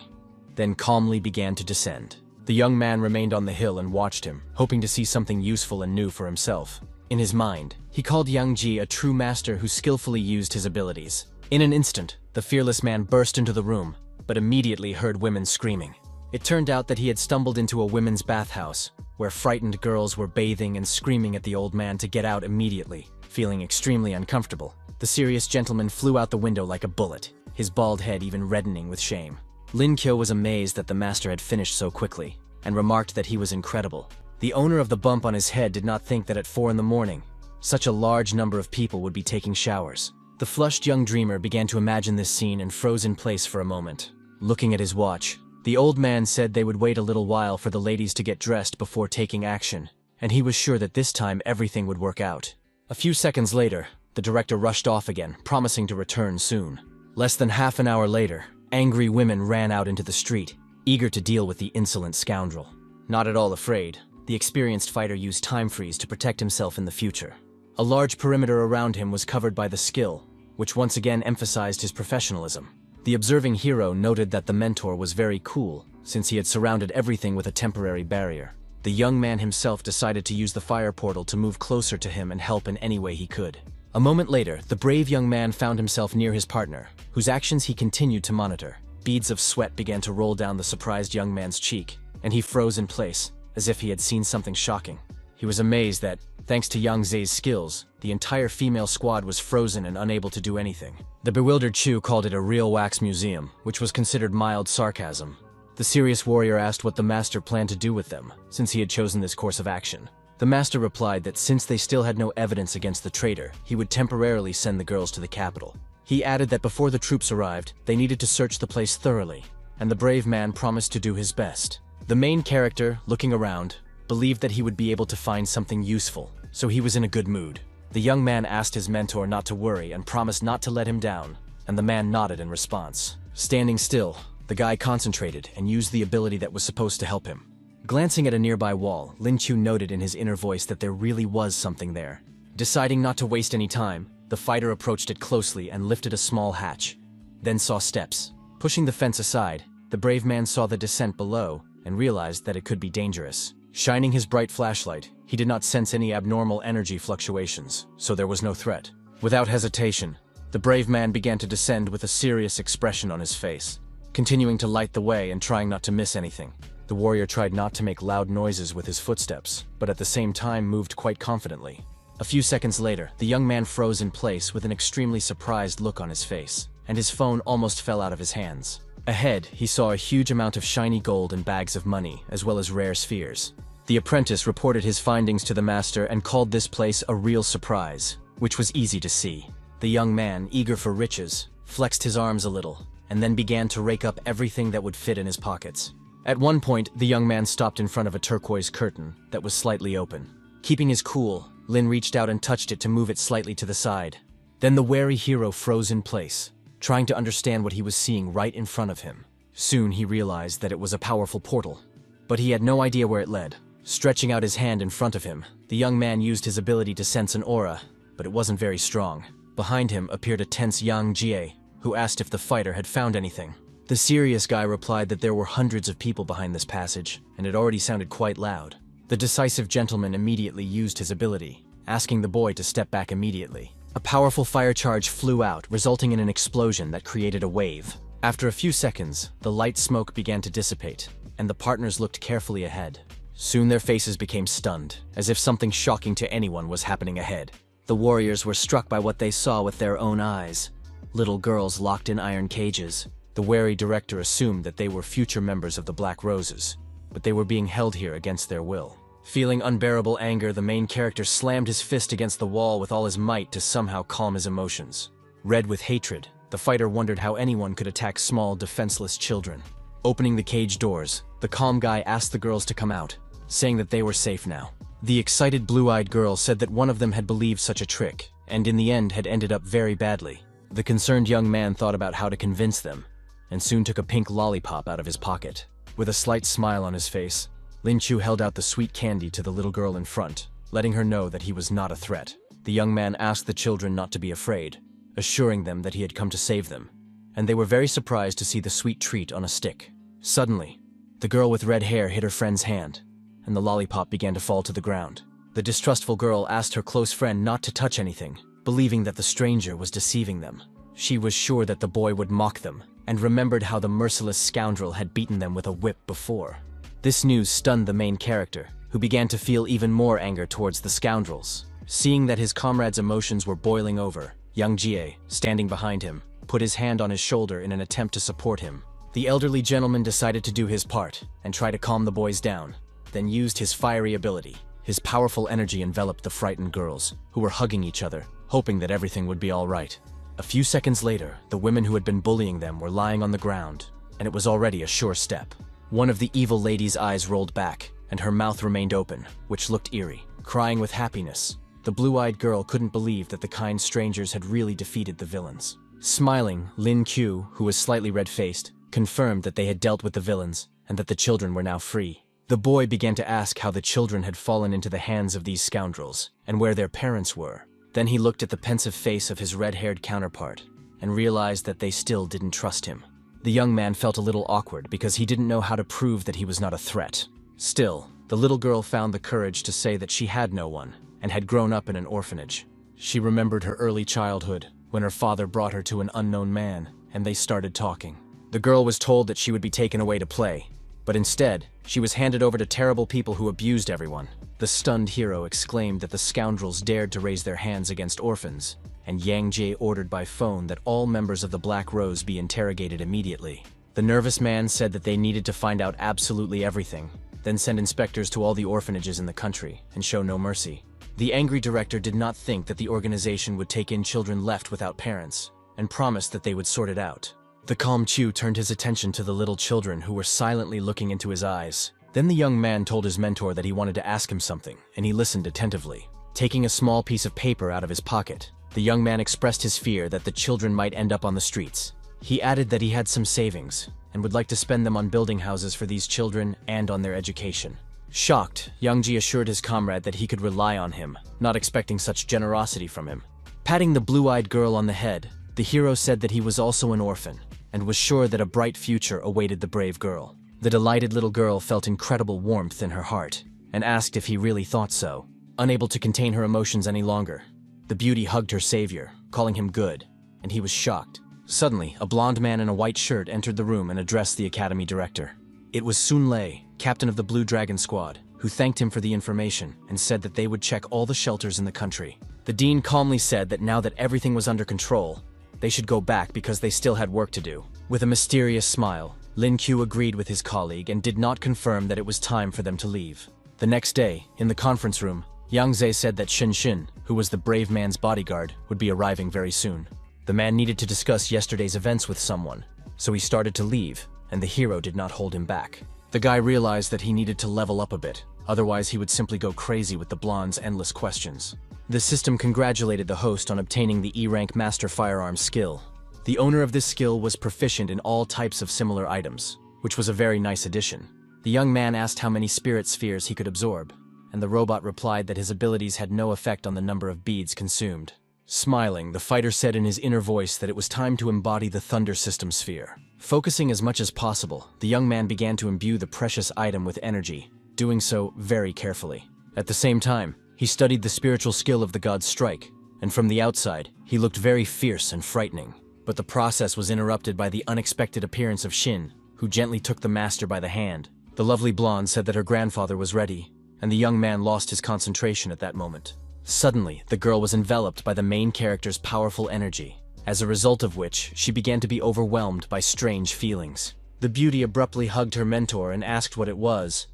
then calmly began to descend. The young man remained on the hill and watched him, hoping to see something useful and new for himself. In his mind, he called Yang Ji a true master who skillfully used his abilities. In an instant, the fearless man burst into the room, but immediately heard women screaming. It turned out that he had stumbled into a women's bathhouse, where frightened girls were bathing and screaming at the old man to get out immediately, feeling extremely uncomfortable. The serious gentleman flew out the window like a bullet, his bald head even reddening with shame. Lin Kyo was amazed that the master had finished so quickly, and remarked that he was incredible. The owner of the bump on his head did not think that at 4 in the morning, such a large number of people would be taking showers. The flushed young dreamer began to imagine this scene and froze in place for a moment. Looking at his watch, the old man said they would wait a little while for the ladies to get dressed before taking action, and he was sure that this time everything would work out. A few seconds later, the director rushed off again, promising to return soon. Less than half an hour later, angry women ran out into the street, eager to deal with the insolent scoundrel. Not at all afraid, the experienced fighter used time freeze to protect himself in the future. A large perimeter around him was covered by the skill, which once again emphasized his professionalism. The observing hero noted that the mentor was very cool, since he had surrounded everything with a temporary barrier. The young man himself decided to use the fire portal to move closer to him and help in any way he could. A moment later, the brave young man found himself near his partner, whose actions he continued to monitor. Beads of sweat began to roll down the surprised young man's cheek, and he froze in place, as if he had seen something shocking. He was amazed that, thanks to Yang Ze's skills, the entire female squad was frozen and unable to do anything. The bewildered Chu called it a real wax museum, which was considered mild sarcasm. The serious warrior asked what the master planned to do with them, since he had chosen this course of action. The master replied that since they still had no evidence against the traitor, he would temporarily send the girls to the capital. He added that before the troops arrived, they needed to search the place thoroughly, and the brave man promised to do his best. The main character, looking around, believed that he would be able to find something useful, so he was in a good mood. The young man asked his mentor not to worry and promised not to let him down, and the man nodded in response. Standing still, the guy concentrated and used the ability that was supposed to help him. Glancing at a nearby wall, Lin Chu noted in his inner voice that there really was something there. Deciding not to waste any time, the fighter approached it closely and lifted a small hatch, then saw steps. Pushing the fence aside, the brave man saw the descent below and realized that it could be dangerous. Shining his bright flashlight, he did not sense any abnormal energy fluctuations, so there was no threat. Without hesitation, The brave man began to descend with a serious expression on his face, continuing to light the way and trying not to miss anything. The warrior tried not to make loud noises with his footsteps, but at the same time moved quite confidently. A few seconds later, the young man froze in place with an extremely surprised look on his face, and his phone almost fell out of his hands. Ahead, he saw a huge amount of shiny gold and bags of money, as well as rare spheres. The apprentice reported his findings to the master and called this place a real surprise, which was easy to see. The young man, eager for riches, flexed his arms a little, and then began to rake up everything that would fit in his pockets. At one point, the young man stopped in front of a turquoise curtain that was slightly open. Keeping his cool, Lin reached out and touched it to move it slightly to the side. Then the wary hero froze in place, trying to understand what he was seeing right in front of him. Soon he realized that it was a powerful portal, but he had no idea where it led. Stretching out his hand in front of him, the young man used his ability to sense an aura, but it wasn't very strong. Behind him appeared a tense Yang Jie, who asked if the fighter had found anything. The serious guy replied that there were hundreds of people behind this passage, and it already sounded quite loud. The decisive gentleman immediately used his ability, asking the boy to step back immediately. A powerful fire charge flew out, resulting in an explosion that created a wave. After a few seconds, the light smoke began to dissipate, and the partners looked carefully ahead. Soon their faces became stunned, as if something shocking to anyone was happening ahead. The warriors were struck by what they saw with their own eyes. Little girls locked in iron cages. The wary director assumed that they were future members of the Black Roses, but they were being held here against their will. Feeling unbearable anger, the main character slammed his fist against the wall with all his might to somehow calm his emotions. Red with hatred, the fighter wondered how anyone could attack small, defenseless children. Opening the cage doors, the calm guy asked the girls to come out, saying that they were safe now. The excited blue-eyed girl said that one of them had believed such a trick, and in the end had ended up very badly. The concerned young man thought about how to convince them, and soon took a pink lollipop out of his pocket. With a slight smile on his face, Lin Chu held out the sweet candy to the little girl in front, letting her know that he was not a threat. The young man asked the children not to be afraid, assuring them that he had come to save them, and they were very surprised to see the sweet treat on a stick. Suddenly, the girl with red hair hit her friend's hand, and the lollipop began to fall to the ground. The distrustful girl asked her close friend not to touch anything, believing that the stranger was deceiving them. She was sure that the boy would mock them, and remembered how the merciless scoundrel had beaten them with a whip before. This news stunned the main character, who began to feel even more anger towards the scoundrels. Seeing that his comrade's emotions were boiling over, Yang Jie, standing behind him, put his hand on his shoulder in an attempt to support him. The elderly gentleman decided to do his part and try to calm the boys down, then used his fiery ability. His powerful energy enveloped the frightened girls, who were hugging each other, hoping that everything would be all right. A few seconds later, the women who had been bullying them were lying on the ground, and it was already a sure step. One of the evil lady's eyes rolled back, and her mouth remained open, which looked eerie. Crying with happiness, the blue-eyed girl couldn't believe that the kind strangers had really defeated the villains. Smiling, Lin Q, who was slightly red-faced, confirmed that they had dealt with the villains, and that the children were now free. The boy began to ask how the children had fallen into the hands of these scoundrels, and where their parents were. Then he looked at the pensive face of his red-haired counterpart, and realized that they still didn't trust him. The young man felt a little awkward because he didn't know how to prove that he was not a threat. Still, the little girl found the courage to say that she had no one, and had grown up in an orphanage. She remembered her early childhood, when her father brought her to an unknown man, and they started talking. The girl was told that she would be taken away to play, but instead, she was handed over to terrible people who abused everyone. The stunned hero exclaimed that the scoundrels dared to raise their hands against orphans, and Yang Jie ordered by phone that all members of the Black Rose be interrogated immediately. The nervous man said that they needed to find out absolutely everything, then send inspectors to all the orphanages in the country, and show no mercy. The angry director did not think that the organization would take in children left without parents, and promised that they would sort it out. The calm Chu turned his attention to the little children who were silently looking into his eyes. Then the young man told his mentor that he wanted to ask him something, and he listened attentively. Taking a small piece of paper out of his pocket, the young man expressed his fear that the children might end up on the streets. He added that he had some savings, and would like to spend them on building houses for these children and on their education. Shocked, Yang Ji assured his comrade that he could rely on him, not expecting such generosity from him. Patting the blue-eyed girl on the head, the hero said that he was also an orphan, and was sure that a bright future awaited the brave girl. The delighted little girl felt incredible warmth in her heart, and asked if he really thought so. Unable to contain her emotions any longer, the beauty hugged her savior, calling him good, and he was shocked. Suddenly, a blonde man in a white shirt entered the room and addressed the academy director. It was Sun Lei, captain of the Blue Dragon Squad, who thanked him for the information and said that they would check all the shelters in the country. The dean calmly said that now that everything was under control, they should go back because they still had work to do. With a mysterious smile, Lin Q agreed with his colleague and did not confirm that it was time for them to leave. The next day, in the conference room, Yang Zhe said that Shen Xin, who was the brave man's bodyguard, would be arriving very soon. The man needed to discuss yesterday's events with someone, so he started to leave, and the hero did not hold him back. The guy realized that he needed to level up a bit, otherwise he would simply go crazy with the blonde's endless questions. The system congratulated the host on obtaining the E-rank Master Firearms skill. The owner of this skill was proficient in all types of similar items, which was a very nice addition. The young man asked how many spirit spheres he could absorb, and the robot replied that his abilities had no effect on the number of beads consumed. Smiling, the fighter said in his inner voice that it was time to embody the Thunder System sphere. Focusing as much as possible, the young man began to imbue the precious item with energy, doing so very carefully. At the same time, he studied the spiritual skill of the god's strike, and from the outside, he looked very fierce and frightening. But the process was interrupted by the unexpected appearance of Shin, who gently took the master by the hand. The lovely blonde said that her grandfather was ready, and the young man lost his concentration at that moment. Suddenly, the girl was enveloped by the main character's powerful energy, as a result of which she began to be overwhelmed by strange feelings. The beauty abruptly hugged her mentor and asked what it was,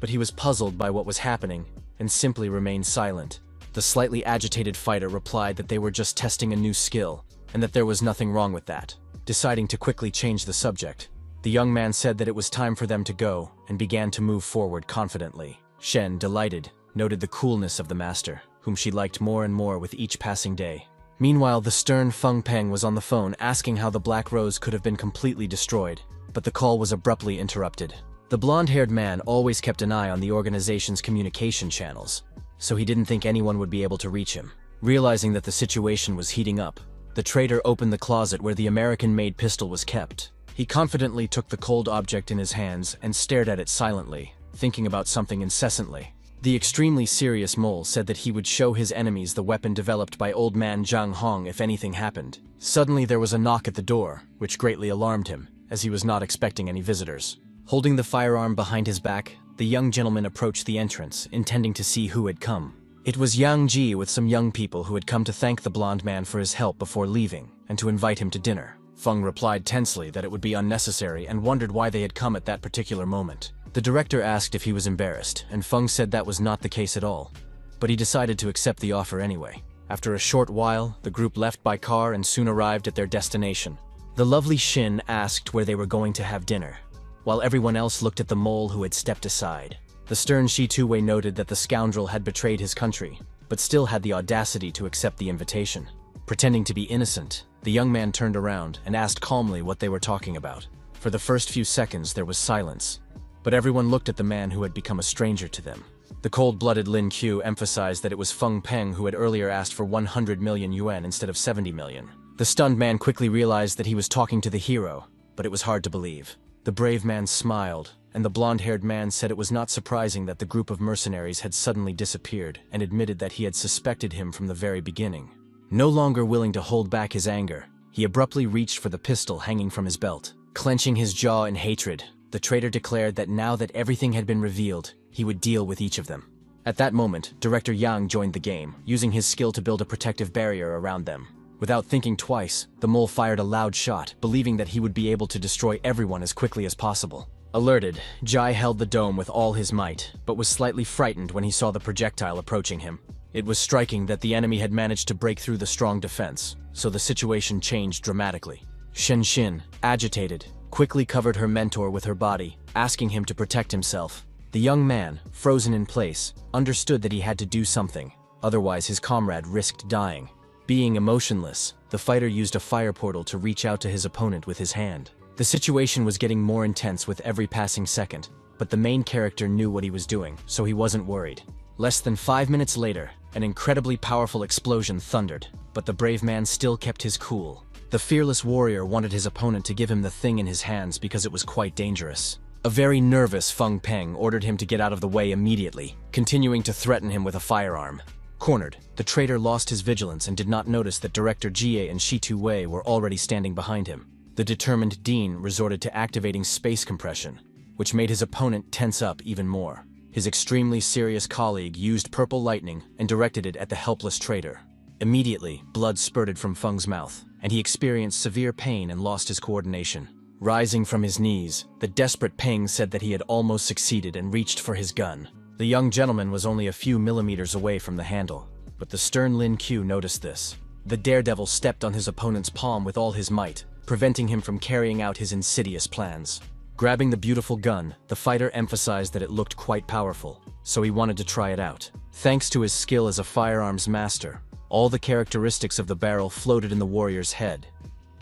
but he was puzzled by what was happening and simply remained silent. The slightly agitated fighter replied that they were just testing a new skill, and that there was nothing wrong with that. Deciding to quickly change the subject, the young man said that it was time for them to go and began to move forward confidently. Shen, delighted, noted the coolness of the master, whom she liked more and more with each passing day. Meanwhile, the stern Feng Peng was on the phone asking how the Black Rose could have been completely destroyed, but the call was abruptly interrupted. The blonde-haired man always kept an eye on the organization's communication channels, so he didn't think anyone would be able to reach him. Realizing that the situation was heating up, the traitor opened the closet where the American-made pistol was kept. He confidently took the cold object in his hands and stared at it silently, thinking about something incessantly. The extremely serious mole said that he would show his enemies the weapon developed by old man Zhang Hong if anything happened. Suddenly there was a knock at the door, which greatly alarmed him, as he was not expecting any visitors. Holding the firearm behind his back, the young gentleman approached the entrance, intending to see who had come. It was Yang Ji with some young people who had come to thank the blonde man for his help before leaving, and to invite him to dinner. Feng replied tensely that it would be unnecessary and wondered why they had come at that particular moment. The director asked if he was embarrassed, and Feng said that was not the case at all, but he decided to accept the offer anyway. After a short while, the group left by car and soon arrived at their destination. The lovely Shin asked where they were going to have dinner, while everyone else looked at the mole who had stepped aside. The stern Shi Tuwei noted that the scoundrel had betrayed his country, but still had the audacity to accept the invitation. Pretending to be innocent, the young man turned around and asked calmly what they were talking about. For the first few seconds there was silence, but everyone looked at the man who had become a stranger to them. The cold-blooded Lin Q emphasized that it was Feng Peng who had earlier asked for 100 million yuan instead of 70 million. The stunned man quickly realized that he was talking to the hero, but it was hard to believe. The brave man smiled, and the blonde-haired man said it was not surprising that the group of mercenaries had suddenly disappeared, and admitted that he had suspected him from the very beginning. No longer willing to hold back his anger, he abruptly reached for the pistol hanging from his belt. Clenching his jaw in hatred, the traitor declared that now that everything had been revealed, he would deal with each of them. At that moment, Director Yang joined the game, using his skill to build a protective barrier around them. Without thinking twice, the mole fired a loud shot, believing that he would be able to destroy everyone as quickly as possible. Alerted, Jai held the dome with all his might, but was slightly frightened when he saw the projectile approaching him. It was striking that the enemy had managed to break through the strong defense, so the situation changed dramatically. Shen Xin, agitated, quickly covered her mentor with her body, asking him to protect himself. The young man, frozen in place, understood that he had to do something, otherwise his comrade risked dying. Being emotionless, the fighter used a fire portal to reach out to his opponent with his hand. The situation was getting more intense with every passing second, but the main character knew what he was doing, so he wasn't worried. Less than 5 minutes later, an incredibly powerful explosion thundered, but the brave man still kept his cool. The fearless warrior wanted his opponent to give him the thing in his hands because it was quite dangerous. A very nervous Feng Peng ordered him to get out of the way immediately, continuing to threaten him with a firearm. Cornered, the traitor lost his vigilance and did not notice that Director Jie and Shitu Wei were already standing behind him. The determined Dean resorted to activating space compression, which made his opponent tense up even more. His extremely serious colleague used purple lightning and directed it at the helpless traitor. Immediately, blood spurted from Feng's mouth, and he experienced severe pain and lost his coordination. Rising from his knees, the desperate Peng said that he had almost succeeded and reached for his gun. The young gentleman was only a few millimeters away from the handle, but the stern Lin Q noticed this. The daredevil stepped on his opponent's palm with all his might, preventing him from carrying out his insidious plans. Grabbing the beautiful gun, the fighter emphasized that it looked quite powerful, so he wanted to try it out. Thanks to his skill as a firearms master, all the characteristics of the barrel floated in the warrior's head,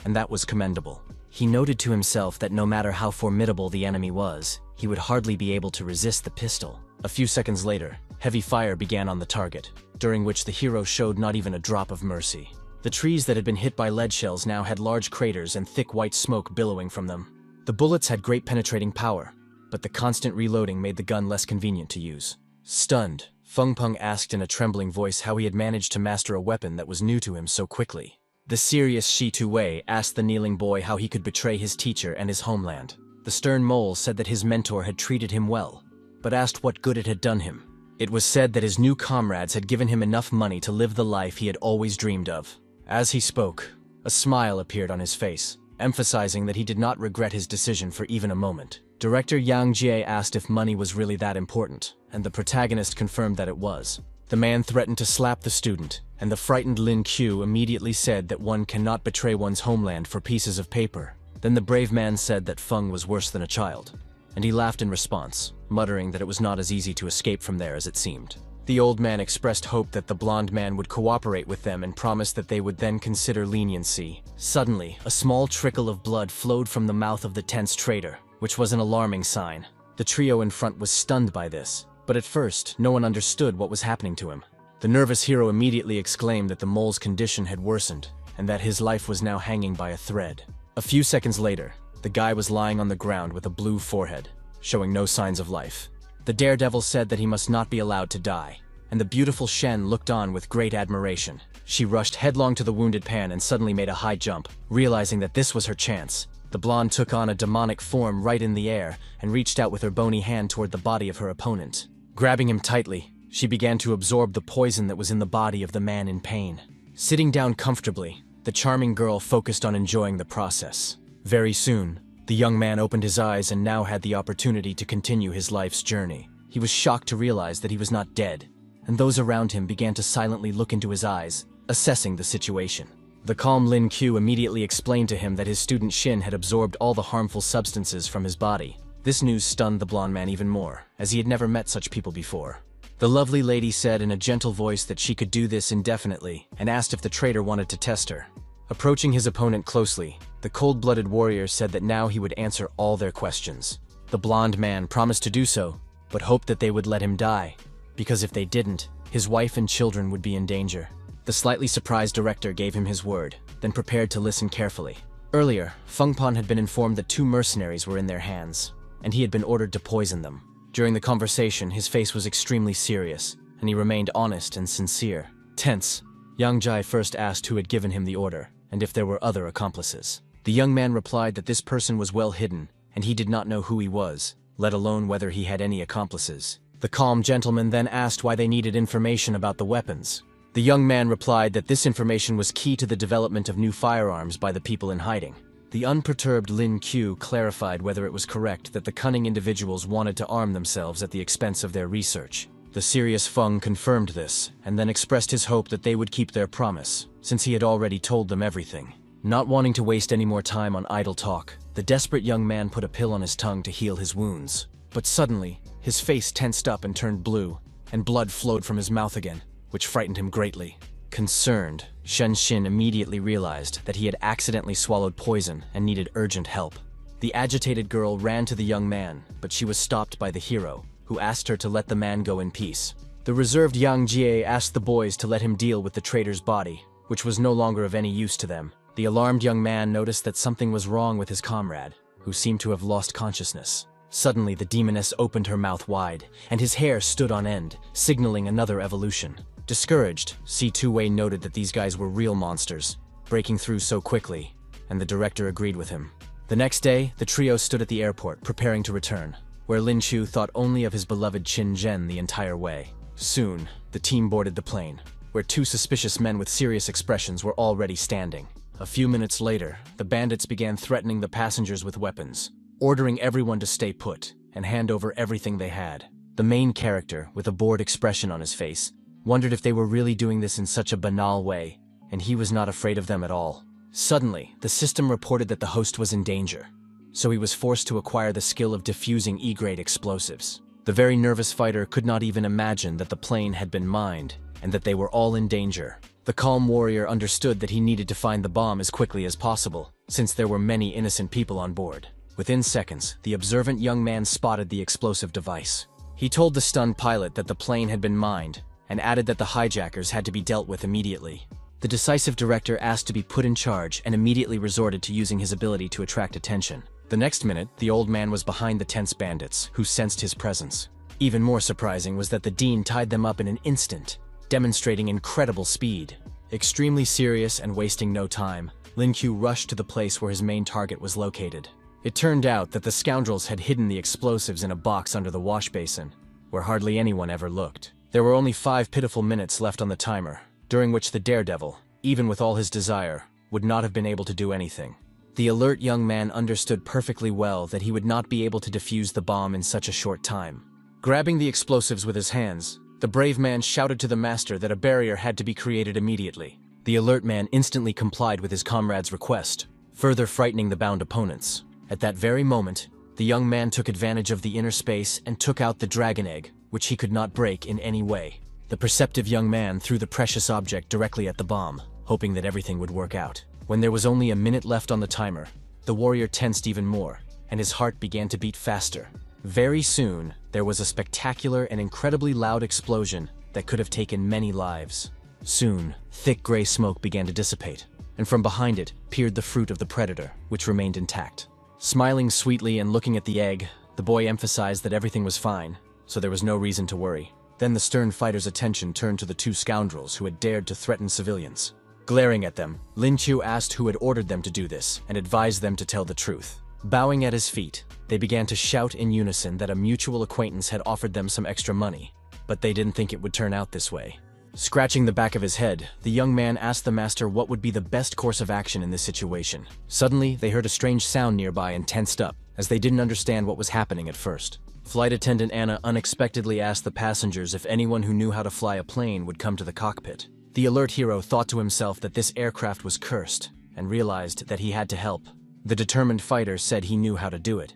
and that was commendable. He noted to himself that no matter how formidable the enemy was, he would hardly be able to resist the pistol. A few seconds later, heavy fire began on the target, during which the hero showed not even a drop of mercy. The trees that had been hit by lead shells now had large craters and thick white smoke billowing from them. The bullets had great penetrating power, but the constant reloading made the gun less convenient to use. Stunned, Feng Peng asked in a trembling voice how he had managed to master a weapon that was new to him so quickly. The serious Shi Tu-wei asked the kneeling boy how he could betray his teacher and his homeland. The stern mole said that his mentor had treated him well, but asked what good it had done him. It was said that his new comrades had given him enough money to live the life he had always dreamed of. As he spoke, a smile appeared on his face, emphasizing that he did not regret his decision for even a moment. Director Yang Jie asked if money was really that important, and the protagonist confirmed that it was. The man threatened to slap the student, and the frightened Lin Q immediately said that one cannot betray one's homeland for pieces of paper. Then the brave man said that Feng was worse than a child, and he laughed in response, muttering that it was not as easy to escape from there as it seemed. The old man expressed hope that the blonde man would cooperate with them and promised that they would then consider leniency. Suddenly, a small trickle of blood flowed from the mouth of the tense traitor, which was an alarming sign. The trio in front was stunned by this, but at first, no one understood what was happening to him. The nervous hero immediately exclaimed that the mole's condition had worsened, and that his life was now hanging by a thread. A few seconds later, the guy was lying on the ground with a blue forehead, showing no signs of life. The daredevil said that he must not be allowed to die, and the beautiful Shen looked on with great admiration. She rushed headlong to the wounded Pan and suddenly made a high jump, realizing that this was her chance. The blonde took on a demonic form right in the air and reached out with her bony hand toward the body of her opponent. Grabbing him tightly, she began to absorb the poison that was in the body of the man in pain. Sitting down comfortably, the charming girl focused on enjoying the process. Very soon, the young man opened his eyes and now had the opportunity to continue his life's journey. He was shocked to realize that he was not dead, and those around him began to silently look into his eyes, assessing the situation. The calm Lin Q immediately explained to him that his student Shin had absorbed all the harmful substances from his body. This news stunned the blonde man even more, as he had never met such people before. The lovely lady said in a gentle voice that she could do this indefinitely, and asked if the traitor wanted to test her. Approaching his opponent closely, the cold-blooded warrior said that now he would answer all their questions. The blonde man promised to do so, but hoped that they would let him die, because if they didn't, his wife and children would be in danger. The slightly surprised director gave him his word, then prepared to listen carefully. Earlier, Feng Pan had been informed that 2 mercenaries were in their hands, and he had been ordered to poison them. During the conversation, his face was extremely serious, and he remained honest and sincere. Tense, Yang Jai first asked who had given him the order, and if there were other accomplices. The young man replied that this person was well hidden, and he did not know who he was, let alone whether he had any accomplices. The calm gentleman then asked why they needed information about the weapons. The young man replied that this information was key to the development of new firearms by the people in hiding. The unperturbed Lin Q clarified whether it was correct that the cunning individuals wanted to arm themselves at the expense of their research. The serious Feng confirmed this, and then expressed his hope that they would keep their promise, since he had already told them everything. Not wanting to waste any more time on idle talk, the desperate young man put a pill on his tongue to heal his wounds. But suddenly, his face tensed up and turned blue, and blood flowed from his mouth again, which frightened him greatly. Concerned, Shen Xin immediately realized that he had accidentally swallowed poison and needed urgent help. The agitated girl ran to the young man, but she was stopped by the hero, who asked her to let the man go in peace. The reserved Yang Jie asked the boys to let him deal with the traitor's body, which was no longer of any use to them. The alarmed young man noticed that something was wrong with his comrade, who seemed to have lost consciousness. Suddenly, the demoness opened her mouth wide, and his hair stood on end, signaling another evolution. Discouraged, C2-Wei noted that these guys were real monsters, breaking through so quickly, and the director agreed with him. The next day, the trio stood at the airport, preparing to return, where Lin Chu thought only of his beloved Qin Zhen the entire way. Soon, the team boarded the plane, where two suspicious men with serious expressions were already standing. A few minutes later, the bandits began threatening the passengers with weapons, ordering everyone to stay put and hand over everything they had. The main character, with a bored expression on his face, wondered if they were really doing this in such a banal way, and he was not afraid of them at all. Suddenly, the system reported that the host was in danger, so he was forced to acquire the skill of defusing E-grade explosives. The very nervous fighter could not even imagine that the plane had been mined, and that they were all in danger. The calm warrior understood that he needed to find the bomb as quickly as possible, since there were many innocent people on board. Within seconds, the observant young man spotted the explosive device. He told the stunned pilot that the plane had been mined, and added that the hijackers had to be dealt with immediately. The decisive director asked to be put in charge and immediately resorted to using his ability to attract attention. The next minute, the old man was behind the tense bandits, who sensed his presence. Even more surprising was that the dean tied them up in an instant, demonstrating incredible speed. Extremely serious and wasting no time, Lin Q rushed to the place where his main target was located. It turned out that the scoundrels had hidden the explosives in a box under the wash basin, where hardly anyone ever looked. There were only 5 pitiful minutes left on the timer, during which the daredevil, even with all his desire, would not have been able to do anything. The alert young man understood perfectly well that he would not be able to defuse the bomb in such a short time. Grabbing the explosives with his hands, the brave man shouted to the master that a barrier had to be created immediately. The alert man instantly complied with his comrade's request, further frightening the bound opponents. At that very moment, the young man took advantage of the inner space and took out the dragon egg, which he could not break in any way. The perceptive young man threw the precious object directly at the bomb, hoping that everything would work out. When there was only a minute left on the timer, the warrior tensed even more, and his heart began to beat faster. Very soon, there was a spectacular and incredibly loud explosion that could have taken many lives. Soon, thick gray smoke began to dissipate, and from behind it peered the fruit of the predator, which remained intact. Smiling sweetly and looking at the egg, the boy emphasized that everything was fine, so there was no reason to worry. Then the stern fighter's attention turned to the two scoundrels who had dared to threaten civilians. Glaring at them, Lin Chu asked who had ordered them to do this and advised them to tell the truth. Bowing at his feet, they began to shout in unison that a mutual acquaintance had offered them some extra money, but they didn't think it would turn out this way. Scratching the back of his head, the young man asked the master what would be the best course of action in this situation. Suddenly, they heard a strange sound nearby and tensed up, as they didn't understand what was happening at first. Flight attendant Anna unexpectedly asked the passengers if anyone who knew how to fly a plane would come to the cockpit. The alert hero thought to himself that this aircraft was cursed, and realized that he had to help. The determined fighter said he knew how to do it,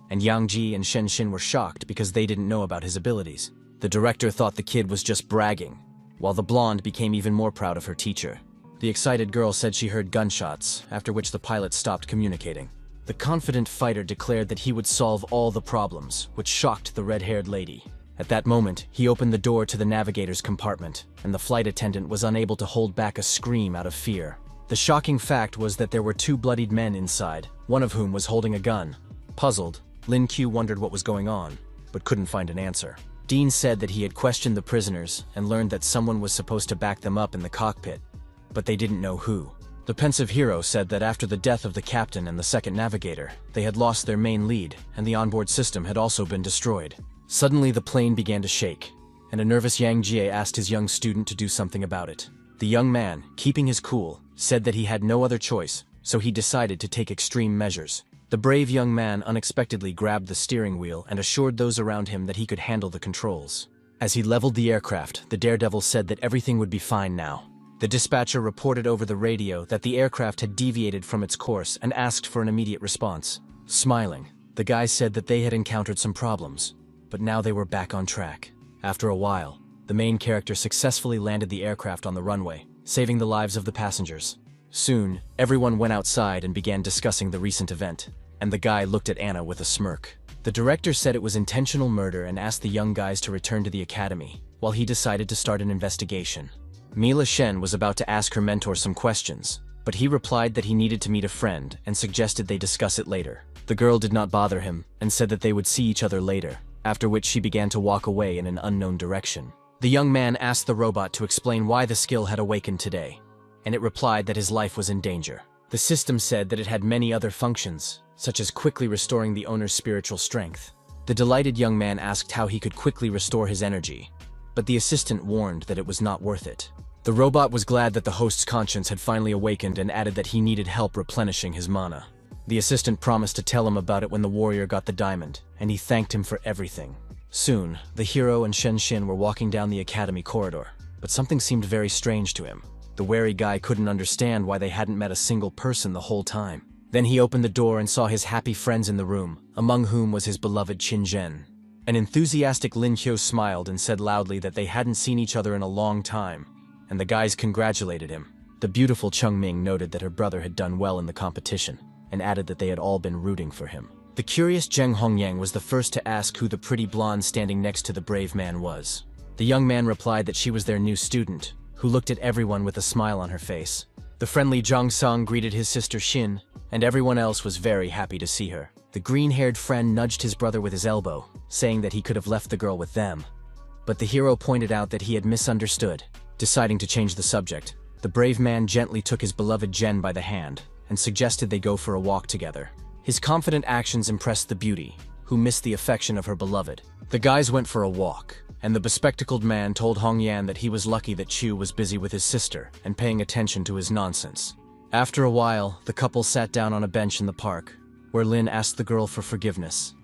and Yang Ji and Shen Xin were shocked because they didn't know about his abilities. The director thought the kid was just bragging, while the blonde became even more proud of her teacher. The excited girl said she heard gunshots, after which the pilot stopped communicating. The confident fighter declared that he would solve all the problems, which shocked the red-haired lady. At that moment, he opened the door to the navigator's compartment, and the flight attendant was unable to hold back a scream out of fear. The shocking fact was that there were 2 bloodied men inside, one of whom was holding a gun. Puzzled, Lin Q wondered what was going on, but couldn't find an answer. Dean said that he had questioned the prisoners and learned that someone was supposed to back them up in the cockpit, but they didn't know who. The pensive hero said that after the death of the captain and the second navigator, they had lost their main lead, and the onboard system had also been destroyed. Suddenly, the plane began to shake, and a nervous Yang Jie asked his young student to do something about it. The young man, keeping his cool, said that he had no other choice, so he decided to take extreme measures. The brave young man unexpectedly grabbed the steering wheel and assured those around him that he could handle the controls. As he leveled the aircraft, the daredevil said that everything would be fine now. The dispatcher reported over the radio that the aircraft had deviated from its course and asked for an immediate response. Smiling, the guy said that they had encountered some problems, but now they were back on track. After a while, the main character successfully landed the aircraft on the runway, saving the lives of the passengers. Soon, everyone went outside and began discussing the recent event, and the guy looked at Anna with a smirk. The director said it was intentional murder and asked the young guys to return to the academy, while he decided to start an investigation. Mila Shen was about to ask her mentor some questions, but he replied that he needed to meet a friend and suggested they discuss it later. The girl did not bother him and said that they would see each other later, after which she began to walk away in an unknown direction. The young man asked the robot to explain why the skill had awakened today, and it replied that his life was in danger. The system said that it had many other functions, such as quickly restoring the owner's spiritual strength. The delighted young man asked how he could quickly restore his energy, but the assistant warned that it was not worth it. The robot was glad that the host's conscience had finally awakened and added that he needed help replenishing his mana. The assistant promised to tell him about it when the warrior got the diamond, and he thanked him for everything. Soon, the hero and Shen Xin were walking down the academy corridor, but something seemed very strange to him. The wary guy couldn't understand why they hadn't met a single person the whole time. Then he opened the door and saw his happy friends in the room, among whom was his beloved Qin Zhen. An enthusiastic Lin Qiu smiled and said loudly that they hadn't seen each other in a long time, and the guys congratulated him. The beautiful Cheng Ming noted that her brother had done well in the competition, and added that they had all been rooting for him. The curious Zheng Hongyang was the first to ask who the pretty blonde standing next to the brave man was. The young man replied that she was their new student, who looked at everyone with a smile on her face. The friendly Zhang Song greeted his sister Xin, and everyone else was very happy to see her. The green-haired friend nudged his brother with his elbow, saying that he could have left the girl with them. But the hero pointed out that he had misunderstood. Deciding to change the subject, the brave man gently took his beloved Zhen by the hand and suggested they go for a walk together. His confident actions impressed the beauty, who missed the affection of her beloved. The guys went for a walk, and the bespectacled man told Hong Yan that he was lucky that Chu was busy with his sister and paying attention to his nonsense. After a while, the couple sat down on a bench in the park, where Lin asked the girl for forgiveness,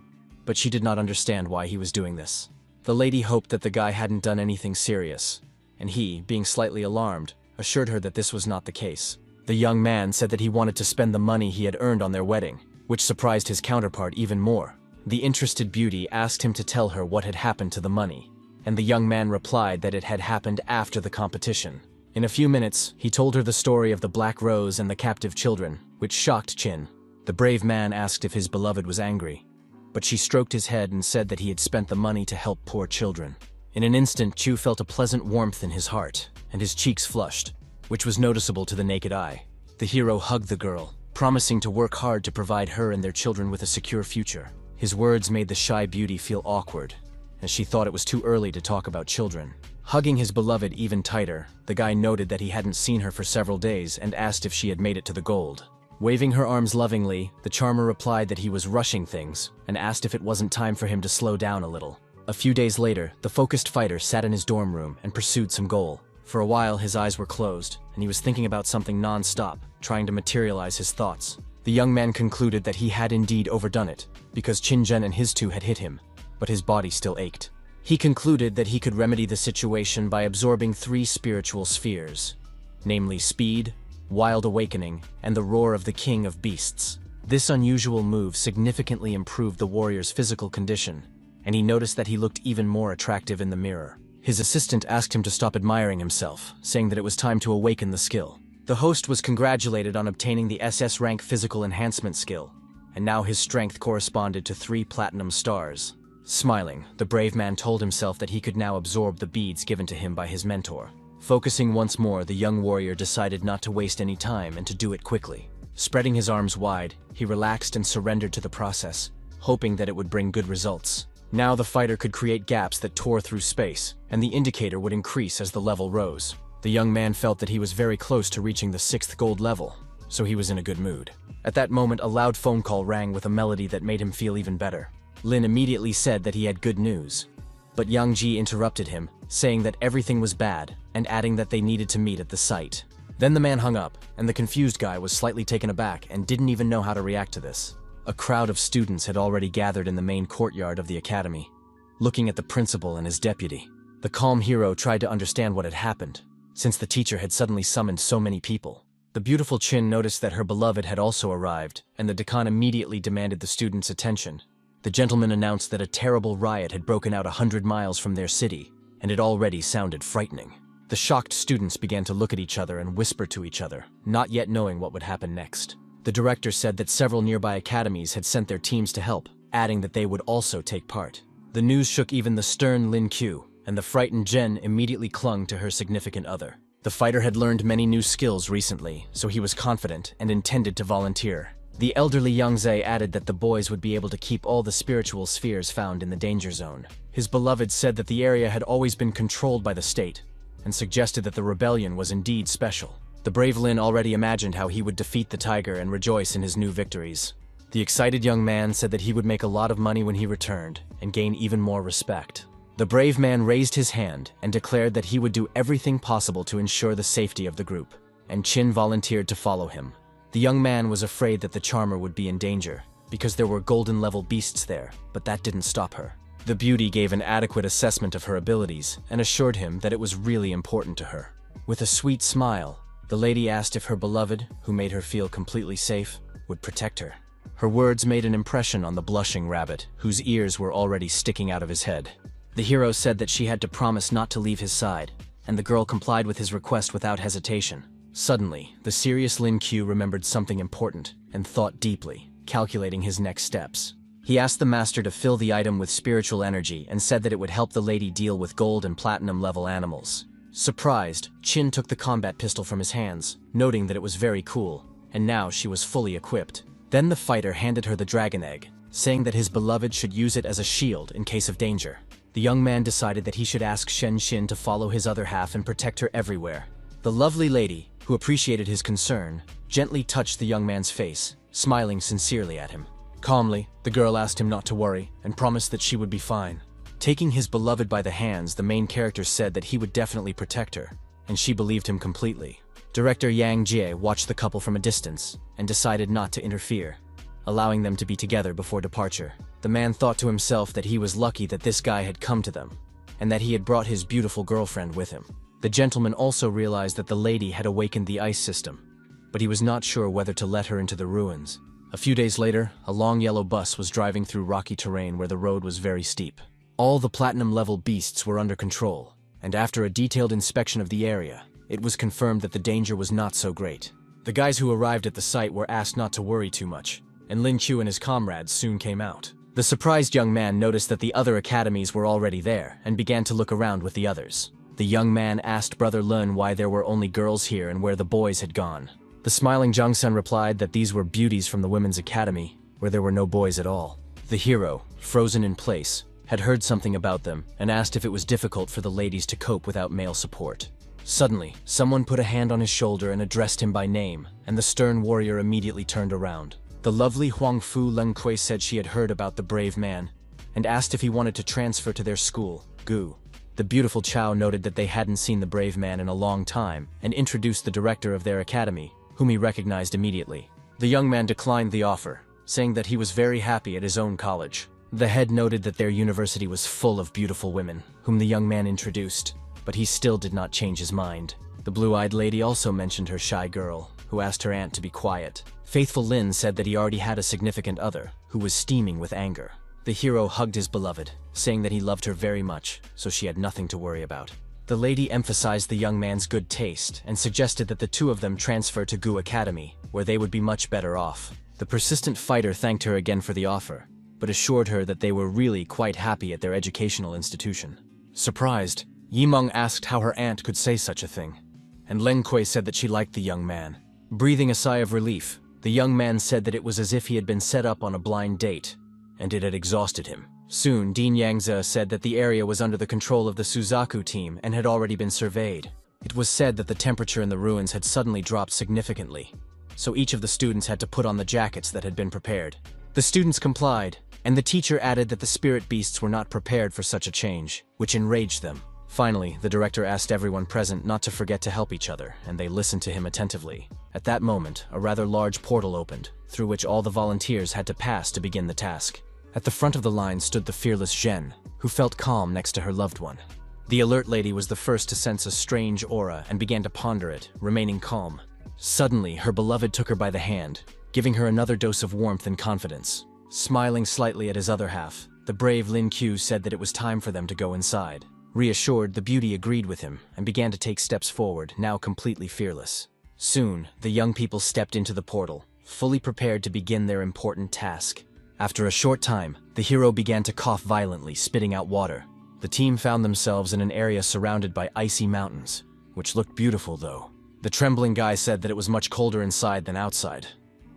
but she did not understand why he was doing this. The lady hoped that the guy hadn't done anything serious, and he, being slightly alarmed, assured her that this was not the case. The young man said that he wanted to spend the money he had earned on their wedding, which surprised his counterpart even more. The interested beauty asked him to tell her what had happened to the money, and the young man replied that it had happened after the competition. In a few minutes, he told her the story of the Black Rose and the captive children, which shocked Qin. The brave man asked if his beloved was angry, but she stroked his head and said that he had spent the money to help poor children. In an instant, Chu felt a pleasant warmth in his heart, and his cheeks flushed, which was noticeable to the naked eye. The hero hugged the girl, promising to work hard to provide her and their children with a secure future. His words made the shy beauty feel awkward, as she thought it was too early to talk about children. Hugging his beloved even tighter, the guy noted that he hadn't seen her for several days and asked if she had made it to the gold. Waving her arms lovingly, the charmer replied that he was rushing things and asked if it wasn't time for him to slow down a little. A few days later, the focused fighter sat in his dorm room and pursued some goal. For a while, his eyes were closed, and he was thinking about something non-stop, trying to materialize his thoughts. The young man concluded that he had indeed overdone it, because Qin Zhen and his two had hit him, but his body still ached. He concluded that he could remedy the situation by absorbing 3 spiritual spheres, namely speed, wild awakening, and the roar of the king of beasts. This unusual move significantly improved the warrior's physical condition, and he noticed that he looked even more attractive in the mirror. His assistant asked him to stop admiring himself, saying that it was time to awaken the skill. The host was congratulated on obtaining the SS rank physical enhancement skill, and now his strength corresponded to 3 platinum stars. Smiling, the brave man told himself that he could now absorb the beads given to him by his mentor. Focusing once more, the young warrior decided not to waste any time and to do it quickly. Spreading his arms wide, he relaxed and surrendered to the process, hoping that it would bring good results. Now the fighter could create gaps that tore through space, and the indicator would increase as the level rose. The young man felt that he was very close to reaching the 6th gold level, so he was in a good mood. At that moment, a loud phone call rang with a melody that made him feel even better. Lin immediately said that he had good news, but Yang Ji interrupted him, saying that everything was bad, and adding that they needed to meet at the site. Then the man hung up, and the confused guy was slightly taken aback and didn't even know how to react to this. A crowd of students had already gathered in the main courtyard of the academy, looking at the principal and his deputy. The calm hero tried to understand what had happened, since the teacher had suddenly summoned so many people. The beautiful Qin noticed that her beloved had also arrived, and the decan immediately demanded the students' attention. The gentleman announced that a terrible riot had broken out 100 miles from their city, and it already sounded frightening. The shocked students began to look at each other and whisper to each other, not yet knowing what would happen next. The director said that several nearby academies had sent their teams to help, adding that they would also take part. The news shook even the stern Lin Qiu, and the frightened Zhen immediately clung to her significant other. The fighter had learned many new skills recently, so he was confident and intended to volunteer. The elderly Yangze added that the boys would be able to keep all the spiritual spheres found in the danger zone. His beloved said that the area had always been controlled by the state, and suggested that the rebellion was indeed special. The brave Lin already imagined how he would defeat the tiger and rejoice in his new victories. The excited young man said that he would make a lot of money when he returned, and gain even more respect. The brave man raised his hand and declared that he would do everything possible to ensure the safety of the group, and Qin volunteered to follow him. The young man was afraid that the charmer would be in danger, because there were golden-level beasts there, but that didn't stop her. The beauty gave an adequate assessment of her abilities and assured him that it was really important to her. With a sweet smile, the lady asked if her beloved, who made her feel completely safe, would protect her. Her words made an impression on the blushing rabbit, whose ears were already sticking out of his head. The hero said that she had to promise not to leave his side, and the girl complied with his request without hesitation. Suddenly, the serious Lin Q remembered something important and thought deeply, calculating his next steps. He asked the master to fill the item with spiritual energy and said that it would help the lady deal with gold and platinum level animals. Surprised, Qin took the combat pistol from his hands, noting that it was very cool, and now she was fully equipped. Then the fighter handed her the dragon egg, saying that his beloved should use it as a shield in case of danger. The young man decided that he should ask Shen Xin to follow his other half and protect her everywhere. The lovely lady, who appreciated his concern, gently touched the young man's face, smiling sincerely at him. Calmly, the girl asked him not to worry and promised that she would be fine. Taking his beloved by the hands, the main character said that he would definitely protect her, and she believed him completely. Director Yang Jie watched the couple from a distance and decided not to interfere, allowing them to be together before departure. The man thought to himself that he was lucky that this guy had come to them, and that he had brought his beautiful girlfriend with him. The gentleman also realized that the lady had awakened the ice system, but he was not sure whether to let her into the ruins. A few days later, a long yellow bus was driving through rocky terrain where the road was very steep. All the platinum-level beasts were under control, and after a detailed inspection of the area, it was confirmed that the danger was not so great. The guys who arrived at the site were asked not to worry too much, and Lin Q and his comrades soon came out. The surprised young man noticed that the other academies were already there and began to look around with the others. The young man asked Brother Lun why there were only girls here and where the boys had gone. The smiling Jungsun replied that these were beauties from the women's academy, where there were no boys at all. The hero, frozen in place, had heard something about them and asked if it was difficult for the ladies to cope without male support. Suddenly, someone put a hand on his shoulder and addressed him by name, and the stern warrior immediately turned around. The lovely Huangfu Lengkui said she had heard about the brave man and asked if he wanted to transfer to their school, Gu. The beautiful Chao noted that they hadn't seen the brave man in a long time and introduced the director of their academy, whom he recognized immediately. The young man declined the offer, saying that he was very happy at his own college. The head noted that their university was full of beautiful women, whom the young man introduced, but he still did not change his mind. The blue-eyed lady also mentioned her shy girl, who asked her aunt to be quiet. Faithful Lin said that he already had a significant other, who was steaming with anger. The hero hugged his beloved, saying that he loved her very much, so she had nothing to worry about. The lady emphasized the young man's good taste and suggested that the two of them transfer to Gu Academy, where they would be much better off. The persistent fighter thanked her again for the offer, but assured her that they were really quite happy at their educational institution. Surprised, Yimeng asked how her aunt could say such a thing, and Leng Kui said that she liked the young man. Breathing a sigh of relief, the young man said that it was as if he had been set up on a blind date, and it had exhausted him. Soon, Dean Yangze said that the area was under the control of the Suzaku team and had already been surveyed. It was said that the temperature in the ruins had suddenly dropped significantly, so each of the students had to put on the jackets that had been prepared. The students complied, and the teacher added that the spirit beasts were not prepared for such a change, which enraged them. Finally, the director asked everyone present not to forget to help each other, and they listened to him attentively. At that moment, a rather large portal opened, through which all the volunteers had to pass to begin the task. At the front of the line stood the fearless Zhen, who felt calm next to her loved one. The alert lady was the first to sense a strange aura and began to ponder it, remaining calm. Suddenly, her beloved took her by the hand, giving her another dose of warmth and confidence. Smiling slightly at his other half, the brave Lin Q said that it was time for them to go inside. Reassured, the beauty agreed with him and began to take steps forward, now completely fearless. Soon, the young people stepped into the portal, fully prepared to begin their important task. After a short time, the hero began to cough violently, spitting out water. The team found themselves in an area surrounded by icy mountains, which looked beautiful though. The trembling guy said that it was much colder inside than outside.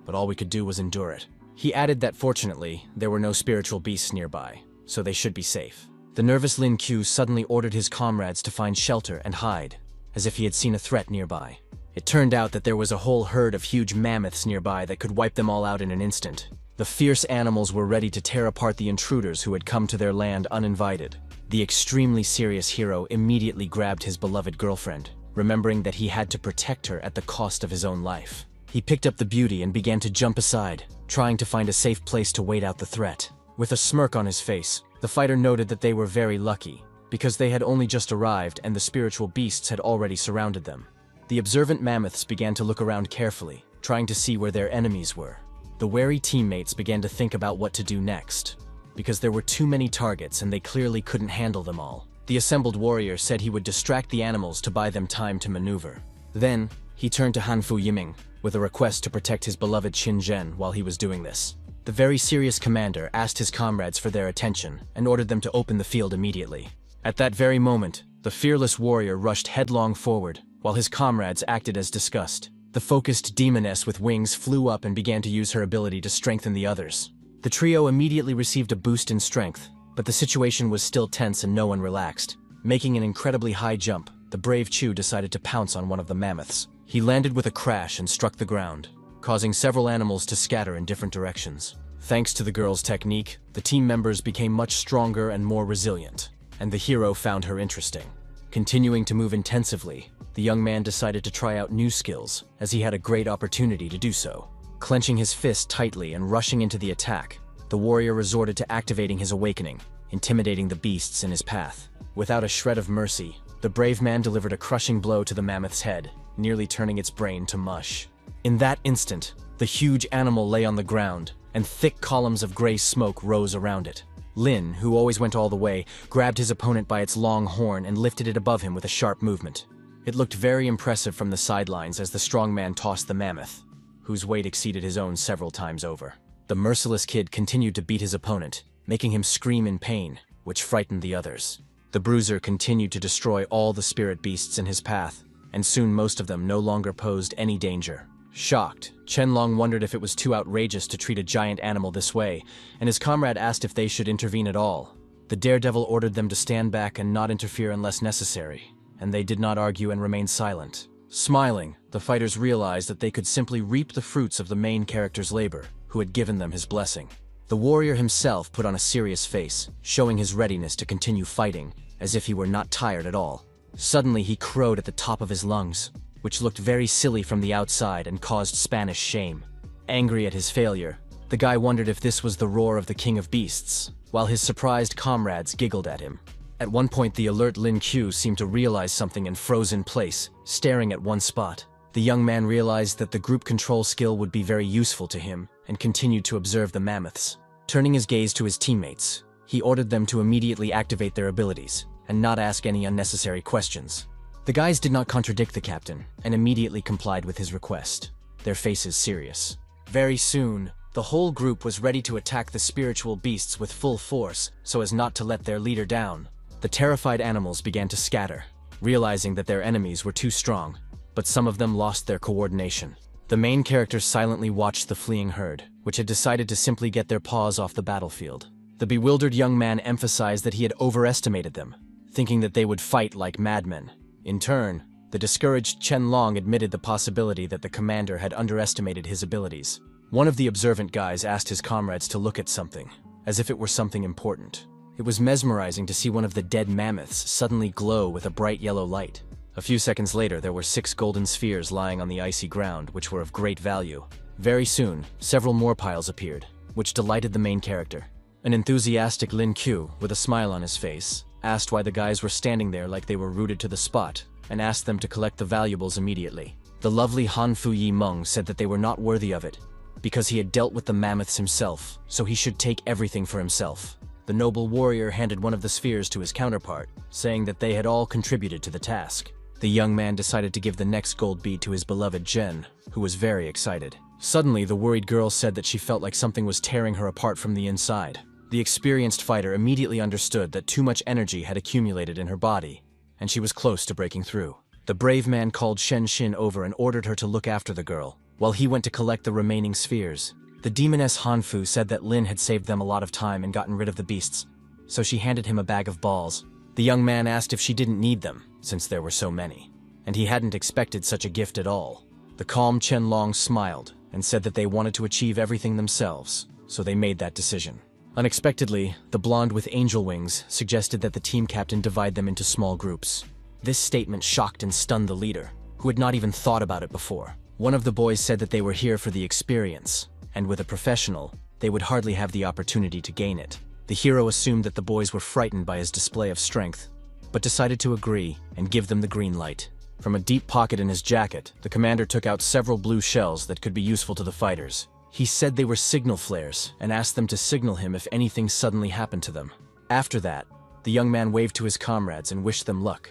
but all we could do was endure it. He added that fortunately, there were no spiritual beasts nearby, so they should be safe. The nervous Lin Q suddenly ordered his comrades to find shelter and hide, as if he had seen a threat nearby. It turned out that there was a whole herd of huge mammoths nearby that could wipe them all out in an instant. The fierce animals were ready to tear apart the intruders who had come to their land uninvited. The extremely serious hero immediately grabbed his beloved girlfriend, remembering that he had to protect her at the cost of his own life. He picked up the beauty and began to jump aside, trying to find a safe place to wait out the threat. With a smirk on his face, the fighter noted that they were very lucky, because they had only just arrived and the spiritual beasts had already surrounded them. The observant mammoths began to look around carefully, trying to see where their enemies were. The wary teammates began to think about what to do next, because there were too many targets and they clearly couldn't handle them all. The assembled warrior said he would distract the animals to buy them time to maneuver. Then, he turned to Hanfu Yiming with a request to protect his beloved Qin Zhen while he was doing this. The very serious commander asked his comrades for their attention and ordered them to open the field immediately. At that very moment, the fearless warrior rushed headlong forward, while his comrades acted as discussed. The focused demoness with wings flew up and began to use her ability to strengthen the others. The trio immediately received a boost in strength, but the situation was still tense and no one relaxed. Making an incredibly high jump, the brave Chu decided to pounce on one of the mammoths. He landed with a crash and struck the ground, causing several animals to scatter in different directions. Thanks to the girl's technique, the team members became much stronger and more resilient, and the hero found her interesting. Continuing to move intensively, the young man decided to try out new skills, as he had a great opportunity to do so. Clenching his fist tightly and rushing into the attack, the warrior resorted to activating his awakening, intimidating the beasts in his path. Without a shred of mercy, the brave man delivered a crushing blow to the mammoth's head, nearly turning its brain to mush. In that instant, the huge animal lay on the ground, and thick columns of gray smoke rose around it. Lin, who always went all the way, grabbed his opponent by its long horn and lifted it above him with a sharp movement. It looked very impressive from the sidelines as the strong man tossed the mammoth, whose weight exceeded his own several times over. The merciless kid continued to beat his opponent, making him scream in pain, which frightened the others. The bruiser continued to destroy all the spirit beasts in his path, and soon most of them no longer posed any danger. Shocked, Qianlong wondered if it was too outrageous to treat a giant animal this way, and his comrade asked if they should intervene at all. The daredevil ordered them to stand back and not interfere unless necessary, and they did not argue and remained silent. Smiling, the fighters realized that they could simply reap the fruits of the main character's labor, who had given them his blessing. The warrior himself put on a serious face, showing his readiness to continue fighting, as if he were not tired at all. Suddenly he crowed at the top of his lungs, which looked very silly from the outside and caused Spanish shame. Angry at his failure, the guy wondered if this was the roar of the king of beasts, while his surprised comrades giggled at him. At one point, the alert Lin Q seemed to realize something and froze in place, staring at one spot. The young man realized that the group control skill would be very useful to him and continued to observe the mammoths. Turning his gaze to his teammates, he ordered them to immediately activate their abilities and not ask any unnecessary questions. The guys did not contradict the captain and immediately complied with his request, their faces serious. Very soon, the whole group was ready to attack the spiritual beasts with full force so as not to let their leader down. The terrified animals began to scatter, realizing that their enemies were too strong, but some of them lost their coordination. The main characters silently watched the fleeing herd, which had decided to simply get their paws off the battlefield. The bewildered young man emphasized that he had overestimated them, thinking that they would fight like madmen. In turn, the discouraged Qianlong admitted the possibility that the commander had underestimated his abilities. One of the observant guys asked his comrades to look at something, as if it were something important. It was mesmerizing to see one of the dead mammoths suddenly glow with a bright yellow light. A few seconds later, there were 6 golden spheres lying on the icy ground, which were of great value. Very soon, several more piles appeared, which delighted the main character. An enthusiastic Lin Q, with a smile on his face, asked why the guys were standing there like they were rooted to the spot, and asked them to collect the valuables immediately. The lovely Hanfu Yimeng said that they were not worthy of it, because he had dealt with the mammoths himself, so he should take everything for himself. The noble warrior handed one of the spheres to his counterpart, saying that they had all contributed to the task. The young man decided to give the next gold bead to his beloved Zhen, who was very excited. Suddenly, the worried girl said that she felt like something was tearing her apart from the inside. The experienced fighter immediately understood that too much energy had accumulated in her body, and she was close to breaking through. The brave man called Shen Xin over and ordered her to look after the girl, while he went to collect the remaining spheres. The demoness Hanfu said that Lin had saved them a lot of time and gotten rid of the beasts, so she handed him a bag of balls. The young man asked if she didn't need them, since there were so many, and he hadn't expected such a gift at all. The calm Qianlong smiled and said that they wanted to achieve everything themselves, so they made that decision. Unexpectedly, the blonde with angel wings suggested that the team captain divide them into small groups. This statement shocked and stunned the leader, who had not even thought about it before. One of the boys said that they were here for the experience, and with a professional, they would hardly have the opportunity to gain it. The hero assumed that the boys were frightened by his display of strength, but decided to agree and give them the green light. From a deep pocket in his jacket, the commander took out several blue shells that could be useful to the fighters. He said they were signal flares and asked them to signal him if anything suddenly happened to them. After that, the young man waved to his comrades and wished them luck,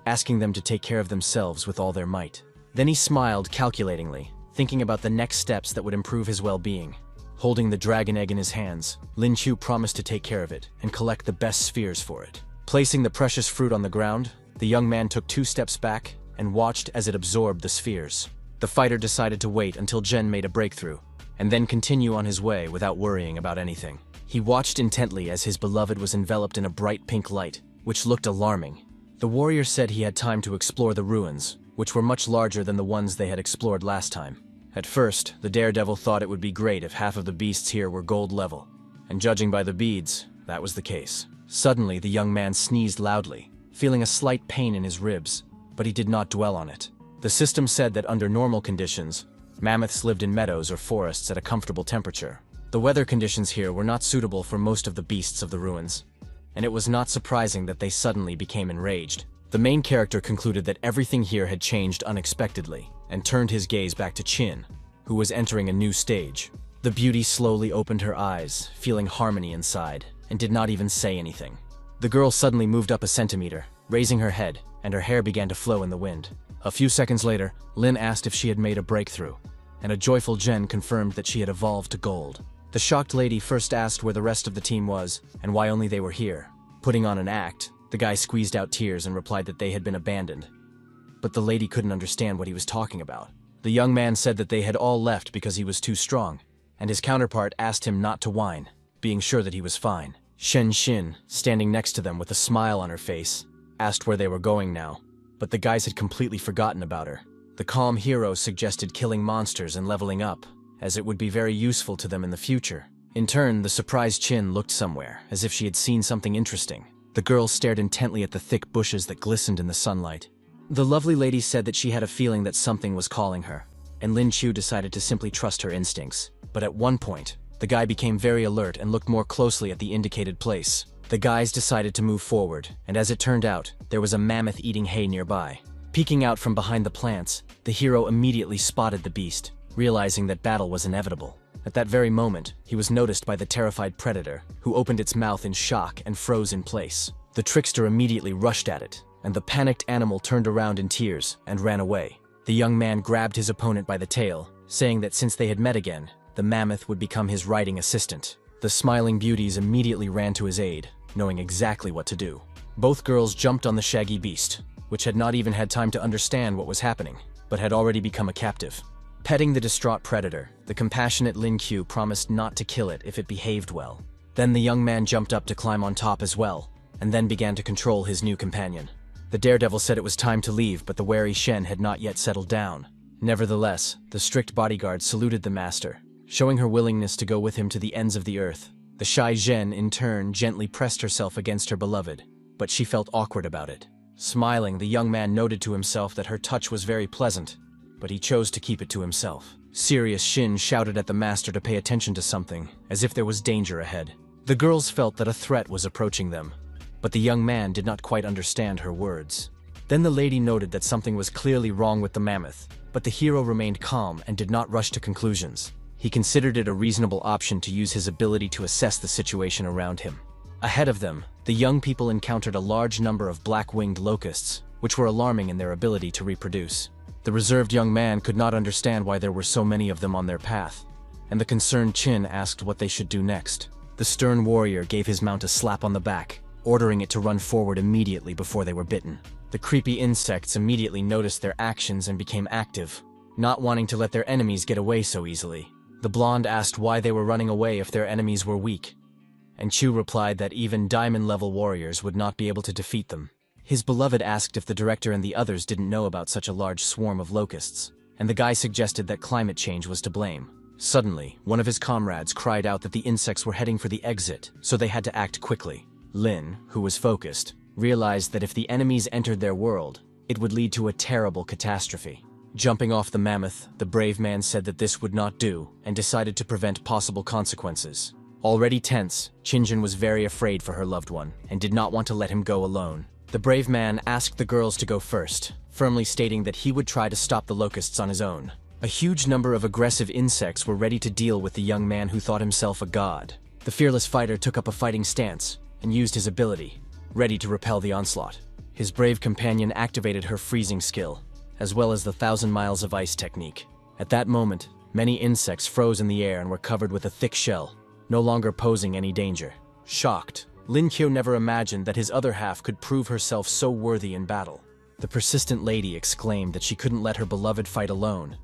asking them to take care of themselves with all their might. Then he smiled calculatingly, thinking about the next steps that would improve his well-being. Holding the dragon egg in his hands, Lin Qiu promised to take care of it and collect the best spheres for it. Placing the precious fruit on the ground, the young man took 2 steps back and watched as it absorbed the spheres. The fighter decided to wait until Zhen made a breakthrough, and then continue on his way without worrying about anything. He watched intently as his beloved was enveloped in a bright pink light, which looked alarming. The warrior said he had time to explore the ruins, which were much larger than the ones they had explored last time. At first, the daredevil thought it would be great if half of the beasts here were gold level, and judging by the beads, that was the case. Suddenly, the young man sneezed loudly, feeling a slight pain in his ribs, but he did not dwell on it. The system said that under normal conditions, mammoths lived in meadows or forests at a comfortable temperature. The weather conditions here were not suitable for most of the beasts of the ruins, and it was not surprising that they suddenly became enraged. The main character concluded that everything here had changed unexpectedly, and turned his gaze back to Qin, who was entering a new stage. The beauty slowly opened her eyes, feeling harmony inside, and did not even say anything. The girl suddenly moved up a centimeter, raising her head, and her hair began to flow in the wind. A few seconds later, Lin asked if she had made a breakthrough, and a joyful Zhen confirmed that she had evolved to gold. The shocked lady first asked where the rest of the team was, and why only they were here. Putting on an act, the guy squeezed out tears and replied that they had been abandoned. But the lady couldn't understand what he was talking about. The young man said that they had all left because he was too strong, and his counterpart asked him not to whine, being sure that he was fine. Shen Xin, standing next to them with a smile on her face, asked where they were going now, but the guys had completely forgotten about her. The calm hero suggested killing monsters and leveling up, as it would be very useful to them in the future. In turn, the surprised Qin looked somewhere, as if she had seen something interesting. The girl stared intently at the thick bushes that glistened in the sunlight. The lovely lady said that she had a feeling that something was calling her, and Lin Qiu decided to simply trust her instincts. But at one point, the guy became very alert and looked more closely at the indicated place. The guys decided to move forward, and as it turned out, there was a mammoth eating hay nearby. Peeking out from behind the plants, the hero immediately spotted the beast, realizing that battle was inevitable. At that very moment, he was noticed by the terrified predator, who opened its mouth in shock and froze in place. The trickster immediately rushed at it, and the panicked animal turned around in tears and ran away. The young man grabbed his opponent by the tail, saying that since they had met again, the mammoth would become his riding assistant. The smiling beauties immediately ran to his aid, knowing exactly what to do. Both girls jumped on the shaggy beast, which had not even had time to understand what was happening, but had already become a captive. Petting the distraught predator, the compassionate Lin Qiu promised not to kill it if it behaved well. Then the young man jumped up to climb on top as well, and then began to control his new companion. The daredevil said it was time to leave, but the wary Shen had not yet settled down. Nevertheless, the strict bodyguard saluted the master, showing her willingness to go with him to the ends of the earth. The shy Zhen, in turn, gently pressed herself against her beloved, but she felt awkward about it. Smiling, the young man noted to himself that her touch was very pleasant, but he chose to keep it to himself. Serious Shin shouted at the master to pay attention to something, as if there was danger ahead. The girls felt that a threat was approaching them, but the young man did not quite understand her words. Then the lady noted that something was clearly wrong with the mammoth, but the hero remained calm and did not rush to conclusions. He considered it a reasonable option to use his ability to assess the situation around him. Ahead of them, the young people encountered a large number of black-winged locusts, which were alarming in their ability to reproduce. The reserved young man could not understand why there were so many of them on their path, and the concerned Qin asked what they should do next. The stern warrior gave his mount a slap on the back, ordering it to run forward immediately before they were bitten. The creepy insects immediately noticed their actions and became active, not wanting to let their enemies get away so easily. The blonde asked why they were running away if their enemies were weak, and Chu replied that even diamond-level warriors would not be able to defeat them. His beloved asked if the director and the others didn't know about such a large swarm of locusts, and the guy suggested that climate change was to blame. Suddenly, one of his comrades cried out that the insects were heading for the exit, so they had to act quickly. Lin, who was focused, realized that if the enemies entered their world, it would lead to a terrible catastrophe. Jumping off the mammoth, the brave man said that this would not do, and decided to prevent possible consequences. Already tense, Qinjin was very afraid for her loved one, and did not want to let him go alone. The brave man asked the girls to go first, firmly stating that he would try to stop the locusts on his own. A huge number of aggressive insects were ready to deal with the young man who thought himself a god. The fearless fighter took up a fighting stance, and used his ability, ready to repel the onslaught. His brave companion activated her freezing skill, as well as the 1,000 miles of ice technique. At that moment, many insects froze in the air and were covered with a thick shell, no longer posing any danger. Shocked, Lin Qiu never imagined that his other half could prove herself so worthy in battle. The persistent lady exclaimed that she couldn't let her beloved fight alone,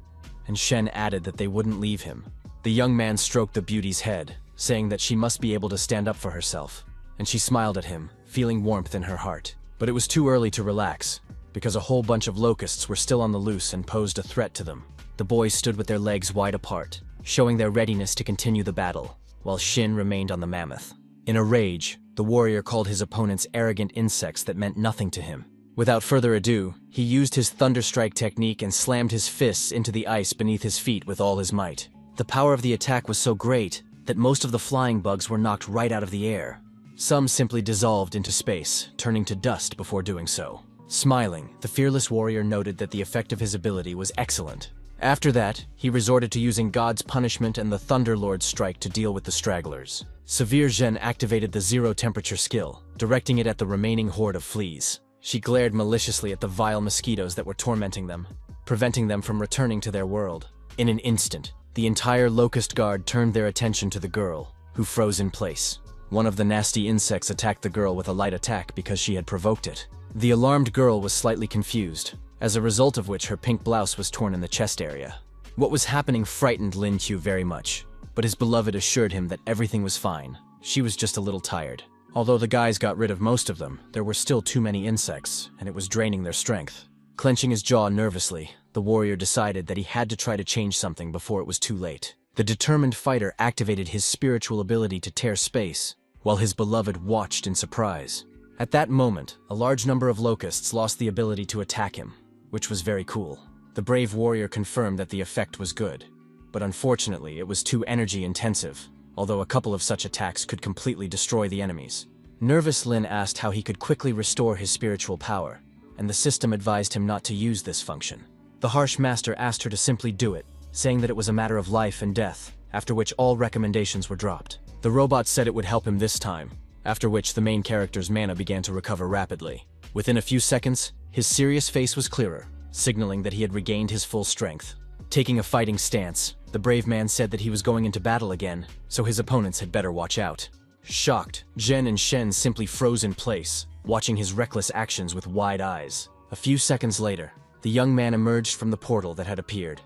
and Shen added that they wouldn't leave him. The young man stroked the beauty's head, saying that she must be able to stand up for herself, and she smiled at him, feeling warmth in her heart. But it was too early to relax, because a whole bunch of locusts were still on the loose and posed a threat to them. The boys stood with their legs wide apart, showing their readiness to continue the battle, while Shin remained on the mammoth. In a rage, the warrior called his opponents arrogant insects that meant nothing to him. Without further ado, he used his thunderstrike technique and slammed his fists into the ice beneath his feet with all his might. The power of the attack was so great that most of the flying bugs were knocked right out of the air. Some simply dissolved into space, turning to dust before doing so. Smiling, the fearless warrior noted that the effect of his ability was excellent. After that, he resorted to using God's punishment and the Thunderlord's strike to deal with the stragglers. Severe Zhen activated the zero temperature skill, directing it at the remaining horde of fleas. She glared maliciously at the vile mosquitoes that were tormenting them, preventing them from returning to their world. In an instant, the entire locust guard turned their attention to the girl, who froze in place. One of the nasty insects attacked the girl with a light attack because she had provoked it. The alarmed girl was slightly confused, as a result of which her pink blouse was torn in the chest area. What was happening frightened Lin Qiu very much, but his beloved assured him that everything was fine. She was just a little tired. Although the guys got rid of most of them, there were still too many insects, and it was draining their strength. Clenching his jaw nervously, the warrior decided that he had to try to change something before it was too late. The determined fighter activated his spiritual ability to tear space, while his beloved watched in surprise. At that moment, a large number of locusts lost the ability to attack him, which was very cool. The brave warrior confirmed that the effect was good, but unfortunately it was too energy intensive, although a couple of such attacks could completely destroy the enemies. Nervous Lin asked how he could quickly restore his spiritual power, and the system advised him not to use this function. The harsh master asked her to simply do it, saying that it was a matter of life and death, after which all recommendations were dropped. The robot said it would help him this time, after which the main character's mana began to recover rapidly. Within a few seconds, his serious face was clearer, signaling that he had regained his full strength. Taking a fighting stance, the brave man said that he was going into battle again, so his opponents had better watch out. Shocked, Zhen and Shen simply froze in place, watching his reckless actions with wide eyes. A few seconds later, the young man emerged from the portal that had appeared,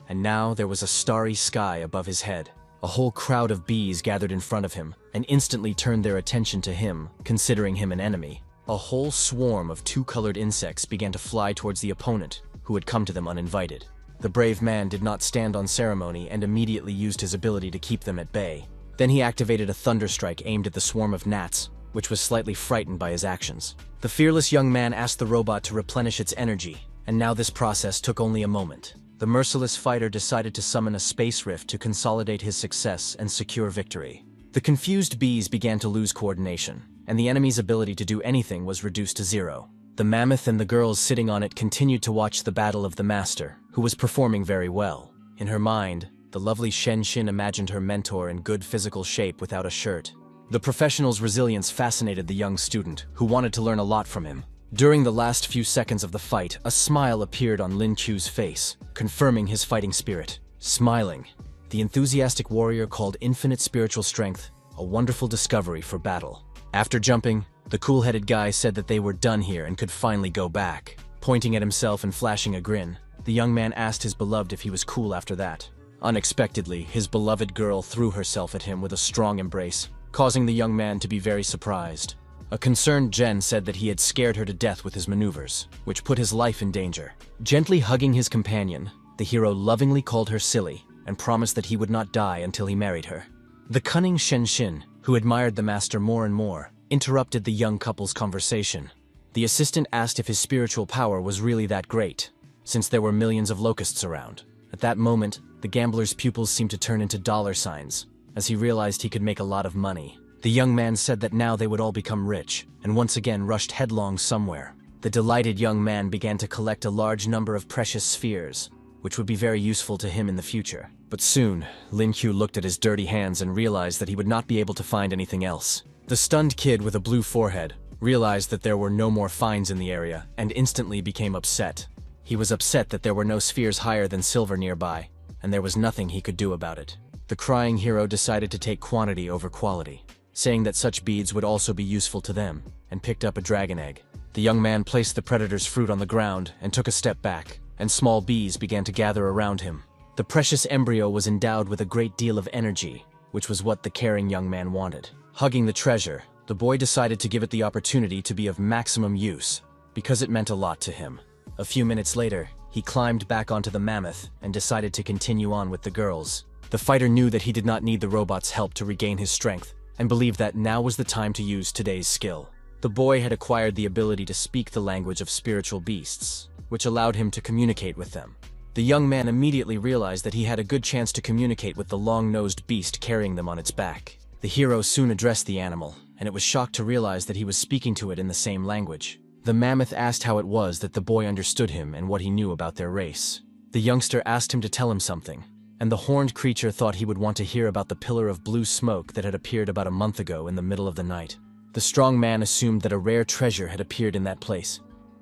and now there was a starry sky above his head. A whole crowd of bees gathered in front of him, and instantly turned their attention to him, considering him an enemy. A whole swarm of two-colored insects began to fly towards the opponent, who had come to them uninvited. The brave man did not stand on ceremony and immediately used his ability to keep them at bay. Then he activated a thunderstrike aimed at the swarm of gnats, which was slightly frightened by his actions. The fearless young man asked the robot to replenish its energy, and now this process took only a moment. The merciless fighter decided to summon a space rift to consolidate his success and secure victory. The confused bees began to lose coordination, and the enemy's ability to do anything was reduced to zero. The mammoth and the girls sitting on it continued to watch the battle of the master, who was performing very well. In her mind, the lovely Shen Xin imagined her mentor in good physical shape without a shirt. The professional's resilience fascinated the young student, who wanted to learn a lot from him. During the last few seconds of the fight, a smile appeared on Lin Qiu's face, confirming his fighting spirit. Smiling, the enthusiastic warrior called infinite spiritual strength a wonderful discovery for battle. After jumping, the cool-headed guy said that they were done here and could finally go back. Pointing at himself and flashing a grin, the young man asked his beloved if he was cool after that. Unexpectedly, his beloved girl threw herself at him with a strong embrace, causing the young man to be very surprised. A concerned Jen said that he had scared her to death with his maneuvers, which put his life in danger. Gently hugging his companion, the hero lovingly called her silly and promised that he would not die until he married her. The cunning Shen, who admired the master more and more, interrupted the young couple's conversation. The assistant asked if his spiritual power was really that great, since there were millions of locusts around. At that moment, the gambler's pupils seemed to turn into dollar signs, as he realized he could make a lot of money. The young man said that now they would all become rich, and once again rushed headlong somewhere. The delighted young man began to collect a large number of precious spheres, which would be very useful to him in the future. But soon, Lin Qiu looked at his dirty hands and realized that he would not be able to find anything else. The stunned kid with a blue forehead realized that there were no more finds in the area and instantly became upset. He was upset that there were no spheres higher than silver nearby, and there was nothing he could do about it. The crying hero decided to take quantity over quality, saying that such beads would also be useful to them, and picked up a dragon egg. The young man placed the predator's fruit on the ground and took a step back, and small bees began to gather around him. The precious embryo was endowed with a great deal of energy, which was what the caring young man wanted. Hugging the treasure, the boy decided to give it the opportunity to be of maximum use, because it meant a lot to him. A few minutes later, he climbed back onto the mammoth and decided to continue on with the girls. The fighter knew that he did not need the robot's help to regain his strength, and believed that now was the time to use today's skill. The boy had acquired the ability to speak the language of spiritual beasts, which allowed him to communicate with them. The young man immediately realized that he had a good chance to communicate with the long-nosed beast carrying them on its back. The hero soon addressed the animal, and it was shocked to realize that he was speaking to it in the same language. The mammoth asked how it was that the boy understood him and what he knew about their race. The youngster asked him to tell him something, and the horned creature thought he would want to hear about the pillar of blue smoke that had appeared about a month ago in the middle of the night. The strong man assumed that a rare treasure had appeared in that place,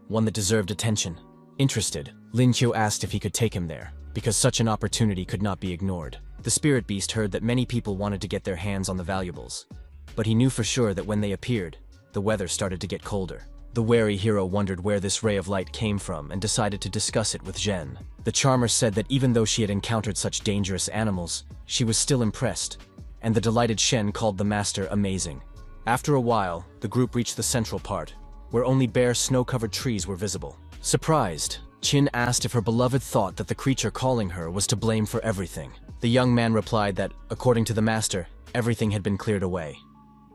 one that deserved attention. Interested, Lin Qiu asked if he could take him there, because such an opportunity could not be ignored. The spirit beast heard that many people wanted to get their hands on the valuables, but he knew for sure that when they appeared, the weather started to get colder. The wary hero wondered where this ray of light came from and decided to discuss it with Zhen. The charmer said that even though she had encountered such dangerous animals, she was still impressed, and the delighted Shen called the master amazing. After a while, the group reached the central part, where only bare snow-covered trees were visible. Surprised, Qin asked if her beloved thought that the creature calling her was to blame for everything. The young man replied that, according to the master, everything had been cleared away,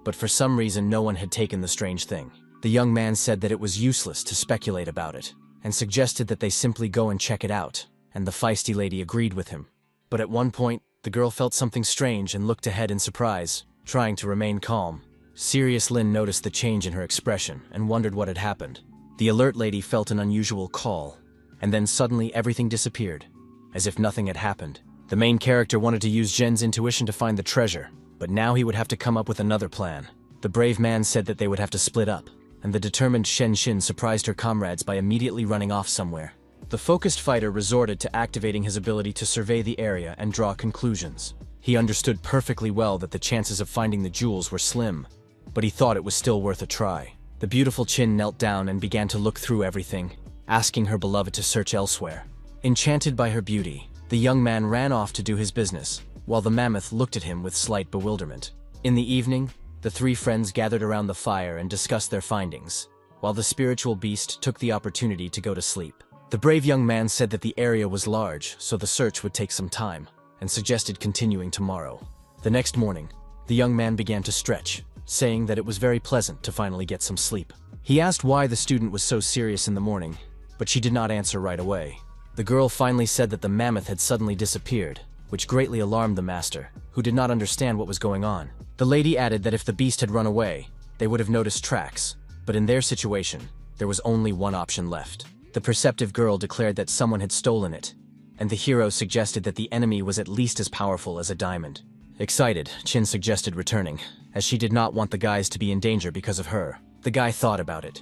but for some reason no one had taken the strange thing. The young man said that it was useless to speculate about it, and suggested that they simply go and check it out, and the feisty lady agreed with him. But at one point, the girl felt something strange and looked ahead in surprise, trying to remain calm. Serious Lin noticed the change in her expression and wondered what had happened. The alert lady felt an unusual call, and then suddenly everything disappeared, as if nothing had happened. The main character wanted to use Zhen's intuition to find the treasure, but now he would have to come up with another plan. The brave man said that they would have to split up, and the determined Shen Xin surprised her comrades by immediately running off somewhere. The focused fighter resorted to activating his ability to survey the area and draw conclusions. He understood perfectly well that the chances of finding the jewels were slim, but he thought it was still worth a try. The beautiful Qin knelt down and began to look through everything, asking her beloved to search elsewhere. Enchanted by her beauty, the young man ran off to do his business, while the mammoth looked at him with slight bewilderment. In the evening, the three friends gathered around the fire and discussed their findings, while the spiritual beast took the opportunity to go to sleep. The brave young man said that the area was large, so the search would take some time, and suggested continuing tomorrow. The next morning, the young man began to stretch, saying that it was very pleasant to finally get some sleep. He asked why the student was so serious in the morning, but she did not answer right away. The girl finally said that the mammoth had suddenly disappeared, which greatly alarmed the master, who did not understand what was going on. The lady added that if the beast had run away, they would have noticed tracks, but in their situation, there was only one option left. The perceptive girl declared that someone had stolen it, and the hero suggested that the enemy was at least as powerful as a diamond. Excited, Qin suggested returning, as she did not want the guys to be in danger because of her. The guy thought about it.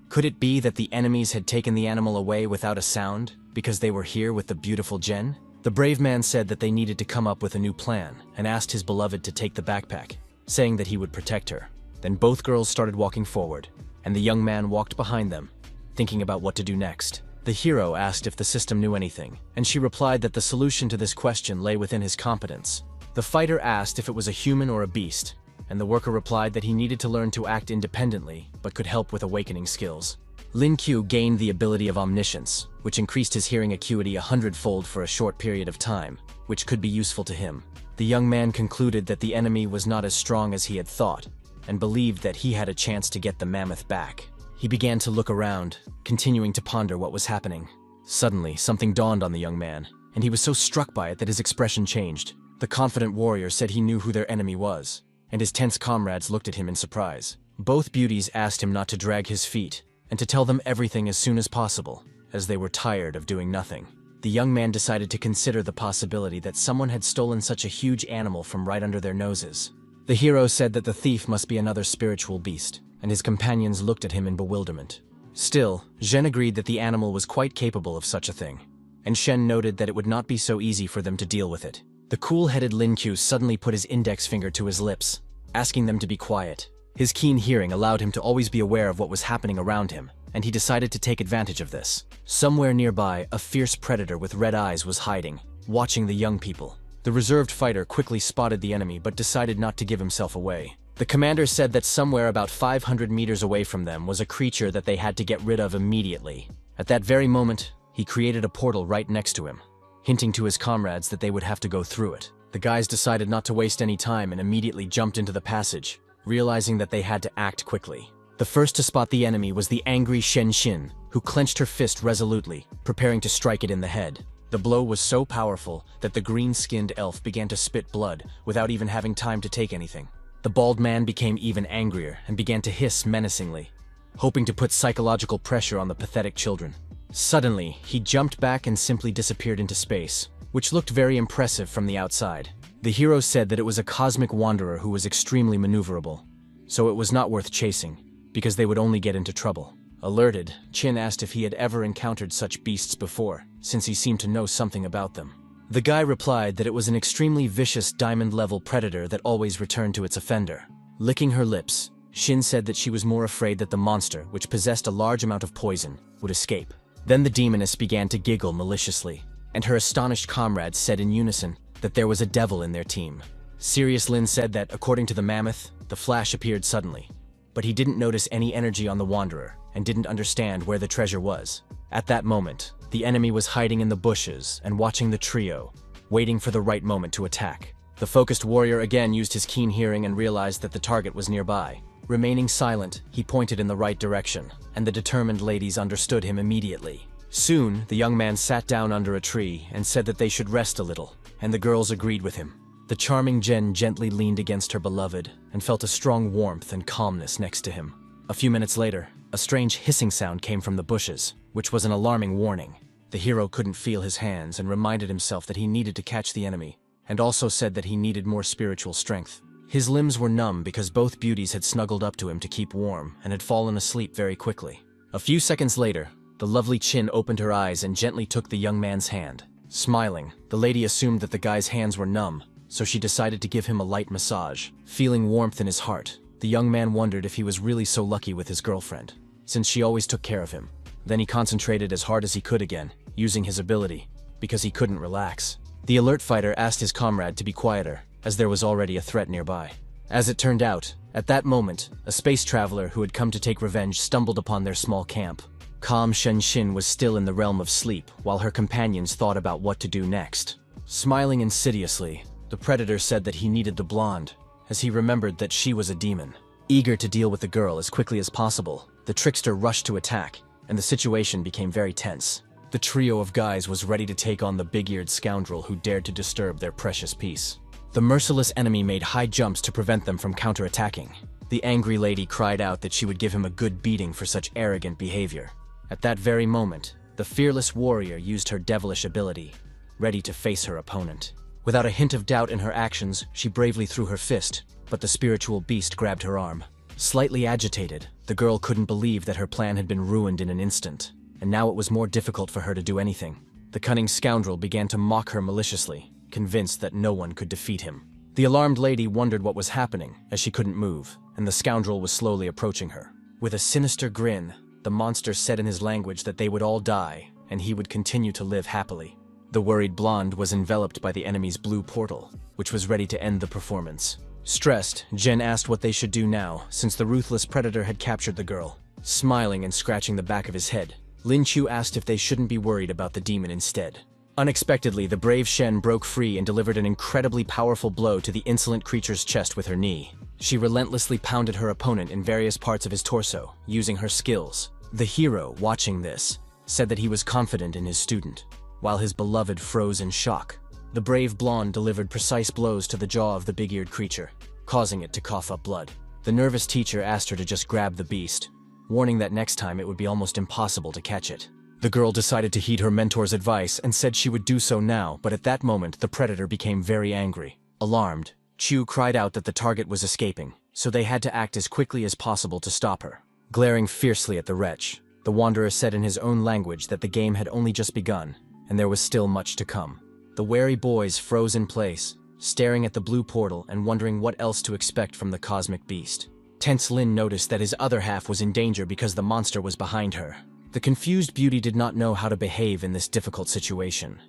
Could it be that the enemies had taken the animal away without a sound, because they were here with the beautiful Jen? The brave man said that they needed to come up with a new plan, and asked his beloved to take the backpack, saying that he would protect her. Then both girls started walking forward, and the young man walked behind them, thinking about what to do next. The hero asked if the system knew anything, and she replied that the solution to this question lay within his competence. The fighter asked if it was a human or a beast, and the worker replied that he needed to learn to act independently, but could help with awakening skills. Lin Q gained the ability of omniscience, which increased his hearing acuity 100-fold for a short period of time, which could be useful to him. The young man concluded that the enemy was not as strong as he had thought, and believed that he had a chance to get the mammoth back. He began to look around, continuing to ponder what was happening. Suddenly, something dawned on the young man, and he was so struck by it that his expression changed. The confident warrior said he knew who their enemy was, and his tense comrades looked at him in surprise. Both beauties asked him not to drag his feet, and to tell them everything as soon as possible, as they were tired of doing nothing. The young man decided to consider the possibility that someone had stolen such a huge animal from right under their noses. The hero said that the thief must be another spiritual beast, and his companions looked at him in bewilderment. Still, Zhen agreed that the animal was quite capable of such a thing, and Shen noted that it would not be so easy for them to deal with it. The cool-headed Lin Q suddenly put his index finger to his lips, asking them to be quiet. His keen hearing allowed him to always be aware of what was happening around him, and he decided to take advantage of this. Somewhere nearby, a fierce predator with red eyes was hiding, watching the young people. The reserved fighter quickly spotted the enemy but decided not to give himself away. The commander said that somewhere about 500 meters away from them was a creature that they had to get rid of immediately. At that very moment, he created a portal right next to him, hinting to his comrades that they would have to go through it. The guys decided not to waste any time and immediately jumped into the passage, realizing that they had to act quickly. The first to spot the enemy was the angry Shen Xin, who clenched her fist resolutely, preparing to strike it in the head. The blow was so powerful that the green-skinned elf began to spit blood without even having time to take anything. The bald man became even angrier and began to hiss menacingly, hoping to put psychological pressure on the pathetic children. Suddenly, he jumped back and simply disappeared into space, which looked very impressive from the outside. The hero said that it was a cosmic wanderer who was extremely maneuverable, so it was not worth chasing, because they would only get into trouble. Alerted, Qin asked if he had ever encountered such beasts before, since he seemed to know something about them. The guy replied that it was an extremely vicious diamond-level predator that always returned to its offender. Licking her lips, Xin said that she was more afraid that the monster, which possessed a large amount of poison, would escape. Then the demoness began to giggle maliciously, and her astonished comrades said in unison that there was a devil in their team. Serious Lin said that, according to the mammoth, the flash appeared suddenly, but he didn't notice any energy on the wanderer and didn't understand where the treasure was. At that moment, the enemy was hiding in the bushes and watching the trio, waiting for the right moment to attack. The focused warrior again used his keen hearing and realized that the target was nearby. Remaining silent, he pointed in the right direction, and the determined ladies understood him immediately. Soon, the young man sat down under a tree and said that they should rest a little, and the girls agreed with him. The charming Jen gently leaned against her beloved and felt a strong warmth and calmness next to him. A few minutes later, a strange hissing sound came from the bushes, which was an alarming warning. The hero couldn't feel his hands and reminded himself that he needed to catch the enemy, and also said that he needed more spiritual strength. His limbs were numb because both beauties had snuggled up to him to keep warm and had fallen asleep very quickly. A few seconds later, the lovely Qin opened her eyes and gently took the young man's hand. Smiling, the lady assumed that the guy's hands were numb, so she decided to give him a light massage. Feeling warmth in his heart, the young man wondered if he was really so lucky with his girlfriend, since she always took care of him. Then he concentrated as hard as he could again, using his ability, because he couldn't relax. The alert fighter asked his comrade to be quieter, as there was already a threat nearby. As it turned out, at that moment, a space traveler who had come to take revenge stumbled upon their small camp. Calm Shen Xin was still in the realm of sleep, while her companions thought about what to do next. Smiling insidiously, the predator said that he needed the blonde, as he remembered that she was a demon. Eager to deal with the girl as quickly as possible, the trickster rushed to attack, and the situation became very tense. The trio of guys was ready to take on the big-eared scoundrel who dared to disturb their precious peace. The merciless enemy made high jumps to prevent them from counterattacking. The angry lady cried out that she would give him a good beating for such arrogant behavior. At that very moment, the fearless warrior used her devilish ability, ready to face her opponent. Without a hint of doubt in her actions, she bravely threw her fist, but the spiritual beast grabbed her arm. Slightly agitated, the girl couldn't believe that her plan had been ruined in an instant, and now it was more difficult for her to do anything. The cunning scoundrel began to mock her maliciously, convinced that no one could defeat him. The alarmed lady wondered what was happening, as she couldn't move, and the scoundrel was slowly approaching her. With a sinister grin, the monster said in his language that they would all die, and he would continue to live happily. The worried blonde was enveloped by the enemy's blue portal, which was ready to end the performance. Stressed, Jen asked what they should do now, since the ruthless predator had captured the girl. Smiling and scratching the back of his head, Lin Chu asked if they shouldn't be worried about the demon instead. Unexpectedly, the brave Shen broke free and delivered an incredibly powerful blow to the insolent creature's chest with her knee. She relentlessly pounded her opponent in various parts of his torso, using her skills. The hero, watching this, said that he was confident in his student, while his beloved froze in shock. The brave blonde delivered precise blows to the jaw of the big-eared creature, causing it to cough up blood. The nervous teacher asked her to just grab the beast, warning that next time it would be almost impossible to catch it. The girl decided to heed her mentor's advice and said she would do so now, but at that moment the predator became very angry. Alarmed, Chu cried out that the target was escaping, so they had to act as quickly as possible to stop her. Glaring fiercely at the wretch, the wanderer said in his own language that the game had only just begun, and there was still much to come. The wary boys froze in place, staring at the blue portal and wondering what else to expect from the cosmic beast. Tense Lin noticed that his other half was in danger because the monster was behind her. The confused beauty did not know how to behave in this difficult situation,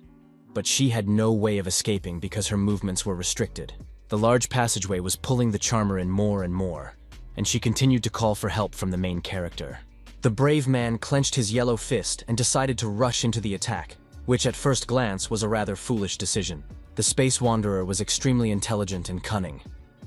but she had no way of escaping because her movements were restricted. The large passageway was pulling the charmer in more and more, and she continued to call for help from the main character. The brave man clenched his yellow fist and decided to rush into the attack, which at first glance was a rather foolish decision. The space wanderer was extremely intelligent and cunning,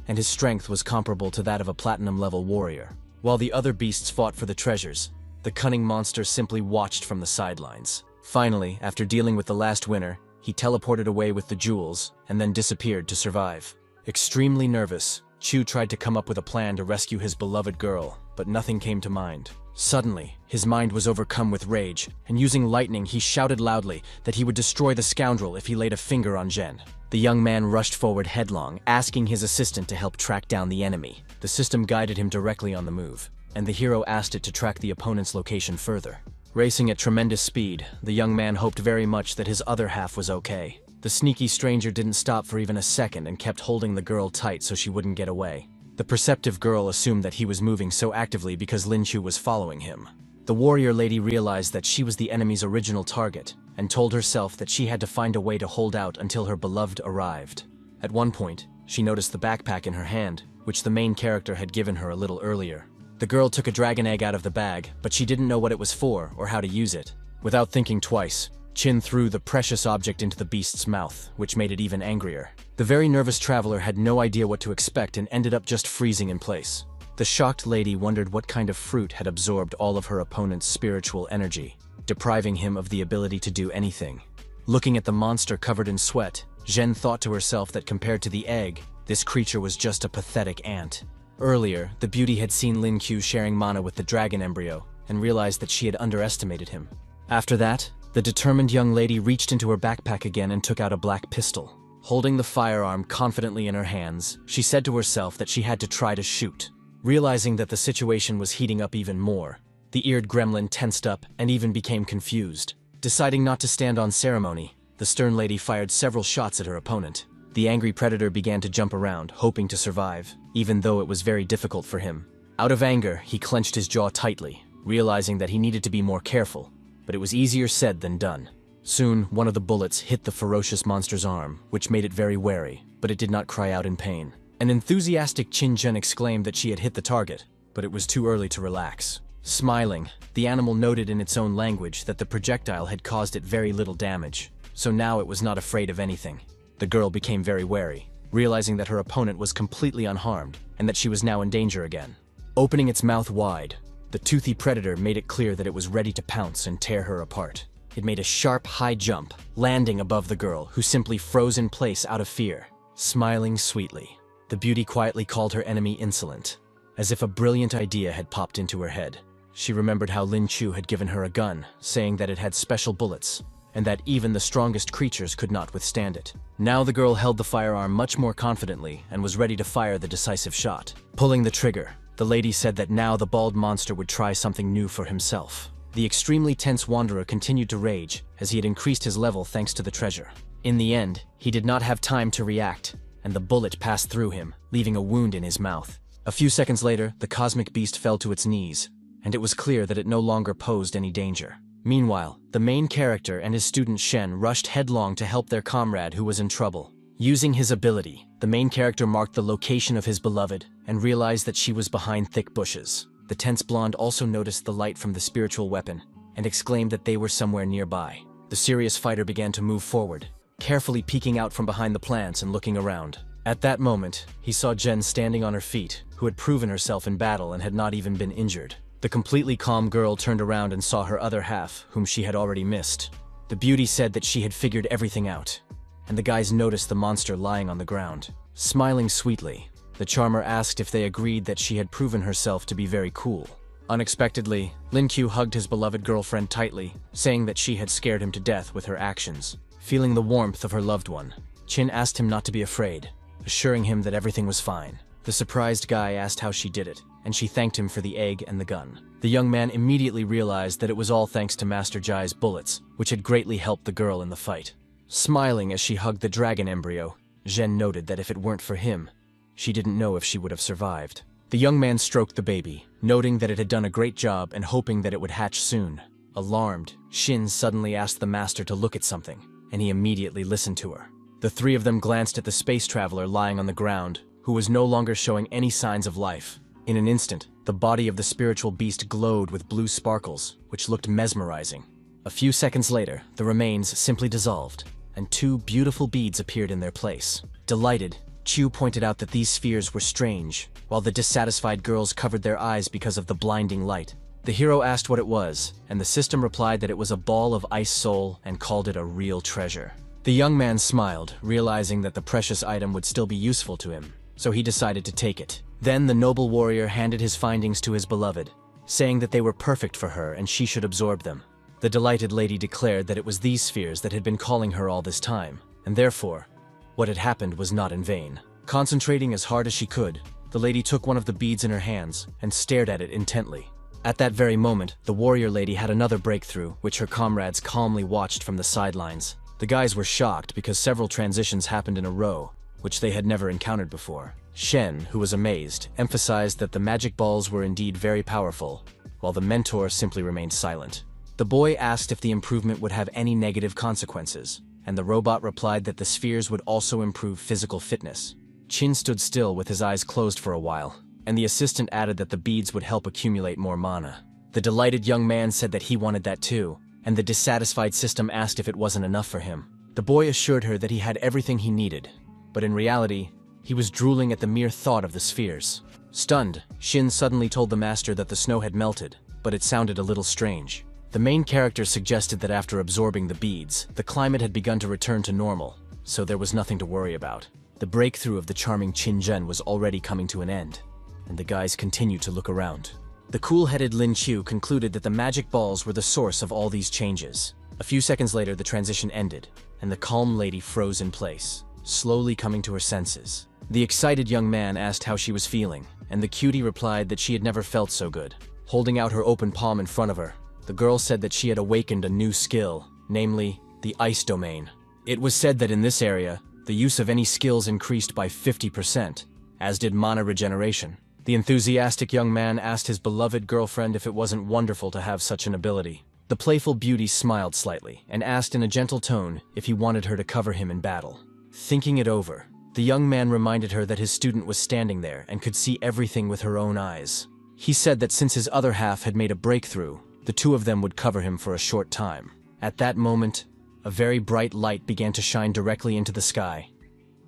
and his strength was comparable to that of a platinum-level warrior. While the other beasts fought for the treasures, the cunning monster simply watched from the sidelines. Finally, after dealing with the last winner, he teleported away with the jewels and then disappeared to survive. Extremely nervous, Chu tried to come up with a plan to rescue his beloved girl, but nothing came to mind. Suddenly, his mind was overcome with rage, and using lightning he shouted loudly that he would destroy the scoundrel if he laid a finger on Jen. The young man rushed forward headlong, asking his assistant to help track down the enemy. The system guided him directly on the move, and the hero asked it to track the opponent's location further. Racing at tremendous speed, the young man hoped very much that his other half was okay. The sneaky stranger didn't stop for even a second and kept holding the girl tight so she wouldn't get away. The perceptive girl assumed that he was moving so actively because Lin Chu was following him. The warrior lady realized that she was the enemy's original target and told herself that she had to find a way to hold out until her beloved arrived. At one point, she noticed the backpack in her hand, which the main character had given her a little earlier. The girl took a dragon egg out of the bag, but she didn't know what it was for or how to use it. Without thinking twice, Qin threw the precious object into the beast's mouth, which made it even angrier. The very nervous traveler had no idea what to expect and ended up just freezing in place. The shocked lady wondered what kind of fruit had absorbed all of her opponent's spiritual energy, depriving him of the ability to do anything. Looking at the monster covered in sweat, Zhen thought to herself that compared to the egg, this creature was just a pathetic ant. Earlier, the beauty had seen Lin Q sharing mana with the dragon embryo and realized that she had underestimated him. After that, the determined young lady reached into her backpack again and took out a black pistol. Holding the firearm confidently in her hands, she said to herself that she had to try to shoot. Realizing that the situation was heating up even more, the eared gremlin tensed up and even became confused. Deciding not to stand on ceremony, the stern lady fired several shots at her opponent. The angry predator began to jump around, hoping to survive, even though it was very difficult for him. Out of anger, he clenched his jaw tightly, realizing that he needed to be more careful, but it was easier said than done. Soon, one of the bullets hit the ferocious monster's arm, which made it very wary, but it did not cry out in pain. An enthusiastic Qin Zhen exclaimed that she had hit the target, but it was too early to relax. Smiling, the animal noted in its own language that the projectile had caused it very little damage, so now it was not afraid of anything. The girl became very wary, realizing that her opponent was completely unharmed and that she was now in danger again. Opening its mouth wide, the toothy predator made it clear that it was ready to pounce and tear her apart. It made a sharp, high jump, landing above the girl, who simply froze in place out of fear. Smiling sweetly, the beauty quietly called her enemy insolent, as if a brilliant idea had popped into her head. She remembered how Lin Chu had given her a gun, saying that it had special bullets, and that even the strongest creatures could not withstand it. Now the girl held the firearm much more confidently and was ready to fire the decisive shot. Pulling the trigger, the lady said that now the bald monster would try something new for himself. The extremely tense wanderer continued to rage, as he had increased his level thanks to the treasure. In the end, he did not have time to react, and the bullet passed through him, leaving a wound in his mouth. A few seconds later, the cosmic beast fell to its knees, and it was clear that it no longer posed any danger. Meanwhile, the main character and his student Shen rushed headlong to help their comrade who was in trouble. Using his ability, the main character marked the location of his beloved and realized that she was behind thick bushes. The tense blonde also noticed the light from the spiritual weapon and exclaimed that they were somewhere nearby. The serious fighter began to move forward, carefully peeking out from behind the plants and looking around. At that moment, he saw Jen standing on her feet, who had proven herself in battle and had not even been injured. The completely calm girl turned around and saw her other half, whom she had already missed. The beauty said that she had figured everything out, and the guys noticed the monster lying on the ground. Smiling sweetly, the charmer asked if they agreed that she had proven herself to be very cool. Unexpectedly, Lin Q hugged his beloved girlfriend tightly, saying that she had scared him to death with her actions. Feeling the warmth of her loved one, Chin asked him not to be afraid, assuring him that everything was fine. The surprised guy asked how she did it, and she thanked him for the egg and the gun. The young man immediately realized that it was all thanks to Master Jai's bullets, which had greatly helped the girl in the fight. Smiling as she hugged the dragon embryo, Zhen noted that if it weren't for him, she didn't know if she would have survived. The young man stroked the baby, noting that it had done a great job and hoping that it would hatch soon. Alarmed, Shin suddenly asked the master to look at something, and he immediately listened to her. The three of them glanced at the space traveler lying on the ground, who was no longer showing any signs of life. In an instant, the body of the spiritual beast glowed with blue sparkles, which looked mesmerizing. A few seconds later, the remains simply dissolved, and two beautiful beads appeared in their place. Delighted, Chu pointed out that these spheres were strange, while the dissatisfied girls covered their eyes because of the blinding light. The hero asked what it was, and the system replied that it was a ball of ice soul and called it a real treasure. The young man smiled, realizing that the precious item would still be useful to him, so he decided to take it. Then the noble warrior handed his findings to his beloved, saying that they were perfect for her and she should absorb them. The delighted lady declared that it was these spheres that had been calling her all this time, and therefore, what had happened was not in vain. Concentrating as hard as she could, the lady took one of the beads in her hands and stared at it intently. At that very moment, the warrior lady had another breakthrough, which her comrades calmly watched from the sidelines. The guys were shocked because several transitions happened in a row, which they had never encountered before. Shen, who was amazed, emphasized that the magic balls were indeed very powerful, while the mentor simply remained silent. The boy asked if the improvement would have any negative consequences, and the robot replied that the spheres would also improve physical fitness. Chin stood still with his eyes closed for a while, and the assistant added that the beads would help accumulate more mana. The delighted young man said that he wanted that too, and the dissatisfied system asked if it wasn't enough for him. The boy assured her that he had everything he needed, but in reality, he was drooling at the mere thought of the spheres. Stunned, Shin suddenly told the master that the snow had melted, but it sounded a little strange. The main character suggested that after absorbing the beads, the climate had begun to return to normal, so there was nothing to worry about. The breakthrough of the charming Qin Zhen was already coming to an end, and the guys continued to look around. The cool-headed Lin Qiu concluded that the magic balls were the source of all these changes. A few seconds later, the transition ended, and the calm lady froze in place, slowly coming to her senses. The excited young man asked how she was feeling, and the cutie replied that she had never felt so good. Holding out her open palm in front of her, the girl said that she had awakened a new skill, namely, the ice domain. It was said that in this area, the use of any skills increased by 50%, as did mana regeneration. The enthusiastic young man asked his beloved girlfriend if it wasn't wonderful to have such an ability. The playful beauty smiled slightly and asked in a gentle tone if he wanted her to cover him in battle. Thinking it over, the young man reminded her that his student was standing there and could see everything with her own eyes. He said that since his other half had made a breakthrough, the two of them would cover him for a short time. At that moment, a very bright light began to shine directly into the sky.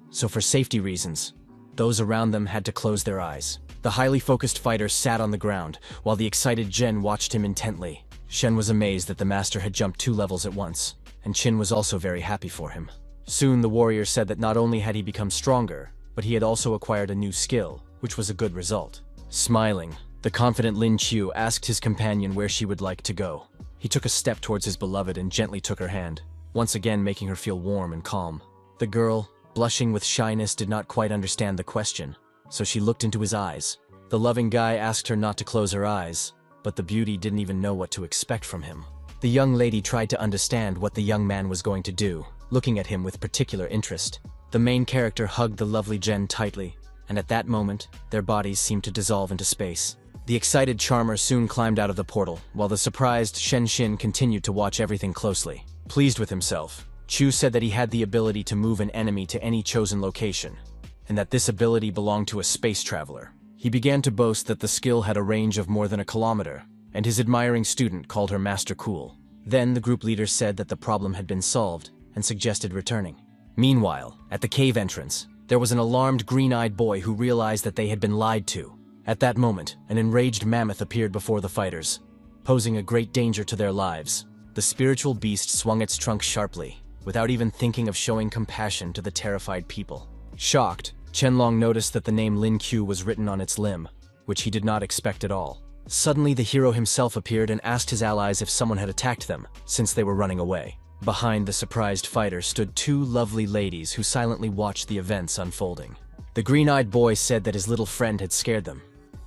So for safety reasons, those around them had to close their eyes. The highly focused fighter sat on the ground, while the excited Zhen watched him intently. Shen was amazed that the master had jumped 2 levels at once, and Qin was also very happy for him. Soon the warrior said that not only had he become stronger, but he had also acquired a new skill, which was a good result. Smiling, the confident Lin Qiu asked his companion where she would like to go. He took a step towards his beloved and gently took her hand, once again making her feel warm and calm. The girl, blushing with shyness, did not quite understand the question, so she looked into his eyes. The loving guy asked her not to close her eyes, but the beauty didn't even know what to expect from him. The young lady tried to understand what the young man was going to do, looking at him with particular interest. The main character hugged the lovely Jen tightly, and at that moment, their bodies seemed to dissolve into space. The excited charmer soon climbed out of the portal, while the surprised Shen Xin continued to watch everything closely. Pleased with himself, Chu said that he had the ability to move an enemy to any chosen location, and that this ability belonged to a space traveler. He began to boast that the skill had a range of more than a kilometer, and his admiring student called her Master Cool. Then the group leader said that the problem had been solved and suggested returning. Meanwhile, at the cave entrance, there was an alarmed green-eyed boy who realized that they had been lied to. At that moment, an enraged mammoth appeared before the fighters, posing a great danger to their lives. The spiritual beast swung its trunk sharply, without even thinking of showing compassion to the terrified people. Shocked, Qianlong noticed that the name Lin Q was written on its limb, which he did not expect at all. Suddenly, the hero himself appeared and asked his allies if someone had attacked them, since they were running away. Behind the surprised fighter stood two lovely ladies who silently watched the events unfolding. The green-eyed boy said that his little friend had scared them,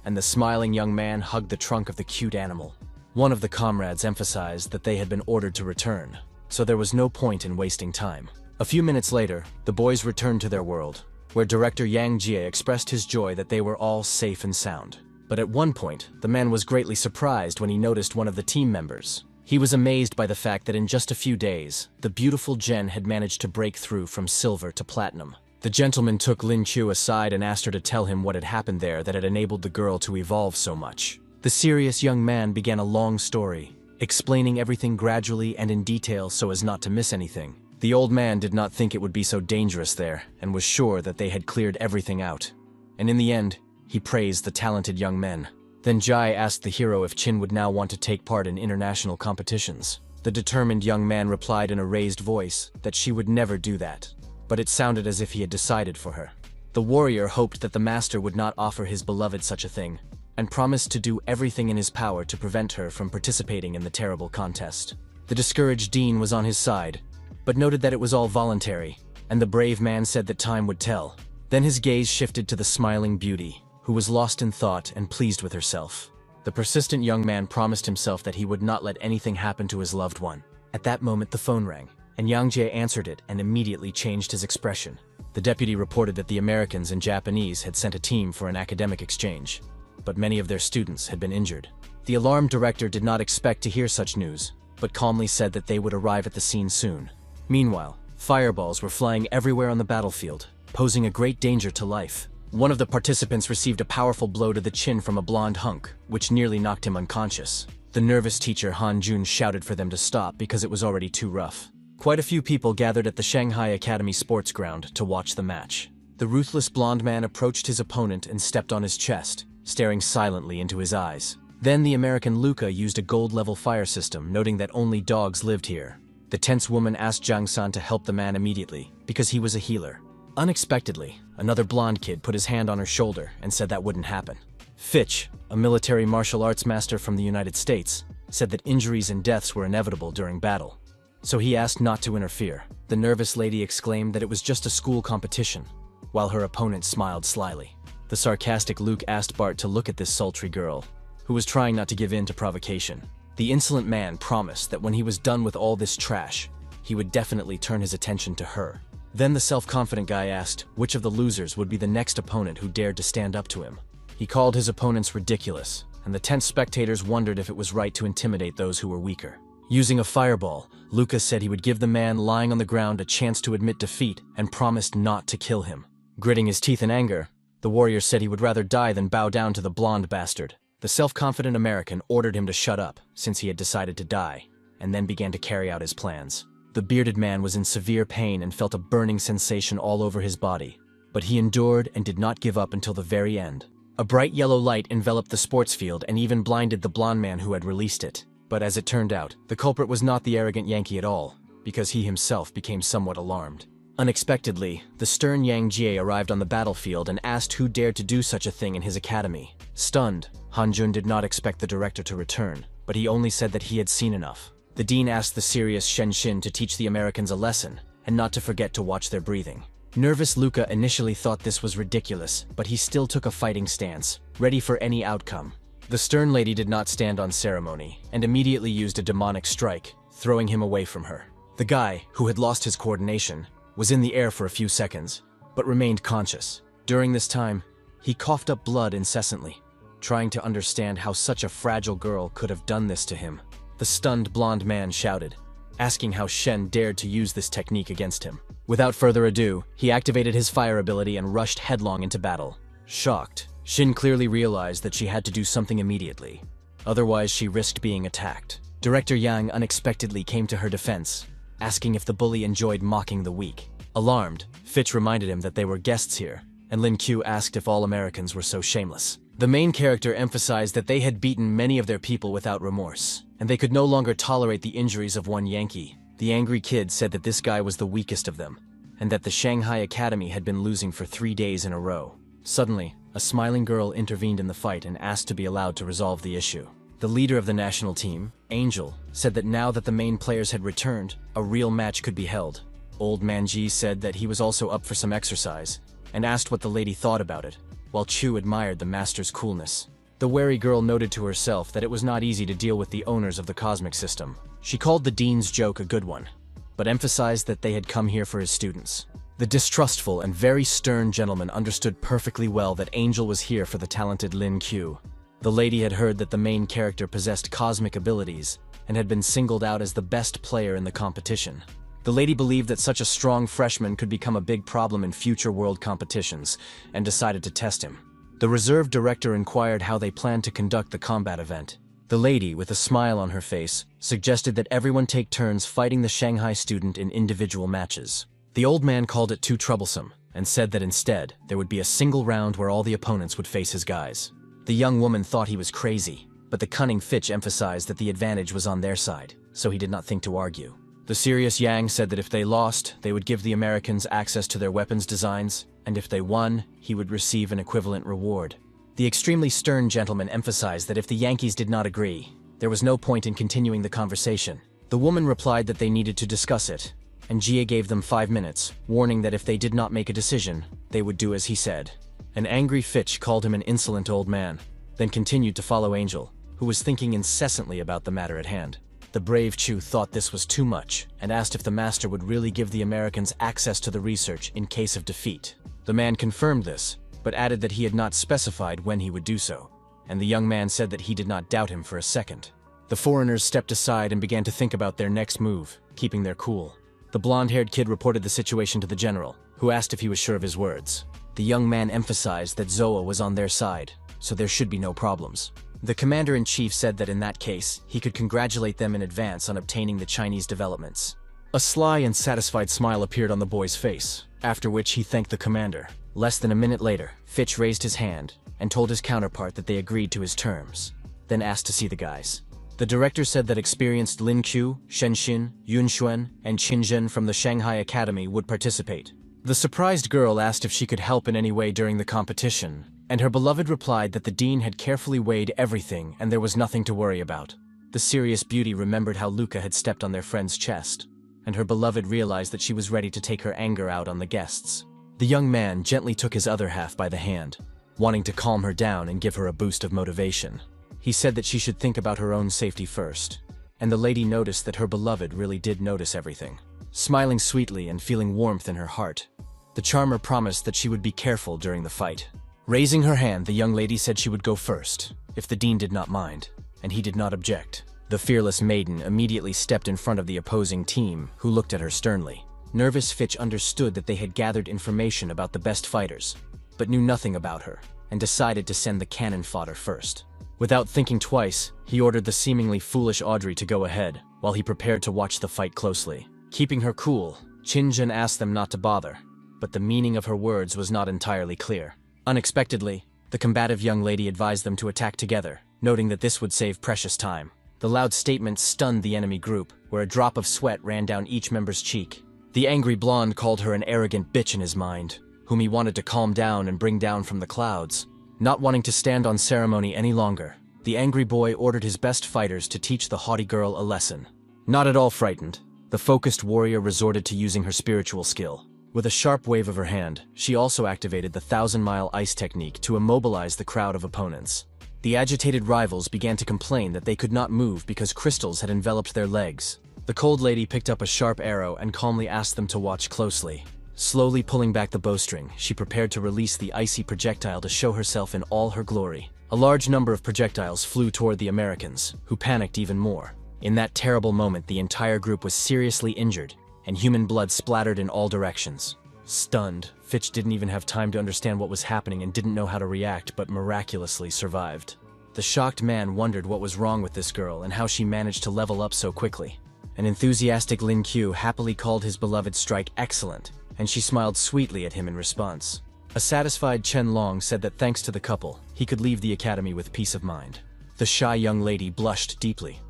and the smiling young man hugged the trunk of the cute animal. One of the comrades emphasized that they had been ordered to return, so there was no point in wasting time. A few minutes later, the boys returned to their world, where director Yang Jie expressed his joy that they were all safe and sound. But at one point, the man was greatly surprised when he noticed one of the team members. He was amazed by the fact that in just a few days, the beautiful Jen had managed to break through from silver to platinum. The gentleman took Lin Qiu aside and asked her to tell him what had happened there that had enabled the girl to evolve so much. The serious young man began a long story, explaining everything gradually and in detail so as not to miss anything. The old man did not think it would be so dangerous there, and was sure that they had cleared everything out. And in the end, he praised the talented young men. Then Jai asked the hero if Qin would now want to take part in international competitions. The determined young man replied in a raised voice that she would never do that, but it sounded as if he had decided for her. The warrior hoped that the master would not offer his beloved such a thing, and promised to do everything in his power to prevent her from participating in the terrible contest. The discouraged dean was on his side, but noted that it was all voluntary, and the brave man said that time would tell. Then his gaze shifted to the smiling beauty, who was lost in thought and pleased with herself. The persistent young man promised himself that he would not let anything happen to his loved one. At that moment the phone rang, and Yang Jie answered it and immediately changed his expression. The deputy reported that the Americans and Japanese had sent a team for an academic exchange, but many of their students had been injured. The alarmed director did not expect to hear such news, but calmly said that they would arrive at the scene soon. Meanwhile, fireballs were flying everywhere on the battlefield, posing a great danger to life. One of the participants received a powerful blow to the chin from a blonde hunk, which nearly knocked him unconscious. The nervous teacher Han Jun shouted for them to stop because it was already too rough. Quite a few people gathered at the Shanghai Academy sports ground to watch the match. The ruthless blonde man approached his opponent and stepped on his chest, staring silently into his eyes. Then the American Luca used a gold-level fire system, noting that only dogs lived here. The tense woman asked Zhang San to help the man immediately, because he was a healer. Unexpectedly, another blonde kid put his hand on her shoulder and said that wouldn't happen. Fitch, a military martial arts master from the United States, said that injuries and deaths were inevitable during battle, so he asked not to interfere. The nervous lady exclaimed that it was just a school competition, while her opponent smiled slyly. The sarcastic Luke asked Bart to look at this sultry girl, who was trying not to give in to provocation. The insolent man promised that when he was done with all this trash, he would definitely turn his attention to her. Then the self-confident guy asked which of the losers would be the next opponent who dared to stand up to him. He called his opponents ridiculous, and the tense spectators wondered if it was right to intimidate those who were weaker. Using a fireball, Lucas said he would give the man lying on the ground a chance to admit defeat and promised not to kill him. Gritting his teeth in anger, the warrior said he would rather die than bow down to the blonde bastard. The self-confident American ordered him to shut up, since he had decided to die, and then began to carry out his plans. The bearded man was in severe pain and felt a burning sensation all over his body, but he endured and did not give up until the very end. A bright yellow light enveloped the sports field and even blinded the blonde man who had released it. But as it turned out, the culprit was not the arrogant Yankee at all, because he himself became somewhat alarmed. Unexpectedly, the stern Yang Jie arrived on the battlefield and asked who dared to do such a thing in his academy. Stunned, Han Jun did not expect the director to return, but he only said that he had seen enough. The dean asked the serious Shen Xin to teach the Americans a lesson, and not to forget to watch their breathing. Nervous Luca initially thought this was ridiculous, but he still took a fighting stance, ready for any outcome. The stern lady did not stand on ceremony, and immediately used a demonic strike, throwing him away from her. The guy, who had lost his coordination, was in the air for a few seconds, but remained conscious. During this time, he coughed up blood incessantly. trying to understand how such a fragile girl could have done this to him. The stunned blonde man shouted, asking how Shen dared to use this technique against him. Without further ado, he activated his fire ability and rushed headlong into battle. Shocked, Shin clearly realized that she had to do something immediately. Otherwise, she risked being attacked. Director Yang unexpectedly came to her defense, asking if the bully enjoyed mocking the weak. Alarmed, Fitch reminded him that they were guests here, and Lin Q asked if all Americans were so shameless. The main character emphasized that they had beaten many of their people without remorse, and they could no longer tolerate the injuries of one Yankee. The angry kid said that this guy was the weakest of them, and that the Shanghai Academy had been losing for 3 days in a row. Suddenly, a smiling girl intervened in the fight and asked to be allowed to resolve the issue. The leader of the national team, Angel, said that now that the main players had returned, a real match could be held. Old Man Ji said that he was also up for some exercise, and asked what the lady thought about it, while Chu admired the master's coolness. The wary girl noted to herself that it was not easy to deal with the owners of the cosmic system. She called the dean's joke a good one, but emphasized that they had come here for his students. The distrustful and very stern gentleman understood perfectly well that Angel was here for the talented Lin Q. The lady had heard that the main character possessed cosmic abilities and had been singled out as the best player in the competition. The lady believed that such a strong freshman could become a big problem in future world competitions, and decided to test him. The reserve director inquired how they planned to conduct the combat event. The lady, with a smile on her face, suggested that everyone take turns fighting the Shanghai student in individual matches. The old man called it too troublesome, and said that instead, there would be a single round where all the opponents would face his guys. The young woman thought he was crazy, but the cunning Fitch emphasized that the advantage was on their side, so he did not think to argue. The serious Yang said that if they lost, they would give the Americans access to their weapons designs, and if they won, he would receive an equivalent reward. The extremely stern gentleman emphasized that if the Yankees did not agree, there was no point in continuing the conversation. The woman replied that they needed to discuss it, and Jia gave them 5 minutes, warning that if they did not make a decision, they would do as he said. An angry Fitch called him an insolent old man, then continued to follow Angel, who was thinking incessantly about the matter at hand. The brave Chu thought this was too much, and asked if the master would really give the Americans access to the research in case of defeat. The man confirmed this, but added that he had not specified when he would do so, and the young man said that he did not doubt him for a second. The foreigners stepped aside and began to think about their next move, keeping their cool. The blonde-haired kid reported the situation to the general, who asked if he was sure of his words. The young man emphasized that Zoa was on their side, so there should be no problems. The commander-in-chief said that in that case, he could congratulate them in advance on obtaining the Chinese developments. A sly and satisfied smile appeared on the boy's face, after which he thanked the commander. Less than a minute later, Fitch raised his hand and told his counterpart that they agreed to his terms, then asked to see the guys. The director said that experienced Lin Qiu, Shen Xin, Yun Xuan, and Qin Zhen from the Shanghai Academy would participate. The surprised girl asked if she could help in any way during the competition, and her beloved replied that the dean had carefully weighed everything and there was nothing to worry about. The serious beauty remembered how Luca had stepped on their friend's chest, and her beloved realized that she was ready to take her anger out on the guests. The young man gently took his other half by the hand, wanting to calm her down and give her a boost of motivation. He said that she should think about her own safety first, and the lady noticed that her beloved really did notice everything. Smiling sweetly and feeling warmth in her heart, the charmer promised that she would be careful during the fight. Raising her hand, the young lady said she would go first, if the dean did not mind, and he did not object. The fearless maiden immediately stepped in front of the opposing team, who looked at her sternly. Nervous Fitch understood that they had gathered information about the best fighters, but knew nothing about her, and decided to send the cannon fodder first. Without thinking twice, he ordered the seemingly foolish Audrey to go ahead, while he prepared to watch the fight closely. Keeping her cool, Qin Zhen asked them not to bother, but the meaning of her words was not entirely clear. Unexpectedly, the combative young lady advised them to attack together, noting that this would save precious time. The loud statement stunned the enemy group, where a drop of sweat ran down each member's cheek. The angry blonde called her an arrogant bitch in his mind, whom he wanted to calm down and bring down from the clouds. Not wanting to stand on ceremony any longer, the angry boy ordered his best fighters to teach the haughty girl a lesson. Not at all frightened, the focused warrior resorted to using her spiritual skill. With a sharp wave of her hand, she also activated the 1,000-mile ice technique to immobilize the crowd of opponents. The agitated rivals began to complain that they could not move because crystals had enveloped their legs. The cold lady picked up a sharp arrow and calmly asked them to watch closely. Slowly pulling back the bowstring, she prepared to release the icy projectile to show herself in all her glory. A large number of projectiles flew toward the Americans, who panicked even more. In that terrible moment, the entire group was seriously injured, and human blood splattered in all directions. Stunned, Fitch didn't even have time to understand what was happening and didn't know how to react, but miraculously survived. The shocked man wondered what was wrong with this girl and how she managed to level up so quickly. An enthusiastic Lin Q happily called his beloved strike excellent, and she smiled sweetly at him in response. A satisfied Chen Long said that thanks to the couple, he could leave the academy with peace of mind. The shy young lady blushed deeply,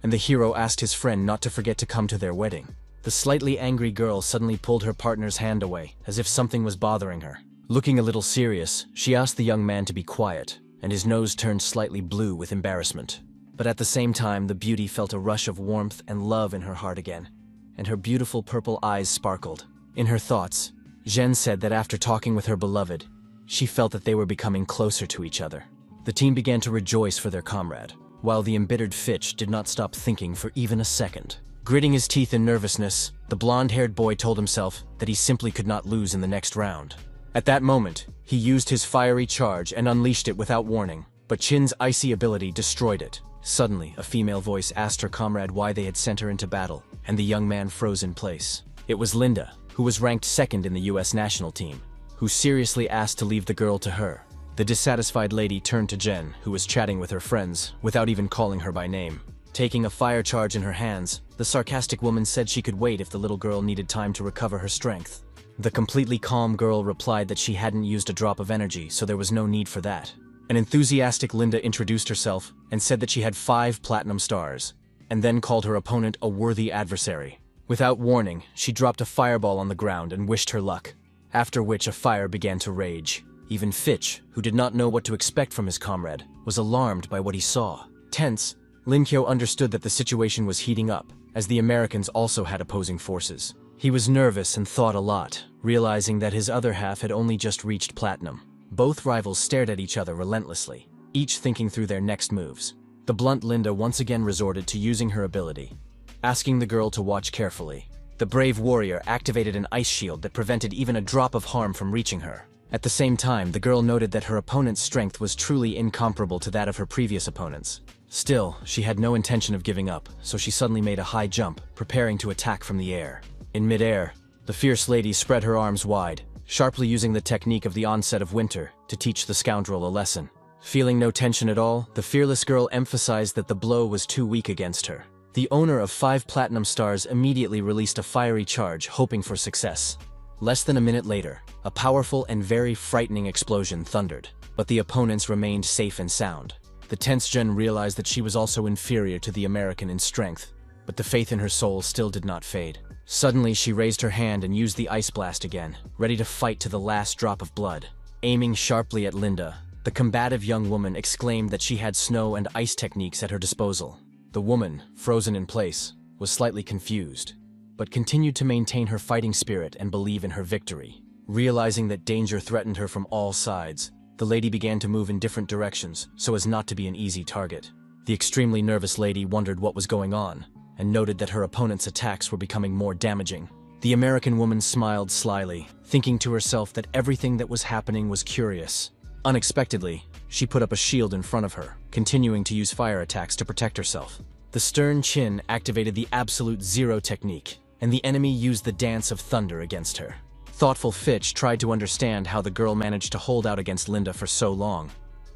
and the hero asked his friend not to forget to come to their wedding. The slightly angry girl suddenly pulled her partner's hand away, as if something was bothering her. Looking a little serious, she asked the young man to be quiet, and his nose turned slightly blue with embarrassment. But at the same time, the beauty felt a rush of warmth and love in her heart again, and her beautiful purple eyes sparkled. In her thoughts, Zhen said that after talking with her beloved, she felt that they were becoming closer to each other. The team began to rejoice for their comrade, while the embittered Fitch did not stop thinking for even a second. Gritting his teeth in nervousness, the blonde-haired boy told himself that he simply could not lose in the next round. At that moment, he used his fiery charge and unleashed it without warning, but Qin's icy ability destroyed it. Suddenly, a female voice asked her comrade why they had sent her into battle, and the young man froze in place. It was Linda, who was ranked second in the US national team, who seriously asked to leave the girl to her. The dissatisfied lady turned to Jen, who was chatting with her friends, without even calling her by name. Taking a fire charge in her hands, the sarcastic woman said she could wait if the little girl needed time to recover her strength. The completely calm girl replied that she hadn't used a drop of energy, so there was no need for that. An enthusiastic Linda introduced herself and said that she had 5 platinum stars, and then called her opponent a worthy adversary. Without warning, she dropped a fireball on the ground and wished her luck, after which a fire began to rage. Even Fitch, who did not know what to expect from his comrade, was alarmed by what he saw. Tense, Lin Kyo understood that the situation was heating up, as the Americans also had opposing forces. He was nervous and thought a lot, realizing that his other half had only just reached platinum. Both rivals stared at each other relentlessly, each thinking through their next moves. The blunt Linda once again resorted to using her ability, asking the girl to watch carefully. The brave warrior activated an ice shield that prevented even a drop of harm from reaching her. At the same time, the girl noted that her opponent's strength was truly incomparable to that of her previous opponents. Still, she had no intention of giving up, so she suddenly made a high jump, preparing to attack from the air. In midair, the fierce lady spread her arms wide, sharply using the technique of the onset of winter to teach the scoundrel a lesson. Feeling no tension at all, the fearless girl emphasized that the blow was too weak against her. The owner of 5 platinum stars immediately released a fiery charge, hoping for success. Less than a minute later, a powerful and very frightening explosion thundered, but the opponents remained safe and sound. The tense Jen realized that she was also inferior to the American in strength, but the faith in her soul still did not fade. Suddenly, she raised her hand and used the ice blast again, ready to fight to the last drop of blood. Aiming sharply at Linda, the combative young woman exclaimed that she had snow and ice techniques at her disposal. The woman, frozen in place, was slightly confused, but continued to maintain her fighting spirit and believe in her victory. Realizing that danger threatened her from all sides, the lady began to move in different directions so as not to be an easy target. The extremely nervous lady wondered what was going on, and noted that her opponent's attacks were becoming more damaging. The American woman smiled slyly, thinking to herself that everything that was happening was curious. Unexpectedly, she put up a shield in front of her, continuing to use fire attacks to protect herself. The stern Qin activated the absolute zero technique, and the enemy used the dance of thunder against her. Thoughtful Fitch tried to understand how the girl managed to hold out against Linda for so long,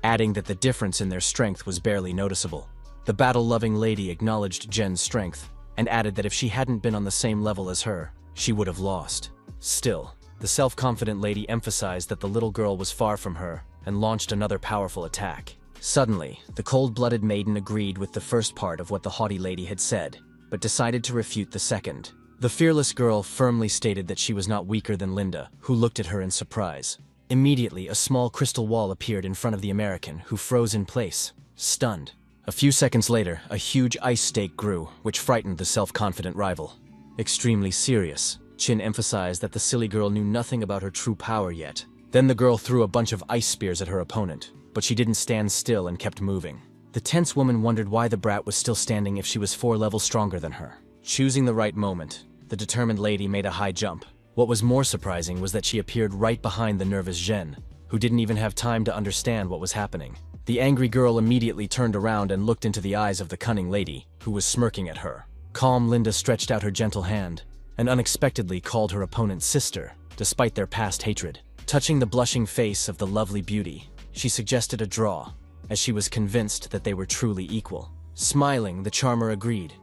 adding that the difference in their strength was barely noticeable. The battle-loving lady acknowledged Jen's strength, and added that if she hadn't been on the same level as her, she would have lost. Still, the self-confident lady emphasized that the little girl was far from her, and launched another powerful attack. Suddenly, the cold-blooded maiden agreed with the first part of what the haughty lady had said, but decided to refute the second. The fearless girl firmly stated that she was not weaker than Linda, who looked at her in surprise. Immediately, a small crystal wall appeared in front of the American, who froze in place, stunned. A few seconds later, a huge ice stake grew, which frightened the self-confident rival. Extremely serious, Qin emphasized that the silly girl knew nothing about her true power yet. Then the girl threw a bunch of ice spears at her opponent, but she didn't stand still and kept moving. The tense woman wondered why the brat was still standing if she was 4 levels stronger than her. Choosing the right moment, the determined lady made a high jump. What was more surprising was that she appeared right behind the nervous Zhen, who didn't even have time to understand what was happening. The angry girl immediately turned around and looked into the eyes of the cunning lady, who was smirking at her. Calm Linda stretched out her gentle hand, and unexpectedly called her opponent sister, despite their past hatred. Touching the blushing face of the lovely beauty, she suggested a draw, as she was convinced that they were truly equal. Smiling, the charmer agreed,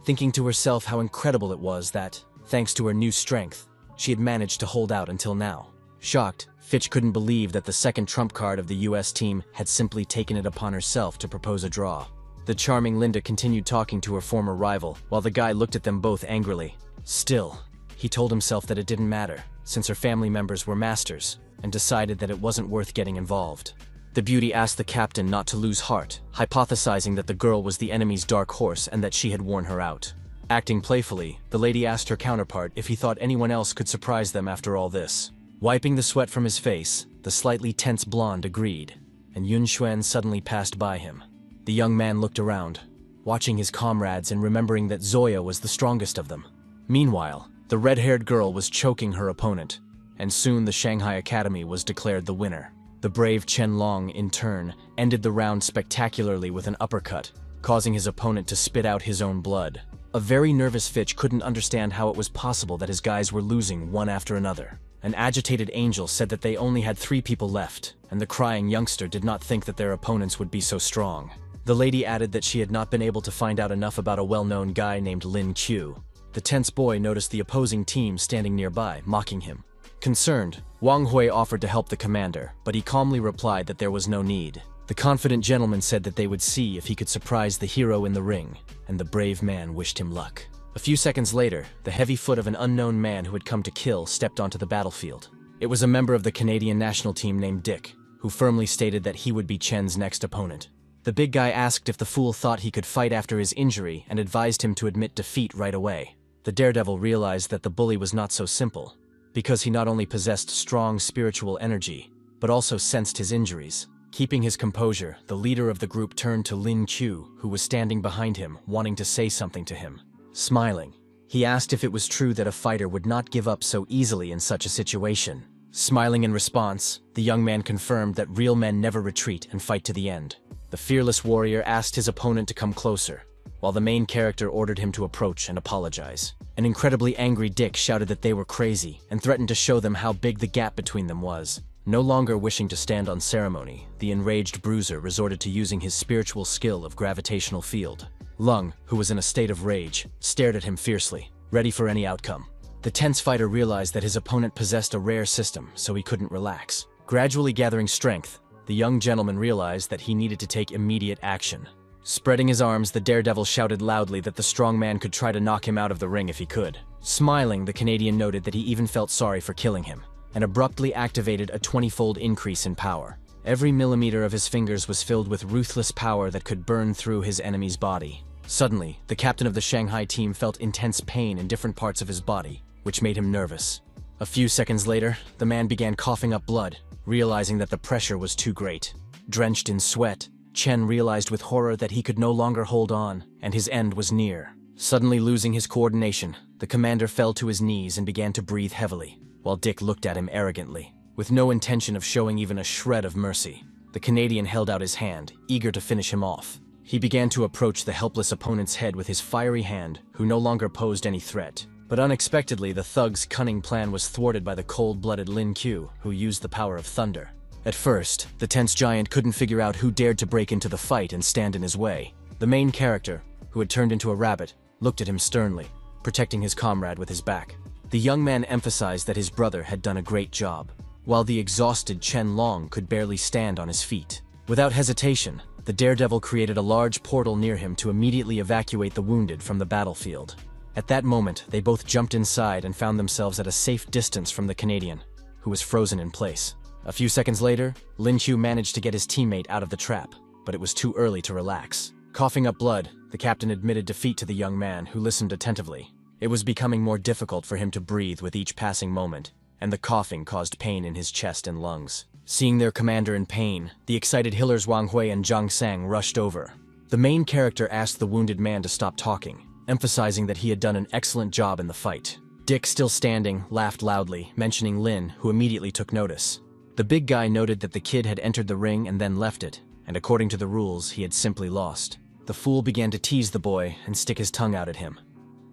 thinking to herself how incredible it was that, thanks to her new strength, she had managed to hold out until now. Shocked, Fitch couldn't believe that the second trump card of the US team had simply taken it upon herself to propose a draw. The charming Linda continued talking to her former rival, while the guy looked at them both angrily. Still, he told himself that it didn't matter, since her family members were masters, and decided that it wasn't worth getting involved. The beauty asked the captain not to lose heart, hypothesizing that the girl was the enemy's dark horse and that she had worn her out. Acting playfully, the lady asked her counterpart if he thought anyone else could surprise them after all this. Wiping the sweat from his face, the slightly tense blonde agreed, and Yun Xuan suddenly passed by him. The young man looked around, watching his comrades and remembering that Zoya was the strongest of them. Meanwhile, the red-haired girl was choking her opponent, and soon the Shanghai Academy was declared the winner. The brave Chen Long, in turn, ended the round spectacularly with an uppercut, causing his opponent to spit out his own blood. A very nervous Fitch couldn't understand how it was possible that his guys were losing one after another. An agitated Angel said that they only had 3 people left, and the crying youngster did not think that their opponents would be so strong. The lady added that she had not been able to find out enough about a well-known guy named Lin Qiu. The tense boy noticed the opposing team standing nearby, mocking him. Concerned, Wang Hui offered to help the commander, but he calmly replied that there was no need. The confident gentleman said that they would see if he could surprise the hero in the ring, and the brave man wished him luck. A few seconds later, the heavy foot of an unknown man who had come to kill stepped onto the battlefield. It was a member of the Canadian national team named Dick, who firmly stated that he would be Chen's next opponent. The big guy asked if the fool thought he could fight after his injury and advised him to admit defeat right away. The daredevil realized that the bully was not so simple, because he not only possessed strong spiritual energy, but also sensed his injuries. Keeping his composure, the leader of the group turned to Lin Qiu, who was standing behind him, wanting to say something to him. Smiling, he asked if it was true that a fighter would not give up so easily in such a situation. Smiling in response, the young man confirmed that real men never retreat and fight to the end. The fearless warrior asked his opponent to come closer, while the main character ordered him to approach and apologize. An incredibly angry Dick shouted that they were crazy and threatened to show them how big the gap between them was. No longer wishing to stand on ceremony, the enraged bruiser resorted to using his spiritual skill of gravitational field. Lung, who was in a state of rage, stared at him fiercely, ready for any outcome. The tense fighter realized that his opponent possessed a rare system, so he couldn't relax. Gradually gathering strength, the young gentleman realized that he needed to take immediate action. Spreading his arms, the daredevil shouted loudly that the strong man could try to knock him out of the ring if he could. Smiling, the Canadian noted that he even felt sorry for killing him, and abruptly activated a 20-fold increase in power. Every millimeter of his fingers was filled with ruthless power that could burn through his enemy's body. Suddenly, the captain of the Shanghai team felt intense pain in different parts of his body, which made him nervous. A few seconds later, the man began coughing up blood, realizing that the pressure was too great. Drenched in sweat, Chen realized with horror that he could no longer hold on, and his end was near. Suddenly losing his coordination, the commander fell to his knees and began to breathe heavily, while Dick looked at him arrogantly. With no intention of showing even a shred of mercy, the Canadian held out his hand, eager to finish him off. He began to approach the helpless opponent's head with his fiery hand, who no longer posed any threat. But unexpectedly, the thug's cunning plan was thwarted by the cold-blooded Lin Qiu, who used the power of thunder. At first, the tense giant couldn't figure out who dared to break into the fight and stand in his way. The main character, who had turned into a rabbit, looked at him sternly, protecting his comrade with his back. The young man emphasized that his brother had done a great job, while the exhausted Chen Long could barely stand on his feet. Without hesitation, the daredevil created a large portal near him to immediately evacuate the wounded from the battlefield. At that moment, they both jumped inside and found themselves at a safe distance from the Canadian, who was frozen in place. A few seconds later, Lin Qiu managed to get his teammate out of the trap, but it was too early to relax. Coughing up blood, the captain admitted defeat to the young man, who listened attentively. It was becoming more difficult for him to breathe with each passing moment, and the coughing caused pain in his chest and lungs. Seeing their commander in pain, the excited healers Wang Hui and Zhang Sang rushed over. The main character asked the wounded man to stop talking, emphasizing that he had done an excellent job in the fight. Dick, still standing, laughed loudly, mentioning Lin, who immediately took notice. The big guy noted that the kid had entered the ring and then left it, and according to the rules, he had simply lost. The fool began to tease the boy and stick his tongue out at him,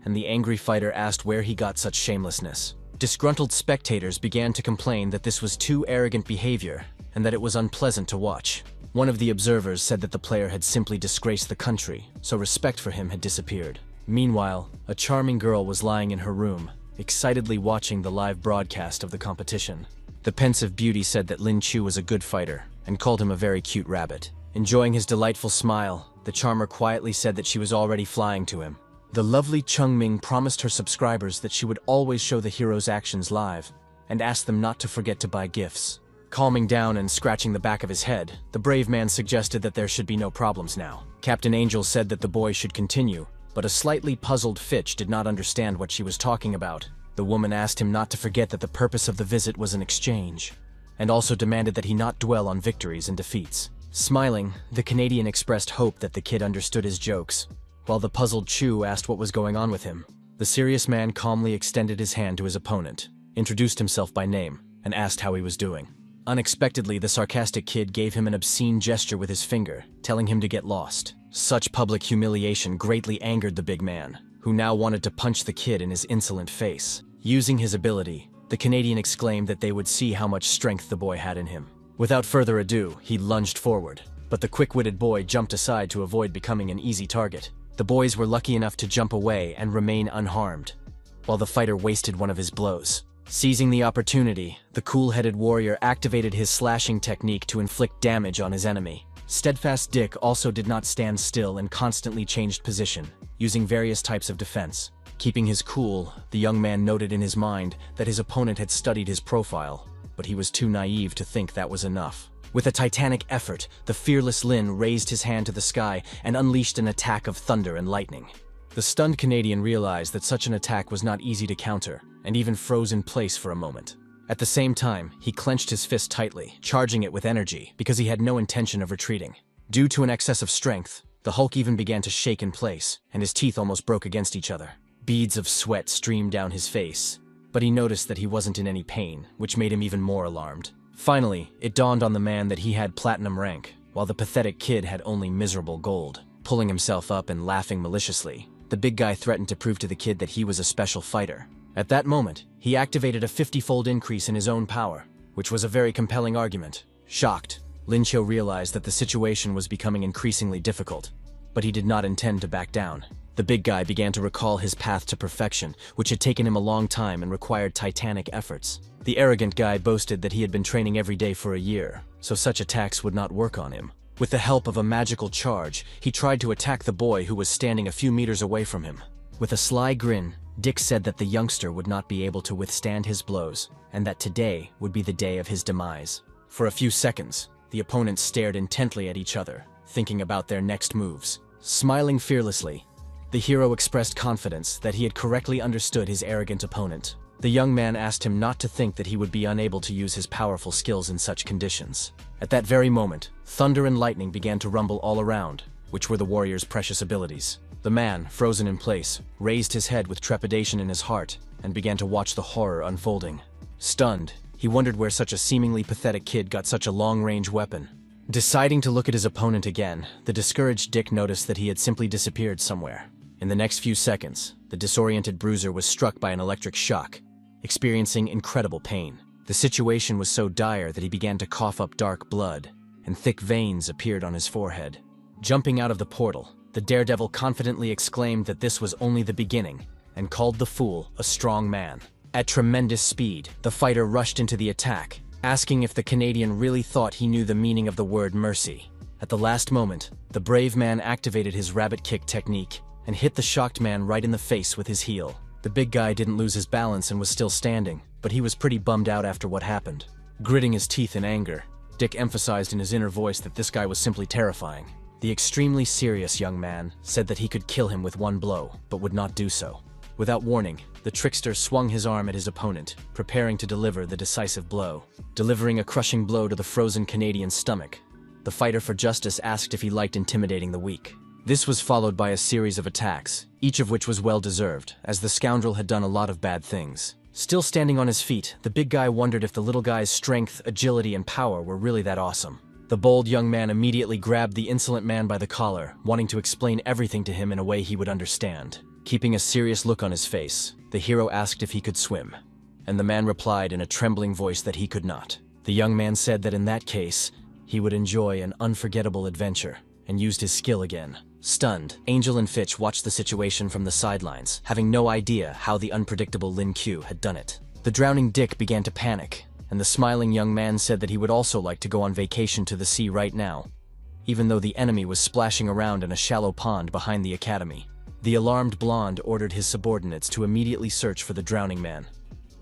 and the angry fighter asked where he got such shamelessness. Disgruntled spectators began to complain that this was too arrogant behavior and that it was unpleasant to watch. One of the observers said that the player had simply disgraced the country, so respect for him had disappeared. Meanwhile, a charming girl was lying in her room, excitedly watching the live broadcast of the competition. The pensive beauty said that Lin Chu was a good fighter and called him a very cute rabbit. Enjoying his delightful smile, the charmer quietly said that she was already flying to him. The lovely Chung Ming promised her subscribers that she would always show the hero's actions live and asked them not to forget to buy gifts. Calming down and scratching the back of his head, the brave man suggested that there should be no problems now. Captain Angel said that the boy should continue, but a slightly puzzled Fitch did not understand what she was talking about. The woman asked him not to forget that the purpose of the visit was an exchange, and also demanded that he not dwell on victories and defeats. Smiling, the Canadian expressed hope that the kid understood his jokes, while the puzzled Chu asked what was going on with him. The serious man calmly extended his hand to his opponent, introduced himself by name, and asked how he was doing. Unexpectedly, the sarcastic kid gave him an obscene gesture with his finger, telling him to get lost. Such public humiliation greatly angered the big man, who now wanted to punch the kid in his insolent face. Using his ability, the Canadian exclaimed that they would see how much strength the boy had in him. Without further ado, he lunged forward, but the quick-witted boy jumped aside to avoid becoming an easy target. The boys were lucky enough to jump away and remain unharmed, while the fighter wasted one of his blows. Seizing the opportunity, the cool-headed warrior activated his slashing technique to inflict damage on his enemy. Steadfast Dick also did not stand still and constantly changed position, using various types of defense. Keeping his cool, the young man noted in his mind that his opponent had studied his profile, but he was too naive to think that was enough. With a titanic effort, the fearless Lin raised his hand to the sky and unleashed an attack of thunder and lightning. The stunned Canadian realized that such an attack was not easy to counter, and even froze in place for a moment. At the same time, he clenched his fist tightly, charging it with energy because he had no intention of retreating. Due to an excess of strength, the Hulk even began to shake in place, and his teeth almost broke against each other. Beads of sweat streamed down his face, but he noticed that he wasn't in any pain, which made him even more alarmed. Finally, it dawned on the man that he had platinum rank, while the pathetic kid had only miserable gold. Pulling himself up and laughing maliciously, the big guy threatened to prove to the kid that he was a special fighter. At that moment, he activated a 50-fold increase in his own power, which was a very compelling argument. Shocked, Lin Cho realized that the situation was becoming increasingly difficult, but he did not intend to back down. The big guy began to recall his path to perfection, which had taken him a long time and required titanic efforts. The arrogant guy boasted that he had been training every day for a year, so such attacks would not work on him. With the help of a magical charge, he tried to attack the boy who was standing a few meters away from him. With a sly grin, Dick said that the youngster would not be able to withstand his blows, and that today would be the day of his demise. For a few seconds, the opponents stared intently at each other, thinking about their next moves. Smiling fearlessly, the hero expressed confidence that he had correctly understood his arrogant opponent. The young man asked him not to think that he would be unable to use his powerful skills in such conditions. At that very moment, thunder and lightning began to rumble all around, which were the warrior's precious abilities. The man, frozen in place, raised his head with trepidation in his heart and began to watch the horror unfolding. Stunned, he wondered where such a seemingly pathetic kid got such a long-range weapon. Deciding to look at his opponent again, the discouraged Dick noticed that he had simply disappeared somewhere. In the next few seconds, the disoriented bruiser was struck by an electric shock, experiencing incredible pain. The situation was so dire that he began to cough up dark blood, and thick veins appeared on his forehead. Jumping out of the portal, the daredevil confidently exclaimed that this was only the beginning, and called the fool a strong man. At tremendous speed, the fighter rushed into the attack, asking if the Canadian really thought he knew the meaning of the word mercy. At the last moment, the brave man activated his rabbit kick technique and hit the shocked man right in the face with his heel. The big guy didn't lose his balance and was still standing, but he was pretty bummed out after what happened. Gritting his teeth in anger, Dick emphasized in his inner voice that this guy was simply terrifying. The extremely serious young man said that he could kill him with one blow, but would not do so. Without warning, the trickster swung his arm at his opponent, preparing to deliver the decisive blow. Delivering a crushing blow to the frozen Canadian's stomach, the fighter for justice asked if he liked intimidating the weak. This was followed by a series of attacks, each of which was well-deserved, as the scoundrel had done a lot of bad things. Still standing on his feet, the big guy wondered if the little guy's strength, agility, and power were really that awesome. The bold young man immediately grabbed the insolent man by the collar, wanting to explain everything to him in a way he would understand. Keeping a serious look on his face, the hero asked if he could swim, and the man replied in a trembling voice that he could not. The young man said that in that case, he would enjoy an unforgettable adventure, and used his skill again. Stunned, Angel and Fitch watched the situation from the sidelines, having no idea how the unpredictable Lin Q had done it. The drowning Dick began to panic, and the smiling young man said that he would also like to go on vacation to the sea right now, even though the enemy was splashing around in a shallow pond behind the academy. The alarmed blonde ordered his subordinates to immediately search for the drowning man,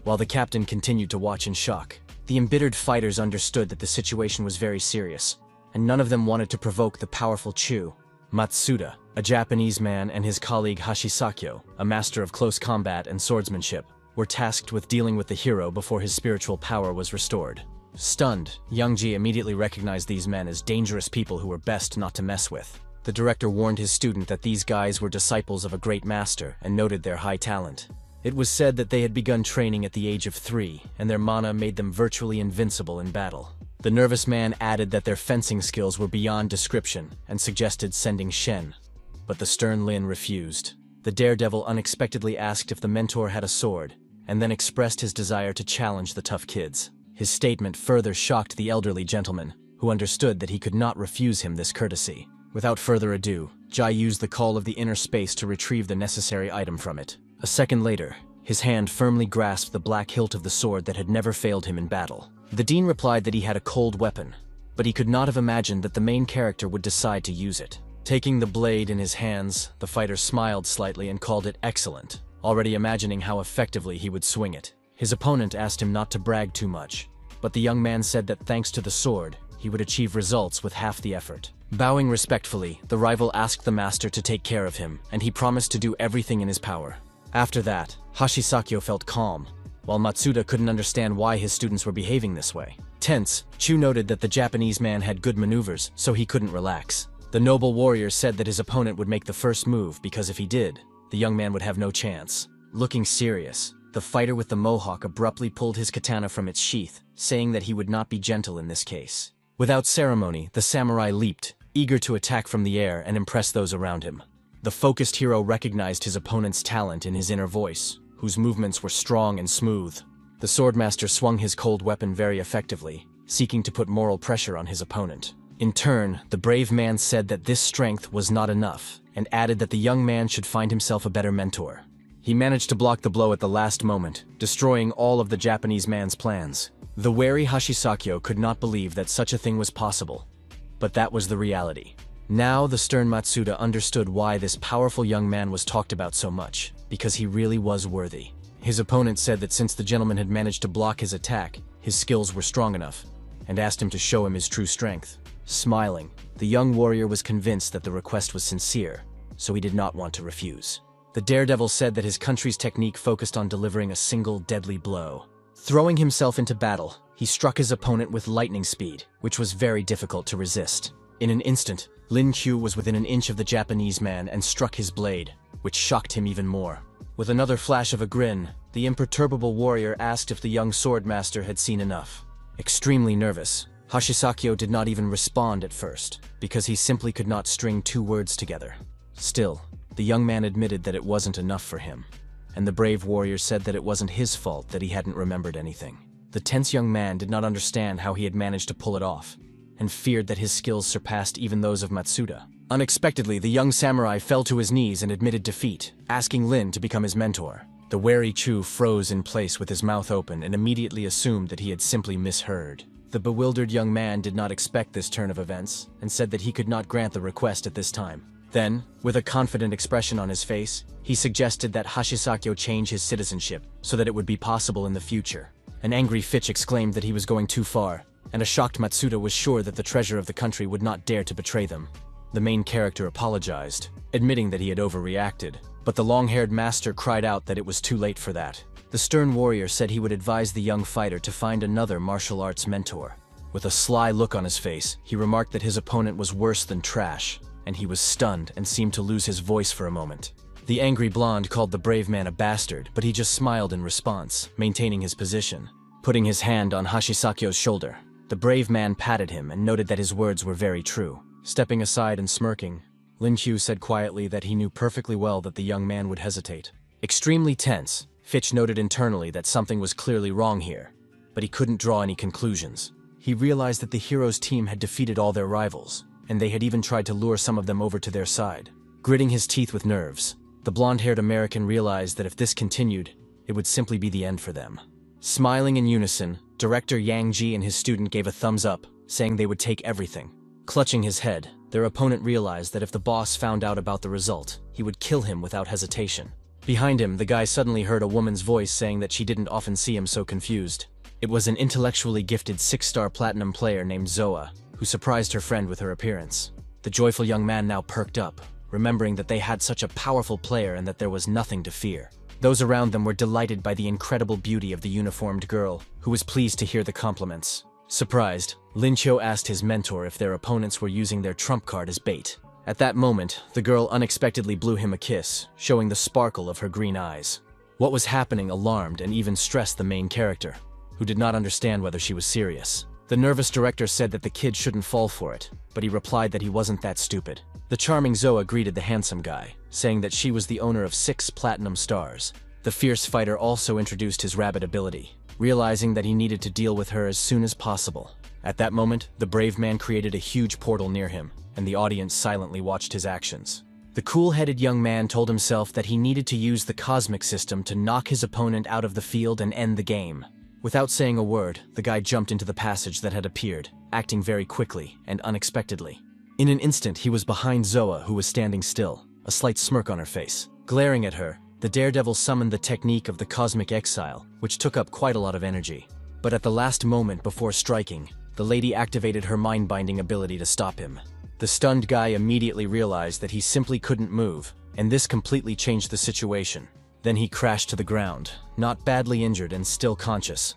while the captain continued to watch in shock. The embittered fighters understood that the situation was very serious, and none of them wanted to provoke the powerful Chu. Matsuda, a Japanese man, and his colleague Hashisakyo, a master of close combat and swordsmanship, were tasked with dealing with the hero before his spiritual power was restored. Stunned, Youngji immediately recognized these men as dangerous people who were best not to mess with. The director warned his student that these guys were disciples of a great master and noted their high talent. It was said that they had begun training at the age of 3, and their mana made them virtually invincible in battle. The nervous man added that their fencing skills were beyond description and suggested sending Shen, but the stern Lin refused. The daredevil unexpectedly asked if the mentor had a sword, and then expressed his desire to challenge the tough kids. His statement further shocked the elderly gentleman, who understood that he could not refuse him this courtesy. Without further ado, Jai used the call of the inner space to retrieve the necessary item from it. A second later, his hand firmly grasped the black hilt of the sword that had never failed him in battle. The dean replied that he had a cold weapon, but he could not have imagined that the main character would decide to use it. Taking the blade in his hands, the fighter smiled slightly and called it excellent, already imagining how effectively he would swing it. His opponent asked him not to brag too much, but the young man said that thanks to the sword, he would achieve results with half the effort. Bowing respectfully, the rival asked the master to take care of him, and he promised to do everything in his power. After that, Hashisakyo felt calm, while Matsuda couldn't understand why his students were behaving this way. Tense, Chu noted that the Japanese man had good maneuvers, so he couldn't relax. The noble warrior said that his opponent would make the first move because if he did, the young man would have no chance. Looking serious, the fighter with the mohawk abruptly pulled his katana from its sheath, saying that he would not be gentle in this case. Without ceremony, the samurai leaped, eager to attack from the air and impress those around him. The focused hero recognized his opponent's talent in his inner voice, whose movements were strong and smooth. The swordmaster swung his cold weapon very effectively, seeking to put moral pressure on his opponent. In turn, the brave man said that this strength was not enough, and added that the young man should find himself a better mentor. He managed to block the blow at the last moment, destroying all of the Japanese man's plans. The wary Hashisakyo could not believe that such a thing was possible, but that was the reality. Now the stern Matsuda understood why this powerful young man was talked about so much, because he really was worthy. His opponent said that since the gentleman had managed to block his attack, his skills were strong enough, and asked him to show him his true strength. Smiling, the young warrior was convinced that the request was sincere, so he did not want to refuse. The daredevil said that his country's technique focused on delivering a single deadly blow. Throwing himself into battle, he struck his opponent with lightning speed, which was very difficult to resist. In an instant, Lin Q was within an inch of the Japanese man and struck his blade, which shocked him even more. With another flash of a grin, the imperturbable warrior asked if the young swordmaster had seen enough. Extremely nervous, Hashisakyo did not even respond at first, because he simply could not string two words together. Still, the young man admitted that it wasn't enough for him, and the brave warrior said that it wasn't his fault that he hadn't remembered anything. The tense young man did not understand how he had managed to pull it off, and feared that his skills surpassed even those of Matsuda. Unexpectedly, the young samurai fell to his knees and admitted defeat, asking Lin to become his mentor. The wary Chu froze in place with his mouth open and immediately assumed that he had simply misheard. The bewildered young man did not expect this turn of events, and said that he could not grant the request at this time. Then, with a confident expression on his face, he suggested that Hashisakyo change his citizenship so that it would be possible in the future. An angry Fitch exclaimed that he was going too far, and a shocked Matsuda was sure that the treasure of the country would not dare to betray them. The main character apologized, admitting that he had overreacted, but the long-haired master cried out that it was too late for that. The stern warrior said he would advise the young fighter to find another martial arts mentor. With a sly look on his face, he remarked that his opponent was worse than trash, and he was stunned and seemed to lose his voice for a moment. The angry blonde called the brave man a bastard, but he just smiled in response, maintaining his position. Putting his hand on Hashisakyo's shoulder, The brave man patted him and noted that his words were very true. Stepping aside and smirking, Lin Qiu said quietly that he knew perfectly well that the young man would hesitate. Extremely tense, Fitch noted internally that something was clearly wrong here, but he couldn't draw any conclusions. He realized that the hero's team had defeated all their rivals, and they had even tried to lure some of them over to their side. Gritting his teeth with nerves, the blonde-haired American realized that if this continued, it would simply be the end for them. Smiling in unison, Director Yang Ji and his student gave a thumbs up, saying they would take everything. Clutching his head, their opponent realized that if the boss found out about the result, he would kill him without hesitation. Behind him, the guy suddenly heard a woman's voice saying that she didn't often see him so confused. It was an intellectually gifted 6-star platinum player named Zoa, who surprised her friend with her appearance. The joyful young man now perked up, remembering that they had such a powerful player and that there was nothing to fear. Those around them were delighted by the incredible beauty of the uniformed girl, who was pleased to hear the compliments. Surprised, Lin Qiu asked his mentor if their opponents were using their trump card as bait. At that moment, the girl unexpectedly blew him a kiss, showing the sparkle of her green eyes. What was happening alarmed and even stressed the main character, who did not understand whether she was serious. The nervous director said that the kid shouldn't fall for it, but he replied that he wasn't that stupid. The charming Zoa greeted the handsome guy, saying that she was the owner of 6 platinum stars. The fierce fighter also introduced his rabbit ability, realizing that he needed to deal with her as soon as possible. At that moment, the brave man created a huge portal near him, and the audience silently watched his actions. The cool-headed young man told himself that he needed to use the cosmic system to knock his opponent out of the field and end the game. Without saying a word, the guy jumped into the passage that had appeared, acting very quickly and unexpectedly. In an instant, he was behind Zoa, who was standing still, a slight smirk on her face. Glaring at her, the daredevil summoned the technique of the cosmic exile, which took up quite a lot of energy. But at the last moment before striking, the lady activated her mind-binding ability to stop him. The stunned guy immediately realized that he simply couldn't move, and this completely changed the situation. Then he crashed to the ground, not badly injured and still conscious.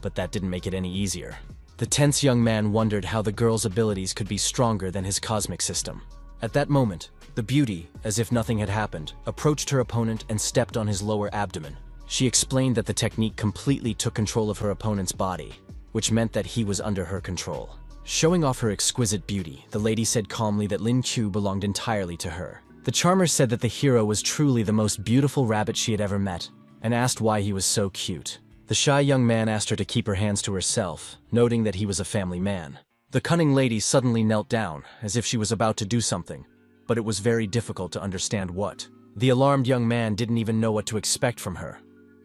But that didn't make it any easier. The tense young man wondered how the girl's abilities could be stronger than his cosmic system. At that moment, the beauty, as if nothing had happened, approached her opponent and stepped on his lower abdomen. She explained that the technique completely took control of her opponent's body, which meant that he was under her control. Showing off her exquisite beauty, the lady said calmly that Lin Qiu belonged entirely to her. The charmer said that the hero was truly the most beautiful rabbit she had ever met, and asked why he was so cute. The shy young man asked her to keep her hands to herself, noting that he was a family man. The cunning lady suddenly knelt down, as if she was about to do something, but it was very difficult to understand what. The alarmed young man didn't even know what to expect from her,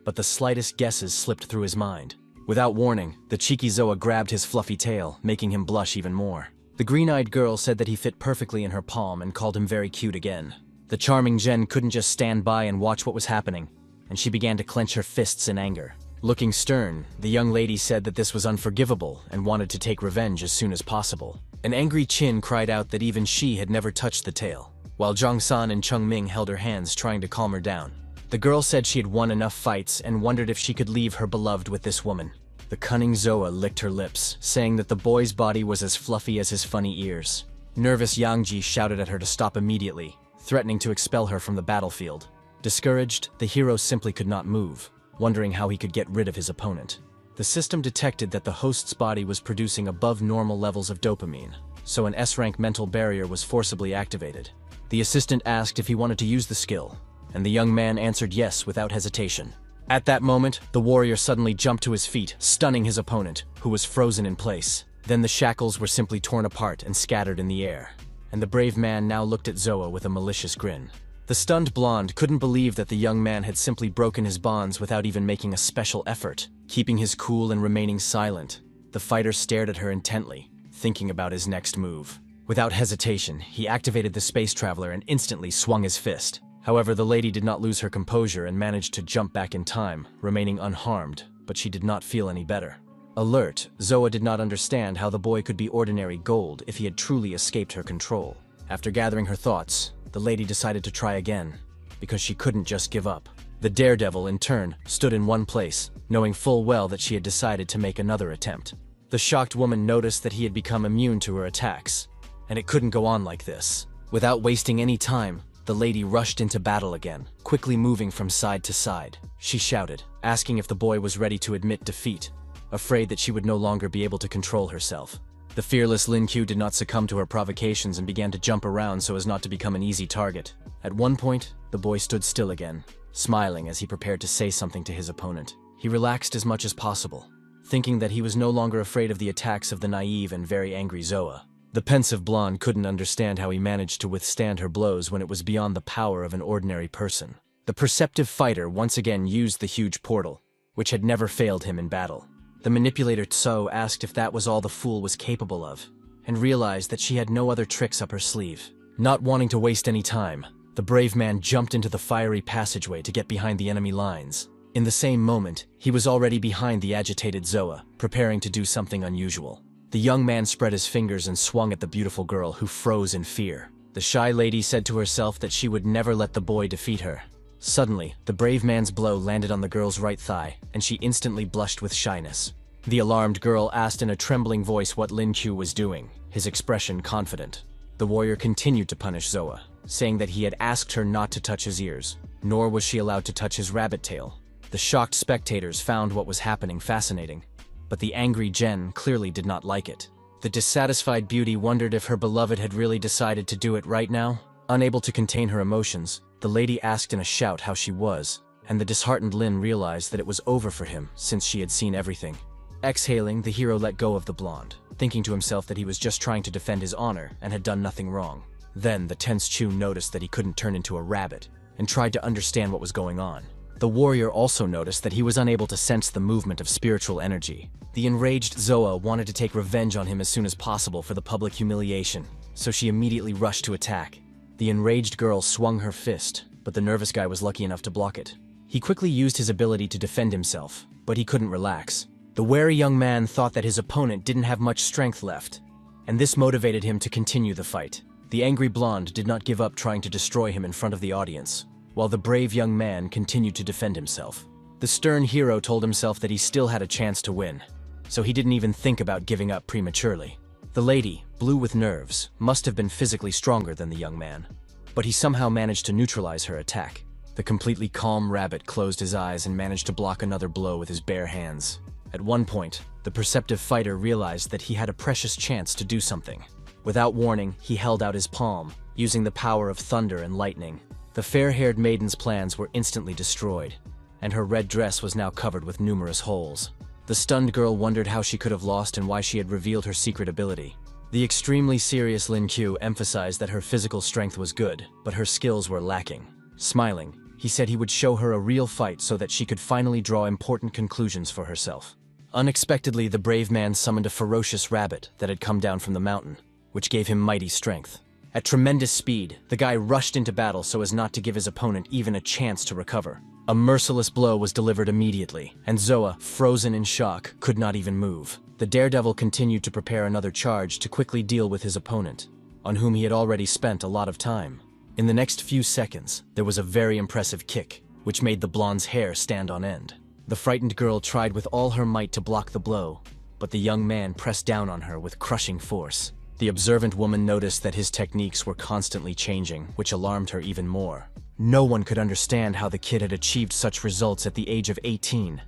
but the slightest guesses slipped through his mind. Without warning, the cheeky Zoa grabbed his fluffy tail, making him blush even more. The green-eyed girl said that he fit perfectly in her palm and called him very cute again. The charming Jen couldn't just stand by and watch what was happening, and she began to clench her fists in anger. Looking stern, the young lady said that this was unforgivable and wanted to take revenge as soon as possible. An angry Qin cried out that even she had never touched the tail, while Zhang San and Cheng Ming held her hands trying to calm her down. The girl said she had won enough fights and wondered if she could leave her beloved with this woman. The cunning Zoa licked her lips, saying that the boy's body was as fluffy as his funny ears. Nervous Yang Ji shouted at her to stop immediately, threatening to expel her from the battlefield. Discouraged, the hero simply could not move, wondering how he could get rid of his opponent. The system detected that the host's body was producing above normal levels of dopamine, so an S-rank mental barrier was forcibly activated. The assistant asked if he wanted to use the skill, and the young man answered yes without hesitation. At that moment, the warrior suddenly jumped to his feet, stunning his opponent, who was frozen in place. Then the shackles were simply torn apart and scattered in the air, and the brave man now looked at Zoa with a malicious grin. The stunned blonde couldn't believe that the young man had simply broken his bonds without even making a special effort. Keeping his cool and remaining silent, the fighter stared at her intently, thinking about his next move. Without hesitation, he activated the space traveler and instantly swung his fist. However, the lady did not lose her composure and managed to jump back in time, remaining unharmed, but she did not feel any better. Alert, Zoa did not understand how the boy could be ordinary gold if he had truly escaped her control. After gathering her thoughts, the lady decided to try again, because she couldn't just give up. The daredevil, in turn, stood in one place, knowing full well that she had decided to make another attempt. The shocked woman noticed that he had become immune to her attacks, and it couldn't go on like this. Without wasting any time, the lady rushed into battle again, quickly moving from side to side. She shouted, asking if the boy was ready to admit defeat, afraid that she would no longer be able to control herself. The fearless Lin Q did not succumb to her provocations and began to jump around so as not to become an easy target. At one point, the boy stood still again, smiling as he prepared to say something to his opponent. He relaxed as much as possible, thinking that he was no longer afraid of the attacks of the naive and very angry Zoa. The pensive blonde couldn't understand how he managed to withstand her blows when it was beyond the power of an ordinary person. The perceptive fighter once again used the huge portal, which had never failed him in battle. The manipulator Tso asked if that was all the fool was capable of, and realized that she had no other tricks up her sleeve. Not wanting to waste any time, the brave man jumped into the fiery passageway to get behind the enemy lines. In the same moment, he was already behind the agitated Zoa, preparing to do something unusual. The young man spread his fingers and swung at the beautiful girl, who froze in fear. The shy lady said to herself that she would never let the boy defeat her. Suddenly, the brave man's blow landed on the girl's right thigh, and she instantly blushed with shyness. The alarmed girl asked in a trembling voice what Lin Q was doing, his expression confident. The warrior continued to punish Zoa, saying that he had asked her not to touch his ears, nor was she allowed to touch his rabbit tail. The shocked spectators found what was happening fascinating, but the angry Jen clearly did not like it. The dissatisfied beauty wondered if her beloved had really decided to do it right now. Unable to contain her emotions, the lady asked in a shout how she was, and the disheartened Lin realized that it was over for him since she had seen everything. Exhaling, the hero let go of the blonde, thinking to himself that he was just trying to defend his honor and had done nothing wrong. Then the tense Chu noticed that he couldn't turn into a rabbit, and tried to understand what was going on. The warrior also noticed that he was unable to sense the movement of spiritual energy. The enraged Zoa wanted to take revenge on him as soon as possible for the public humiliation, so she immediately rushed to attack. The enraged girl swung her fist, but the nervous guy was lucky enough to block it. He quickly used his ability to defend himself, but he couldn't relax. The wary young man thought that his opponent didn't have much strength left, and this motivated him to continue the fight. The angry blonde did not give up trying to destroy him in front of the audience, while the brave young man continued to defend himself. The stern hero told himself that he still had a chance to win, so he didn't even think about giving up prematurely. The lady, blue with nerves, must have been physically stronger than the young man, but he somehow managed to neutralize her attack. The completely calm rabbit closed his eyes and managed to block another blow with his bare hands. At one point, the perceptive fighter realized that he had a precious chance to do something. Without warning, he held out his palm, using the power of thunder and lightning. The fair-haired maiden's plans were instantly destroyed, and her red dress was now covered with numerous holes. The stunned girl wondered how she could have lost and why she had revealed her secret ability. The extremely serious Lin Q emphasized that her physical strength was good, but her skills were lacking. Smiling, he said he would show her a real fight so that she could finally draw important conclusions for herself. Unexpectedly, the brave man summoned a ferocious rabbit that had come down from the mountain, which gave him mighty strength. At tremendous speed, the guy rushed into battle so as not to give his opponent even a chance to recover. A merciless blow was delivered immediately, and Zoa, frozen in shock, could not even move. The daredevil continued to prepare another charge to quickly deal with his opponent, on whom he had already spent a lot of time. In the next few seconds, there was a very impressive kick, which made the blonde's hair stand on end. The frightened girl tried with all her might to block the blow, but the young man pressed down on her with crushing force. The observant woman noticed that his techniques were constantly changing, which alarmed her even more. No one could understand how the kid had achieved such results at the age of 18,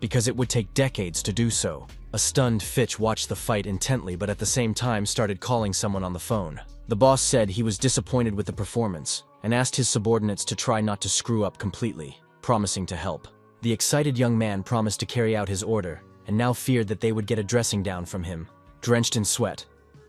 because it would take decades to do so. A stunned Fitch watched the fight intently, but at the same time started calling someone on the phone. The boss said he was disappointed with the performance, and asked his subordinates to try not to screw up completely, promising to help. The excited young man promised to carry out his order, and now feared that they would get a dressing down from him. Drenched in sweat,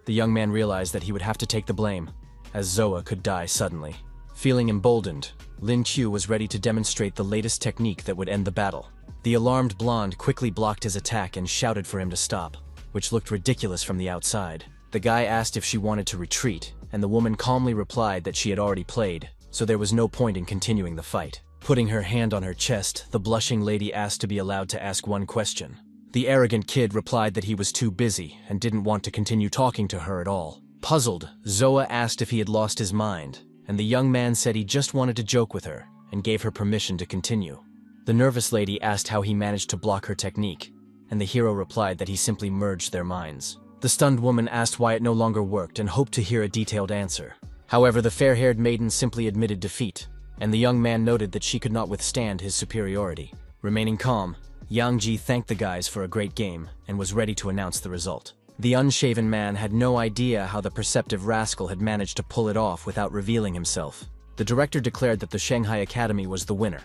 the young man realized that he would have to take the blame, as Zoa could die suddenly. Feeling emboldened, Lin Q was ready to demonstrate the latest technique that would end the battle. The alarmed blonde quickly blocked his attack and shouted for him to stop, which looked ridiculous from the outside. The guy asked if she wanted to retreat, and the woman calmly replied that she had already played, so there was no point in continuing the fight. Putting her hand on her chest, the blushing lady asked to be allowed to ask one question. The arrogant kid replied that he was too busy and didn't want to continue talking to her at all. Puzzled, Zoa asked if he had lost his mind, and the young man said he just wanted to joke with her and gave her permission to continue. The nervous lady asked how he managed to block her technique, and the hero replied that he simply merged their minds. The stunned woman asked why it no longer worked and hoped to hear a detailed answer. However, the fair-haired maiden simply admitted defeat, and the young man noted that she could not withstand his superiority. Remaining calm, Yang Ji thanked the guys for a great game and was ready to announce the result. The unshaven man had no idea how the perceptive rascal had managed to pull it off without revealing himself. The director declared that the Shanghai Academy was the winner,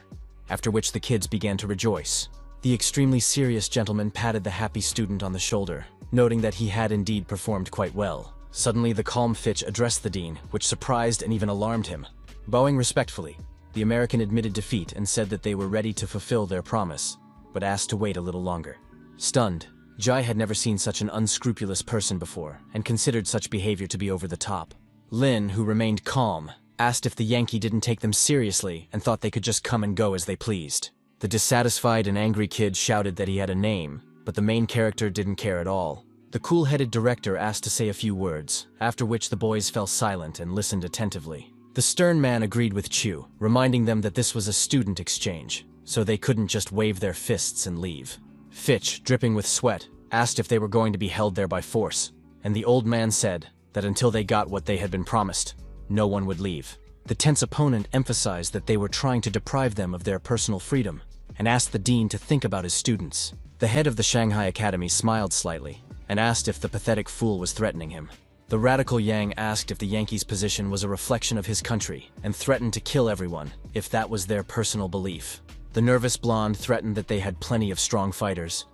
after which the kids began to rejoice. The extremely serious gentleman patted the happy student on the shoulder, noting that he had indeed performed quite well. Suddenly, the calm Fitch addressed the dean, which surprised and even alarmed him. Bowing respectfully, the American admitted defeat and said that they were ready to fulfill their promise, but asked to wait a little longer. Stunned, Jai had never seen such an unscrupulous person before and considered such behavior to be over the top. Lin, who remained calm, asked if the Yankee didn't take them seriously and thought they could just come and go as they pleased. The dissatisfied and angry kid shouted that he had a name, but the main character didn't care at all. The cool-headed director asked to say a few words, after which the boys fell silent and listened attentively. The stern man agreed with Chu, reminding them that this was a student exchange, so they couldn't just wave their fists and leave. Fitch, dripping with sweat, asked if they were going to be held there by force, and the old man said that until they got what they had been promised, no one would leave. The tense opponent emphasized that they were trying to deprive them of their personal freedom, and asked the dean to think about his students. The head of the Shanghai Academy smiled slightly, and asked if the pathetic fool was threatening him. The radical Yang asked if the Yankees' position was a reflection of his country, and threatened to kill everyone if that was their personal belief. The nervous blonde threatened that they had plenty of strong fighters,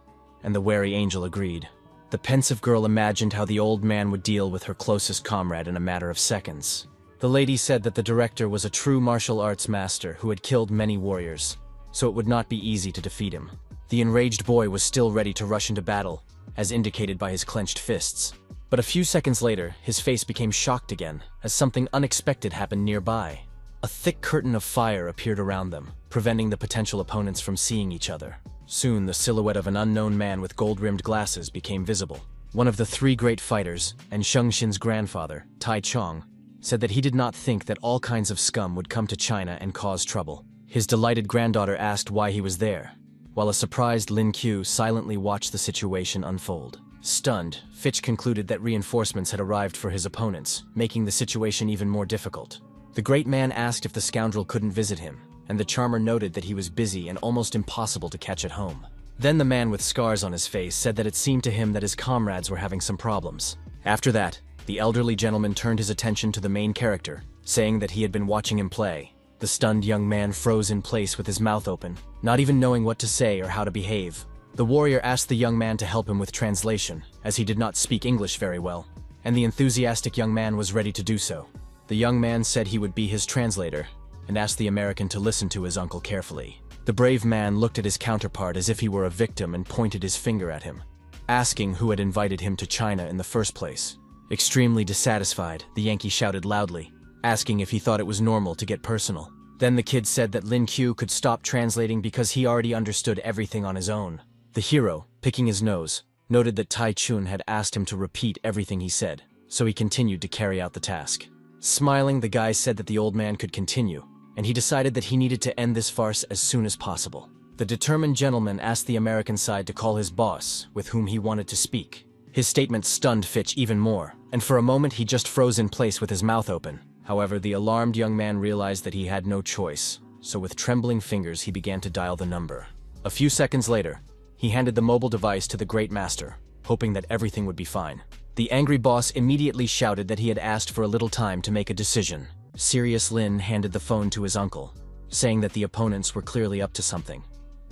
and the wary angel agreed. The pensive girl imagined how the old man would deal with her closest comrade in a matter of seconds. The lady said that the director was a true martial arts master who had killed many warriors, so it would not be easy to defeat him. The enraged boy was still ready to rush into battle, as indicated by his clenched fists. But a few seconds later, his face became shocked again, as something unexpected happened nearby. A thick curtain of fire appeared around them, preventing the potential opponents from seeing each other. Soon, the silhouette of an unknown man with gold-rimmed glasses became visible. One of the three great fighters, and Sheng Xin's grandfather, Tai Chong, said that he did not think that all kinds of scum would come to China and cause trouble. His delighted granddaughter asked why he was there, while a surprised Lin Q silently watched the situation unfold. Stunned, Fitch concluded that reinforcements had arrived for his opponents, making the situation even more difficult. The great man asked if the scoundrel couldn't visit him, and the charmer noted that he was busy and almost impossible to catch at home. Then the man with scars on his face said that it seemed to him that his comrades were having some problems. After that, the elderly gentleman turned his attention to the main character, saying that he had been watching him play. The stunned young man froze in place with his mouth open, not even knowing what to say or how to behave. The warrior asked the young man to help him with translation, as he did not speak English very well, and the enthusiastic young man was ready to do so. The young man said he would be his translator, and asked the American to listen to his uncle carefully. The brave man looked at his counterpart as if he were a victim and pointed his finger at him, asking who had invited him to China in the first place. Extremely dissatisfied, the Yankee shouted loudly, asking if he thought it was normal to get personal. Then the kid said that Lin Q could stop translating because he already understood everything on his own. The hero, picking his nose, noted that Tai Chun had asked him to repeat everything he said, so he continued to carry out the task. Smiling, the guy said that the old man could continue, and he decided that he needed to end this farce as soon as possible. The determined gentleman asked the American side to call his boss, with whom he wanted to speak. His statement stunned Fitch even more, and for a moment he just froze in place with his mouth open. However, the alarmed young man realized that he had no choice, so with trembling fingers he began to dial the number. A few seconds later, he handed the mobile device to the Great Master, hoping that everything would be fine. The angry boss immediately shouted that he had asked for a little time to make a decision. Serious Lin handed the phone to his uncle, saying that the opponents were clearly up to something,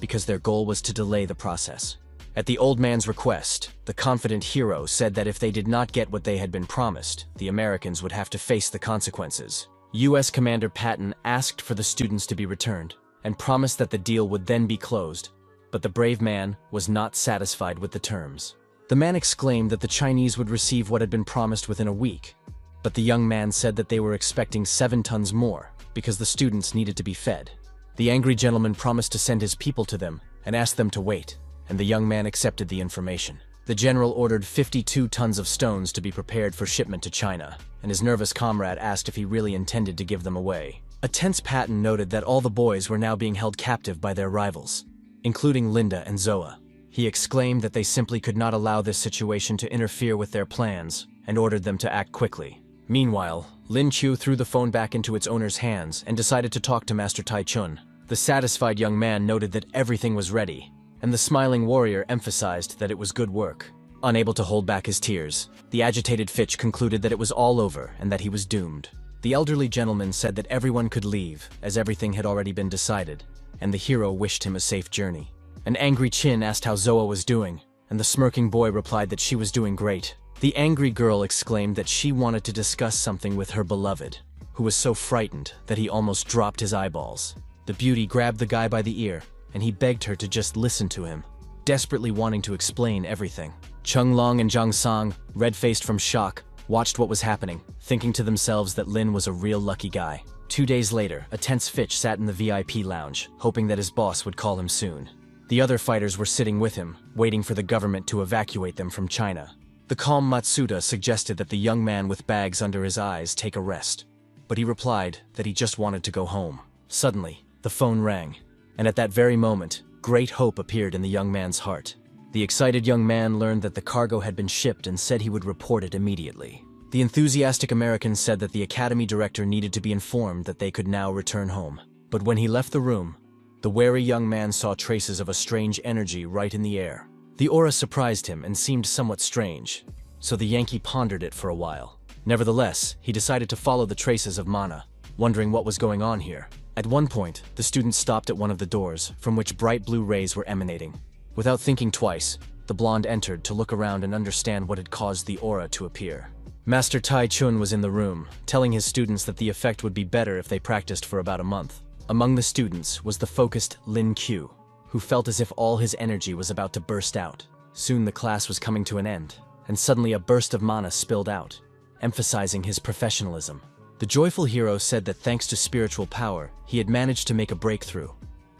because their goal was to delay the process. At the old man's request, the confident hero said that if they did not get what they had been promised, the Americans would have to face the consequences. U.S. Commander Patton asked for the students to be returned, and promised that the deal would then be closed, but the brave man was not satisfied with the terms. The man exclaimed that the Chinese would receive what had been promised within a week, but the young man said that they were expecting 7 tons more, because the students needed to be fed. The angry gentleman promised to send his people to them, and asked them to wait, and the young man accepted the information. The general ordered 52 tons of stones to be prepared for shipment to China, and his nervous comrade asked if he really intended to give them away. A tense Patton noted that all the boys were now being held captive by their rivals, including Linda and Zoa. He exclaimed that they simply could not allow this situation to interfere with their plans, and ordered them to act quickly. Meanwhile, Lin Chu threw the phone back into its owner's hands and decided to talk to Master Tai Chun. The satisfied young man noted that everything was ready, and the smiling warrior emphasized that it was good work. Unable to hold back his tears, the agitated Fitch concluded that it was all over and that he was doomed. The elderly gentleman said that everyone could leave, as everything had already been decided, and the hero wished him a safe journey. An angry Chin asked how Zoa was doing, and the smirking boy replied that she was doing great. The angry girl exclaimed that she wanted to discuss something with her beloved, who was so frightened that he almost dropped his eyeballs. The beauty grabbed the guy by the ear, and he begged her to just listen to him, desperately wanting to explain everything. Chung Long and Zhang Sang, red-faced from shock, watched what was happening, thinking to themselves that Lin was a real lucky guy. 2 days later, a tense Fitch sat in the VIP lounge, hoping that his boss would call him soon. The other fighters were sitting with him, waiting for the government to evacuate them from China. The calm Matsuda suggested that the young man with bags under his eyes take a rest, but he replied that he just wanted to go home. Suddenly, the phone rang, and at that very moment, great hope appeared in the young man's heart. The excited young man learned that the cargo had been shipped and said he would report it immediately. The enthusiastic American said that the academy director needed to be informed that they could now return home. But when he left the room, the wary young man saw traces of a strange energy right in the air. The aura surprised him and seemed somewhat strange, so the Yankee pondered it for a while. Nevertheless, he decided to follow the traces of mana, wondering what was going on here. At one point, the student stopped at one of the doors, from which bright blue rays were emanating. Without thinking twice, the blonde entered to look around and understand what had caused the aura to appear. Master Tai Chun was in the room, telling his students that the effect would be better if they practiced for about a month. Among the students was the focused Lin Q, who felt as if all his energy was about to burst out. Soon the class was coming to an end, and suddenly a burst of mana spilled out, emphasizing his professionalism. The joyful hero said that thanks to spiritual power, he had managed to make a breakthrough,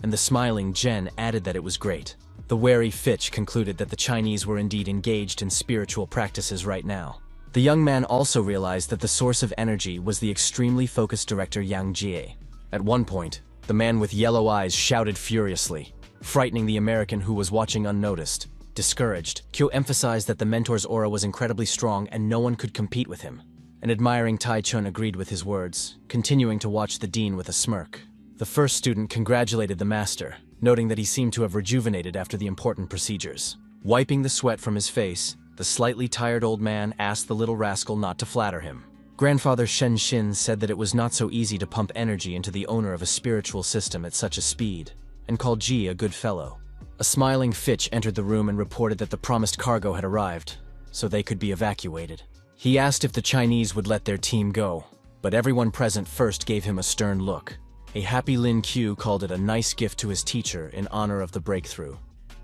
and the smiling Jen added that it was great. The wary Fitch concluded that the Chinese were indeed engaged in spiritual practices right now. The young man also realized that the source of energy was the extremely focused director Yang Jie. At one point, the man with yellow eyes shouted furiously, frightening the American who was watching unnoticed. Discouraged, Kyo emphasized that the mentor's aura was incredibly strong and no one could compete with him. An admiring Tai Chun agreed with his words, continuing to watch the dean with a smirk. The first student congratulated the master, noting that he seemed to have rejuvenated after the important procedures. Wiping the sweat from his face, the slightly tired old man asked the little rascal not to flatter him. Grandfather Shen Xin said that it was not so easy to pump energy into the owner of a spiritual system at such a speed, and called Ji a good fellow. A smiling Fitch entered the room and reported that the promised cargo had arrived, so they could be evacuated. He asked if the Chinese would let their team go, but everyone present first gave him a stern look. A happy Lin Q called it a nice gift to his teacher in honor of the breakthrough.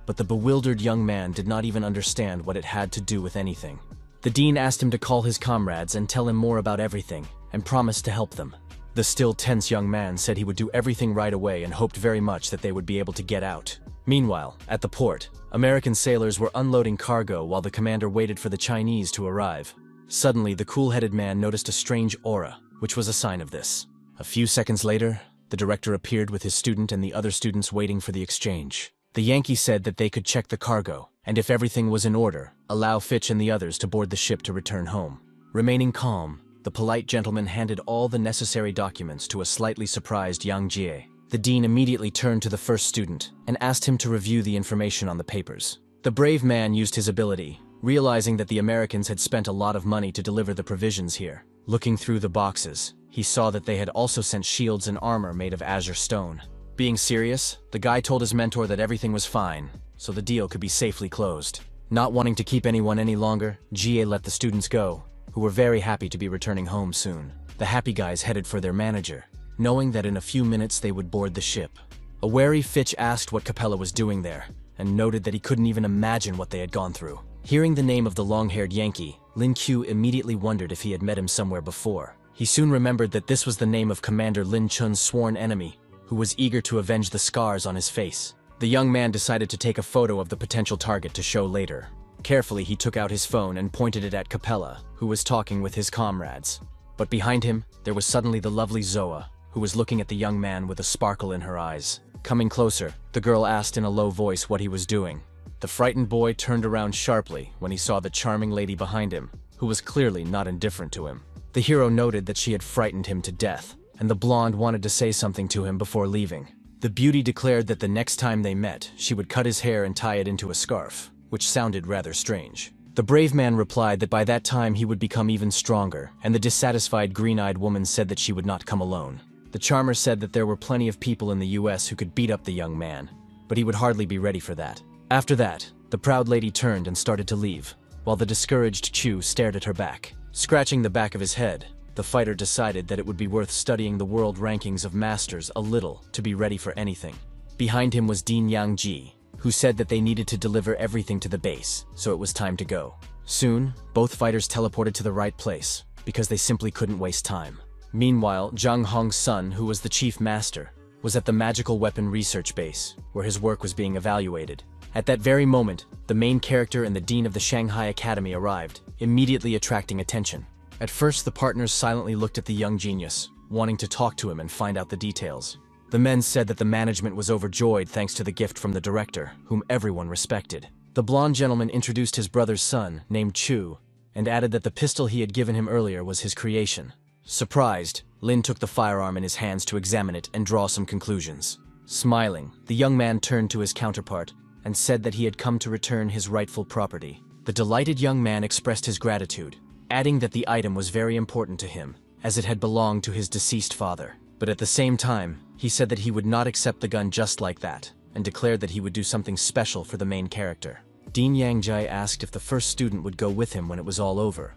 But the bewildered young man did not even understand what it had to do with anything. The dean asked him to call his comrades and tell him more about everything, and promised to help them. The still tense young man said he would do everything right away and hoped very much that they would be able to get out. Meanwhile, at the port, American sailors were unloading cargo while the commander waited for the Chinese to arrive. Suddenly, the cool-headed man noticed a strange aura, which was a sign of this. A few seconds later, the director appeared with his student and the other students waiting for the exchange. The Yankee said that they could check the cargo, and if everything was in order, allow Fitch and the others to board the ship to return home. Remaining calm, the polite gentleman handed all the necessary documents to a slightly surprised Yang Jie. The dean immediately turned to the first student and asked him to review the information on the papers. The brave man used his ability, realizing that the Americans had spent a lot of money to deliver the provisions here. Looking through the boxes, he saw that they had also sent shields and armor made of azure stone. Being serious, the guy told his mentor that everything was fine, so the deal could be safely closed. Not wanting to keep anyone any longer, Jie let the students go, who were very happy to be returning home soon. The happy guys headed for their manager, knowing that in a few minutes they would board the ship. A wary Fitch asked what Capella was doing there, and noted that he couldn't even imagine what they had gone through. Hearing the name of the long-haired Yankee, Lin Q immediately wondered if he had met him somewhere before. He soon remembered that this was the name of Commander Lin Chun's sworn enemy, who was eager to avenge the scars on his face. The young man decided to take a photo of the potential target to show later. Carefully, he took out his phone and pointed it at Capella, who was talking with his comrades. But behind him, there was suddenly the lovely Zoa, who was looking at the young man with a sparkle in her eyes. Coming closer, the girl asked in a low voice what he was doing. The frightened boy turned around sharply when he saw the charming lady behind him, who was clearly not indifferent to him. The hero noted that she had frightened him to death, and the blonde wanted to say something to him before leaving. The beauty declared that the next time they met, she would cut his hair and tie it into a scarf, which sounded rather strange. The brave man replied that by that time he would become even stronger, and the dissatisfied green-eyed woman said that she would not come alone. The charmer said that there were plenty of people in the US who could beat up the young man, but he would hardly be ready for that. After that, the proud lady turned and started to leave, while the discouraged Chu stared at her back. Scratching the back of his head, the fighter decided that it would be worth studying the world rankings of masters a little to be ready for anything. Behind him was Dean Yang-ji, who said that they needed to deliver everything to the base, so it was time to go. Soon, both fighters teleported to the right place, because they simply couldn't waste time. Meanwhile, Zhang Hong's son, who was the chief master, was at the magical weapon research base, where his work was being evaluated. At that very moment, the main character and the dean of the Shanghai Academy arrived, immediately attracting attention. At first, the partners silently looked at the young genius, wanting to talk to him and find out the details. The men said that the management was overjoyed thanks to the gift from the director, whom everyone respected. The blonde gentleman introduced his brother's son, named Chu, and added that the pistol he had given him earlier was his creation. Surprised, Lin took the firearm in his hands to examine it and draw some conclusions. Smiling, the young man turned to his counterpart and said that he had come to return his rightful property. The delighted young man expressed his gratitude, adding that the item was very important to him, as it had belonged to his deceased father. But at the same time, he said that he would not accept the gun just like that, and declared that he would do something special for the main character. Dean Yang-ji asked if the first student would go with him when it was all over,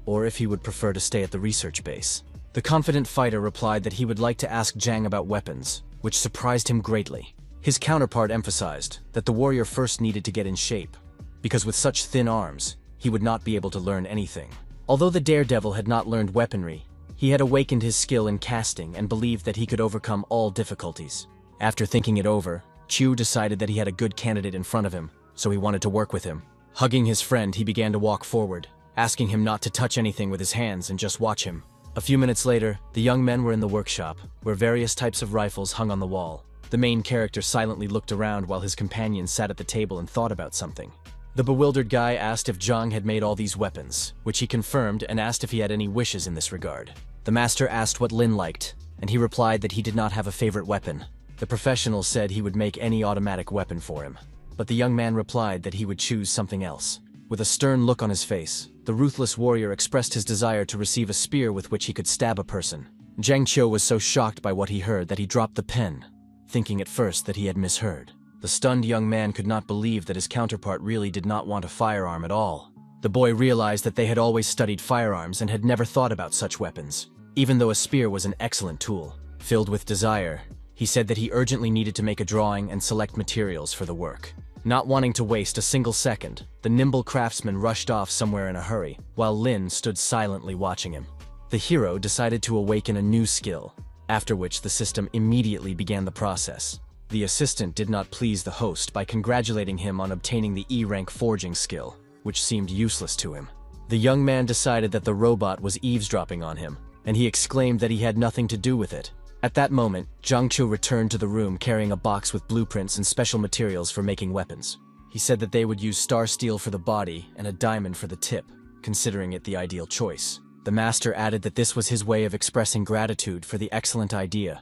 or if he would prefer to stay at the research base. The confident fighter replied that he would like to ask Zhang about weapons, which surprised him greatly. His counterpart emphasized that the warrior first needed to get in shape, because with such thin arms, he would not be able to learn anything. Although the daredevil had not learned weaponry, he had awakened his skill in casting and believed that he could overcome all difficulties. After thinking it over, Chu decided that he had a good candidate in front of him, so he wanted to work with him. Hugging his friend, he began to walk forward, asking him not to touch anything with his hands and just watch him. A few minutes later, the young men were in the workshop, where various types of rifles hung on the wall. The main character silently looked around while his companion sat at the table and thought about something. The bewildered guy asked if Zhang had made all these weapons, which he confirmed, and asked if he had any wishes in this regard. The master asked what Lin liked, and he replied that he did not have a favorite weapon. The professional said he would make any automatic weapon for him, but the young man replied that he would choose something else. With a stern look on his face, the ruthless warrior expressed his desire to receive a spear with which he could stab a person. Zhang Qiu was so shocked by what he heard that he dropped the pen, thinking at first that he had misheard. The stunned young man could not believe that his counterpart really did not want a firearm at all. The boy realized that they had always studied firearms and had never thought about such weapons, even though a spear was an excellent tool. Filled with desire, he said that he urgently needed to make a drawing and select materials for the work. Not wanting to waste a single second, the nimble craftsman rushed off somewhere in a hurry, while Lin stood silently watching him. The hero decided to awaken a new skill, after which the system immediately began the process. The assistant did not please the host by congratulating him on obtaining the E-rank forging skill, which seemed useless to him. The young man decided that the robot was eavesdropping on him, and he exclaimed that he had nothing to do with it. At that moment, Zhang Qiu returned to the room carrying a box with blueprints and special materials for making weapons. He said that they would use star steel for the body and a diamond for the tip, considering it the ideal choice. The master added that this was his way of expressing gratitude for the excellent idea.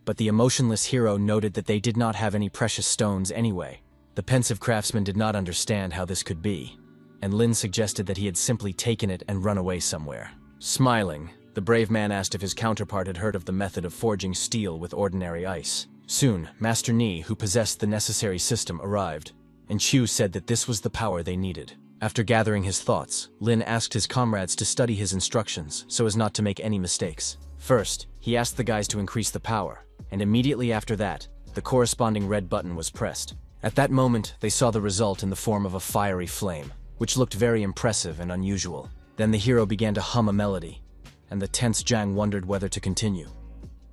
But the emotionless hero noted that they did not have any precious stones anyway. The pensive craftsman did not understand how this could be, and Lin suggested that he had simply taken it and run away somewhere. Smiling, the brave man asked if his counterpart had heard of the method of forging steel with ordinary ice. Soon, Master Ni, who possessed the necessary system, arrived, and Chu said that this was the power they needed. After gathering his thoughts, Lin asked his comrades to study his instructions so as not to make any mistakes. First, he asked the guys to increase the power, and immediately after that, the corresponding red button was pressed. At that moment, they saw the result in the form of a fiery flame, which looked very impressive and unusual. Then the hero began to hum a melody, and the tense Zhang wondered whether to continue,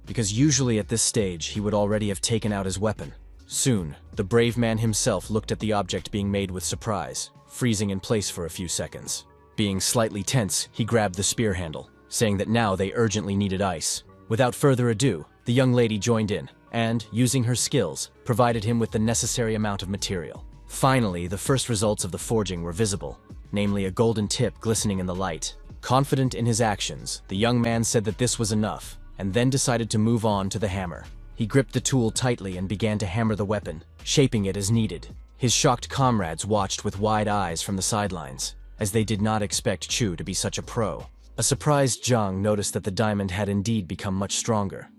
because usually at this stage he would already have taken out his weapon. Soon, the brave man himself looked at the object being made with surprise, freezing in place for a few seconds. Being slightly tense, he grabbed the spear handle, saying that now they urgently needed ice. Without further ado, the young lady joined in, and, using her skills, provided him with the necessary amount of material. Finally, the first results of the forging were visible, namely a golden tip glistening in the light. Confident in his actions, the young man said that this was enough, and then decided to move on to the hammer. He gripped the tool tightly and began to hammer the weapon, shaping it as needed. His shocked comrades watched with wide eyes from the sidelines, as they did not expect Chu to be such a pro. A surprised Zhang noticed that the diamond had indeed become much stronger,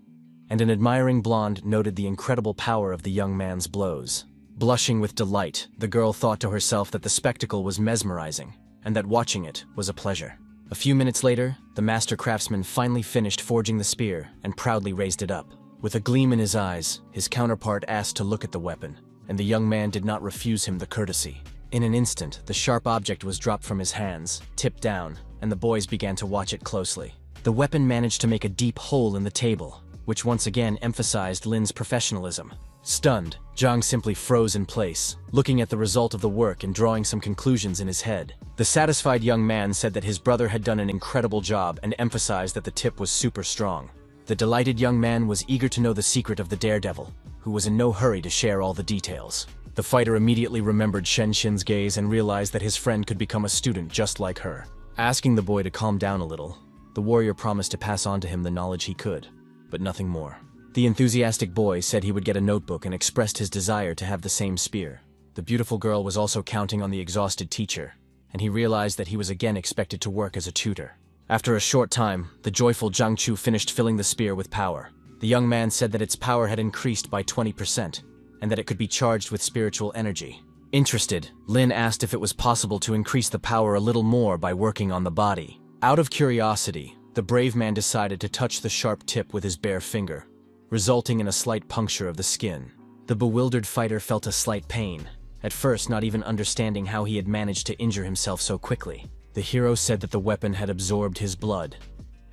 and an admiring blonde noted the incredible power of the young man's blows. Blushing with delight, the girl thought to herself that the spectacle was mesmerizing, and that watching it was a pleasure. A few minutes later, the master craftsman finally finished forging the spear and proudly raised it up. With a gleam in his eyes, his counterpart asked to look at the weapon, and the young man did not refuse him the courtesy. In an instant, the sharp object was dropped from his hands, tipped down, and the boys began to watch it closely. The weapon managed to make a deep hole in the table, which once again emphasized Lin's professionalism. Stunned, Zhang simply froze in place, looking at the result of the work and drawing some conclusions in his head. The satisfied young man said that his brother had done an incredible job and emphasized that the tip was super strong. The delighted young man was eager to know the secret of the daredevil, who was in no hurry to share all the details. The fighter immediately remembered Shen Xin's gaze and realized that his friend could become a student just like her. Asking the boy to calm down a little, the warrior promised to pass on to him the knowledge he could, but nothing more. The enthusiastic boy said he would get a notebook and expressed his desire to have the same spear. The beautiful girl was also counting on the exhausted teacher, and he realized that he was again expected to work as a tutor. After a short time, the joyful Zhang Chu finished filling the spear with power. The young man said that its power had increased by 20%, and that it could be charged with spiritual energy. Interested, Lin asked if it was possible to increase the power a little more by working on the body. Out of curiosity, the brave man decided to touch the sharp tip with his bare finger, resulting in a slight puncture of the skin. The bewildered fighter felt a slight pain, at first not even understanding how he had managed to injure himself so quickly. The hero said that the weapon had absorbed his blood,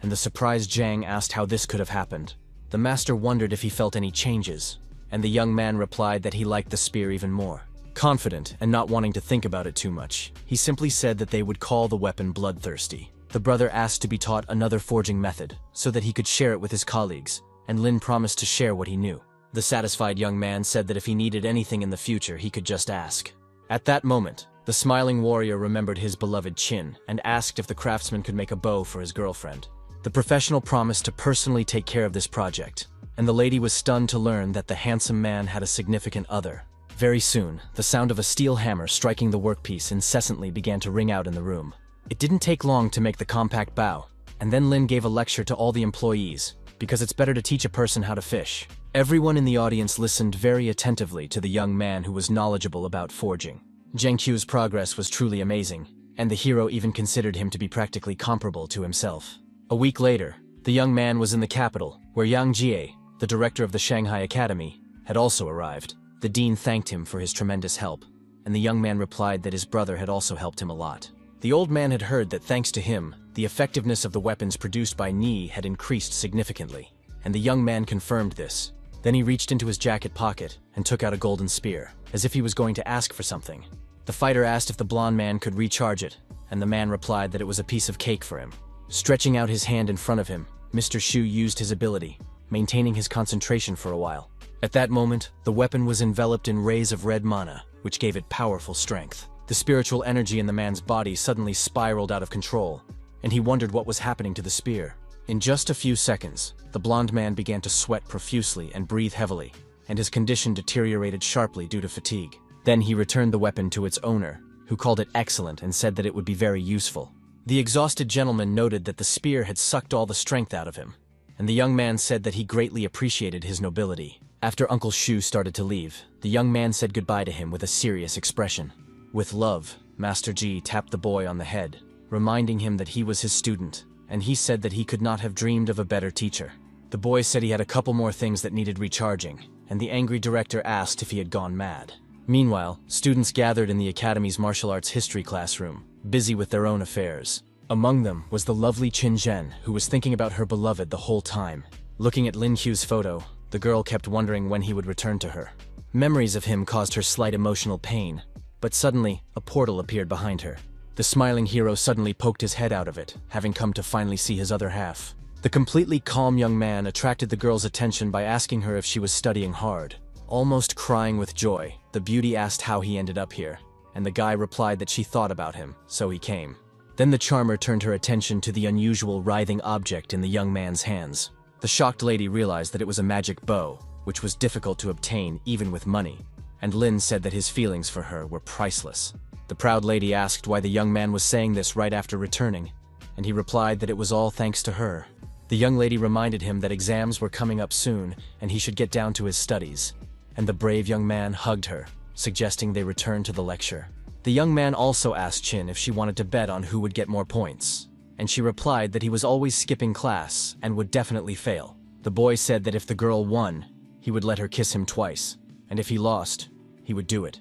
and the surprised Zhang asked how this could have happened. The master wondered if he felt any changes, and the young man replied that he liked the spear even more. Confident and not wanting to think about it too much, he simply said that they would call the weapon bloodthirsty. The brother asked to be taught another forging method so that he could share it with his colleagues, and Lin promised to share what he knew. The satisfied young man said that if he needed anything in the future, he could just ask. At that moment, the smiling warrior remembered his beloved Qin and asked if the craftsman could make a bow for his girlfriend. The professional promised to personally take care of this project, and the lady was stunned to learn that the handsome man had a significant other. Very soon, the sound of a steel hammer striking the workpiece incessantly began to ring out in the room. It didn't take long to make the compact bow, and then Lin gave a lecture to all the employees, because it's better to teach a person how to fish. Everyone in the audience listened very attentively to the young man who was knowledgeable about forging. Zhang Qiu's progress was truly amazing, and the hero even considered him to be practically comparable to himself. A week later, the young man was in the capital, where Yang Jie, the director of the Shanghai Academy, had also arrived. The dean thanked him for his tremendous help, and the young man replied that his brother had also helped him a lot. The old man had heard that thanks to him, the effectiveness of the weapons produced by Ni had increased significantly, and the young man confirmed this. Then he reached into his jacket pocket and took out a golden spear, as if he was going to ask for something. The fighter asked if the blonde man could recharge it, and the man replied that it was a piece of cake for him. Stretching out his hand in front of him, Mr. Shu used his ability, maintaining his concentration for a while. At that moment, the weapon was enveloped in rays of red mana, which gave it powerful strength. The spiritual energy in the man's body suddenly spiraled out of control, and he wondered what was happening to the spear. In just a few seconds, the blonde man began to sweat profusely and breathe heavily, and his condition deteriorated sharply due to fatigue. Then he returned the weapon to its owner, who called it excellent and said that it would be very useful. The exhausted gentleman noted that the spear had sucked all the strength out of him, and the young man said that he greatly appreciated his nobility. After Uncle Shu started to leave, the young man said goodbye to him with a serious expression. With love, Master Ji tapped the boy on the head, reminding him that he was his student, and he said that he could not have dreamed of a better teacher. The boy said he had a couple more things that needed recharging, and the angry director asked if he had gone mad. Meanwhile, students gathered in the Academy's martial arts history classroom, busy with their own affairs. Among them was the lovely Qin Zhen, who was thinking about her beloved the whole time. Looking at Lin Hu's photo, the girl kept wondering when he would return to her. Memories of him caused her slight emotional pain, but suddenly, a portal appeared behind her. The smiling hero suddenly poked his head out of it, having come to finally see his other half. The completely calm young man attracted the girl's attention by asking her if she was studying hard. Almost crying with joy, the beauty asked how he ended up here, and the guy replied that she thought about him, so he came. Then the charmer turned her attention to the unusual writhing object in the young man's hands. The shocked lady realized that it was a magic bow, which was difficult to obtain even with money, and Lin said that his feelings for her were priceless. The proud lady asked why the young man was saying this right after returning, and he replied that it was all thanks to her. The young lady reminded him that exams were coming up soon and he should get down to his studies, and the brave young man hugged her, suggesting they return to the lecture. The young man also asked Chin if she wanted to bet on who would get more points, and she replied that he was always skipping class and would definitely fail. The boy said that if the girl won, he would let her kiss him twice, and if he lost, he would do it,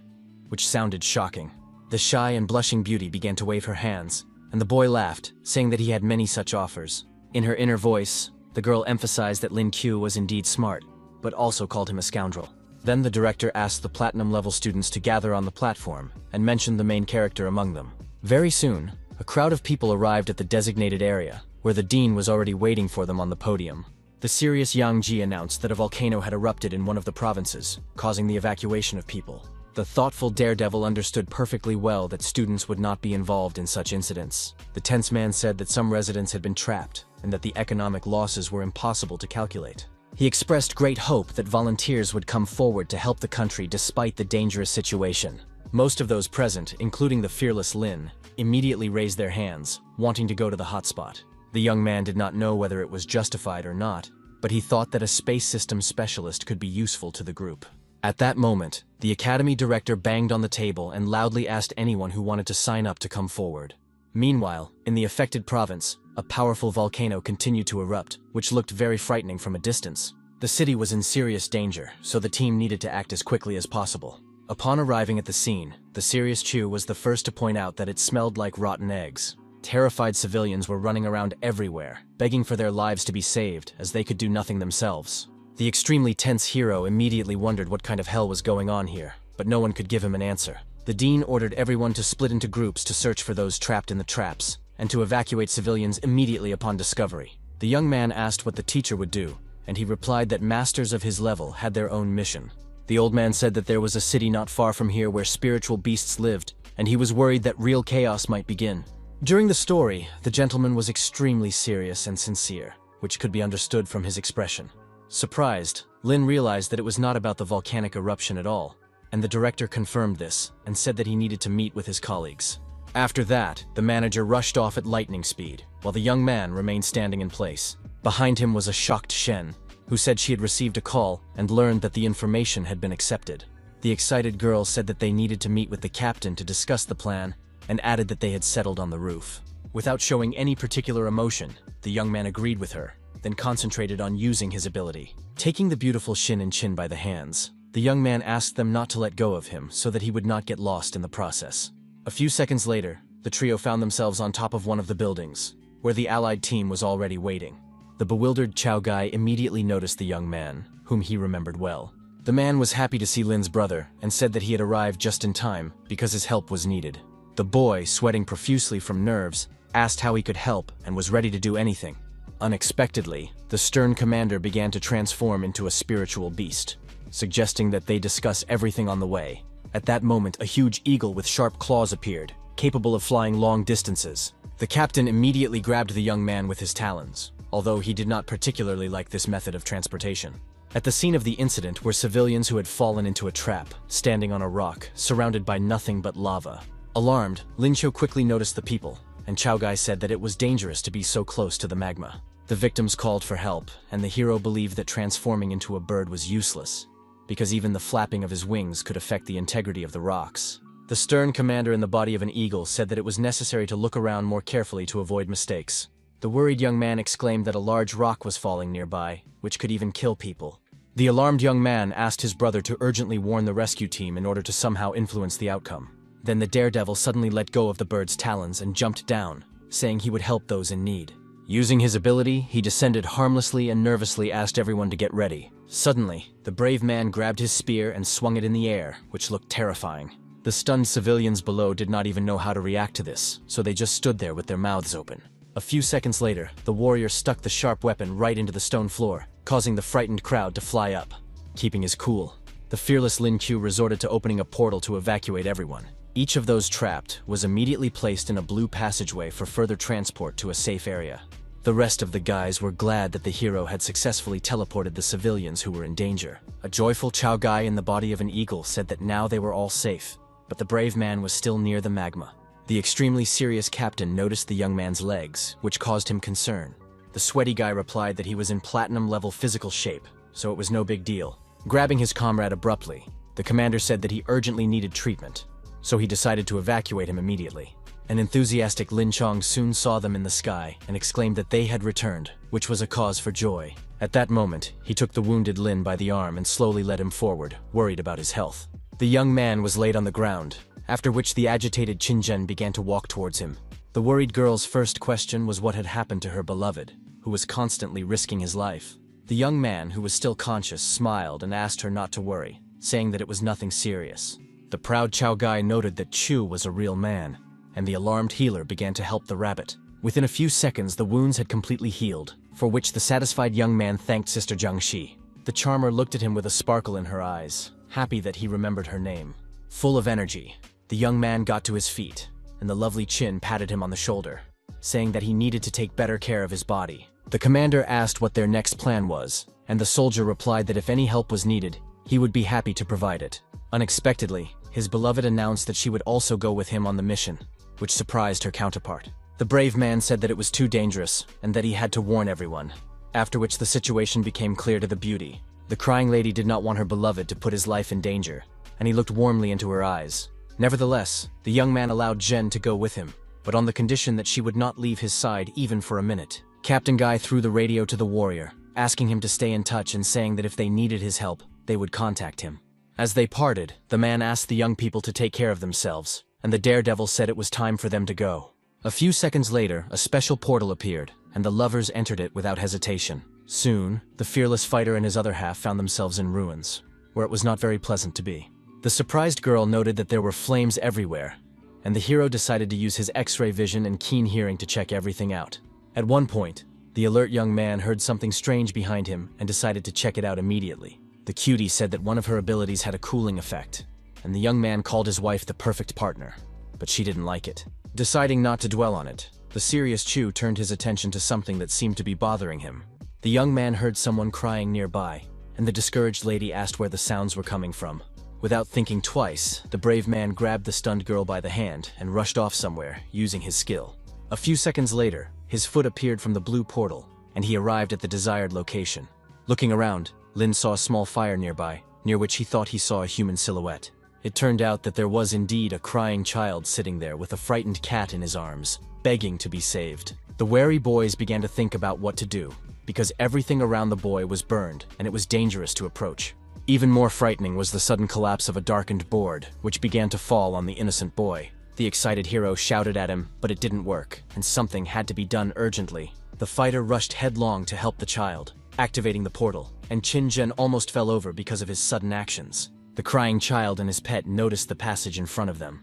which sounded shocking. The shy and blushing beauty began to wave her hands, and the boy laughed, saying that he had many such offers. In her inner voice, the girl emphasized that Lin Q was indeed smart, but also called him a scoundrel. Then the director asked the platinum-level students to gather on the platform and mentioned the main character among them. Very soon, a crowd of people arrived at the designated area, where the dean was already waiting for them on the podium. The serious Yang Ji announced that a volcano had erupted in one of the provinces, causing the evacuation of people. The thoughtful daredevil understood perfectly well that students would not be involved in such incidents. The tense man said that some residents had been trapped, and that the economic losses were impossible to calculate. He expressed great hope that volunteers would come forward to help the country despite the dangerous situation. Most of those present, including the fearless Lin, immediately raised their hands, wanting to go to the hotspot. The young man did not know whether it was justified or not, but he thought that a space system specialist could be useful to the group. At that moment, the academy director banged on the table and loudly asked anyone who wanted to sign up to come forward. Meanwhile, in the affected province, a powerful volcano continued to erupt, which looked very frightening from a distance. The city was in serious danger, so the team needed to act as quickly as possible. Upon arriving at the scene, the serious Chu was the first to point out that it smelled like rotten eggs. Terrified civilians were running around everywhere, begging for their lives to be saved, as they could do nothing themselves. The extremely tense hero immediately wondered what kind of hell was going on here, but no one could give him an answer. The dean ordered everyone to split into groups to search for those trapped in the traps, and to evacuate civilians immediately upon discovery. The young man asked what the teacher would do, and he replied that masters of his level had their own mission. The old man said that there was a city not far from here where spiritual beasts lived, and he was worried that real chaos might begin. During the story, the gentleman was extremely serious and sincere, which could be understood from his expression. Surprised, Lin realized that it was not about the volcanic eruption at all, and the director confirmed this and said that he needed to meet with his colleagues. After that, the manager rushed off at lightning speed, while the young man remained standing in place. Behind him was a shocked Shen, who said she had received a call and learned that the information had been accepted. The excited girl said that they needed to meet with the captain to discuss the plan, and added that they had settled on the roof. Without showing any particular emotion, the young man agreed with her, then concentrated on using his ability. Taking the beautiful Shin and Chin by the hands, the young man asked them not to let go of him so that he would not get lost in the process. A few seconds later, the trio found themselves on top of one of the buildings, where the allied team was already waiting. The bewildered Chow Guy immediately noticed the young man, whom he remembered well. The man was happy to see Lin's brother and said that he had arrived just in time because his help was needed. The boy, sweating profusely from nerves, asked how he could help and was ready to do anything. Unexpectedly, the stern commander began to transform into a spiritual beast, suggesting that they discuss everything on the way. At that moment, a huge eagle with sharp claws appeared, capable of flying long distances. The captain immediately grabbed the young man with his talons, although he did not particularly like this method of transportation. At the scene of the incident were civilians who had fallen into a trap, standing on a rock, surrounded by nothing but lava. Alarmed, Lin Qiu quickly noticed the people, and Chow Guy said that it was dangerous to be so close to the magma. The victims called for help, and the hero believed that transforming into a bird was useless, because even the flapping of his wings could affect the integrity of the rocks. The stern commander in the body of an eagle said that it was necessary to look around more carefully to avoid mistakes. The worried young man exclaimed that a large rock was falling nearby, which could even kill people. The alarmed young man asked his brother to urgently warn the rescue team in order to somehow influence the outcome. Then the daredevil suddenly let go of the bird's talons and jumped down, saying he would help those in need. Using his ability, he descended harmlessly and nervously asked everyone to get ready. Suddenly, the brave man grabbed his spear and swung it in the air, which looked terrifying. The stunned civilians below did not even know how to react to this, so they just stood there with their mouths open. A few seconds later, the warrior stuck the sharp weapon right into the stone floor, causing the frightened crowd to fly up. Keeping his cool, the fearless Lin Qiu resorted to opening a portal to evacuate everyone. Each of those trapped was immediately placed in a blue passageway for further transport to a safe area. The rest of the guys were glad that the hero had successfully teleported the civilians who were in danger. A joyful Chow guy in the body of an eagle said that now they were all safe, but the brave man was still near the magma. The extremely serious captain noticed the young man's legs, which caused him concern. The sweaty guy replied that he was in platinum-level physical shape, so it was no big deal. Grabbing his comrade abruptly, the commander said that he urgently needed treatment, so he decided to evacuate him immediately. An enthusiastic Lin Chong soon saw them in the sky and exclaimed that they had returned, which was a cause for joy. At that moment, he took the wounded Lin by the arm and slowly led him forward, worried about his health. The young man was laid on the ground, after which the agitated Qinzhen began to walk towards him. The worried girl's first question was what had happened to her beloved, who was constantly risking his life. The young man, who was still conscious, smiled and asked her not to worry, saying that it was nothing serious. The proud Chow guy noted that Chu was a real man, and the alarmed healer began to help the rabbit. Within a few seconds, the wounds had completely healed, for which the satisfied young man thanked Sister Jiangxi. The charmer looked at him with a sparkle in her eyes, happy that he remembered her name. Full of energy, the young man got to his feet, and the lovely Qin patted him on the shoulder, saying that he needed to take better care of his body. The commander asked what their next plan was, and the soldier replied that if any help was needed, he would be happy to provide it. Unexpectedly, his beloved announced that she would also go with him on the mission, which surprised her counterpart. The brave man said that it was too dangerous, and that he had to warn everyone, after which the situation became clear to the beauty. The crying lady did not want her beloved to put his life in danger, and he looked warmly into her eyes. Nevertheless, the young man allowed Zhen to go with him, but on the condition that she would not leave his side even for a minute. Captain Guy threw the radio to the warrior, asking him to stay in touch and saying that if they needed his help, they would contact him. As they parted, the man asked the young people to take care of themselves, and the daredevil said it was time for them to go. A few seconds later, a special portal appeared, and the lovers entered it without hesitation. Soon, the fearless fighter and his other half found themselves in ruins, where it was not very pleasant to be. The surprised girl noted that there were flames everywhere, and the hero decided to use his X-ray vision and keen hearing to check everything out. At one point, the alert young man heard something strange behind him and decided to check it out immediately. The cutie said that one of her abilities had a cooling effect, and the young man called his wife the perfect partner, but she didn't like it. Deciding not to dwell on it, the serious Chu turned his attention to something that seemed to be bothering him. The young man heard someone crying nearby, and the discouraged lady asked where the sounds were coming from. Without thinking twice, the brave man grabbed the stunned girl by the hand and rushed off somewhere, using his skill. A few seconds later, his foot appeared from the blue portal, and he arrived at the desired location. Looking around, Lin saw a small fire nearby, near which he thought he saw a human silhouette. It turned out that there was indeed a crying child sitting there with a frightened cat in his arms, begging to be saved. The wary boys began to think about what to do, because everything around the boy was burned and it was dangerous to approach. Even more frightening was the sudden collapse of a darkened board, which began to fall on the innocent boy. The excited hero shouted at him, but it didn't work, and something had to be done urgently. The fighter rushed headlong to help the child, activating the portal, and Qinzhen almost fell over because of his sudden actions. The crying child and his pet noticed the passage in front of them,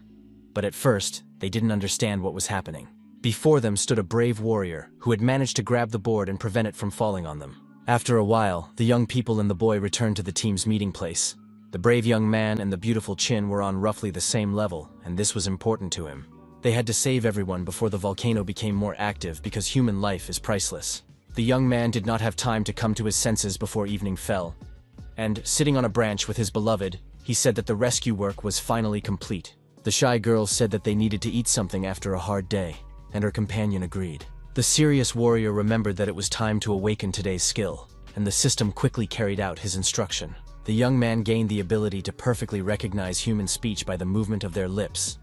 but at first, they didn't understand what was happening. Before them stood a brave warrior who had managed to grab the board and prevent it from falling on them. After a while, the young people and the boy returned to the team's meeting place. The brave young man and the beautiful Qin were on roughly the same level, and this was important to him. They had to save everyone before the volcano became more active because human life is priceless. The young man did not have time to come to his senses before evening fell, and, sitting on a branch with his beloved, he said that the rescue work was finally complete. The shy girl said that they needed to eat something after a hard day, and her companion agreed. The serious warrior remembered that it was time to awaken today's skill, and the system quickly carried out his instruction. The young man gained the ability to perfectly recognize human speech by the movement of their lips,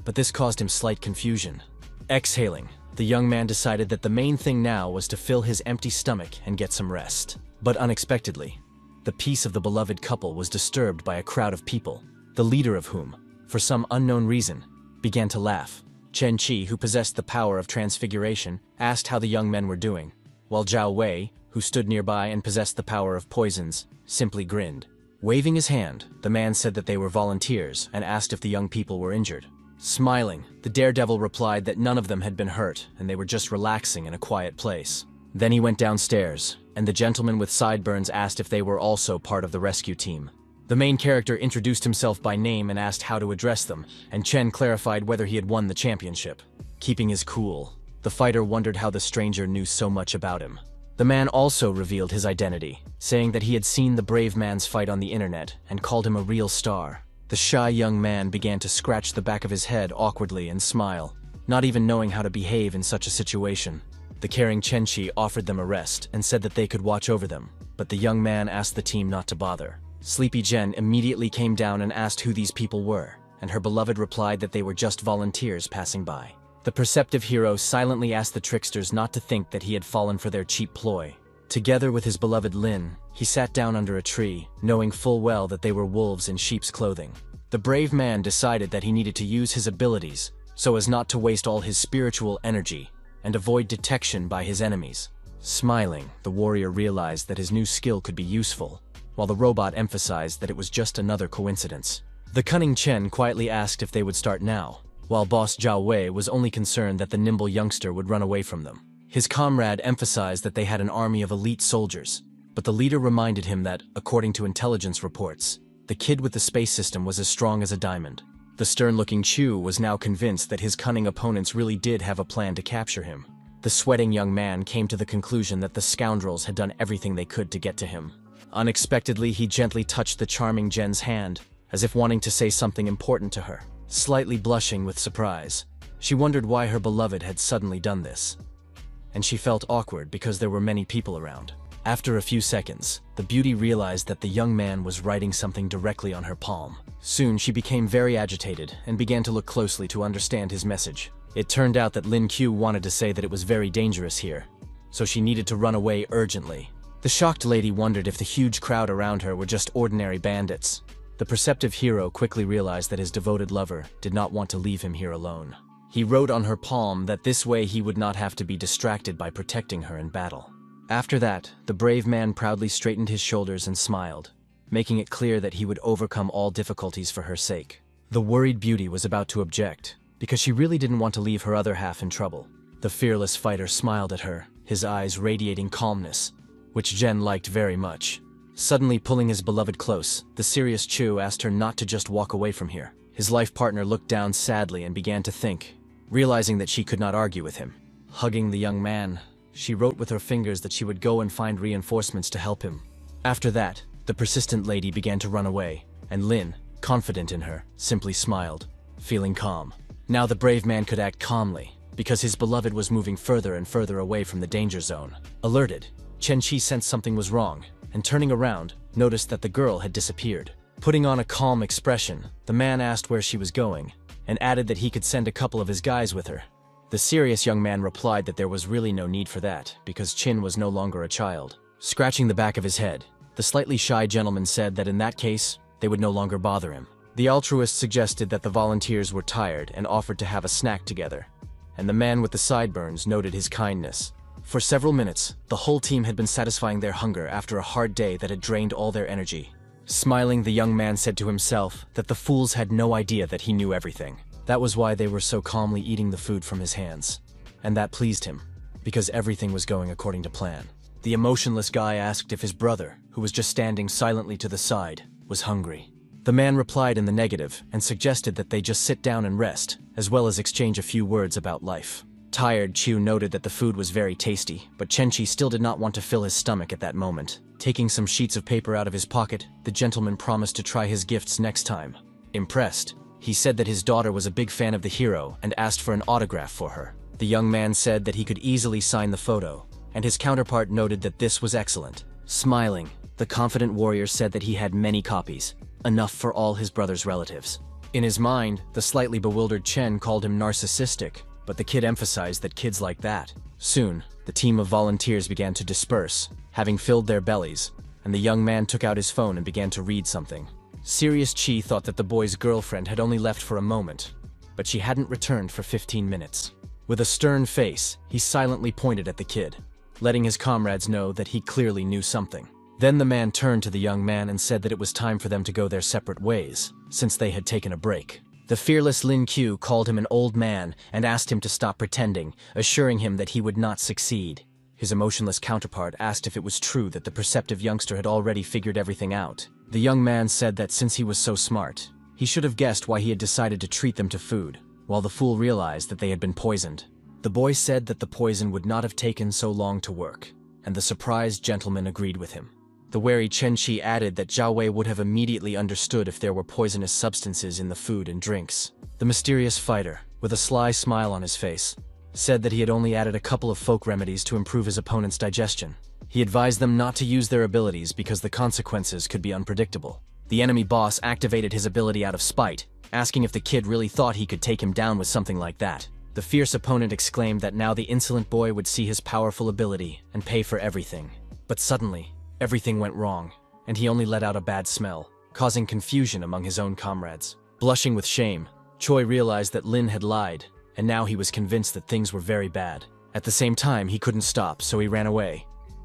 but this caused him slight confusion. Exhaling, the young man decided that the main thing now was to fill his empty stomach and get some rest. But unexpectedly, the peace of the beloved couple was disturbed by a crowd of people, the leader of whom, for some unknown reason, began to laugh. Chen Qi, who possessed the power of transfiguration, asked how the young men were doing, while Zhao Wei, who stood nearby and possessed the power of poisons, simply grinned. Waving his hand, the man said that they were volunteers and asked if the young people were injured. Smiling, the daredevil replied that none of them had been hurt and they were just relaxing in a quiet place. Then he went downstairs, and the gentleman with sideburns asked if they were also part of the rescue team. The main character introduced himself by name and asked how to address them, and Chen clarified whether he had won the championship. Keeping his cool, The fighter wondered how the stranger knew so much about him. The man also revealed his identity, saying that he had seen the brave man's fight on the internet and called him a real star. The shy young man began to scratch the back of his head awkwardly and smile, not even knowing how to behave in such a situation. The caring Chenchi offered them a rest and said that they could watch over them, but the young man asked the team not to bother. Sleepy Jen immediately came down and asked who these people were, and her beloved replied that they were just volunteers passing by. The perceptive hero silently asked the tricksters not to think that he had fallen for their cheap ploy. Together with his beloved Lin, he sat down under a tree, knowing full well that they were wolves in sheep's clothing. The brave man decided that he needed to use his abilities so as not to waste all his spiritual energy and avoid detection by his enemies. Smiling, the warrior realized that his new skill could be useful, while the robot emphasized that it was just another coincidence. The cunning Chen quietly asked if they would start now, while boss Zhao Wei was only concerned that the nimble youngster would run away from them. His comrade emphasized that they had an army of elite soldiers, but the leader reminded him that, according to intelligence reports, the kid with the space system was as strong as a diamond. The stern-looking Chu was now convinced that his cunning opponents really did have a plan to capture him. The sweating young man came to the conclusion that the scoundrels had done everything they could to get to him. Unexpectedly, he gently touched the charming Jen's hand, as if wanting to say something important to her. Slightly blushing with surprise, she wondered why her beloved had suddenly done this. And she felt awkward because there were many people around. After a few seconds, the beauty realized that the young man was writing something directly on her palm. Soon she became very agitated and began to look closely to understand his message. It turned out that Lin Q wanted to say that it was very dangerous here, so she needed to run away urgently. The shocked lady wondered if the huge crowd around her were just ordinary bandits. The perceptive hero quickly realized that his devoted lover did not want to leave him here alone. He wrote on her palm that this way he would not have to be distracted by protecting her in battle. After that, the brave man proudly straightened his shoulders and smiled, making it clear that he would overcome all difficulties for her sake. The worried beauty was about to object, because she really didn't want to leave her other half in trouble. The fearless fighter smiled at her, his eyes radiating calmness, which Jen liked very much. Suddenly pulling his beloved close, the serious Chu asked her not to just walk away from here. His life partner looked down sadly and began to think, realizing that she could not argue with him. Hugging the young man, she wrote with her fingers that she would go and find reinforcements to help him. After that, the persistent lady began to run away, and Lin, confident in her, simply smiled, feeling calm. Now the brave man could act calmly, because his beloved was moving further and further away from the danger zone. Alerted, Chen Qi sensed something was wrong, and turning around, noticed that the girl had disappeared. Putting on a calm expression, the man asked where she was going, and added that he could send a couple of his guys with her. The serious young man replied that there was really no need for that, because Chin was no longer a child. Scratching the back of his head, the slightly shy gentleman said that in that case, they would no longer bother him. The altruist suggested that the volunteers were tired and offered to have a snack together, and the man with the sideburns noted his kindness. For several minutes, the whole team had been satisfying their hunger after a hard day that had drained all their energy. Smiling, the young man said to himself that the fools had no idea that he knew everything. That was why they were so calmly eating the food from his hands. And that pleased him, because everything was going according to plan. The emotionless guy asked if his brother, who was just standing silently to the side, was hungry. The man replied in the negative and suggested that they just sit down and rest, as well as exchange a few words about life. Tired, Chu noted that the food was very tasty, but Chenchi still did not want to fill his stomach at that moment. Taking some sheets of paper out of his pocket, the gentleman promised to try his gifts next time. Impressed, he said that his daughter was a big fan of the hero and asked for an autograph for her. The young man said that he could easily sign the photo, and his counterpart noted that this was excellent. Smiling, the confident warrior said that he had many copies, enough for all his brother's relatives. In his mind, the slightly bewildered Chen called him narcissistic, but the kid emphasized that kids like that. Soon, the team of volunteers began to disperse, having filled their bellies, and the young man took out his phone and began to read something. Serious Chi thought that the boy's girlfriend had only left for a moment, but she hadn't returned for 15 minutes. With a stern face, he silently pointed at the kid, letting his comrades know that he clearly knew something. Then the man turned to the young man and said that it was time for them to go their separate ways, since they had taken a break. The fearless Lin Q called him an old man and asked him to stop pretending, assuring him that he would not succeed. His emotionless counterpart asked if it was true that the perceptive youngster had already figured everything out. The young man said that since he was so smart, he should have guessed why he had decided to treat them to food, while the fool realized that they had been poisoned. The boy said that the poison would not have taken so long to work, and the surprised gentleman agreed with him. The wary Chen Qi added that Zhao Wei would have immediately understood if there were poisonous substances in the food and drinks. The mysterious fighter, with a sly smile on his face, said that he had only added a couple of folk remedies to improve his opponent's digestion. He advised them not to use their abilities because the consequences could be unpredictable. The enemy boss activated his ability out of spite, asking if the kid really thought he could take him down with something like that. The fierce opponent exclaimed that now the insolent boy would see his powerful ability and pay for everything. But suddenly, everything went wrong, and he only let out a bad smell, causing confusion among his own comrades. Blushing with shame, Choi realized that Lin had lied, and now he was convinced that things were very bad. At the same time, he couldn't stop, so he ran away,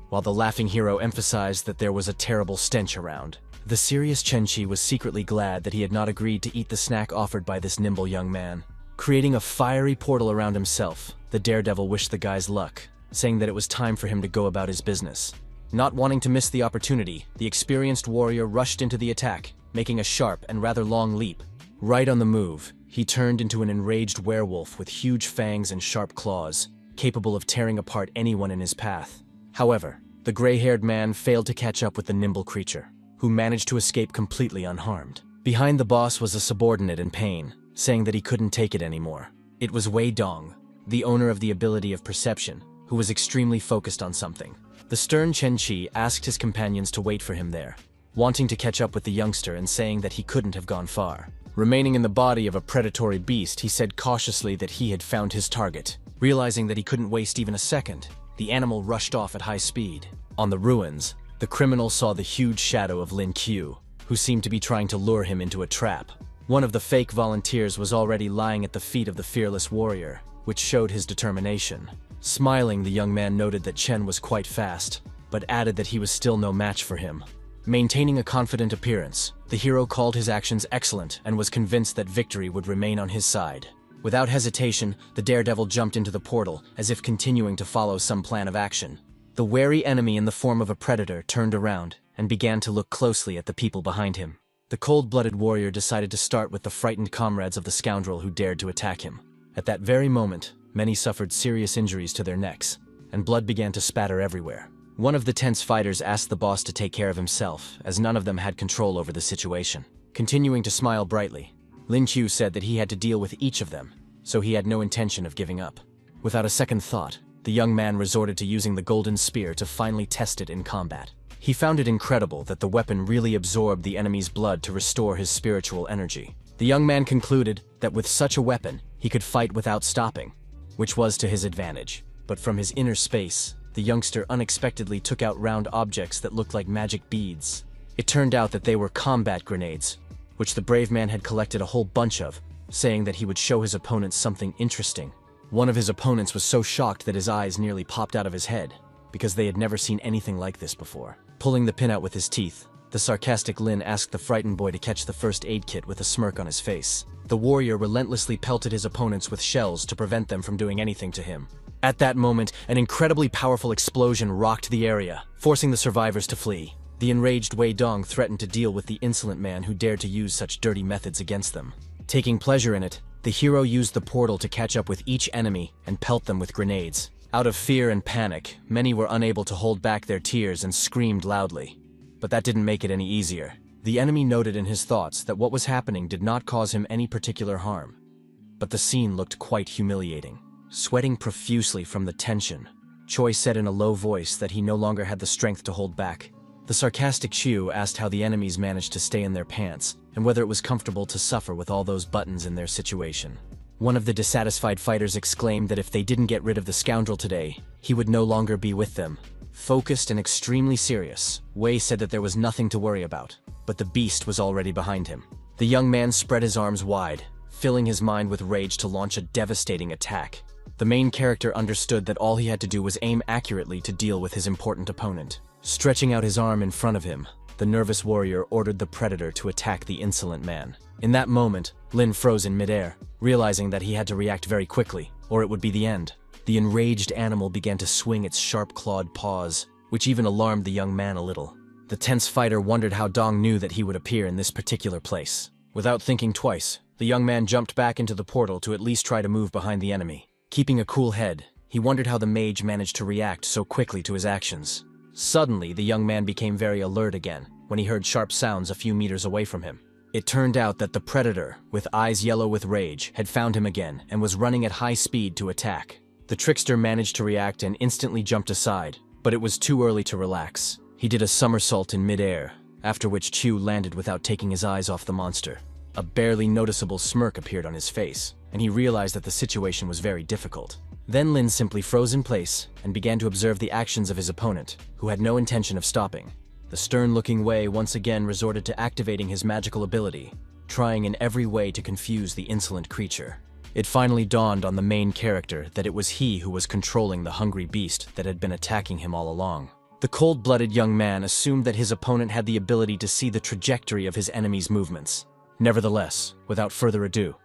while the laughing hero emphasized that there was a terrible stench around. The serious Chen Qi was secretly glad that he had not agreed to eat the snack offered by this nimble young man. Creating a fiery portal around himself, the daredevil wished the guy's luck, saying that it was time for him to go about his business. Not wanting to miss the opportunity, the experienced warrior rushed into the attack, making a sharp and rather long leap. Right on the move, he turned into an enraged werewolf with huge fangs and sharp claws, capable of tearing apart anyone in his path. However, the gray-haired man failed to catch up with the nimble creature, who managed to escape completely unharmed. Behind the boss was a subordinate in pain, saying that he couldn't take it anymore. It was Wei Dong, the owner of the ability of perception, who was extremely focused on something. The stern Chen Qi asked his companions to wait for him there, wanting to catch up with the youngster and saying that he couldn't have gone far. Remaining in the body of a predatory beast, he said cautiously that he had found his target. Realizing that he couldn't waste even a second, the animal rushed off at high speed. On the ruins, the criminal saw the huge shadow of Lin Qiu, who seemed to be trying to lure him into a trap. One of the fake volunteers was already lying at the feet of the fearless warrior, which showed his determination. Smiling, the young man noted that Chen was quite fast, but added that he was still no match for him. Maintaining a confident appearance, the hero called his actions excellent and was convinced that victory would remain on his side. Without hesitation, the daredevil jumped into the portal, as if continuing to follow some plan of action. The wary enemy in the form of a predator turned around and began to look closely at the people behind him. The cold-blooded warrior decided to start with the frightened comrades of the scoundrel who dared to attack him. At that very moment, many suffered serious injuries to their necks, and blood began to spatter everywhere. One of the tense fighters asked the boss to take care of himself, as none of them had control over the situation. Continuing to smile brightly, Lin Qiu said that he had to deal with each of them, so he had no intention of giving up. Without a second thought, the young man resorted to using the golden spear to finally test it in combat. He found it incredible that the weapon really absorbed the enemy's blood to restore his spiritual energy. The young man concluded that with such a weapon, he could fight without stopping, which was to his advantage. But from his inner space, the youngster unexpectedly took out round objects that looked like magic beads. It turned out that they were combat grenades, which the brave man had collected a whole bunch of, saying that he would show his opponents something interesting. One of his opponents was so shocked that his eyes nearly popped out of his head, because they had never seen anything like this before. Pulling the pin out with his teeth, the sarcastic Lin asked the frightened boy to catch the first aid kit with a smirk on his face. The warrior relentlessly pelted his opponents with shells to prevent them from doing anything to him. At that moment, an incredibly powerful explosion rocked the area, forcing the survivors to flee. The enraged Wei Dong threatened to deal with the insolent man who dared to use such dirty methods against them. Taking pleasure in it, the hero used the portal to catch up with each enemy and pelt them with grenades. Out of fear and panic, many were unable to hold back their tears and screamed loudly. But that didn't make it any easier. The enemy noted in his thoughts that what was happening did not cause him any particular harm. But the scene looked quite humiliating. Sweating profusely from the tension, Choi said in a low voice that he no longer had the strength to hold back. The sarcastic Chiu asked how the enemies managed to stay in their pants, and whether it was comfortable to suffer with all those buttons in their situation. One of the dissatisfied fighters exclaimed that if they didn't get rid of the scoundrel today, he would no longer be with them. Focused and extremely serious, Wei said that there was nothing to worry about, but the beast was already behind him. The young man spread his arms wide, filling his mind with rage to launch a devastating attack. The main character understood that all he had to do was aim accurately to deal with his important opponent. Stretching out his arm in front of him, the nervous warrior ordered the predator to attack the insolent man. In that moment, Lin froze in midair, realizing that he had to react very quickly, or it would be the end. The enraged animal began to swing its sharp-clawed paws, which even alarmed the young man a little. The tense fighter wondered how Dong knew that he would appear in this particular place. Without thinking twice, the young man jumped back into the portal to at least try to move behind the enemy. Keeping a cool head, he wondered how the mage managed to react so quickly to his actions. Suddenly, the young man became very alert again when he heard sharp sounds a few meters away from him. It turned out that the predator, with eyes yellow with rage, had found him again and was running at high speed to attack. The trickster managed to react and instantly jumped aside, but it was too early to relax. He did a somersault in midair, after which Chu landed without taking his eyes off the monster. A barely noticeable smirk appeared on his face, and he realized that the situation was very difficult. Then Lin simply froze in place and began to observe the actions of his opponent, who had no intention of stopping. The stern-looking Wei once again resorted to activating his magical ability, trying in every way to confuse the insolent creature. It finally dawned on the main character that it was he who was controlling the hungry beast that had been attacking him all along. The cold-blooded young man assumed that his opponent had the ability to see the trajectory of his enemy's movements. Nevertheless, without further ado,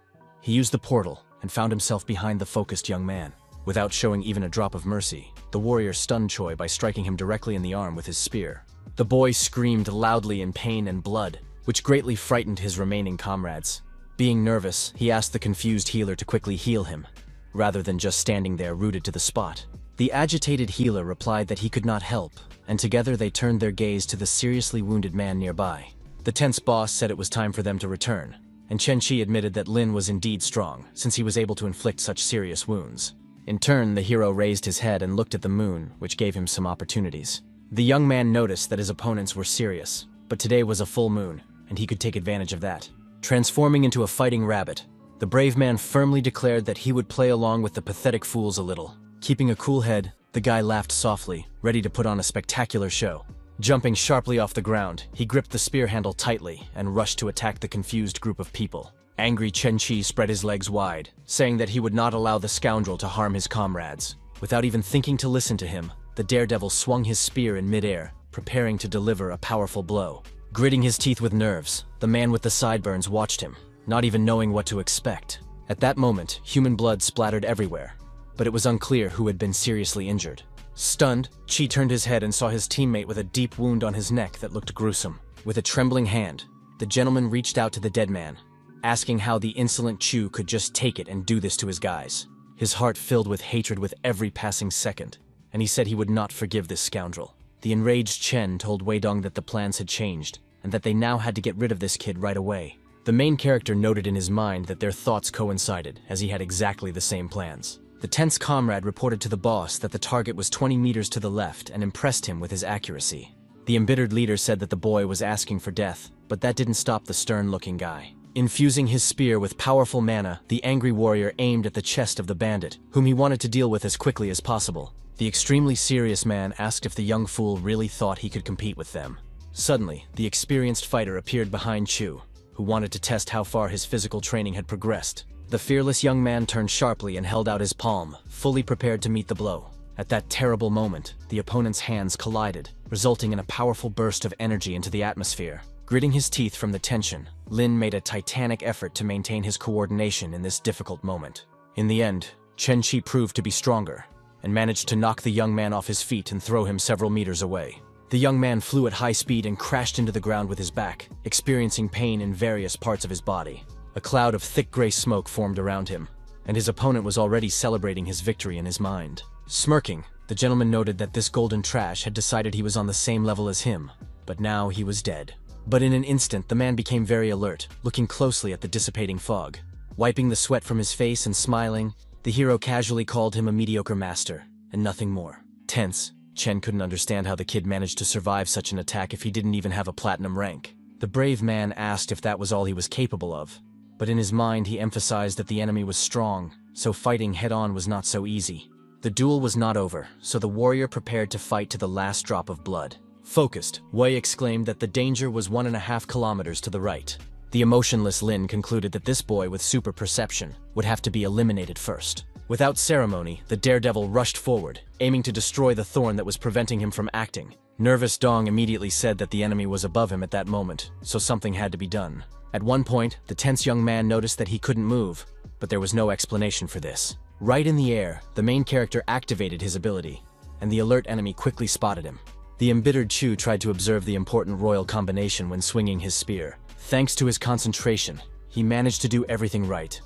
he used the portal and found himself behind the focused young man. Without showing even a drop of mercy, the warrior stunned Choi by striking him directly in the arm with his spear. The boy screamed loudly in pain and blood, which greatly frightened his remaining comrades. Being nervous, he asked the confused healer to quickly heal him, rather than just standing there rooted to the spot. The agitated healer replied that he could not help, and together they turned their gaze to the seriously wounded man nearby. The tense boss said it was time for them to return, and Chen Qi admitted that Lin was indeed strong, since he was able to inflict such serious wounds. In turn, the hero raised his head and looked at the moon, which gave him some opportunities. The young man noticed that his opponents were serious, but today was a full moon, and he could take advantage of that. Transforming into a fighting rabbit, the brave man firmly declared that he would play along with the pathetic fools a little. Keeping a cool head, the guy laughed softly, ready to put on a spectacular show. Jumping sharply off the ground, he gripped the spear handle tightly and rushed to attack the confused group of people. Angry Chen Qi spread his legs wide, saying that he would not allow the scoundrel to harm his comrades. Without even thinking to listen to him, the daredevil swung his spear in midair, preparing to deliver a powerful blow. Gritting his teeth with nerves, the man with the sideburns watched him, not even knowing what to expect. At that moment, human blood splattered everywhere, but it was unclear who had been seriously injured. Stunned, Qi turned his head and saw his teammate with a deep wound on his neck that looked gruesome. With a trembling hand, the gentleman reached out to the dead man, asking how the insolent Chu could just take it and do this to his guys. His heart filled with hatred with every passing second, and he said he would not forgive this scoundrel. The enraged Chen told Weidong that the plans had changed, and that they now had to get rid of this kid right away. The main character noted in his mind that their thoughts coincided, as he had exactly the same plans. The tense comrade reported to the boss that the target was 20 meters to the left and impressed him with his accuracy. The embittered leader said that the boy was asking for death, but that didn't stop the stern-looking guy. Infusing his spear with powerful mana, the angry warrior aimed at the chest of the bandit, whom he wanted to deal with as quickly as possible. The extremely serious man asked if the young fool really thought he could compete with them. Suddenly, the experienced fighter appeared behind Chu, who wanted to test how far his physical training had progressed. The fearless young man turned sharply and held out his palm, fully prepared to meet the blow. At that terrible moment, the opponent's hands collided, resulting in a powerful burst of energy into the atmosphere. Gritting his teeth from the tension, Lin made a titanic effort to maintain his coordination in this difficult moment. In the end, Chen Qi proved to be stronger, and managed to knock the young man off his feet and throw him several meters away. The young man flew at high speed and crashed into the ground with his back, experiencing pain in various parts of his body. A cloud of thick gray smoke formed around him, and his opponent was already celebrating his victory in his mind. Smirking, the gentleman noted that this golden trash had decided he was on the same level as him, but now he was dead. But in an instant, the man became very alert, looking closely at the dissipating fog. Wiping the sweat from his face and smiling, the hero casually called him a mediocre master, and nothing more. Tense, Chen couldn't understand how the kid managed to survive such an attack if he didn't even have a platinum rank. The brave man asked if that was all he was capable of, but in his mind he emphasized that the enemy was strong, so fighting head-on was not so easy. The duel was not over, so the warrior prepared to fight to the last drop of blood. Focused, Wei exclaimed that the danger was 1.5 kilometers to the right. The emotionless Lin concluded that this boy with super perception would have to be eliminated first. Without ceremony, the daredevil rushed forward, aiming to destroy the thorn that was preventing him from acting. Nervous Dong immediately said that the enemy was above him at that moment, so something had to be done. At one point, the tense young man noticed that he couldn't move, but there was no explanation for this. Right in the air, the main character activated his ability, and the alert enemy quickly spotted him. The embittered Chu tried to observe the important royal combination when swinging his spear. Thanks to his concentration, he managed to do everything right,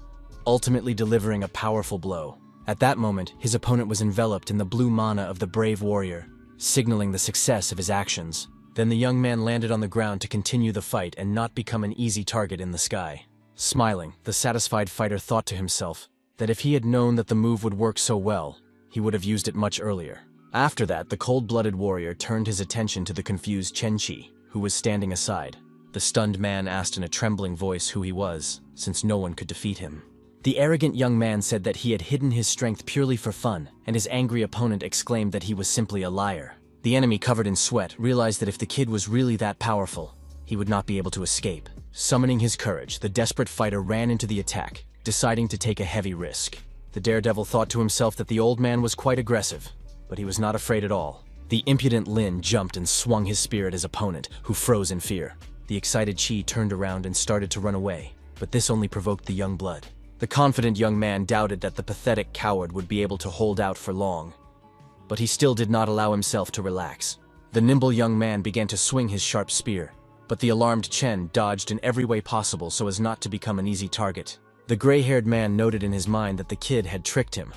ultimately delivering a powerful blow. At that moment, his opponent was enveloped in the blue mana of the brave warrior, signaling the success of his actions. Then the young man landed on the ground to continue the fight and not become an easy target in the sky. Smiling, the satisfied fighter thought to himself that if he had known that the move would work so well, he would have used it much earlier. After that, the cold-blooded warrior turned his attention to the confused Chen-Chi, who was standing aside. The stunned man asked in a trembling voice who he was, since no one could defeat him. The arrogant young man said that he had hidden his strength purely for fun, and his angry opponent exclaimed that he was simply a liar. The enemy, covered in sweat, realized that if the kid was really that powerful, he would not be able to escape. Summoning his courage, the desperate fighter ran into the attack, deciding to take a heavy risk. The daredevil thought to himself that the old man was quite aggressive, but he was not afraid at all. The impudent Lin jumped and swung his spear at his opponent, who froze in fear. The excited Chi turned around and started to run away, but this only provoked the young blood. The confident young man doubted that the pathetic coward would be able to hold out for long, but he still did not allow himself to relax. The nimble young man began to swing his sharp spear, but the alarmed Chen dodged in every way possible so as not to become an easy target. The gray-haired man noted in his mind that the kid had tricked him,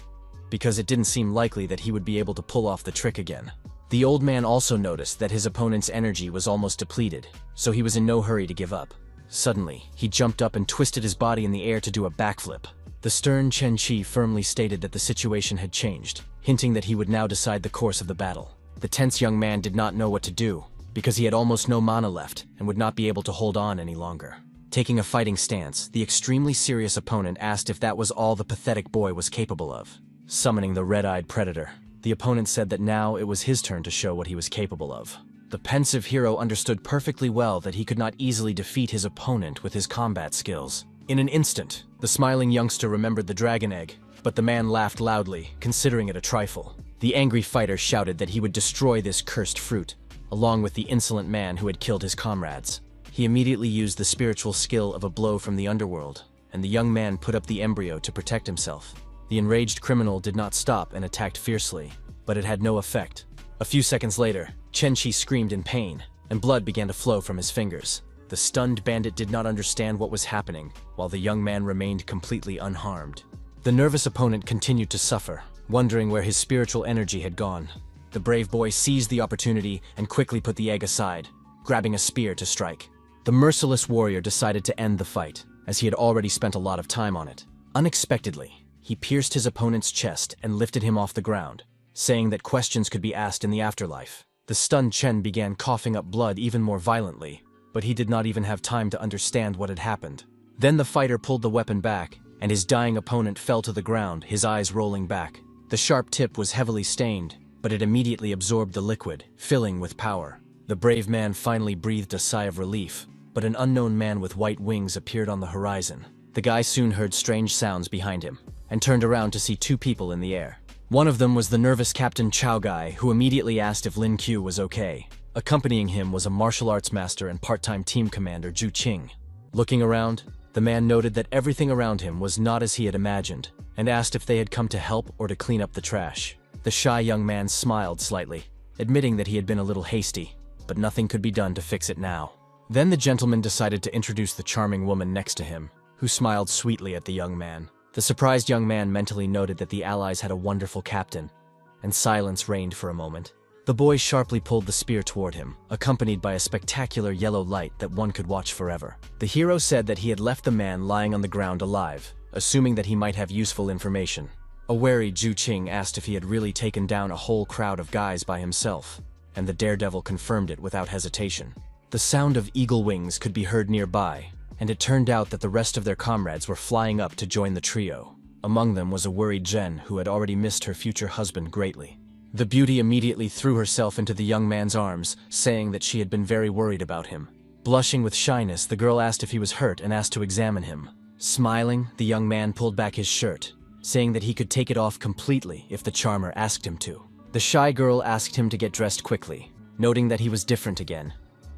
because it didn't seem likely that he would be able to pull off the trick again. The old man also noticed that his opponent's energy was almost depleted, so he was in no hurry to give up. Suddenly, he jumped up and twisted his body in the air to do a backflip. The stern Chen-Chi firmly stated that the situation had changed, hinting that he would now decide the course of the battle. The tense young man did not know what to do, because he had almost no mana left and would not be able to hold on any longer. Taking a fighting stance, the extremely serious opponent asked if that was all the pathetic boy was capable of. Summoning the red-eyed predator, the opponent said that now it was his turn to show what he was capable of. The pensive hero understood perfectly well that he could not easily defeat his opponent with his combat skills. In an instant, the smiling youngster remembered the dragon egg, but the man laughed loudly, considering it a trifle. The angry fighter shouted that he would destroy this cursed fruit, along with the insolent man who had killed his comrades. He immediately used the spiritual skill of a blow from the underworld, and the young man put up the embryo to protect himself. The enraged criminal did not stop and attacked fiercely, but it had no effect. A few seconds later, Chen-Chi screamed in pain, and blood began to flow from his fingers. The stunned bandit did not understand what was happening, while the young man remained completely unharmed. The nervous opponent continued to suffer, wondering where his spiritual energy had gone. The brave boy seized the opportunity and quickly put the egg aside, grabbing a spear to strike. The merciless warrior decided to end the fight, as he had already spent a lot of time on it. Unexpectedly, he pierced his opponent's chest and lifted him off the ground, saying that questions could be asked in the afterlife. The stunned Chen began coughing up blood even more violently, but he did not even have time to understand what had happened. Then the fighter pulled the weapon back, and his dying opponent fell to the ground, his eyes rolling back. The sharp tip was heavily stained, but it immediately absorbed the liquid, filling with power. The brave man finally breathed a sigh of relief, but an unknown man with white wings appeared on the horizon. The guy soon heard strange sounds behind him, and turned around to see two people in the air. One of them was the nervous Captain Chow Guy, who immediately asked if Lin Q was okay. Accompanying him was a martial arts master and part-time team commander Zhu Qing. Looking around, the man noted that everything around him was not as he had imagined, and asked if they had come to help or to clean up the trash. The shy young man smiled slightly, admitting that he had been a little hasty, but nothing could be done to fix it now. Then the gentleman decided to introduce the charming woman next to him, who smiled sweetly at the young man. The surprised young man mentally noted that the allies had a wonderful captain, and silence reigned for a moment. The boy sharply pulled the spear toward him, accompanied by a spectacular yellow light that one could watch forever. The hero said that he had left the man lying on the ground alive, assuming that he might have useful information. A wary Zhu Qing asked if he had really taken down a whole crowd of guys by himself, and the daredevil confirmed it without hesitation. The sound of eagle wings could be heard nearby, and it turned out that the rest of their comrades were flying up to join the trio. Among them was a worried Jen who had already missed her future husband greatly. The beauty immediately threw herself into the young man's arms, saying that she had been very worried about him. Blushing with shyness, the girl asked if he was hurt and asked to examine him. Smiling, the young man pulled back his shirt, saying that he could take it off completely if the charmer asked him to. The shy girl asked him to get dressed quickly, noting that he was different again,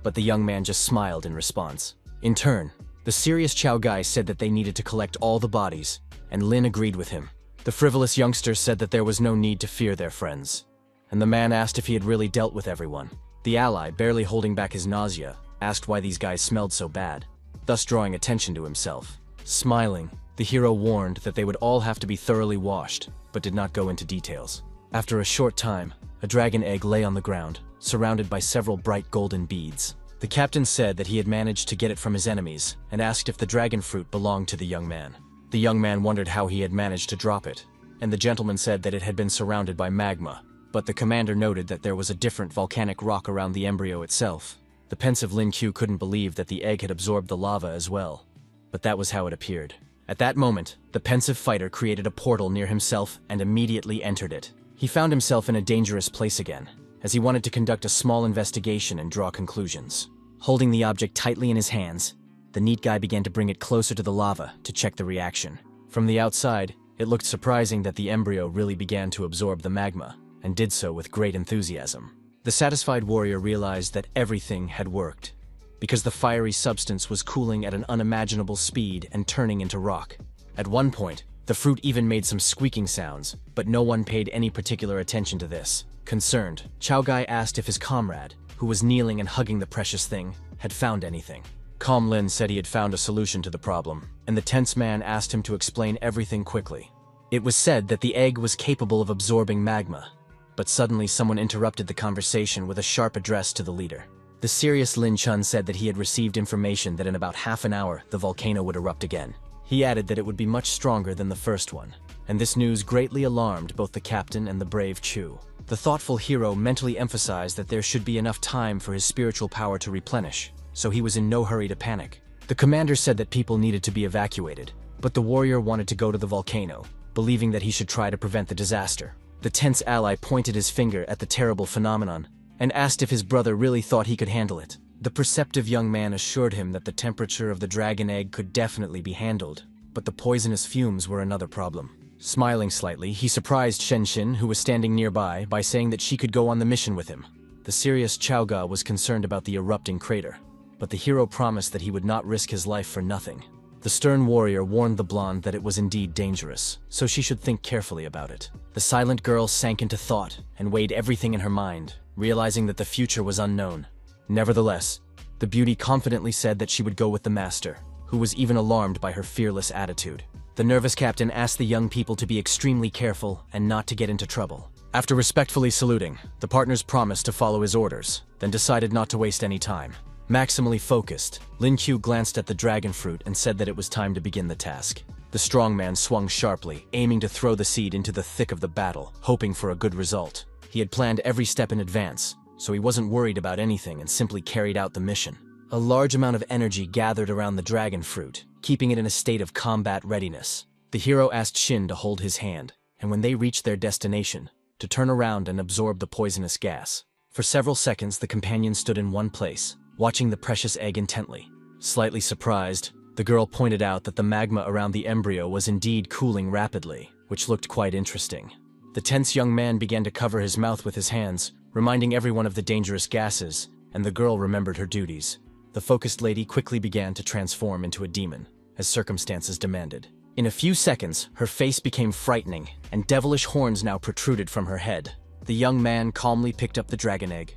but the young man just smiled in response. In turn, the serious Chow Guy said that they needed to collect all the bodies, and Lin agreed with him. The frivolous youngster said that there was no need to fear their friends, and the man asked if he had really dealt with everyone. The ally, barely holding back his nausea, asked why these guys smelled so bad, thus drawing attention to himself. Smiling, The hero warned that they would all have to be thoroughly washed, but did not go into details. After a short time, a dragon egg lay on the ground, surrounded by several bright golden beads. The captain said that he had managed to get it from his enemies and asked if the dragon fruit belonged to the young man. The young man wondered how he had managed to drop it, and the gentleman said that it had been surrounded by magma, but the commander noted that there was a different volcanic rock around the embryo itself. The pensive Lin Q couldn't believe that the egg had absorbed the lava as well, but that was how it appeared. At that moment, the pensive fighter created a portal near himself and immediately entered it. He found himself in a dangerous place again, as he wanted to conduct a small investigation and draw conclusions. Holding the object tightly in his hands, the neat guy began to bring it closer to the lava to check the reaction. From the outside, it looked surprising that the embryo really began to absorb the magma, and did so with great enthusiasm. The satisfied warrior realized that everything had worked, because the fiery substance was cooling at an unimaginable speed and turning into rock. At one point, the fruit even made some squeaking sounds, but no one paid any particular attention to this. Concerned, Chow Gai asked if his comrade, who was kneeling and hugging the precious thing, had found anything. Calm Lin said he had found a solution to the problem, and the tense man asked him to explain everything quickly. It was said that the egg was capable of absorbing magma, but suddenly someone interrupted the conversation with a sharp address to the leader. The serious Lin Chun said that he had received information that in about half an hour the volcano would erupt again. He added that it would be much stronger than the first one, and this news greatly alarmed both the captain and the brave Chu. The thoughtful hero mentally emphasized that there should be enough time for his spiritual power to replenish, so he was in no hurry to panic. The commander said that people needed to be evacuated, but the warrior wanted to go to the volcano, believing that he should try to prevent the disaster. The tense ally pointed his finger at the terrible phenomenon and asked if his brother really thought he could handle it. The perceptive young man assured him that the temperature of the dragon egg could definitely be handled, but the poisonous fumes were another problem. Smiling slightly, he surprised Shen Xin, who was standing nearby, by saying that she could go on the mission with him. The serious Chao Ga was concerned about the erupting crater, but the hero promised that he would not risk his life for nothing. The stern warrior warned the blonde that it was indeed dangerous, so she should think carefully about it. The silent girl sank into thought and weighed everything in her mind, realizing that the future was unknown. Nevertheless, the beauty confidently said that she would go with the master, who was even alarmed by her fearless attitude. The nervous captain asked the young people to be extremely careful and not to get into trouble. After respectfully saluting, the partners promised to follow his orders, then decided not to waste any time. Maximally focused, Lin Q glanced at the dragon fruit and said that it was time to begin the task. The strong man swung sharply, aiming to throw the seed into the thick of the battle, hoping for a good result. He had planned every step in advance, so he wasn't worried about anything and simply carried out the mission. A large amount of energy gathered around the dragon fruit, keeping it in a state of combat readiness. The hero asked Shin to hold his hand, and when they reached their destination, to turn around and absorb the poisonous gas. For several seconds, the companions stood in one place, watching the precious egg intently. Slightly surprised, the girl pointed out that the magma around the embryo was indeed cooling rapidly, which looked quite interesting. The tense young man began to cover his mouth with his hands, reminding everyone of the dangerous gases, and the girl remembered her duties. The focused lady quickly began to transform into a demon, as circumstances demanded. In a few seconds, her face became frightening, and devilish horns now protruded from her head. The young man calmly picked up the dragon egg,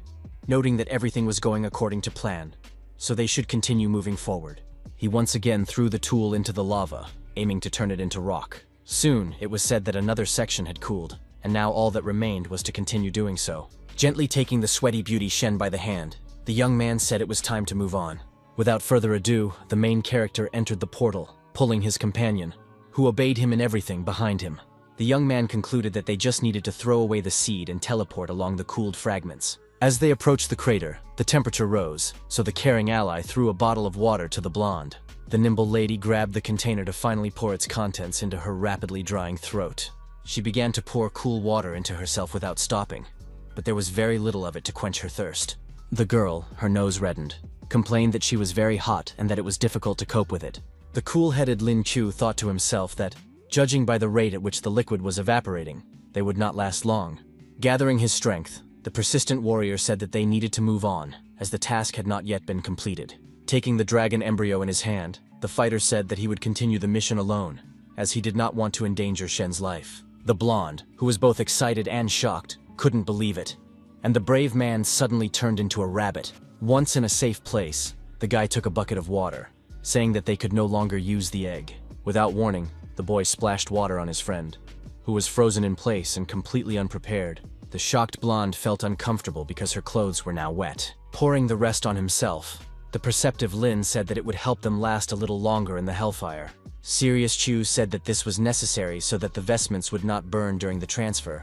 noting that everything was going according to plan, so they should continue moving forward. He once again threw the tool into the lava, aiming to turn it into rock. Soon, it was said that another section had cooled, and now all that remained was to continue doing so. Gently taking the sweaty beauty Shen by the hand, the young man said it was time to move on. Without further ado, the main character entered the portal, pulling his companion, who obeyed him in everything behind him. The young man concluded that they just needed to throw away the seed and teleport along the cooled fragments. As they approached the crater, the temperature rose, so the caring ally threw a bottle of water to the blonde. The nimble lady grabbed the container to finally pour its contents into her rapidly drying throat. She began to pour cool water into herself without stopping, but there was very little of it to quench her thirst. The girl, her nose reddened, complained that she was very hot and that it was difficult to cope with it. The cool-headed Lin Chu thought to himself that, judging by the rate at which the liquid was evaporating, they would not last long. Gathering his strength, the persistent warrior said that they needed to move on, as the task had not yet been completed. Taking the dragon embryo in his hand, the fighter said that he would continue the mission alone, as he did not want to endanger Shen's life. The blonde, who was both excited and shocked, couldn't believe it, and the brave man suddenly turned into a rabbit. Once in a safe place, the guy took a bucket of water, saying that they could no longer use the egg. Without warning, the boy splashed water on his friend, who was frozen in place and completely unprepared. The shocked blonde felt uncomfortable because her clothes were now wet. Pouring the rest on himself, the perceptive Lin said that it would help them last a little longer in the hellfire. Serious Chu said that this was necessary so that the vestments would not burn during the transfer,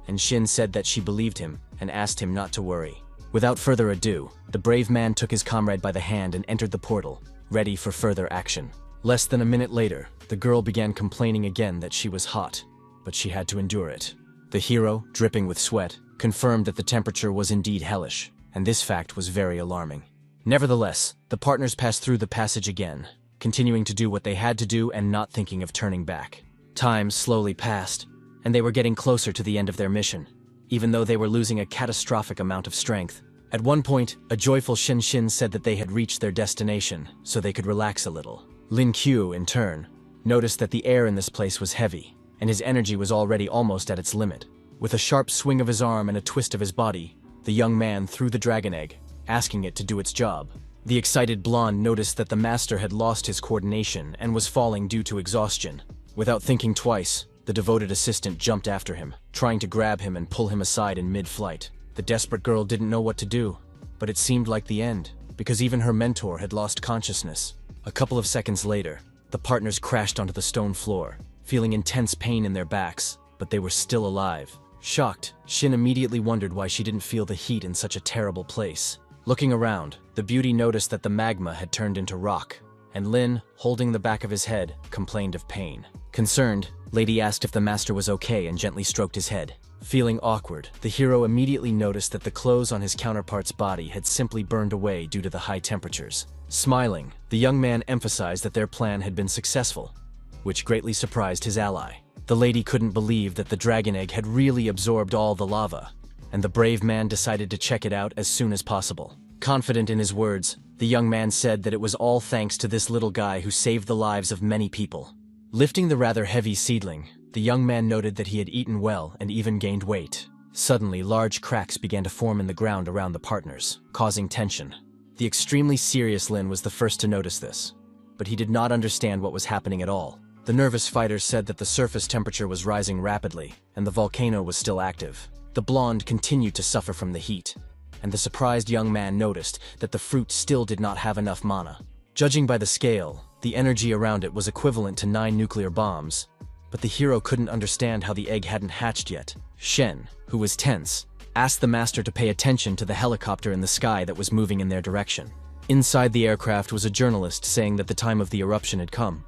and Shin said that she believed him and asked him not to worry. Without further ado, the brave man took his comrade by the hand and entered the portal, ready for further action. Less than a minute later, the girl began complaining again that she was hot, but she had to endure it. The hero, dripping with sweat, confirmed that the temperature was indeed hellish, and this fact was very alarming. Nevertheless, the partners passed through the passage again, continuing to do what they had to do and not thinking of turning back. Time slowly passed, and they were getting closer to the end of their mission, even though they were losing a catastrophic amount of strength. At one point, a joyful Shin Shin said that they had reached their destination, so they could relax a little. Lin Qiu, in turn, noticed that the air in this place was heavy, and his energy was already almost at its limit. With a sharp swing of his arm and a twist of his body, the young man threw the dragon egg, asking it to do its job. The excited blonde noticed that the master had lost his coordination and was falling due to exhaustion. Without thinking twice, the devoted assistant jumped after him, trying to grab him and pull him aside in mid-flight. The desperate girl didn't know what to do, but it seemed like the end, because even her mentor had lost consciousness. A couple of seconds later, the partners crashed onto the stone floor, feeling intense pain in their backs, but they were still alive. Shocked, Shin immediately wondered why she didn't feel the heat in such a terrible place. Looking around, the beauty noticed that the magma had turned into rock, and Lin, holding the back of his head, complained of pain. Concerned, Lady asked if the master was okay and gently stroked his head. Feeling awkward, the hero immediately noticed that the clothes on his counterpart's body had simply burned away due to the high temperatures. Smiling, the young man emphasized that their plan had been successful, which greatly surprised his ally. The lady couldn't believe that the dragon egg had really absorbed all the lava, and the brave man decided to check it out as soon as possible. Confident in his words, the young man said that it was all thanks to this little guy who saved the lives of many people. Lifting the rather heavy seedling, the young man noted that he had eaten well and even gained weight. Suddenly, large cracks began to form in the ground around the partners, causing tension. The extremely serious Lin was the first to notice this, but he did not understand what was happening at all. The nervous fighter said that the surface temperature was rising rapidly, and the volcano was still active. The blonde continued to suffer from the heat, and the surprised young man noticed that the fruit still did not have enough mana. Judging by the scale, the energy around it was equivalent to 9 nuclear bombs, but the hero couldn't understand how the egg hadn't hatched yet. Shen, who was tense, asked the master to pay attention to the helicopter in the sky that was moving in their direction. Inside the aircraft was a journalist saying that the time of the eruption had come,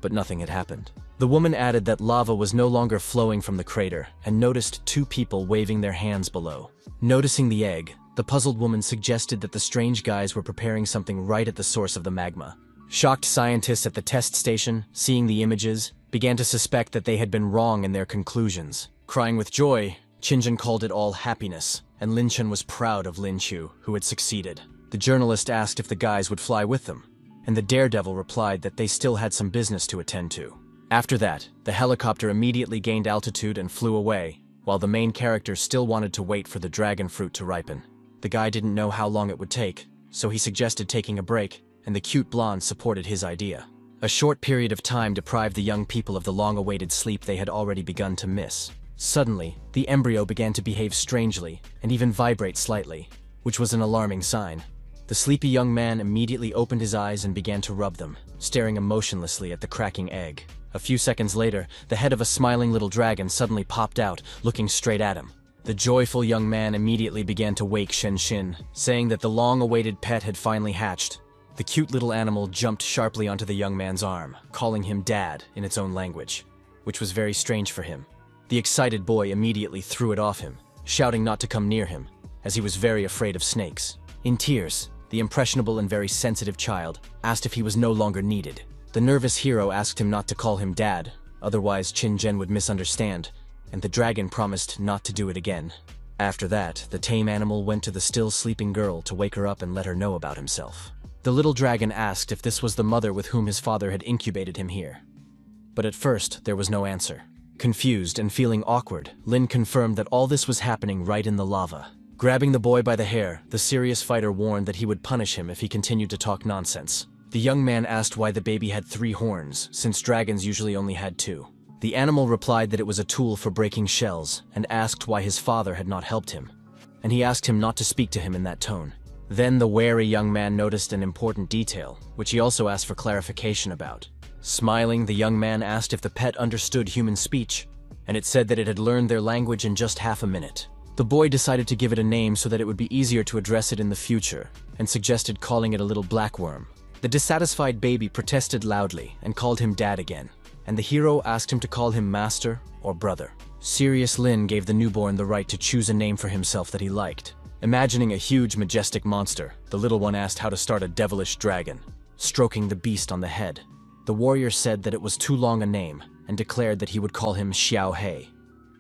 but nothing had happened. The woman added that lava was no longer flowing from the crater and noticed 2 people waving their hands below. Noticing the egg, the puzzled woman suggested that the strange guys were preparing something right at the source of the magma. Shocked scientists at the test station, seeing the images, began to suspect that they had been wrong in their conclusions. Crying with joy, Qinzhen called it all happiness, and Lin Chen was proud of Lin Chu, who had succeeded. The journalist asked if the guys would fly with them, and the daredevil replied that they still had some business to attend to. After that, the helicopter immediately gained altitude and flew away, while the main character still wanted to wait for the dragon fruit to ripen. The guy didn't know how long it would take, so he suggested taking a break, and the cute blonde supported his idea. A short period of time deprived the young people of the long-awaited sleep they had already begun to miss. Suddenly, the embryo began to behave strangely and even vibrate slightly, which was an alarming sign. The sleepy young man immediately opened his eyes and began to rub them, staring emotionlessly at the cracking egg. A few seconds later, the head of a smiling little dragon suddenly popped out, looking straight at him. The joyful young man immediately began to wake Shen Xin, saying that the long-awaited pet had finally hatched. The cute little animal jumped sharply onto the young man's arm, calling him Dad in its own language, which was very strange for him. The excited boy immediately threw it off him, shouting not to come near him, as he was very afraid of snakes. In tears, the impressionable and very sensitive child asked if he was no longer needed. The nervous hero asked him not to call him Dad, otherwise Qin Zhen would misunderstand, and the dragon promised not to do it again. After that, the tame animal went to the still sleeping girl to wake her up and let her know about himself. The little dragon asked if this was the mother with whom his father had incubated him here. But at first, there was no answer. Confused and feeling awkward, Lin confirmed that all this was happening right in the lava. Grabbing the boy by the hair, the serious fighter warned that he would punish him if he continued to talk nonsense. The young man asked why the baby had 3 horns, since dragons usually only had 2. The animal replied that it was a tool for breaking shells, and asked why his father had not helped him. And he asked him not to speak to him in that tone. Then the wary young man noticed an important detail, which he also asked for clarification about. Smiling, the young man asked if the pet understood human speech, and it said that it had learned their language in just half a minute. The boy decided to give it a name so that it would be easier to address it in the future, and suggested calling it a little blackworm. The dissatisfied baby protested loudly and called him dad again, and the hero asked him to call him master or brother. Serious Lin gave the newborn the right to choose a name for himself that he liked. Imagining a huge, majestic monster, the little one asked how to start a devilish dragon, stroking the beast on the head. The warrior said that it was too long a name, and declared that he would call him Xiao Hei.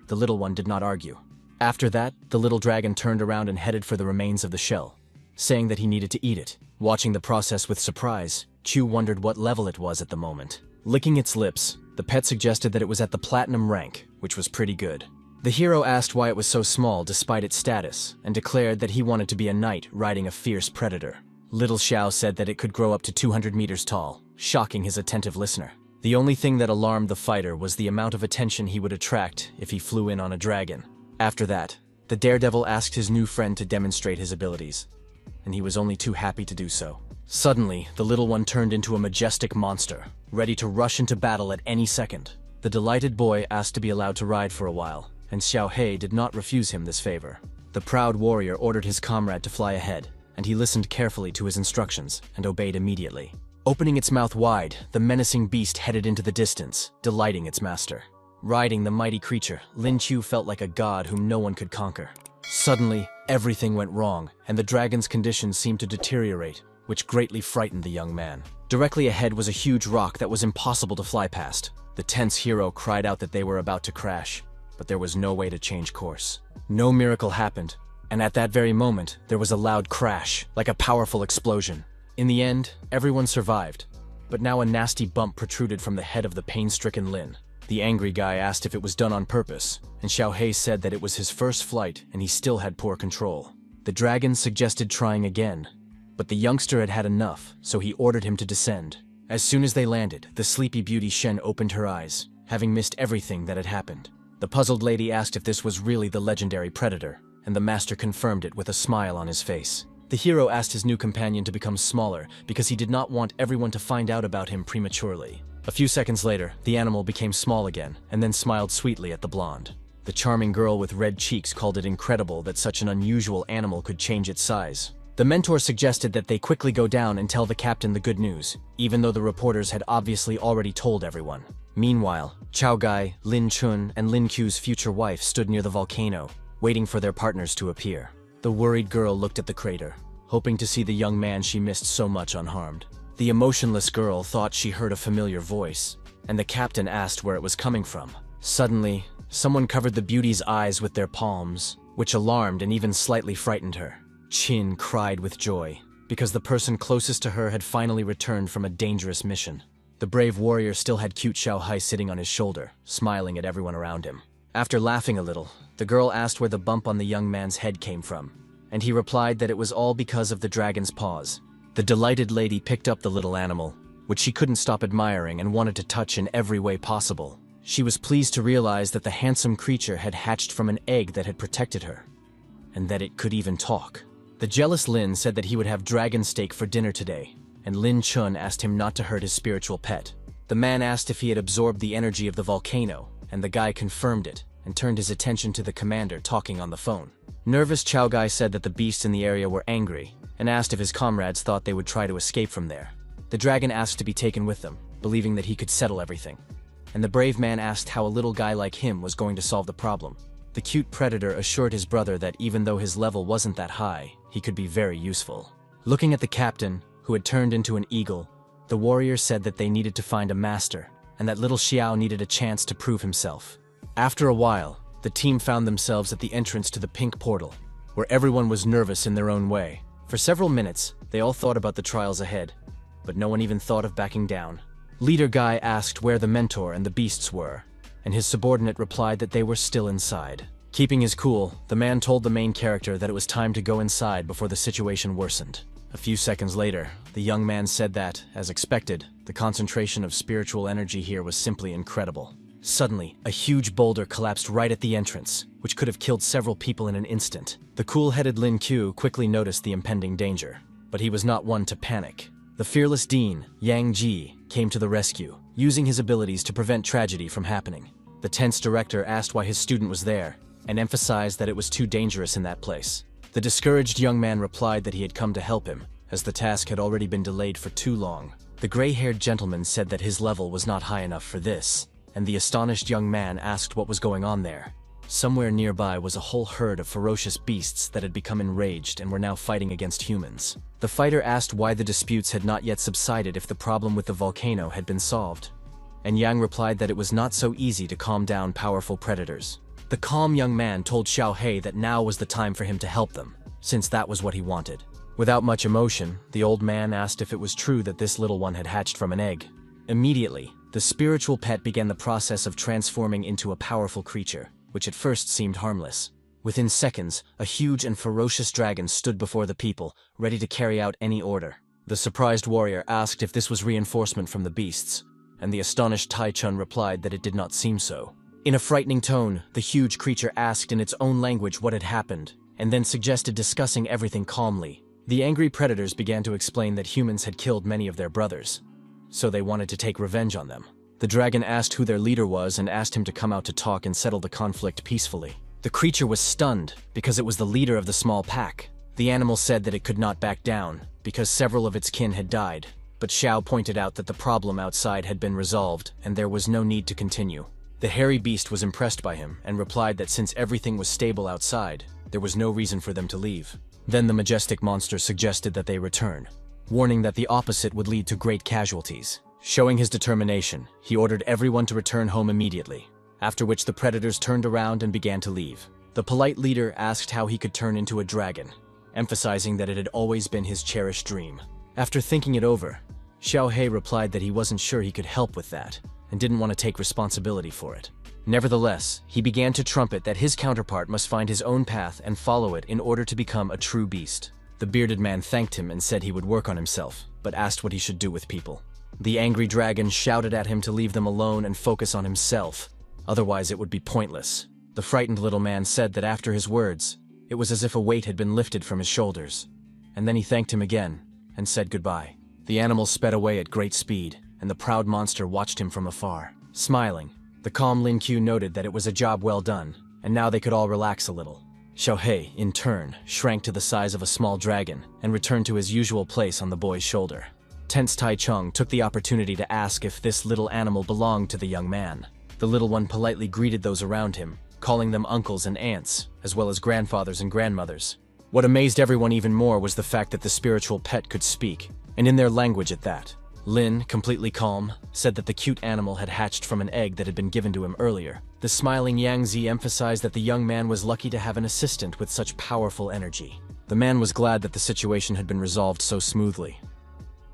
The little one did not argue. After that, the little dragon turned around and headed for the remains of the shell, saying that he needed to eat it. Watching the process with surprise, Chu wondered what level it was at the moment. Licking its lips, the pet suggested that it was at the platinum rank, which was pretty good. The hero asked why it was so small despite its status, and declared that he wanted to be a knight riding a fierce predator. Little Xiao said that it could grow up to 200 meters tall, shocking his attentive listener. The only thing that alarmed the fighter was the amount of attention he would attract if he flew in on a dragon. After that, the daredevil asked his new friend to demonstrate his abilities, and he was only too happy to do so. Suddenly, the little one turned into a majestic monster, ready to rush into battle at any second. The delighted boy asked to be allowed to ride for a while, and Xiao Hei did not refuse him this favor. The proud warrior ordered his comrade to fly ahead, and he listened carefully to his instructions and obeyed immediately. Opening its mouth wide, the menacing beast headed into the distance, delighting its master. Riding the mighty creature, Lin Chu felt like a god whom no one could conquer. Suddenly, everything went wrong, and the dragon's condition seemed to deteriorate, which greatly frightened the young man. Directly ahead was a huge rock that was impossible to fly past. The tense hero cried out that they were about to crash, but there was no way to change course. No miracle happened, and at that very moment, there was a loud crash, like a powerful explosion. In the end, everyone survived, but now a nasty bump protruded from the head of the pain-stricken Lin. The angry guy asked if it was done on purpose, and Xiao Hei said that it was his first flight and he still had poor control. The dragon suggested trying again, but the youngster had had enough, so he ordered him to descend. As soon as they landed, the sleepy beauty Shen opened her eyes, having missed everything that had happened. The puzzled lady asked if this was really the legendary predator, and the master confirmed it with a smile on his face. The hero asked his new companion to become smaller because he did not want everyone to find out about him prematurely. A few seconds later, the animal became small again, and then smiled sweetly at the blonde. The charming girl with red cheeks called it incredible that such an unusual animal could change its size. The mentor suggested that they quickly go down and tell the captain the good news, even though the reporters had obviously already told everyone. Meanwhile, Chao Gai, Lin Chun, and Lin Qiu's future wife stood near the volcano, waiting for their partners to appear. The worried girl looked at the crater, hoping to see the young man she missed so much unharmed. The emotionless girl thought she heard a familiar voice, and the captain asked where it was coming from. Suddenly, someone covered the beauty's eyes with their palms, which alarmed and even slightly frightened her. Qin cried with joy, because the person closest to her had finally returned from a dangerous mission. The brave warrior still had cute Xiao Hai sitting on his shoulder, smiling at everyone around him. After laughing a little, the girl asked where the bump on the young man's head came from, and he replied that it was all because of the dragon's paws. The delighted lady picked up the little animal, which she couldn't stop admiring and wanted to touch in every way possible. She was pleased to realize that the handsome creature had hatched from an egg that had protected her, and that it could even talk. The jealous Lin said that he would have dragon steak for dinner today, and Lin Chun asked him not to hurt his spiritual pet. The man asked if he had absorbed the energy of the volcano, and the guy confirmed it, and turned his attention to the commander talking on the phone. Nervous Chao Gai said that the beasts in the area were angry, and asked if his comrades thought they would try to escape from there. The dragon asked to be taken with them, believing that he could settle everything. And the brave man asked how a little guy like him was going to solve the problem. The cute predator assured his brother that even though his level wasn't that high, he could be very useful. Looking at the captain, who had turned into an eagle, the warrior said that they needed to find a master, and that little Xiao needed a chance to prove himself. After a while, the team found themselves at the entrance to the pink portal, where everyone was nervous in their own way. For several minutes, they all thought about the trials ahead, but no one even thought of backing down. Leader Guy asked where the mentor and the beasts were, and his subordinate replied that they were still inside. Keeping his cool, the man told the main character that it was time to go inside before the situation worsened. A few seconds later, the young man said that, as expected, the concentration of spiritual energy here was simply incredible. Suddenly, a huge boulder collapsed right at the entrance, which could have killed several people in an instant. The cool-headed Lin Q quickly noticed the impending danger, but he was not one to panic. The fearless Dean, Yang Ji, came to the rescue, using his abilities to prevent tragedy from happening. The tense director asked why his student was there, and emphasized that it was too dangerous in that place. The discouraged young man replied that he had come to help him, as the task had already been delayed for too long. The gray-haired gentleman said that his level was not high enough for this, and the astonished young man asked what was going on there. Somewhere nearby was a whole herd of ferocious beasts that had become enraged and were now fighting against humans. The fighter asked why the disputes had not yet subsided if the problem with the volcano had been solved, and Yang replied that it was not so easy to calm down powerful predators. The calm young man told Xiao He that now was the time for him to help them, since that was what he wanted. Without much emotion, the old man asked if it was true that this little one had hatched from an egg. Immediately, the spiritual pet began the process of transforming into a powerful creature, which at first seemed harmless. Within seconds, a huge and ferocious dragon stood before the people, ready to carry out any order. The surprised warrior asked if this was reinforcement from the beasts, and the astonished Tai Chun replied that it did not seem so. In a frightening tone, the huge creature asked in its own language what had happened, and then suggested discussing everything calmly. The angry predators began to explain that humans had killed many of their brothers, so they wanted to take revenge on them. The dragon asked who their leader was and asked him to come out to talk and settle the conflict peacefully. The creature was stunned because it was the leader of the small pack. The animal said that it could not back down because several of its kin had died, but Xiao pointed out that the problem outside had been resolved and there was no need to continue. The hairy beast was impressed by him and replied that since everything was stable outside, there was no reason for them to leave. Then the majestic monster suggested that they return, warning that the opposite would lead to great casualties. Showing his determination, he ordered everyone to return home immediately, after which the predators turned around and began to leave. The polite leader asked how he could turn into a dragon, emphasizing that it had always been his cherished dream. After thinking it over, Xiao He replied that he wasn't sure he could help with that, and didn't want to take responsibility for it. Nevertheless, he began to trumpet that his counterpart must find his own path and follow it in order to become a true beast. The bearded man thanked him and said he would work on himself, but asked what he should do with people. The angry dragon shouted at him to leave them alone and focus on himself, otherwise it would be pointless. The frightened little man said that after his words, it was as if a weight had been lifted from his shoulders, and then he thanked him again and said goodbye. The animal sped away at great speed, and the proud monster watched him from afar. Smiling, the calm Lin Q noted that it was a job well done, and now they could all relax a little. Xiao He, in turn, shrank to the size of a small dragon and returned to his usual place on the boy's shoulder. Tense Tai Chung took the opportunity to ask if this little animal belonged to the young man. The little one politely greeted those around him, calling them uncles and aunts, as well as grandfathers and grandmothers. What amazed everyone even more was the fact that the spiritual pet could speak, and in their language at that. Lin, completely calm, said that the cute animal had hatched from an egg that had been given to him earlier. The smiling Yang Zi emphasized that the young man was lucky to have an assistant with such powerful energy. The man was glad that the situation had been resolved so smoothly,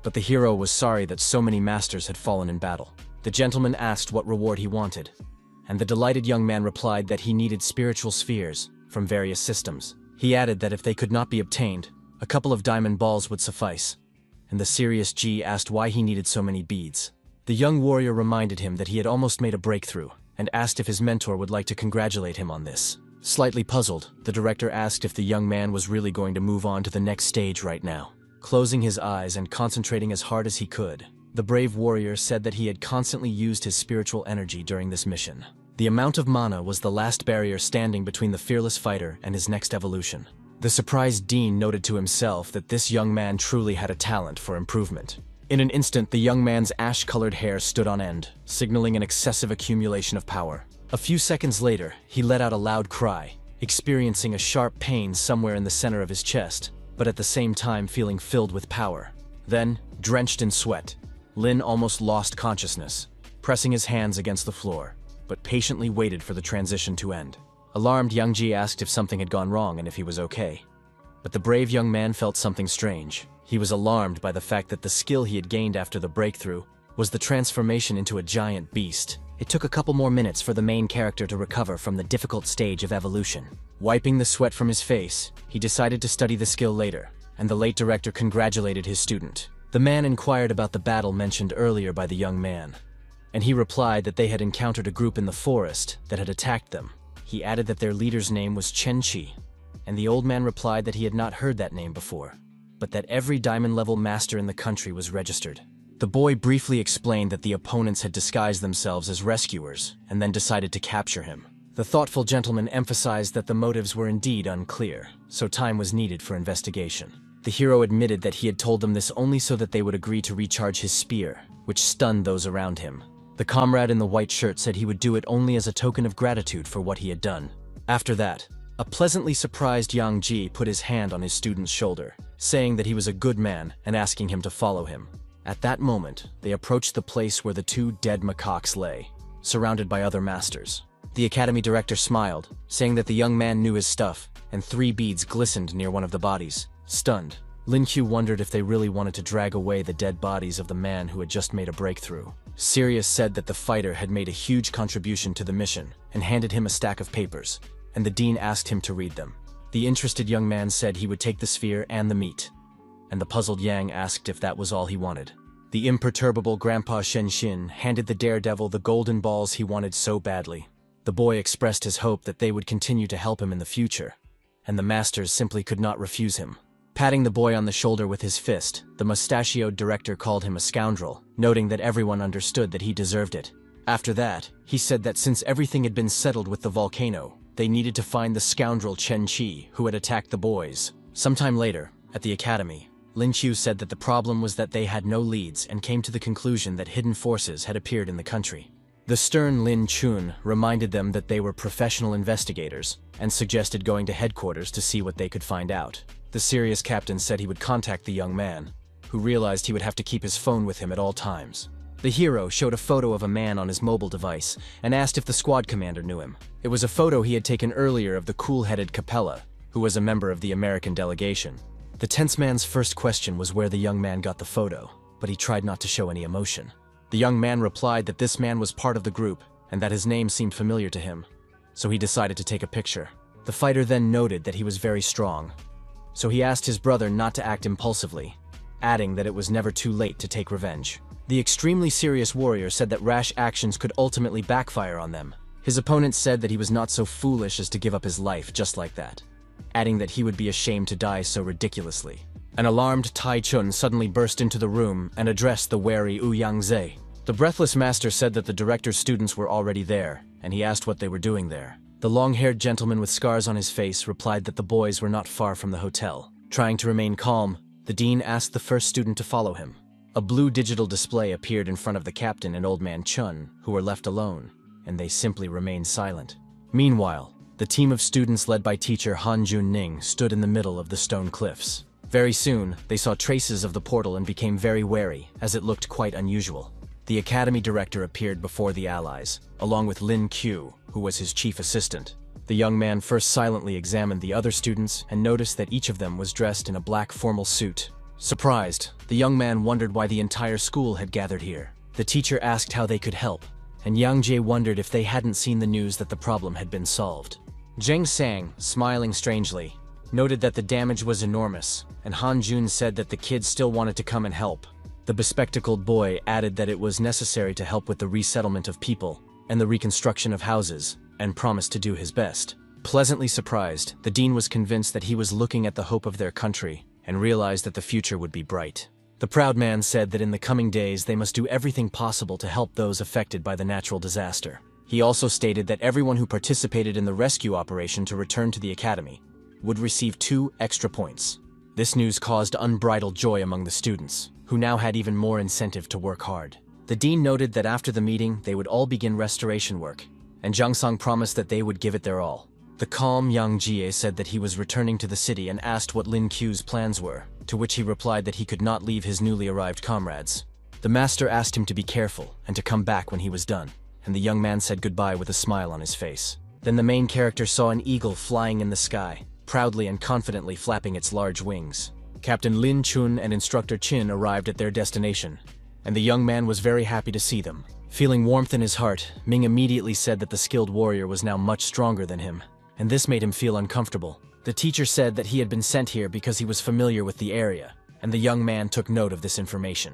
but the hero was sorry that so many masters had fallen in battle. The gentleman asked what reward he wanted, and the delighted young man replied that he needed spiritual spheres from various systems. He added that if they could not be obtained, a couple of diamond balls would suffice, and the serious G asked why he needed so many beads. The young warrior reminded him that he had almost made a breakthrough, and asked if his mentor would like to congratulate him on this. Slightly puzzled, the director asked if the young man was really going to move on to the next stage right now. Closing his eyes and concentrating as hard as he could, the brave warrior said that he had constantly used his spiritual energy during this mission. The amount of mana was the last barrier standing between the fearless fighter and his next evolution. The surprised Dean noted to himself that this young man truly had a talent for improvement. In an instant, the young man's ash-colored hair stood on end, signaling an excessive accumulation of power. A few seconds later, he let out a loud cry, experiencing a sharp pain somewhere in the center of his chest, but at the same time feeling filled with power. Then, drenched in sweat, Lin almost lost consciousness, pressing his hands against the floor, but patiently waited for the transition to end. Alarmed, Yang Ji asked if something had gone wrong and if he was okay. But the brave young man felt something strange. He was alarmed by the fact that the skill he had gained after the breakthrough was the transformation into a giant beast. It took a couple more minutes for the main character to recover from the difficult stage of evolution. Wiping the sweat from his face, he decided to study the skill later, and the late director congratulated his student. The man inquired about the battle mentioned earlier by the young man, and he replied that they had encountered a group in the forest that had attacked them. He added that their leader's name was Chen-Chi, and the old man replied that he had not heard that name before, but that every diamond-level master in the country was registered. The boy briefly explained that the opponents had disguised themselves as rescuers and then decided to capture him. The thoughtful gentleman emphasized that the motives were indeed unclear, so time was needed for investigation. The hero admitted that he had told them this only so that they would agree to recharge his spear, which stunned those around him. The comrade in the white shirt said he would do it only as a token of gratitude for what he had done. After that, a pleasantly surprised Yang Ji put his hand on his student's shoulder, saying that he was a good man and asking him to follow him. At that moment, they approached the place where the two dead macaques lay, surrounded by other masters. The academy director smiled, saying that the young man knew his stuff, and 3 beads glistened near one of the bodies. Stunned, Lin Q wondered if they really wanted to drag away the dead bodies of the man who had just made a breakthrough. Sirius said that the fighter had made a huge contribution to the mission and handed him a stack of papers, and the dean asked him to read them. The interested young man said he would take the sphere and the meat, and the puzzled Yang asked if that was all he wanted. The imperturbable Grandpa Shen-Shin handed the daredevil the golden balls he wanted so badly. The boy expressed his hope that they would continue to help him in the future, and the masters simply could not refuse him. Patting the boy on the shoulder with his fist, the mustachioed director called him a scoundrel, noting that everyone understood that he deserved it. After that, he said that since everything had been settled with the volcano, they needed to find the scoundrel Chen-Chi who had attacked the boys. Sometime later, at the academy, Lin Qiu said that the problem was that they had no leads and came to the conclusion that hidden forces had appeared in the country. The stern Lin Chun reminded them that they were professional investigators and suggested going to headquarters to see what they could find out. The serious captain said he would contact the young man, who realized he would have to keep his phone with him at all times. The hero showed a photo of a man on his mobile device and asked if the squad commander knew him. It was a photo he had taken earlier of the cool-headed Capella, who was a member of the American delegation. The tense man's first question was where the young man got the photo, but he tried not to show any emotion. The young man replied that this man was part of the group and that his name seemed familiar to him, so he decided to take a picture. The fighter then noted that he was very strong, so he asked his brother not to act impulsively, adding that it was never too late to take revenge. The extremely serious warrior said that rash actions could ultimately backfire on them. His opponent said that he was not so foolish as to give up his life just like that, adding that he would be ashamed to die so ridiculously. An alarmed Tai Chun suddenly burst into the room and addressed the wary Wu Yangze. The breathless master said that the director's students were already there, and he asked what they were doing there. The long-haired gentleman with scars on his face replied that the boys were not far from the hotel. Trying to remain calm, the dean asked the first student to follow him. A blue digital display appeared in front of the captain and old man Chun, who were left alone, and they simply remained silent. Meanwhile, the team of students led by teacher Han Jun-ning stood in the middle of the stone cliffs. Very soon, they saw traces of the portal and became very wary, as it looked quite unusual. The academy director appeared before the allies, along with Lin Q, who was his chief assistant. The young man first silently examined the other students and noticed that each of them was dressed in a black formal suit. Surprised, the young man wondered why the entire school had gathered here. The teacher asked how they could help, and Yang Jie wondered if they hadn't seen the news that the problem had been solved. Zheng Sang, smiling strangely, noted that the damage was enormous, and Han Jun said that the kids still wanted to come and help. The bespectacled boy added that it was necessary to help with the resettlement of people and the reconstruction of houses, and promised to do his best. Pleasantly surprised, the dean was convinced that he was looking at the hope of their country and realized that the future would be bright. The proud man said that in the coming days they must do everything possible to help those affected by the natural disaster. He also stated that everyone who participated in the rescue operation to return to the academy would receive 2 extra points. This news caused unbridled joy among the students, who now had even more incentive to work hard. The dean noted that after the meeting they would all begin restoration work, and Zhang Sang promised that they would give it their all. The calm Yang Jie said that he was returning to the city and asked what Lin Qiu's plans were, to which he replied that he could not leave his newly arrived comrades. The master asked him to be careful and to come back when he was done, and the young man said goodbye with a smile on his face. Then the main character saw an eagle flying in the sky, proudly and confidently flapping its large wings. Captain Lin Chun and Instructor Chin arrived at their destination, and the young man was very happy to see them. Feeling warmth in his heart, Ming immediately said that the skilled warrior was now much stronger than him, and this made him feel uncomfortable. The teacher said that he had been sent here because he was familiar with the area, and the young man took note of this information.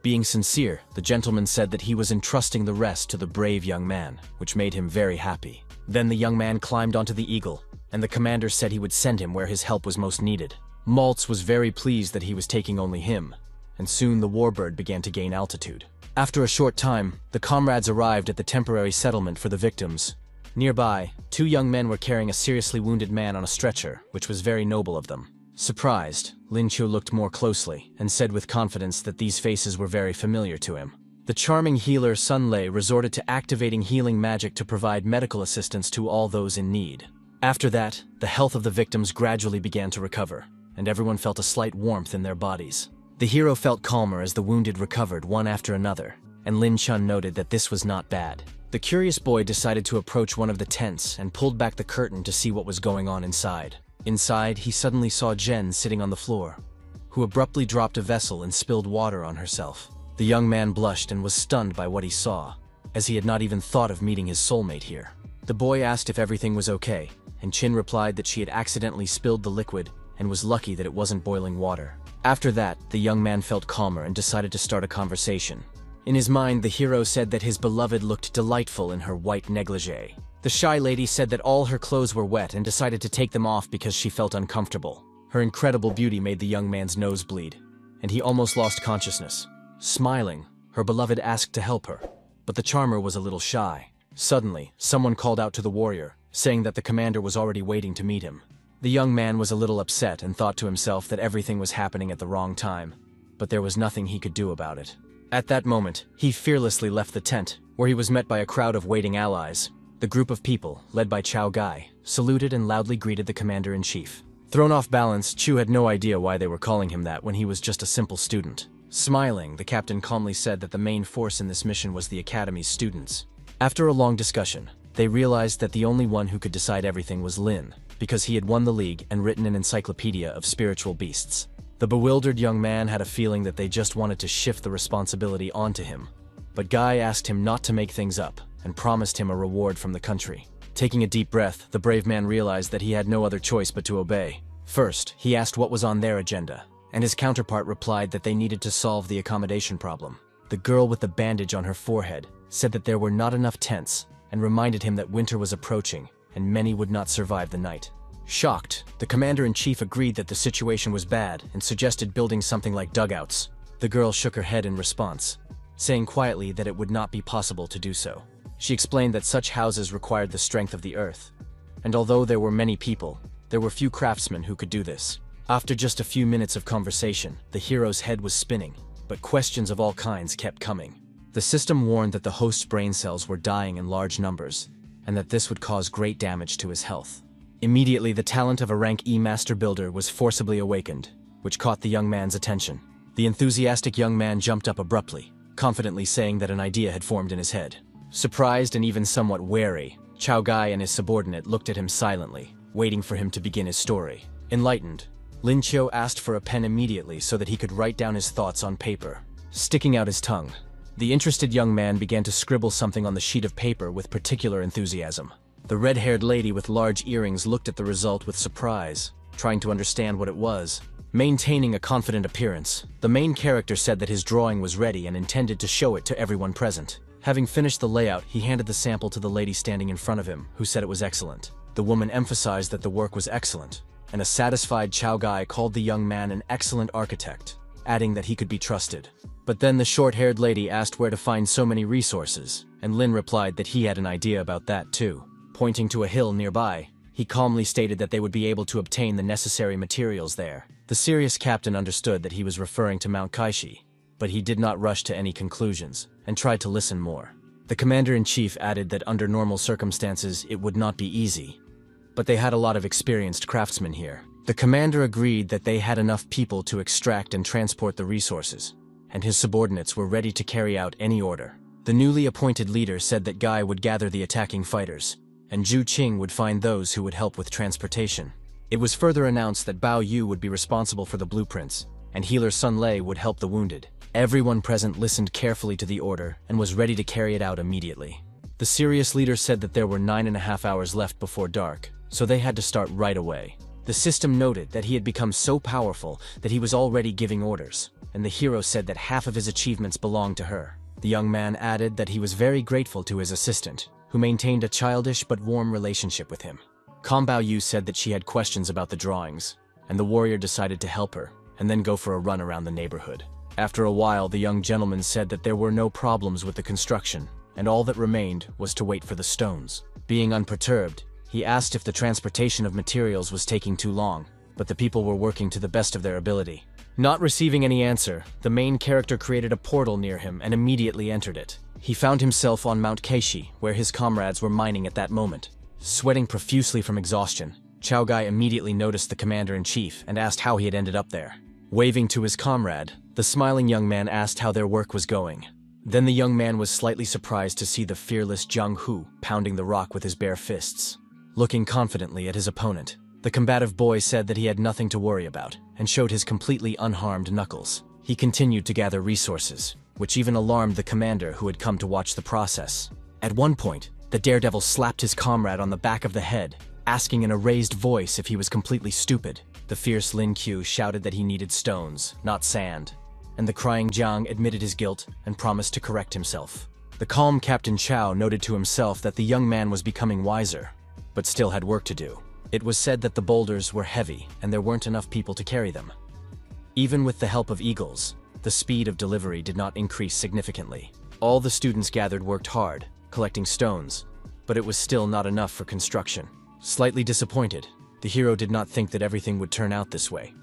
Being sincere, the gentleman said that he was entrusting the rest to the brave young man, which made him very happy. Then the young man climbed onto the eagle, and the commander said he would send him where his help was most needed. Maltz was very pleased that he was taking only him, and soon the warbird began to gain altitude. After a short time, the comrades arrived at the temporary settlement for the victims. Nearby, 2 young men were carrying a seriously wounded man on a stretcher, which was very noble of them. Surprised, Lin Qiu looked more closely and said with confidence that these faces were very familiar to him. The charming healer Sun Lei resorted to activating healing magic to provide medical assistance to all those in need. After that, the health of the victims gradually began to recover, and everyone felt a slight warmth in their bodies. The hero felt calmer as the wounded recovered one after another, and Lin Chun noted that this was not bad. The curious boy decided to approach one of the tents and pulled back the curtain to see what was going on inside. Inside, he suddenly saw Jen sitting on the floor, who abruptly dropped a vessel and spilled water on herself. The young man blushed and was stunned by what he saw, as he had not even thought of meeting his soulmate here. The boy asked if everything was okay, and Chin replied that she had accidentally spilled the liquid and was lucky that it wasn't boiling water. After that, the young man felt calmer and decided to start a conversation. In his mind, the hero said that his beloved looked delightful in her white negligee. The shy lady said that all her clothes were wet and decided to take them off because she felt uncomfortable. Her incredible beauty made the young man's nose bleed, and he almost lost consciousness. Smiling, her beloved asked to help her, but the charmer was a little shy. Suddenly, someone called out to the warrior, saying that the commander was already waiting to meet him. The young man was a little upset and thought to himself that everything was happening at the wrong time, but there was nothing he could do about it. At that moment, he fearlessly left the tent, where he was met by a crowd of waiting allies. The group of people, led by Chao Gai, saluted and loudly greeted the commander-in-chief. Thrown off balance, Chu had no idea why they were calling him that when he was just a simple student. Smiling, the captain calmly said that the main force in this mission was the academy's students. After a long discussion, they realized that the only one who could decide everything was Lin, because he had won the league and written an encyclopedia of spiritual beasts. The bewildered young man had a feeling that they just wanted to shift the responsibility onto him. But Guy asked him not to make things up and promised him a reward from the country. Taking a deep breath, the brave man realized that he had no other choice but to obey. First, he asked what was on their agenda, and his counterpart replied that they needed to solve the accommodation problem. The girl with the bandage on her forehead said that there were not enough tents and reminded him that winter was approaching and many would not survive the night. Shocked, the commander-in-chief agreed that the situation was bad and suggested building something like dugouts. The girl shook her head in response, saying quietly that it would not be possible to do so. She explained that such houses required the strength of the earth, and although there were many people, there were few craftsmen who could do this. After just a few minutes of conversation, the hero's head was spinning, but questions of all kinds kept coming. The system warned that the host's brain cells were dying in large numbers, and that this would cause great damage to his health. Immediately, the talent of a rank E master builder was forcibly awakened, which caught the young man's attention. The enthusiastic young man jumped up abruptly, confidently saying that an idea had formed in his head. Surprised and even somewhat wary, Chao Gai and his subordinate looked at him silently, waiting for him to begin his story. Enlightened, Lin Qiu asked for a pen immediately so that he could write down his thoughts on paper. Sticking out his tongue, the interested young man began to scribble something on the sheet of paper with particular enthusiasm. The red-haired lady with large earrings looked at the result with surprise, trying to understand what it was. Maintaining a confident appearance, the main character said that his drawing was ready and intended to show it to everyone present. Having finished the layout, he handed the sample to the lady standing in front of him, who said it was excellent. The woman emphasized that the work was excellent, and a satisfied Chao Gai called the young man an excellent architect, adding that he could be trusted. But then the short-haired lady asked where to find so many resources, and Lin replied that he had an idea about that too. Pointing to a hill nearby, he calmly stated that they would be able to obtain the necessary materials there. The serious captain understood that he was referring to Mount Kaishi, but he did not rush to any conclusions, and tried to listen more. The commander-in-chief added that under normal circumstances it would not be easy, but they had a lot of experienced craftsmen here. The commander agreed that they had enough people to extract and transport the resources, and his subordinates were ready to carry out any order. The newly appointed leader said that Guy would gather the attacking fighters, and Zhu Qing would find those who would help with transportation. It was further announced that Bao Yu would be responsible for the blueprints, and healer Sun Lei would help the wounded. Everyone present listened carefully to the order and was ready to carry it out immediately. The serious leader said that there were 9.5 hours left before dark, so they had to start right away. The system noted that he had become so powerful that he was already giving orders, and the hero said that half of his achievements belonged to her. The young man added that he was very grateful to his assistant, who maintained a childish but warm relationship with him. Kambao Yu said that she had questions about the drawings, and the warrior decided to help her, and then go for a run around the neighborhood. After a while, the young gentleman said that there were no problems with the construction, and all that remained was to wait for the stones. Being unperturbed, he asked if the transportation of materials was taking too long, but the people were working to the best of their ability. Not receiving any answer, the main character created a portal near him and immediately entered it. He found himself on Mount Keishi, where his comrades were mining at that moment. Sweating profusely from exhaustion, Chao Gai immediately noticed the commander-in-chief and asked how he had ended up there. Waving to his comrade, the smiling young man asked how their work was going. Then the young man was slightly surprised to see the fearless Zhang Hu pounding the rock with his bare fists. Looking confidently at his opponent, the combative boy said that he had nothing to worry about and showed his completely unharmed knuckles. He continued to gather resources, which even alarmed the commander who had come to watch the process. At one point, the daredevil slapped his comrade on the back of the head, asking in a raised voice if he was completely stupid. The fierce Lin Qiu shouted that he needed stones, not sand, and the crying Jiang admitted his guilt and promised to correct himself. The calm Captain Chao noted to himself that the young man was becoming wiser, but still had work to do. It was said that the boulders were heavy and there weren't enough people to carry them. Even with the help of eagles, the speed of delivery did not increase significantly. All the students gathered worked hard, collecting stones, but it was still not enough for construction. Slightly disappointed, the hero did not think that everything would turn out this way,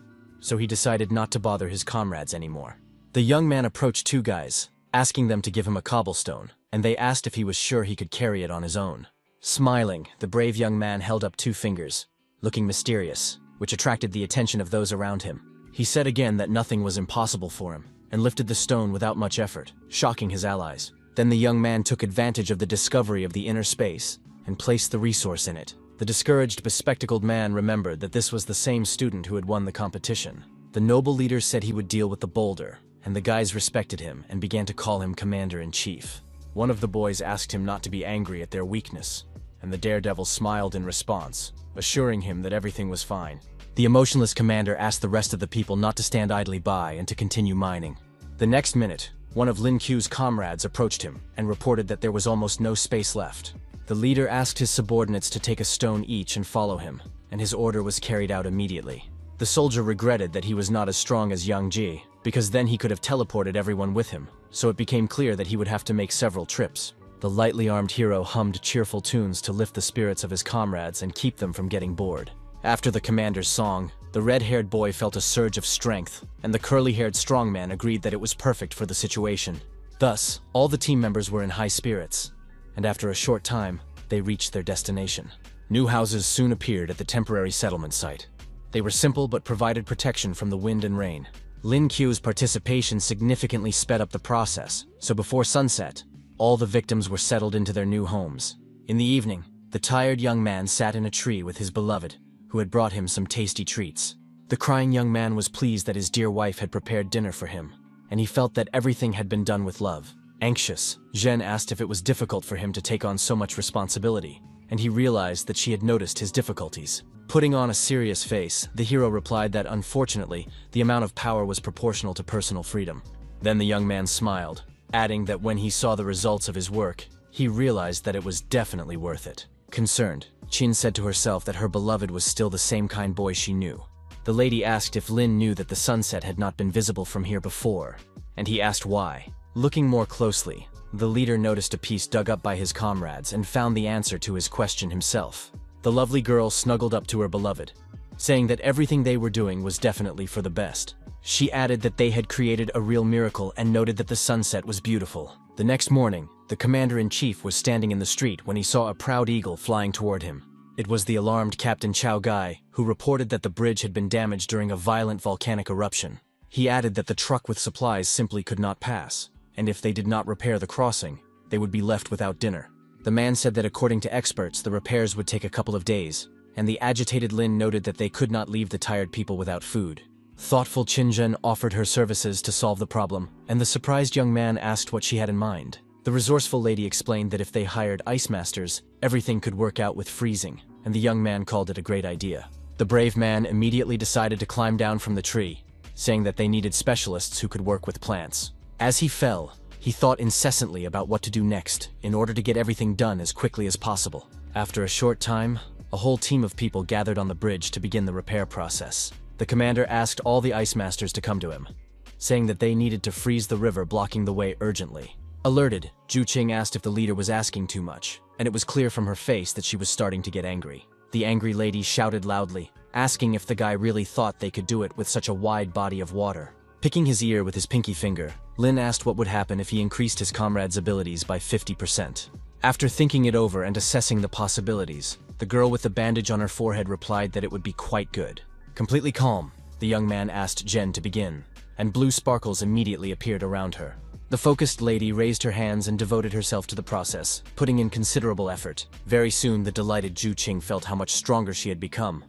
so he decided not to bother his comrades anymore. The young man approached two guys, asking them to give him a cobblestone, and they asked if he was sure he could carry it on his own. Smiling, the brave young man held up 2 fingers, looking mysterious, which attracted the attention of those around him. He said again that nothing was impossible for him, and lifted the stone without much effort, shocking his allies. Then the young man took advantage of the discovery of the inner space, and placed the resource in it. The discouraged, bespectacled man remembered that this was the same student who had won the competition. The noble leader said he would deal with the boulder, and the guys respected him and began to call him Commander-in-Chief. One of the boys asked him not to be angry at their weakness, and the daredevil smiled in response, assuring him that everything was fine. The emotionless commander asked the rest of the people not to stand idly by and to continue mining. The next minute, one of Lin Qiu's comrades approached him and reported that there was almost no space left. The leader asked his subordinates to take a stone each and follow him, and his order was carried out immediately. The soldier regretted that he was not as strong as Yang Ji, because then he could have teleported everyone with him, so it became clear that he would have to make several trips. The lightly armed hero hummed cheerful tunes to lift the spirits of his comrades and keep them from getting bored. After the commander's song, the red-haired boy felt a surge of strength, and the curly-haired strongman agreed that it was perfect for the situation. Thus, all the team members were in high spirits, and after a short time, they reached their destination. New houses soon appeared at the temporary settlement site. They were simple but provided protection from the wind and rain. Lin Qiu's participation significantly sped up the process, so before sunset, all the victims were settled into their new homes. In the evening, the tired young man sat in a tree with his beloved, who had brought him some tasty treats. The crying young man was pleased that his dear wife had prepared dinner for him, and he felt that everything had been done with love. Anxious, Zhen asked if it was difficult for him to take on so much responsibility, and he realized that she had noticed his difficulties. Putting on a serious face, the hero replied that unfortunately, the amount of power was proportional to personal freedom. Then the young man smiled, adding that when he saw the results of his work, he realized that it was definitely worth it. Concerned, Qin said to herself that her beloved was still the same kind boy she knew. The lady asked if Lin knew that the sunset had not been visible from here before, and he asked why. Looking more closely, the leader noticed a piece dug up by his comrades and found the answer to his question himself. The lovely girl snuggled up to her beloved, saying that everything they were doing was definitely for the best. She added that they had created a real miracle and noted that the sunset was beautiful. The next morning, the commander-in-chief was standing in the street when he saw a proud eagle flying toward him. It was the alarmed Captain Chao Gai, who reported that the bridge had been damaged during a violent volcanic eruption. He added that the truck with supplies simply could not pass, and if they did not repair the crossing, they would be left without dinner. The man said that according to experts, the repairs would take a couple of days, and the agitated Lin noted that they could not leave the tired people without food. Thoughtful Chinjun offered her services to solve the problem, and the surprised young man asked what she had in mind. The resourceful lady explained that if they hired ice masters, everything could work out with freezing, and the young man called it a great idea. The brave man immediately decided to climb down from the tree, saying that they needed specialists who could work with plants. As he fell, he thought incessantly about what to do next in order to get everything done as quickly as possible. After a short time, a whole team of people gathered on the bridge to begin the repair process. The commander asked all the ice masters to come to him, saying that they needed to freeze the river blocking the way urgently. Alerted, Zhu Qing asked if the leader was asking too much, and it was clear from her face that she was starting to get angry. The angry lady shouted loudly, asking if the guy really thought they could do it with such a wide body of water. Picking his ear with his pinky finger, Lin asked what would happen if he increased his comrade's abilities by 50%. After thinking it over and assessing the possibilities, the girl with the bandage on her forehead replied that it would be quite good. Completely calm, the young man asked Jen to begin, and blue sparkles immediately appeared around her. The focused lady raised her hands and devoted herself to the process, putting in considerable effort. Very soon, the delighted Zhu Qing felt how much stronger she had become.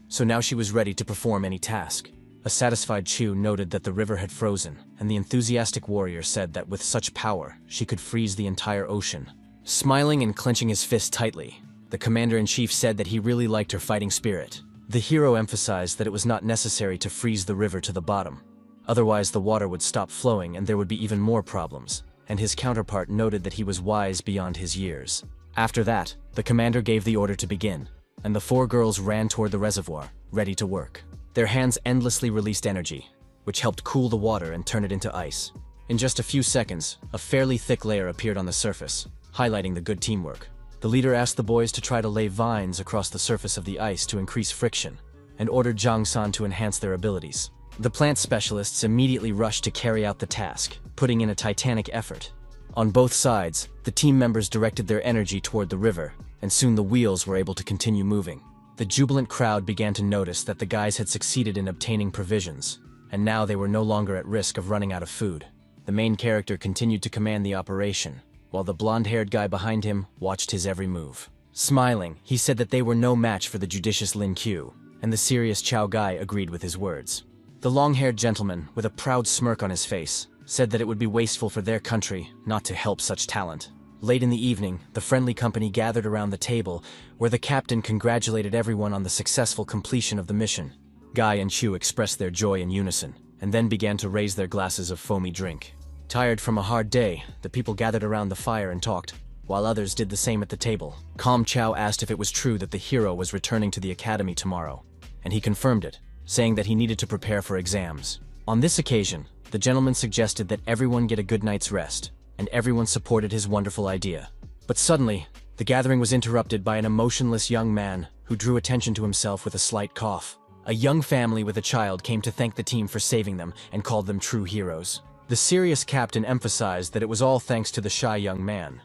So now she was ready to perform any task. A satisfied Chu noted that the river had frozen, and the enthusiastic warrior said that with such power, she could freeze the entire ocean. Smiling and clenching his fist tightly, the commander-in-chief said that he really liked her fighting spirit. The hero emphasized that it was not necessary to freeze the river to the bottom. Otherwise, the water would stop flowing and there would be even more problems, and his counterpart noted that he was wise beyond his years. After that, the commander gave the order to begin, and the four girls ran toward the reservoir, ready to work. Their hands endlessly released energy, which helped cool the water and turn it into ice. In just a few seconds, a fairly thick layer appeared on the surface, highlighting the good teamwork. The leader asked the boys to try to lay vines across the surface of the ice to increase friction, and ordered Zhang San to enhance their abilities. The plant specialists immediately rushed to carry out the task, putting in a titanic effort. On both sides, the team members directed their energy toward the river, and soon the wheels were able to continue moving. The jubilant crowd began to notice that the guys had succeeded in obtaining provisions, and now they were no longer at risk of running out of food. The main character continued to command the operation, while the blonde-haired guy behind him watched his every move. Smiling, he said that they were no match for the judicious Lin Qiu, and the serious Chao Gai agreed with his words. The long-haired gentleman, with a proud smirk on his face, said that it would be wasteful for their country not to help such talent. Late in the evening, the friendly company gathered around the table, where the captain congratulated everyone on the successful completion of the mission. Guy and Chu expressed their joy in unison, and then began to raise their glasses of foamy drink. Tired from a hard day, the people gathered around the fire and talked, while others did the same at the table. Calm Chow asked if it was true that the hero was returning to the academy tomorrow, and he confirmed it, saying that he needed to prepare for exams. On this occasion, the gentleman suggested that everyone get a good night's rest, and everyone supported his wonderful idea. But suddenly, the gathering was interrupted by an emotionless young man who drew attention to himself with a slight cough. A young family with a child came to thank the team for saving them and called them true heroes. The serious captain emphasized that it was all thanks to the shy young man,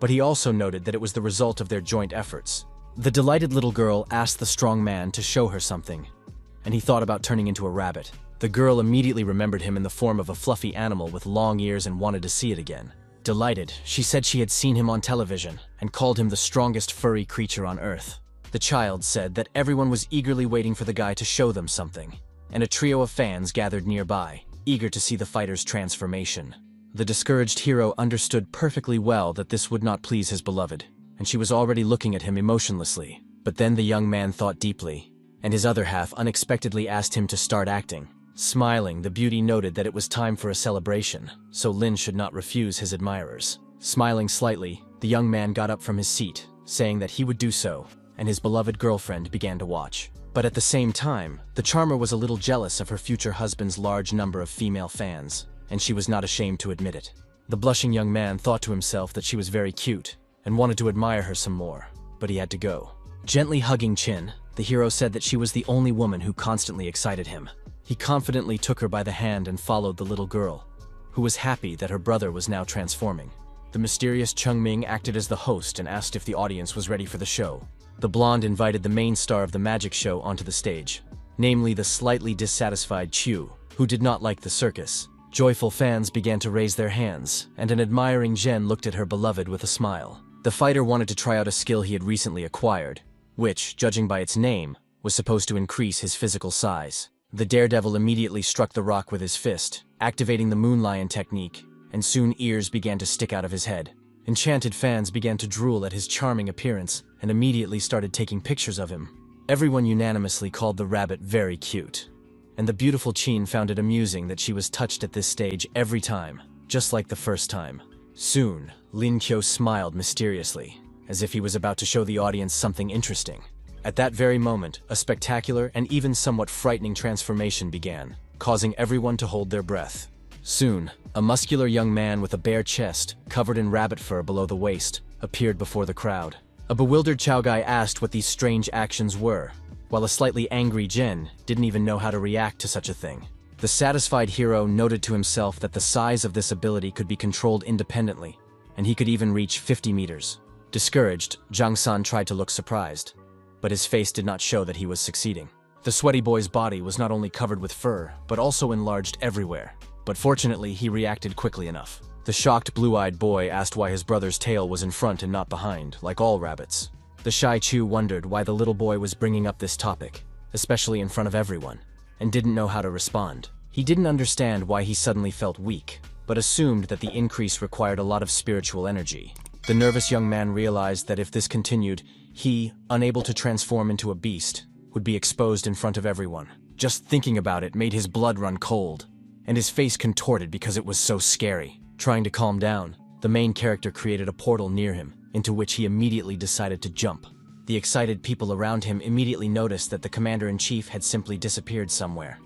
but he also noted that it was the result of their joint efforts. The delighted little girl asked the strong man to show her something, and he thought about turning into a rabbit. The girl immediately remembered him in the form of a fluffy animal with long ears and wanted to see it again. Delighted, she said she had seen him on television and called him the strongest furry creature on Earth. The child said that everyone was eagerly waiting for the guy to show them something, and a trio of fans gathered nearby, eager to see the fighter's transformation. The discouraged hero understood perfectly well that this would not please his beloved, and she was already looking at him emotionlessly. But then the young man thought deeply, and his other half unexpectedly asked him to start acting. Smiling, the beauty noted that it was time for a celebration, so Lin should not refuse his admirers. Smiling slightly, the young man got up from his seat, saying that he would do so, and his beloved girlfriend began to watch. But at the same time, the charmer was a little jealous of her future husband's large number of female fans, and she was not ashamed to admit it. The blushing young man thought to himself that she was very cute, and wanted to admire her some more, but he had to go. Gently hugging Chin, the hero said that she was the only woman who constantly excited him. He confidently took her by the hand and followed the little girl, who was happy that her brother was now transforming. The mysterious Chung Ming acted as the host and asked if the audience was ready for the show. The blonde invited the main star of the magic show onto the stage, namely the slightly dissatisfied Chu, who did not like the circus. Joyful fans began to raise their hands, and an admiring Zhen looked at her beloved with a smile. The fighter wanted to try out a skill he had recently acquired, which, judging by its name, was supposed to increase his physical size. The daredevil immediately struck the rock with his fist, activating the moon lion technique, and soon ears began to stick out of his head. Enchanted fans began to drool at his charming appearance and immediately started taking pictures of him. Everyone unanimously called the rabbit very cute. And the beautiful Chin found it amusing that she was touched at this stage every time, just like the first time. Soon, Lin Kyo smiled mysteriously, as if he was about to show the audience something interesting. At that very moment, a spectacular and even somewhat frightening transformation began, causing everyone to hold their breath. Soon, a muscular young man with a bare chest, covered in rabbit fur below the waist, appeared before the crowd. A bewildered Chow Guy asked what these strange actions were, while a slightly angry Jin didn't even know how to react to such a thing. The satisfied hero noted to himself that the size of this ability could be controlled independently, and he could even reach 50 meters. Discouraged, Zhang San tried to look surprised, but his face did not show that he was succeeding. The sweaty boy's body was not only covered with fur, but also enlarged everywhere. But fortunately, he reacted quickly enough. The shocked blue-eyed boy asked why his brother's tail was in front and not behind, like all rabbits. The shy Chu wondered why the little boy was bringing up this topic, especially in front of everyone, and didn't know how to respond. He didn't understand why he suddenly felt weak, but assumed that the increase required a lot of spiritual energy. The nervous young man realized that if this continued, he, unable to transform into a beast, would be exposed in front of everyone. Just thinking about it made his blood run cold, and his face contorted because it was so scary. Trying to calm down, the main character created a portal near him, into which he immediately decided to jump. The excited people around him immediately noticed that the commander-in-chief had simply disappeared somewhere.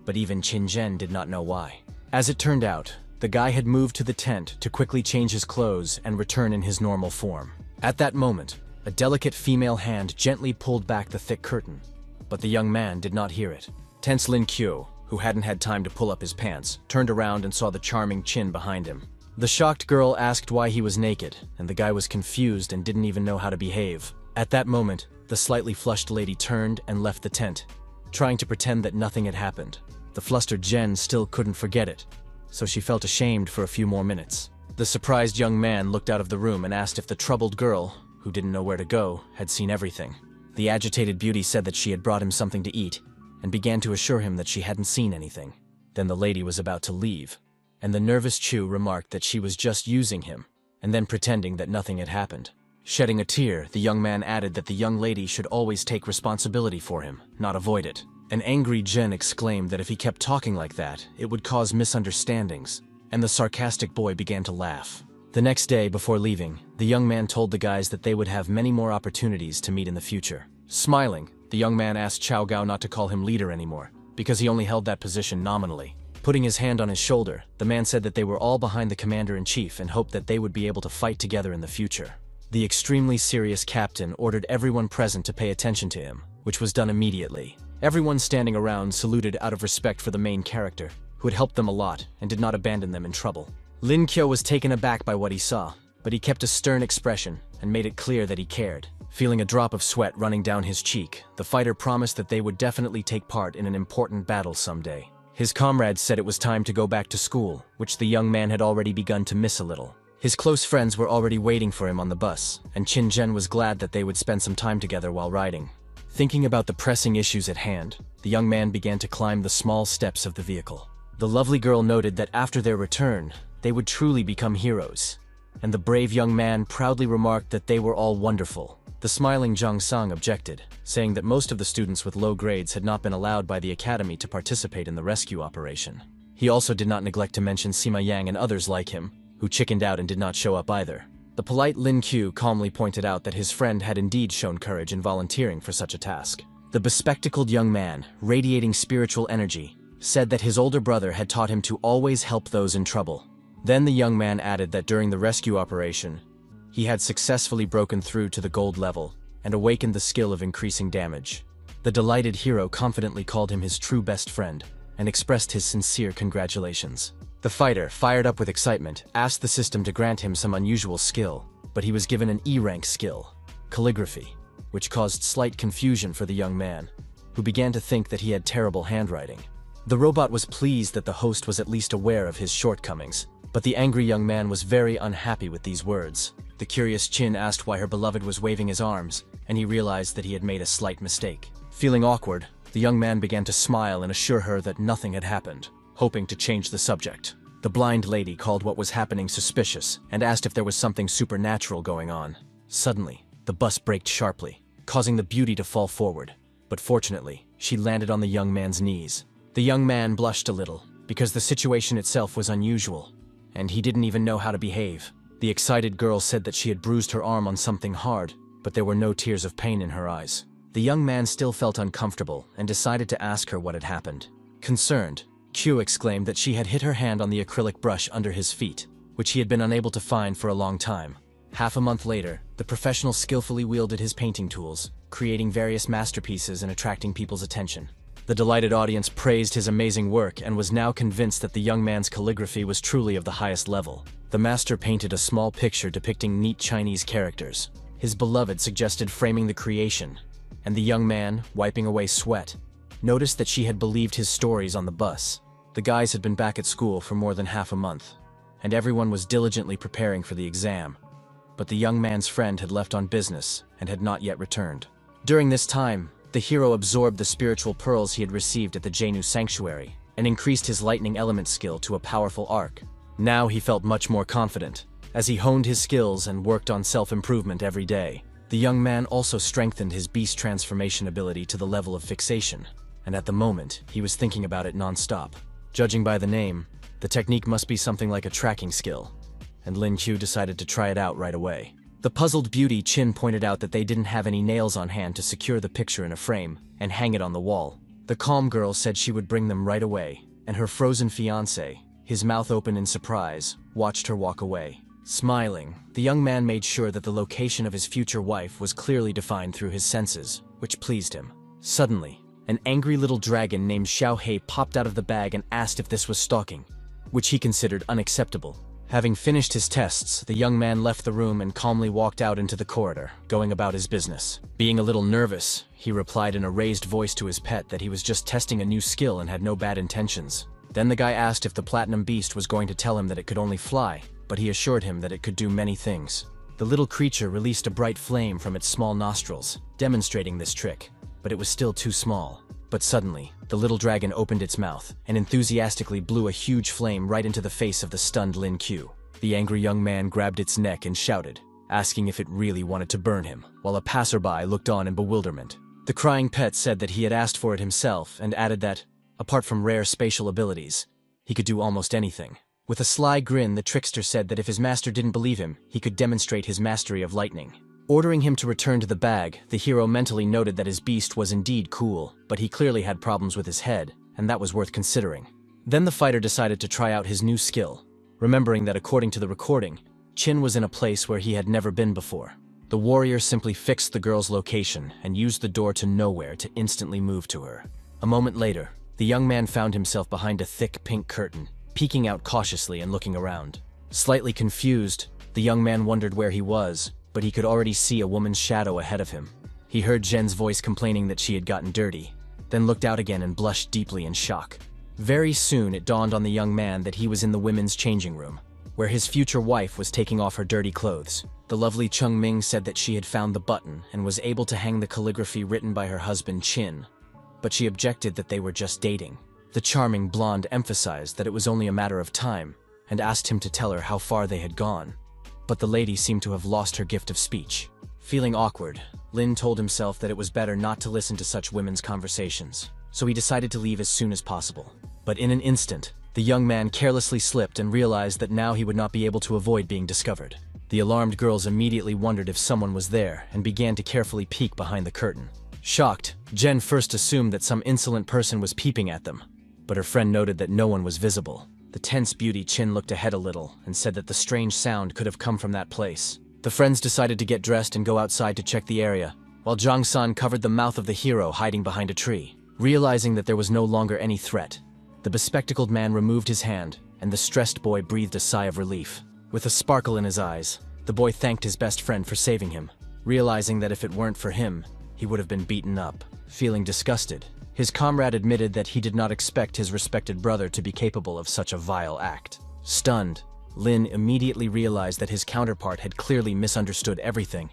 But even Qin Zhen did not know why. As it turned out, the guy had moved to the tent to quickly change his clothes and return in his normal form. At that moment, a delicate female hand gently pulled back the thick curtain, but the young man did not hear it. Tense Lin Kyo, who hadn't had time to pull up his pants, turned around and saw the charming Chin behind him. The shocked girl asked why he was naked, and the guy was confused and didn't even know how to behave. At that moment, the slightly flushed lady turned and left the tent, trying to pretend that nothing had happened. The flustered Jen still couldn't forget it, so she felt ashamed for a few more minutes. The surprised young man looked out of the room and asked if the troubled girl, who didn't know where to go, had seen everything. The agitated beauty said that she had brought him something to eat, and began to assure him that she hadn't seen anything. Then the lady was about to leave, and the nervous Chu remarked that she was just using him, and then pretending that nothing had happened. Shedding a tear, the young man added that the young lady should always take responsibility for him, not avoid it. An angry Jen exclaimed that if he kept talking like that, it would cause misunderstandings, and the sarcastic boy began to laugh. The next day, before leaving, the young man told the guys that they would have many more opportunities to meet in the future. Smiling, the young man asked Chao Gao not to call him leader anymore, because he only held that position nominally. Putting his hand on his shoulder, the man said that they were all behind the commander-in-chief and hoped that they would be able to fight together in the future. The extremely serious captain ordered everyone present to pay attention to him, which was done immediately. Everyone standing around saluted out of respect for the main character, who had helped them a lot and did not abandon them in trouble. Lin Kyo was taken aback by what he saw, but he kept a stern expression and made it clear that he cared. Feeling a drop of sweat running down his cheek, the fighter promised that they would definitely take part in an important battle someday. His comrades said it was time to go back to school, which the young man had already begun to miss a little. His close friends were already waiting for him on the bus, and Qin Zhen was glad that they would spend some time together while riding. Thinking about the pressing issues at hand, the young man began to climb the small steps of the vehicle. The lovely girl noted that after their return, they would truly become heroes, and the brave young man proudly remarked that they were all wonderful. The smiling Zhang Sang objected, saying that most of the students with low grades had not been allowed by the academy to participate in the rescue operation. He also did not neglect to mention Sima Yang and others like him, who chickened out and did not show up either. The polite Lin Q calmly pointed out that his friend had indeed shown courage in volunteering for such a task. The bespectacled young man, radiating spiritual energy, said that his older brother had taught him to always help those in trouble. Then the young man added that during the rescue operation, he had successfully broken through to the gold level and awakened the skill of increasing damage. The delighted hero confidently called him his true best friend and expressed his sincere congratulations. The fighter, fired up with excitement, asked the system to grant him some unusual skill, but he was given an E-rank skill, calligraphy, which caused slight confusion for the young man, who began to think that he had terrible handwriting. The robot was pleased that the host was at least aware of his shortcomings, but the angry young man was very unhappy with these words. The curious Chin asked why her beloved was waving his arms, and he realized that he had made a slight mistake. Feeling awkward, The young man began to smile and assure her that nothing had happened, hoping to change the subject. The blind lady called what was happening suspicious and asked if there was something supernatural going on. Suddenly, the bus braked sharply, causing the beauty to fall forward. But fortunately, she landed on the young man's knees. The young man blushed a little, because the situation itself was unusual, and he didn't even know how to behave. The excited girl said that she had bruised her arm on something hard, but there were no tears of pain in her eyes. The young man still felt uncomfortable and decided to ask her what had happened. Concerned, Q exclaimed that she had hit her hand on the acrylic brush under his feet, which he had been unable to find for a long time. Half a month later, the professional skillfully wielded his painting tools, creating various masterpieces and attracting people's attention. The delighted audience praised his amazing work and was now convinced that the young man's calligraphy was truly of the highest level. The master painted a small picture depicting neat Chinese characters. His beloved suggested framing the creation, and the young man, wiping away sweat, noticed that she had believed his stories on the bus. The guys had been back at school for more than half a month, and everyone was diligently preparing for the exam. But the young man's friend had left on business and had not yet returned. During this time, the hero absorbed the spiritual pearls he had received at the Jenu Sanctuary and increased his lightning element skill to a powerful arc. Now he felt much more confident, as he honed his skills and worked on self-improvement every day. The young man also strengthened his beast transformation ability to the level of fixation, and at the moment, he was thinking about it non-stop. Judging by the name, the technique must be something like a tracking skill, and Lin Q decided to try it out right away. The puzzled beauty Chin pointed out that they didn't have any nails on hand to secure the picture in a frame and hang it on the wall. The calm girl said she would bring them right away, and her frozen fiancé, his mouth open in surprise, watched her walk away. Smiling, the young man made sure that the location of his future wife was clearly defined through his senses, which pleased him. Suddenly, an angry little dragon named Xiao Hei popped out of the bag and asked if this was stalking, which he considered unacceptable. Having finished his tests, the young man left the room and calmly walked out into the corridor, going about his business. Being a little nervous, he replied in a raised voice to his pet that he was just testing a new skill and had no bad intentions. Then the guy asked if the platinum beast was going to tell him that it could only fly, but he assured him that it could do many things. The little creature released a bright flame from its small nostrils, demonstrating this trick, but it was still too small. But suddenly, the little dragon opened its mouth and enthusiastically blew a huge flame right into the face of the stunned Lin Q. The angry young man grabbed its neck and shouted, asking if it really wanted to burn him, while a passerby looked on in bewilderment. The crying pet said that he had asked for it himself and added that, apart from rare spatial abilities, he could do almost anything. With a sly grin, the trickster said that if his master didn't believe him, he could demonstrate his mastery of lightning. Ordering him to return to the bag, the hero mentally noted that his beast was indeed cool, but he clearly had problems with his head, and that was worth considering. Then the fighter decided to try out his new skill, remembering that according to the recording, Chin was in a place where he had never been before. The warrior simply fixed the girl's location and used the door to nowhere to instantly move to her. A moment later, the young man found himself behind a thick pink curtain, peeking out cautiously and looking around. Slightly confused, the young man wondered where he was, but he could already see a woman's shadow ahead of him. He heard Jen's voice complaining that she had gotten dirty, then looked out again and blushed deeply in shock. Very soon it dawned on the young man that he was in the women's changing room, where his future wife was taking off her dirty clothes. The lovely Chung Ming said that she had found the button and was able to hang the calligraphy written by her husband Chin, but she objected that they were just dating. The charming blonde emphasized that it was only a matter of time and asked him to tell her how far they had gone. But the lady seemed to have lost her gift of speech. Feeling awkward, Lin told himself that it was better not to listen to such women's conversations, so he decided to leave as soon as possible. But in an instant, the young man carelessly slipped and realized that now he would not be able to avoid being discovered. The alarmed girls immediately wondered if someone was there and began to carefully peek behind the curtain. Shocked, Jen first assumed that some insolent person was peeping at them, but her friend noted that no one was visible. The tense beauty Chin looked ahead a little and said that the strange sound could have come from that place. The friends decided to get dressed and go outside to check the area, while Zhang San covered the mouth of the hero hiding behind a tree. Realizing that there was no longer any threat, the bespectacled man removed his hand, and the stressed boy breathed a sigh of relief. With a sparkle in his eyes, the boy thanked his best friend for saving him, realizing that if it weren't for him, he would have been beaten up. Feeling disgusted, his comrade admitted that he did not expect his respected brother to be capable of such a vile act. Stunned, Lin immediately realized that his counterpart had clearly misunderstood everything,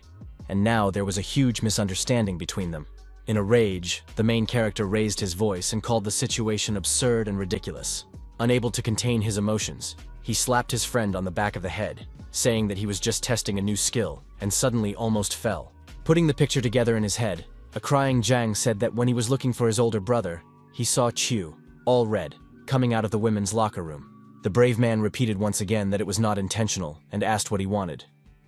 and now there was a huge misunderstanding between them. In a rage, the main character raised his voice and called the situation absurd and ridiculous. Unable to contain his emotions, he slapped his friend on the back of the head, saying that he was just testing a new skill, and suddenly almost fell. Putting the picture together in his head, a crying Jiang said that when he was looking for his older brother, he saw Chu, all red, coming out of the women's locker room. The brave man repeated once again that it was not intentional and asked what he wanted,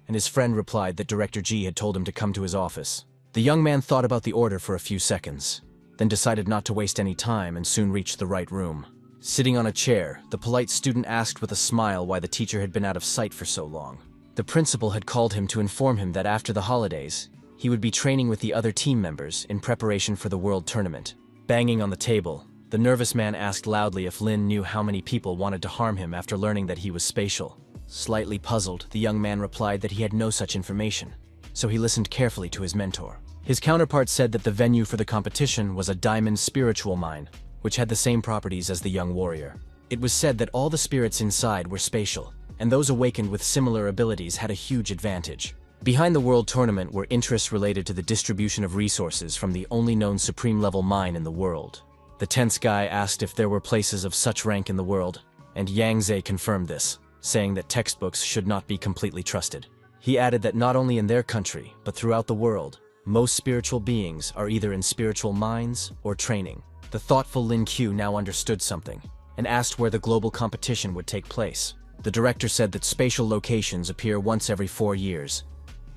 and his friend replied that Director Ji had told him to come to his office. The young man thought about the order for a few seconds, then decided not to waste any time and soon reached the right room. Sitting on a chair, the polite student asked with a smile why the teacher had been out of sight for so long. The principal had called him to inform him that after the holidays, he would be training with the other team members in preparation for the world tournament. Banging on the table, the nervous man asked loudly if Lin knew how many people wanted to harm him after learning that he was spatial. Slightly puzzled, the young man replied that he had no such information, so he listened carefully to his mentor. His counterpart said that the venue for the competition was a diamond spiritual mine, which had the same properties as the young warrior. It was said that all the spirits inside were spatial, and those awakened with similar abilities had a huge advantage. Behind the world tournament were interests related to the distribution of resources from the only known supreme-level mine in the world. The tense guy asked if there were places of such rank in the world, and Yang Zhe confirmed this, saying that textbooks should not be completely trusted. He added that not only in their country, but throughout the world, most spiritual beings are either in spiritual mines or training. The thoughtful Lin Q now understood something, and asked where the global competition would take place. The director said that spatial locations appear once every 4 years,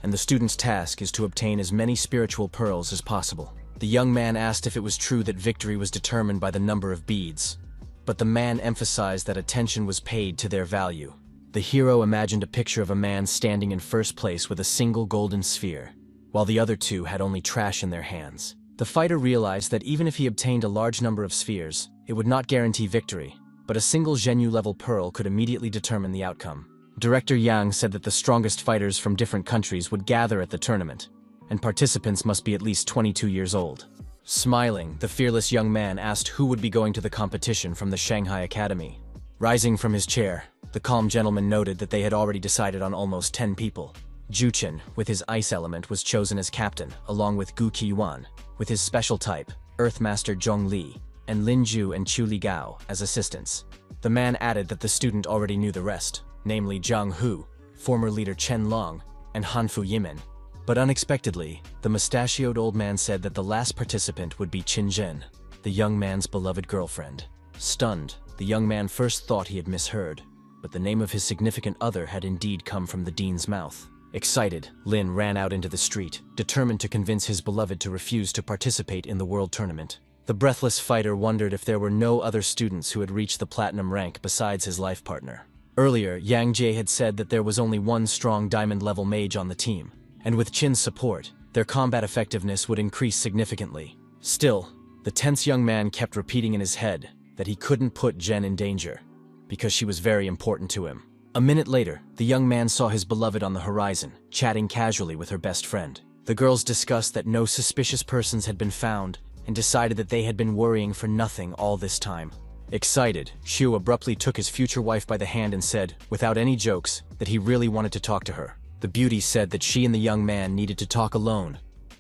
and the student's task is to obtain as many spiritual pearls as possible. The young man asked if it was true that victory was determined by the number of beads, but the man emphasized that attention was paid to their value. The hero imagined a picture of a man standing in first place with a single golden sphere, while the other two had only trash in their hands. The fighter realized that even if he obtained a large number of spheres, it would not guarantee victory, but a single Zhenyu-level pearl could immediately determine the outcome. Director Yang said that the strongest fighters from different countries would gather at the tournament, and participants must be at least 22 years old. Smiling, the fearless young man asked who would be going to the competition from the Shanghai Academy. Rising from his chair, the calm gentleman noted that they had already decided on almost 10 people. Juchen, with his ice element, was chosen as captain, along with Gu Qiyuan, with his special type, Earthmaster Zhong Li, and Lin Ju and Chu Li Gao as assistants. The man added that the student already knew the rest, namely Zhang Hu, former leader Chen Long, and Han Fu Yimin. But unexpectedly, the mustachioed old man said that the last participant would be Qin Zhen, the young man's beloved girlfriend. Stunned, the young man first thought he had misheard, but the name of his significant other had indeed come from the dean's mouth. Excited, Lin ran out into the street, determined to convince his beloved to refuse to participate in the world tournament. The breathless fighter wondered if there were no other students who had reached the platinum rank besides his life partner. Earlier, Yang Jie had said that there was only one strong diamond-level mage on the team, and with Qin's support, their combat effectiveness would increase significantly. Still, the tense young man kept repeating in his head that he couldn't put Zhen in danger, because she was very important to him. A minute later, the young man saw his beloved on the horizon, chatting casually with her best friend. The girls discussed that no suspicious persons had been found, and decided that they had been worrying for nothing all this time. Excited, Xu abruptly took his future wife by the hand and said, without any jokes, that he really wanted to talk to her. The beauty said that she and the young man needed to talk alone,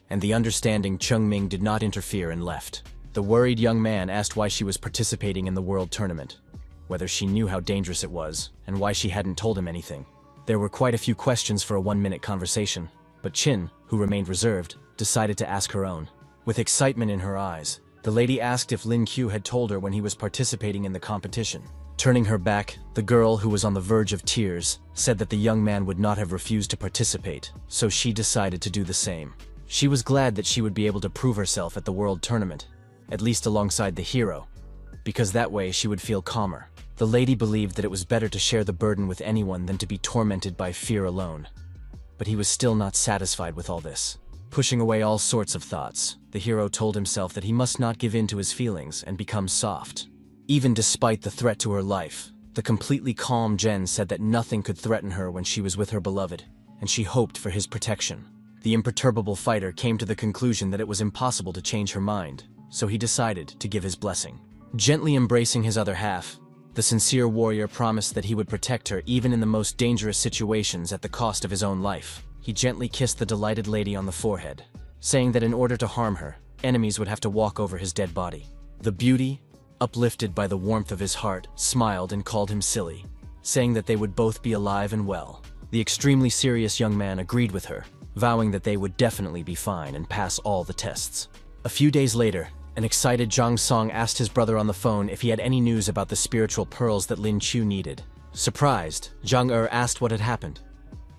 and the understanding Cheng Ming did not interfere and left. The worried young man asked why she was participating in the world tournament, whether she knew how dangerous it was, and why she hadn't told him anything. There were quite a few questions for a 1-minute conversation, but Qin, who remained reserved, decided to ask her own. With excitement in her eyes, the lady asked if Lin Q had told her when he was participating in the competition. Turning her back, the girl, who was on the verge of tears, said that the young man would not have refused to participate, so she decided to do the same. She was glad that she would be able to prove herself at the world tournament, at least alongside the hero, because that way she would feel calmer. The lady believed that it was better to share the burden with anyone than to be tormented by fear alone. But he was still not satisfied with all this. Pushing away all sorts of thoughts, the hero told himself that he must not give in to his feelings and become soft. Even despite the threat to her life, the completely calm Jen said that nothing could threaten her when she was with her beloved, and she hoped for his protection. The imperturbable fighter came to the conclusion that it was impossible to change her mind, so he decided to give his blessing. Gently embracing his other half, the sincere warrior promised that he would protect her even in the most dangerous situations at the cost of his own life. He gently kissed the delighted lady on the forehead, saying that in order to harm her, enemies would have to walk over his dead body. The beauty, uplifted by the warmth of his heart, smiled and called him silly, saying that they would both be alive and well. The extremely serious young man agreed with her, vowing that they would definitely be fine and pass all the tests. A few days later, an excited Zhang Song asked his brother on the phone if he had any news about the spiritual pearls that Lin Chu needed. Surprised, Zhang asked what had happened,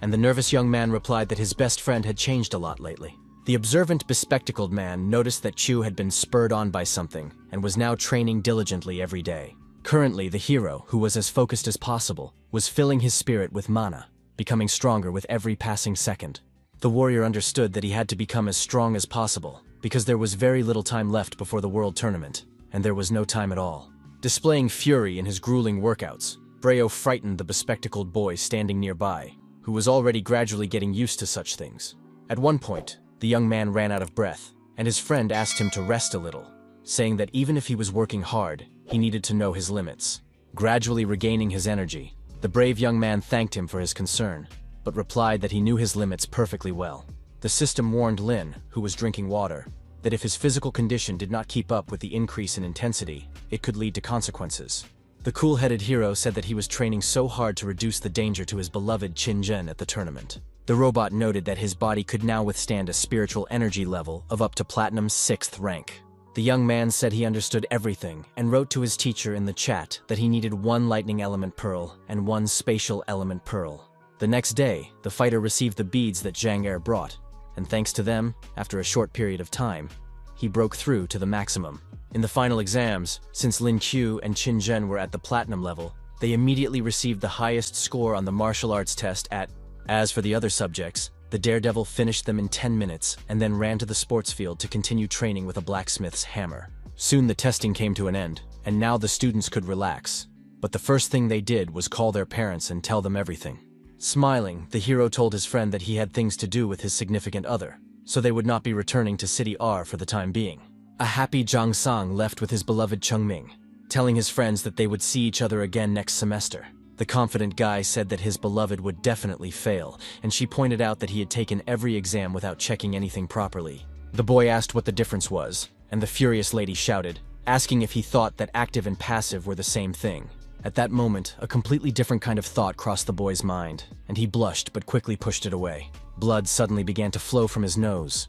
and the nervous young man replied that his best friend had changed a lot lately. The observant, bespectacled man noticed that Chu had been spurred on by something and was now training diligently every day. Currently, the hero, who was as focused as possible, was filling his spirit with mana, becoming stronger with every passing second. The warrior understood that he had to become as strong as possible, because there was very little time left before the world tournament, and there was no time at all. Displaying fury in his grueling workouts, Breo frightened the bespectacled boy standing nearby, who was already gradually getting used to such things. At one point, the young man ran out of breath, and his friend asked him to rest a little, saying that even if he was working hard, he needed to know his limits. Gradually regaining his energy, the brave young man thanked him for his concern, but replied that he knew his limits perfectly well. The system warned Lin, who was drinking water, that if his physical condition did not keep up with the increase in intensity, it could lead to consequences. The cool-headed hero said that he was training so hard to reduce the danger to his beloved Qin Zhen at the tournament. The robot noted that his body could now withstand a spiritual energy level of up to Platinum's 6th rank. The young man said he understood everything and wrote to his teacher in the chat that he needed 1 lightning element pearl and 1 spatial element pearl. The next day, the fighter received the beads that Zhang brought, and thanks to them, after a short period of time, he broke through to the maximum. In the final exams, since Lin Qiu and Qin Zhen were at the platinum level, they immediately received the highest score on the martial arts test at. As for the other subjects, the daredevil finished them in 10 minutes and then ran to the sports field to continue training with a blacksmith's hammer. Soon the testing came to an end, and now the students could relax. But the first thing they did was call their parents and tell them everything. Smiling, the hero told his friend that he had things to do with his significant other, so they would not be returning to City R for the time being. A happy Zhang Sang left with his beloved Chengming, telling his friends that they would see each other again next semester. The confident guy said that his beloved would definitely fail, and she pointed out that he had taken every exam without checking anything properly. The boy asked what the difference was, and the furious lady shouted, asking if he thought that active and passive were the same thing. At that moment, a completely different kind of thought crossed the boy's mind, and he blushed but quickly pushed it away. Blood suddenly began to flow from his nose,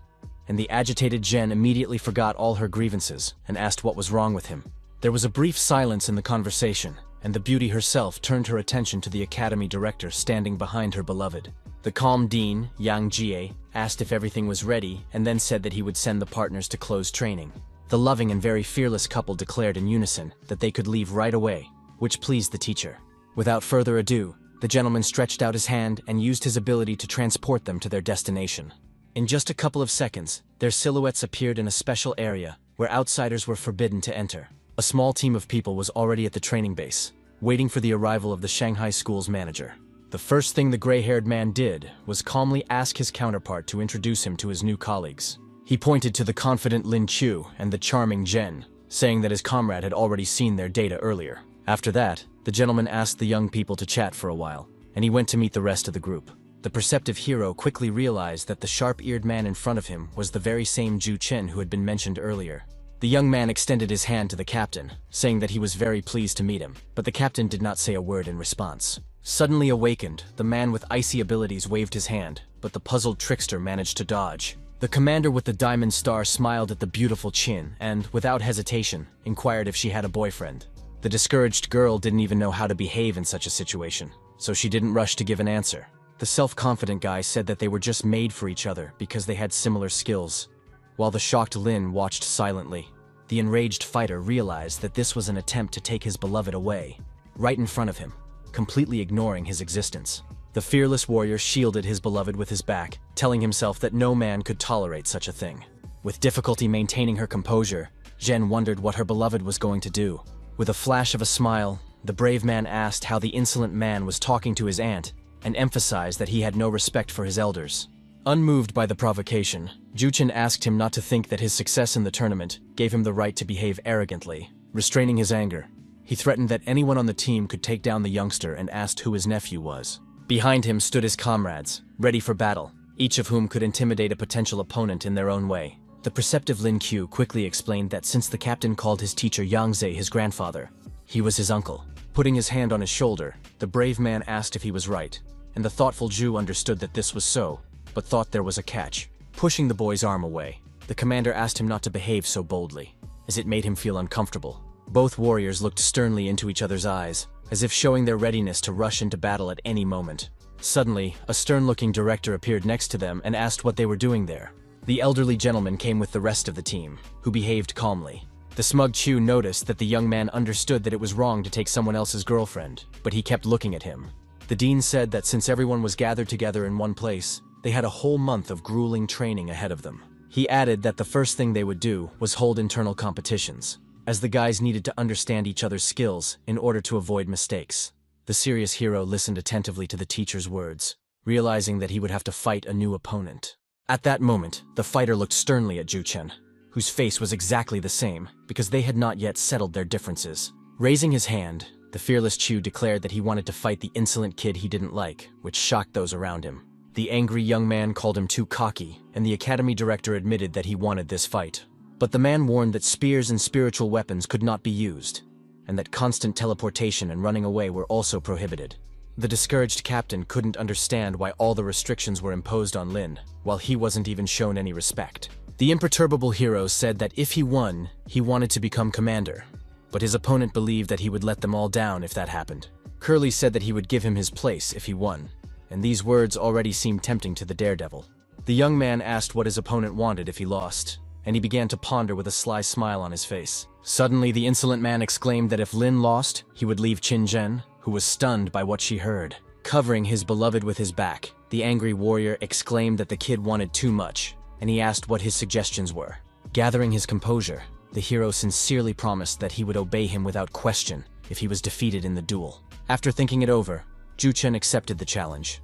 and the agitated Zhen immediately forgot all her grievances and asked what was wrong with him. There was a brief silence in the conversation, and the beauty herself turned her attention to the academy director standing behind her beloved. The calm dean, Yang Jie, asked if everything was ready and then said that he would send the partners to close training. The loving and very fearless couple declared in unison that they could leave right away, which pleased the teacher. Without further ado, the gentleman stretched out his hand and used his ability to transport them to their destination. In just a couple of seconds, their silhouettes appeared in a special area where outsiders were forbidden to enter. A small team of people was already at the training base, waiting for the arrival of the Shanghai school's manager. The first thing the gray-haired man did was calmly ask his counterpart to introduce him to his new colleagues. He pointed to the confident Lin Chu and the charming Zhen, saying that his comrade had already seen their data earlier. After that, the gentleman asked the young people to chat for a while, and he went to meet the rest of the group. The perceptive hero quickly realized that the sharp-eared man in front of him was the very same Zhu Chen who had been mentioned earlier. The young man extended his hand to the captain, saying that he was very pleased to meet him, but the captain did not say a word in response. Suddenly awakened, the man with icy abilities waved his hand, but the puzzled trickster managed to dodge. The commander with the diamond star smiled at the beautiful Qin and, without hesitation, inquired if she had a boyfriend. The discouraged girl didn't even know how to behave in such a situation, so she didn't rush to give an answer. The self-confident guy said that they were just made for each other because they had similar skills. While the shocked Lin watched silently, the enraged fighter realized that this was an attempt to take his beloved away, right in front of him, completely ignoring his existence. The fearless warrior shielded his beloved with his back, telling himself that no man could tolerate such a thing. With difficulty maintaining her composure, Zhen wondered what her beloved was going to do. With a flash of a smile, the brave man asked how the insolent man was talking to his aunt, and emphasized that he had no respect for his elders. Unmoved by the provocation, Zhu Chen asked him not to think that his success in the tournament gave him the right to behave arrogantly. Restraining his anger, he threatened that anyone on the team could take down the youngster and asked who his nephew was. Behind him stood his comrades, ready for battle, each of whom could intimidate a potential opponent in their own way. The perceptive Lin Qiu quickly explained that since the captain called his teacher Yang Zhe his grandfather, he was his uncle. Putting his hand on his shoulder, the brave man asked if he was right, and the thoughtful Jew understood that this was so, but thought there was a catch. Pushing the boy's arm away, the commander asked him not to behave so boldly, as it made him feel uncomfortable. Both warriors looked sternly into each other's eyes, as if showing their readiness to rush into battle at any moment. Suddenly, a stern-looking director appeared next to them and asked what they were doing there. The elderly gentleman came with the rest of the team, who behaved calmly. The smug Chu noticed that the young man understood that it was wrong to take someone else's girlfriend, but he kept looking at him. The dean said that since everyone was gathered together in one place, they had a whole month of grueling training ahead of them. He added that the first thing they would do was hold internal competitions, as the guys needed to understand each other's skills in order to avoid mistakes. The serious hero listened attentively to the teacher's words, realizing that he would have to fight a new opponent. At that moment, the fighter looked sternly at Ju Chen, whose face was exactly the same, because they had not yet settled their differences. Raising his hand, the fearless Chu declared that he wanted to fight the insolent kid he didn't like, which shocked those around him. The angry young man called him too cocky, and the academy director admitted that he wanted this fight. But the man warned that spears and spiritual weapons could not be used, and that constant teleportation and running away were also prohibited. The discouraged captain couldn't understand why all the restrictions were imposed on Lin, while he wasn't even shown any respect. The imperturbable hero said that if he won, he wanted to become commander, but his opponent believed that he would let them all down if that happened. Curly said that he would give him his place if he won, and these words already seemed tempting to the daredevil. The young man asked what his opponent wanted if he lost, and he began to ponder with a sly smile on his face. Suddenly, the insolent man exclaimed that if Lin lost, he would leave Qin Zhen, who was stunned by what she heard. Covering his beloved with his back, the angry warrior exclaimed that the kid wanted too much, and he asked what his suggestions were. Gathering his composure, the hero sincerely promised that he would obey him without question if he was defeated in the duel. After thinking it over, Ju Chen accepted the challenge,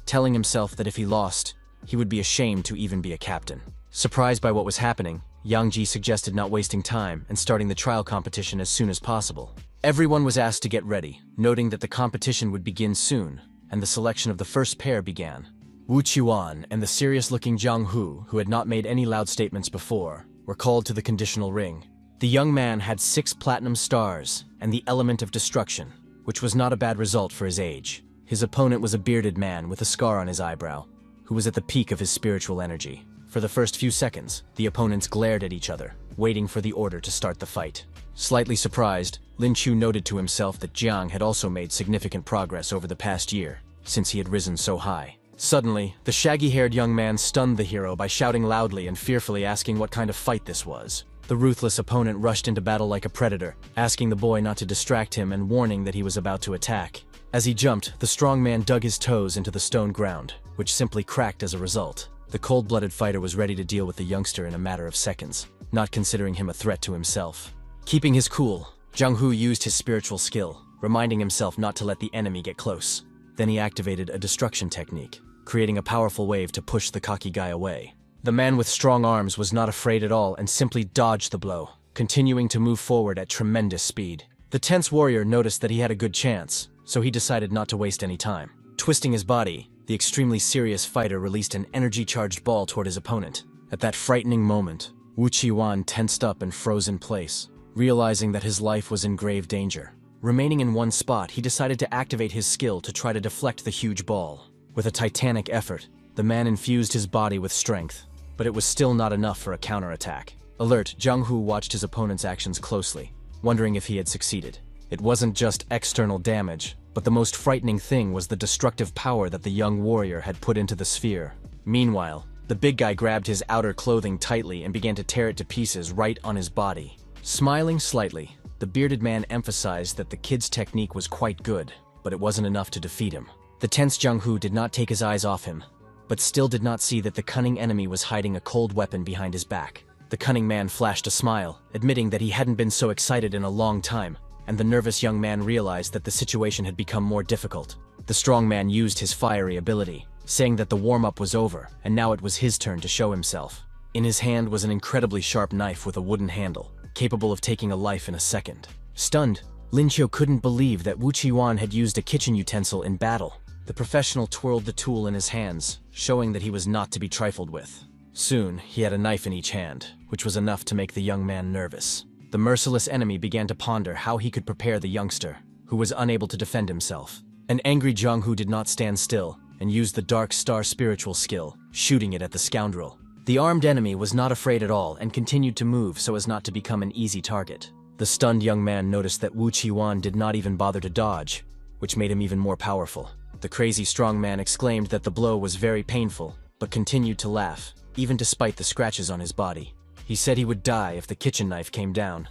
telling himself that if he lost, he would be ashamed to even be a captain. Surprised by what was happening, Yang Ji suggested not wasting time and starting the trial competition as soon as possible. Everyone was asked to get ready, noting that the competition would begin soon, and the selection of the first pair began. Wu Qiuan and the serious-looking Jiang Hu, who had not made any loud statements before, were called to the conditional ring. The young man had 6 platinum stars and the element of destruction, which was not a bad result for his age. His opponent was a bearded man with a scar on his eyebrow, who was at the peak of his spiritual energy. For the first few seconds, the opponents glared at each other, waiting for the order to start the fight. Slightly surprised, Lin Qiu noted to himself that Jiang had also made significant progress over the past year, since he had risen so high. Suddenly, the shaggy-haired young man stunned the hero by shouting loudly and fearfully asking what kind of fight this was. The ruthless opponent rushed into battle like a predator, asking the boy not to distract him and warning that he was about to attack. As he jumped, the strong man dug his toes into the stone ground, which simply cracked as a result. The cold-blooded fighter was ready to deal with the youngster in a matter of seconds, not considering him a threat to himself. Keeping his cool, Jiang Hu used his spiritual skill, reminding himself not to let the enemy get close. Then he activated a destruction technique, creating a powerful wave to push the cocky guy away. The man with strong arms was not afraid at all and simply dodged the blow, continuing to move forward at tremendous speed. The tense warrior noticed that he had a good chance, so he decided not to waste any time. Twisting his body, the extremely serious fighter released an energy-charged ball toward his opponent. At that frightening moment, Wu Qiuan tensed up and froze in place, realizing that his life was in grave danger. Remaining in one spot, he decided to activate his skill to try to deflect the huge ball. With a titanic effort, the man infused his body with strength, but it was still not enough for a counterattack. Alert, Jiang Hu watched his opponent's actions closely, wondering if he had succeeded. It wasn't just external damage, but the most frightening thing was the destructive power that the young warrior had put into the sphere. Meanwhile, the big guy grabbed his outer clothing tightly and began to tear it to pieces right on his body. Smiling slightly, the bearded man emphasized that the kid's technique was quite good, but it wasn't enough to defeat him. The tense Jiang Hu did not take his eyes off him, but still did not see that the cunning enemy was hiding a cold weapon behind his back. The cunning man flashed a smile, admitting that he hadn't been so excited in a long time, and the nervous young man realized that the situation had become more difficult. The strong man used his fiery ability, saying that the warm-up was over, and now it was his turn to show himself. In his hand was an incredibly sharp knife with a wooden handle, capable of taking a life in a second. Stunned, Lin Qiu couldn't believe that Wu Qiuan had used a kitchen utensil in battle. The professional twirled the tool in his hands, showing that he was not to be trifled with. Soon, he had a knife in each hand, which was enough to make the young man nervous. The merciless enemy began to ponder how he could prepare the youngster, who was unable to defend himself. An angry Jong-hu did not stand still and used the Dark Star spiritual skill, shooting it at the scoundrel. The armed enemy was not afraid at all and continued to move so as not to become an easy target. The stunned young man noticed that Wu Qiwan did not even bother to dodge, which made him even more powerful. The crazy strong man exclaimed that the blow was very painful, but continued to laugh, even despite the scratches on his body. He said he would die if the kitchen knife came down,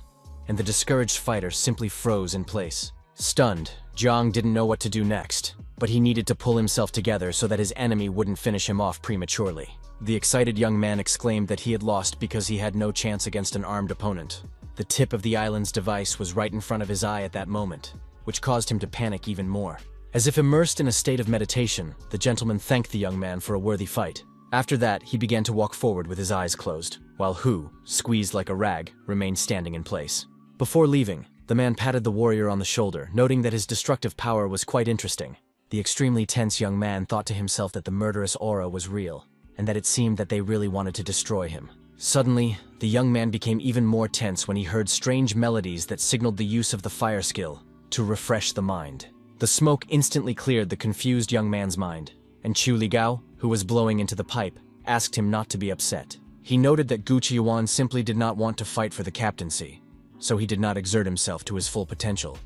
and the discouraged fighter simply froze in place. Stunned, Zhang didn't know what to do next, but he needed to pull himself together so that his enemy wouldn't finish him off prematurely. The excited young man exclaimed that he had lost because he had no chance against an armed opponent. The tip of the island's device was right in front of his eye at that moment, which caused him to panic even more. As if immersed in a state of meditation, the gentleman thanked the young man for a worthy fight. After that, he began to walk forward with his eyes closed, while Hu, squeezed like a rag, remained standing in place. Before leaving, the man patted the warrior on the shoulder, noting that his destructive power was quite interesting. The extremely tense young man thought to himself that the murderous aura was real, and that it seemed that they really wanted to destroy him. Suddenly, the young man became even more tense when he heard strange melodies that signaled the use of the fire skill to refresh the mind. The smoke instantly cleared the confused young man's mind, and Chu Ligao, who was blowing into the pipe, asked him not to be upset. He noted that Gu Qiuan simply did not want to fight for the captaincy, so he did not exert himself to his full potential.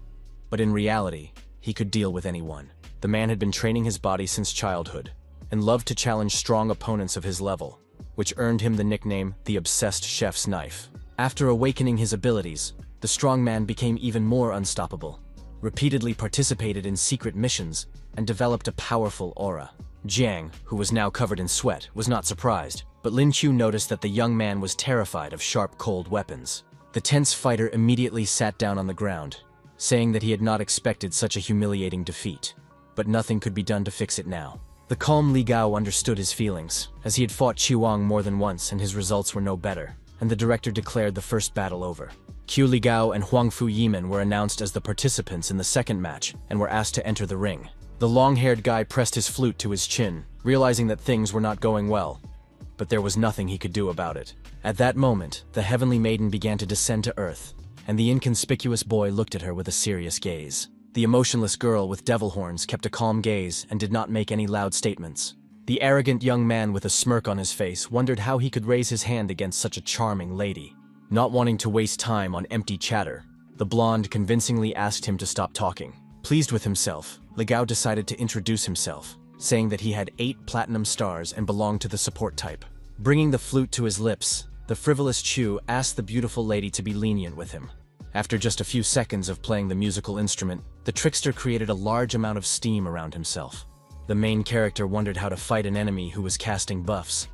But in reality, he could deal with anyone. The man had been training his body since childhood, and loved to challenge strong opponents of his level, which earned him the nickname the Obsessed Chef's Knife. After awakening his abilities, the strong man became even more unstoppable, repeatedly participated in secret missions, and developed a powerful aura. Jiang, who was now covered in sweat, was not surprised, but Lin Qiu noticed that the young man was terrified of sharp, cold weapons. The tense fighter immediately sat down on the ground, saying that he had not expected such a humiliating defeat, but nothing could be done to fix it now. The calm Li Gao understood his feelings, as he had fought Qiwang more than once and his results were no better, and the director declared the first battle over. Qiu Li Gao and Huangfu Yimen were announced as the participants in the second match and were asked to enter the ring. The long-haired guy pressed his flute to his chin, realizing that things were not going well, but there was nothing he could do about it. At that moment, the heavenly maiden began to descend to earth, and the inconspicuous boy looked at her with a serious gaze. The emotionless girl with devil horns kept a calm gaze and did not make any loud statements. The arrogant young man with a smirk on his face wondered how he could raise his hand against such a charming lady. Not wanting to waste time on empty chatter, the blonde convincingly asked him to stop talking. Pleased with himself, Li Gao decided to introduce himself, saying that he had 8 platinum stars and belonged to the support type. Bringing the flute to his lips, the frivolous Chu asked the beautiful lady to be lenient with him. After just a few seconds of playing the musical instrument, the trickster created a large amount of steam around himself. The main character wondered how to fight an enemy who was casting buffs,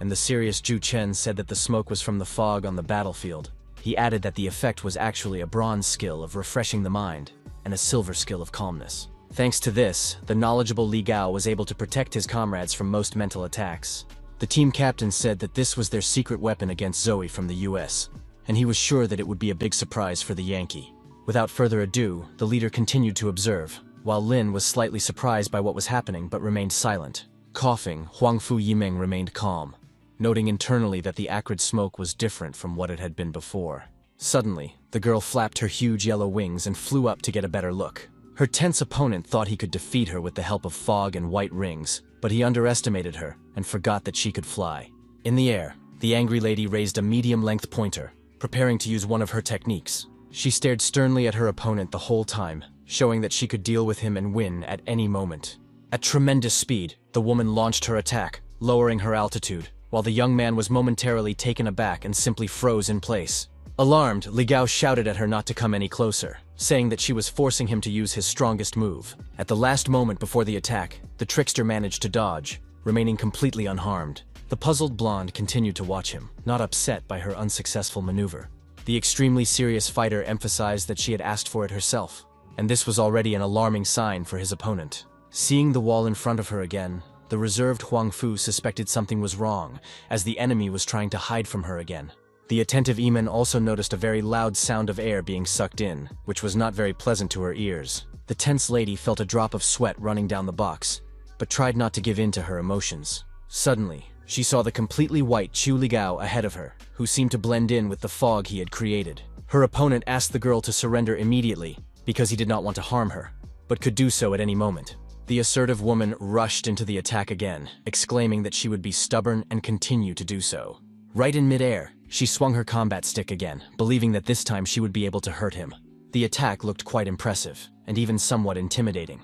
and the serious Zhu Chen said that the smoke was from the fog on the battlefield. He added that the effect was actually a bronze skill of refreshing the mind, and a silver skill of calmness. Thanks to this, the knowledgeable Li Gao was able to protect his comrades from most mental attacks. The team captain said that this was their secret weapon against Zoe from the US, and he was sure that it would be a big surprise for the Yankee. Without further ado, the leader continued to observe, while Lin was slightly surprised by what was happening but remained silent. Coughing, Huangfu Yimeng remained calm, noting internally that the acrid smoke was different from what it had been before. Suddenly, the girl flapped her huge yellow wings and flew up to get a better look. Her tense opponent thought he could defeat her with the help of fog and white rings, but he underestimated her and forgot that she could fly. In the air, the angry lady raised a medium-length pointer, preparing to use one of her techniques. She stared sternly at her opponent the whole time, showing that she could deal with him and win at any moment. At tremendous speed, the woman launched her attack, lowering her altitude, while the young man was momentarily taken aback and simply froze in place. Alarmed, Li Gao shouted at her not to come any closer, saying that she was forcing him to use his strongest move. At the last moment before the attack, the trickster managed to dodge, remaining completely unharmed. The puzzled blonde continued to watch him, not upset by her unsuccessful maneuver. The extremely serious fighter emphasized that she had asked for it herself, and this was already an alarming sign for his opponent. Seeing the wall in front of her again, the reserved Huang Fu suspected something was wrong, as the enemy was trying to hide from her again. The attentive Eamon also noticed a very loud sound of air being sucked in, which was not very pleasant to her ears. The tense lady felt a drop of sweat running down the box, but tried not to give in to her emotions. Suddenly, She saw the completely white Chu Ligao ahead of her, who seemed to blend in with the fog he had created. Her opponent asked the girl to surrender immediately because he did not want to harm her, but could do so at any moment. The assertive woman rushed into the attack again, exclaiming that she would be stubborn and continue to do so. Right in midair, she swung her combat stick again, believing that this time she would be able to hurt him. The attack looked quite impressive, and even somewhat intimidating,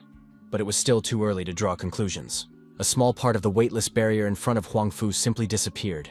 but it was still too early to draw conclusions. A small part of the weightless barrier in front of Huang Fu simply disappeared,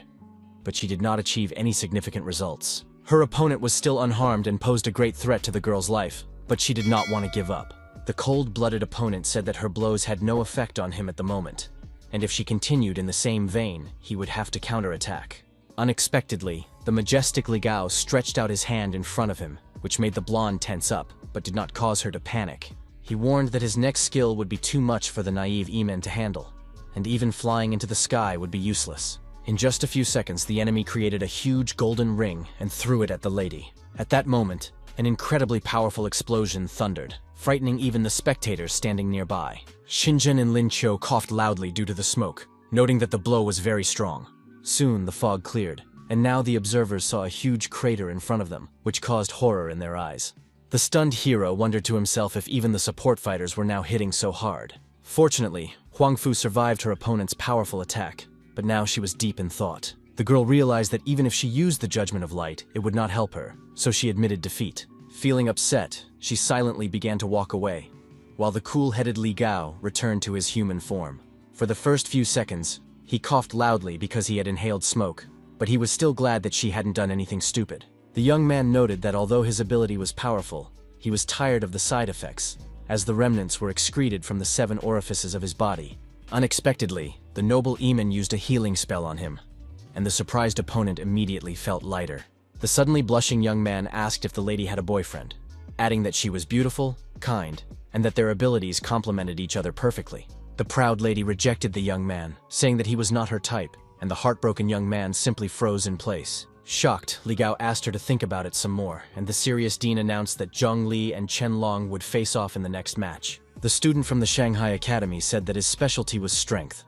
but she did not achieve any significant results. Her opponent was still unharmed and posed a great threat to the girl's life, but she did not want to give up. The cold-blooded opponent said that her blows had no effect on him at the moment, and if she continued in the same vein, he would have to counterattack. Unexpectedly, the majestic Li Gao stretched out his hand in front of him, which made the blonde tense up, but did not cause her to panic. He warned that his next skill would be too much for the naive Eman to handle, and even flying into the sky would be useless. In just a few seconds, the enemy created a huge golden ring and threw it at the lady. At that moment, an incredibly powerful explosion thundered, frightening even the spectators standing nearby. Xinzhen and Lin Qiu coughed loudly due to the smoke, noting that the blow was very strong. Soon the fog cleared, and now the observers saw a huge crater in front of them, which caused horror in their eyes. The stunned hero wondered to himself if even the support fighters were now hitting so hard. Fortunately, Huang Fu survived her opponent's powerful attack, but now she was deep in thought. The girl realized that even if she used the Judgment of Light, it would not help her, so she admitted defeat. Feeling upset, she silently began to walk away, while the cool-headed Li Gao returned to his human form. For the first few seconds, he coughed loudly because he had inhaled smoke, but he was still glad that she hadn't done anything stupid. The young man noted that although his ability was powerful, he was tired of the side effects, as the remnants were excreted from the 7 orifices of his body. Unexpectedly, the noble Eman used a healing spell on him, and the surprised opponent immediately felt lighter. The suddenly blushing young man asked if the lady had a boyfriend, adding that she was beautiful, kind, and that their abilities complemented each other perfectly. The proud lady rejected the young man, saying that he was not her type, and the heartbroken young man simply froze in place. Shocked, Li Gao asked her to think about it some more, and the serious dean announced that Zhang Li and Chen Long would face off in the next match. The student from the Shanghai Academy said that his specialty was strength,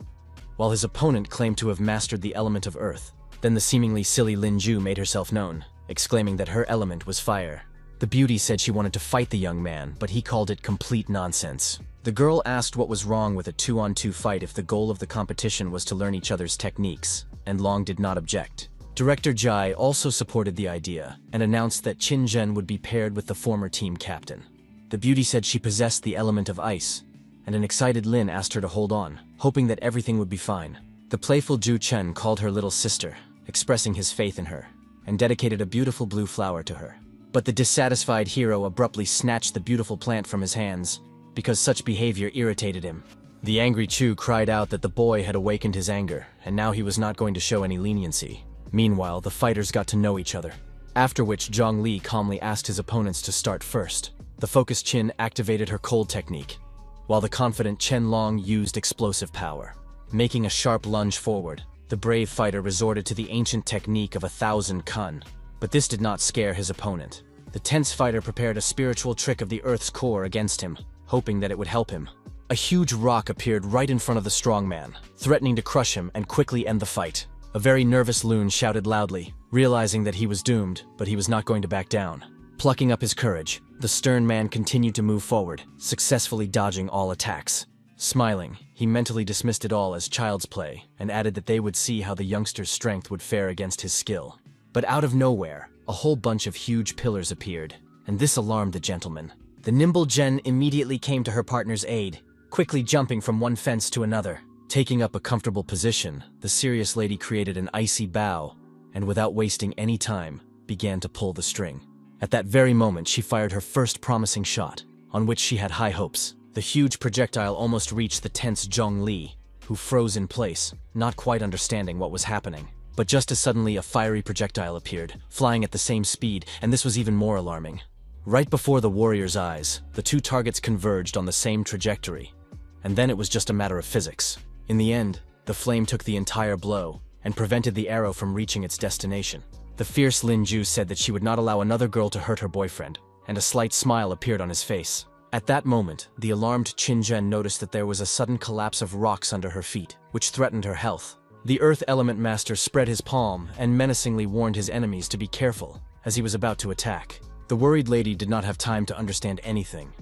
while his opponent claimed to have mastered the element of earth. Then the seemingly silly Lin Ju made herself known, exclaiming that her element was fire. The beauty said she wanted to fight the young man, but he called it complete nonsense. The girl asked what was wrong with a 2-on-2 fight if the goal of the competition was to learn each other's techniques, and Long did not object. Director Jai also supported the idea, and announced that Qin Zhen would be paired with the former team captain. The beauty said she possessed the element of ice, and an excited Lin asked her to hold on, hoping that everything would be fine. The playful Zhu Chen called her little sister, expressing his faith in her, and dedicated a beautiful blue flower to her. But the dissatisfied hero abruptly snatched the beautiful plant from his hands, because such behavior irritated him. The angry Chu cried out that the boy had awakened his anger, and now he was not going to show any leniency. Meanwhile, the fighters got to know each other, after which Zhang Li calmly asked his opponents to start first. The focused Qin activated her cold technique, while the confident Chen Long used explosive power. Making a sharp lunge forward, the brave fighter resorted to the ancient technique of 1,000 kun, but this did not scare his opponent. The tense fighter prepared a spiritual trick of the Earth's core against him, hoping that it would help him. A huge rock appeared right in front of the strongman, threatening to crush him and quickly end the fight. A very nervous Loon shouted loudly, realizing that he was doomed, but he was not going to back down. Plucking up his courage, the stern man continued to move forward, successfully dodging all attacks. Smiling, he mentally dismissed it all as child's play, and added that they would see how the youngster's strength would fare against his skill. But out of nowhere, a whole bunch of huge pillars appeared, and this alarmed the gentleman. The nimble Jen immediately came to her partner's aid, quickly jumping from one fence to another. Taking up a comfortable position, the serious lady created an icy bow, and without wasting any time, began to pull the string. At that very moment, she fired her first promising shot, on which she had high hopes. The huge projectile almost reached the tense Zhang Li, who froze in place, not quite understanding what was happening. But just as suddenly, a fiery projectile appeared, flying at the same speed, and this was even more alarming. Right before the warrior's eyes, the two targets converged on the same trajectory, and then it was just a matter of physics. In the end, the flame took the entire blow and prevented the arrow from reaching its destination. The fierce Lin Ju said that she would not allow another girl to hurt her boyfriend, and a slight smile appeared on his face. At that moment, the alarmed Qin Zhen noticed that there was a sudden collapse of rocks under her feet, which threatened her health. The Earth Element Master spread his palm and menacingly warned his enemies to be careful as he was about to attack. The worried lady did not have time to understand anything,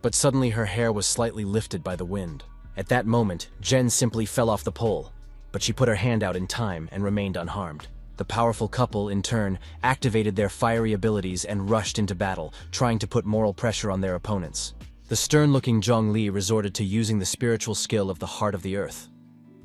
but suddenly her hair was slightly lifted by the wind. At that moment, Jen simply fell off the pole, but she put her hand out in time and remained unharmed. The powerful couple, in turn, activated their fiery abilities and rushed into battle, trying to put moral pressure on their opponents. The stern-looking Zhongli resorted to using the spiritual skill of the Heart of the Earth,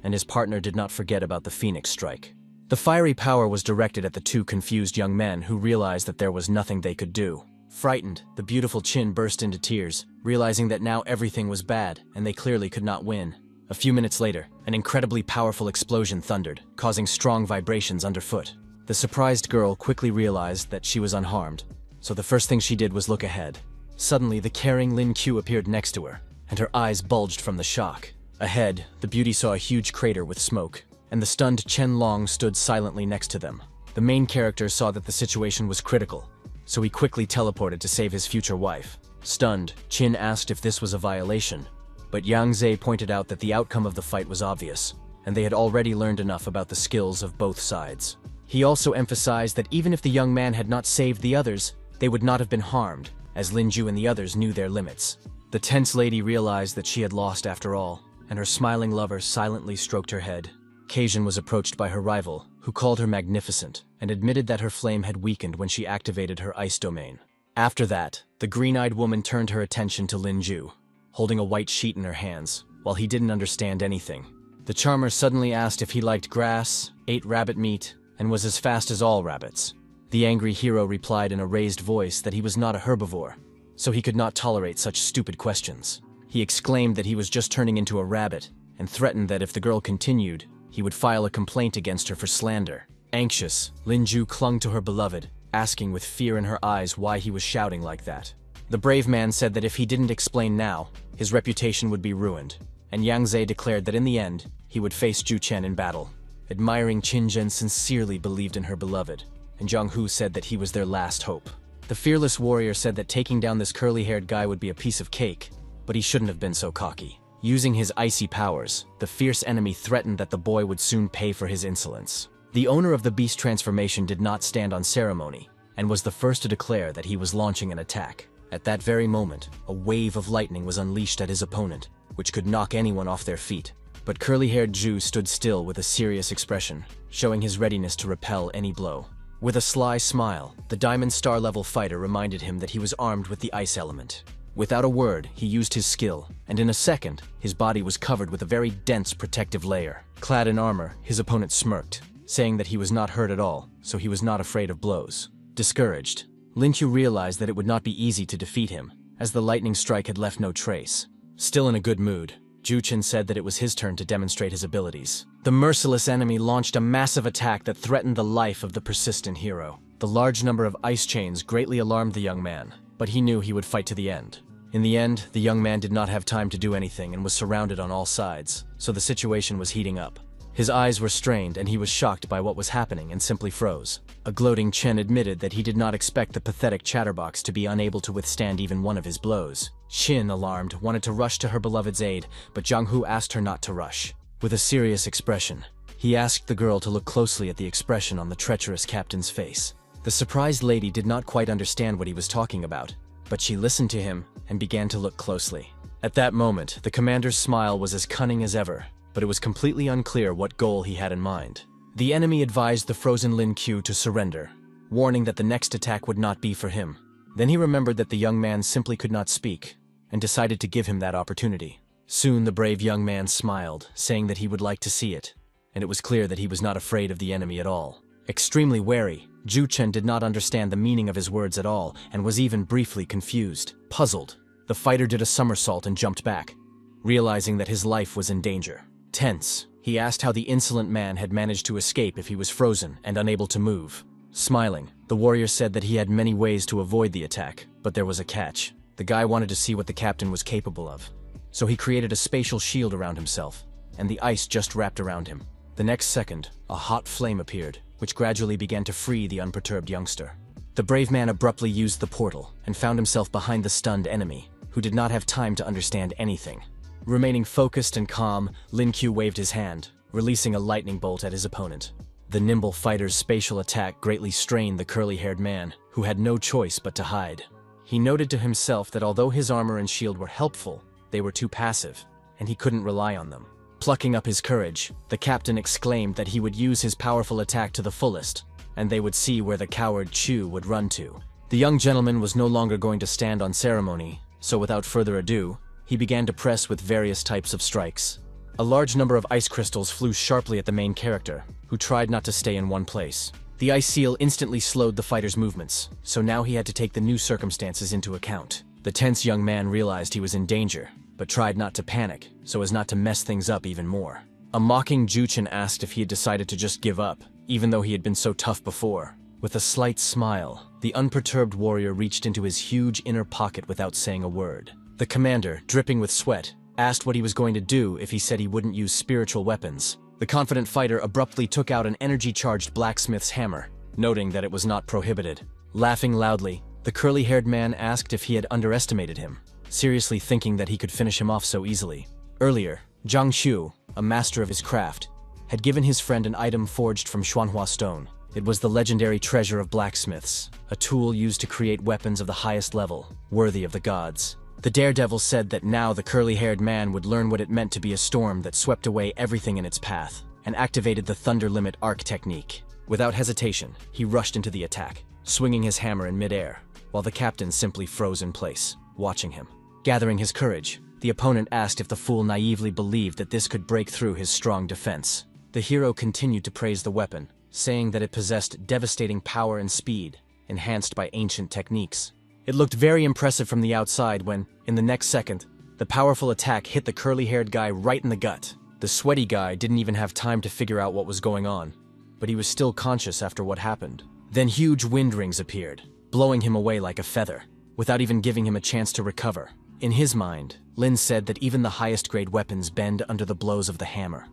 and his partner did not forget about the Phoenix Strike. The fiery power was directed at the two confused young men who realized that there was nothing they could do. Frightened, the beautiful Qin burst into tears, realizing that now everything was bad and they clearly could not win. A few minutes later, an incredibly powerful explosion thundered, causing strong vibrations underfoot. The surprised girl quickly realized that she was unharmed, so the first thing she did was look ahead. Suddenly, the caring Lin Q appeared next to her, and her eyes bulged from the shock. Ahead, the beauty saw a huge crater with smoke, and the stunned Chen Long stood silently next to them. The main character saw that the situation was critical, so he quickly teleported to save his future wife. Stunned, Qin asked if this was a violation, but Yang Ze pointed out that the outcome of the fight was obvious, and they had already learned enough about the skills of both sides. He also emphasized that even if the young man had not saved the others, they would not have been harmed, as Lin Ju and the others knew their limits. The tense lady realized that she had lost after all, and her smiling lover silently stroked her head. Kajin was approached by her rival, who called her magnificent, and admitted that her flame had weakened when she activated her ice domain. After that, the green-eyed woman turned her attention to Lin Ju, holding a white sheet in her hands, while he didn't understand anything. The charmer suddenly asked if he liked grass, ate rabbit meat, and was as fast as all rabbits. The angry hero replied in a raised voice that he was not a herbivore, so he could not tolerate such stupid questions. He exclaimed that he was just turning into a rabbit, and threatened that if the girl continued, he would file a complaint against her for slander. Anxious, Lin Ju clung to her beloved, asking with fear in her eyes why he was shouting like that. The brave man said that if he didn't explain now, his reputation would be ruined, and Yang Ze declared that in the end, he would face Ju Chen in battle. Admiring Qin Zhen sincerely believed in her beloved, and Zhang Hu said that he was their last hope. The fearless warrior said that taking down this curly-haired guy would be a piece of cake, but he shouldn't have been so cocky. Using his icy powers, the fierce enemy threatened that the boy would soon pay for his insolence. The owner of the beast transformation did not stand on ceremony, and was the first to declare that he was launching an attack. At that very moment, a wave of lightning was unleashed at his opponent, which could knock anyone off their feet. But curly-haired Ju stood still with a serious expression, showing his readiness to repel any blow. With a sly smile, the Diamond Star-level fighter reminded him that he was armed with the ice element. Without a word, he used his skill, and in a second, his body was covered with a very dense protective layer. Clad in armor, his opponent smirked, saying that he was not hurt at all, so he was not afraid of blows. Discouraged, Lin Qiu realized that it would not be easy to defeat him, as the lightning strike had left no trace. Still in a good mood, Ju Chen said that it was his turn to demonstrate his abilities. The merciless enemy launched a massive attack that threatened the life of the persistent hero. The large number of ice chains greatly alarmed the young man, but he knew he would fight to the end. In the end, the young man did not have time to do anything and was surrounded on all sides, so the situation was heating up. His eyes were strained and he was shocked by what was happening and simply froze. A gloating Chen admitted that he did not expect the pathetic chatterbox to be unable to withstand even one of his blows. Xin, alarmed, wanted to rush to her beloved's aid, but Zhang Hu asked her not to rush. With a serious expression, he asked the girl to look closely at the expression on the treacherous captain's face. The surprised lady did not quite understand what he was talking about, but she listened to him and began to look closely. At that moment, the commander's smile was as cunning as ever, but it was completely unclear what goal he had in mind. The enemy advised the frozen Lin Qiu to surrender, warning that the next attack would not be for him. Then he remembered that the young man simply could not speak, and decided to give him that opportunity. Soon the brave young man smiled, saying that he would like to see it, and it was clear that he was not afraid of the enemy at all. Extremely wary, Ju Chen did not understand the meaning of his words at all, and was even briefly confused. Puzzled, the fighter did a somersault and jumped back, realizing that his life was in danger. Tense, he asked how the insolent man had managed to escape if he was frozen and unable to move. Smiling, the warrior said that he had many ways to avoid the attack, but there was a catch. The guy wanted to see what the captain was capable of, so he created a spatial shield around himself, and the ice just wrapped around him. The next second, a hot flame appeared, which gradually began to free the unperturbed youngster. The brave man abruptly used the portal and found himself behind the stunned enemy, who did not have time to understand anything. Remaining focused and calm, Lin Qiu waved his hand, releasing a lightning bolt at his opponent. The nimble fighter's spatial attack greatly strained the curly-haired man, who had no choice but to hide. He noted to himself that although his armor and shield were helpful, they were too passive, and he couldn't rely on them. Plucking up his courage, the captain exclaimed that he would use his powerful attack to the fullest, and they would see where the coward Chu would run to. The young gentleman was no longer going to stand on ceremony, so without further ado, he began to press with various types of strikes. A large number of ice crystals flew sharply at the main character, who tried not to stay in one place. The ice seal instantly slowed the fighter's movements, so now he had to take the new circumstances into account. The tense young man realized he was in danger, but tried not to panic, so as not to mess things up even more. A mocking Juchen asked if he had decided to just give up, even though he had been so tough before. With a slight smile, the unperturbed warrior reached into his huge inner pocket without saying a word. The commander, dripping with sweat, asked what he was going to do if he said he wouldn't use spiritual weapons. The confident fighter abruptly took out an energy-charged blacksmith's hammer, noting that it was not prohibited. Laughing loudly, the curly-haired man asked if he had underestimated him, seriously thinking that he could finish him off so easily. Earlier, Zhang Xu, a master of his craft, had given his friend an item forged from Xuanhua stone. It was the legendary treasure of blacksmiths, a tool used to create weapons of the highest level, worthy of the gods. The daredevil said that now the curly-haired man would learn what it meant to be a storm that swept away everything in its path, and activated the Thunder Limit arc technique. Without hesitation, he rushed into the attack, swinging his hammer in midair, while the captain simply froze in place, watching him. Gathering his courage, the opponent asked if the fool naively believed that this could break through his strong defense. The hero continued to praise the weapon, saying that it possessed devastating power and speed, enhanced by ancient techniques. It looked very impressive from the outside when, in the next second, the powerful attack hit the curly-haired guy right in the gut. The sweaty guy didn't even have time to figure out what was going on, but he was still conscious after what happened. Then huge wind rings appeared, blowing him away like a feather, without even giving him a chance to recover. In his mind, Lin said that even the highest-grade weapons bend under the blows of the hammer,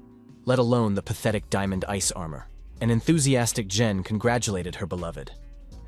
let alone the pathetic diamond ice armor. An enthusiastic Jen congratulated her beloved,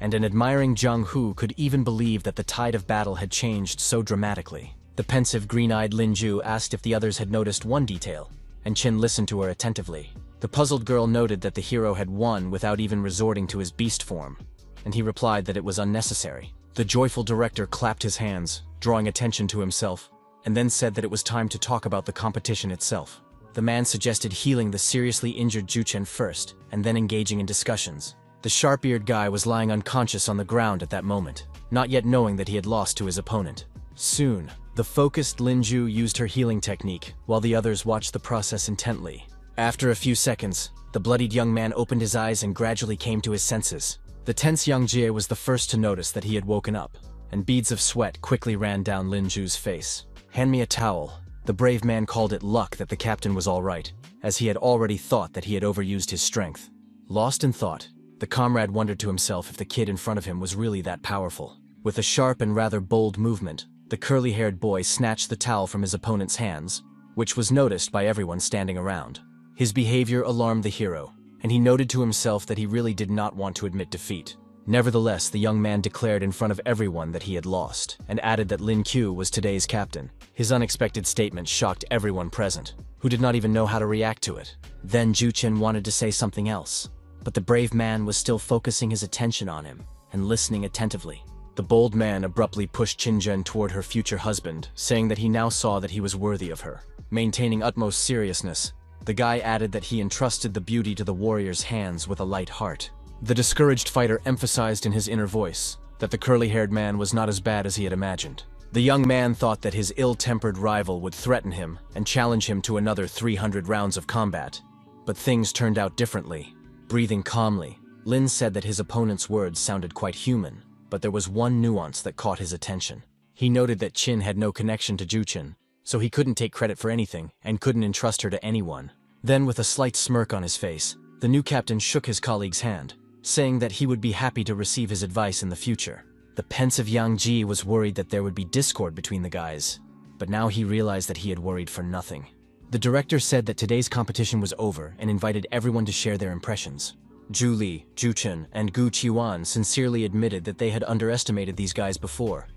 and an admiring Zhang Hu could even believe that the tide of battle had changed so dramatically. The pensive, green-eyed Lin Ju asked if the others had noticed one detail, and Qin listened to her attentively. The puzzled girl noted that the hero had won without even resorting to his beast form, and he replied that it was unnecessary. The joyful director clapped his hands, drawing attention to himself, and then said that it was time to talk about the competition itself. The man suggested healing the seriously injured Juchen first, and then engaging in discussions. The sharp-eared guy was lying unconscious on the ground at that moment, not yet knowing that he had lost to his opponent. Soon, the focused Lin Ju used her healing technique, while the others watched the process intently. After a few seconds, the bloodied young man opened his eyes and gradually came to his senses. The tense young Jie was the first to notice that he had woken up, and beads of sweat quickly ran down Lin Ju's face. "Hand me a towel." The brave man called it luck that the captain was all right, as he had already thought that he had overused his strength. Lost in thought, the comrade wondered to himself if the kid in front of him was really that powerful. With a sharp and rather bold movement, the curly-haired boy snatched the towel from his opponent's hands, which was noticed by everyone standing around. His behavior alarmed the hero, and he noted to himself that he really did not want to admit defeat. Nevertheless, the young man declared in front of everyone that he had lost, and added that Lin Q was today's captain. His unexpected statement shocked everyone present, who did not even know how to react to it. Then Juchen wanted to say something else, but the brave man was still focusing his attention on him and listening attentively. The bold man abruptly pushed Qinzhen toward her future husband, saying that he now saw that he was worthy of her. Maintaining utmost seriousness, the guy added that he entrusted the beauty to the warrior's hands with a light heart. The discouraged fighter emphasized in his inner voice that the curly-haired man was not as bad as he had imagined. The young man thought that his ill-tempered rival would threaten him and challenge him to another 300 rounds of combat. But things turned out differently. Breathing calmly, Lin said that his opponent's words sounded quite human, but there was one nuance that caught his attention. He noted that Qin had no connection to Juchen, so he couldn't take credit for anything and couldn't entrust her to anyone. Then, with a slight smirk on his face, the new captain shook his colleague's hand, saying that he would be happy to receive his advice in the future. The pensive Yang Ji was worried that there would be discord between the guys, but now he realized that he had worried for nothing. The director said that today's competition was over and invited everyone to share their impressions. Zhu Li, Zhu Chen, and Gu Qiwan sincerely admitted that they had underestimated these guys before,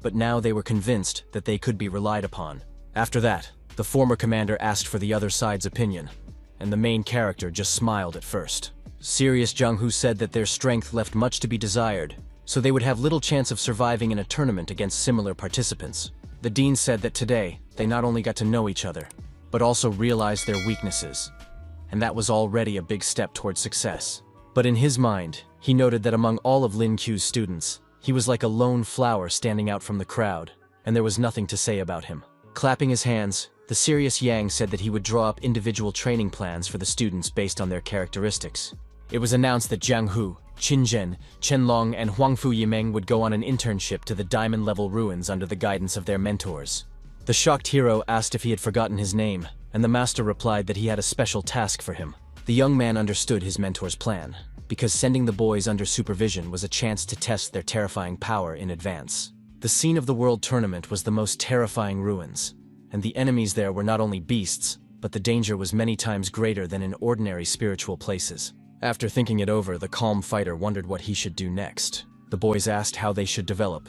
but now they were convinced that they could be relied upon. After that, the former commander asked for the other side's opinion, and the main character just smiled at first. Serious Jung-hoo said that their strength left much to be desired, so they would have little chance of surviving in a tournament against similar participants. The dean said that today, they not only got to know each other, but also realized their weaknesses, and that was already a big step towards success. But in his mind, he noted that among all of Lin Q's students, he was like a lone flower standing out from the crowd, and there was nothing to say about him. Clapping his hands, the serious Yang said that he would draw up individual training plans for the students based on their characteristics. It was announced that Jiang Hu, Qin Zhen, Chen Long, and Huangfu Yimeng would go on an internship to the diamond-level ruins under the guidance of their mentors. The shocked hero asked if he had forgotten his name, and the master replied that he had a special task for him. The young man understood his mentor's plan, because sending the boys under supervision was a chance to test their terrifying power in advance. The scene of the world tournament was the most terrifying ruins, and the enemies there were not only beasts, but the danger was many times greater than in ordinary spiritual places. After thinking it over, the calm fighter wondered what he should do next. The boys asked how they should develop,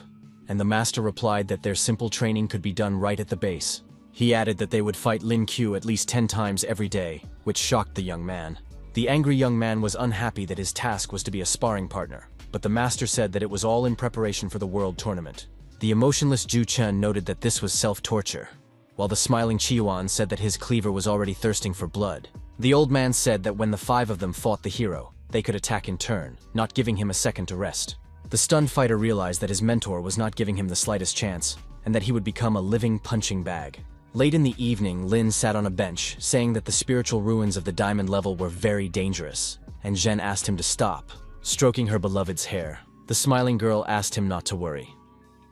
and the master replied that their simple training could be done right at the base. He added that they would fight Lin Q at least 10 times every day, which shocked the young man. The angry young man was unhappy that his task was to be a sparring partner, but the master said that it was all in preparation for the world tournament. The emotionless Ju Chen noted that this was self-torture, while the smiling Chiyuan said that his cleaver was already thirsting for blood. The old man said that when the 5 of them fought the hero, they could attack in turn, not giving him a second to rest. The stunned fighter realized that his mentor was not giving him the slightest chance, and that he would become a living punching bag. Late in the evening, Lin sat on a bench, saying that the spiritual ruins of the diamond level were very dangerous, and Zhen asked him to stop, stroking her beloved's hair. The smiling girl asked him not to worry,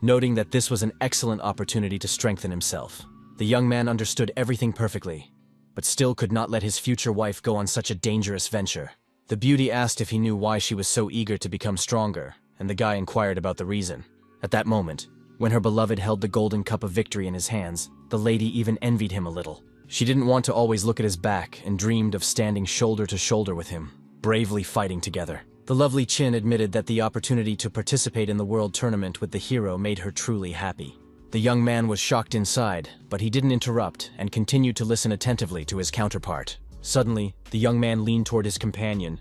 noting that this was an excellent opportunity to strengthen himself. The young man understood everything perfectly, but still could not let his future wife go on such a dangerous venture. The beauty asked if he knew why she was so eager to become stronger, and the guy inquired about the reason. At that moment, when her beloved held the golden cup of victory in his hands, the lady even envied him a little. She didn't want to always look at his back and dreamed of standing shoulder to shoulder with him, bravely fighting together. The lovely Qin admitted that the opportunity to participate in the world tournament with the hero made her truly happy. The young man was shocked inside, but he didn't interrupt and continued to listen attentively to his counterpart. Suddenly, the young man leaned toward his companion,